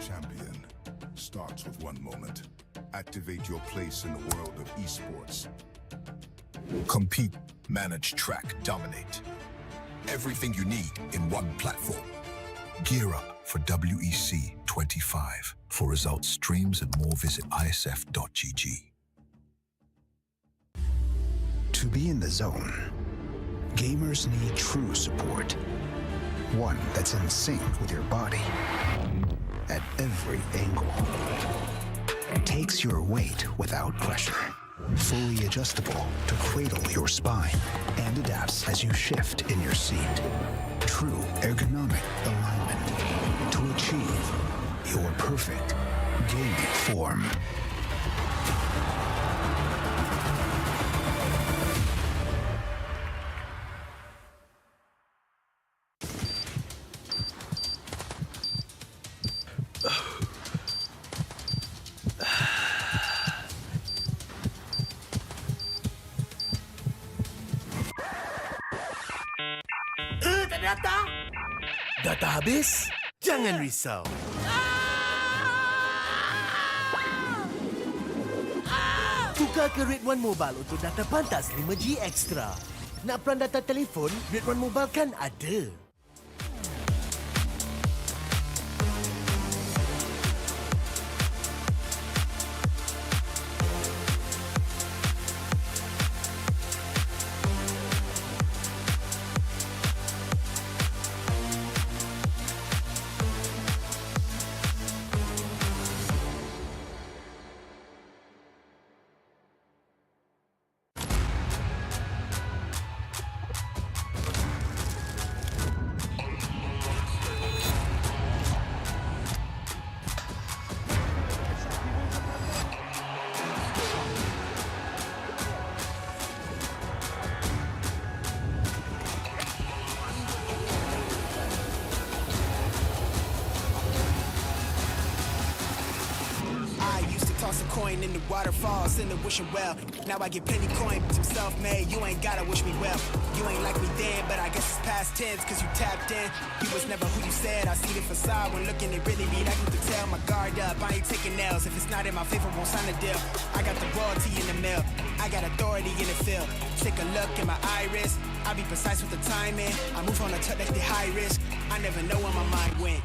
Speaker 11: champion starts with one moment. Activate your place in the world of esports. Compete, manage, track, dominate. Everything you need in one platform. Gear up for WEC25. For results, streams, and more, visit ISF.gg.
Speaker 6: To be in the zone, gamers need true support. One that's in sync with your body at every angle. Takes your weight without pressure. Fully adjustable to cradle your spine and adapts as you shift in your seat. True ergonomic alignment to achieve your perfect gaming form.
Speaker 9: Data habis? Jangan risau. Tukar ke Red One Mobile untuk data pantas 5G Extra. Nak peran data telefon, Red One Mobile kan ada.
Speaker 10: coin in the waterfalls in the wishing well. Now I get plenty coin, I'm self-made, you ain't gotta wish me well. You ain't like me then, but I guess it's past tense, cause you tapped in. You was never who you said, I see the facade when looking it really be like you could tell. My guard up, I ain't taking nails, if it's not in my favor, won't sign a deal. I got the royalty in the mail, I got authority in the field. Take a look in my iris, I be precise with the timing. I move on a touch that's the high risk, I never know where my mind went.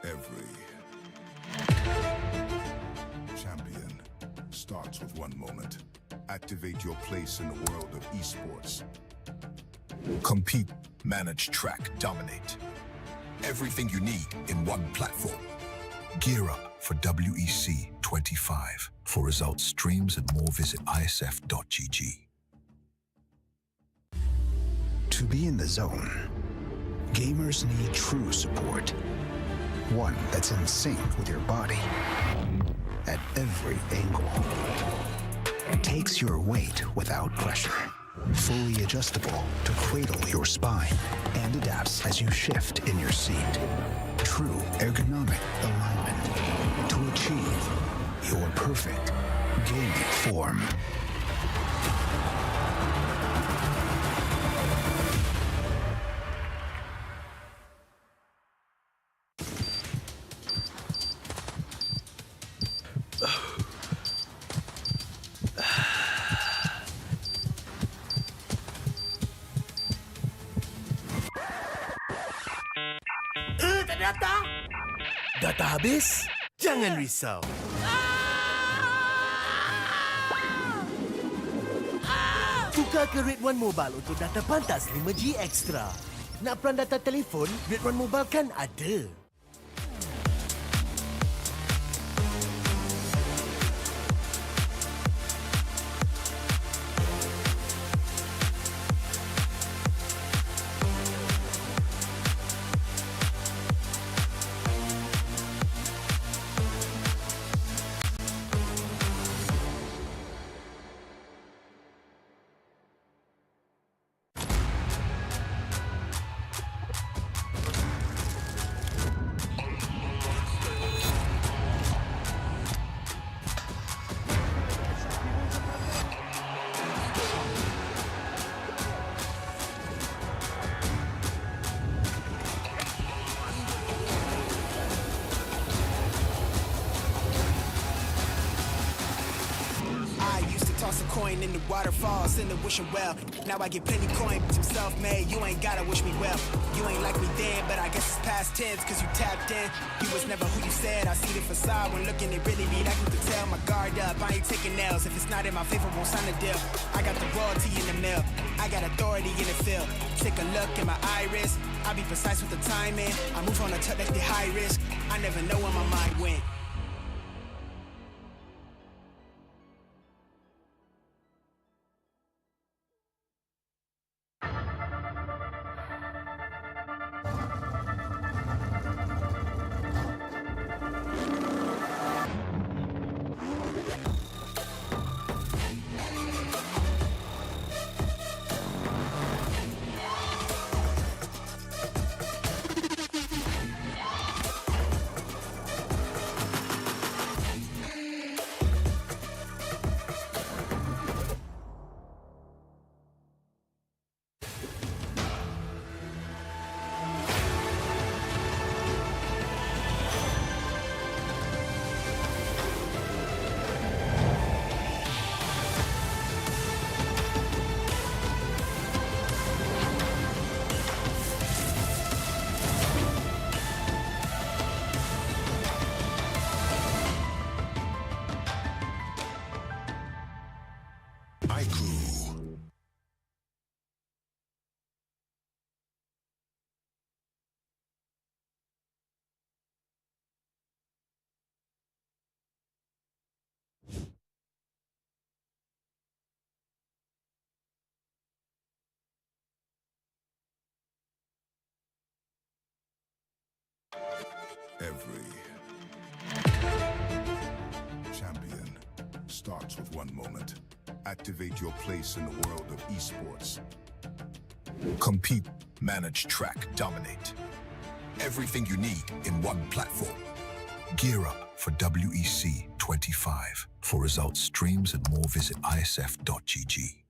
Speaker 11: Every champion starts with one moment. Activate your place in the world of esports. Compete, manage, track, dominate. Everything you need in one platform. Gear up for WEC25. For results, streams, and more, visit IESF.gg.
Speaker 6: To be in the zone, gamers need true support. One that's in sync with your body at every angle. Takes your weight without pressure. Fully adjustable to cradle your spine and adapts as you shift in your seat. True ergonomic alignment to achieve your perfect gaming form.
Speaker 9: Data? Data habis? Jangan risau. Tukar ke Red One Mobile untuk data pantas 5G Extra. Nak peran data telefon? Red One Mobile kan ada.
Speaker 10: Coin in the waterfalls in the wishing well. Now I get plenty coin, I'm self-made, you ain't gotta wish me well. You ain't like me then, but I guess it's past tense, cause you tapped in. You was never who you said, I see the facade when looking it really be like you could tell. My guard up, I ain't taking nails, if it's not in my favor, won't sign a deal. I got the royalty in the mail, I got authority in the field. Take a look in my iris, I be precise with the timing. I move on a touch that's the high risk, I never know where my mind went.
Speaker 11: ICOO. Every champion starts with one moment. Activate your place in the world of esports. Compete, manage, track, dominate. Everything you need in one platform. Gear up for WEC25. For results, streams, and more, visit ISF.gg.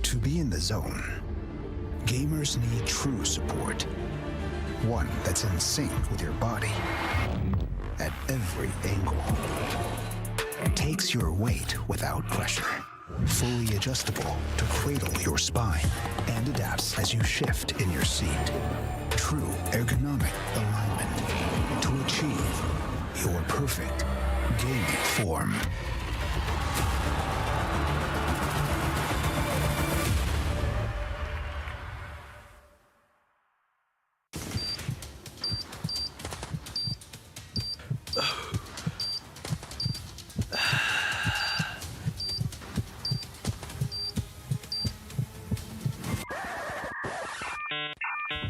Speaker 6: To be in the zone, gamers need true support. One that's in sync with your body at every angle. Takes your weight without pressure. Fully adjustable to cradle your spine and adapts as you shift in your seat. True ergonomic alignment to achieve your perfect gaming form.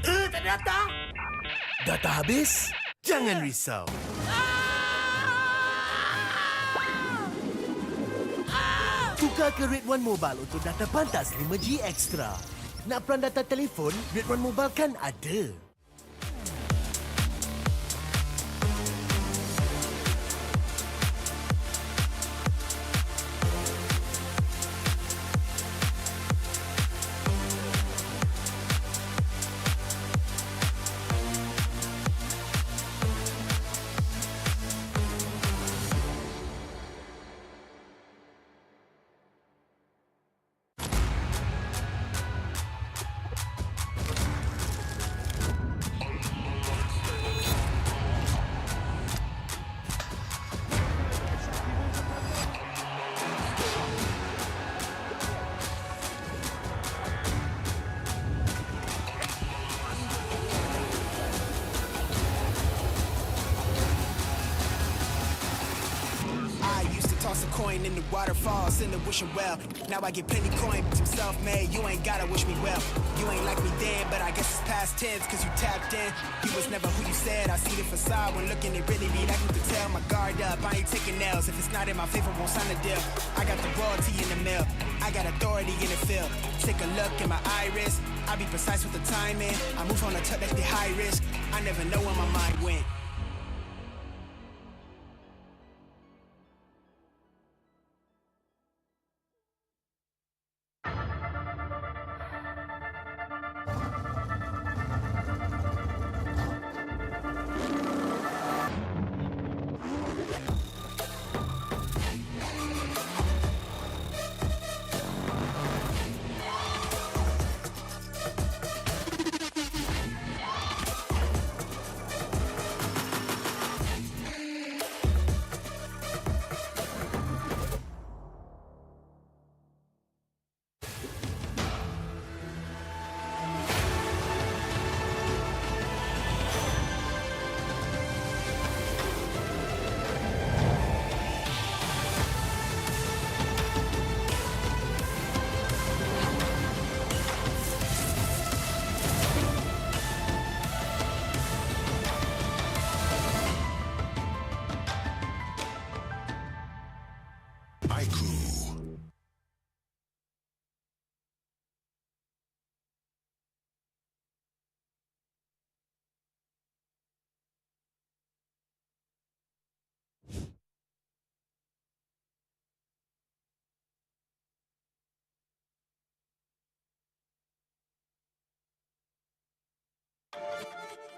Speaker 9: Ternyata data habis? Jangan risau. Tukar ke Red One Mobile untuk data pantas 5G Extra. Nak peran data telefon, Red One Mobile kan ada.
Speaker 10: Toss a coin in the waterfalls, in the wishing well. Now I get plenty coin, but I'm self-made. You ain't gotta wish me well. You ain't like me then, but I guess it's past tense, cause you tapped in. You was never who you said. I see the facade when looking, it really be like you could tell. My guard up, I ain't taking nails. If it's not in my favor, won't sign a deal. I got the royalty in the mill. I got authority in the field. Take a look in my iris. I be precise with the timing. I move on a touch that's the high risk. I never know where my mind went.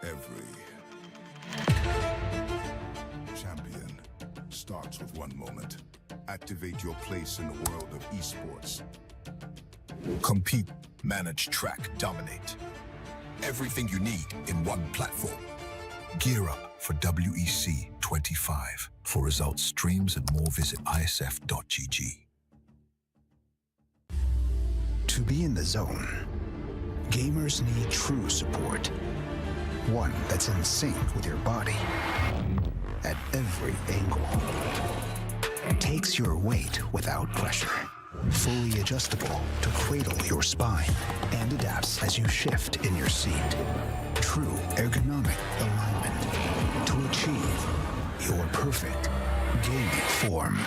Speaker 11: Every champion starts with one moment. Activate your place in the world of esports. Compete, manage, track, dominate. Everything you need in one platform. Gear up for WEC 25. For results, streams, and more, visit IESF.gg.
Speaker 6: To be in the zone, gamers need true support. One that's in sync with your body at every angle. Takes your weight without pressure. Fully adjustable to cradle your spine and adapts as you shift in your seat. True ergonomic alignment to achieve your perfect gaming form.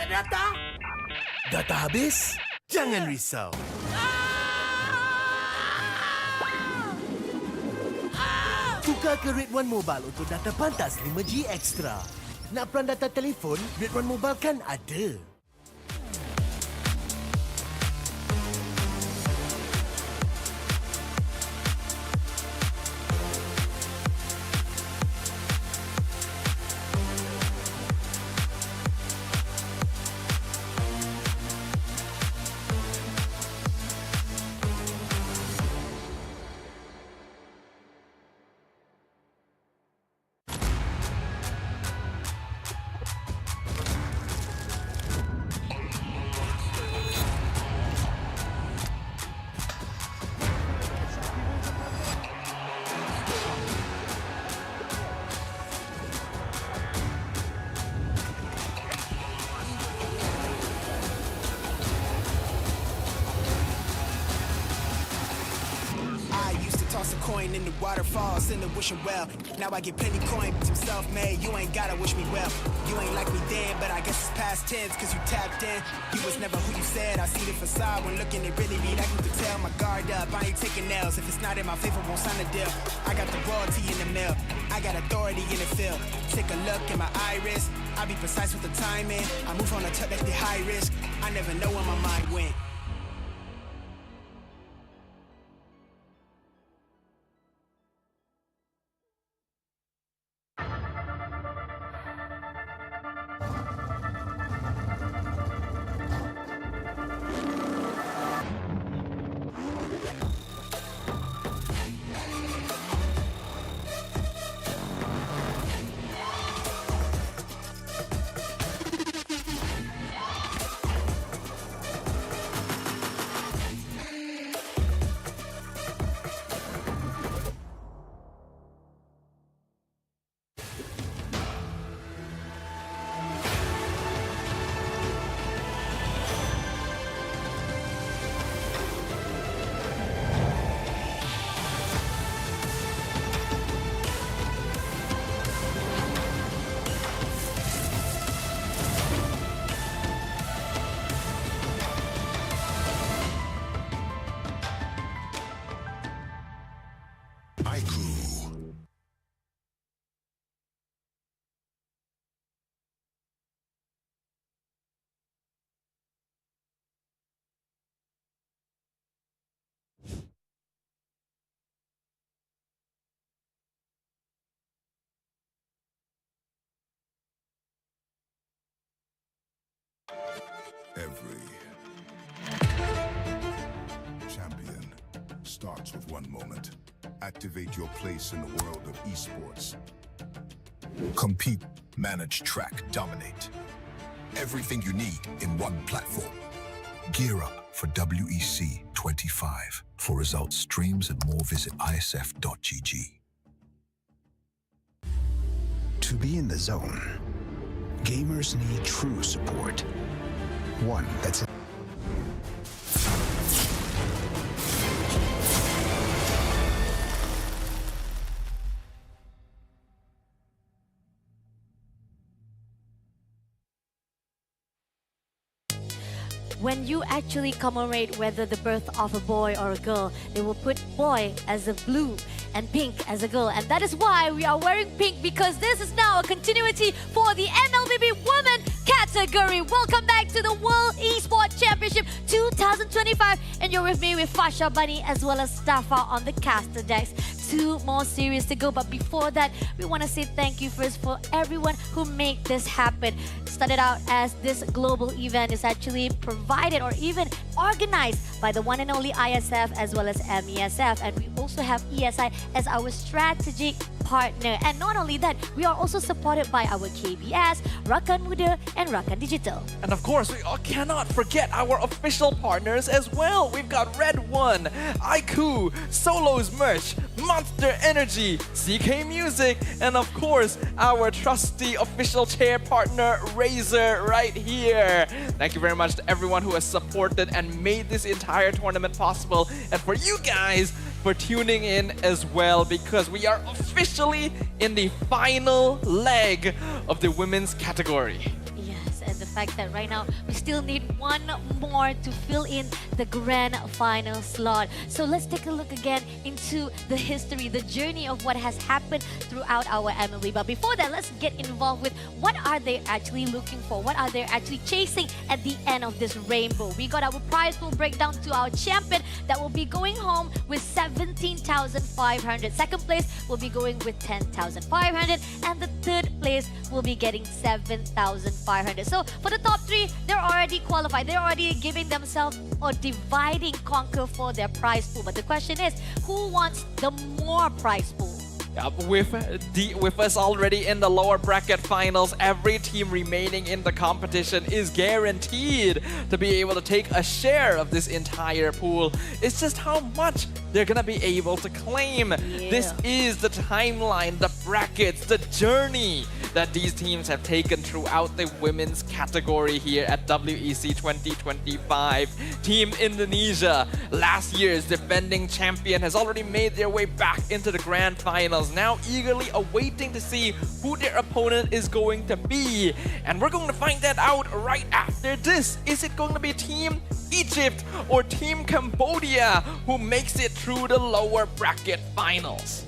Speaker 9: Data? Data habis? Jangan risau. Tukar ke Red One Mobile untuk data pantas 5G Extra. Nak peran data telefon, Red One Mobile kan ada.
Speaker 10: Toss a coin in the waterfalls, in the wishing well. Now I get plenty coin, some self-made. You ain't gotta wish me well. You ain't like me then, but I guess it's past tense, cause you tapped in. You was never who you said. I see the facade when looking, it really be like you could tell. My guard up, I ain't taking L's. If it's not in my favor, won't sign a deal. I got the royalty in the mail. I got authority in the field. Take a look in my iris. I be precise with the timing. I move on a tuck that's the high risk. I never know where my mind went.
Speaker 11: Every champion starts with one moment. Activate your place in the world of esports. Compete, manage, track, dominate. Everything you need in one platform. Gear up for WEC 25. For results, streams, and more, visit IESF.gg.
Speaker 6: To be in the zone, gamers need true support. One that's
Speaker 17: when you actually commemorate whether the birth of a boy or a girl, they will put boy as a blue and pink as a girl. And that is why we are wearing pink, because this is now a continuity for the MLBB Women category. Welcome back to the World Esports Championship 2025. And you're with me with Fasha, Bunny, as well as Stafa on the caster decks. 2 more series to go, but before that, we want to say thank you first for everyone who made this happen. Started out as this global event is actually provided or even organized by the one and only ISF as well as MESF, and we also have ESI as our strategic partner. And not only that, we are also supported by our KBS, Rakan Muda, and Rakan Digital.
Speaker 18: And of course, we all cannot forget our official partners as well. We've got Red One, IQ, Solos Merch, Monster Energy, CK Music, and of course, our trusty official chair partner, Razer, right here. Thank you very much to everyone who has supported and made this entire tournament possible, and for you guys for tuning in as well, because we are officially in the final leg of the women's category.
Speaker 17: Yes, and the fact that right now we still need one more to fill in the grand final slot. So let's take a look again into the history, the journey of what has happened throughout our MLB. But before that, let's get involved with what are they actually looking for? What are they actually chasing at the end of this rainbow? We got our prize pool breakdown to our champion that will be going home with 17,500. Second place will be going with 10,500, and the third place will be getting 7,500. So for the top 3, they're already qualified. They're already giving themselves or dividing conquer for their prize pool. But the question is, who wants the more prize pool?
Speaker 18: With us already in the lower bracket finals, every team remaining in the competition is guaranteed to be able to take a share of this entire pool. It's just how much they're gonna be able to claim.
Speaker 17: Yeah.
Speaker 18: This is the timeline, the brackets, the journey that these teams have taken throughout the women's category here at WEC 2025. Team Indonesia, last year's defending champion, has already made their way back into the grand finals, now eagerly awaiting to see who their opponent is going to be. And we're going to find that out right after this. Is it going to be Team Egypt or Team Cambodia who makes it through the lower bracket finals?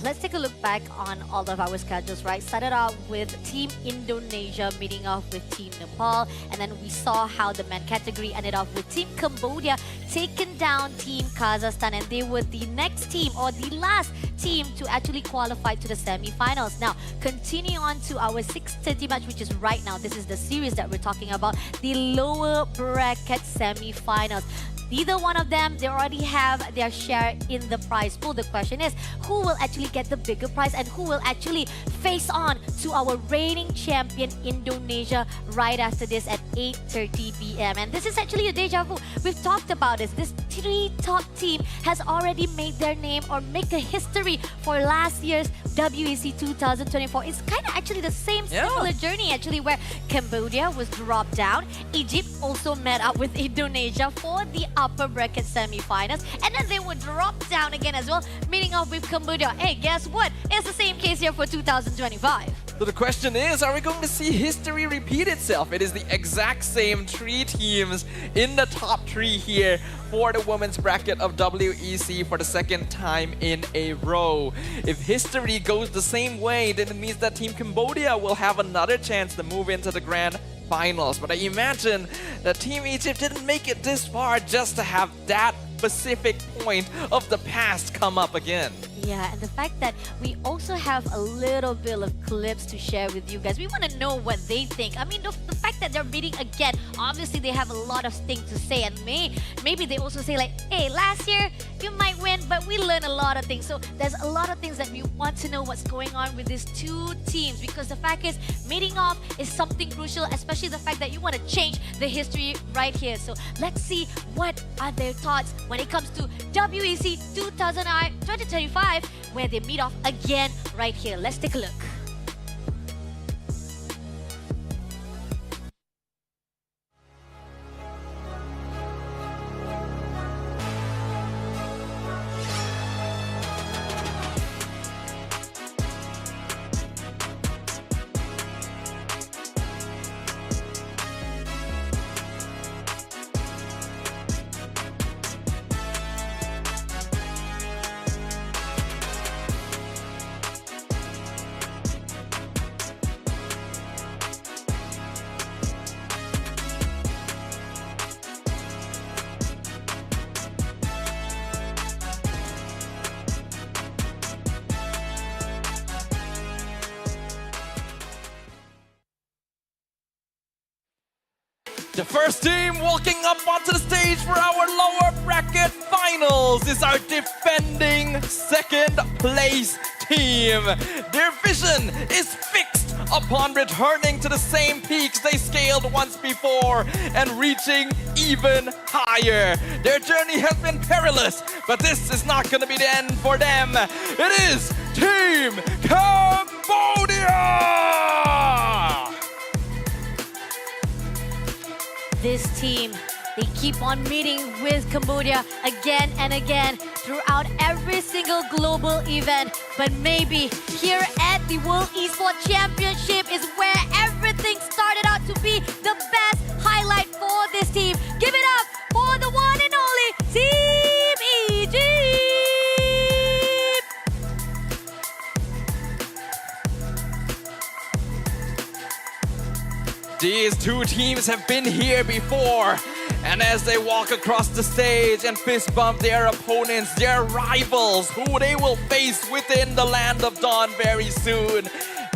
Speaker 17: Let's take a look back on all of our schedules, right? Started out with Team Indonesia meeting off with Team Nepal, and then we saw how the men category ended off with Team Cambodia taking down Team Kazakhstan, and they were the next team or the last team to actually qualify to the semi-finals. Now, continue on to our 6:30 match, which is right now. This is the series that we're talking about, the lower bracket semi-finals. Neither one of them, they already have their share in the prize pool. The question is, who will actually get the bigger prize and who will actually face on to our reigning champion Indonesia right after this at 8:30 p.m. And this is actually a deja vu. We've talked about this. This 3 top team has already made their name or make a history for last year's WEC 2024. It's kind of actually the same similar journey actually, where Cambodia was dropped down. Egypt also met up with Indonesia for the upper bracket semi-finals, and then they would drop down again as well, meeting off with Cambodia. Hey, guess what? It's the same case here for 2025.
Speaker 18: So the question is, are we going to see history repeat itself? It is the exact same 3 teams in the top 3 here for the women's bracket of WEC for the second time in a row. If history goes the same way, then it means that Team Cambodia will have another chance to move into the grand finals. But I imagine that Team Egypt didn't make it this far just to have that specific point of the past come up again.
Speaker 17: Yeah, and the fact that we also have a little bit of clips to share with you guys. We want to know what they think. I mean, the fact that they're meeting again, obviously they have a lot of things to say, and maybe they also say like, hey, last year you might win, but we learned a lot of things. So there's a lot of things that we want to know what's going on with these 2 teams, because the fact is, meeting off is something crucial, especially the fact that you want to change the history right here. So let's see what are their thoughts when it comes to WEC 2025, where they meet off again right here. Let's take a look.
Speaker 18: The first team walking up onto the stage for our lower bracket finals is our defending second place team. Their vision is fixed upon returning to the same peaks they scaled once before and reaching even higher. Their journey has been perilous, but this is not going to be the end for them. It is Team Cambodia!
Speaker 17: This team, they keep on meeting with Cambodia again and again throughout every single global event. But maybe here at the World Esports Championship is where everything started out to be the best highlight for this team. Give it up for the one and only Team Egypt!
Speaker 18: These two teams have been here before, and as they walk across the stage and fist bump their opponents, their rivals, who they will face within the Land of Dawn very soon,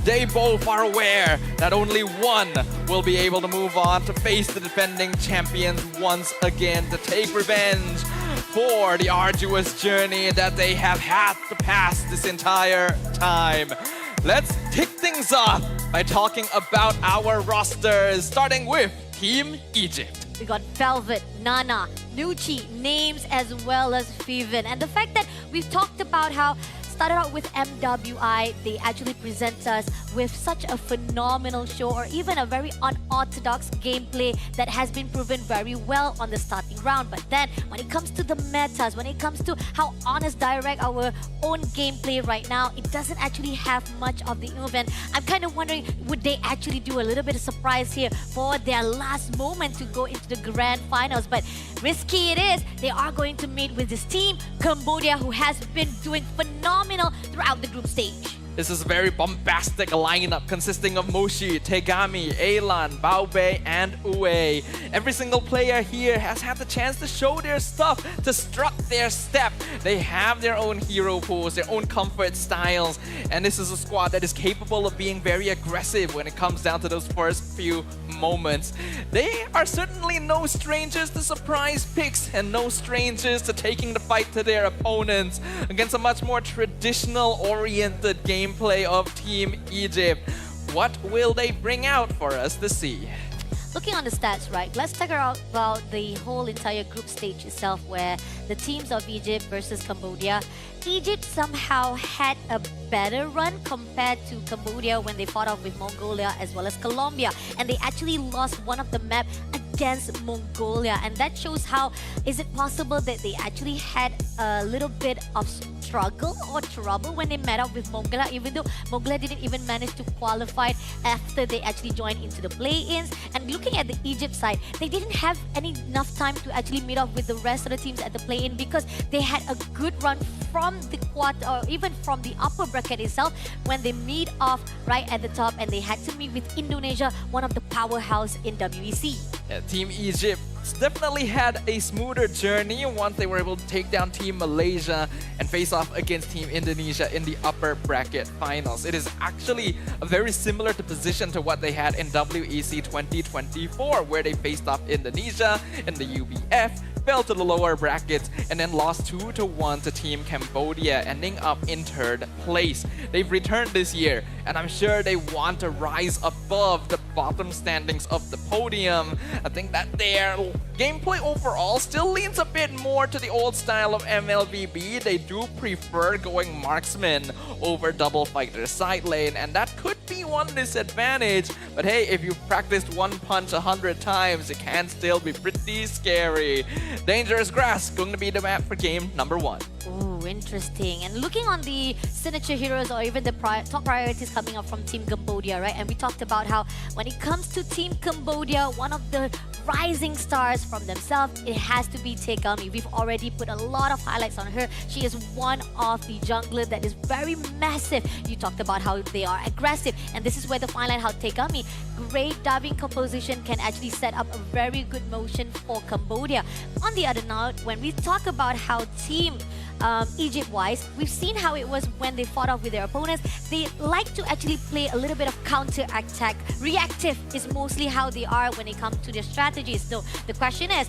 Speaker 18: they both are aware that only one will be able to move on to face the defending champions once again, to take revenge for the arduous journey that they have had to pass this entire time. Let's kick things off by talking about our rosters, starting with Team Egypt.
Speaker 17: We got Velvet, Nana, Nucci, Names, as well as Feven. And the fact that we've talked about how started out with MWI, they actually present us with such a phenomenal show, or even a very unorthodox gameplay that has been proven very well on the starting round. But then when it comes to the metas, when it comes to how honest, direct our own gameplay right now, it doesn't actually have much of the movement. I'm kind of wondering, would they actually do a little bit of surprise here for their last moment to go into the grand finals? But risky it is. They are going to meet with this team, Cambodia, who has been doing phenomenal throughout the group stage.
Speaker 18: This is a very bombastic lineup consisting of Moshi, Tegami, Alan, Baobei, and Uwe. Every single player here has had the chance to show their stuff, to strut their step. They have their own hero pools, their own comfort styles, and this is a squad that is capable of being very aggressive when it comes down to those first few moments. They are certainly no strangers to surprise picks and no strangers to taking the fight to their opponents against a much more traditional-oriented gameplay of Team Egypt. What will they bring out for us to see?
Speaker 17: Looking on the stats, right, let's talk about the whole entire group stage itself, where the teams of Egypt versus Cambodia. Egypt somehow had a better run compared to Cambodia when they fought off with Mongolia as well as Colombia, and they actually lost one of the map against Mongolia, and that shows how is it possible that they actually had a little bit of struggle or trouble when they met up with Mongolia, even though Mongolia didn't even manage to qualify after they actually joined into the play-ins. And looking at the Egypt side, they didn't have enough time to actually meet up with the rest of the teams at the play-in because they had a good run from the quarter, or even from the upper bracket itself, when they meet off right at the top, and they had to meet with Indonesia, one of the powerhouse in WEC.
Speaker 18: Yeah, Team Egypt definitely had a smoother journey once they were able to take down Team Malaysia and face off against Team Indonesia in the upper bracket finals. It is actually a very similar position to what they had in WEC 2024, where they faced off Indonesia in the UBF, fell to the lower brackets, and then lost 2-1 to Team Cambodia, ending up in 3rd place. They've returned this year, and I'm sure they want to rise above the bottom standings of the podium. I think that their gameplay overall still leans a bit more to the old style of MLBB. They do prefer going marksman over double fighter side lane, and that could be one disadvantage. But hey, if you've practiced one punch 100 times, it can still be pretty scary. Dangerous Grass going to be the map for game number 1.
Speaker 17: Ooh, interesting. And looking on the signature heroes, or even the top priorities coming up from Team Cambodia, right? And we talked about how when it comes to Team Cambodia, one of the rising stars from themselves, it has to be Tegami. We've already put a lot of highlights on her. She is one of the jungler that is very massive. You talked about how they are aggressive, and this is where the fine line, how Tegami, great diving composition, can actually set up a very good motion for Cambodia. On the other note, when we talk about how Team Egypt-wise, we've seen how it was when they fought off with their opponents. They like to actually play a little bit of counter-attack. Reactive is mostly how they are when it comes to their strategy. strategies. So the question is,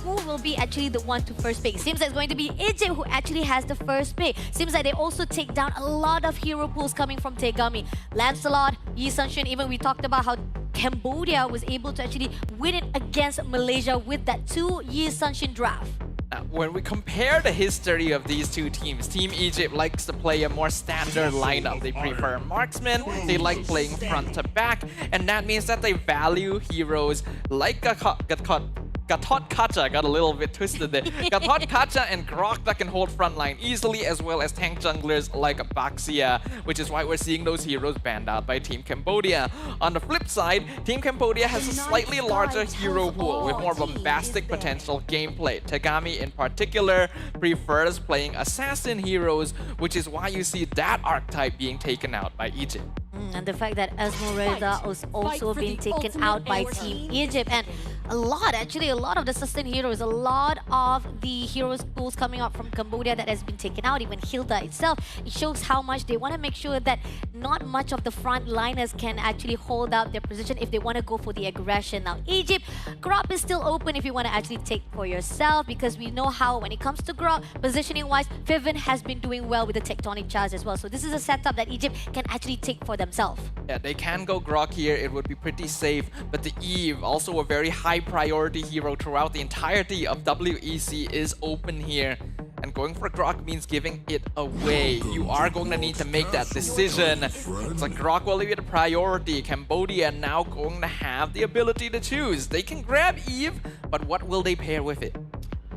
Speaker 17: who will be actually the one to first pick? Seems like it's going to be Egypt who actually has the first pick. Seems like they also take down a lot of hero pools coming from Tegami. Lancelot, Yi Sunshun, even we talked about how Cambodia was able to actually win it against Malaysia with that 2 Yi Sunshun draft.
Speaker 18: When we compare the history of these two teams, Team Egypt likes to play a more standard lineup. They prefer marksmen, they like playing front to back, and that means that they value heroes like Gatot Kacha, got a little bit twisted there. Gatot Kacha and Grok that can hold frontline easily, as well as tank junglers like Baxia, which is why we're seeing those heroes banned out by Team Cambodia. On the flip side, Team Cambodia has a slightly larger hero pool with more bombastic potential gameplay. Tegami in particular prefers playing assassin heroes, which is why you see that archetype being taken out by Egypt.
Speaker 17: And the fact that Esmeralda was also being taken out by Team Egypt, and a lot of the sustain heroes, a lot of the heroes pools coming out from Cambodia that has been taken out, even Hilda itself. It shows how much they want to make sure that not much of the frontliners can actually hold out their position if they want to go for the aggression. Now Egypt, Grok is still open if you want to actually take for yourself, because we know how when it comes to Grok, positioning wise, Vivian has been doing well with the tectonic charge as well. So this is a setup that Egypt can actually take for themselves.
Speaker 18: Yeah, they can go Grok here, it would be pretty safe, but the Eve, also a very high priority hero throughout the entirety of WEC, is open here. And going for Grok means giving it away. You are going to need to make that decision. It's like Grok will be the priority. Cambodia now going to have the ability to choose. They can grab Eve, but what will they pair with it?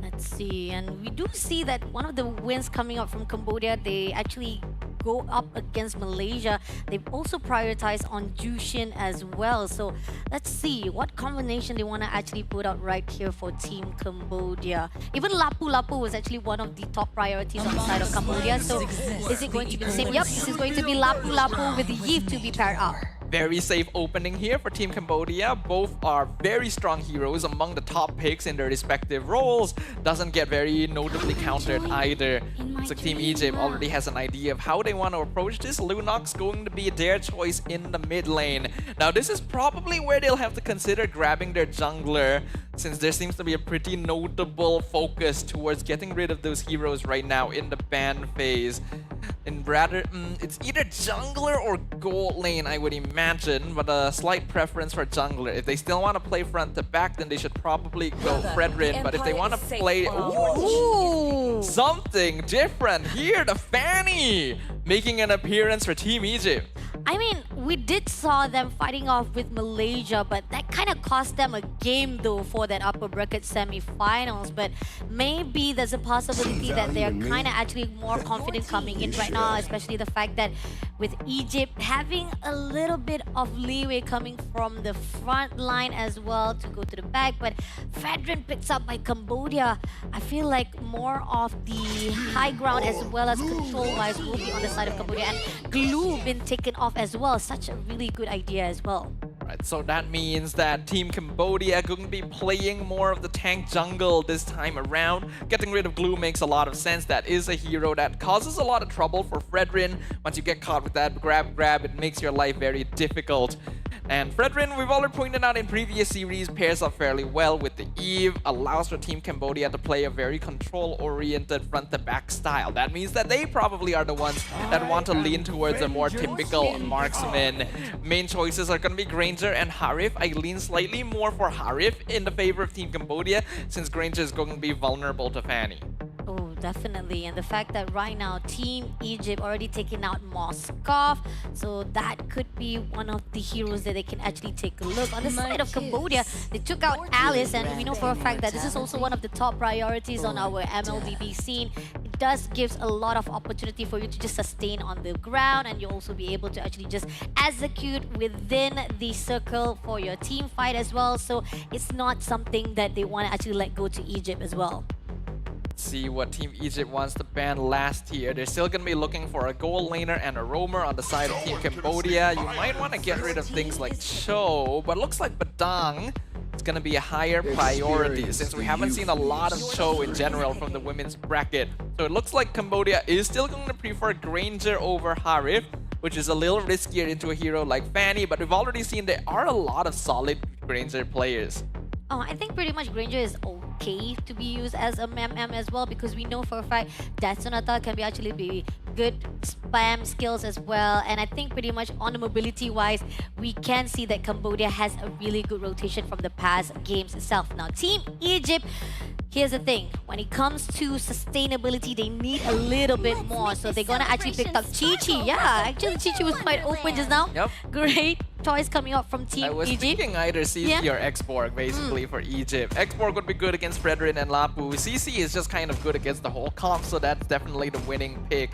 Speaker 17: Let's see, and we do see that one of the wins coming up from Cambodia, they actually go up against Malaysia. They've also prioritized on Jushin as well. So let's see what combination they want to actually put out right here for Team Cambodia. Even Lapu Lapu was actually one of the top priorities on the side of Cambodia. So is it going to be the same? Yep, this is going to be Lapu Lapu with the Yves to be paired up.
Speaker 18: Very safe opening here for Team Cambodia. Both are very strong heroes, among the top picks in their respective roles. Doesn't get very notably countered either. Looks like Team Egypt already has an idea of how they want to approach this. Lunox going to be their choice in the mid lane. Now this is probably where they'll have to consider grabbing their jungler, since there seems to be a pretty notable focus towards getting rid of those heroes right now in the ban phase. And rather, it's either jungler or gold lane, I would imagine, but a slight preference for jungler. If they still want to play front to back, then they should probably go Fredrin, but if they want to play something different, here the Fanny making an appearance for Team Egypt.
Speaker 17: I mean, we did saw them fighting off with Malaysia, but that kind of cost them a game though for that upper bracket semi-finals. But maybe there's a possibility that they're kind of actually more confident coming in right now, especially the fact that with Egypt having a little bit of leeway coming from the front line as well to go to the back. But Fredrin picks up by Cambodia. I feel like more of the high ground as well as control-wise will be on the side of Cambodia. And Glue been taken off as well. Such a really good idea as well.
Speaker 18: Right, so that means that Team Cambodia going to be playing more of the tank jungle this time around. Getting rid of Glue makes a lot of sense. That is a hero that causes a lot of trouble for Fredrin. Once you get caught with that grab, it makes your life very difficult. And Fredrin, we've already pointed out in previous series, pairs up fairly well with the Eve, allows for Team Cambodia to play a very control-oriented front-to-back style. That means that they probably are the ones that want to lean towards a more typical marksman. Main choices are going to be Granger and Harif. I lean slightly more for Harif in the favor of Team Cambodia, since Granger is going to be vulnerable to Fanny.
Speaker 17: Oh, definitely. And the fact that right now Team Egypt already taking out Moskov, so that could be one of the heroes that they can actually take a look. On the side of Cambodia, they took out Alice, and we know for a fact that this is also one of the top priorities on our MLBB scene. It does gives a lot of opportunity for you to just sustain on the ground, and you'll also be able to actually just execute within the circle for your team fight as well. So it's not something that they want to actually let go to Egypt as well.
Speaker 18: See what Team Egypt wants to ban last here. They're still going to be looking for a gold laner and a roamer on the side of Team Cambodia. You might want to get rid of things like Cho, but looks like Badang is going to be a higher priority, since we haven't seen a lot of Cho in general from the women's bracket. So it looks like Cambodia is still going to prefer Granger over Harif, which is a little riskier into a hero like Fanny, but we've already seen there are a lot of solid Granger players.
Speaker 17: Oh, I think pretty much Granger is okay to be used as a MM as well, because we know for a fact that Sonata can be actually be good spam skills as well. And I think pretty much on the mobility wise, we can see that Cambodia has a really good rotation from the past games itself. Now, Team Egypt, here's the thing. When it comes to sustainability, they need a little bit more. So they're gonna actually pick up Chi-Chi. Yeah, actually Chi-Chi was quite open just now.
Speaker 18: Yep.
Speaker 17: Great choice coming up from Team
Speaker 18: I was
Speaker 17: Egypt.
Speaker 18: thinking either CC or Xborg basically for Egypt. Xborg would be good against Fredrin and Lapu. CC is just kind of good against the whole comp, so that's definitely the winning pick.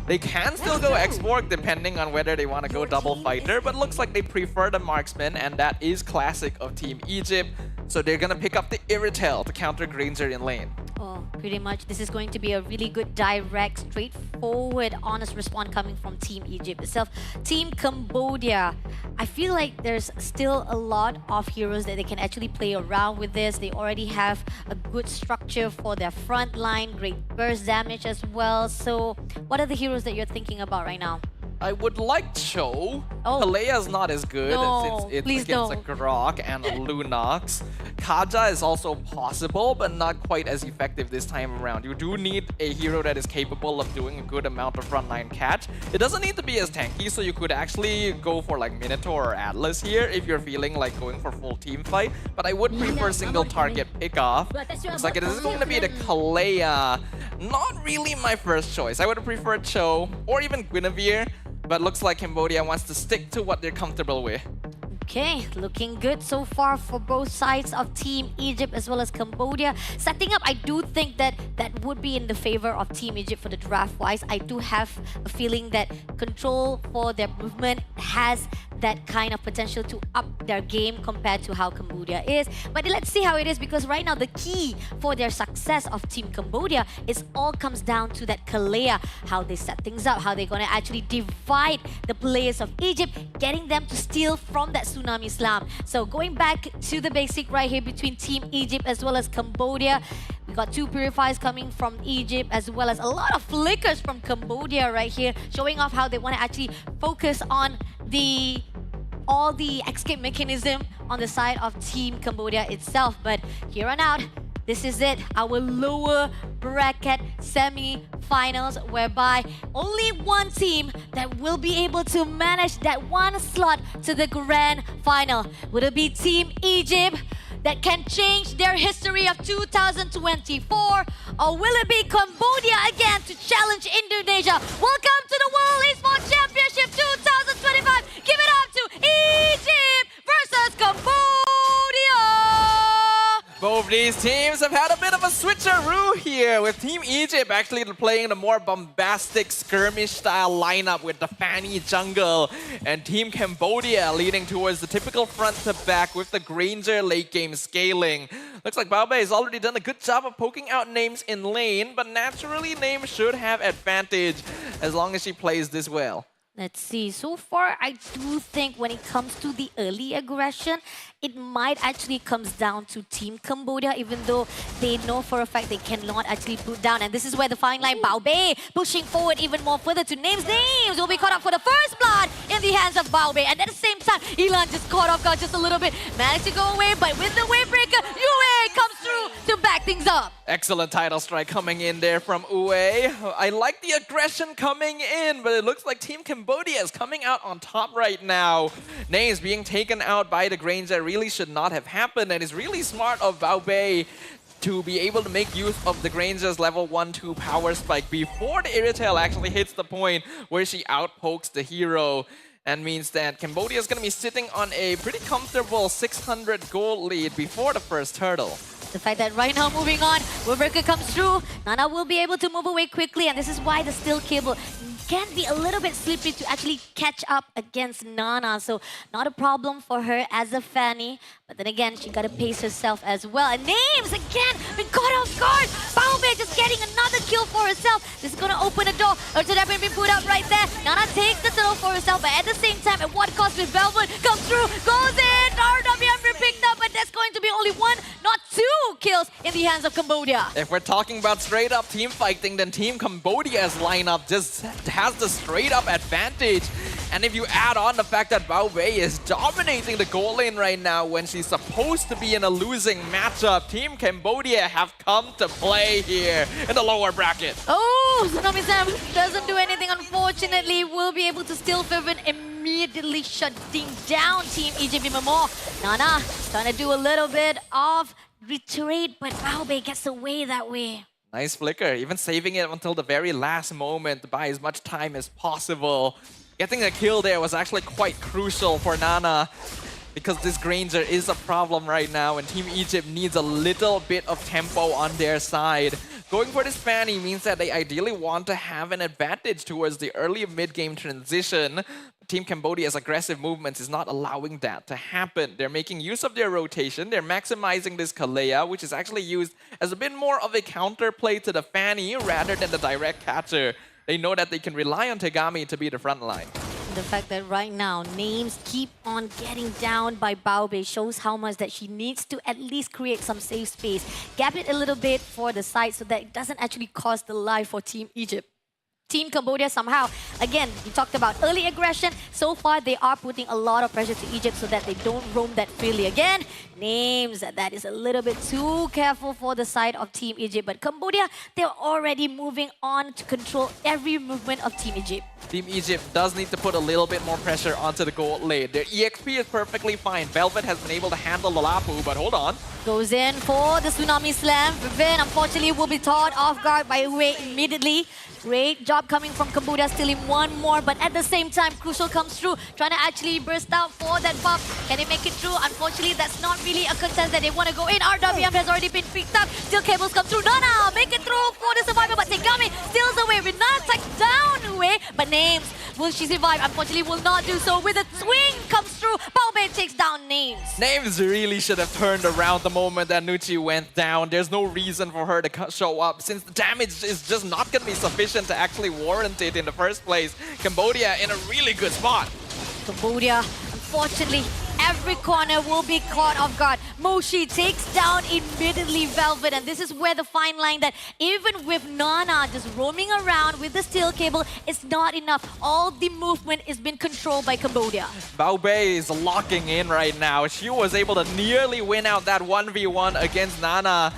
Speaker 18: They can still go Xborg depending on whether they want to go double fighter, but looks like they prefer the marksman, and that is classic of Team Egypt. So they're gonna pick up the Iritel to counter Granger in lane.
Speaker 17: Oh, pretty much. This is going to be a really good, direct, straightforward, honest response coming from Team Egypt itself. Team Cambodia, I feel like there's still a lot of heroes that they can actually play around with this. They already have a good structure for their front line, great burst damage as well. So what are the heroes that you're thinking about right now?
Speaker 18: I would like Cho. Kalea's not as good
Speaker 17: No,
Speaker 18: since it's
Speaker 17: please
Speaker 18: against a Grok and a Lunox. Kaja is also possible, but not quite as effective this time around. You do need a hero that is capable of doing a good amount of frontline catch. It doesn't need to be as tanky, so you could actually go for like Minotaur or Atlas here if you're feeling like going for full team fight. But I would prefer single target pickoff. Looks like it is going to be the Kalea. Not really my first choice. I would have preferred Cho or even Guinevere. But looks like Cambodia wants to stick to what they're comfortable with.
Speaker 17: Okay, looking good so far for both sides of Team Egypt as well as Cambodia. Setting up, I do think that that would be in the favor of Team Egypt for the draft-wise. I do have a feeling that control for their movement has that kind of potential to up their game compared to how Cambodia is. But let's see how it is, because right now the key for their success of Team Cambodia is all comes down to that Kalea, how they set things up, how they're going to actually divide the players of Egypt, getting them to steal from that Tsunami Slam. So going back to the basic right here between Team Egypt as well as Cambodia. We got two Purifiers coming from Egypt as well as a lot of flickers from Cambodia right here, showing off how they want to actually focus on all the escape mechanism on the side of Team Cambodia itself. But here on out, this is it, our lower bracket semi-finals, whereby only one team that will be able to manage that one slot to the grand final. Would it be Team Egypt that can change their history of 2024? Or will it be Cambodia again to challenge Indonesia? Welcome to the World Esports Championship 2025. Give it up to Egypt versus Cambodia.
Speaker 18: Both these teams have had a bit of a switcheroo here, with Team Egypt actually playing a more bombastic skirmish-style lineup with the Fanny jungle, and Team Cambodia leading towards the typical front-to-back with the Granger late-game scaling. Looks like Baobei has already done a good job of poking out Names in lane, but naturally Names should have advantage as long as she plays this well.
Speaker 17: Let's see. So far, I do think when it comes to the early aggression, it might actually comes down to Team Cambodia, even though they know for a fact they cannot actually put down. And this is where the fine line Baobei pushing forward even more further to Names. Names will be caught up for the first blood in the hands of Baobei. And at the same time, Elan just caught off guard just a little bit. Managed to go away, but with the Wavebreaker, Yue comes through to back things up.
Speaker 18: Excellent title strike coming in there from Ue. I like the aggression coming in, but it looks like Team Cambodia is coming out on top right now. Names being taken out by the Granger really should not have happened, and it's really smart of Baobei to be able to make use of the Granger's level 1-2 power spike before the Iritel actually hits the point where she outpokes the hero. And means that Cambodia is going to be sitting on a pretty comfortable 600 gold lead before the first hurdle.
Speaker 17: The fact that right now moving on, Wavebreaker comes through, Nana will be able to move away quickly, and this is why the steel cable can be a little bit slippery to actually catch up against Nana. So not a problem for her as a Fanny, but then again, she got to pace herself as well. And Names again been caught off guard. Baobei just getting another kill for herself. This is going to open the door. Ursa Dapper been put up right there. Nana takes the turtle for herself, but at the same time, at what cost with Velvet comes through, goes in. RWM been picked up, but that's going to be only one, not two kills in the hands of Cambodia.
Speaker 18: If we're talking about straight up team fighting, then Team Cambodia's lineup just has the straight up advantage. And if you add on the fact that Bao Bei is dominating the goal lane right now when she's supposed to be in a losing matchup, Team Cambodia have come to play here in the lower bracket.
Speaker 17: Oh, Tsunami Sam doesn't do anything, unfortunately. Will be able to steal Vivian, immediately shutting down Team Egypt even more. Nana trying to do a little bit of retreat, but Bao Bei gets away that way.
Speaker 18: Nice flicker, even saving it until the very last moment to buy as much time as possible. Getting a kill there was actually quite crucial for Nana because this Granger is a problem right now and Team Egypt needs a little bit of tempo on their side. Going for this Fanny means that they ideally want to have an advantage towards the early mid-game transition. Team Cambodia's aggressive movements is not allowing that to happen. They're making use of their rotation. They're maximizing this Kalea, which is actually used as a bit more of a counterplay to the Fanny rather than the direct catcher. They know that they can rely on Tegami to be the front line.
Speaker 17: The fact that right now names keep on getting down by Bao Bei shows how much that she needs to at least create some safe space. Gap it a little bit for the side so that it doesn't actually cost the life for Team Egypt. Team Cambodia somehow, again, we talked about early aggression. So far, they are putting a lot of pressure to Egypt so that they don't roam that freely again. Names, that is a little bit too careful for the side of Team Egypt. But Cambodia, they're already moving on to control every movement of Team Egypt.
Speaker 18: Team Egypt does need to put a little bit more pressure onto the gold lane. Their EXP is perfectly fine. Velvet has been able to handle the Lapu, but hold on.
Speaker 17: Goes in for the Tsunami Slam. Vivin, unfortunately, will be caught off guard by Wei immediately. Great job coming from Cambodia, stealing one more, but at the same time, Crucial comes through, trying to actually burst out for that buff. Can they make it through? Unfortunately, that's not really a contest that they want to go in. RWM has already been picked up. Still cables come through. Nana make it through for the survivor, but Tegami steals away. With Nana tucked down away, but Names, will she survive? Unfortunately, will not do so. With a swing comes through, Bao Bei takes down Names.
Speaker 18: Names really should have turned around the moment that Nucci went down. There's no reason for her to show up since the damage is just not going to be sufficient to actually warrant it in the first place. Cambodia in a really good spot.
Speaker 17: Cambodia, unfortunately, every corner will be caught off guard. Moshi takes down immediately Velvet, and this is where the fine line that even with Nana just roaming around with the steel cable, it's not enough. All the movement is being controlled by Cambodia.
Speaker 18: Bao Bei is locking in right now. She was able to nearly win out that 1v1 against Nana.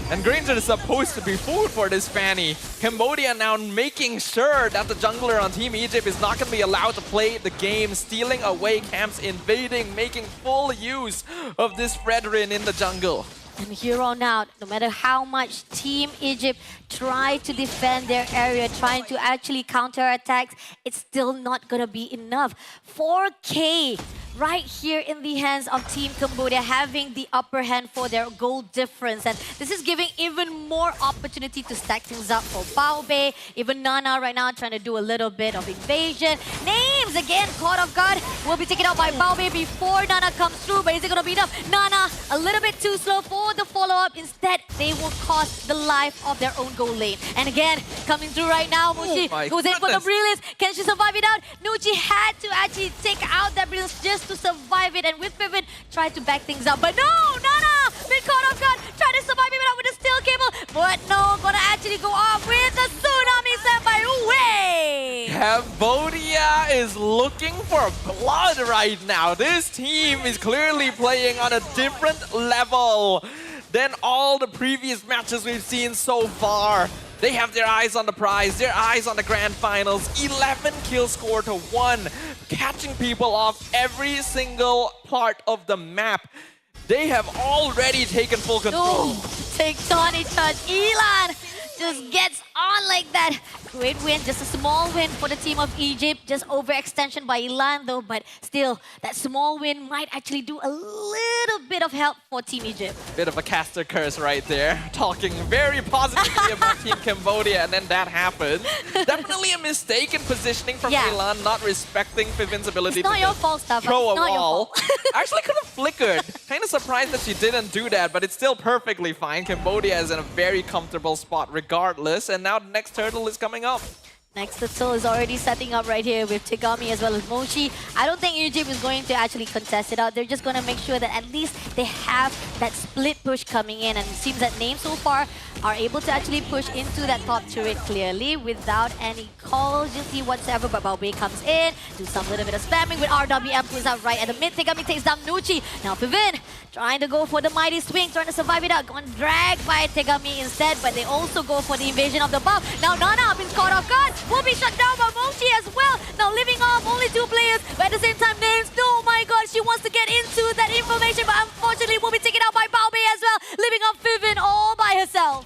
Speaker 18: And Granger is supposed to be food for this Fanny. Cambodia now making sure that the jungler on Team Egypt is not going to be allowed to play the game, stealing away camps, invading, making full use of this Fredrin in the jungle.
Speaker 17: And here on out, no matter how much Team Egypt try to defend their area, trying to actually counter-attack, it's still not going to be enough. 4K right here in the hands of Team Cambodia, having the upper hand for their goal difference. And this is giving even more opportunity to stack things up for Bao Bei. Even Nana right now trying to do a little bit of invasion. Names again caught off guard. Will be taken out by Bao Bei before Nana comes through, but is it going to be enough? Nana a little bit too slow for the follow-up. Instead, they will cost the life of their own goal lane. And again, coming through right now, Mushi goes in for the Brilliance. Can she survive it out? Nucci had to actually take out that Brilliance just to survive it. And with Vivid, tried to back things up. But no, Nana been caught off guard. Trying to survive it out with the steel cable. But no, gonna actually go off with the Tsunami set by Wei.
Speaker 18: Cambodia is looking for blood right now. This team is clearly playing on a different level than all the previous matches we've seen so far. They have their eyes on the prize, their eyes on the grand finals. 11 kill score to 1, catching people off every single part of the map. They have already taken full control.
Speaker 17: Take Tony touch. Elan just gets on like that. Great win, just a small win for the team of Egypt. Just overextension by Elan though, but still, that small win might actually do a little bit of help for Team Egypt.
Speaker 18: Bit of a caster curse right there. Talking very positively about Team Cambodia, and then that happened. Definitely a mistake in positioning from Elan, not respecting Vivin's ability
Speaker 17: It's not
Speaker 18: to
Speaker 17: your fault, Staff.
Speaker 18: throw
Speaker 17: It's
Speaker 18: a
Speaker 17: not your
Speaker 18: wall.
Speaker 17: fault.
Speaker 18: Actually could have flickered. Kind of surprised that she didn't do that, but it's still perfectly fine. Cambodia is in a very comfortable spot regardless, and now the next turtle is coming up.
Speaker 17: Next, the Soul is already setting up right here with Tegami as well as Mochi. I don't think Egypt is going to actually contest it out. They're just going to make sure that at least they have that split push coming in. And it seems that Name so far are able to actually push into that top turret clearly without any calls, you see whatsoever. But Baobei comes in, do some little bit of spamming with RWM, who's out right at the mid. Tegami takes down Nucci. Now Pivin trying to go for the mighty swing, trying to survive it out. Gone dragged by Tegami instead, but they also go for the invasion of the buff. Now Nana been caught off guard, will be shut down by Mochi as well. Now living off only 2 players, but at the same time Names, oh my god, she wants to get into that information, but unfortunately will be taken out by Baobei as well, living off Pivin all by herself.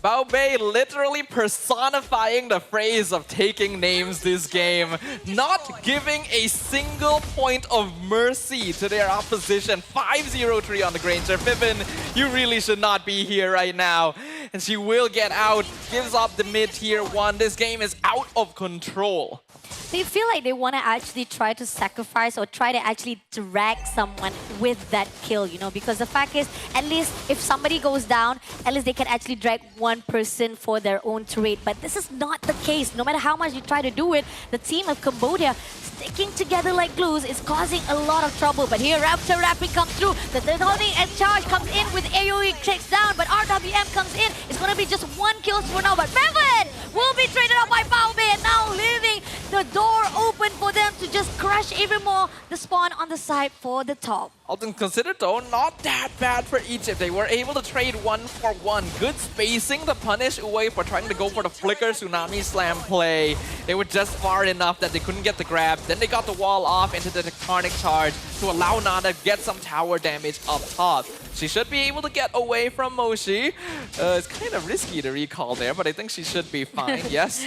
Speaker 18: Baobei literally personifying the phrase of taking names this game, not giving a single point of mercy to their opposition. 5-0-3 on the Granger. Pivin, you really should not be here right now. And she will get out, gives up the mid tier 1. This game is out of control.
Speaker 17: They feel like they want to actually try to sacrifice or try to actually drag someone with that kill, you know, because the fact is, at least if somebody goes down, at least they can actually drag one person for their own turret. But this is not the case. No matter how much you try to do it, the team of Cambodia sticking together like glues is causing a lot of trouble. But here, Raptor Rapid comes through. The holding and charge comes in with AoE takes down, but RWM comes in. It's going to be just 1 kill for now, but Bevan will be traded up by Baobei, and now leaving the door open for them to just crush even more the spawn on the side for the top.
Speaker 18: All things considered though, not that bad for Egypt. They were able to trade 1-for-1. Good spacing to punish Uwe for trying to go for the flicker tsunami slam play. They were just far enough that they couldn't get the grab. Then they got the wall off into the tectonic charge to allow Nana to get some tower damage up top. She should be able to get away from Moshi. It's kind of risky to recall there, but I think she should be fine, yes.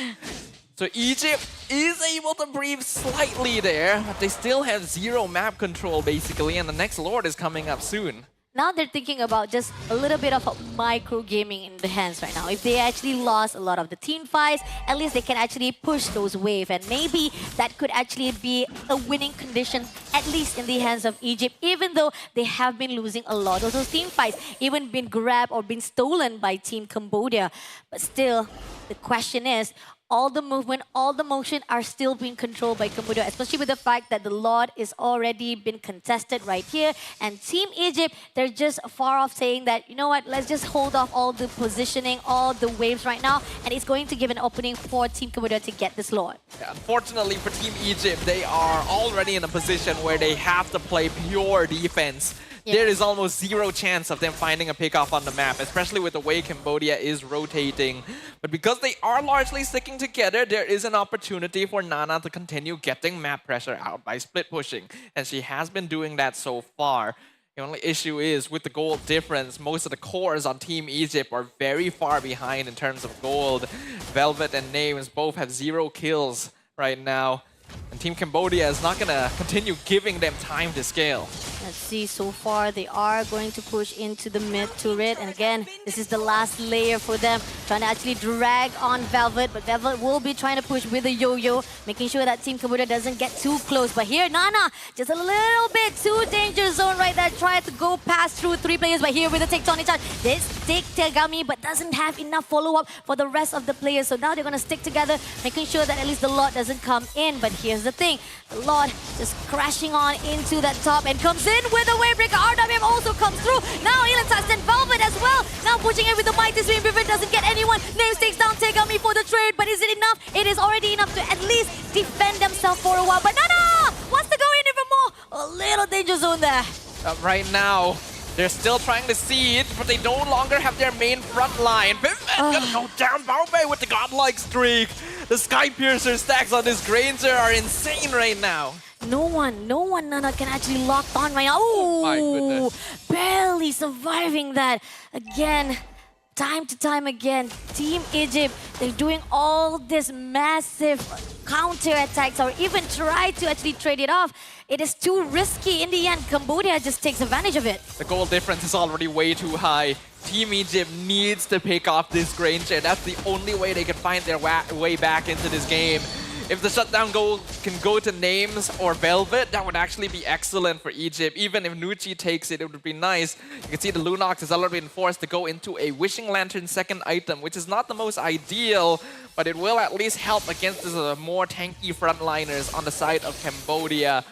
Speaker 18: So Egypt is able to breathe slightly there, but they still have 0 map control basically, and the next Lord is coming up soon.
Speaker 17: Now they're thinking about just a little bit of micro gaming in the hands right now. If they actually lost a lot of the team fights, at least they can actually push those waves, and maybe that could actually be a winning condition, at least in the hands of Egypt, even though they have been losing a lot of those team fights, even been grabbed or been stolen by Team Cambodia. But still, the question is, all the movement, all the motion are still being controlled by Cambodia, especially with the fact that the Lord is already been contested right here. And Team Egypt, they're just far off saying that, you know what, let's just hold off all the positioning, all the waves right now, and it's going to give an opening for Team Cambodia to get this Lord.
Speaker 18: Yeah, unfortunately for Team Egypt, they are already in a position where they have to play pure defense. There is almost 0 chance of them finding a pickoff on the map, especially with the way Cambodia is rotating. But because they are largely sticking together, there is an opportunity for Nana to continue getting map pressure out by split pushing. And she has been doing that so far. The only issue is with the gold difference, most of the cores on Team Egypt are very far behind in terms of gold. Velvet and Names both have 0 kills right now. And Team Cambodia is not going to continue giving them time to scale.
Speaker 17: Let's see, so far they are going to push into the mid turret. And again, this is the last layer for them, trying to actually drag on Velvet. But Velvet will be trying to push with the yo-yo, making sure that Team Cambodia doesn't get too close. But here, Nana, just a little bit too danger zone right there. Try to go past through 3 players. But here with the tectonic charge, they stick Tegami, but doesn't have enough follow-up for the rest of the players. So now they're going to stick together, making sure that at least the Lord doesn't come in. But here's the thing, the Lord just crashing on into that top and comes in with a wavebreaker. RWM also comes through. Now Elan touched and Velvet as well. Now pushing in with the mighty swing. Vivid doesn't get anyone. Names takes down Tegami for the trade, but is it enough? It is already enough to at least defend themselves for a while. But Nana wants to go in even more. A little danger zone there.
Speaker 18: Right now, they're still trying to see it, but they no longer have their main front line. Vivid gonna go down. Baobei with the godlike streak. The Sky Piercer stacks on this Granger are insane right now.
Speaker 17: No one, Nana can actually lock on right now. Oh,
Speaker 18: my goodness.
Speaker 17: Barely surviving that. Again, time to time again, Team Egypt, they're doing all this massive counter-attacks or even try to actually trade it off. It is too risky. In the end, Cambodia just takes advantage of it.
Speaker 18: The goal difference is already way too high. Team Egypt needs to pick off this Granger. That's the only way they can find their way back into this game. If the shutdown goal can go to Names or Velvet, that would actually be excellent for Egypt. Even if Nucci takes it, it would be nice. You can see the Lunox has already been forced to go into a Wishing Lantern second item, which is not the most ideal, but it will at least help against the more tanky frontliners on the side of Cambodia.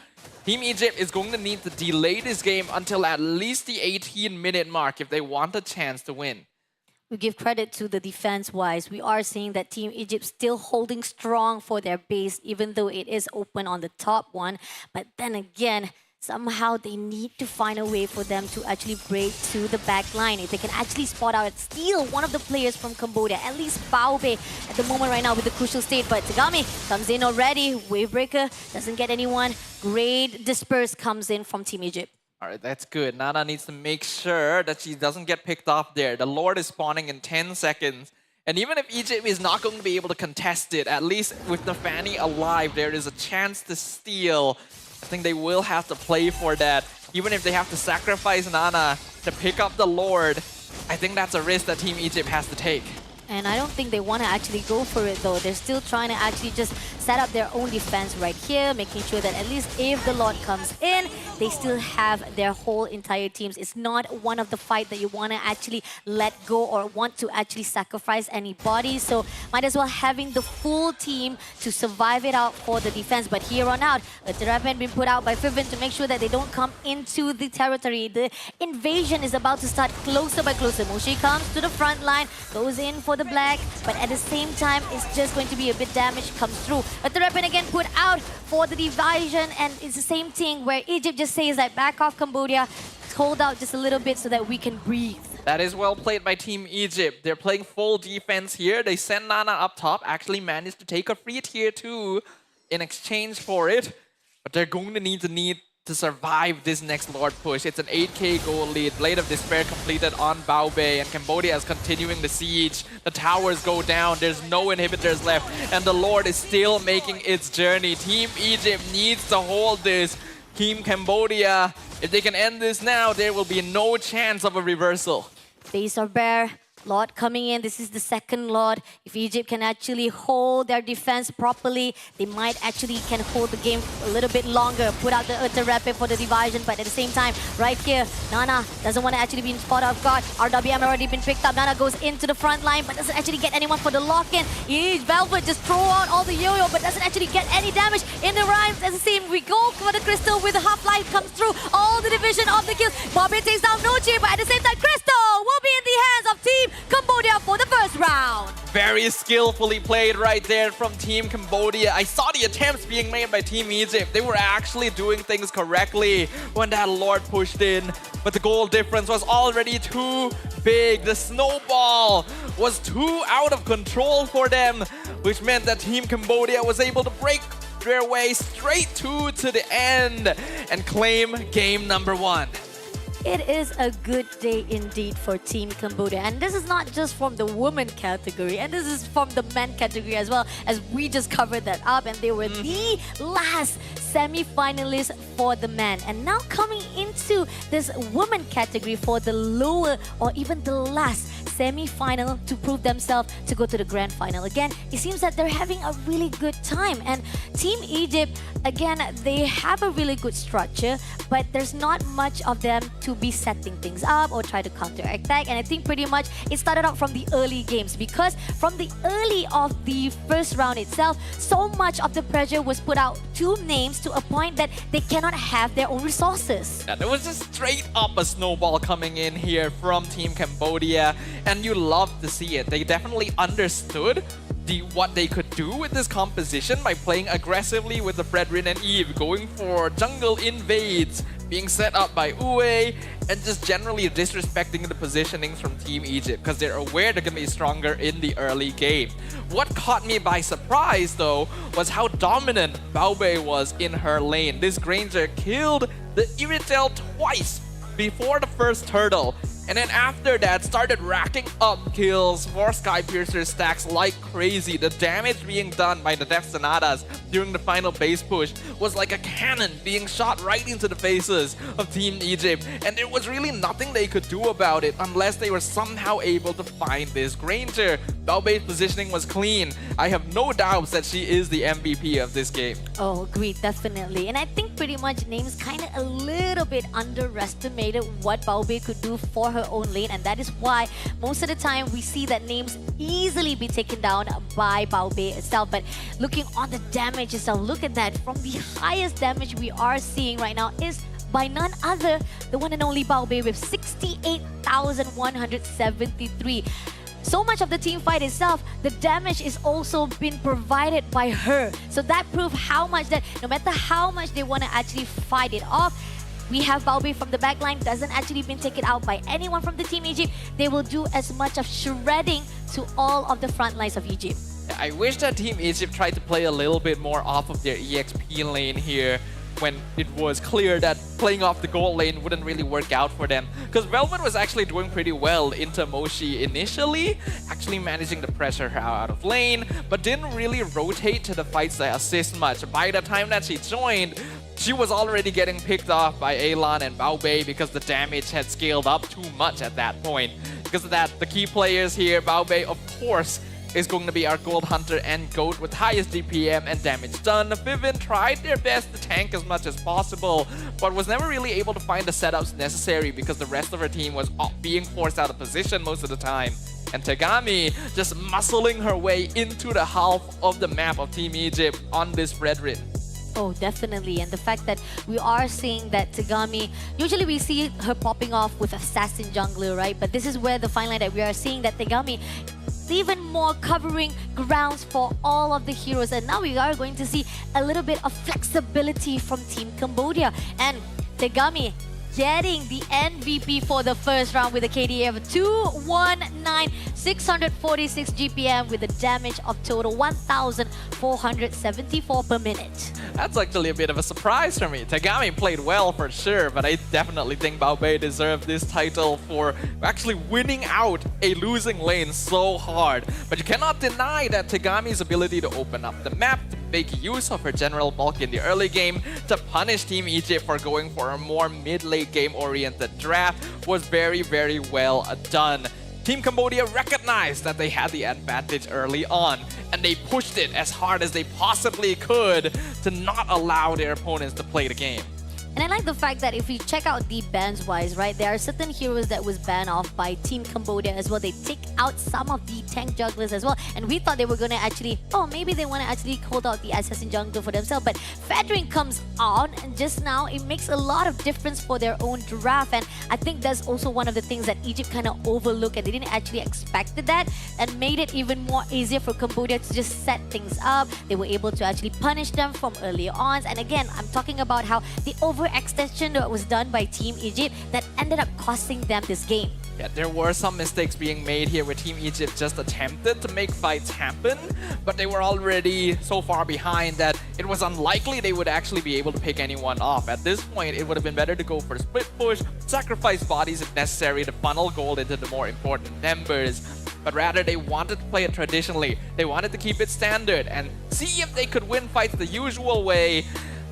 Speaker 18: Team Egypt is going to need to delay this game until at least the 18-minute mark if they want a chance to win.
Speaker 17: We give credit to the defense-wise. We are seeing that Team Egypt still holding strong for their base, even though it is open on the top one. But then again, somehow they need to find a way for them to actually break to the back line. If they can actually spot out, steal one of the players from Cambodia, at least Baobe at the moment right now with the crucial state. But Tagami comes in already. Wavebreaker doesn't get anyone. Great disperse comes in from Team Egypt.
Speaker 18: All right, that's good. Nana needs to make sure that she doesn't get picked off there. The Lord is spawning in 10 seconds. And even if Egypt is not going to be able to contest it, at least with the Fanny alive, there is a chance to steal. I think they will have to play for that. Even if they have to sacrifice Nana to pick up the Lord, I think that's a risk that Team Egypt has to take.
Speaker 17: And I don't think they want to actually go for it though. They're still trying to actually just set up their own defense right here, making sure that at least if the Lord comes in, they still have their whole entire teams. It's not one of the fight that you want to actually let go or want to actually sacrifice anybody. So might as well having the full team to survive it out for the defense. But here on out, a therapy been put out by Fiven to make sure that they don't come into the territory. The invasion is about to start closer by closer. Moshi comes to the front line, goes in for the black, but at the same time, it's just going to be a bit damage comes through. A Therapin again put out for the division, and it's the same thing where Egypt just says that back off Cambodia, hold out just a little bit so that we can breathe.
Speaker 18: That is well played by Team Egypt. They're playing full defense here. They send Nana up top, actually managed to take a free tier 2 in exchange for it, but they're going to need to survive this next Lord push. It's an 8k goal lead. Blade of Despair completed on Baobe, and Cambodia is continuing the siege. The towers go down. There's no inhibitors left, and the Lord is still making its journey. Team Egypt needs to hold this. Team Cambodia, if they can end this now, there will be no chance of a reversal.
Speaker 17: Base are bare. Lord coming in. This is the second Lord. If Egypt can actually hold their defense properly, they might actually can hold the game a little bit longer. Put out the Utter Rapid for the division, but at the same time, right here, Nana doesn't want to actually be in spot off guard. RWM already been picked up. Nana goes into the front line, but doesn't actually get anyone for the lock-in. Velvet just throw out all the yo-yo, but doesn't actually get any damage in the rhymes. As it seems, we go for the Crystal with the half-life comes through. All the division of the kills. Bobby takes down Nochi, but at the same time, Crystal will be in the hands of Team Cambodia for the first round.
Speaker 18: Very skillfully played right there from Team Cambodia. I saw the attempts being made by Team Egypt. They were actually doing things correctly when that Lord pushed in, but the goal difference was already too big. The snowball was too out of control for them, which meant that Team Cambodia was able to break their way straight to the end and claim game number 1.
Speaker 17: It is a good day indeed for Team Cambodia. And this is not just from the women category, and this is from the men category as well, as we just covered that up, and they were the last semi-finalists for the men. And now coming into this women category for the lower or even the last semi-final to prove themselves to go to the grand final. Again, it seems that they're having a really good time. And Team Egypt, again, they have a really good structure, but there's not much of them to be setting things up or try to counter-attack. And I think pretty much it started out from the early games, because from the early of the first round itself, so much of the pressure was put out to names to a point that they cannot have their own resources.
Speaker 18: Yeah, there was just straight up a snowball coming in here from Team Cambodia, and you love to see it. They definitely understood what they could do with this composition by playing aggressively with the Fredrin and Eve, going for jungle invades, being set up by Uwe, and just generally disrespecting the positionings from Team Egypt because they're aware they're going to be stronger in the early game. What caught me by surprise, though, was how dominant Baobe was in her lane. This Granger killed the Iritel twice before the first turtle, and then after that started racking up kills for Skypiercer stacks like crazy. The damage being done by the Death Sonatas during the final base push was like a cannon being shot right into the faces of Team Egypt, and there was really nothing they could do about it unless they were somehow able to find this Granger. Bao Bei's positioning was clean. I have no doubts that she is the MVP of this game.
Speaker 17: Oh, agreed, definitely. And I think pretty much Name's kind of a little bit underestimated what Bao Bei could do for her own lane, and that is why most of the time we see that Name's easily be taken down by Bao Bei itself. But looking on the damage itself, look at that. From the highest damage we are seeing right now is by none other, the one and only Bao Bei with 68,173. So much of the team fight itself, the damage is also been provided by her. So that proves how much that no matter how much they want to actually fight it off, we have Bao Bei from the backline, doesn't actually been taken out by anyone from the Team Egypt. They will do as much of shredding to all of the front lines of Egypt.
Speaker 18: I wish that Team Egypt tried to play a little bit more off of their EXP lane here, when it was clear that playing off the gold lane wouldn't really work out for them. Because Velvet was actually doing pretty well into Moshi initially, actually managing to pressure her out of lane, but didn't really rotate to the fights that assist much. By the time that she joined, she was already getting picked off by Elan and Bao Bei because the damage had scaled up too much at that point. Because of that, the key players here, Bao Bei, of course, is going to be our Gold Hunter and GOAT with highest DPM and damage done. Vivin tried their best to tank as much as possible, but was never really able to find the setups necessary because the rest of her team was being forced out of position most of the time. And Tegami just muscling her way into the half of the map of Team Egypt on this Fredrin.
Speaker 17: Oh, definitely. And the fact that we are seeing that Tegami, usually we see her popping off with Assassin Jungler, right? But this is where the fine line that we are seeing that Tegami even more covering grounds for all of the heroes. And now we are going to see a little bit of flexibility from Team Cambodia. And Tegami getting the MVP for the first round with a KDA of 219, 646 GPM with a damage of total 1,474 per minute.
Speaker 18: That's actually a bit of a surprise for me. Tegami played well for sure, but I definitely think Bao Bei deserved this title for actually winning out a losing lane so hard. But you cannot deny that Tegami's ability to open up the map, to make use of her general bulk in the early game, to punish Team Egypt for going for a more mid-late game-oriented draft was very, very well done. Team Cambodia recognized that they had the advantage early on, and they pushed it as hard as they possibly could to not allow their opponents to play the game.
Speaker 17: And I like the fact that if we check out the bans wise, right, there are certain heroes that was banned off by Team Cambodia as well. They take out some of the tank jugglers as well. And we thought they were going to actually, oh, maybe they want to actually hold out the assassin jungler for themselves. But Fedrin comes on, and just now it makes a lot of difference for their own draft. And I think that's also one of the things that Egypt kind of overlooked, and they didn't actually expect that, and made it even more easier for Cambodia to just set things up. They were able to actually punish them from early on. And again, I'm talking about how the overextension that was done by Team Egypt that ended up costing them this game.
Speaker 18: Yeah, there were some mistakes being made here where Team Egypt just attempted to make fights happen, but they were already so far behind that it was unlikely they would actually be able to pick anyone off. At this point, it would have been better to go for a split push, sacrifice bodies if necessary to funnel gold into the more important members. But rather, they wanted to play it traditionally. They wanted to keep it standard and see if they could win fights the usual way.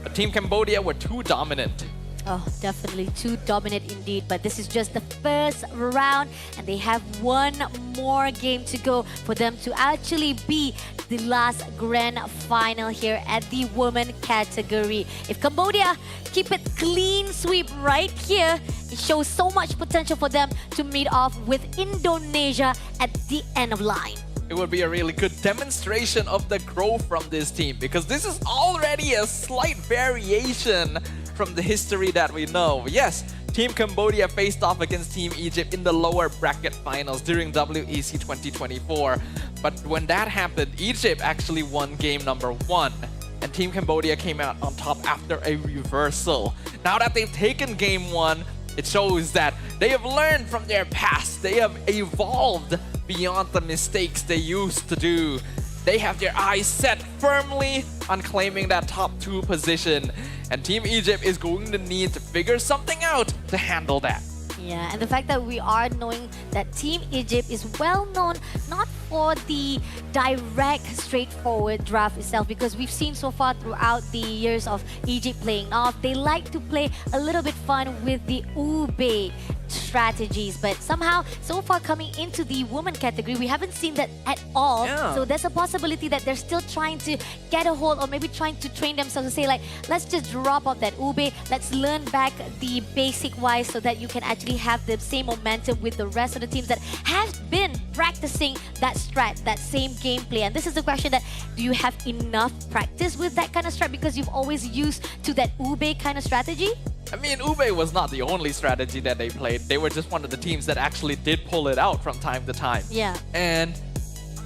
Speaker 18: But Team Cambodia were too dominant.
Speaker 17: Oh, definitely too dominant indeed. But this is just the first round, and they have one more game to go for them to actually be the last grand final here at the women category. If Cambodia keep it clean sweep right here, it shows so much potential for them to meet off with Indonesia at the end of line.
Speaker 18: It would be a really good demonstration of the growth from this team, because this is already a slight variation from the history that we know. Yes, Team Cambodia faced off against Team Egypt in the lower bracket finals during WEC 2024. But when that happened, Egypt actually won game number 1. And Team Cambodia came out on top after a reversal. Now that they've taken game 1, it shows that they have learned from their past. They have evolved beyond the mistakes they used to do. They have their eyes set firmly on claiming that top 2 position. And Team Egypt is going to need to figure something out to handle that.
Speaker 17: Yeah, and the fact that we are knowing that Team Egypt is well known not for the direct, straightforward draft itself, because we've seen so far throughout the years of Egypt playing off, they like to play a little bit fun with the Ube strategies. But somehow, so far coming into the women category, we haven't seen that at all.
Speaker 18: Yeah.
Speaker 17: So there's a possibility that they're still trying to get a hold, or maybe trying to train themselves to say like, let's just drop off that ube, let's learn back the basic wise so that you can actually have the same momentum with the rest of the teams that have been practicing that strat, that same gameplay. And this is the question that, do you have enough practice with that kind of strat because you've always used to that ube kind of strategy?
Speaker 18: I mean, Ube was not the only strategy that they played. They were just one of the teams that actually did pull it out from time to time.
Speaker 17: Yeah.
Speaker 18: And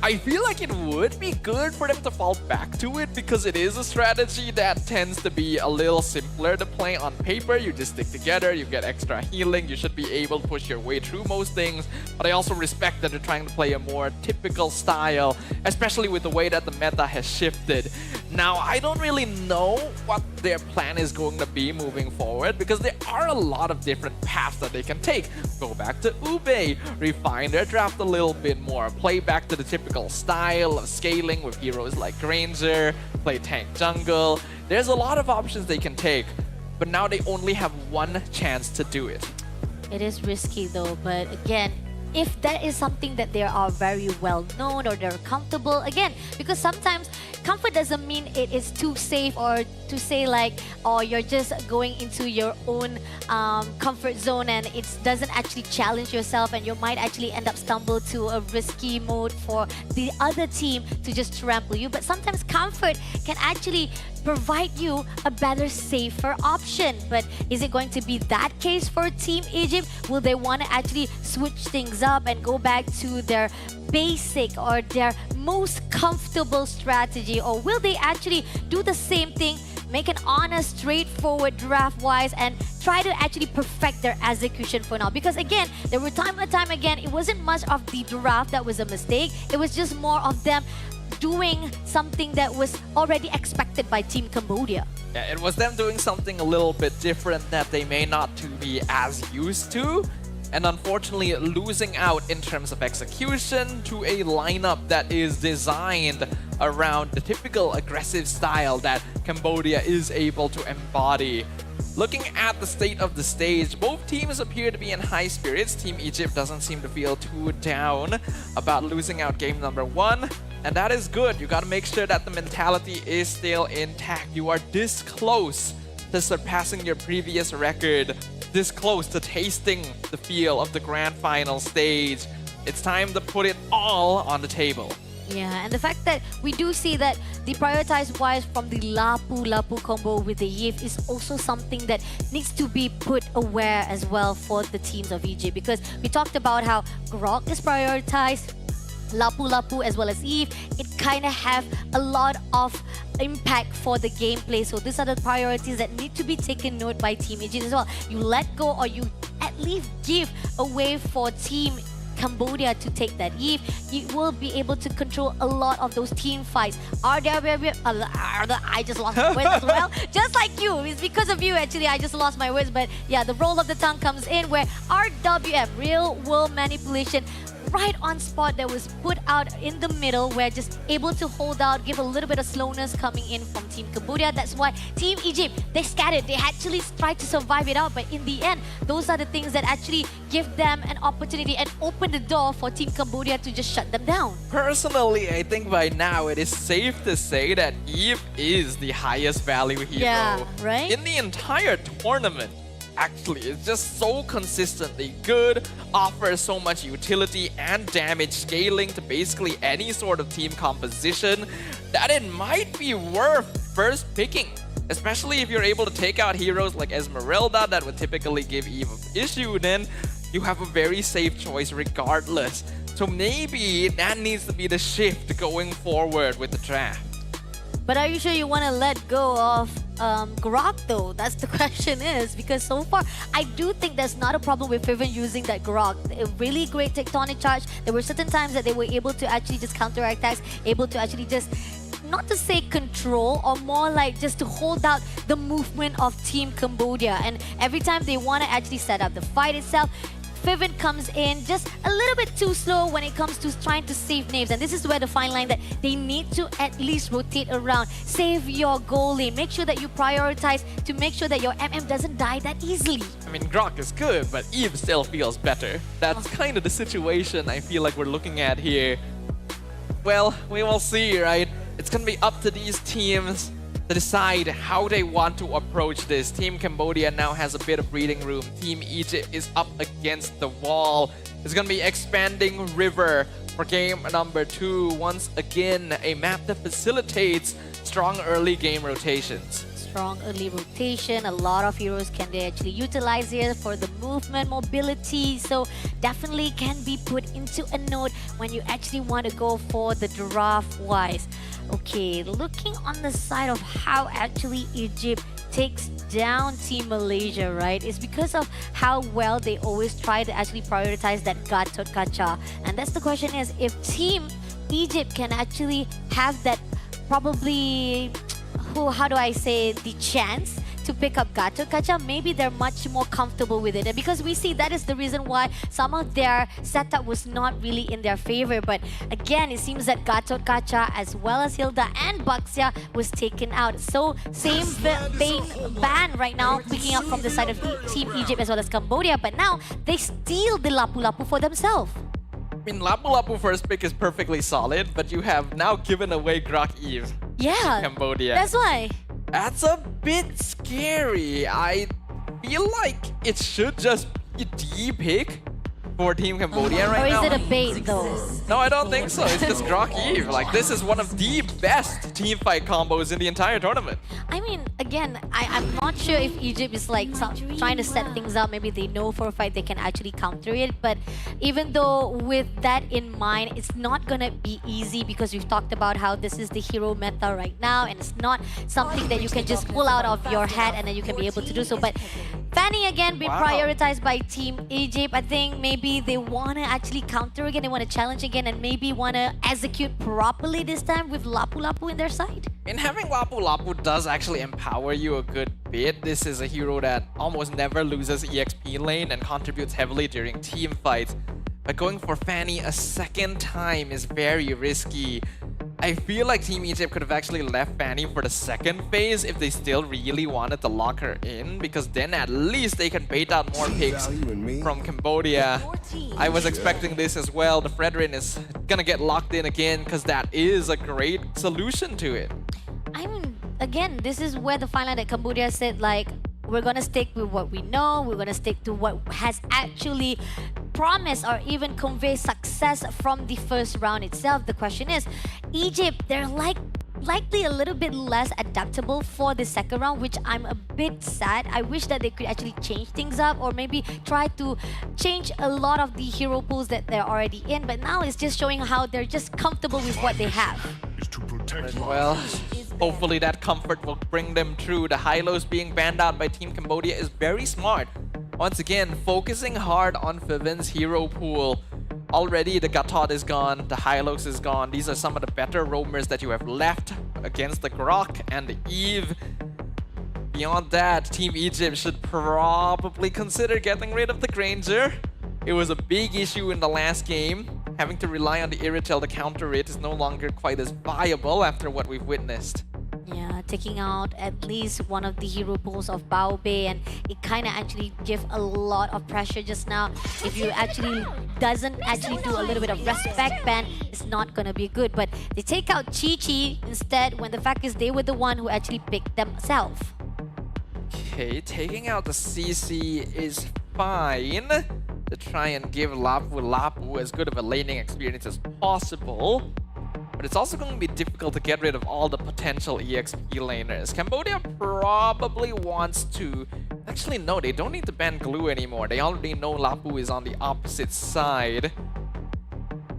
Speaker 18: I feel like it would be good for them to fall back to it because it is a strategy that tends to be a little simpler to play on paper. You just stick together, you get extra healing, you should be able to push your way through most things. But I also respect that they're trying to play a more typical style, especially with the way that the meta has shifted. Now, I don't really know what their plan is going to be moving forward because there are a lot of different paths that they can take. Go back to Ube, refine their draft a little bit more, play back to the typical style of scaling with heroes like Granger, play tank jungle. There's a lot of options they can take, but now they only have one chance to do it.
Speaker 17: It is risky though, but again, if that is something that they are very well known or they're comfortable, again, because sometimes comfort doesn't mean it is too safe, or to say like, oh, you're just going into your own comfort zone and it doesn't actually challenge yourself, and you might actually end up stumble to a risky mode for the other team to just trample you. But sometimes comfort can actually provide you a better, safer option. But is it going to be that case for Team Egypt? Will they want to actually switch things up and go back to their basic or their most comfortable strategy? Or will they actually do the same thing, make an honest, straightforward draft-wise, and try to actually perfect their execution for now? Because again, there were time and time again, it wasn't much of the draft that was a mistake. It was just more of them doing something that was already expected by Team Cambodia.
Speaker 18: Yeah, it was them doing something a little bit different that they may not to be as used to. And unfortunately, losing out in terms of execution to a lineup that is designed around the typical aggressive style that Cambodia is able to embody. Looking at the state of the stage, both teams appear to be in high spirits. Team Egypt doesn't seem to feel too down about losing out game number 1. And that is good. You gotta make sure that the mentality is still intact. You are this close to surpassing your previous record, this close to tasting the feel of the grand final stage. It's time to put it all on the table.
Speaker 17: Yeah, and the fact that we do see that the prioritized wise from the Lapu combo with the Yif is also something that needs to be put aware as well for the teams of Egypt, because we talked about how Grok is prioritized, Lapu as well as Eve. It kind of have a lot of impact for the gameplay. So these are the priorities that need to be taken note by Team Egypt as well. You let go, or you at least give away for Team Cambodia to take that Eve. You will be able to control a lot of those team fights. I just lost my words as well. Just like you. It's because of you, actually, I just lost my words. But yeah, the roll of the tongue comes in where RWM, real world manipulation, right on spot that was put out in the middle, where just able to hold out, give a little bit of slowness coming in from Team Cambodia. That's why Team Egypt, they scattered. They actually tried to survive it out, but in the end, those are the things that actually give them an opportunity and open the door for Team Cambodia to just shut them down.
Speaker 18: Personally, I think by now it is safe to say that Eve is the highest value hero,
Speaker 17: yeah, right?
Speaker 18: in the entire tournament. Actually, it's just so consistently good, offers so much utility and damage scaling to basically any sort of team composition that it might be worth first picking. Especially if you're able to take out heroes like Esmeralda that would typically give Eve an issue, then you have a very safe choice regardless. So maybe that needs to be the shift going forward with the draft.
Speaker 17: But are you sure you want to let go of Grok though? That's the question is, because so far I do think there's not a problem with Fiven using that Grok. A really great tectonic charge. There were certain times that they were able to actually just counter attacks, able to actually just, not to say control, or more like just to hold out the movement of Team Cambodia. And every time they want to actually set up the fight itself, Fiven comes in just a little bit too slow when it comes to trying to save names. And this is where the fine line that they need to at least rotate around. Save your goal lane. Make sure that you prioritize to make sure that your MM doesn't die that easily.
Speaker 18: I mean, Grok is good, but Eve still feels better. That's kind of the situation I feel like we're looking at here. Well, we will see, right? It's gonna be up to these teams to decide how they want to approach this. Team Cambodia now has a bit of breathing room. Team Egypt is up against the wall. It's gonna be expanding river for game number 2. Once again, a map that facilitates strong early game rotations.
Speaker 17: Strong early rotation. A lot of heroes can they actually utilize here for the movement, mobility. So definitely can be put into a note when you actually want to go for the draft wise. Okay, looking on the side of how actually Egypt takes down Team Malaysia, right? It's because of how well they always try to actually prioritize that Gatot Kaca. And that's the question is, if Team Egypt can actually have that probably, how do I say, the chance to pick up Gatot Kaca, maybe they're much more comfortable with it. And because we see that is the reason why some of their setup was not really in their favor. But again, it seems that Gatot Kaca as well as Hilda and Baxia was taken out. So same ban right now picking up from the side of Team Egypt as well as Cambodia. But now they steal the Lapu Lapu for themselves.
Speaker 18: I mean, Lapu Lapu first pick is perfectly solid, but you have now given away Grok Eve.
Speaker 17: Yeah,
Speaker 18: Cambodia.
Speaker 17: that's why.
Speaker 18: That's a bit scary. I feel like it should just be D pick for Team Cambodia right now.
Speaker 17: Or is it a bait though?
Speaker 18: No, I don't think so. It's just Grok Eve. Like, this is one of the best team fight combos in the entire tournament.
Speaker 17: I mean, again, I'm not sure if Egypt is like trying to set things up. Maybe they know for a fact they can actually counter it. But even though with that in mind, it's not going to be easy because we've talked about how this is the hero meta right now. And it's not something that you can just pull out of your head and then you can be able to do so. But Fanny again being prioritized by Team Egypt. I think maybe they want to actually counter again. They want to challenge again and maybe want to execute properly this time with Lapu Lapu in their side.
Speaker 18: And having Lapu Lapu does actually empower you a good bit. This is a hero that almost never loses EXP lane and contributes heavily during team fights. But going for Fanny a second time is very risky. I feel like Team Egypt could have actually left Fanny for the second phase if they still really wanted to lock her in, because then at least they can bait out more picks from Cambodia. I was expecting this as well. The Fredrin is gonna get locked in again because that is a great solution to it.
Speaker 17: I mean, again, this is where the fine line that Cambodia said, like, we're gonna stick with what we know, we're gonna stick to what has actually promised or even convey success from the first round itself. The question is, Egypt, they're likely a little bit less adaptable for the second round, which I'm a bit sad. I wish that they could actually change things up or maybe try to change a lot of the hero pools that they're already in. But now it's just showing how they're just comfortable with what they have.
Speaker 18: Well, hopefully that comfort will bring them through. The Hylos being banned out by Team Cambodia is very smart. Once again, focusing hard on Fiven's hero pool. Already the Gatot is gone, the Hylos is gone. These are some of the better roamers that you have left against the Grok and the Eve. Beyond that, Team Egypt should probably consider getting rid of the Granger. It was a big issue in the last game. Having to rely on the Irritel to counter it is no longer quite as viable after what we've witnessed.
Speaker 17: Yeah, taking out at least one of the hero pools of Bao Bei, and it kind of actually give a lot of pressure just now. If you actually doesn't actually do a little bit of respect ban, it's not gonna be good. But they take out Chi Chi instead, when the fact is they were the one who actually picked themselves.
Speaker 18: Okay, taking out the CC is fine to try and give Lapu Lapu as good of a laning experience as possible. But it's also going to be difficult to get rid of all the potential EXP laners. Cambodia probably wants to... Actually, no, they don't need to ban Glue anymore. They already know Lapu is on the opposite side.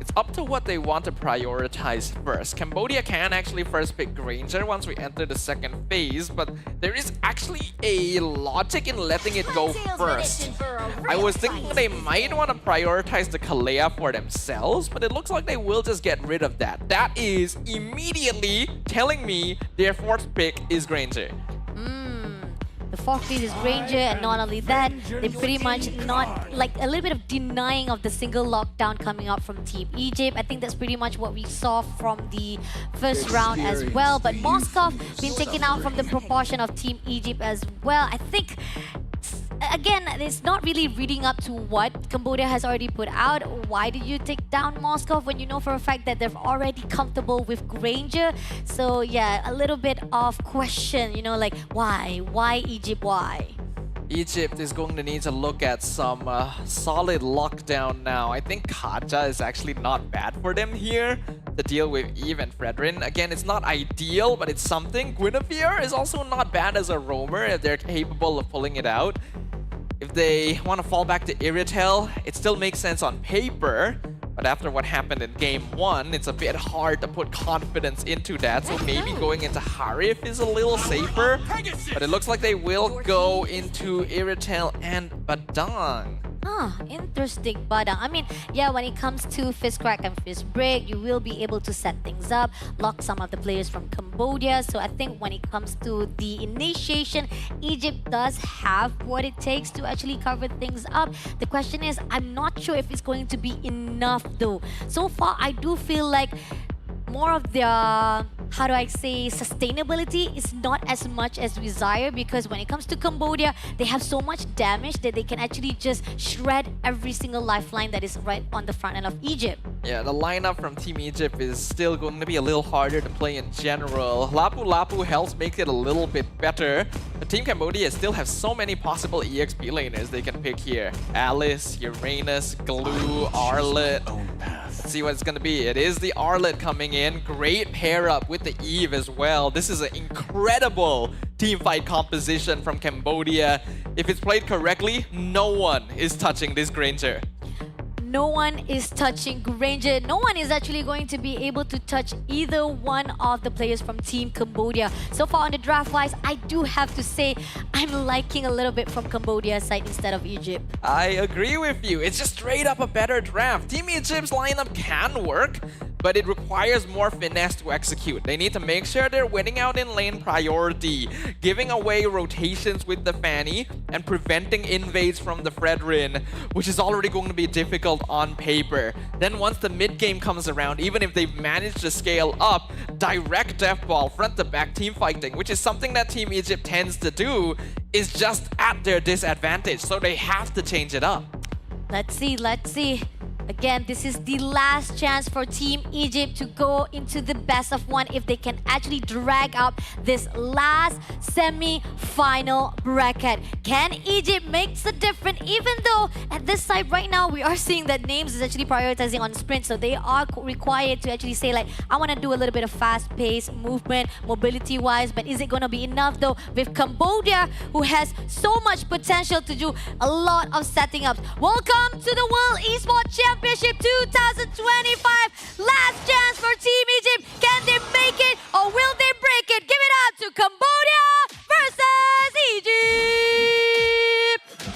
Speaker 18: It's up to what they want to prioritize first. Cambodia can actually first pick Granger once we enter the second phase, but there is actually a logic in letting it go first. I was thinking they might want to prioritize the Kalea for themselves, but it looks like they will just get rid of that. That is immediately telling me their fourth pick is Granger.
Speaker 17: The forfeit his Ranger, and not only that, they pretty much not like a little bit of denying of the single lockdown coming up from Team Egypt. I think that's pretty much what we saw from the first round as well. But Moskov been taken out from the proportion of Team Egypt as well. I think, again, it's not really reading up to what Cambodia has already put out. Why did you take down Moskov when you know for a fact that they're already comfortable with Granger? So yeah, a little bit of question, you know, like why? Why Egypt? Why?
Speaker 18: Egypt is going to need to look at some solid lockdown now. I think Kaja is actually not bad for them here to deal with Eve and Fredrin. Again, it's not ideal, but it's something. Guinevere is also not bad as a roamer if they're capable of pulling it out. If they want to fall back to Iritel, it still makes sense on paper. But after what happened in Game 1, it's a bit hard to put confidence into that. So maybe going into Harif is a little safer. But it looks like they will go into Iritel and Badang.
Speaker 17: Interesting, but I mean, yeah, when it comes to Fist Crack and Fist Break, you will be able to set things up, lock some of the players from Cambodia. So I think when it comes to the initiation, Egypt does have what it takes to actually cover things up. The question is, I'm not sure if it's going to be enough though. So far, I do feel like more of the, how do I say, sustainability is not as much as desired, because when it comes to Cambodia, they have so much damage that they can actually just shred every single lifeline that is right on the front end of Egypt.
Speaker 18: Yeah, the lineup from Team Egypt is still going to be a little harder to play in general. Lapu Lapu helps make it a little bit better. But Team Cambodia still have so many possible EXP laners they can pick here. Alice, Uranus, Glue, Arlet. Let's see what it's going to be. It is the Arlet coming in. Great pair up with the Eve as well. This is an incredible team fight composition from Cambodia. If it's played correctly, no one is touching this Granger.
Speaker 17: No one is touching Granger. No one is actually going to be able to touch either one of the players from Team Cambodia. So far on the draft-wise, I do have to say I'm liking a little bit from Cambodia's side instead of Egypt.
Speaker 18: I agree with you. It's just straight up a better draft. Team Egypt's lineup can work, but it requires more finesse to execute. They need to make sure they're winning out in lane priority, giving away rotations with the Fanny, and preventing invades from the Fredrin, which is already going to be difficult on paper. Then once the mid game comes around, even if they've managed to scale up, direct death ball, front to back team fighting, which is something that Team Egypt tends to do, is just at their disadvantage. So they have to change it up.
Speaker 17: Let's see, let's see. Again, this is the last chance for Team Egypt to go into the best of one if they can actually drag up this last semi-final bracket. Can Egypt make the difference? Even though at this side right now, we are seeing that Names is actually prioritizing on sprint, so they are required to actually say like, I want to do a little bit of fast-paced movement, mobility-wise, but is it going to be enough though with Cambodia, who has so much potential to do a lot of setting ups? Welcome to the World Esports Championship 2025. Last chance for Team Egypt. Can they make it or will they break it? Give it up to Cambodia versus Egypt.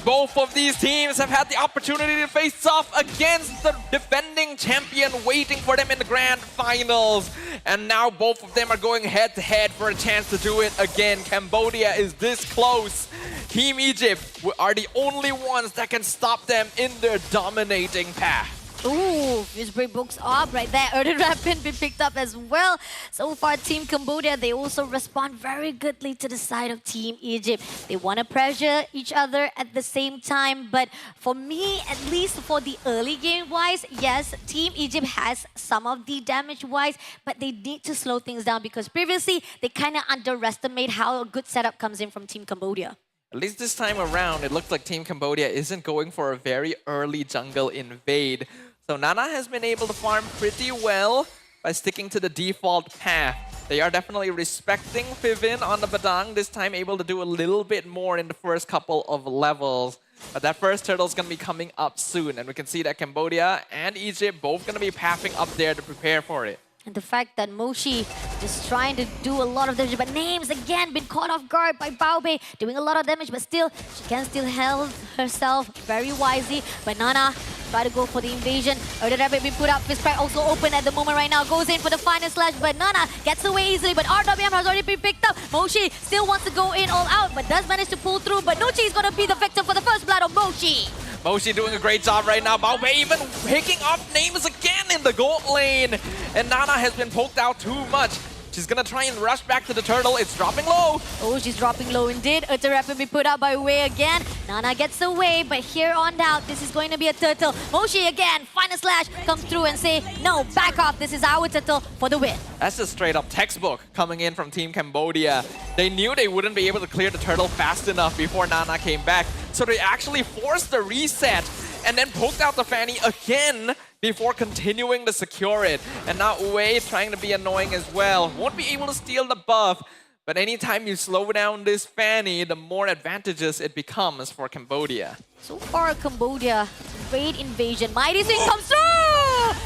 Speaker 18: Both of these teams have had the opportunity to face off against the defending champion waiting for them in the grand finals. And now both of them are going head to head for a chance to do it again. Cambodia is this close. Team Egypt are the only ones that can stop them in their dominating path.
Speaker 17: Ooh, Fishbreak books up right there. Early Rapid been picked up as well. So far, Team Cambodia, they also respond very goodly to the side of Team Egypt. They want to pressure each other at the same time. But for me, at least for the early game-wise, yes, Team Egypt has some of the damage-wise, but they need to slow things down because previously, they kind of underestimate how a good setup comes in from Team Cambodia.
Speaker 18: At least this time around, it looks like Team Cambodia isn't going for a very early jungle invade. So Nana has been able to farm pretty well by sticking to the default path. They are definitely respecting Fivin on the Badang, this time able to do a little bit more in the first couple of levels. But that first turtle is going to be coming up soon, and we can see that Cambodia and Egypt both going to be pathing up there to prepare for it.
Speaker 17: And the fact that Moshi is trying to do a lot of damage, but Names again been caught off guard by Baobei, doing a lot of damage, but still, she can still hold herself very wisely. But Nana try to go for the invasion. The rabbit been put up, fist crack also open at the moment right now, goes in for the final slash, but Nana gets away easily, but RWM has already been picked up. Moshi still wants to go in all out, but does manage to pull through, but Nuchi is going to be the victim for the first blood of Moshi.
Speaker 18: Moshi doing a great job right now. Baobei even picking up Names again in the gold lane. And Nana has been poked out too much. She's gonna try and rush back to the turtle. It's dropping low.
Speaker 17: Oh, she's dropping low indeed. Ultra Rapid be put out by Wei again. Nana gets away, but here on out, this is going to be a turtle. Moshi again, final slash, comes through and say, no, back off. This is our turtle for the win.
Speaker 18: That's just straight up textbook coming in from Team Cambodia. They knew they wouldn't be able to clear the turtle fast enough before Nana came back. So they actually forced the reset and then poked out the Fanny again before continuing to secure it. And now Wei trying to be annoying as well. Won't be able to steal the buff, but anytime you slow down this Fanny, the more advantageous it becomes for Cambodia.
Speaker 17: So far, Cambodia, great invasion. Mighty Swing comes through!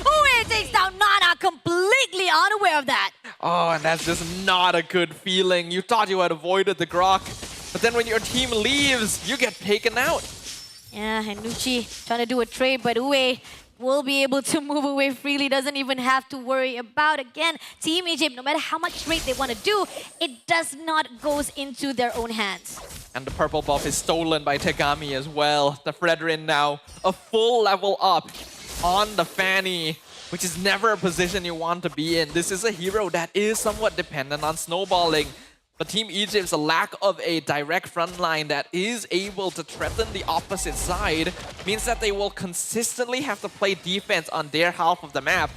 Speaker 17: Wei takes down Nana, completely unaware of that.
Speaker 18: Oh, and that's just not a good feeling. You thought you had avoided the Grok, but then when your team leaves, you get taken out.
Speaker 17: Yeah, and Nuchi trying to do a trade, but Wei will be able to move away freely, doesn't even have to worry about, again, Team Egypt, no matter how much trade they want to do, it does not goes into their own hands.
Speaker 18: And the purple buff is stolen by Tegami as well. The Fredrin now a full level up on the Fanny, which is never a position you want to be in. This is a hero that is somewhat dependent on snowballing. But Team Egypt's lack of a direct front line that is able to threaten the opposite side means that they will consistently have to play defense on their half of the map.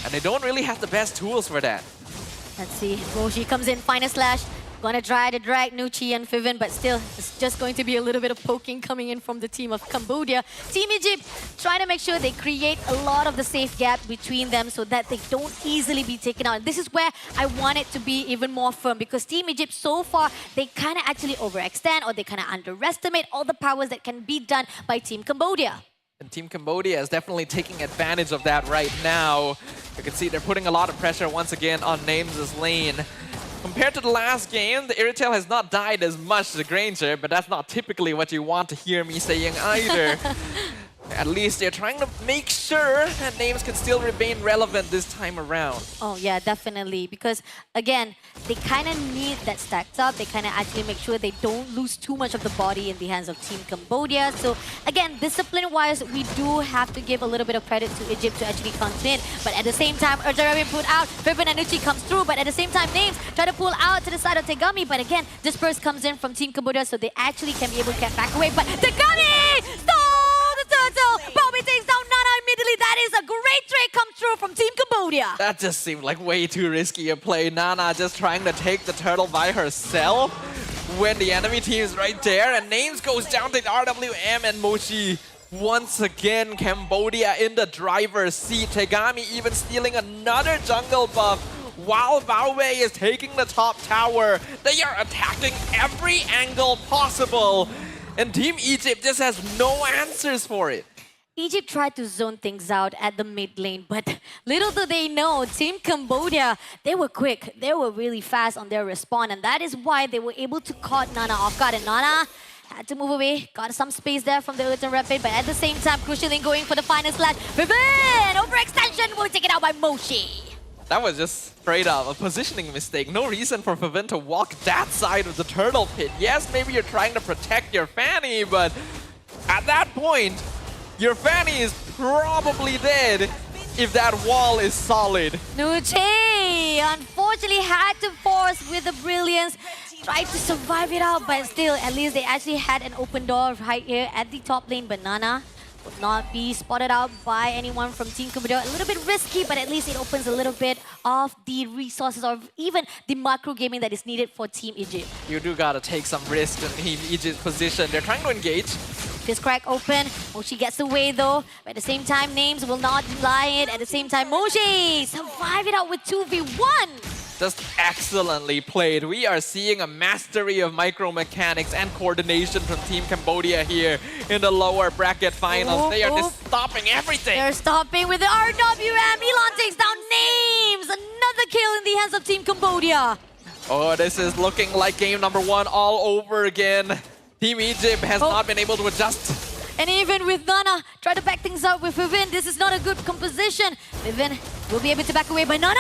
Speaker 18: And they don't really have the best tools for that.
Speaker 17: Let's see, Moshi comes in, final slash. Gonna try to drag Nuchi and Fivin, but still, it's just going to be a little bit of poking coming in from the team of Cambodia. Team Egypt trying to make sure they create a lot of the safe gap between them so that they don't easily be taken out. And this is where I want it to be even more firm, because Team Egypt so far, they kind of actually overextend or they kind of underestimate all the powers that can be done by Team Cambodia.
Speaker 18: And Team Cambodia is definitely taking advantage of that right now. You can see they're putting a lot of pressure once again on Names' lane. Compared to the last game, the Irritel has not died as much as the Granger, but that's not typically what you want to hear me saying either. At least they're trying to make sure that Names can still remain relevant this time around.
Speaker 17: Oh yeah, definitely. Because again, they kind of need that stacks up. They kind of actually make sure they don't lose too much of the body in the hands of Team Cambodia. So again, discipline-wise, we do have to give a little bit of credit to Egypt to actually continue. But at the same time, Urjarabi put out, Fibin and Nuchi comes through. But at the same time, Names try to pull out to the side of Tegami. But again, Disperse comes in from Team Cambodia, so they actually can be able to get back away. But Tegami stole the turtle! Baobei takes down Nana immediately. That is a great trade come through from Team Cambodia.
Speaker 18: That just seemed like way too risky a play. Nana just trying to take the turtle by herself when the enemy team is right there. And Names goes down to RWM and Moshi. Once again, Cambodia in the driver's seat. Tegami even stealing another jungle buff while Baobei is taking the top tower. They are attacking every angle possible. And Team Egypt just has no answers for it.
Speaker 17: Egypt tried to zone things out at the mid lane, but little do they know, Team Cambodia, they were quick. They were really fast on their respawn, and that is why they were able to caught Nana off guard. And Nana had to move away, got some space there from the Ultra Rapid, but at the same time, crucially going for the final slash. Vivin! Overextension will take it out by Moshi.
Speaker 18: That was just straight up a positioning mistake. No reason for Fivin to walk that side of the turtle pit. Yes, maybe you're trying to protect your Fanny, but at that point, your Fanny is probably dead if that wall is solid.
Speaker 17: Nuche, unfortunately, had to force with the brilliance. Tried to survive it out, but still, at least they actually had an open door right here at the top lane. Banana would not be spotted out by anyone from Team Cambodia. A little bit risky, but at least it opens a little bit of the resources or even the macro gaming that is needed for Team Egypt.
Speaker 18: You do gotta take some risk in Team Egypt's position. They're trying to engage.
Speaker 17: Fist crack open. Moshi gets away though. But at the same time, Names will not deny it. At the same time, Moshi survive it out with 2v1.
Speaker 18: Just excellently played. We are seeing a mastery of micro-mechanics and coordination from Team Cambodia here in the lower bracket finals. They are just stopping everything.
Speaker 17: They're stopping with the RWM. Elon takes down Names. Another kill in the hands of Team Cambodia.
Speaker 18: Oh, this is looking like game number 1 all over again. Team Egypt has not been able to adjust.
Speaker 17: And even with Nana, try to back things up with Vivin. This is not a good composition. Vivin will be able to back away, but Nana!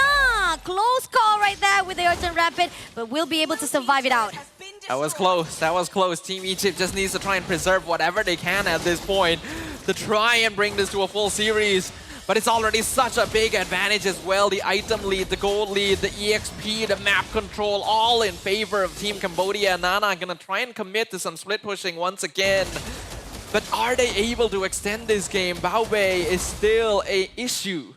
Speaker 17: Close call right there with the Earth Rapid, but will be able to survive it out.
Speaker 18: That was close. That was close. Team Egypt just needs to try and preserve whatever they can at this point to try and bring this to a full series. But it's already such a big advantage as well. The item lead, the gold lead, the EXP, the map control, all in favor of Team Cambodia. Nana gonna try and commit to some split pushing once again. But are they able to extend this game? Baobei is still an issue.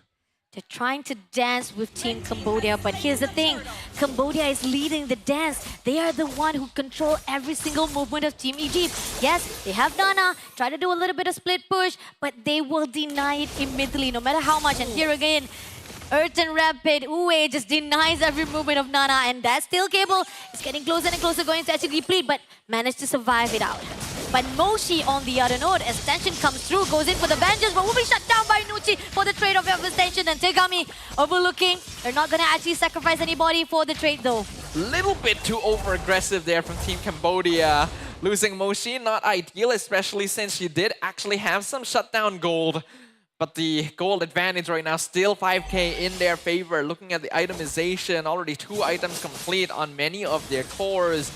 Speaker 17: They're trying to dance with Team Cambodia, but here's the thing. Cambodia is leading the dance. They are the one who control every single movement of Team Egypt. Yes, they have Nana, try to do a little bit of split push, but they will deny it immediately, no matter how much. And here again, Earth and Rapid, Uwe just denies every movement of Nana, and that steel cable is getting closer and closer, going to actually deplete, but managed to survive it out. But Moshi on the other note, as tension comes through, goes in for the vengeance, but will be shut down by Nuchi for the trade of devastation. And Tegami overlooking. They're not gonna actually sacrifice anybody for the trade though.
Speaker 18: Little bit too over-aggressive there from Team Cambodia. Losing Moshi, not ideal, especially since she did actually have some shutdown gold. But the gold advantage right now, still 5k in their favor. Looking at the itemization, already 2 items complete on many of their cores.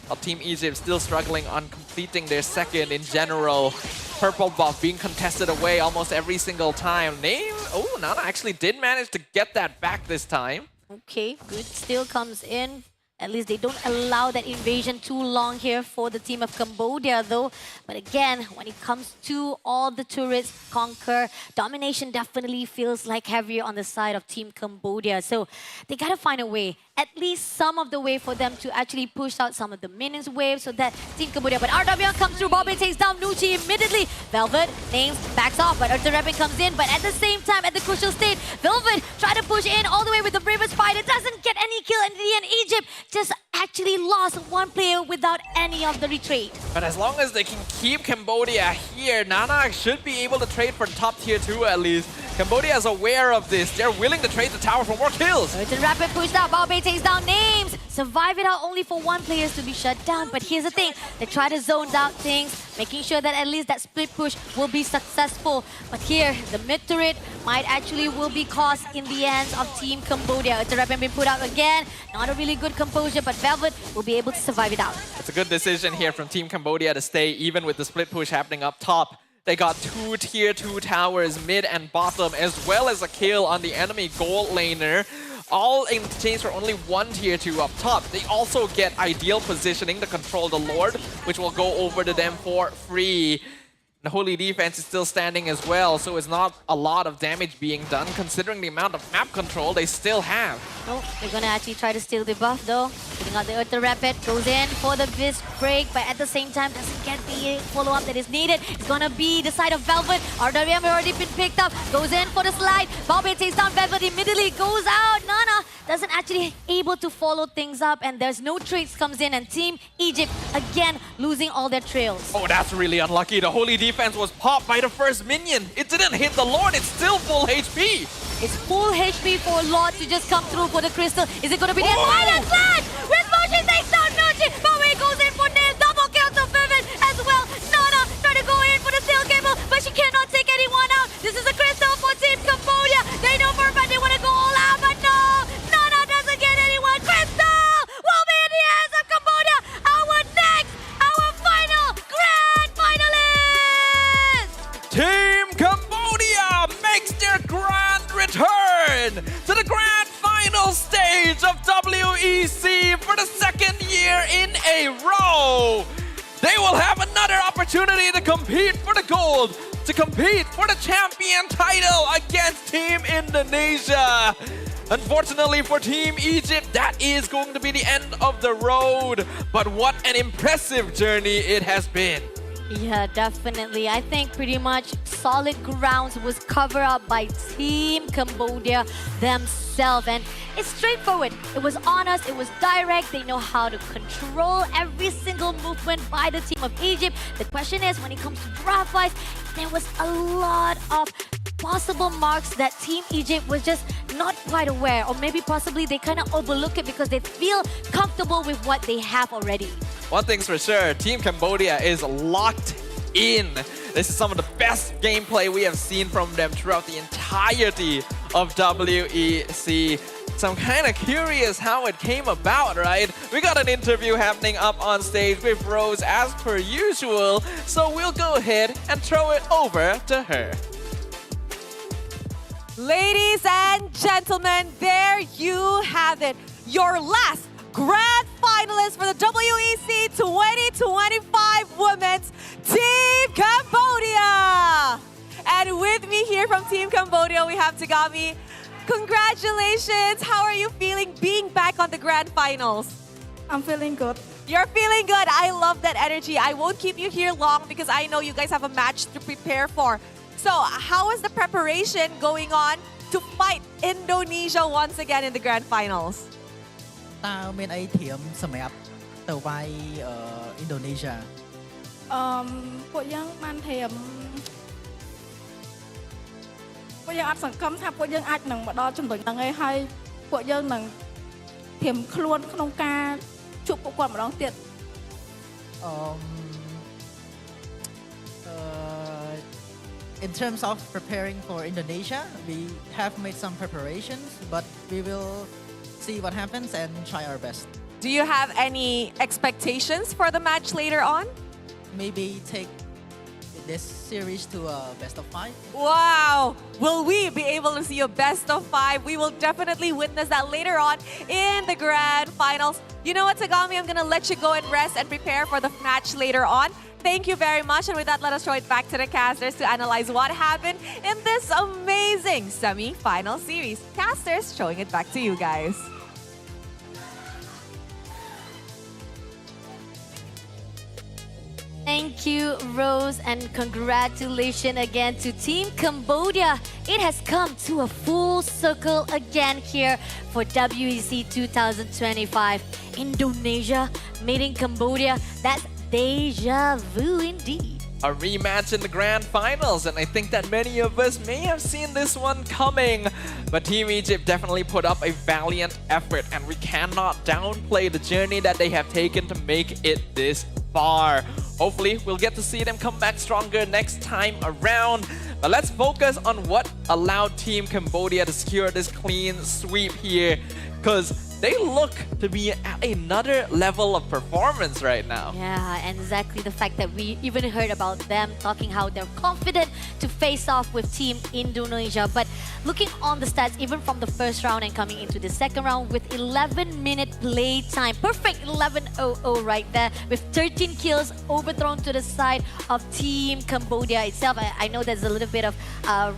Speaker 18: While Team Egypt still struggling on completing their second in general. Purple buff being contested away almost every single time. Nana actually did manage to get that back this time.
Speaker 17: Okay, good. Still comes in. At least they don't allow that invasion too long here for the team of Cambodia though. But again, when it comes to all the turrets conquer, domination definitely feels like heavier on the side of Team Cambodia. So they gotta find a way, at least some of the way for them to actually push out some of the minions waves so that Team Cambodia. But RWM comes through, Bobby takes down Nuchi immediately. Velvet, Names, backs off, but Earth Rapid comes in. But at the same time, at the crucial state, Velvet try to push in all the way with the bravest fight. It doesn't get any kill, and in the end, Egypt just actually lost one player without any of the retreat.
Speaker 18: But as long as they can keep Cambodia here, Nana should be able to trade for top tier 2 at least. Cambodia is aware of this. They're willing to trade the tower for more kills.
Speaker 17: Earth Rapid pushed out, Baobei takes down Names. Survive it out only for one player to be shut down. But here's the thing, they try to zone out things, making sure that at least that split push will be successful. But here, the mid turret might actually will be caught in the hands of Team Cambodia. Earth Rapid been put out again. Not a really good composure, but Velvet will be able to survive it out.
Speaker 18: It's a good decision here from Team Cambodia to stay even with the split push happening up top. They got 2 tier 2 towers, mid and bottom, as well as a kill on the enemy gold laner. All in exchange for only 1 tier 2 up top. They also get ideal positioning to control the Lord, which will go over to them for free. The Holy Defense is still standing as well, so it's not a lot of damage being done considering the amount of map control they still have.
Speaker 17: Oh, they're gonna actually try to steal the buff though. Putting out the Earth Rapid, goes in for the Vis break, but at the same time doesn't get the follow-up that is needed. It's gonna be the side of Velvet. RWM already been picked up, goes in for the slide. Baobei takes down Velvet, immediately goes out. Nana doesn't actually able to follow things up, and there's no trades comes in, and Team Egypt again losing all their trails.
Speaker 18: Oh, that's really unlucky. The Holy Defense was popped by the first minion. It didn't hit the Lord, it's still full HP.
Speaker 17: It's full HP for Lord to just come through for the crystal. Is it gonna be the final slash? With Moshi takes down Nuchi. Baobei goes in for nail. Double kill to Vivid as well. Nana trying to go in for the steel cable, but she cannot take anyone out. This is a crystal for Team Cambodia. They know for a fact they want to go all out, but no. Nana doesn't get anyone. Crystal will be in the hands of Cambodia. Our final grand finalist.
Speaker 18: Team Cambodia makes their grand return to the grand final stage of WEC for the 2nd year in a row. They will have another opportunity to compete for the gold, to compete for the champion title against Team Indonesia. Unfortunately for Team Egypt, that is going to be the end of the road. But what an impressive journey it has been.
Speaker 17: Yeah, definitely. I think pretty much solid grounds was covered up by Team Cambodia themselves. And it's straightforward. It was honest, it was direct. They know how to control every single movement by the team of Egypt. The question is, when it comes to draft-wise, there was a lot of possible marks that Team Egypt was just not quite aware, or maybe possibly they kind of overlook it because they feel comfortable with what they have already.
Speaker 18: One thing's for sure, Team Cambodia is locked in. This is some of the best gameplay we have seen from them throughout the entirety of WEC. So I'm kind of curious how it came about, right? We got an interview happening up on stage with Rose as per usual, so we'll go ahead and throw it over to her.
Speaker 1: Ladies and gentlemen, there you have it. Your last grand finalist for the WEC 2025 Women's Team Cambodia. And with me here from Team Cambodia, we have Tagami. Congratulations. How are you feeling being back on the grand finals?
Speaker 21: I'm feeling good.
Speaker 1: You're feeling good. I love that energy. I won't keep you here long because I know you guys have a match to prepare for. So how is the preparation going on to fight Indonesia once again in the grand finals?
Speaker 22: តើមានអីត្រៀមសម្រាប់ទៅវាយ Indonesia
Speaker 21: ពួកយើងបានត្រៀមពួកយើងអត់សង្ឃឹមថាពួកយើងអាចនឹងមកដល់ចំណុចហ្នឹងឯងហើយពួកយើងនឹងត្រៀមខ្លួនក្នុងការជួបពួកគាត់ម្ដងទៀត
Speaker 22: In terms of preparing for Indonesia, we have made some preparations, but we will see what happens and try our best.
Speaker 1: Do you have any expectations for the match later on?
Speaker 22: Maybe take this series to a best of 5.
Speaker 1: Wow! Will we be able to see a best of 5? We will definitely witness that later on in the grand finals. You know what, Tagami? I'm going to let you go and rest and prepare for the match later on. Thank you very much. And with that, let us throw it back to the casters to analyze what happened in this amazing semi-final series. Casters, showing it back to you guys.
Speaker 17: Thank you, Rose, and congratulations again to Team Cambodia. It has come to a full circle again here for WEC 2025. Indonesia meeting Cambodia. That's deja vu indeed.
Speaker 18: A rematch in the grand finals, and I think that many of us may have seen this one coming. But Team Egypt definitely put up a valiant effort, and we cannot downplay the journey that they have taken to make it this far. Hopefully, we'll get to see them come back stronger next time around. But let's focus on what allowed Team Cambodia to secure this clean sweep here, because they look to be at another level of performance right now.
Speaker 17: Yeah, and exactly the fact that we even heard about them talking how they're confident to face off with Team Indonesia. But looking on the stats, even from the first round and coming into the second round with 11-minute play time, perfect 11:00 right there, with 13 kills overthrown to the side of Team Cambodia itself. I know there's a little bit of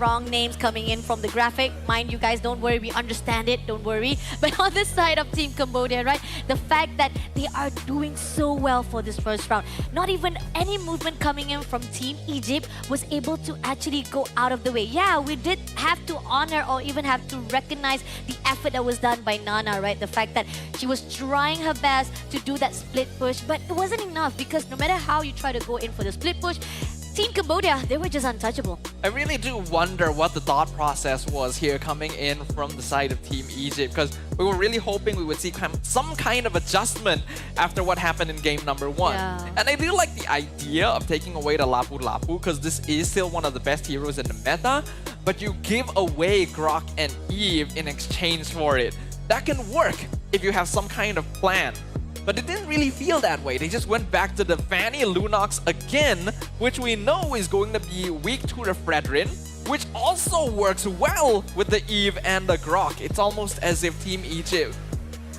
Speaker 17: wrong names coming in from the graphic. Mind you guys, don't worry, we understand it, don't worry. But on this side of Team Cambodia, right, the fact that they are doing so well for this first round, not even any movement coming in from Team Egypt was able to actually go out of the way. Yeah, we did have to honor or even have to recognize the effort that was done by Nana, right? The fact that she was trying her best to do that split push, but it wasn't enough because no matter how you try to go in for the split push, Team Cambodia, they were just untouchable.
Speaker 18: I really do wonder what the thought process was here coming in from the side of Team Egypt, because we were really hoping we would see some kind of adjustment after what happened in game number 1.
Speaker 17: Yeah.
Speaker 18: And I do like the idea of taking away the Lapu Lapu, because this is still one of the best heroes in the meta, but you give away Grok and Eve in exchange for it. That can work if you have some kind of plan. But it didn't really feel that way. They just went back to the Fanny Lunox again, which we know is going to be weak to the Fredrin, which also works well with the Eve and the Grok. It's almost as if Team Egypt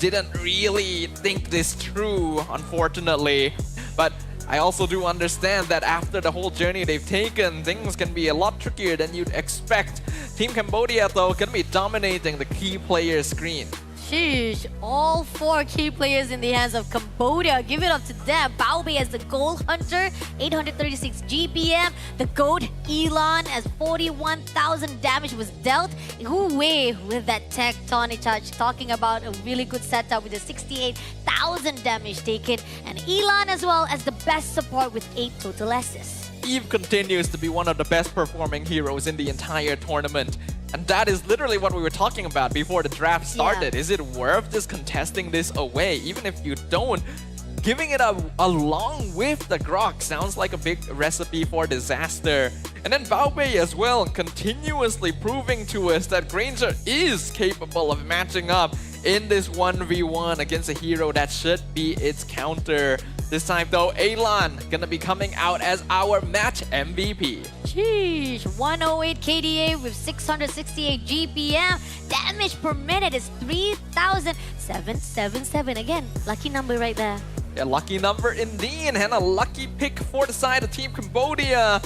Speaker 18: didn't really think this through, unfortunately. But I also do understand that after the whole journey they've taken, things can be a lot trickier than you'd expect. Team Cambodia, though, can be dominating the key player screen.
Speaker 17: Sheesh, all 4 key players in the hands of Cambodia. Give it up to them. Bao Bei as the goal hunter, 836 GPM. The GOAT, Elon, as 41,000 damage was dealt. Hu Wei with that tectonic charge, talking about a really good setup with a 68,000 damage taken. And Elon as well as the best support with 8 total assists.
Speaker 18: Eve continues to be one of the best performing heroes in the entire tournament. And that is literally what we were talking about before the draft started. Is it worth just contesting this away? Even if you don't, giving it along with the Grok sounds like a big recipe for disaster. And then Bao Bei as well, continuously proving to us that Granger is capable of matching up in this 1v1 against a hero that should be its counter. This time though, Elon gonna be coming out as our match MVP.
Speaker 17: Sheesh, 108 KDA with 668 GPM. Damage per minute is 3,777. Again, lucky number right there.
Speaker 18: A lucky number indeed, and a lucky pick for the side of Team Cambodia.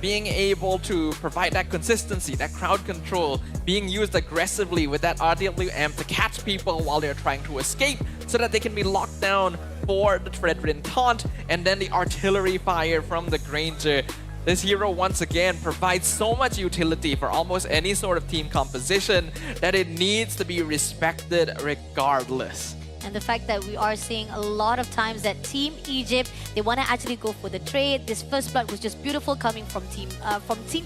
Speaker 18: Being able to provide that consistency, that crowd control, being used aggressively with that RWM to catch people while they're trying to escape so that they can be locked down for the Fredrin taunt, and then the artillery fire from the Granger. This hero once again provides so much utility for almost any sort of team composition that it needs to be respected regardless.
Speaker 17: And the fact that we are seeing a lot of times that Team Egypt, they want to actually go for the trade. This first blood was just beautiful coming from Team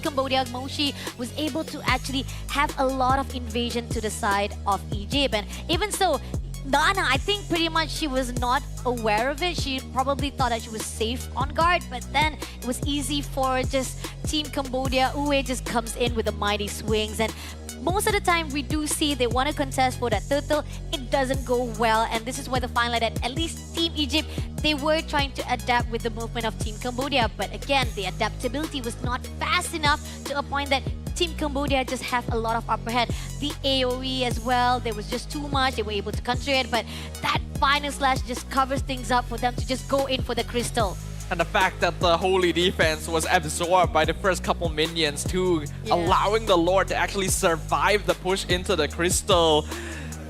Speaker 17: Cambodia. Moshi was able to actually have a lot of invasion to the side of Egypt. And even so, Nana, I think pretty much she was not aware of it. She probably thought that she was safe on guard, but then it was easy for just Team Cambodia. Uwe just comes in with the mighty swings, and most of the time we do see they want to contest for that turtle. It doesn't go well, and this is why the final that at least Team Egypt, they were trying to adapt with the movement of Team Cambodia, but again, the adaptability was not fast enough to a point that Team Cambodia just have a lot of upper hand. The AoE as well, there was just too much. They were able to counter it, but that final slash just covers things up for them to just go in for the crystal.
Speaker 18: And the fact that the holy defense was absorbed by the first couple minions too, allowing the Lord to actually survive the push into the crystal.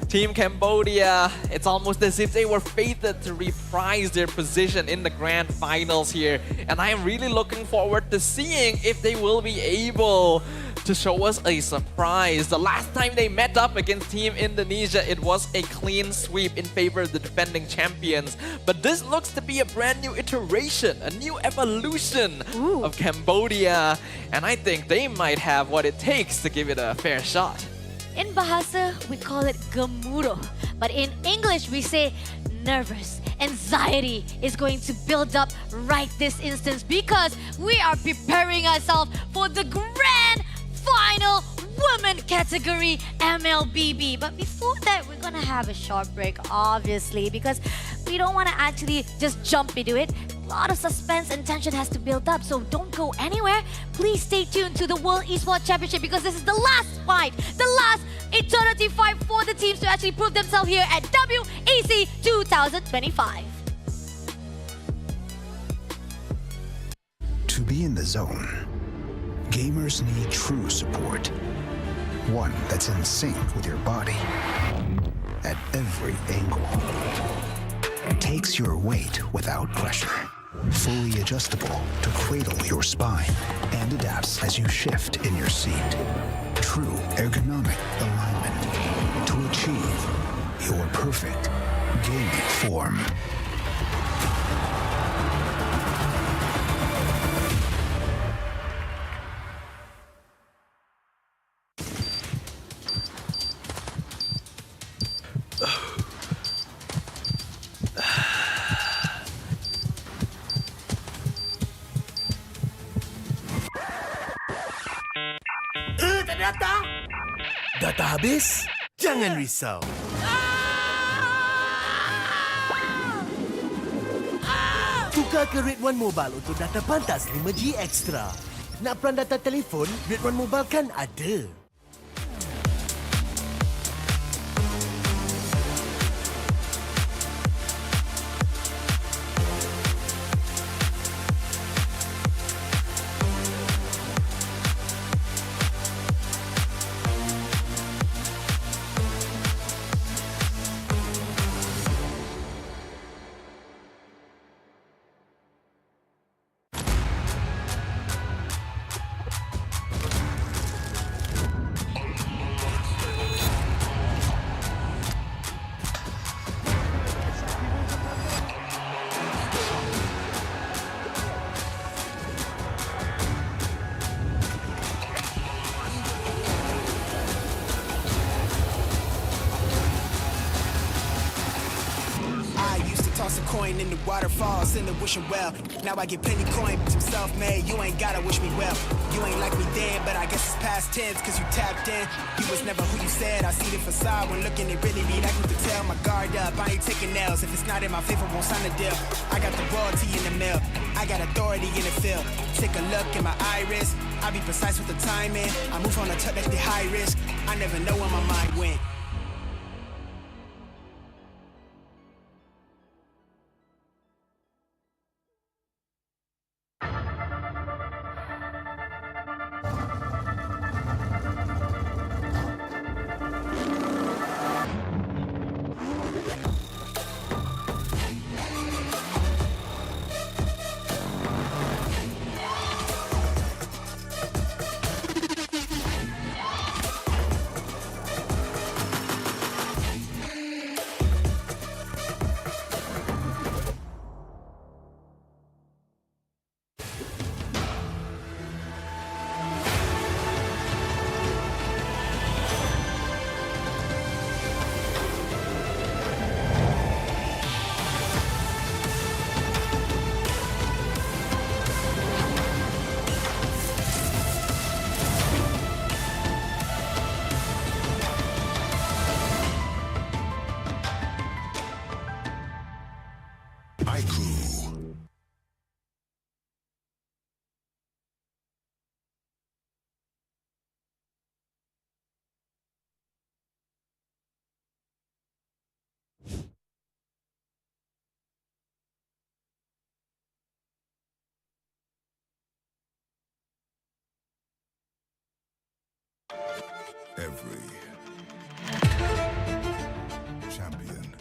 Speaker 18: Team Cambodia, it's almost as if they were fated to reprise their position in the grand finals here. And I am really looking forward to seeing if they will be able to show us a surprise. The last time they met up against Team Indonesia, it was a clean sweep in favor of the defending champions. But this looks to be a brand new iteration, a new evolution of Cambodia. And I think they might have what it takes to give it a fair shot.
Speaker 17: In Bahasa, we call it gemuruh. But in English, we say nervous. Anxiety is going to build up right this instance because we are preparing ourselves for the grand final women category MLBB. But before that, we're gonna have a short break, obviously, because we don't want to actually just jump into it. A lot of suspense and tension has to build up, so don't go anywhere. Please stay tuned to the World Esports Championship because this is the last fight, the last eternity fight for the teams to actually prove themselves here at WEC 2025.
Speaker 6: To be in the zone, gamers need true support. One that's in sync with your body at every angle. Takes your weight without pressure. Fully adjustable to cradle your spine and adapts as you shift in your seat. True ergonomic alignment to achieve your perfect gaming form.
Speaker 9: Data? Data habis? Jangan risau. Tukar ke Red One Mobile untuk data pantas 5G Extra. Nak peran data telefon? Red One Mobile kan ada.
Speaker 10: coin in the waterfalls in the wishing well. Now I get plenty coin, but I'm self-made. You ain't gotta wish me well. You ain't like me then, but I guess it's past tense, cause you tapped in. You was never who you said. I see the facade when looking at really me. That to tell my guard up. I ain't taking nails. If it's not in my favor, won't sign a deal. I got the royalty in the mail. I got authority in the field. Take a look in my iris. I be precise with the timing. I move on a touch that's the high risk. I never know where my mind went.
Speaker 11: Every champion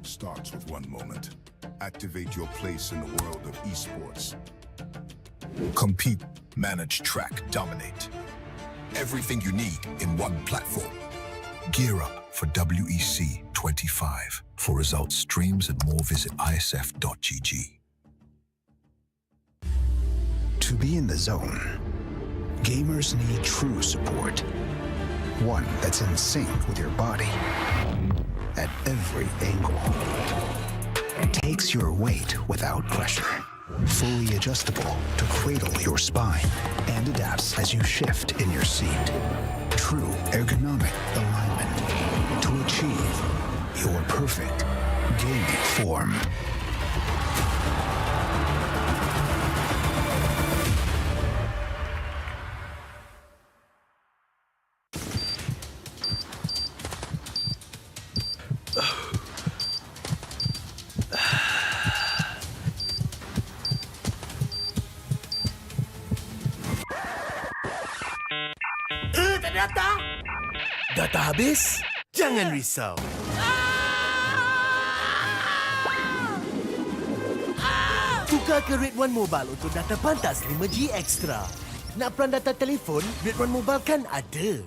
Speaker 11: starts with one moment. Activate your place in the world of esports. Compete, manage, track, dominate. Everything you need in one platform. Gear up for WEC25. For results, streams, and more, visit IESF.gg.
Speaker 6: To be in the zone, gamers need true support. One that's in sync with your body at every angle. Takes your weight without pressure. Fully adjustable to cradle your spine and adapts as you shift in your seat. True ergonomic alignment to achieve your perfect gaming form.
Speaker 9: Ternyata data habis? Jangan risau. Tukar ke Red One Mobile untuk data pantas 5G Extra. Nak peran data telefon, Red One Mobile kan ada.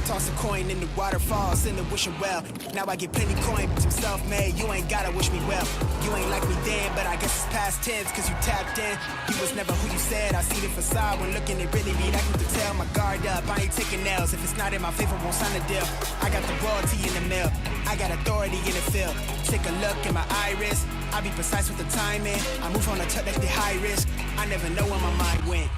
Speaker 10: Toss a coin in the waterfalls in the wishing well. Now I get plenty coin, but I'm self-made. You ain't gotta wish me well. You ain't like me then, but I guess it's past tense, cause you tapped in. You was never who you said. I see the facade when looking at really me. That to tell my guard up. I ain't taking nails. If it's not in my favor, won't sign a deal. I got the royalty in the mail. I got authority in the field. Take a look in my iris. I be precise with the timing. I move on a touch that's the high risk. I never know where my mind went.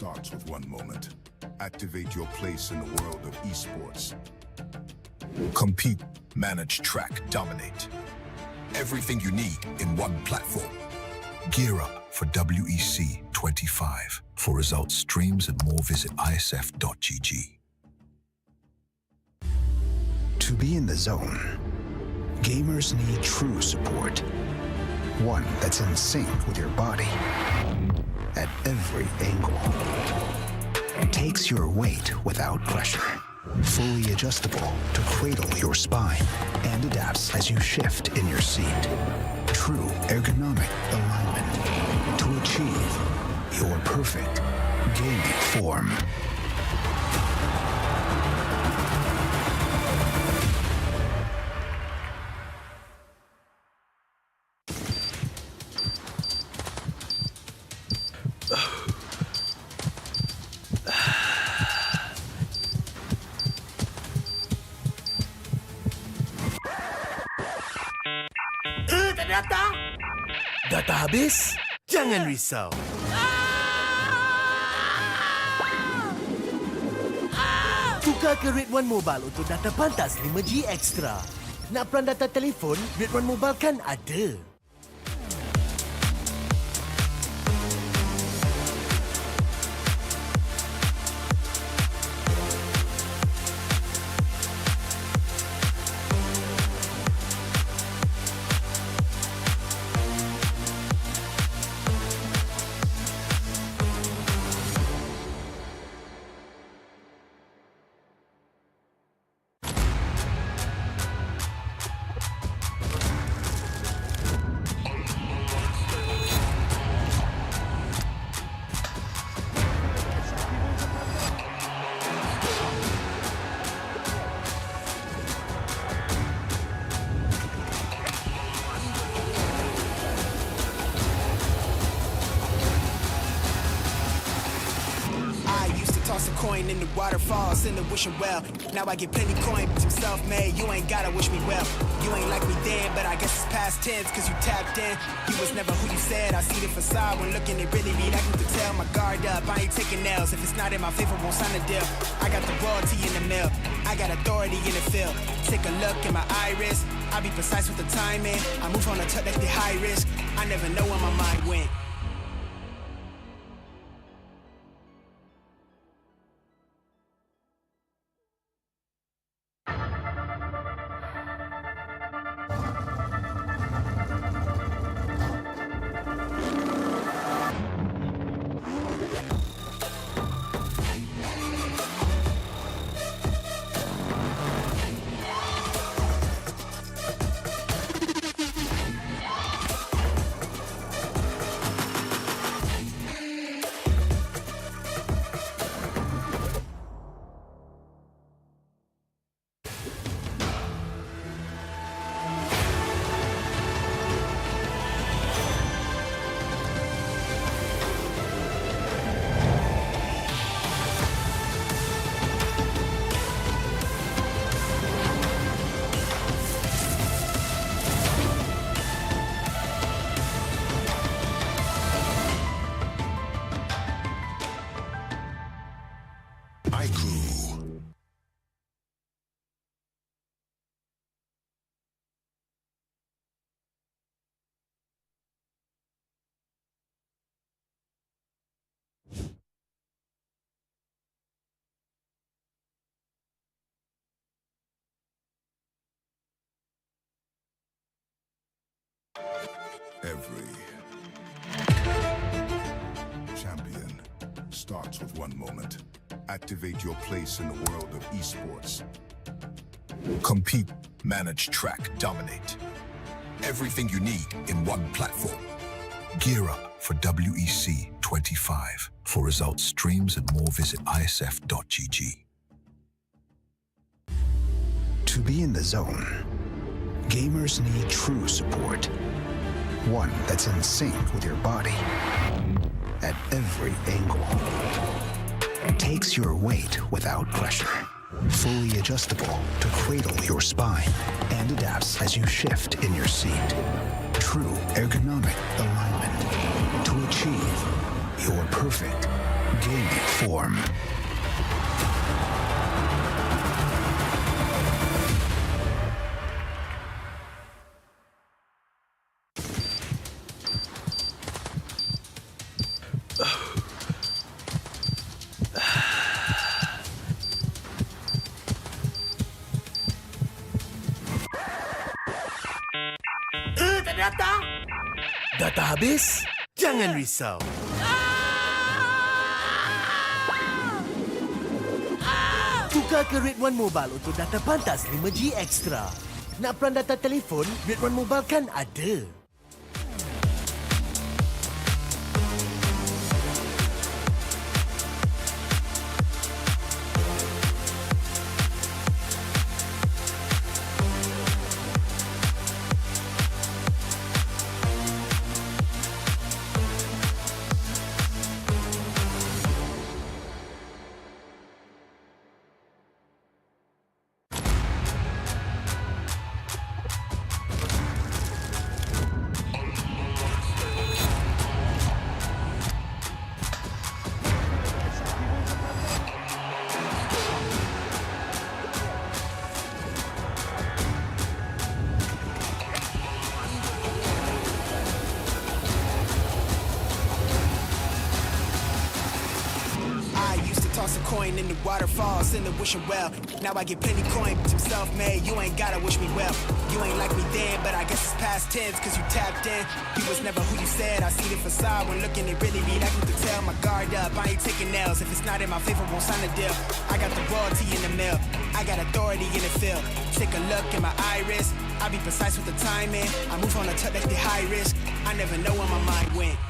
Speaker 11: starts with one moment. Activate your place in the world of esports. Compete, manage, track, dominate. Everything you need in one platform. Gear up for WEC25. For results, streams, and more, visit IESF.gg.
Speaker 6: To be in the zone, gamers need true support. One that's in sync with your body at every angle. Takes your weight without pressure. Fully adjustable to cradle your spine and adapts as you shift in your seat. True ergonomic alignment to achieve your perfect gaming form.
Speaker 9: Data? Data habis? Jangan risau. Tukar ke Red One Mobile untuk data pantas 5G Extra. Nak peran data telefon? Red One Mobile kan ada.
Speaker 10: Toss a coin in the waterfalls in the wishing well. Now I get plenty coin, but I'm self-made. You ain't gotta wish me well. You ain't like me then, but I guess it's past tense, cause you tapped in. You was never who you said. I see the facade when looking, it really be like you could tell. My guard up, I ain't taking nails. If it's not in my favor, won't sign a deal. I got the royalty in the mill. I got authority in the field. Take a look in my iris. I be precise with the timing. I move on a touch that's the high risk. I never know where my mind went.
Speaker 11: Every champion starts with one moment. Activate your place in the world of esports. Compete, manage, track, dominate. Everything you need in one platform. Gear up for WEC25. For results, streams, and more, visit IESF.gg.
Speaker 6: To be in the zone, gamers need true support. One that's in sync with your body at every angle. Takes your weight without pressure. Fully adjustable to cradle your spine and adapts as you shift in your seat. True ergonomic alignment to achieve your perfect gaining form.
Speaker 9: Tak ada data? Data habis? Jangan risau. Tukar ke Red One Mobile untuk data pantas 5G Extra. Nak peran data telefon, Red One Mobile kan ada.
Speaker 10: Toss a coin in the waterfalls, in the wishing well. Now I get plenty coin, but I'm self-made. You ain't gotta wish me well. You ain't like me then, but I guess it's past tense, cause you tapped in. You was never who you said. I see the facade when looking, it really be like you could tell. My guard up, I ain't taking L's. If it's not in my favor, won't sign a deal. I got the royalty in the mail. I got authority in the field. Take a look in my iris. I be precise with the timing. I move on a touch that's the high risk. I never know where my mind went.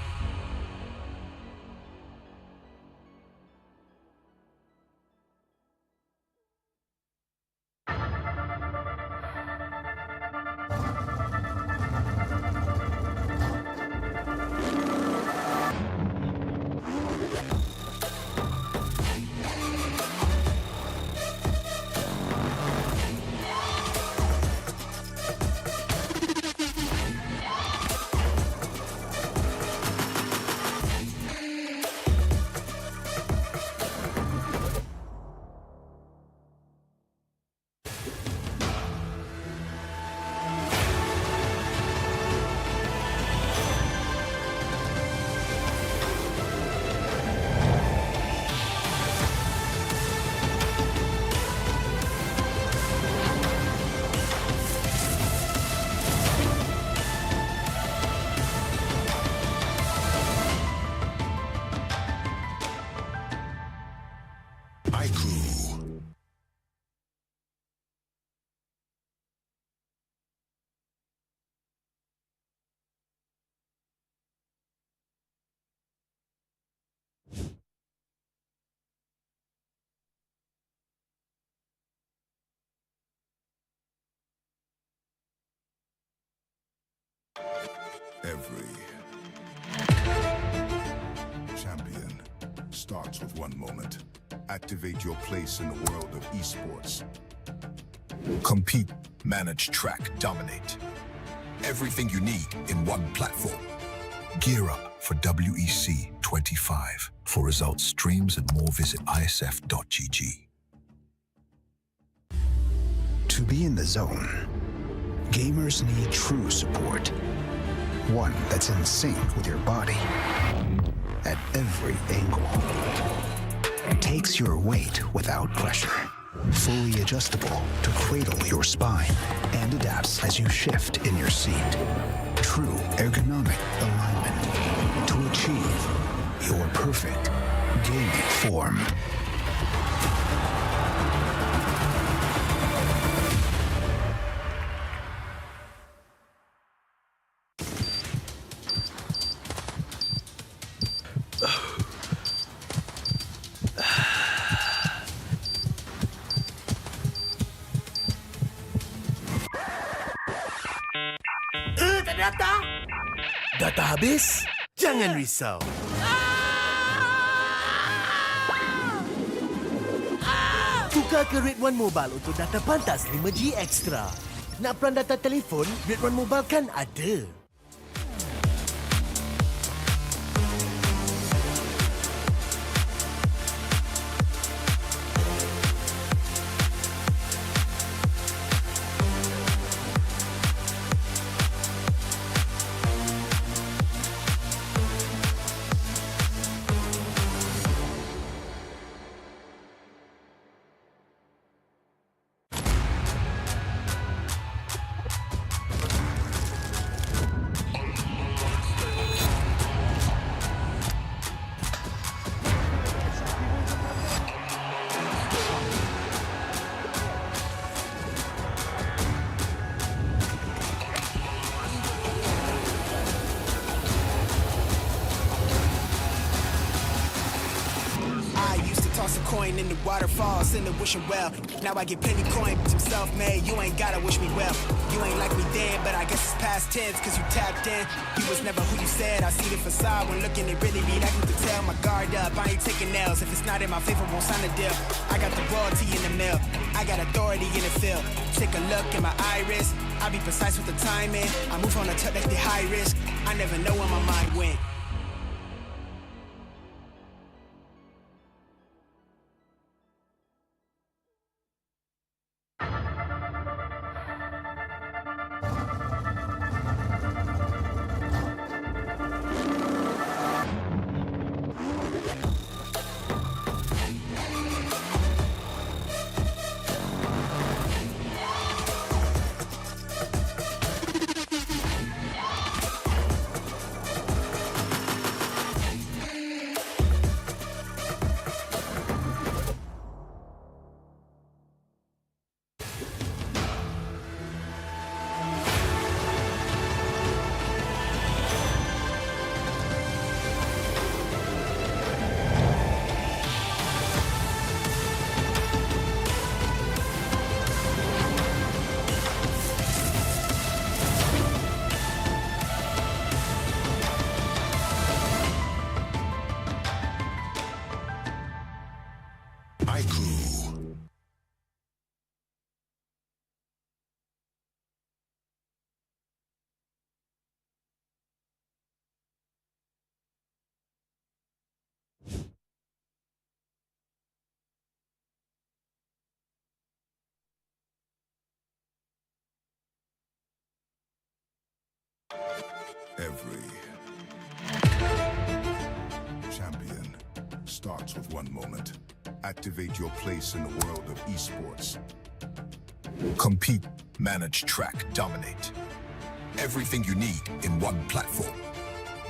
Speaker 11: Every champion starts with one moment. Activate your place in the world of esports. Compete, manage, track, dominate. Everything you need in one platform. Gear up for WEC25. For results, streams, and more, visit IESF.gg.
Speaker 6: To be in the zone, gamers need true support. One that's in sync with your body at every angle. Takes your weight without pressure. Fully adjustable to cradle your spine and adapts as you shift in your seat. True ergonomic alignment to achieve your perfect gaming form.
Speaker 9: Tak ada data? Data habis? Jangan risau. Tukar ke Red One Mobile untuk data pantas 5G Extra. Nak peran data telefon, Red One Mobile kan ada.
Speaker 10: coin in the waterfall, send a wishing well. Now I get plenty coin, I'm self-made, you ain't gotta wish me well. You ain't like me then, but I guess it's past tense, cause you tapped in. You was never who you said, I see the facade when looking it really be like you could tell. My guard up, I ain't taking nails, if it's not in my favor, won't sign a deal. I got the royalty in the mail, I got authority in the field. Take a look in my iris, I be precise with the timing. I move on a tuck like the high risk, I never know where my mind went.
Speaker 11: Every champion starts with one moment. Activate your place in the world of esports. Compete, manage, track, dominate. Everything you need in one platform.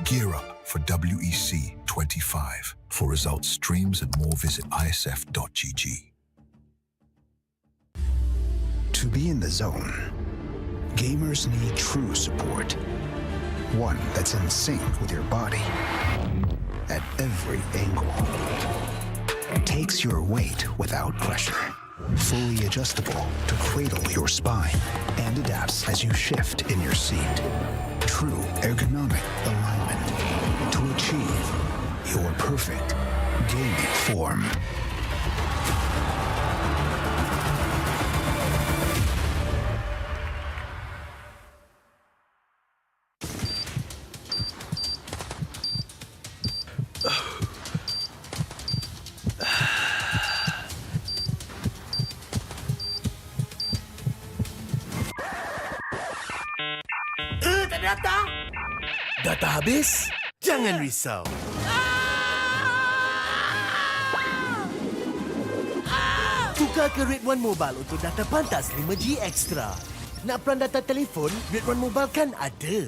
Speaker 11: Gear up for WEC25. For results, streams, and more, visit ISF.gg.
Speaker 6: To be in the zone, gamers need true support. One that's in sync with your body at every angle. Takes your weight without pressure. Fully adjustable to cradle your spine and adapts as you shift in your seat. True ergonomic alignment to achieve your perfect gaming form.
Speaker 9: Data? Data habis? Jangan risau. Tukar ke Red One Mobile untuk data pantas 5G Extra. Nak peran data telefon, Red One Mobile kan ada.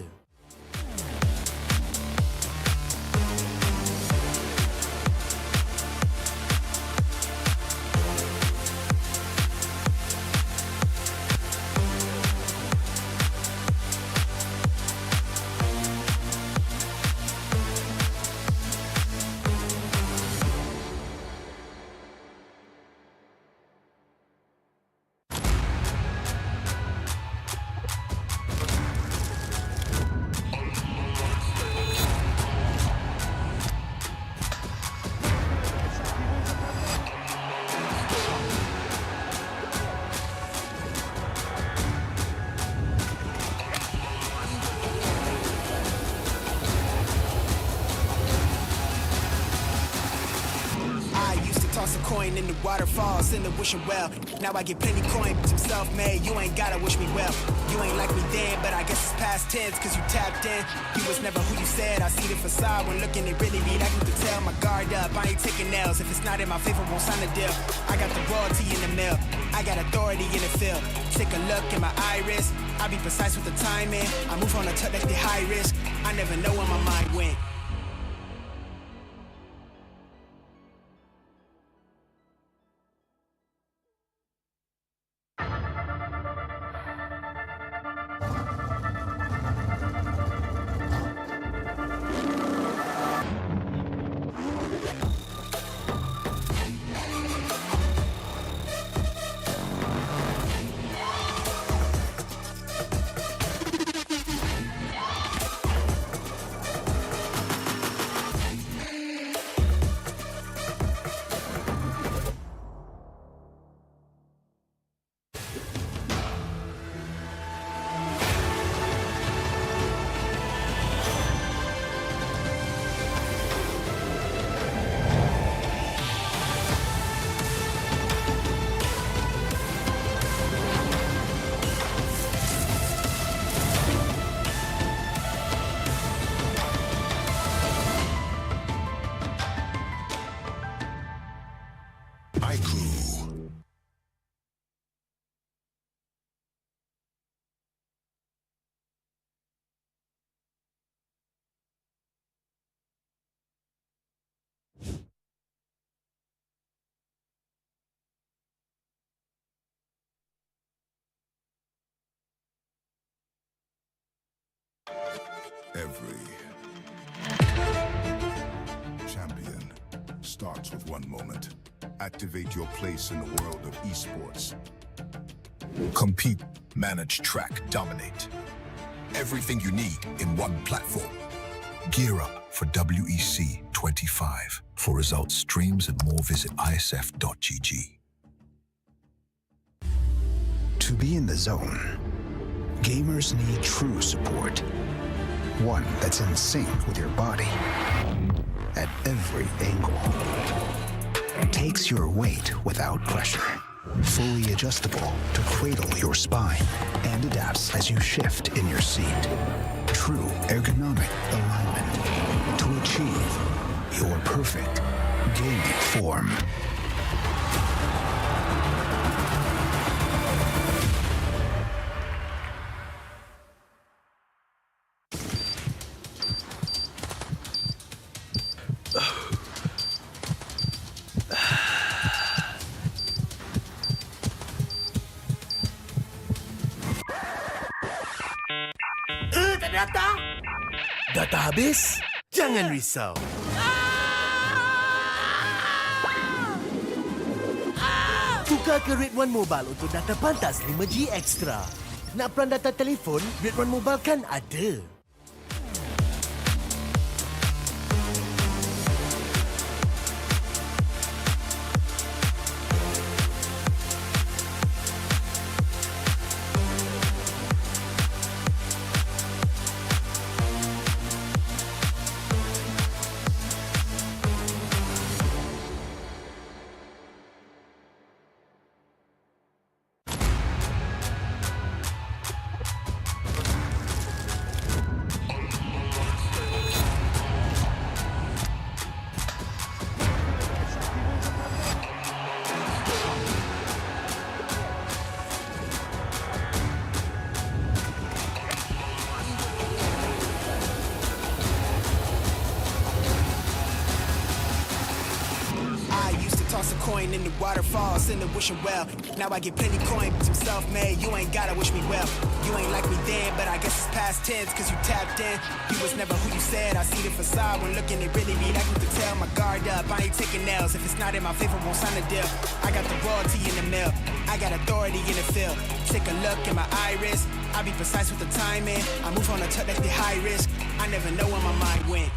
Speaker 10: Toss a coin in the waterfall, send a wishing well. Now I get plenty coin, I'm self-made, you ain't gotta wish me well. You ain't like me then, but I guess it's past tense, cause you tapped in. You was never who you said, I see the facade when looking it really be like you could tell. My guard up, I ain't taking nails, if it's not in my favor, won't sign a deal. I got the royalty in the mail, I got authority in the field. Take a look in my iris, I be precise with the timing. I move on a tuck like the high risk, I never know where my mind went.
Speaker 11: starts with one moment. Activate your place in the world of esports. Compete, manage, track, dominate. Everything you need in one platform. Gear up for WEC25. For results, streams, and more, visit IESF.gg.
Speaker 6: To be in the zone, gamers need true support. One that's in sync with your body at every angle. Takes your weight without pressure. Fully adjustable to cradle your spine and adapts as you shift in your seat. True ergonomic alignment to achieve your perfect gaming form.
Speaker 9: Ternyata data habis? Jangan risau. Tukar ke Red One Mobile untuk data pantas 5G Extra. Nak peran data telefon, Red One Mobile kan ada.
Speaker 10: Toss a coin in the waterfalls, in the wishing well. Now I get plenty coin, some self-made. You ain't gotta wish me well. You ain't like me then, but I guess it's past tense, cause you tapped in. You was never who you said. I see the facade when looking, it really be like you could tell. My guard up, I ain't taking nails. If it's not in my favor, won't sign a deal. I got the royalty in the mill. I got authority in the field. Take a look in my iris. I be precise with the timing. I move on a tuck that's the high risk. I never know where my mind went.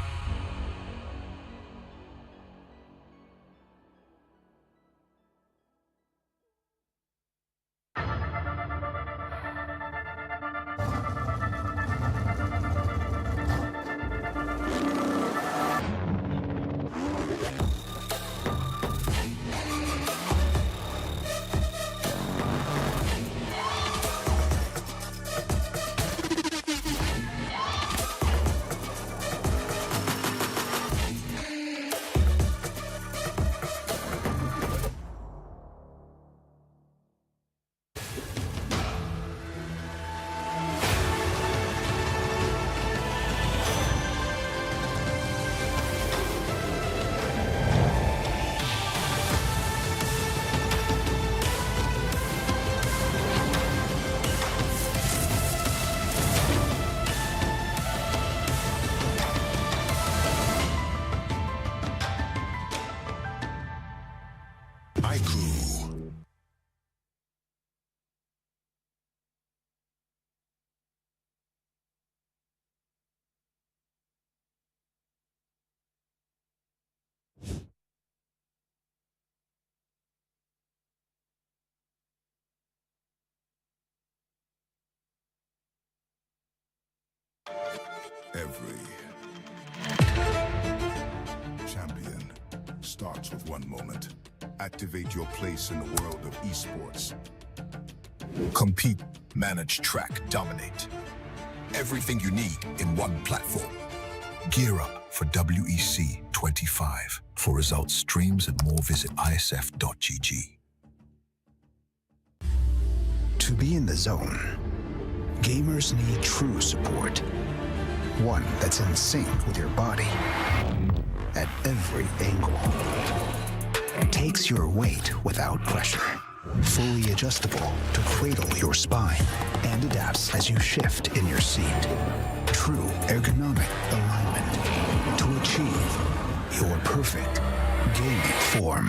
Speaker 11: Every champion starts with one moment. Activate your place in the world of esports. Compete, manage, track, dominate. Everything you need in one platform. Gear up for WEC25. For results, streams, and more, visit IESF.gg.
Speaker 6: To be in the zone, gamers need true support. One that's in sync with your body at every angle. Takes your weight without pressure. Fully adjustable to cradle your spine and adapts as you shift in your seat. True ergonomic alignment to achieve your perfect gaming form.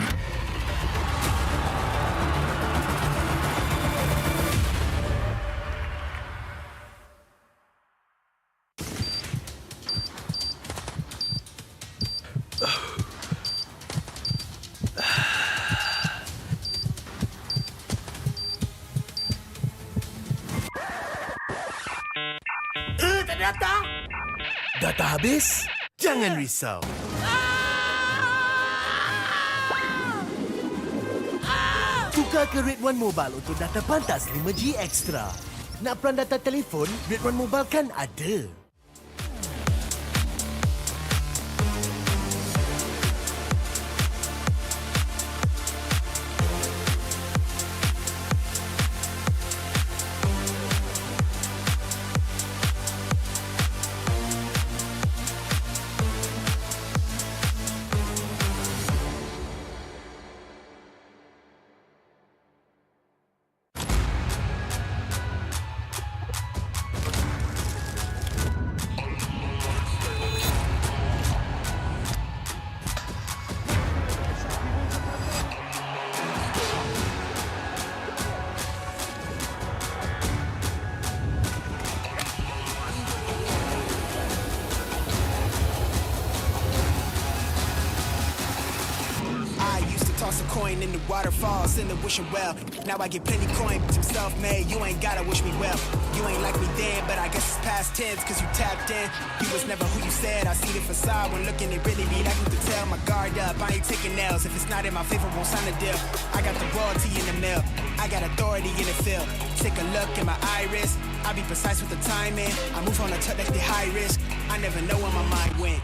Speaker 9: Ternyata data habis? Jangan risau. Tukar ke Red One Mobile untuk data pantas 5G Extra. Nak peran data telefon, Red One Mobile kan ada.
Speaker 10: Toss a coin in the waterfalls, in the wishing well. Now I get plenty coin, I'm self-made. You ain't gotta wish me well. You ain't like me then, but I guess it's past tense, cause you tapped in. You was never who you said. I see the facade when looking, it really be like you could tell. My guard up, I ain't taking L's. If it's not in my favor, won't sign a deal. I got the royalty in the mail. I got authority in the field. Take a look in my iris. I be precise with the timing. I move on a tuck like the high risk. I never know where my mind went.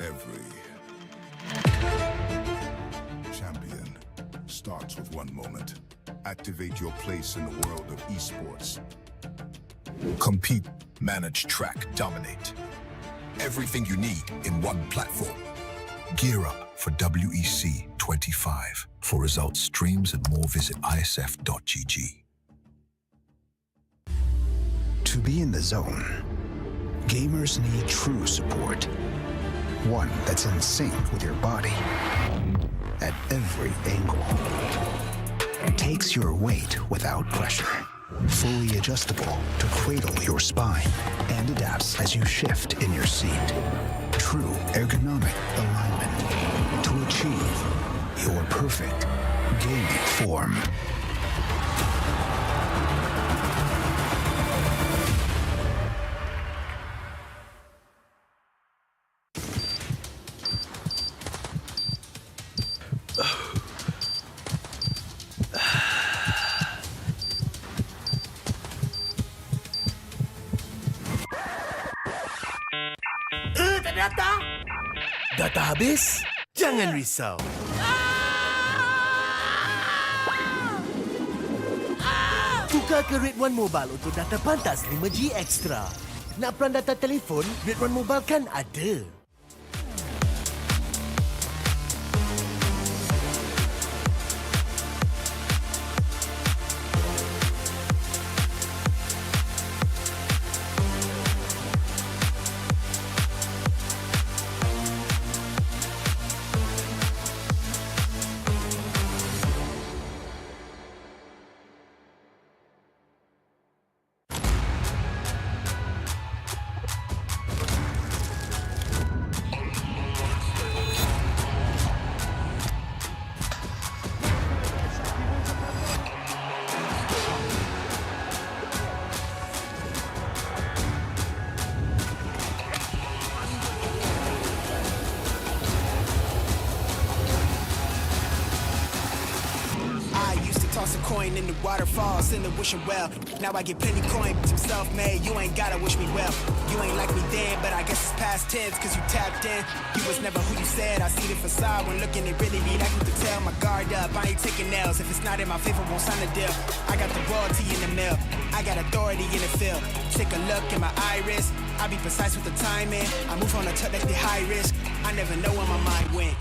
Speaker 11: Every champion starts with one moment. Activate your place in the world of esports. Compete, manage, track, dominate. Everything you need in one platform. Gear up for WEC25. For results, streams, and more, visit IESF.gg.
Speaker 6: To be in the zone, gamers need true support. One that's in sync with your body at every angle. Takes your weight without pressure. Fully adjustable to cradle your spine and adapts as you shift in your seat. True ergonomic alignment to achieve your perfect gaming form.
Speaker 9: Ternyata data habis? Jangan risau. Tukar ke Red One Mobile untuk data pantas 5G Extra. Nak peran data telefon, Red One Mobile kan ada.
Speaker 10: coin in the waterfall, send a wishing well. Now I get plenty coin, but I'm self-made. You ain't gotta wish me well. You ain't like me then, but I guess it's past tense, cause you tapped in. You was never who you said. I see the facade when looking, it really be like you could tell. My guard up, I ain't taking nails. If it's not in my favor, won't sign a deal. I got the royalty in the mail. I got authority in the field. Take a look in my iris. I be precise with the timing. I move on a touch that's the high risk. I never know where my mind went.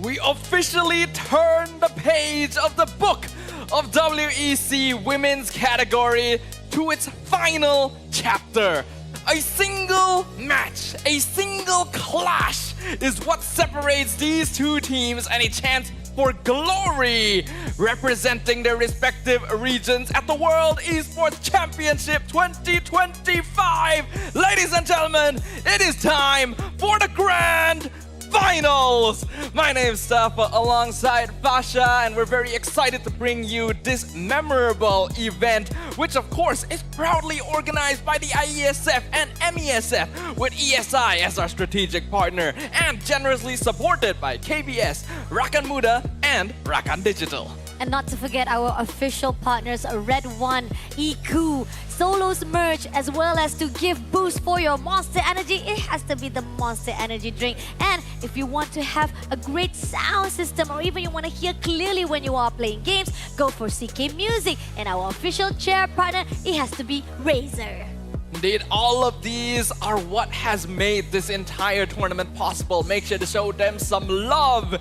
Speaker 18: We officially turn the page of the book of WEC Women's category to its final chapter. A single match, a single clash is what separates these two teams and a chance for glory, representing their respective regions at the World Esports Championship 2025. Ladies and gentlemen, it is time for the grand finals! My name's Safa alongside Fasha, and we're very excited to bring you this memorable event, which of course is proudly organized by the IESF and MESF, with ESI as our strategic partner, and generously supported by KBS, Rakan Muda, and Rakan Digital.
Speaker 17: And not to forget our official partners, Red One, EQ, Solos merch, as well as to give boost for your Monster Energy. It has to be the Monster Energy drink. And if you want to have a great sound system, or even you want to hear clearly when you are playing games, go for CK Music. And our official chair partner, it has to be Razer.
Speaker 18: Indeed, all of these are what has made this entire tournament possible. Make sure to show them some love.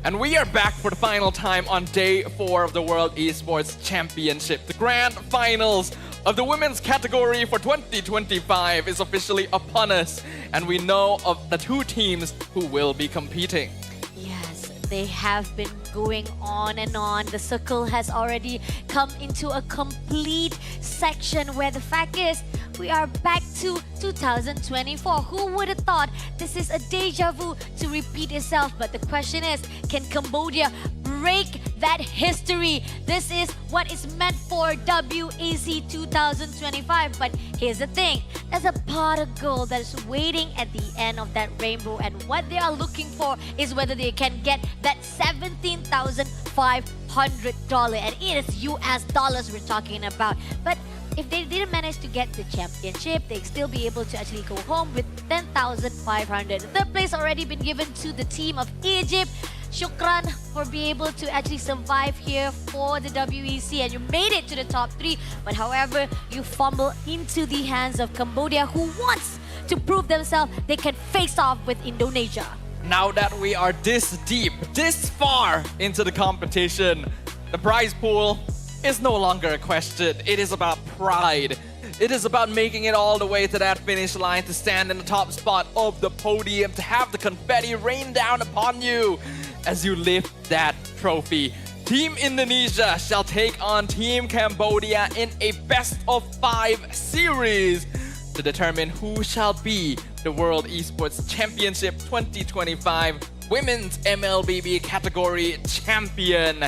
Speaker 18: And we are back for the final time on day 4 of the World Esports Championship. The grand finals of the women's category for 2025 is officially upon us, and we know of the two teams who will be competing.
Speaker 17: Yes, they have been going on and on. The circle has already come into a complete section where the fact is, we are back to 2024. Who would have thought this is a deja vu to repeat itself? But the question is, can Cambodia break that history? This is what is meant for WEC 2025. But here's the thing, there's a pot of gold that is waiting at the end of that rainbow, and what they are looking for is whether they can get that $17,500, and it is US dollars we're talking about. But if they didn't manage to get the championship, they'd still be able to actually go home with 10,500. Third place already been given to the team of Egypt. Shukran for being able to actually survive here for the WEC, and you made it to the top 3. But however, you fumble into the hands of Cambodia, who wants to prove themselves they can face off with Indonesia.
Speaker 18: Now that we are this deep, this far into the competition, the prize pool is no longer a question. It is about pride. It is about making it all the way to that finish line, to stand in the top spot of the podium, to have the confetti rain down upon you as you lift that trophy. Team Indonesia shall take on Team Cambodia in a best-of-5 series to determine who shall be the World Esports Championship 2025 Women's MLBB category champion.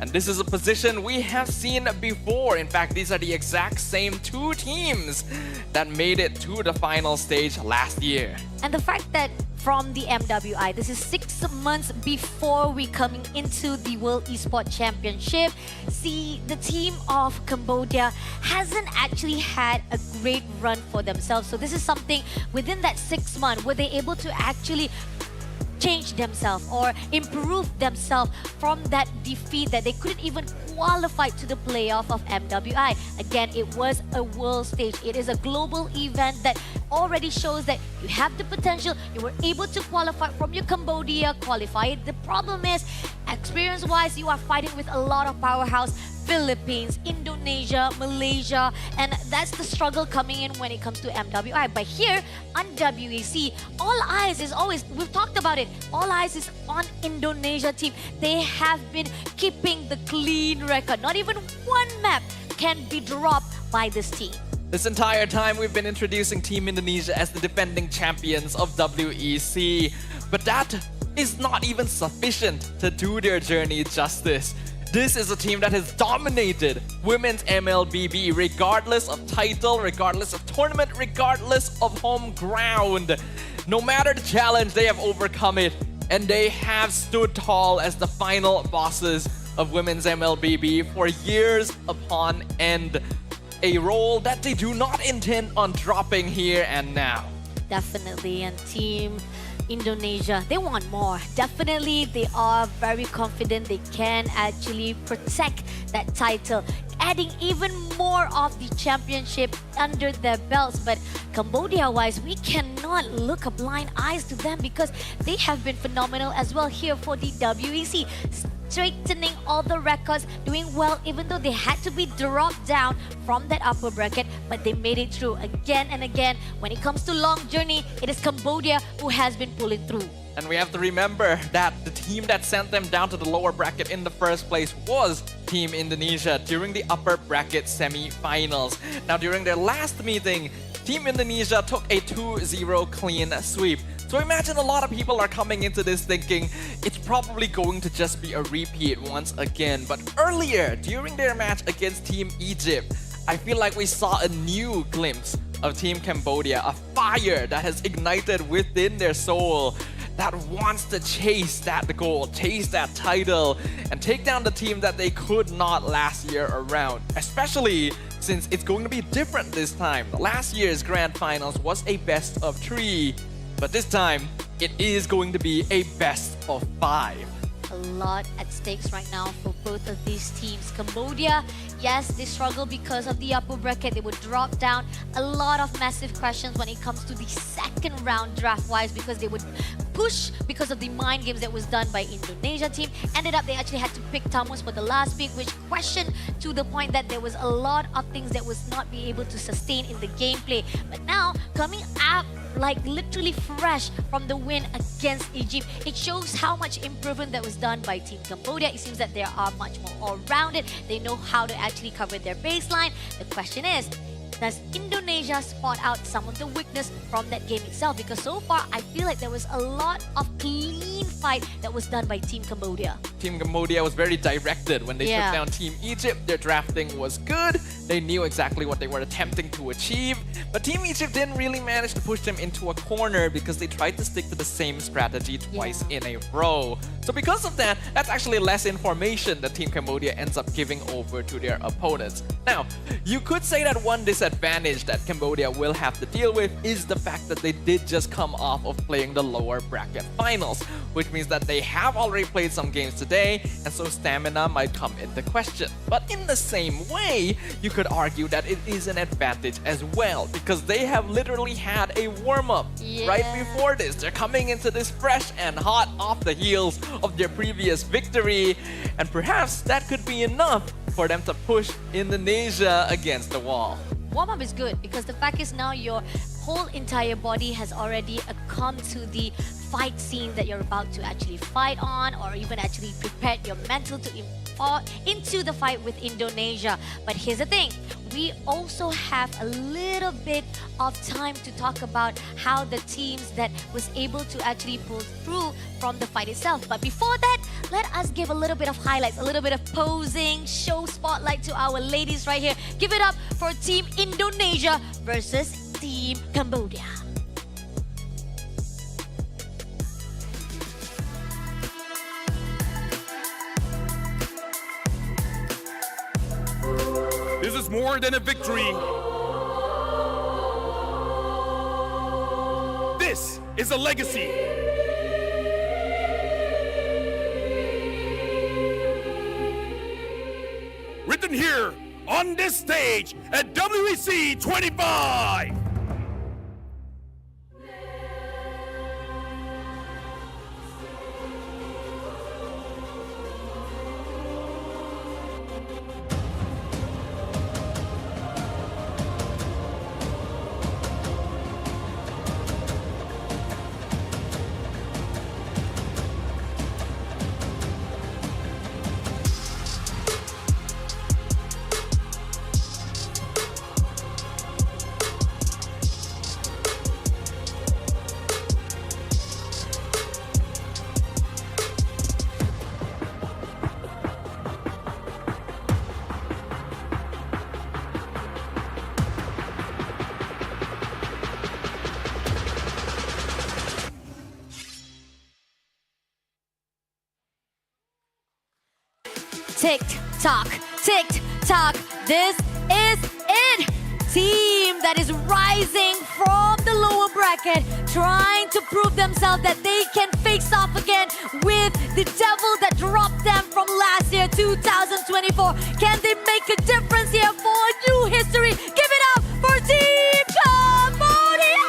Speaker 18: And this is a position we have seen before. In fact, these are the exact same two teams that made it to the final stage last year.
Speaker 17: And the fact that from the MWI, this is 6 months before we coming into the World Esports Championship. See, the team of Cambodia hasn't actually had a great run for themselves. So this is something within that 6 months, were they able to actually change themselves or improve themselves from that defeat that they couldn't even qualify to the playoff of MWI. Again, it was a world stage. It is a global event that already shows that you have the potential. You were able to qualify from your Cambodia qualifier. The problem is, experience-wise, you are fighting with a lot of powerhouse Philippines, Indonesia, Malaysia, and that's the struggle coming in when it comes to MWI. But here on WEC, all eyes is always, we've talked about it, all eyes is on Indonesia team. They have been keeping the clean record. Not even one map can be dropped by this team.
Speaker 18: This entire time we've been introducing Team Indonesia as the defending champions of WEC. But that is not even sufficient to do their journey justice. This is a team that has dominated women's MLBB regardless of title, regardless of tournament, regardless of home ground. No matter the challenge, they have overcome it, and they have stood tall as the final bosses of women's MLBB for years upon end. A role that they do not intend on dropping here and now.
Speaker 17: Definitely, and Team Indonesia, they want more. Definitely, they are very confident they can actually protect that title, adding even more of the championship under their belts. But Cambodia-wise, we cannot look a blind eyes to them because they have been phenomenal as well here for the WEC. Straightening all the records, doing well even though they had to be dropped down from that upper bracket, but they made it through again and again. When it comes to long journey, it is Cambodia who has been pulling through.
Speaker 18: And we have to remember that the team that sent them down to the lower bracket in the first place was Team Indonesia during the upper bracket semi-finals. Now, during their last meeting, Team Indonesia took a 2-0 clean sweep. So imagine a lot of people are coming into this thinking it's probably going to just be a repeat once again. But earlier, during their match against Team Egypt, I feel like we saw a new glimpse of Team Cambodia, a fire that has ignited within their soul that wants to chase that goal, chase that title, and take down the team that they could not last year around. Especially since it's going to be different this time. Last year's Grand Finals was a best of 3. But this time, it is going to be a best of 5.
Speaker 17: A lot at stakes right now for both of these teams. Cambodia, yes, they struggle because of the upper bracket. They would drop down. A lot of massive questions when it comes to the second round draft-wise because they would push because of the mind games that was done by Indonesia team. Ended up, they actually had to pick Tamus for the last pick, which questioned to the point that there was a lot of things that was not be able to sustain in the gameplay. But now, coming up like literally fresh from the win against Egypt, it shows how much improvement that was done by Team Cambodia. It seems that they are much more all-rounded. They know how to actually cover their baseline. The question is, does Indonesia spot out some of the weakness from that game itself? Because so far, I feel like there was a lot of clean fight that was done by Team Cambodia.
Speaker 18: Team Cambodia was very directed when they took down Team Egypt. Their drafting was good. They knew exactly what they were attempting to achieve. But Team Egypt didn't really manage to push them into a corner because they tried to stick to the same strategy twice in a row. So because of that, that's actually less information that Team Cambodia ends up giving over to their opponents. Now, you could say that one disadvantage that Cambodia will have to deal with is the fact that they did just come off of playing the lower bracket finals, which means that they have already played some games today, and so stamina might come into question. But in the same way, you could argue that it is an advantage as well, because they have literally had a warm-up right before this. They're coming into this fresh and hot off the heels of their previous victory, and perhaps that could be enough for them to push Indonesia against the wall.
Speaker 17: Warm-up is good because the fact is now your whole entire body has already come to the fight scene that you're about to actually fight on, or even actually prepared your mental to into the fight with Indonesia. But here's the thing, we also have a little bit of time to talk about how the teams that was able to actually pull through from the fight itself. But before that, let us give a little bit of highlights, a little bit of posing, show spotlight to our ladies right here. Give it up for Team Indonesia versus Team Cambodia.
Speaker 2: This is more than a victory. This is a legacy. Written here on this stage at WEC 25.
Speaker 17: Tick tock, tick tock. This is it. Team that is rising from the lower bracket, trying to prove themselves that they can face off again with the devil that dropped them from last year, 2024. Can they make a difference here for a new history? Give it up for Team Cambodia!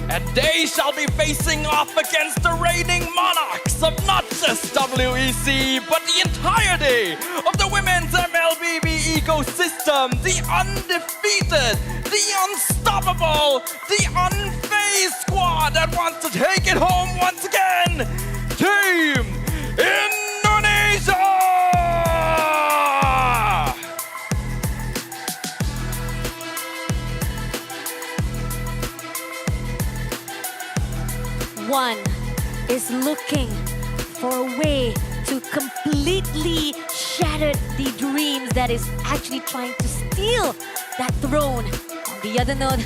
Speaker 18: And they shall be facing off against the reigning monarchs of not just WEC, but the entirety of the women's MLBB ecosystem. The undefeated, the unstoppable, the unfazed squad that wants to take it home once again. Team Indonesia!
Speaker 17: One is looking for a way to completely shatter the dreams that is actually trying to steal that throne. On the other note,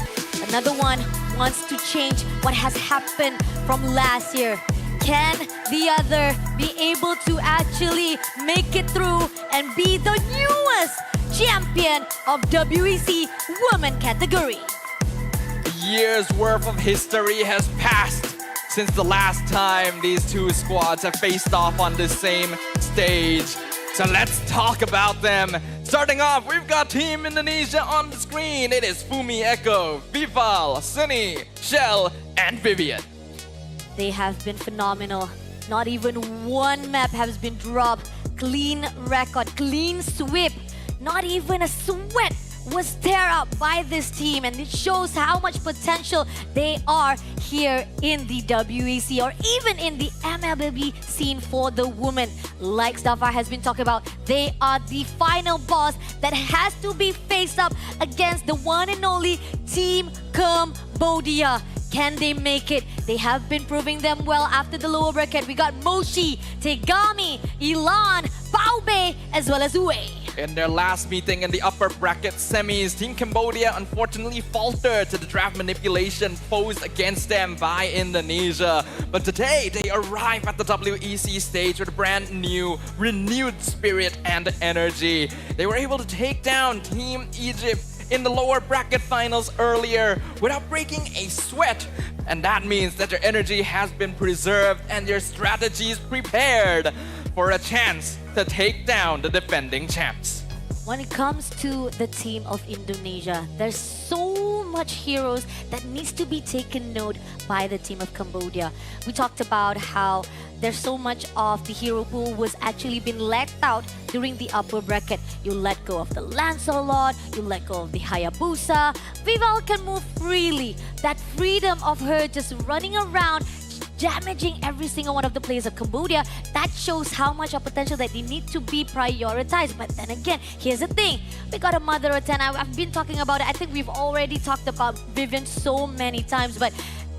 Speaker 17: another one wants to change what has happened from last year. Can the other be able to actually make it through and be the newest champion of WEC Women category?
Speaker 18: Years worth of history has passed since the last time these two squads have faced off on the same stage. So let's talk about them. Starting off, we've got Team Indonesia on the screen. It is Fumi Echo, Vival, Sunny, Shell, and Vivian.
Speaker 17: They have been phenomenal. Not even one map has been dropped. Clean record, clean sweep. Not even a sweat was tear up by this team, and it shows how much potential they are here in the WEC or even in the MLBB scene for the women. Like Stafar has been talking about, they are the final boss that has to be faced up against the one and only Team Cambodia. Can they make it? They have been proving them well after the lower bracket. We got Moshi, Tegami, Ilan, Baube, as well as Wei.
Speaker 18: In their last meeting in the upper bracket semis, Team Cambodia unfortunately faltered to the draft manipulation posed against them by Indonesia. But today, they arrive at the WEC stage with a brand new, renewed spirit and energy. They were able to take down Team Egypt in the lower bracket finals earlier without breaking a sweat. And that means that their energy has been preserved and their strategies prepared for a chance to take down the defending champs.
Speaker 17: When it comes to the team of Indonesia, there's so much heroes that needs to be taken note by the team of Cambodia. We talked about how there's so much of the hero pool was actually been left out during the upper bracket. You let go of the Lancelot, you let go of the Hayabusa. Vival can move freely. That freedom of her just running around, damaging every single one of the players of Cambodia, that shows how much of potential that they need to be prioritized. But then again, here's the thing. We got a mother of 10. I've been talking about it. I think we've already talked about Vivian so many times, but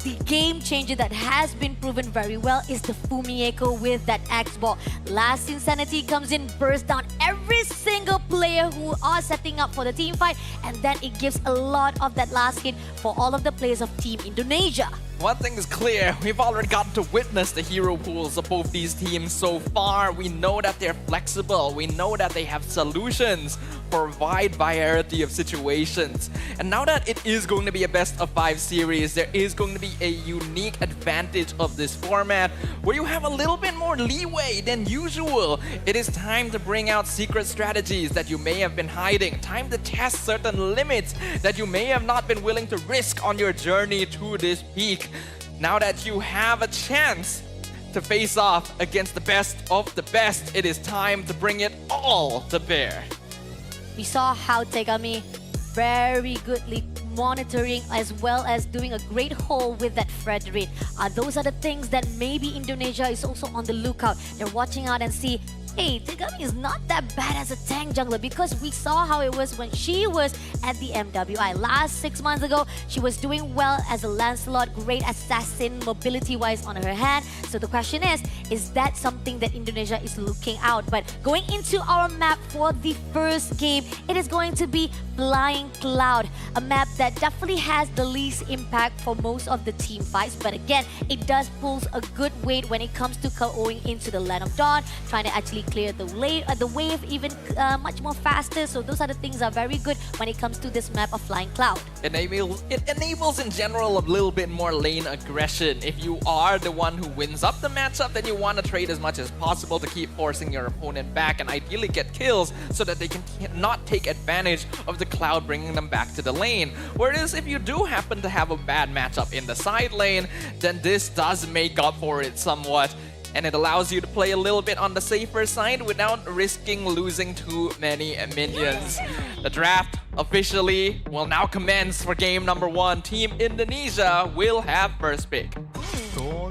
Speaker 17: the game changer that has been proven very well is the Fumieko with that X-Ball. Last Insanity comes in, bursts down every single player who are setting up for the team fight, and then it gives a lot of that last hit for all of the players of Team Indonesia.
Speaker 18: One thing is clear, we've already gotten to witness the hero pools of both these teams so far. We know that they're flexible, we know that they have solutions for a wide variety of situations. And now that it is going to be a best of 5 series, there is going to be a unique advantage of this format where you have a little bit more leeway than usual. It is time to bring out secret strategies that you may have been hiding, time to test certain limits that you may have not been willing to risk on your journey to this peak. Now that you have a chance to face off against the best of the best, it is time to bring it all to bear.
Speaker 17: We saw how Tegami very goodly monitoring as well as doing a great haul with that Frederick. Those are the things that maybe Indonesia is also on the lookout. They're watching out and see, hey, Tegami is not that bad as a tank jungler, because we saw how it was when she was at the MWI. Last 6 months ago, she was doing well as a Lancelot, great assassin mobility-wise on her hand. So the question is that something that Indonesia is looking out? But going into our map for the first game, it is going to be Flying Cloud, a map that definitely has the least impact for most of the team fights. But again, it does pulls a good weight when it comes to going into the Land of Dawn, trying to actually clear the wave even much more faster. So those are the things that are very good when it comes to this map of Flying Cloud.
Speaker 18: It enables in general a little bit more lane aggression. If you are the one who wins up the matchup, then you want to trade as much as possible to keep forcing your opponent back and ideally get kills so that they can not take advantage of the Cloud bringing them back to the lane. Whereas if you do happen to have a bad matchup in the side lane, then this does make up for it somewhat. And it allows you to play a little bit on the safer side without risking losing too many minions. The draft officially will now commence for game number 1. Team Indonesia will have first pick.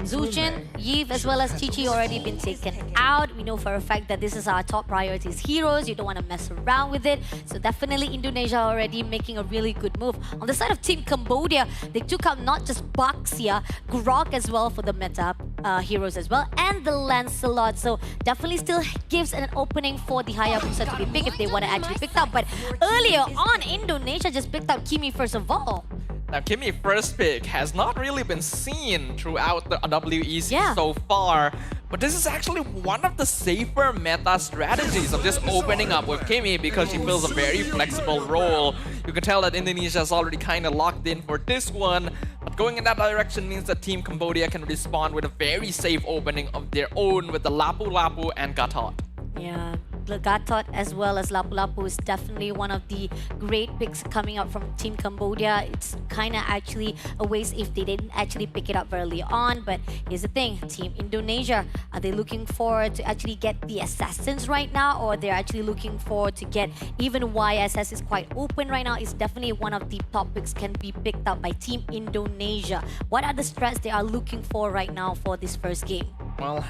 Speaker 17: Zuchin, Yves, as well as Chichi already been taken out. We know for a fact that this is our top priorities heroes. You don't want to mess around with it. So definitely Indonesia already making a really good move. On the side of Team Cambodia, they took out not just Baxia, Grok as well for the meta heroes as well, and the Lancelot. So definitely still gives an opening for the Hayabusa to be picked if they want to actually pick up. But earlier on, Indonesia just picked out Kimi first of all.
Speaker 18: Now, Kimi first pick has not really been seen throughout the WEC so far, but this is actually one of the safer meta strategies of just opening up with Kimi because she fills a very flexible role. You can tell that Indonesia is already kind of locked in for this one, but going in that direction means that Team Cambodia can respond with a very safe opening of their own with the Lapu Lapu and Gatot.
Speaker 17: Yeah, the Gatot as well as Lapu Lapu is definitely one of the great picks coming up from Team Cambodia. It's kind of actually a waste if they didn't actually pick it up early on. But here's the thing, Team Indonesia, are they looking forward to actually get the assassins right now, or they're actually looking forward to get even YSS is quite open right now? It's definitely one of the top picks can be picked up by Team Indonesia. What are the strats they are looking for right now for this first game?
Speaker 18: Well,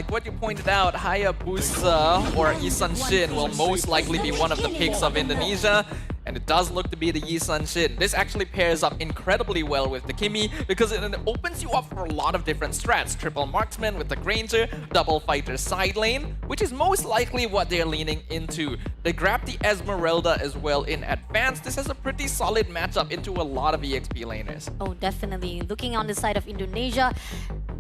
Speaker 18: what you pointed out, Hayabusa or Isan Shin will most likely be one of the picks of Indonesia. And it does look to be the Yisan Shin. This actually pairs up incredibly well with the Kimi because it opens you up for a lot of different strats. Triple marksman with the Granger, double fighter side lane, which is most likely what they're leaning into. They grab the Esmeralda as well in advance. This has a pretty solid matchup into a lot of EXP laners.
Speaker 17: Oh, definitely. Looking on the side of Indonesia,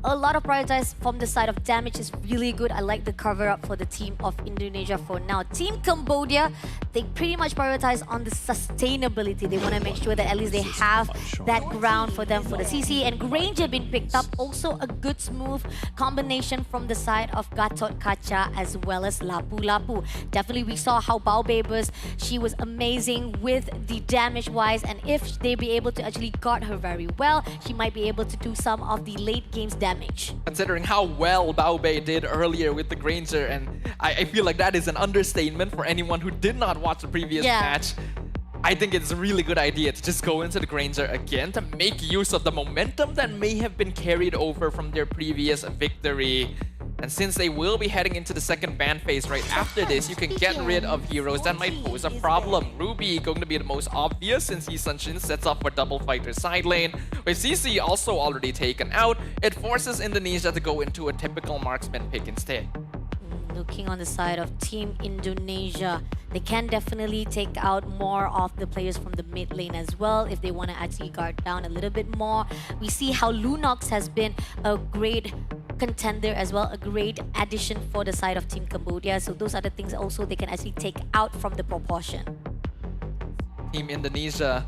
Speaker 17: a lot of prioritize from the side of damage is really good. I like the cover up for the team of Indonesia for now. Team Cambodia, they pretty much prioritize on the sustainability. They want to make sure that at least they have that ground for them for the CC. And Granger being picked up, also a good smooth combination from the side of Gatot Kaca as well as Lapu Lapu. Definitely we saw how Baobabers, she was amazing with the damage wise, and if they be able to actually guard her very well, she might be able to do some of the late game's damage.
Speaker 18: Considering how well Baobei did earlier with the Granger, and I feel like that is an understatement for anyone who did not watch the previous match. I think it's a really good idea to just go into the Granger again to make use of the momentum that may have been carried over from their previous victory. And since they will be heading into the second ban phase right after this, you can get rid of heroes that might pose a problem. Ruby going to be the most obvious since Yi Sun-shin sets up for double fighter side lane. With CC also already taken out, it forces Indonesia to go into a typical marksman pick instead.
Speaker 17: Looking on the side of Team Indonesia, they can definitely take out more of the players from the mid lane as well if they want to actually guard down a little bit more. We see how Lunox has been a great contender as well, a great addition for the side of Team Cambodia. So those are the things also they can actually take out from the proportion.
Speaker 18: Team Indonesia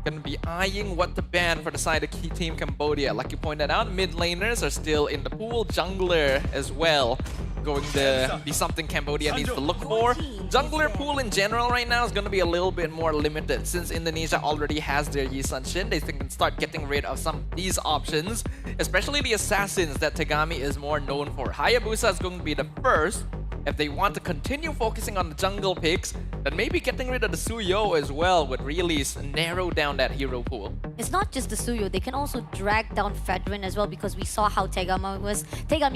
Speaker 18: going to be eyeing what to ban for the side of Team Cambodia. Like you pointed out, mid laners are still in the pool. Jungler as well going to be something Cambodia needs to look for. Jungler pool in general right now is going to be a little bit more limited since Indonesia already has their Yi Sun-shin. They can start getting rid of some of these options, especially the assassins that Tegami is more known for. Hayabusa is going to be the first. If they want to continue focusing on the jungle picks, then maybe getting rid of the Suyo as well would really narrow down that hero pool.
Speaker 17: It's not just the Suyo, they can also drag down Fredrin as well, because we saw how Tegami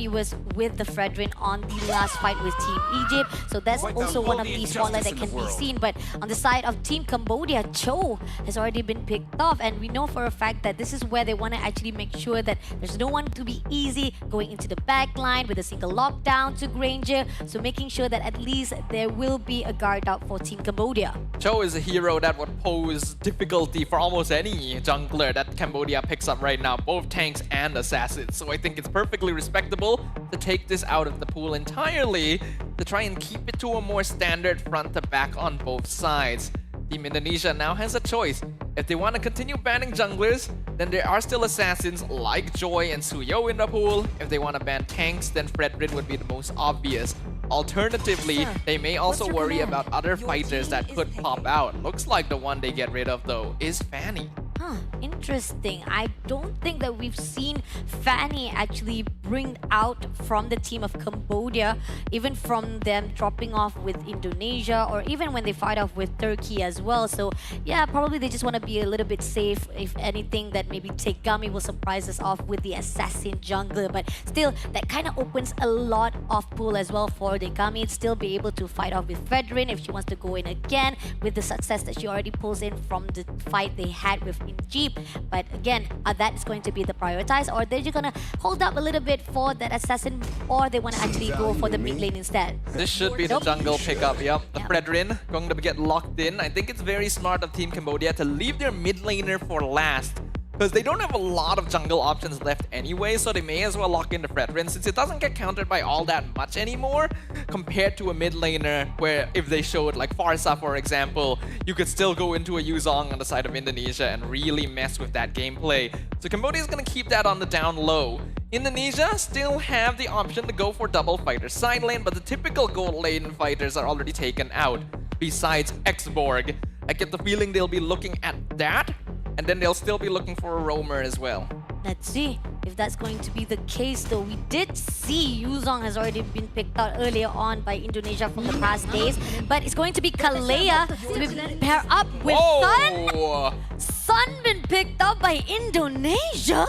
Speaker 17: was with the Fredrin on the last fight with Team Egypt. So that's also one of the spotlight that can be seen. But on the side of Team Cambodia, Cho has already been picked off, and we know for a fact that this is where they want to actually make sure that there's no one to be easy going into the back line with a single lockdown to Granger. So making sure that at least there will be a guard out for Team Cambodia.
Speaker 18: Cho is a hero that would pose difficulty for almost any jungler that Cambodia picks up right now, both tanks and assassins. So I think it's perfectly respectable to take this out of the pool entirely to try and keep it to a more standard front to back on both sides. Team Indonesia now has a choice. If they want to continue banning junglers, then there are still assassins like Joy and Suyo in the pool. If they want to ban tanks, then Fredrin would be the most obvious. Alternatively, they may also worry about other fighters that could pop out. Looks like the one they get rid of though is Fanny.
Speaker 17: Huh, interesting. I don't think that we've seen Fanny actually bring out from the team of Cambodia, even from them dropping off with Indonesia, or even when they fight off with Turkey as well. So yeah, probably they just want to be a little bit safe. If anything, that maybe Tegami will surprise us off with the assassin jungler. But still, that kind of opens a lot of pool as well for Tegami. Still be able to fight off with Fredrin if she wants to go in again with the success that she already pulls in from the fight they had with Jeep. But again, that is going to be the prioritize, or they're just gonna hold up a little bit for that assassin, or they want to actually go for the mid lane instead.
Speaker 18: This should be the jungle pickup, yep. The Fredrin going to get locked in. I think it's very smart of Team Cambodia to leave their mid laner for last, because they don't have a lot of jungle options left anyway, so they may as well lock in the Fredrin since it doesn't get countered by all that much anymore compared to a mid laner where if they showed like Farsa, for example, you could still go into a Yuzong on the side of Indonesia and really mess with that gameplay. So Cambodia is going to keep that on the down low. Indonesia still have the option to go for double fighter side lane, but the typical gold lane fighters are already taken out. Besides Xborg, I get the feeling they'll be looking at that, and then they'll still be looking for a roamer as well.
Speaker 17: Let's see if that's going to be the case though. We did see Yuzong has already been picked out earlier on by Indonesia from the past days, but it's going to be Kalea to be paired up with Sun. Sun been picked up by Indonesia.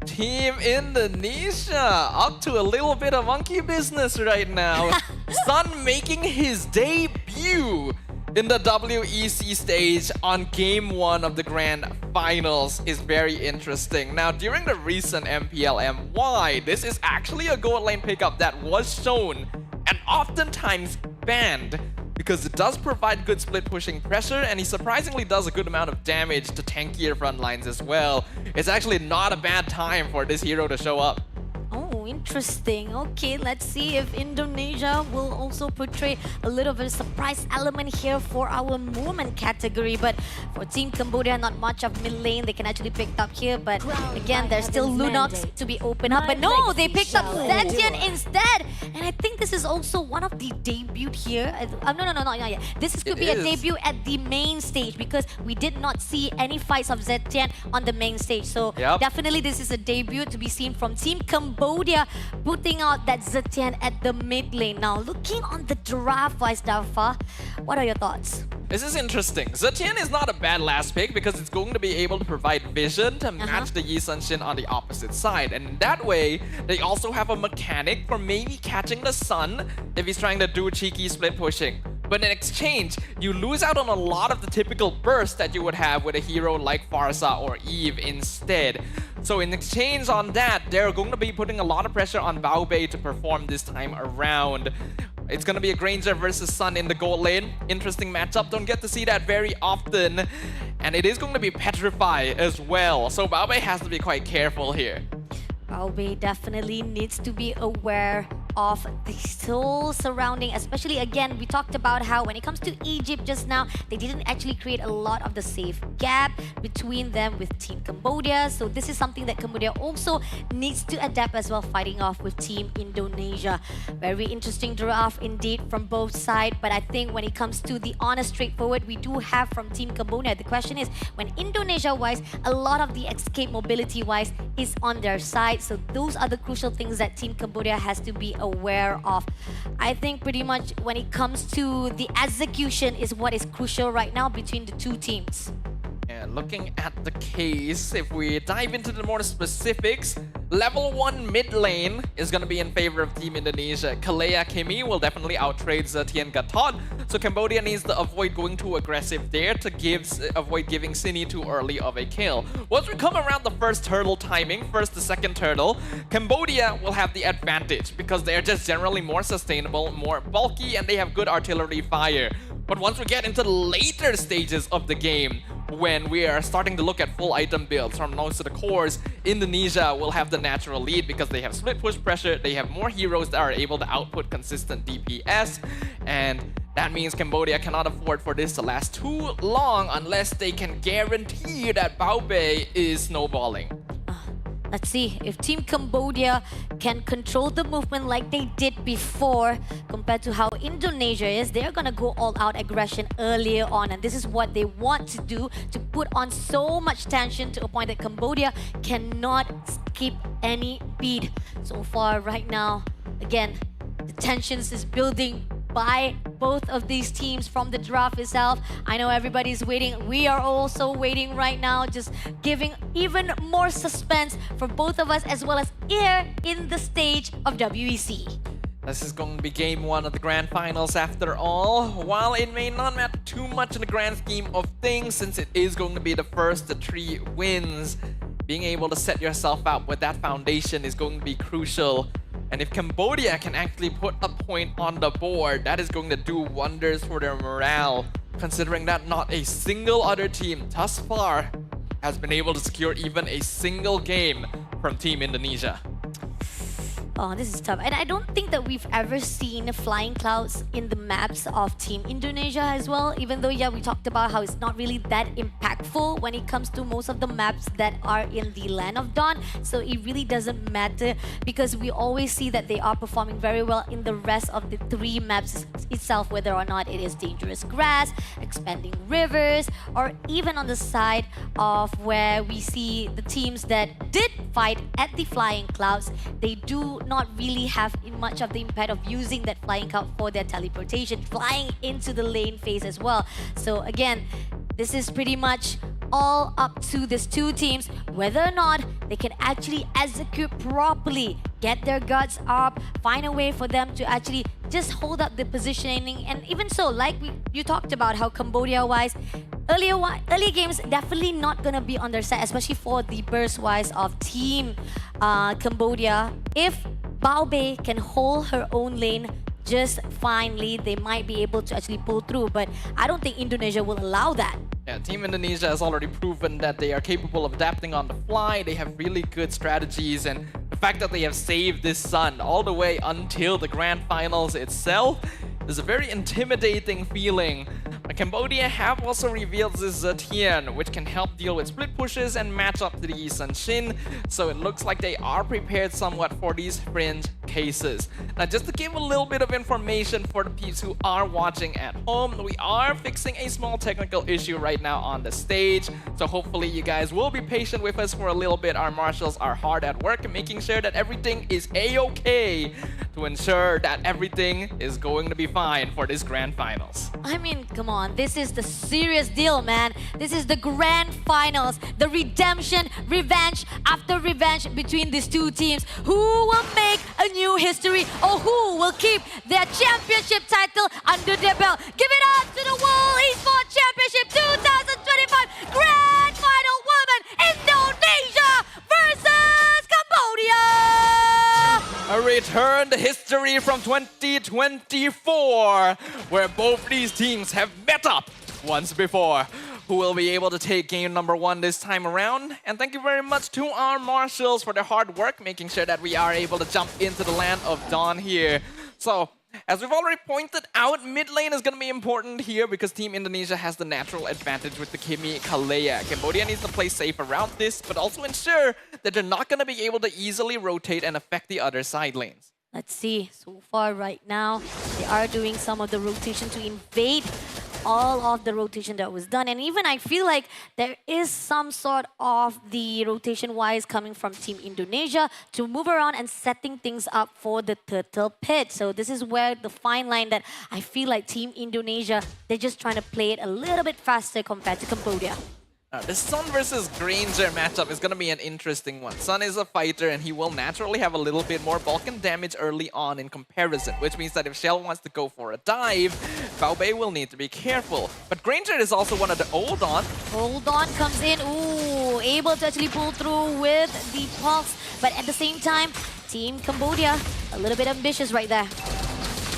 Speaker 18: Team Indonesia up to a little bit of monkey business right now. Sun making his debut in the WEC stage on Game 1 of the Grand Finals is very interesting. Now, during the recent MPLM, this is actually a gold lane pickup that was shown and oftentimes banned because it does provide good split pushing pressure, and he surprisingly does a good amount of damage to tankier front lines as well. It's actually not a bad time for this hero to show up.
Speaker 17: Oh, Oh, interesting. Okay, let's see if Indonesia will also portray a little bit of surprise element here for our movement category. But for Team Cambodia, not much of mid lane they can actually pick up here. But again, there's still Lunox to be opened up. But no, they picked up Zetian instead. And I think this is also one of the debut here. No, not yet. This could be a debut at the main stage because we did not see any fights of Zetian on the main stage. So definitely this is a debut to be seen from Team Cambodia putting out that Zetian at the mid lane. Now looking on the draft-wise, Dafa, what are your thoughts?
Speaker 18: This is interesting. Zetian is not a bad last pick because it's going to be able to provide vision to match the Yi Sun-shin on the opposite side. And in that way, they also have a mechanic for maybe catching the Sun if he's trying to do cheeky split pushing. But in exchange, you lose out on a lot of the typical burst that you would have with a hero like Farsa or Eve instead. So in exchange on that, they're going to be putting a lot of pressure on Bao Bei to perform this time around. It's going to be a Granger versus Sun in the gold lane. Interesting matchup. Don't get to see that very often. And it is going to be Petrify as well. So Bao Bei has to be quite careful here.
Speaker 17: Bao Bei definitely needs to be aware of the whole surrounding, especially again, we talked about how when it comes to Egypt just now, they didn't actually create a lot of the safe gap between them with Team Cambodia. So this is something that Cambodia also needs to adapt as well, fighting off with Team Indonesia. Very interesting draft indeed from both sides, but I think when it comes to the honest straightforward, we do have from Team Cambodia. The question is, when Indonesia-wise, a lot of the escape mobility-wise is on their side. So those are the crucial things that Team Cambodia has to be aware of. I think pretty much when it comes to the execution is what is crucial right now between the two teams.
Speaker 18: And looking at the case, if we dive into the more specifics, level 1 mid lane is going to be in favor of Team Indonesia. Kalea Kimi will definitely outtrade Zetian Gatot, so Cambodia needs to avoid going too aggressive there to avoid giving Sini too early of a kill. Once we come around the first turtle timing, first to second turtle, Cambodia will have the advantage because they are just generally more sustainable, more bulky, and they have good artillery fire. But once we get into the later stages of the game, when we are starting to look at full item builds from nose to the cores, Indonesia will have the natural lead because they have split push pressure, they have more heroes that are able to output consistent DPS, and that means Cambodia cannot afford for this to last too long unless they can guarantee that Bao Bei is snowballing.
Speaker 17: Let's see if Team Cambodia can control the movement like they did before compared to how Indonesia is. They're gonna go all out aggression earlier on, and this is what they want to do to put on so much tension to a point that Cambodia cannot skip any beat. So far right now, again, the tensions is building by both of these teams from the draft itself. I know everybody's waiting. We are also waiting right now, just giving even more suspense for both of us as well as here in the stage of WEC.
Speaker 18: This is going to be game 1 of the grand finals after all. While it may not matter too much in the grand scheme of things, since it is going to be the first of 3 wins, being able to set yourself up with that foundation is going to be crucial. And if Cambodia can actually put a point on the board, that is going to do wonders for their morale, considering that not a single other team thus far has been able to secure even a single game from Team Indonesia.
Speaker 17: Oh, this is tough. And I don't think that we've ever seen flying clouds in the maps of Team Indonesia as well. Even though, yeah, we talked about how it's not really that impactful when it comes to most of the maps that are in the Land of Dawn. So it really doesn't matter because we always see that they are performing very well in the rest of the 3 maps itself, whether or not it is Dangerous Grass, Expanding Rivers, or even on the side of where we see the teams that did fight at the flying clouds, they do not really have much of the impact of using that flying cloud for their teleportation, flying into the lane phase as well. So again, this is pretty much all up to these 2 teams, whether or not they can actually execute properly, get their guards up, find a way for them to actually just hold up the positioning. And even so, like you talked about how Cambodia-wise, earlier games definitely not gonna be on their side, especially for the burst-wise of Team Cambodia. If Bao Bei can hold her own lane just finely, they might be able to actually pull through, but I don't think Indonesia will allow that.
Speaker 18: Yeah, Team Indonesia has already proven that they are capable of adapting on the fly. They have really good strategies, and the fact that they have saved this sun all the way until the grand finals itself is a very intimidating feeling. Cambodia have also revealed this Zetian, which can help deal with split pushes and match up to the Yi Sun-shin, so it looks like they are prepared somewhat for these fringe cases. Now, just to give a little bit of information for the peeps who are watching at home, we are fixing a small technical issue right now on the stage, so hopefully you guys will be patient with us for a little bit. Our marshals are hard at work making sure that everything is a-okay to ensure that everything is going to be fine for this grand finals.
Speaker 17: I mean, come on, this is the serious deal, man. This is the grand finals, the redemption, revenge after revenge between these two teams. Who will make a new history, or who will keep their championship title under their belt? Give it up to the World Esports Championship 2025 Grand Final Women, Indonesia versus Cambodia!
Speaker 18: A return to history from 2024, where both these teams have met up once before. Who will be able to take game number 1 this time around? And thank you very much to our marshals for their hard work, making sure that we are able to jump into the land of dawn here. So, as we've already pointed out, mid lane is going to be important here because Team Indonesia has the natural advantage with the Kimi Kalea. Cambodia needs to play safe around this, but also ensure that they're not going to be able to easily rotate and affect the other side lanes.
Speaker 17: Let's see. So far right now, they are doing some of the rotation to invade all of the rotation that was done. And even I feel like there is some sort of the rotation-wise coming from Team Indonesia to move around and setting things up for the turtle pit. So this is where the fine line that I feel like Team Indonesia, they're just trying to play it a little bit faster compared to Cambodia.
Speaker 18: The Sun versus Granger matchup is going to be an interesting one. Sun is a fighter and he will naturally have a little bit more bulk and damage early on in comparison, which means that if Shell wants to go for a dive, Bao Bei will need to be careful. But Granger is also one of the Hold On.
Speaker 17: Hold On comes in, ooh, able to actually pull through with the pulse. But at the same time, Team Cambodia, a little bit ambitious right there.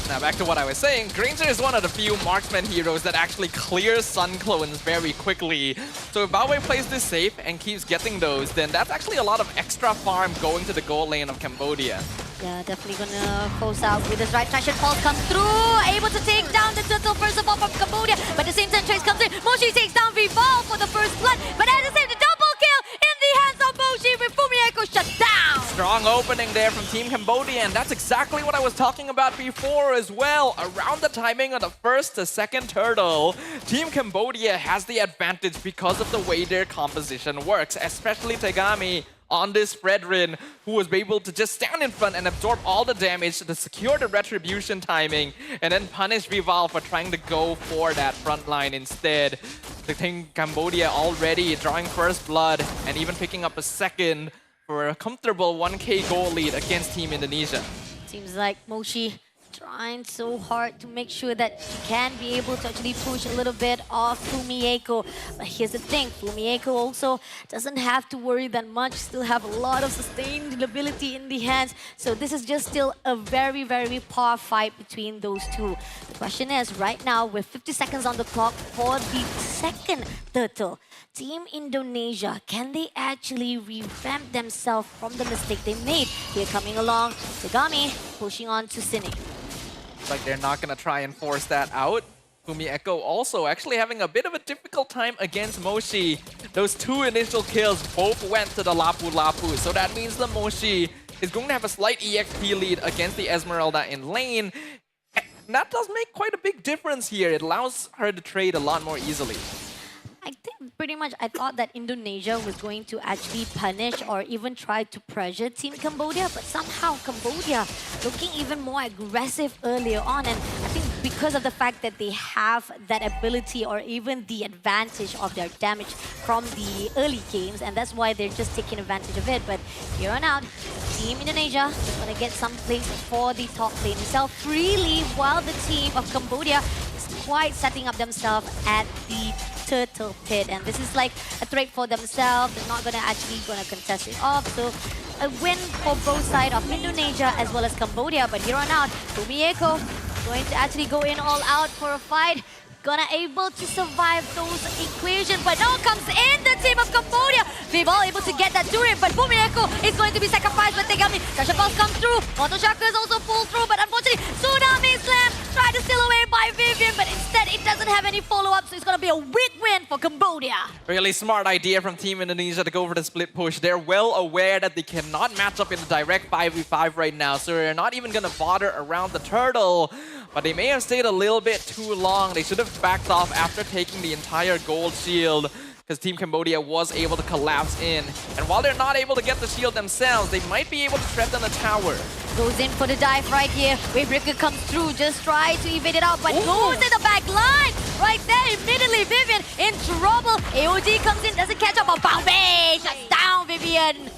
Speaker 18: Now back to what I was saying, Granger is one of the few marksman heroes that actually clears Sun clones very quickly. So if Bao Bei plays this safe and keeps getting those, then that's actually a lot of extra farm going to the goal lane of Cambodia.
Speaker 17: Yeah, definitely gonna close out with his right traction. Pulse comes through, able to take down the turtle first of all from Cambodia. But at the same time, Trace comes in. Moshi takes down Vival for the first blood. But at the same time, double kill in the hands of Moshi with Fumieko shut down.
Speaker 18: Strong opening there from Team Cambodia, and that's exactly what I was talking about before as well. Around the timing of the first to second turtle, Team Cambodia has the advantage because of the way their composition works, especially Tegami on this Fredrin, who was able to just stand in front and absorb all the damage to secure the retribution timing and then punish Vival for trying to go for that front line instead. The Team Cambodia already drawing first blood and even picking up a second for a comfortable 1k goal lead against Team Indonesia.
Speaker 17: Seems like Moshi trying so hard to make sure that she can be able to actually push a little bit of Fumieko. But here's the thing, Fumieko also doesn't have to worry that much, still have a lot of sustained ability in the hands. So this is just still a very, very poor fight between those two. The question is, right now, with 50 seconds on the clock for the second turtle, Team Indonesia, can they actually revamp themselves from the mistake they made? Here coming along, Tegami pushing on to Cine.
Speaker 18: Like they're not going to try and force that out. Fumieko also actually having a bit of a difficult time against Moshi. Those two initial kills both went to the Lapu Lapu, so that means the Moshi is going to have a slight EXP lead against the Esmeralda in lane. And that does make quite a big difference here. It allows her to trade a lot more easily.
Speaker 17: I think pretty much I thought that Indonesia was going to actually punish or even try to pressure Team Cambodia, but somehow Cambodia looking even more aggressive earlier on, and I think because of the fact that they have that ability or even the advantage of their damage from the early games, and that's why they're just taking advantage of it. But here on out, Team Indonesia is going to get some place for the top lane itself freely, while the team of Cambodia is quite setting up themselves at the turtle pit, and this is like a threat for themselves. They're not gonna contest it off, so a win for both sides of Indonesia as well as Cambodia. But here on out, Fumieko going to actually go in all out for a fight. gonna able to survive those equations. But now comes in the team of Cambodia. We've all able to get that turret, but Bumieko is going to be sacrificed by Tegami. Pressure pulse comes through. Auto Chakra is also pulled through, but unfortunately, Tsunami Slam tried to steal away by Vivian, but instead it doesn't have any follow-up, so it's gonna be a weak win for Cambodia.
Speaker 18: Really smart idea from Team Indonesia to go for the split push. They're well aware that they cannot match up in the direct 5v5 right now, so they're not even gonna bother around the turtle. But they may have stayed a little bit too long. They should have backed off after taking the entire gold shield, because Team Cambodia was able to collapse in. And while they're not able to get the shield themselves, they might be able to threaten the tower.
Speaker 17: Goes in for the dive right here. Wavebreaker comes through, just try to evade it out, but goes in the back line. Right there, immediately Vivian in trouble. AOD comes in, doesn't catch up, but Baobei shuts down Vivian.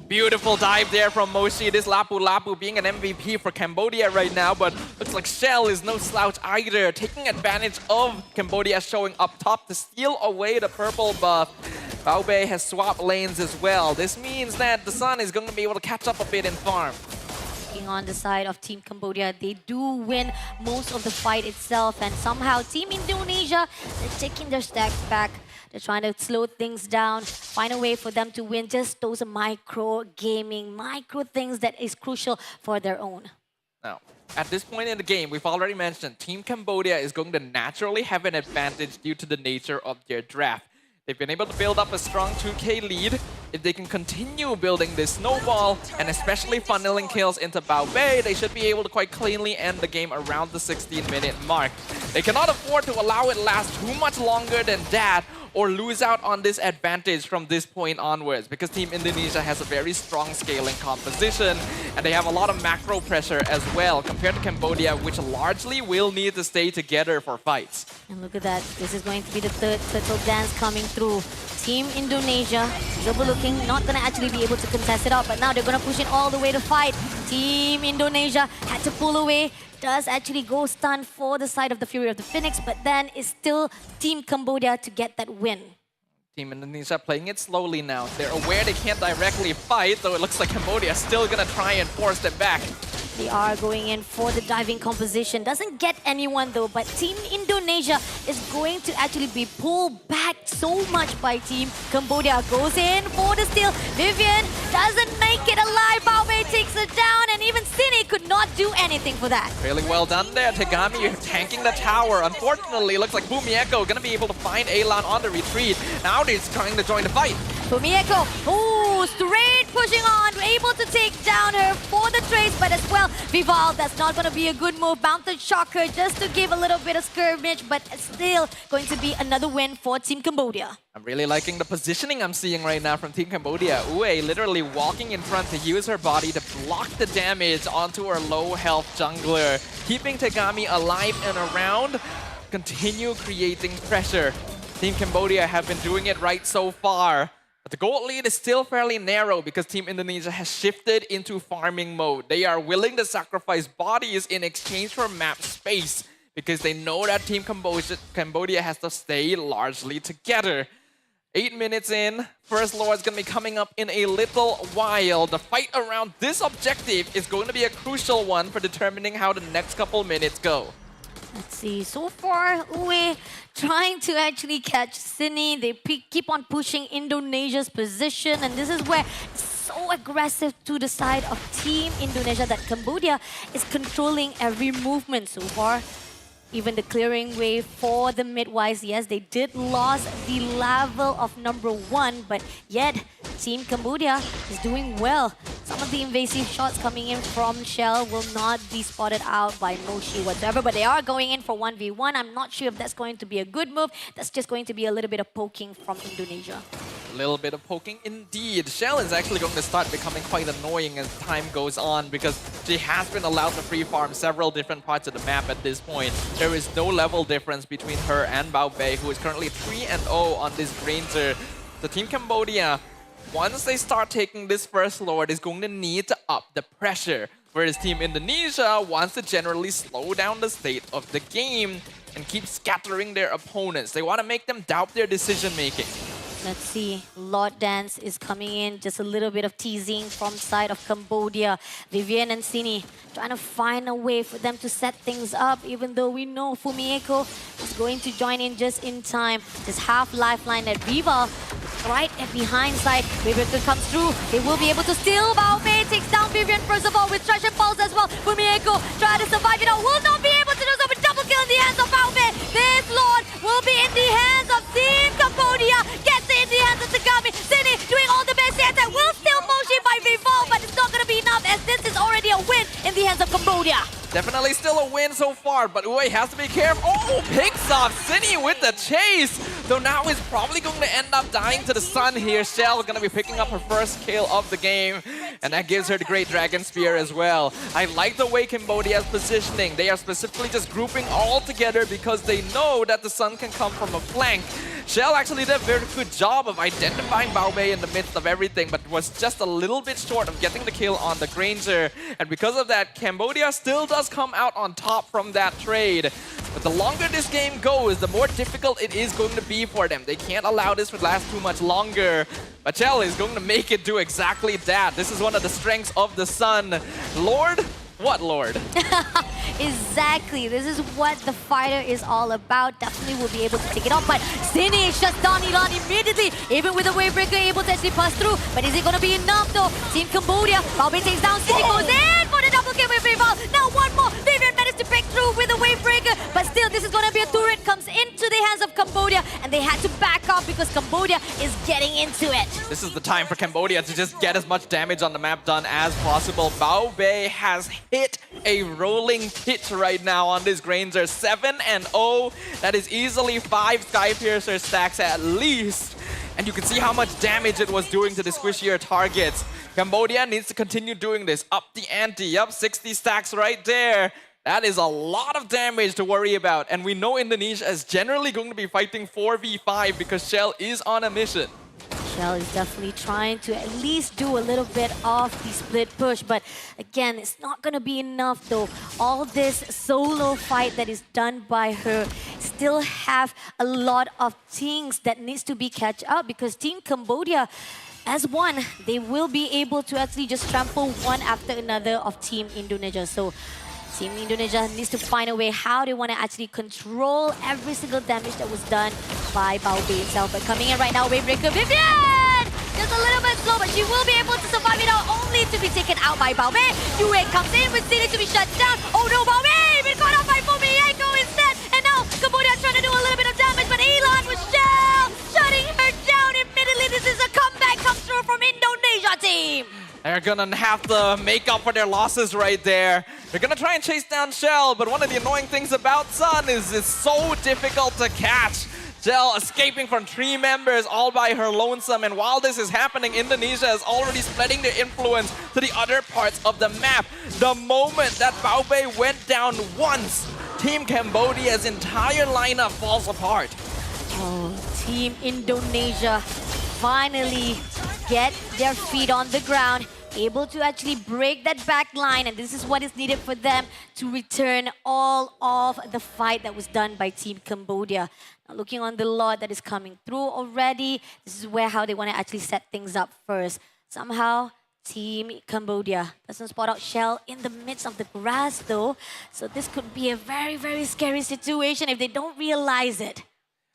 Speaker 18: Beautiful dive there from Moshi. This Lapu Lapu being an MVP for Cambodia right now, but looks like Shell is no slouch either, taking advantage of Cambodia showing up top to steal away the purple buff. Baobei has swapped lanes as well. This means that the Sun is going to be able to catch up a bit in farm.
Speaker 17: On the side of Team Cambodia, they do win most of the fight itself, and somehow Team Indonesia, they're taking their stacks back. They're trying to slow things down, find a way for them to win just those micro gaming, micro things that is crucial for their own.
Speaker 18: Now, at this point in the game, we've already mentioned Team Cambodia is going to naturally have an advantage due to the nature of their draft. They've been able to build up a strong 2K lead. If they can continue building this snowball, and especially funneling kills into Baobei, they should be able to quite cleanly end the game around the 16-minute mark. They cannot afford to allow it last too much longer than that, or lose out on this advantage from this point onwards, because Team Indonesia has a very strong scaling composition, and they have a lot of macro pressure as well compared to Cambodia, which largely will need to stay together for fights.
Speaker 17: And look at that, this is going to be the third turtle dance coming through. Team Indonesia is overlooking, not going to actually be able to contest it out, but now they're going to push it all the way to fight. Team Indonesia had to pull away. Does actually go stun for the side of the Fury of the Phoenix, but then it's still Team Cambodia to get that win.
Speaker 18: Team Indonesia playing it slowly now. They're aware they can't directly fight, though it looks like Cambodia is still gonna try and force them back.
Speaker 17: They are going in for the diving composition. Doesn't get anyone though, but Team Indonesia is going to actually be pulled back so much by Team Cambodia. Goes in for the steal. Vivian doesn't make it alive. Baobei takes it down, and even Cine could not do anything for that.
Speaker 18: Really well done there. Tegami tanking the tower. Unfortunately, looks like Bumieko gonna be able to find Elan on the retreat. Now he's trying to join the fight.
Speaker 17: Bumieko, ooh, straight pushing on, able to take down her for the trace, but as well, Vival, that's not going to be a good move. Bounted Shocker just to give a little bit of skirmish, but still going to be another win for Team Cambodia.
Speaker 18: I'm really liking the positioning I'm seeing right now from Team Cambodia. Uwe literally walking in front to use her body to block the damage onto her low health jungler, keeping Tegami alive and around, continue creating pressure. Team Cambodia have been doing it right so far. But the gold lead is still fairly narrow because Team Indonesia has shifted into farming mode. They are willing to sacrifice bodies in exchange for map space because they know that Team Cambodia has to stay largely together. 8 minutes in, First Lord's gonna be coming up in a little while. The fight around this objective is going to be a crucial one for determining how the next couple minutes go.
Speaker 17: Let's see, so far, Uwe trying to actually catch Cine. They keep on pushing Indonesia's position, and this is where it's so aggressive to the side of Team Indonesia that Cambodia is controlling every movement so far. Even the clearing way for the midwise, yes, they did lose the level of #1, but yet Team Cambodia is doing well. Some of the invasive shots coming in from Shell will not be spotted out by Moshi whatsoever, but they are going in for 1v1. I'm not sure if that's going to be a good move. That's just going to be a little bit of poking from Indonesia.
Speaker 18: A little bit of poking indeed. Shell is actually going to start becoming quite annoying as time goes on because she has been allowed to free farm several different parts of the map at this point. There is no level difference between her and Baobei, who is currently 3-0 on this Ranger. The Team Cambodia, once they start taking this First Lord, is going to need to up the pressure. Whereas Team Indonesia wants to generally slow down the state of the game and keep scattering their opponents. They want to make them doubt their decision making.
Speaker 17: Let's see. Lord Dance is coming in. Just a little bit of teasing from side of Cambodia. Vivian and Sini trying to find a way for them to set things up, even though we know Fumieko is going to join in just in time. This half lifeline at Viva right at behind side. Wavebreaker comes through. They will be able to steal. Bao Bei takes down Vivian first of all with Trash and Pulse as well. Fumieko trying to survive it out. Will not be able to do so with double kill in the hands of Bao Bei. This Lord will be in the hands of Team Cambodia. Gets it in the hands of Tagami. Sini doing all the best here. That will still motion by Vivol, but it's not going to be enough as this is already a win in the hands of Cambodia.
Speaker 18: Definitely still a win so far, but Uwe has to be careful. Oh, picks off Sini with the chase. So now he's probably going to end up dying to the sun here. Shell is going to be picking up her first kill of the game, and that gives her the great Dragon Spear as well. I like the way Cambodia is positioning. They are specifically just grouping all together because they know that the sun can come from a flank. Shell actually did a very good job of identifying Bao Bei in the midst of everything, but was just a little bit short of getting the kill on the Granger. And because of that, Cambodia still does come out on top from that trade. But the longer this game goes, the more difficult it is going to be for them. They can't allow this to last too much longer. But Shell is going to make it do exactly that. This is one of the strengths of the Sun. Lord? What Lord?
Speaker 17: Exactly. This is what the fighter is all about. Definitely will be able to take it off. But Sini shuts down Iran immediately. Even with the Wavebreaker able to actually pass through. But is it going to be enough though? Team Cambodia. Bao Bei takes down Sini. Goes in for the double kill with Vival. Now one more. Vivian managed to break through with the Wavebreaker. But still, this is going to be a turret. Comes into the hands of Cambodia. And they had to back off because Cambodia is getting into it.
Speaker 18: This is the time for Cambodia to just get as much damage on the map done as possible. Bao Bei has hit a rolling hit right now on this Granger. 7-0. That is easily 5 Skypiercer stacks at least. And you can see how much damage it was doing to the squishier targets. Cambodia needs to continue doing this. Up the ante. Yup, 60 stacks right there. That is a lot of damage to worry about. And we know Indonesia is generally going to be fighting 4v5 because Shell is on a mission.
Speaker 17: Shell is definitely trying to at least do a little bit of the split push, but again, it's not going to be enough though. All this solo fight that is done by her still have a lot of things that needs to be catch up because Team Cambodia, as one, they will be able to actually just trample one after another of Team Indonesia. So Team Indonesia needs to find a way how they want to actually control every single damage that was done by Bao Bei itself. But coming in right now, Wavebreaker Vivian! Just a little bit slow, but she will be able to survive it out, only to be taken out by Bao Bei. Yue comes in with City to be shut down. Oh no, Bao Bei! Been caught out by Fumieko instead! And now Cambodia trying to do a little bit of damage, but Elon with Shell shutting her down immediately. This is a comeback comes through from Indonesia team.
Speaker 18: They're gonna have to make up for their losses right there. They're gonna try and chase down Shell, but one of the annoying things about Sun is it's so difficult to catch. Shell escaping from 3 members all by her lonesome, and while this is happening, Indonesia is already spreading their influence to the other parts of the map. The moment that Bao Bei went down once, Team Cambodia's entire lineup falls apart.
Speaker 17: Oh, Team Indonesia finally get their feet on the ground, able to actually break that back line, and this is what is needed for them to return all of the fight that was done by Team Cambodia. Now looking on the lot that is coming through already, this is where how they want to actually set things up first. Somehow, Team Cambodia doesn't spot out Shell in the midst of the grass though, so this could be a very, very scary situation if they don't realize it.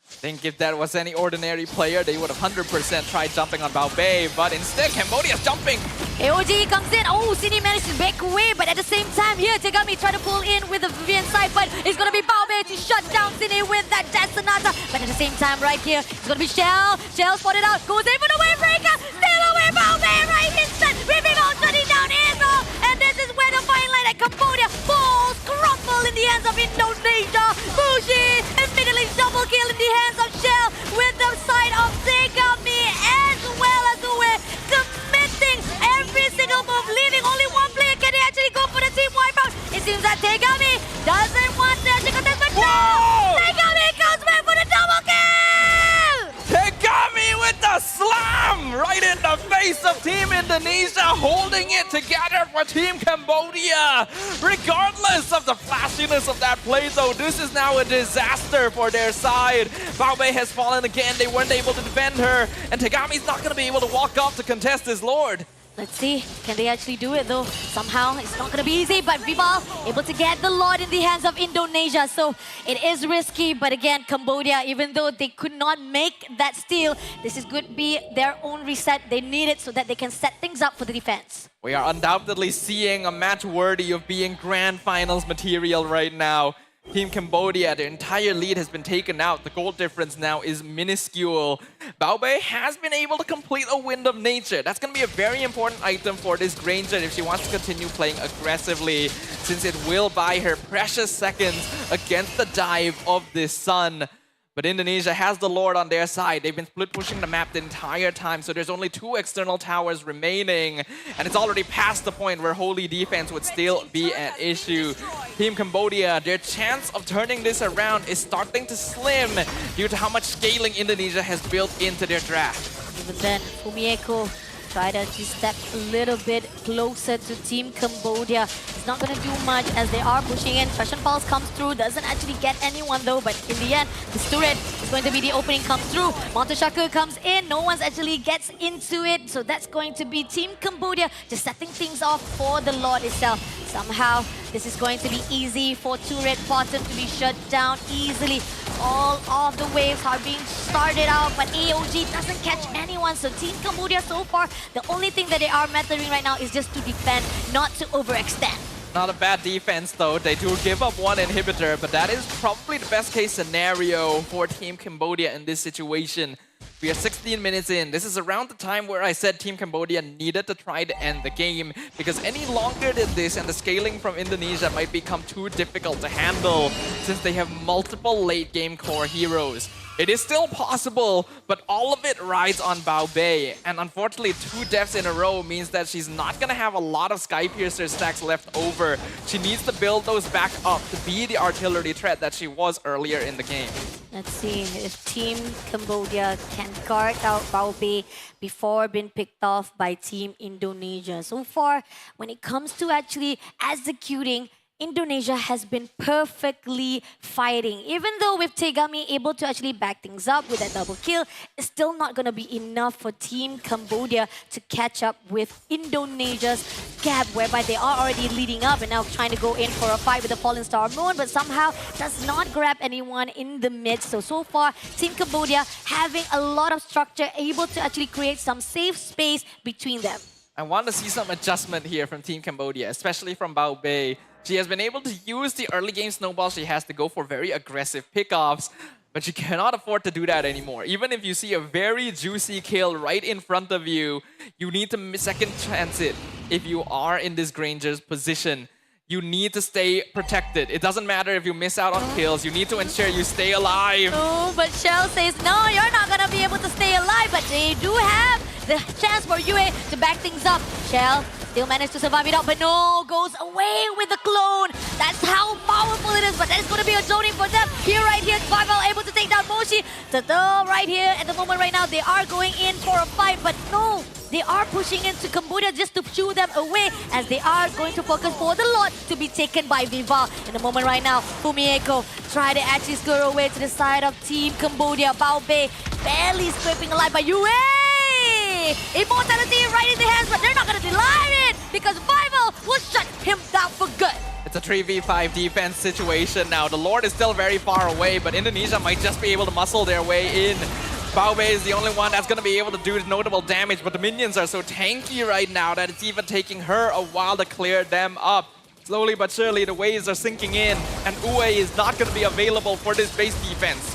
Speaker 18: I think if that was any ordinary player, they would have 100% tried jumping on Bao Bei, but instead Cambodia's jumping.
Speaker 17: AOG comes in. Oh, Sini managed to back away, but at the same time here, Tegami try to pull in with the Vivian side, but it's going to be Bao Bei to shut down Sini with that Death Sonata. But at the same time right here, it's going to be Shell. Shell spotted out, goes in for the Wavebreaker, still away Bao Bei right instant. Vivian shutting down Israel, and this is where the fine line at Cambodia falls, crumble in the hands of Indonesia. Fuji immediately double kill in the hands of Shell with the side of Tegami as well as Uwe, committing every single move, leaving only one player. Can they actually go for the team wipeout? It seems that Tegami doesn't want to actually contest, but no! Tegami comes back for the double kill!
Speaker 18: Tegami with the slam right in the face of Team Indonesia holding it together for Team Cambodia. Regardless of the flashiness of that play though, this is now a disaster for their side. Bao Bei has fallen again, they weren't able to defend her, and Tegami's not going to be able to walk off to contest his Lord.
Speaker 17: Let's see, can they actually do it though? Somehow, it's not going to be easy, but Vival able to get the Lord in the hands of Indonesia. So it is risky, but again, Cambodia, even though they could not make that steal, this is going to be their own reset. They need it so that they can set things up for the defense.
Speaker 18: We are undoubtedly seeing a match worthy of being grand finals material right now. Team Cambodia, their entire lead has been taken out. The goal difference now is minuscule. Bao Bei has been able to complete a Wind of Nature. That's going to be a very important item for this Granger if she wants to continue playing aggressively, since it will buy her precious seconds against the dive of this Sun. But Indonesia has the Lord on their side. They've been split pushing the map the entire time, so there's only 2 external towers remaining. And it's already past the point where holy defense would still be an issue. Team Cambodia, their chance of turning this around is starting to slim due to how much scaling Indonesia has built into their draft.
Speaker 17: Even then, Fumieko try to just step a little bit closer to Team Cambodia. It's not going to do much as they are pushing in. Fashion Pulse comes through, doesn't actually get anyone though, but in the end, this turret is going to be the opening, comes through. Monteshaka comes in, no one actually gets into it, so that's going to be Team Cambodia just setting things off for the Lord itself. Somehow, this is going to be easy for turret bottom to be shut down easily. All of the waves are being started out, but AOG doesn't catch anyone. So Team Cambodia so far, the only thing that they are mattering right now is just to defend, not to overextend.
Speaker 18: Not a bad defense though. They do give up 1 inhibitor, but that is probably the best case scenario for Team Cambodia in this situation. We are 16 minutes in. This is around the time where I said Team Cambodia needed to try to end the game, because any longer than this and the scaling from Indonesia might become too difficult to handle since they have multiple late game core heroes. It is still possible, but all of it rides on Bao Bei. And unfortunately, 2 deaths in a row means that she's not going to have a lot of Sky Piercer stacks left over. She needs to build those back up to be the artillery threat that she was earlier in the game.
Speaker 17: Let's see if Team Cambodia can guard out Bao Bei before being picked off by Team Indonesia. So far, when it comes to actually executing, Indonesia has been perfectly fighting. Even though with Tegami able to actually back things up with that double kill, it's still not going to be enough for Team Cambodia to catch up with Indonesia's gap, whereby they are already leading up and now trying to go in for a fight with the Fallen Star Moon, but somehow does not grab anyone in the mid. So far, Team Cambodia having a lot of structure, able to actually create some safe space between them.
Speaker 18: I want to see some adjustment here from Team Cambodia, especially from Bao Bei. She has been able to use the early game snowball she has to go for very aggressive pickoffs, but she cannot afford to do that anymore. Even if you see a very juicy kill right in front of you, you need to second chance it. If you are in this Granger's position, you need to stay protected. It doesn't matter if you miss out on kills, you need to ensure you stay alive.
Speaker 17: Oh, but Shell says, no, you're not gonna be able to stay alive, but they do have the chance for Yue to back things up. Shell still managed to survive it out, but no, goes away with the clone. That's how powerful it is, but that is going to be a zoning for them. Here, right here, Vival able to take down Moshi. Right here, at the moment right now, they are going in for a fight, but no, they are pushing into Cambodia just to shoo them away as they are going to focus for the Lord to be taken by Vival. In the moment right now, Fumieko try to actually scurry away to the side of Team Cambodia. Bao Bei barely scraping alive by Yue. Immortality right in the hands, but they're not going to deny it because Vival will shut him down for good.
Speaker 18: It's a 3v5 defense situation now. The Lord is still very far away, but Indonesia might just be able to muscle their way in. Bao Bei is the only one that's going to be able to do notable damage, but the minions are so tanky right now that it's even taking her a while to clear them up. Slowly but surely, the waves are sinking in, and Ue is not going to be available for this base defense.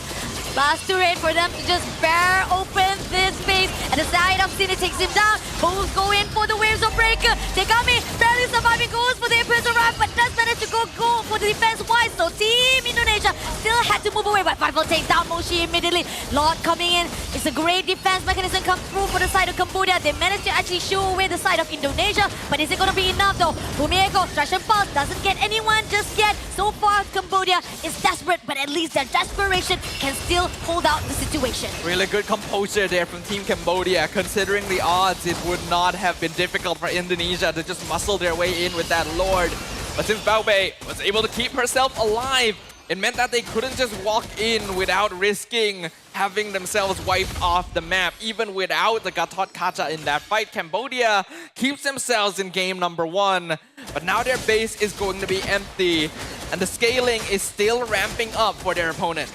Speaker 17: Last turret for them to just bear open this space. At the side of Cine takes him down. Both go in for the waves of breaker. Tegami barely surviving, goes for the Imperial Wrath, but does manage managed to go for the defense wise. So Team Indonesia still had to move away, but 5-0 takes down Moshi immediately. Lord coming in. It's a great defense mechanism come through for the side of Cambodia. They managed to actually shoo away the side of Indonesia, but is it going to be enough though? Fumieko, Distraction Pulse doesn't get anyone just yet. So far, Cambodia is desperate, but at least their desperation can still hold out the situation.
Speaker 18: Really good composure there from Team Cambodia. Considering the odds, it would not have been difficult for Indonesia to just muscle their way in with that Lord. But since Baobei was able to keep herself alive, it meant that they couldn't just walk in without risking having themselves wiped off the map. Even without the Gatot Kacha in that fight, Cambodia keeps themselves in game number 1. But now their base is going to be empty, and the scaling is still ramping up for their opponent.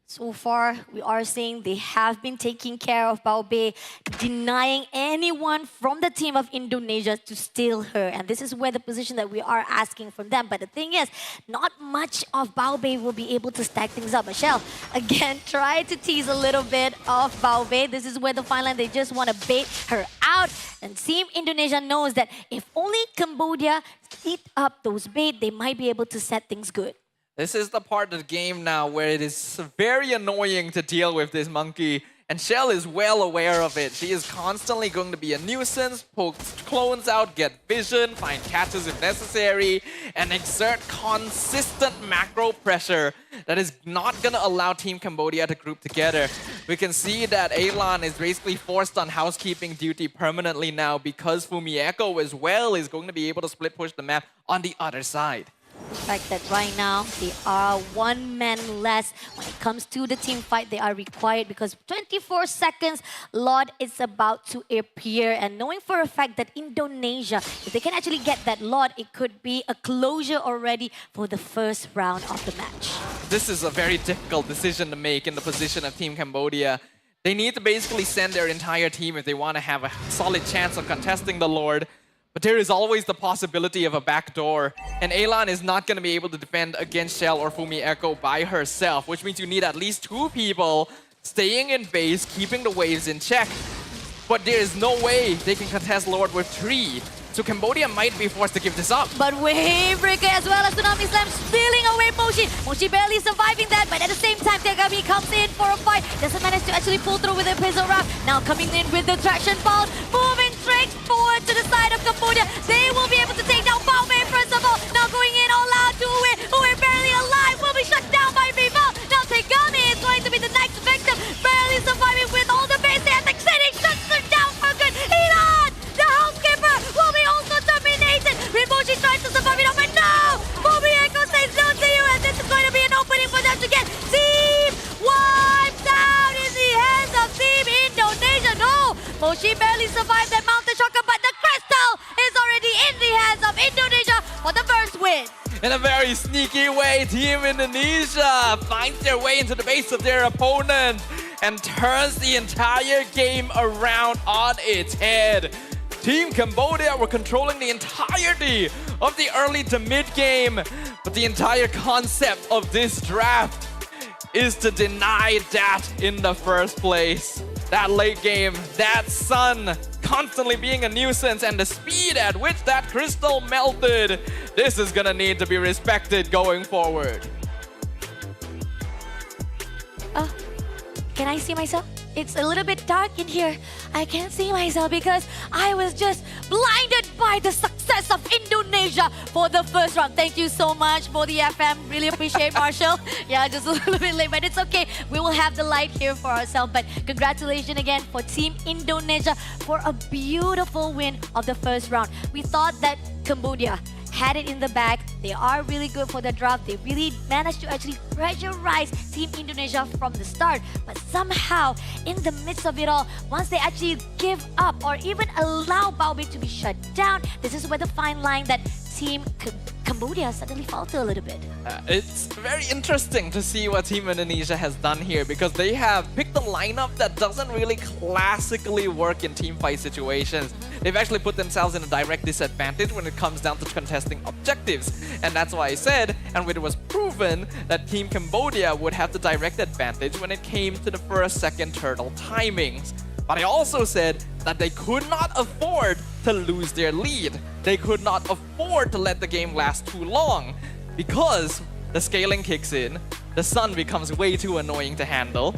Speaker 17: So far, we are seeing they have been taking care of Baobei, denying anyone from the team of Indonesia to steal her. And this is where the position that we are asking from them. But the thing is, not much of Baobei will be able to stack things up. Michelle, again, try to tease a little bit of Baobei. This is where the fine line, they just want to bait her out. And Team Indonesia knows that if only Cambodia eat up those bait, they might be able to set things good.
Speaker 18: This is the part of the game now where it is very annoying to deal with this monkey. And Shell is well aware of it. She is constantly going to be a nuisance, poke clones out, get vision, find catches if necessary, and exert consistent macro pressure that is not going to allow Team Cambodia to group together. We can see that Elan is basically forced on housekeeping duty permanently now because Fumieko as well is going to be able to split push the map on the other side.
Speaker 17: The fact that right now they are one man less when it comes to the team fight, they are required because 24 seconds, Lord is about to appear. And knowing for a fact that Indonesia, if they can actually get that Lord, it could be a closure already for the first round of the match.
Speaker 18: This is a very difficult decision to make in the position of Team Cambodia. They need to basically send their entire team if they want to have a solid chance of contesting the Lord. But there is always the possibility of a backdoor. And Elan is not going to be able to defend against Shell or Fumieko by herself, which means you need at least 2 people staying in base, keeping the waves in check. But there is no way they can contest Lord with 3. So Cambodia might be forced to give this up.
Speaker 17: But Wave Breaker as well as Tsunami Slam stealing away Moshi. Moshi barely surviving that, but at the same time, Tegami comes in for a fight. Doesn't manage to actually pull through with a pistol round. Now coming in with the traction pulse, moving straight forward to the side of Cambodia. They will be able to take down Baobei first of all. Now going in all out to Uwe. Uwe barely alive, will be shut down by Vival. Now Tegami is going to be the next victim. Barely surviving with all the base there. Succeeding, shuts them down for good. Elon, the housekeeper, will be also terminated. Moshi tries to survive it, but no! Fumieko says no to you, and this is going to be an opening for them to get team wiped out in the hands of Team Indonesia. No! Moshi barely survived that mountain shocker, but the crystal is already in the hands of Indonesia for the first win.
Speaker 18: In a very sneaky way, Team Indonesia finds their way into the base of their opponent and turns the entire game around on its head. Team Cambodia were controlling the entirety of the early to mid game, but the entire concept of this draft is to deny that in the first place. That late game, that sun constantly being a nuisance, and the speed at which that crystal melted, this is gonna need to be respected going forward.
Speaker 17: Can I see myself? It's a little bit dark in here. I can't see myself because I was just blinded by the success of Indonesia for the first round. Thank you so much for the FM. Really appreciate Marshall. Yeah, just a little bit late, but it's okay. We will have the light here for ourselves. But congratulations again for Team Indonesia for a beautiful win of the first round. We thought that Cambodia had it in the bag. They are really good for the draft. They really managed to actually pressurize Team Indonesia from the start. But somehow, in the midst of it all, once they actually give up or even allow Baobei to be shut down, this is where the fine line that Team Cambodia suddenly falter a little bit.
Speaker 18: It's very interesting to see what Team Indonesia has done here because they have picked a lineup that doesn't really classically work in team fight situations. They've actually put themselves in a direct disadvantage when it comes down to contesting objectives. And that's why I said, and it was proven, that Team Cambodia would have the direct advantage when it came to the first, second turtle timings. But I also said that they could not afford to lose their lead. they could not afford to let the game last too long because the scaling kicks in, the sun becomes way too annoying to handle,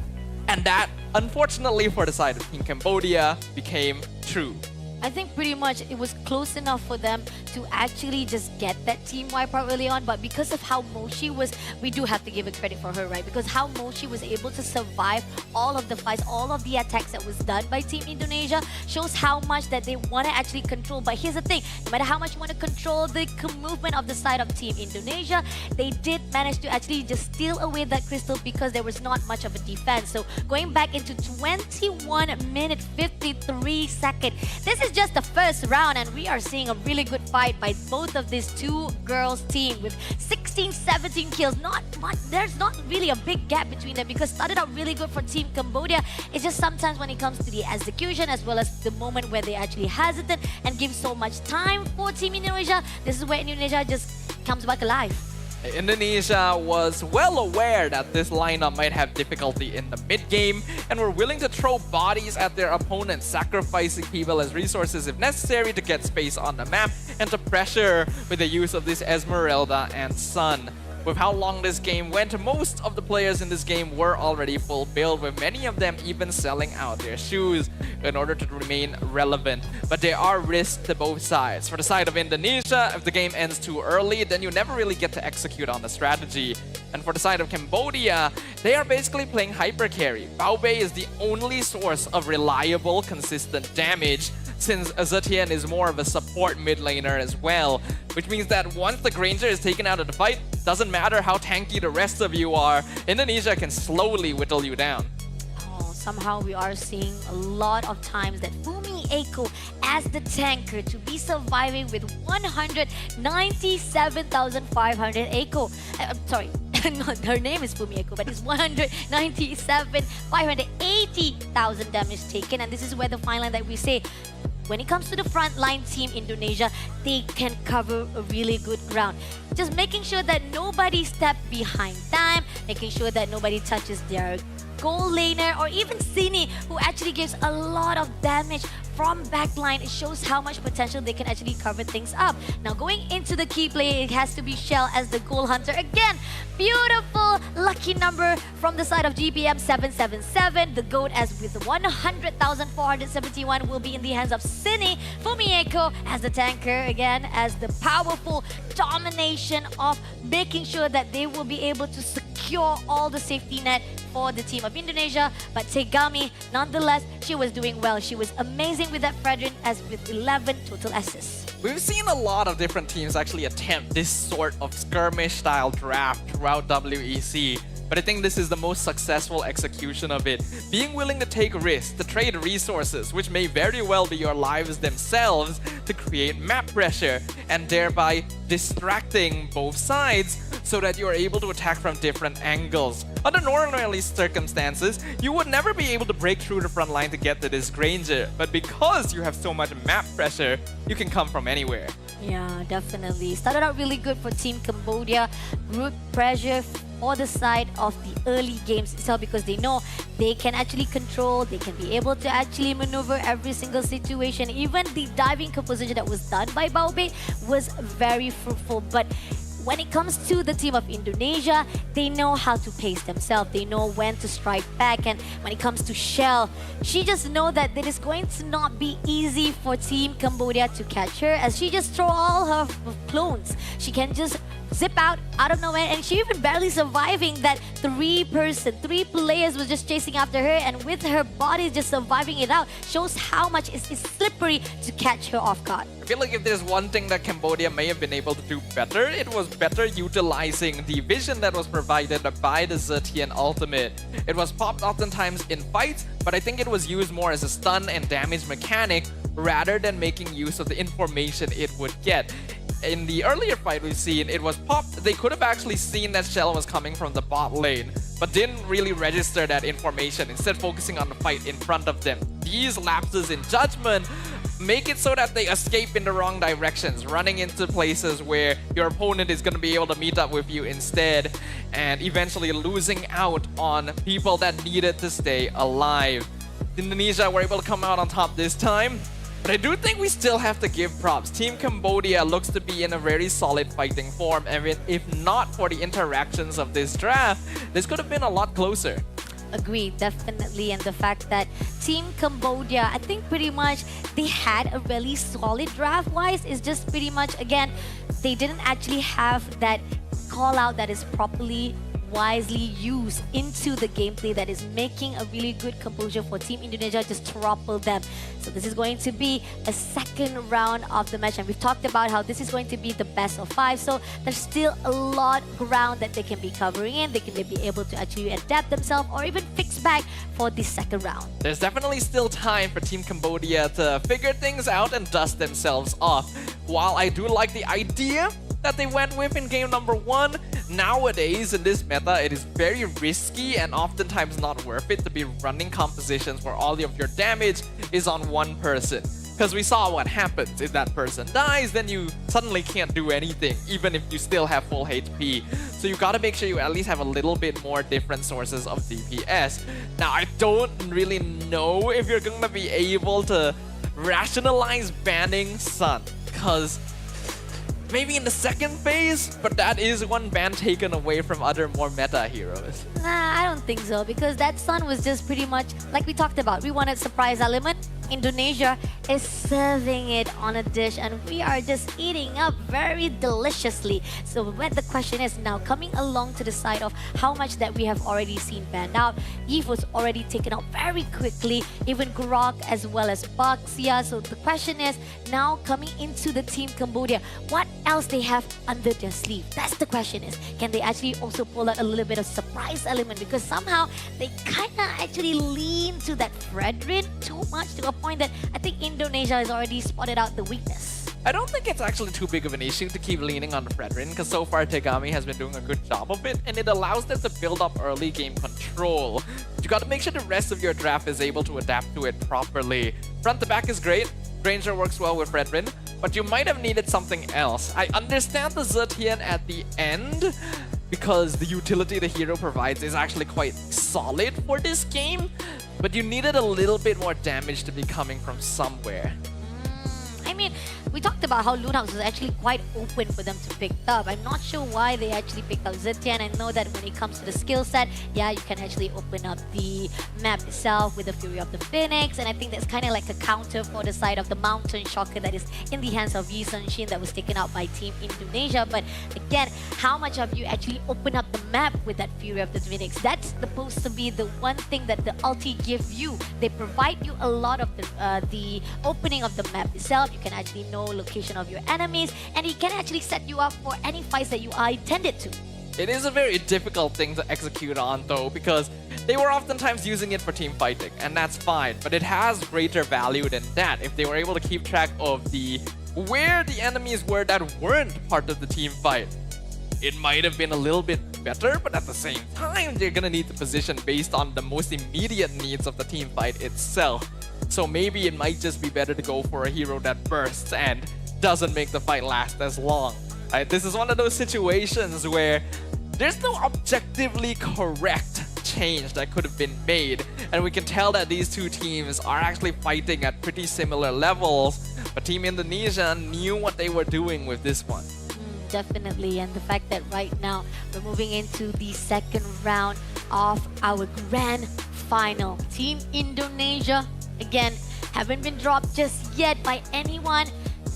Speaker 18: and that, unfortunately for the side of Team Cambodia, became true.
Speaker 17: I think pretty much it was close enough for them to actually just get that team wipe out early on, but because of how Mochi was, we do have to give a credit for her, right? Because how Mochi was able to survive all of the fights, all of the attacks that was done by Team Indonesia shows how much that they want to actually control. But here's the thing, no matter how much you want to control the movement of the side of Team Indonesia, they did manage to actually just steal away that crystal because there was not much of a defense. So going back into 21 minute 53 second, this is just the first round and we are seeing a really good fight by both of these two girls team with 16, 17 kills. Not much, there's not really a big gap between them because started out really good for Team Cambodia. It's just sometimes when it comes to the execution as well as the moment where they actually hesitate and give so much time for Team Indonesia, this is where Indonesia just comes back alive.
Speaker 18: Indonesia was well aware that this lineup might have difficulty in the mid-game and were willing to throw bodies at their opponents, sacrificing people as resources if necessary to get space on the map and to pressure with the use of this Esmeralda and Sun. With how long this game went, most of the players in this game were already full build, with many of them even selling out their shoes in order to remain relevant. But there are risks to both sides. For the side of Indonesia, if the game ends too early, then you never really get to execute on the strategy. And for the side of Cambodia, they are basically playing hyper carry. Bao Bei is the only source of reliable, consistent damage, since Zetian is more of a support mid laner as well, which means that once the Granger is taken out of the fight, doesn't matter how tanky the rest of you are, Indonesia can slowly whittle you down.
Speaker 17: Somehow we are seeing a lot of times that Fumi Eiko as the tanker to be surviving with 197,500 Eiko. Sorry, her name is Fumi Eiko, but it's 197,580,000 damage taken. And this is where the fine line that we say, when it comes to the frontline team Indonesia, they can cover a really good ground. Just making sure that nobody steps behind them, making sure that nobody touches their goal laner or even Sini, who actually gives a lot of damage from backline. It shows how much potential they can actually cover things up. Now going into the key play, it has to be Shell as the goal hunter. Again, beautiful lucky number from the side of GPM 777. The GOAT as with 100,471 will be in the hands of Sini. Fumieko as the tanker, again as the powerful domination of making sure that they will be able to secure all the safety net for the team of Indonesia. But Tegami, nonetheless, she was doing well. She was amazing with that Fredrin as with 11 total assists.
Speaker 18: We've seen a lot of different teams actually attempt this sort of skirmish-style draft throughout WEC. But I think this is the most successful execution of it. Being willing to take risks, to trade resources, which may very well be your lives themselves, to create map pressure, and thereby distracting both sides so that you are able to attack from different angles. Under normal circumstances, you would never be able to break through the front line to get to this Granger. But because you have so much map pressure, you can come from anywhere.
Speaker 17: Yeah, definitely. Started out really good for Team Cambodia. Root pressure for the side of the early games itself because they know they can actually control, they can be able to actually maneuver every single situation. Even the diving composition that was done by Bao Bei was very fruitful. But when it comes to the team of Indonesia, they know how to pace themselves. They know when to strike back. And when it comes to Shell, she just knows that it is going to not be easy for Team Cambodia to catch her as she just throw all her clones. She can just zip out of nowhere, and she even barely surviving that three players was just chasing after her, and with her body just surviving it out shows how much it's slippery to catch her off guard.
Speaker 18: I feel like if there's one thing that Cambodia may have been able to do better, it was better utilizing the vision that was provided by the Zetian ultimate. It was popped oftentimes in fights, but I think it was used more as a stun and damage mechanic rather than making use of the information it would get. In the earlier fight we've seen, it was popped. They could have actually seen that Shell was coming from the bot lane, but didn't really register that information, instead focusing on the fight in front of them. These lapses in judgment make it so that they escape in the wrong directions, running into places where your opponent is going to be able to meet up with you instead, and eventually losing out on people that needed to stay alive. Indonesia were able to come out on top this time. But I do think we still have to give props. Team Cambodia looks to be in a very solid fighting form, and if not for the interactions of this draft, this could have been a lot closer.
Speaker 17: Agree, definitely. And the fact that Team Cambodia, I think pretty much they had a really solid draft-wise. It's just pretty much, again, they didn't actually have that call-out that is properly wisely used into the gameplay that is making a really good composure for Team Indonesia just topple them. So this is going to be a second round of the match, and we've talked about how this is going to be the best of 5, so there's still a lot ground that they can be covering in. They can be able to actually adapt themselves or even fix back for the second round.
Speaker 18: There's definitely still time for Team Cambodia to figure things out and dust themselves off. While I do like the idea that they went with in game number 1, nowadays in this meta, it is very risky and oftentimes not worth it to be running compositions where all of your damage is on one person. Because we saw what happens. If that person dies, then you suddenly can't do anything, even if you still have full HP. So you gotta make sure you at least have a little bit more different sources of DPS. Now, I don't really know if you're gonna be able to rationalize banning Sun, because maybe in the second phase, but that is one ban taken away from other more meta heroes.
Speaker 17: Nah, I don't think so, because that Sun was just pretty much like we talked about. We wanted surprise element. Indonesia is serving it on a dish, and we are just eating up very deliciously. So when the question is now coming along to the side of how much that we have already seen banned out, Eve was already taken out very quickly, even Grok as well as Baxia. So the question is now coming into the Team Cambodia, what else they have under their sleeve? That's the question is, can they actually also pull out a little bit of surprise element? Because somehow they kind of actually lean to that Fredrin too much, to a point that I think Indonesia has already spotted out the weakness.
Speaker 18: I don't think it's actually too big of an issue to keep leaning on the Fredrin, because so far Tegami has been doing a good job of it, and it allows them to build up early game control. But you gotta make sure the rest of your draft is able to adapt to it properly. Front to back is great, Granger works well with Fredrin, but you might have needed something else. I understand the Zetian at the end, because the utility the hero provides is actually quite solid for this game, but you needed a little bit more damage to be coming from somewhere.
Speaker 17: I mean, we talked about how Lunox was actually quite open for them to pick up. I'm not sure why they actually picked up Zetian. I know that when it comes to the skill set, yeah, you can actually open up the map itself with the Fury of the Phoenix, and I think that's kind of like a counter for the side of the Mountain Shocker that is in the hands of Yi Sun-shin that was taken out by Team Indonesia. But again, how much have you actually opened up the map with that Fury of the Phoenix? That's supposed to be the one thing that the ulti give you. They provide you a lot of the opening of the map itself. You can actually know location of your enemies, and it can actually set you up for any fights that you are intended to.
Speaker 18: It is a very difficult thing to execute on though, because they were oftentimes using it for team fighting, and that's fine, but it has greater value than that if they were able to keep track of where the enemies were that weren't part of the team fight. It might have been a little bit better, but at the same time, they're gonna need to position based on the most immediate needs of the team fight itself. So maybe it might just be better to go for a hero that bursts and doesn't make the fight last as long. This is one of those situations where there's no objectively correct change that could have been made, and we can tell that these two teams are actually fighting at pretty similar levels, but Team Indonesia knew what they were doing with this one.
Speaker 17: Definitely, and the fact that right now we're moving into the second round of our grand final. Team Indonesia, again, haven't been dropped just yet by anyone.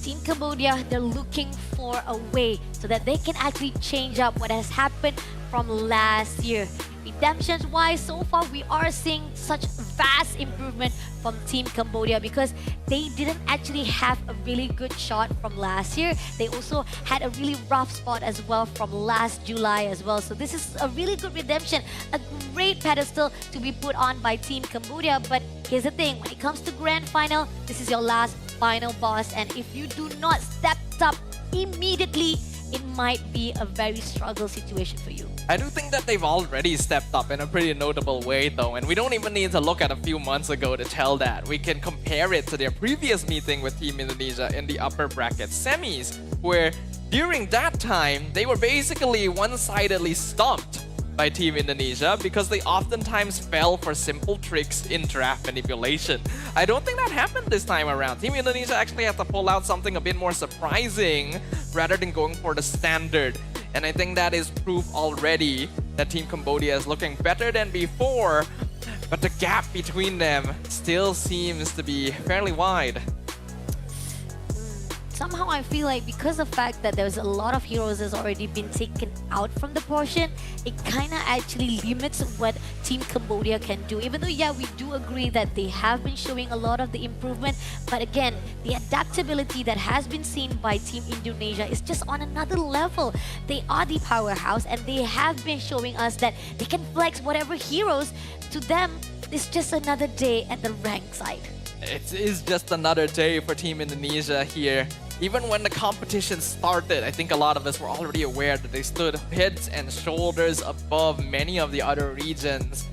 Speaker 17: Team Cambodia, they're looking for a way so that they can actually change up what has happened from last year. Redemptions-wise, so far we are seeing such vast improvement from Team Cambodia, because they didn't actually have a really good shot from last year. They also had a really rough spot as well from last July as well. So this is a really good redemption, a great pedestal to be put on by Team Cambodia. But here's the thing, when it comes to Grand Final, this is your last final boss, and if you do not step up immediately, it might be a very struggle situation for you.
Speaker 18: I do think that they've already stepped up in a pretty notable way though, and we don't even need to look at a few months ago to tell that. We can compare it to their previous meeting with Team Indonesia in the upper bracket semis, where during that time, they were basically one-sidedly stomped by Team Indonesia because they oftentimes fell for simple tricks in draft manipulation. I don't think that happened this time around. Team Indonesia actually had to pull out something a bit more surprising rather than going for the standard. And I think that is proof already that Team Cambodia is looking better than before, but the gap between them still seems to be fairly wide.
Speaker 17: Somehow I feel like because of the fact that there's a lot of heroes that's already been taken out from the portion, it kind of actually limits what Team Cambodia can do. Even though, yeah, we do agree that they have been showing a lot of the improvement, but again, the adaptability that has been seen by Team Indonesia is just on another level. They are the powerhouse and they have been showing us that they can flex whatever heroes. To them, it's just another day at the rank side.
Speaker 18: It is just another day for Team Indonesia here. Even when the competition started, I think a lot of us were already aware that they stood heads and shoulders above many of the other regions.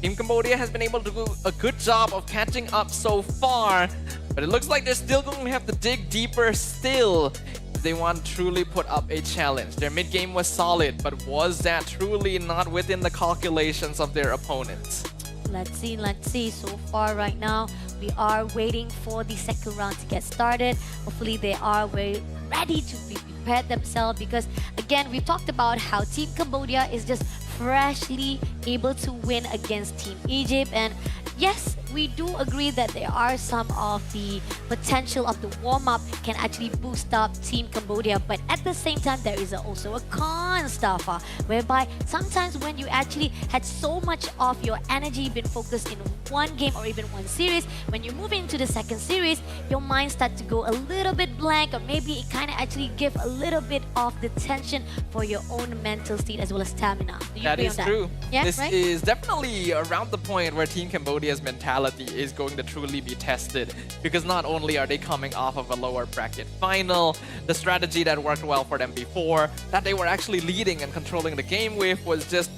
Speaker 18: Team Cambodia has been able to do a good job of catching up so far, but it looks like they're still going to have to dig deeper still if they want to truly put up a challenge. Their mid game was solid, but was that truly not within the calculations of their opponents?
Speaker 17: Let's see. So far right now, we are waiting for the second round to get started. Hopefully they are very ready to be prepared themselves because again, we've talked about how Team Cambodia is just freshly able to win against Team Egypt, and yes, we do agree that there are some of the potential of the warm-up can actually boost up Team Cambodia, but at the same time there is also a con stuff whereby sometimes when you actually had so much of your energy been focused in one game or even one series, when you move into the second series, your mind starts to go a little bit blank, or maybe it kind of actually give a little bit of the tension for your own mental state as well as stamina. Do you
Speaker 18: That
Speaker 17: agree
Speaker 18: is
Speaker 17: on
Speaker 18: true.
Speaker 17: Yeah,
Speaker 18: This
Speaker 17: right?
Speaker 18: is definitely around the point where Team Cambodia's mentality is going to truly be tested, because not only are they coming off of a lower bracket final, the strategy that worked well for them before, that they were actually leading and controlling the game with, was just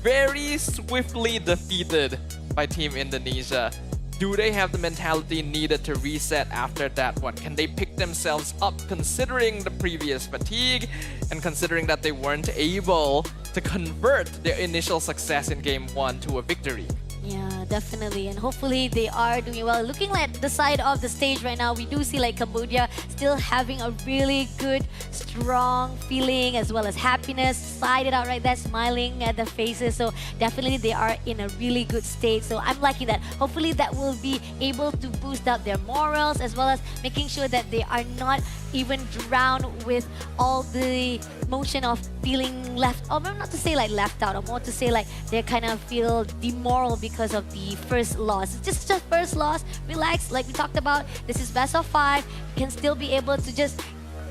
Speaker 18: very swiftly defeated by Team Indonesia. Do they have the mentality needed to reset after that one? Can they pick themselves up considering the previous fatigue and considering that they weren't able to convert their initial success in game 1 to a victory?
Speaker 17: Yeah, definitely. And hopefully they are doing well. Looking at the side of the stage right now, we do see like Cambodia still having a really good, strong feeling as well as happiness. Sided out right there, smiling at their faces. So definitely they are in a really good state. So I'm liking that. Hopefully that will be able to boost up their morals as well as making sure that they are not even drowned with all the motion of feeling left, or not to say like left out, or more to say like they kind of feel demoral because of the first loss. It's just first loss, relax, like we talked about, this is best of 5, you can still be able to just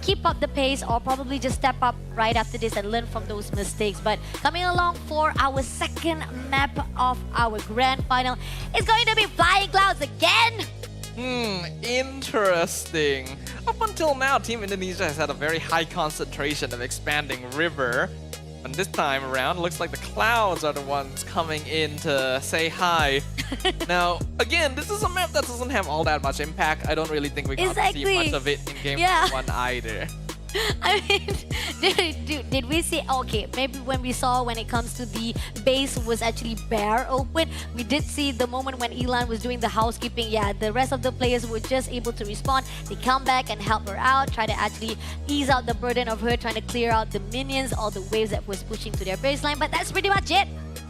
Speaker 17: keep up the pace or probably just step up right after this and learn from those mistakes. But coming along for our second map of our grand final, it's going to be Flying Clouds again.
Speaker 18: Interesting. Up until now, Team Indonesia has had a very high concentration of expanding river. And this time around, looks like the clouds are the ones coming in to say hi. Now, again, this is a map that doesn't have all that much impact. I don't really think we got to see much of it in game 1 either.
Speaker 17: I mean, did we see? Okay, maybe when it comes to the base was actually bare open, we did see the moment when Elan was doing the housekeeping. Yeah, the rest of the players were just able to respond. They come back and help her out, try to actually ease out the burden of her trying to clear out the minions, all the waves that was pushing to their baseline. But that's pretty much it.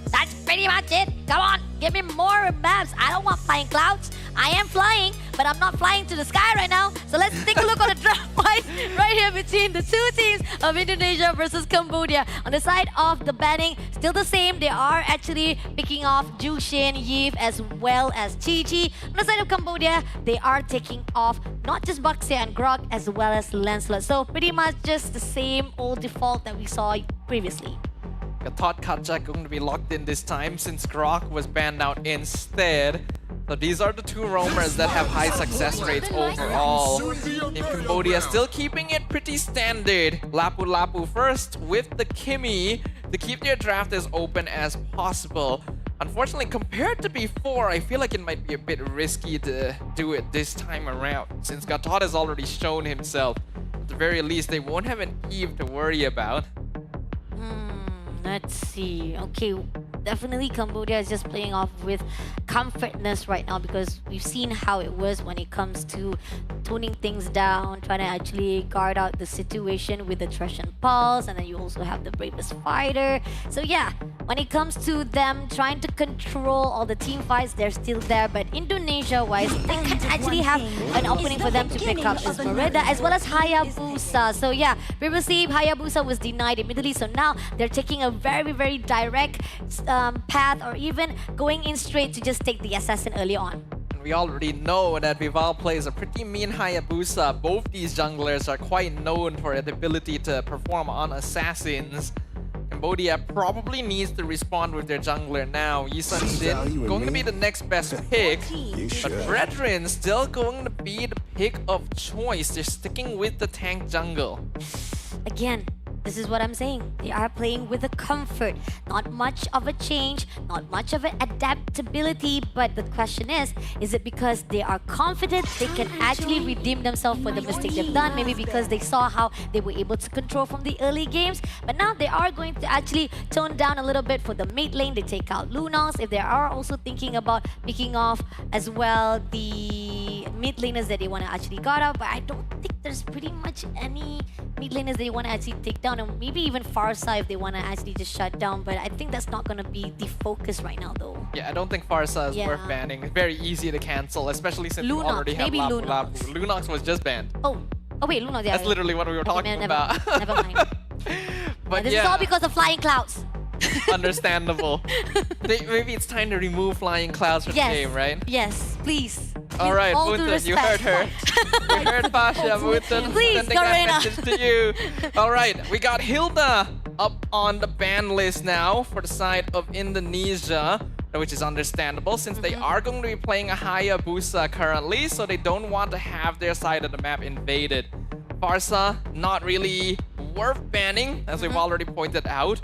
Speaker 17: That's pretty much it. Come on, give me more maps. I don't want Flying Clouds. I am flying, but I'm not flying to the sky right now. So let's take a look on the draft fight right here between the two teams of Indonesia versus Cambodia. On the side of the banning, still the same. They are actually picking off Jushin, Yves, as well as Chi Chi. On the side of Cambodia, they are taking off not just Baxia and Grog, as well as Lancelot. So pretty much just the same old default that we saw previously.
Speaker 18: I thought Katja going to be locked in this time since Grok was banned out instead. So these are the two roamers that have high success rates overall. Team Cambodia still keeping it pretty standard. Lapu Lapu first with the Kimmy to keep their draft as open as possible. Unfortunately, compared to before, I feel like it might be a bit risky to do it this time around, since Gatot has already shown himself. At the very least, they won't have an Eve to worry about.
Speaker 17: Let's see. Okay, definitely Cambodia is just playing off with comfortness right now because we've seen how it was when it comes to toning things down, trying to actually guard out the situation with the Thresh and Pulse, and then you also have the bravest fighter. So yeah, when it comes to them trying to control all the team fights, they're still there. But Indonesia-wise, they can actually have an opening for them to pick up is Merida as well as Hayabusa. So yeah, previously Hayabusa was denied immediately, so now they're taking a very, very direct path, or even going in straight to just take the assassin early on.
Speaker 18: We already know that Vival plays a pretty mean Hayabusa. Both these junglers are quite known for their ability to perform on assassins. Cambodia probably needs to respond with their jungler now. Yisun Jin going to be the next best pick, but Brethren still going to be the pick of choice. They're sticking with the tank jungle.
Speaker 17: Again, this is what I'm saying. They are playing with a comfort. Not much of a change, not much of an adaptability, but the question is it because they are confident they can actually redeem themselves for the mistake they've done? Maybe because they saw how they were able to control from the early games, but now they are going to actually tone down a little bit for the mid lane. They take out Lunox. If they are also thinking about picking off as well the mid laners that they want to actually guard out, but I don't think there's pretty much any mid laners they want to actually take down, and maybe even Farsa if they want to actually just shut down, but I think that's not going to be the focus right now though.
Speaker 18: Yeah, I don't think Farsa is worth banning. It's very easy to cancel, especially since you
Speaker 17: Lunox,
Speaker 18: already have
Speaker 17: maybe
Speaker 18: Lapu
Speaker 17: Lunox.
Speaker 18: Lapu. Lunox was just banned.
Speaker 17: Oh wait, Lunox, yeah.
Speaker 18: That's literally what we were talking about.
Speaker 17: Never mind.
Speaker 18: But
Speaker 17: This is all because of flying clouds.
Speaker 18: Understandable. Maybe it's time to remove flying clouds from the game, right?
Speaker 17: Yes, please.
Speaker 18: All right, Bunten, you heard her. You heard Pasha, Bunten.
Speaker 17: Please,
Speaker 18: Sending that
Speaker 17: Garena.
Speaker 18: message to you. All right, we got Hilda up on the ban list now for the side of Indonesia, which is understandable since they are going to be playing a Hayabusa currently, so they don't want to have their side of the map invaded. Farsa, not really worth banning, as we've already pointed out.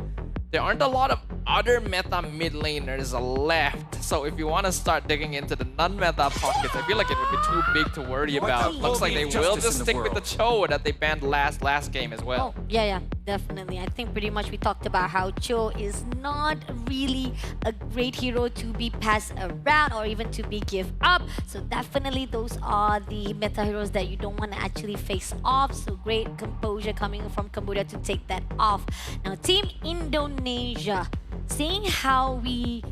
Speaker 18: There aren't a lot of other meta mid laners left, so if you want to start digging into the non-meta pockets, I feel like it would be too big to worry about. Looks like they will just stick with the Cho that they banned last game as well.
Speaker 17: Oh, yeah, definitely. I think pretty much we talked about how Cho is not really a great hero to be passed around or even to be give up. So definitely those are the meta heroes that you don't want to actually face off. So great composure coming from Cambodia to take that off. Now, Team Indonesia, seeing how we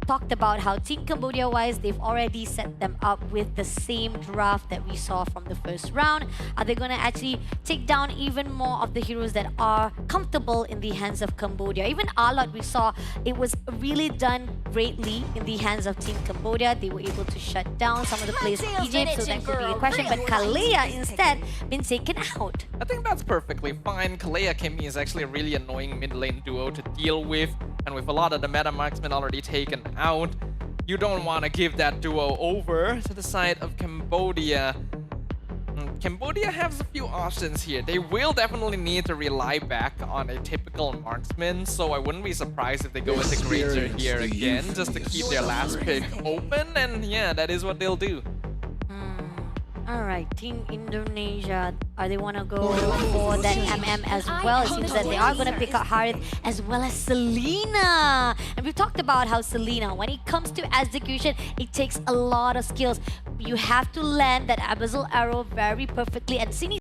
Speaker 17: talked about how Team Cambodia-wise, they've already set them up with the same draft that we saw from the first round. Are they going to actually take down even more of the heroes that are comfortable in the hands of Cambodia? Even Alot, we saw it was really done greatly in the hands of Team Cambodia. They were able to shut down some of the players in Egypt, so that could be a question. But Kalea instead been taken out.
Speaker 18: I think that's perfectly fine. Kalea Kimi is actually a really annoying mid lane duo to deal with, and with a lot of the meta marksmen already taken out, you don't want to give that duo over to the side of Cambodia. Cambodia has a few options here. They will definitely need to rely back on a typical marksman, so I wouldn't be surprised if they go with the Granger here again just to keep their last pick open, and yeah, that is what they'll do.
Speaker 17: Alright, Team Indonesia, they want to go for that MM as well. It seems that they are going to pick up Harith as well as Selena. And we've talked about how Selena, when it comes to execution, it takes a lot of skills. You have to land that Abyssal Arrow very perfectly, and Sini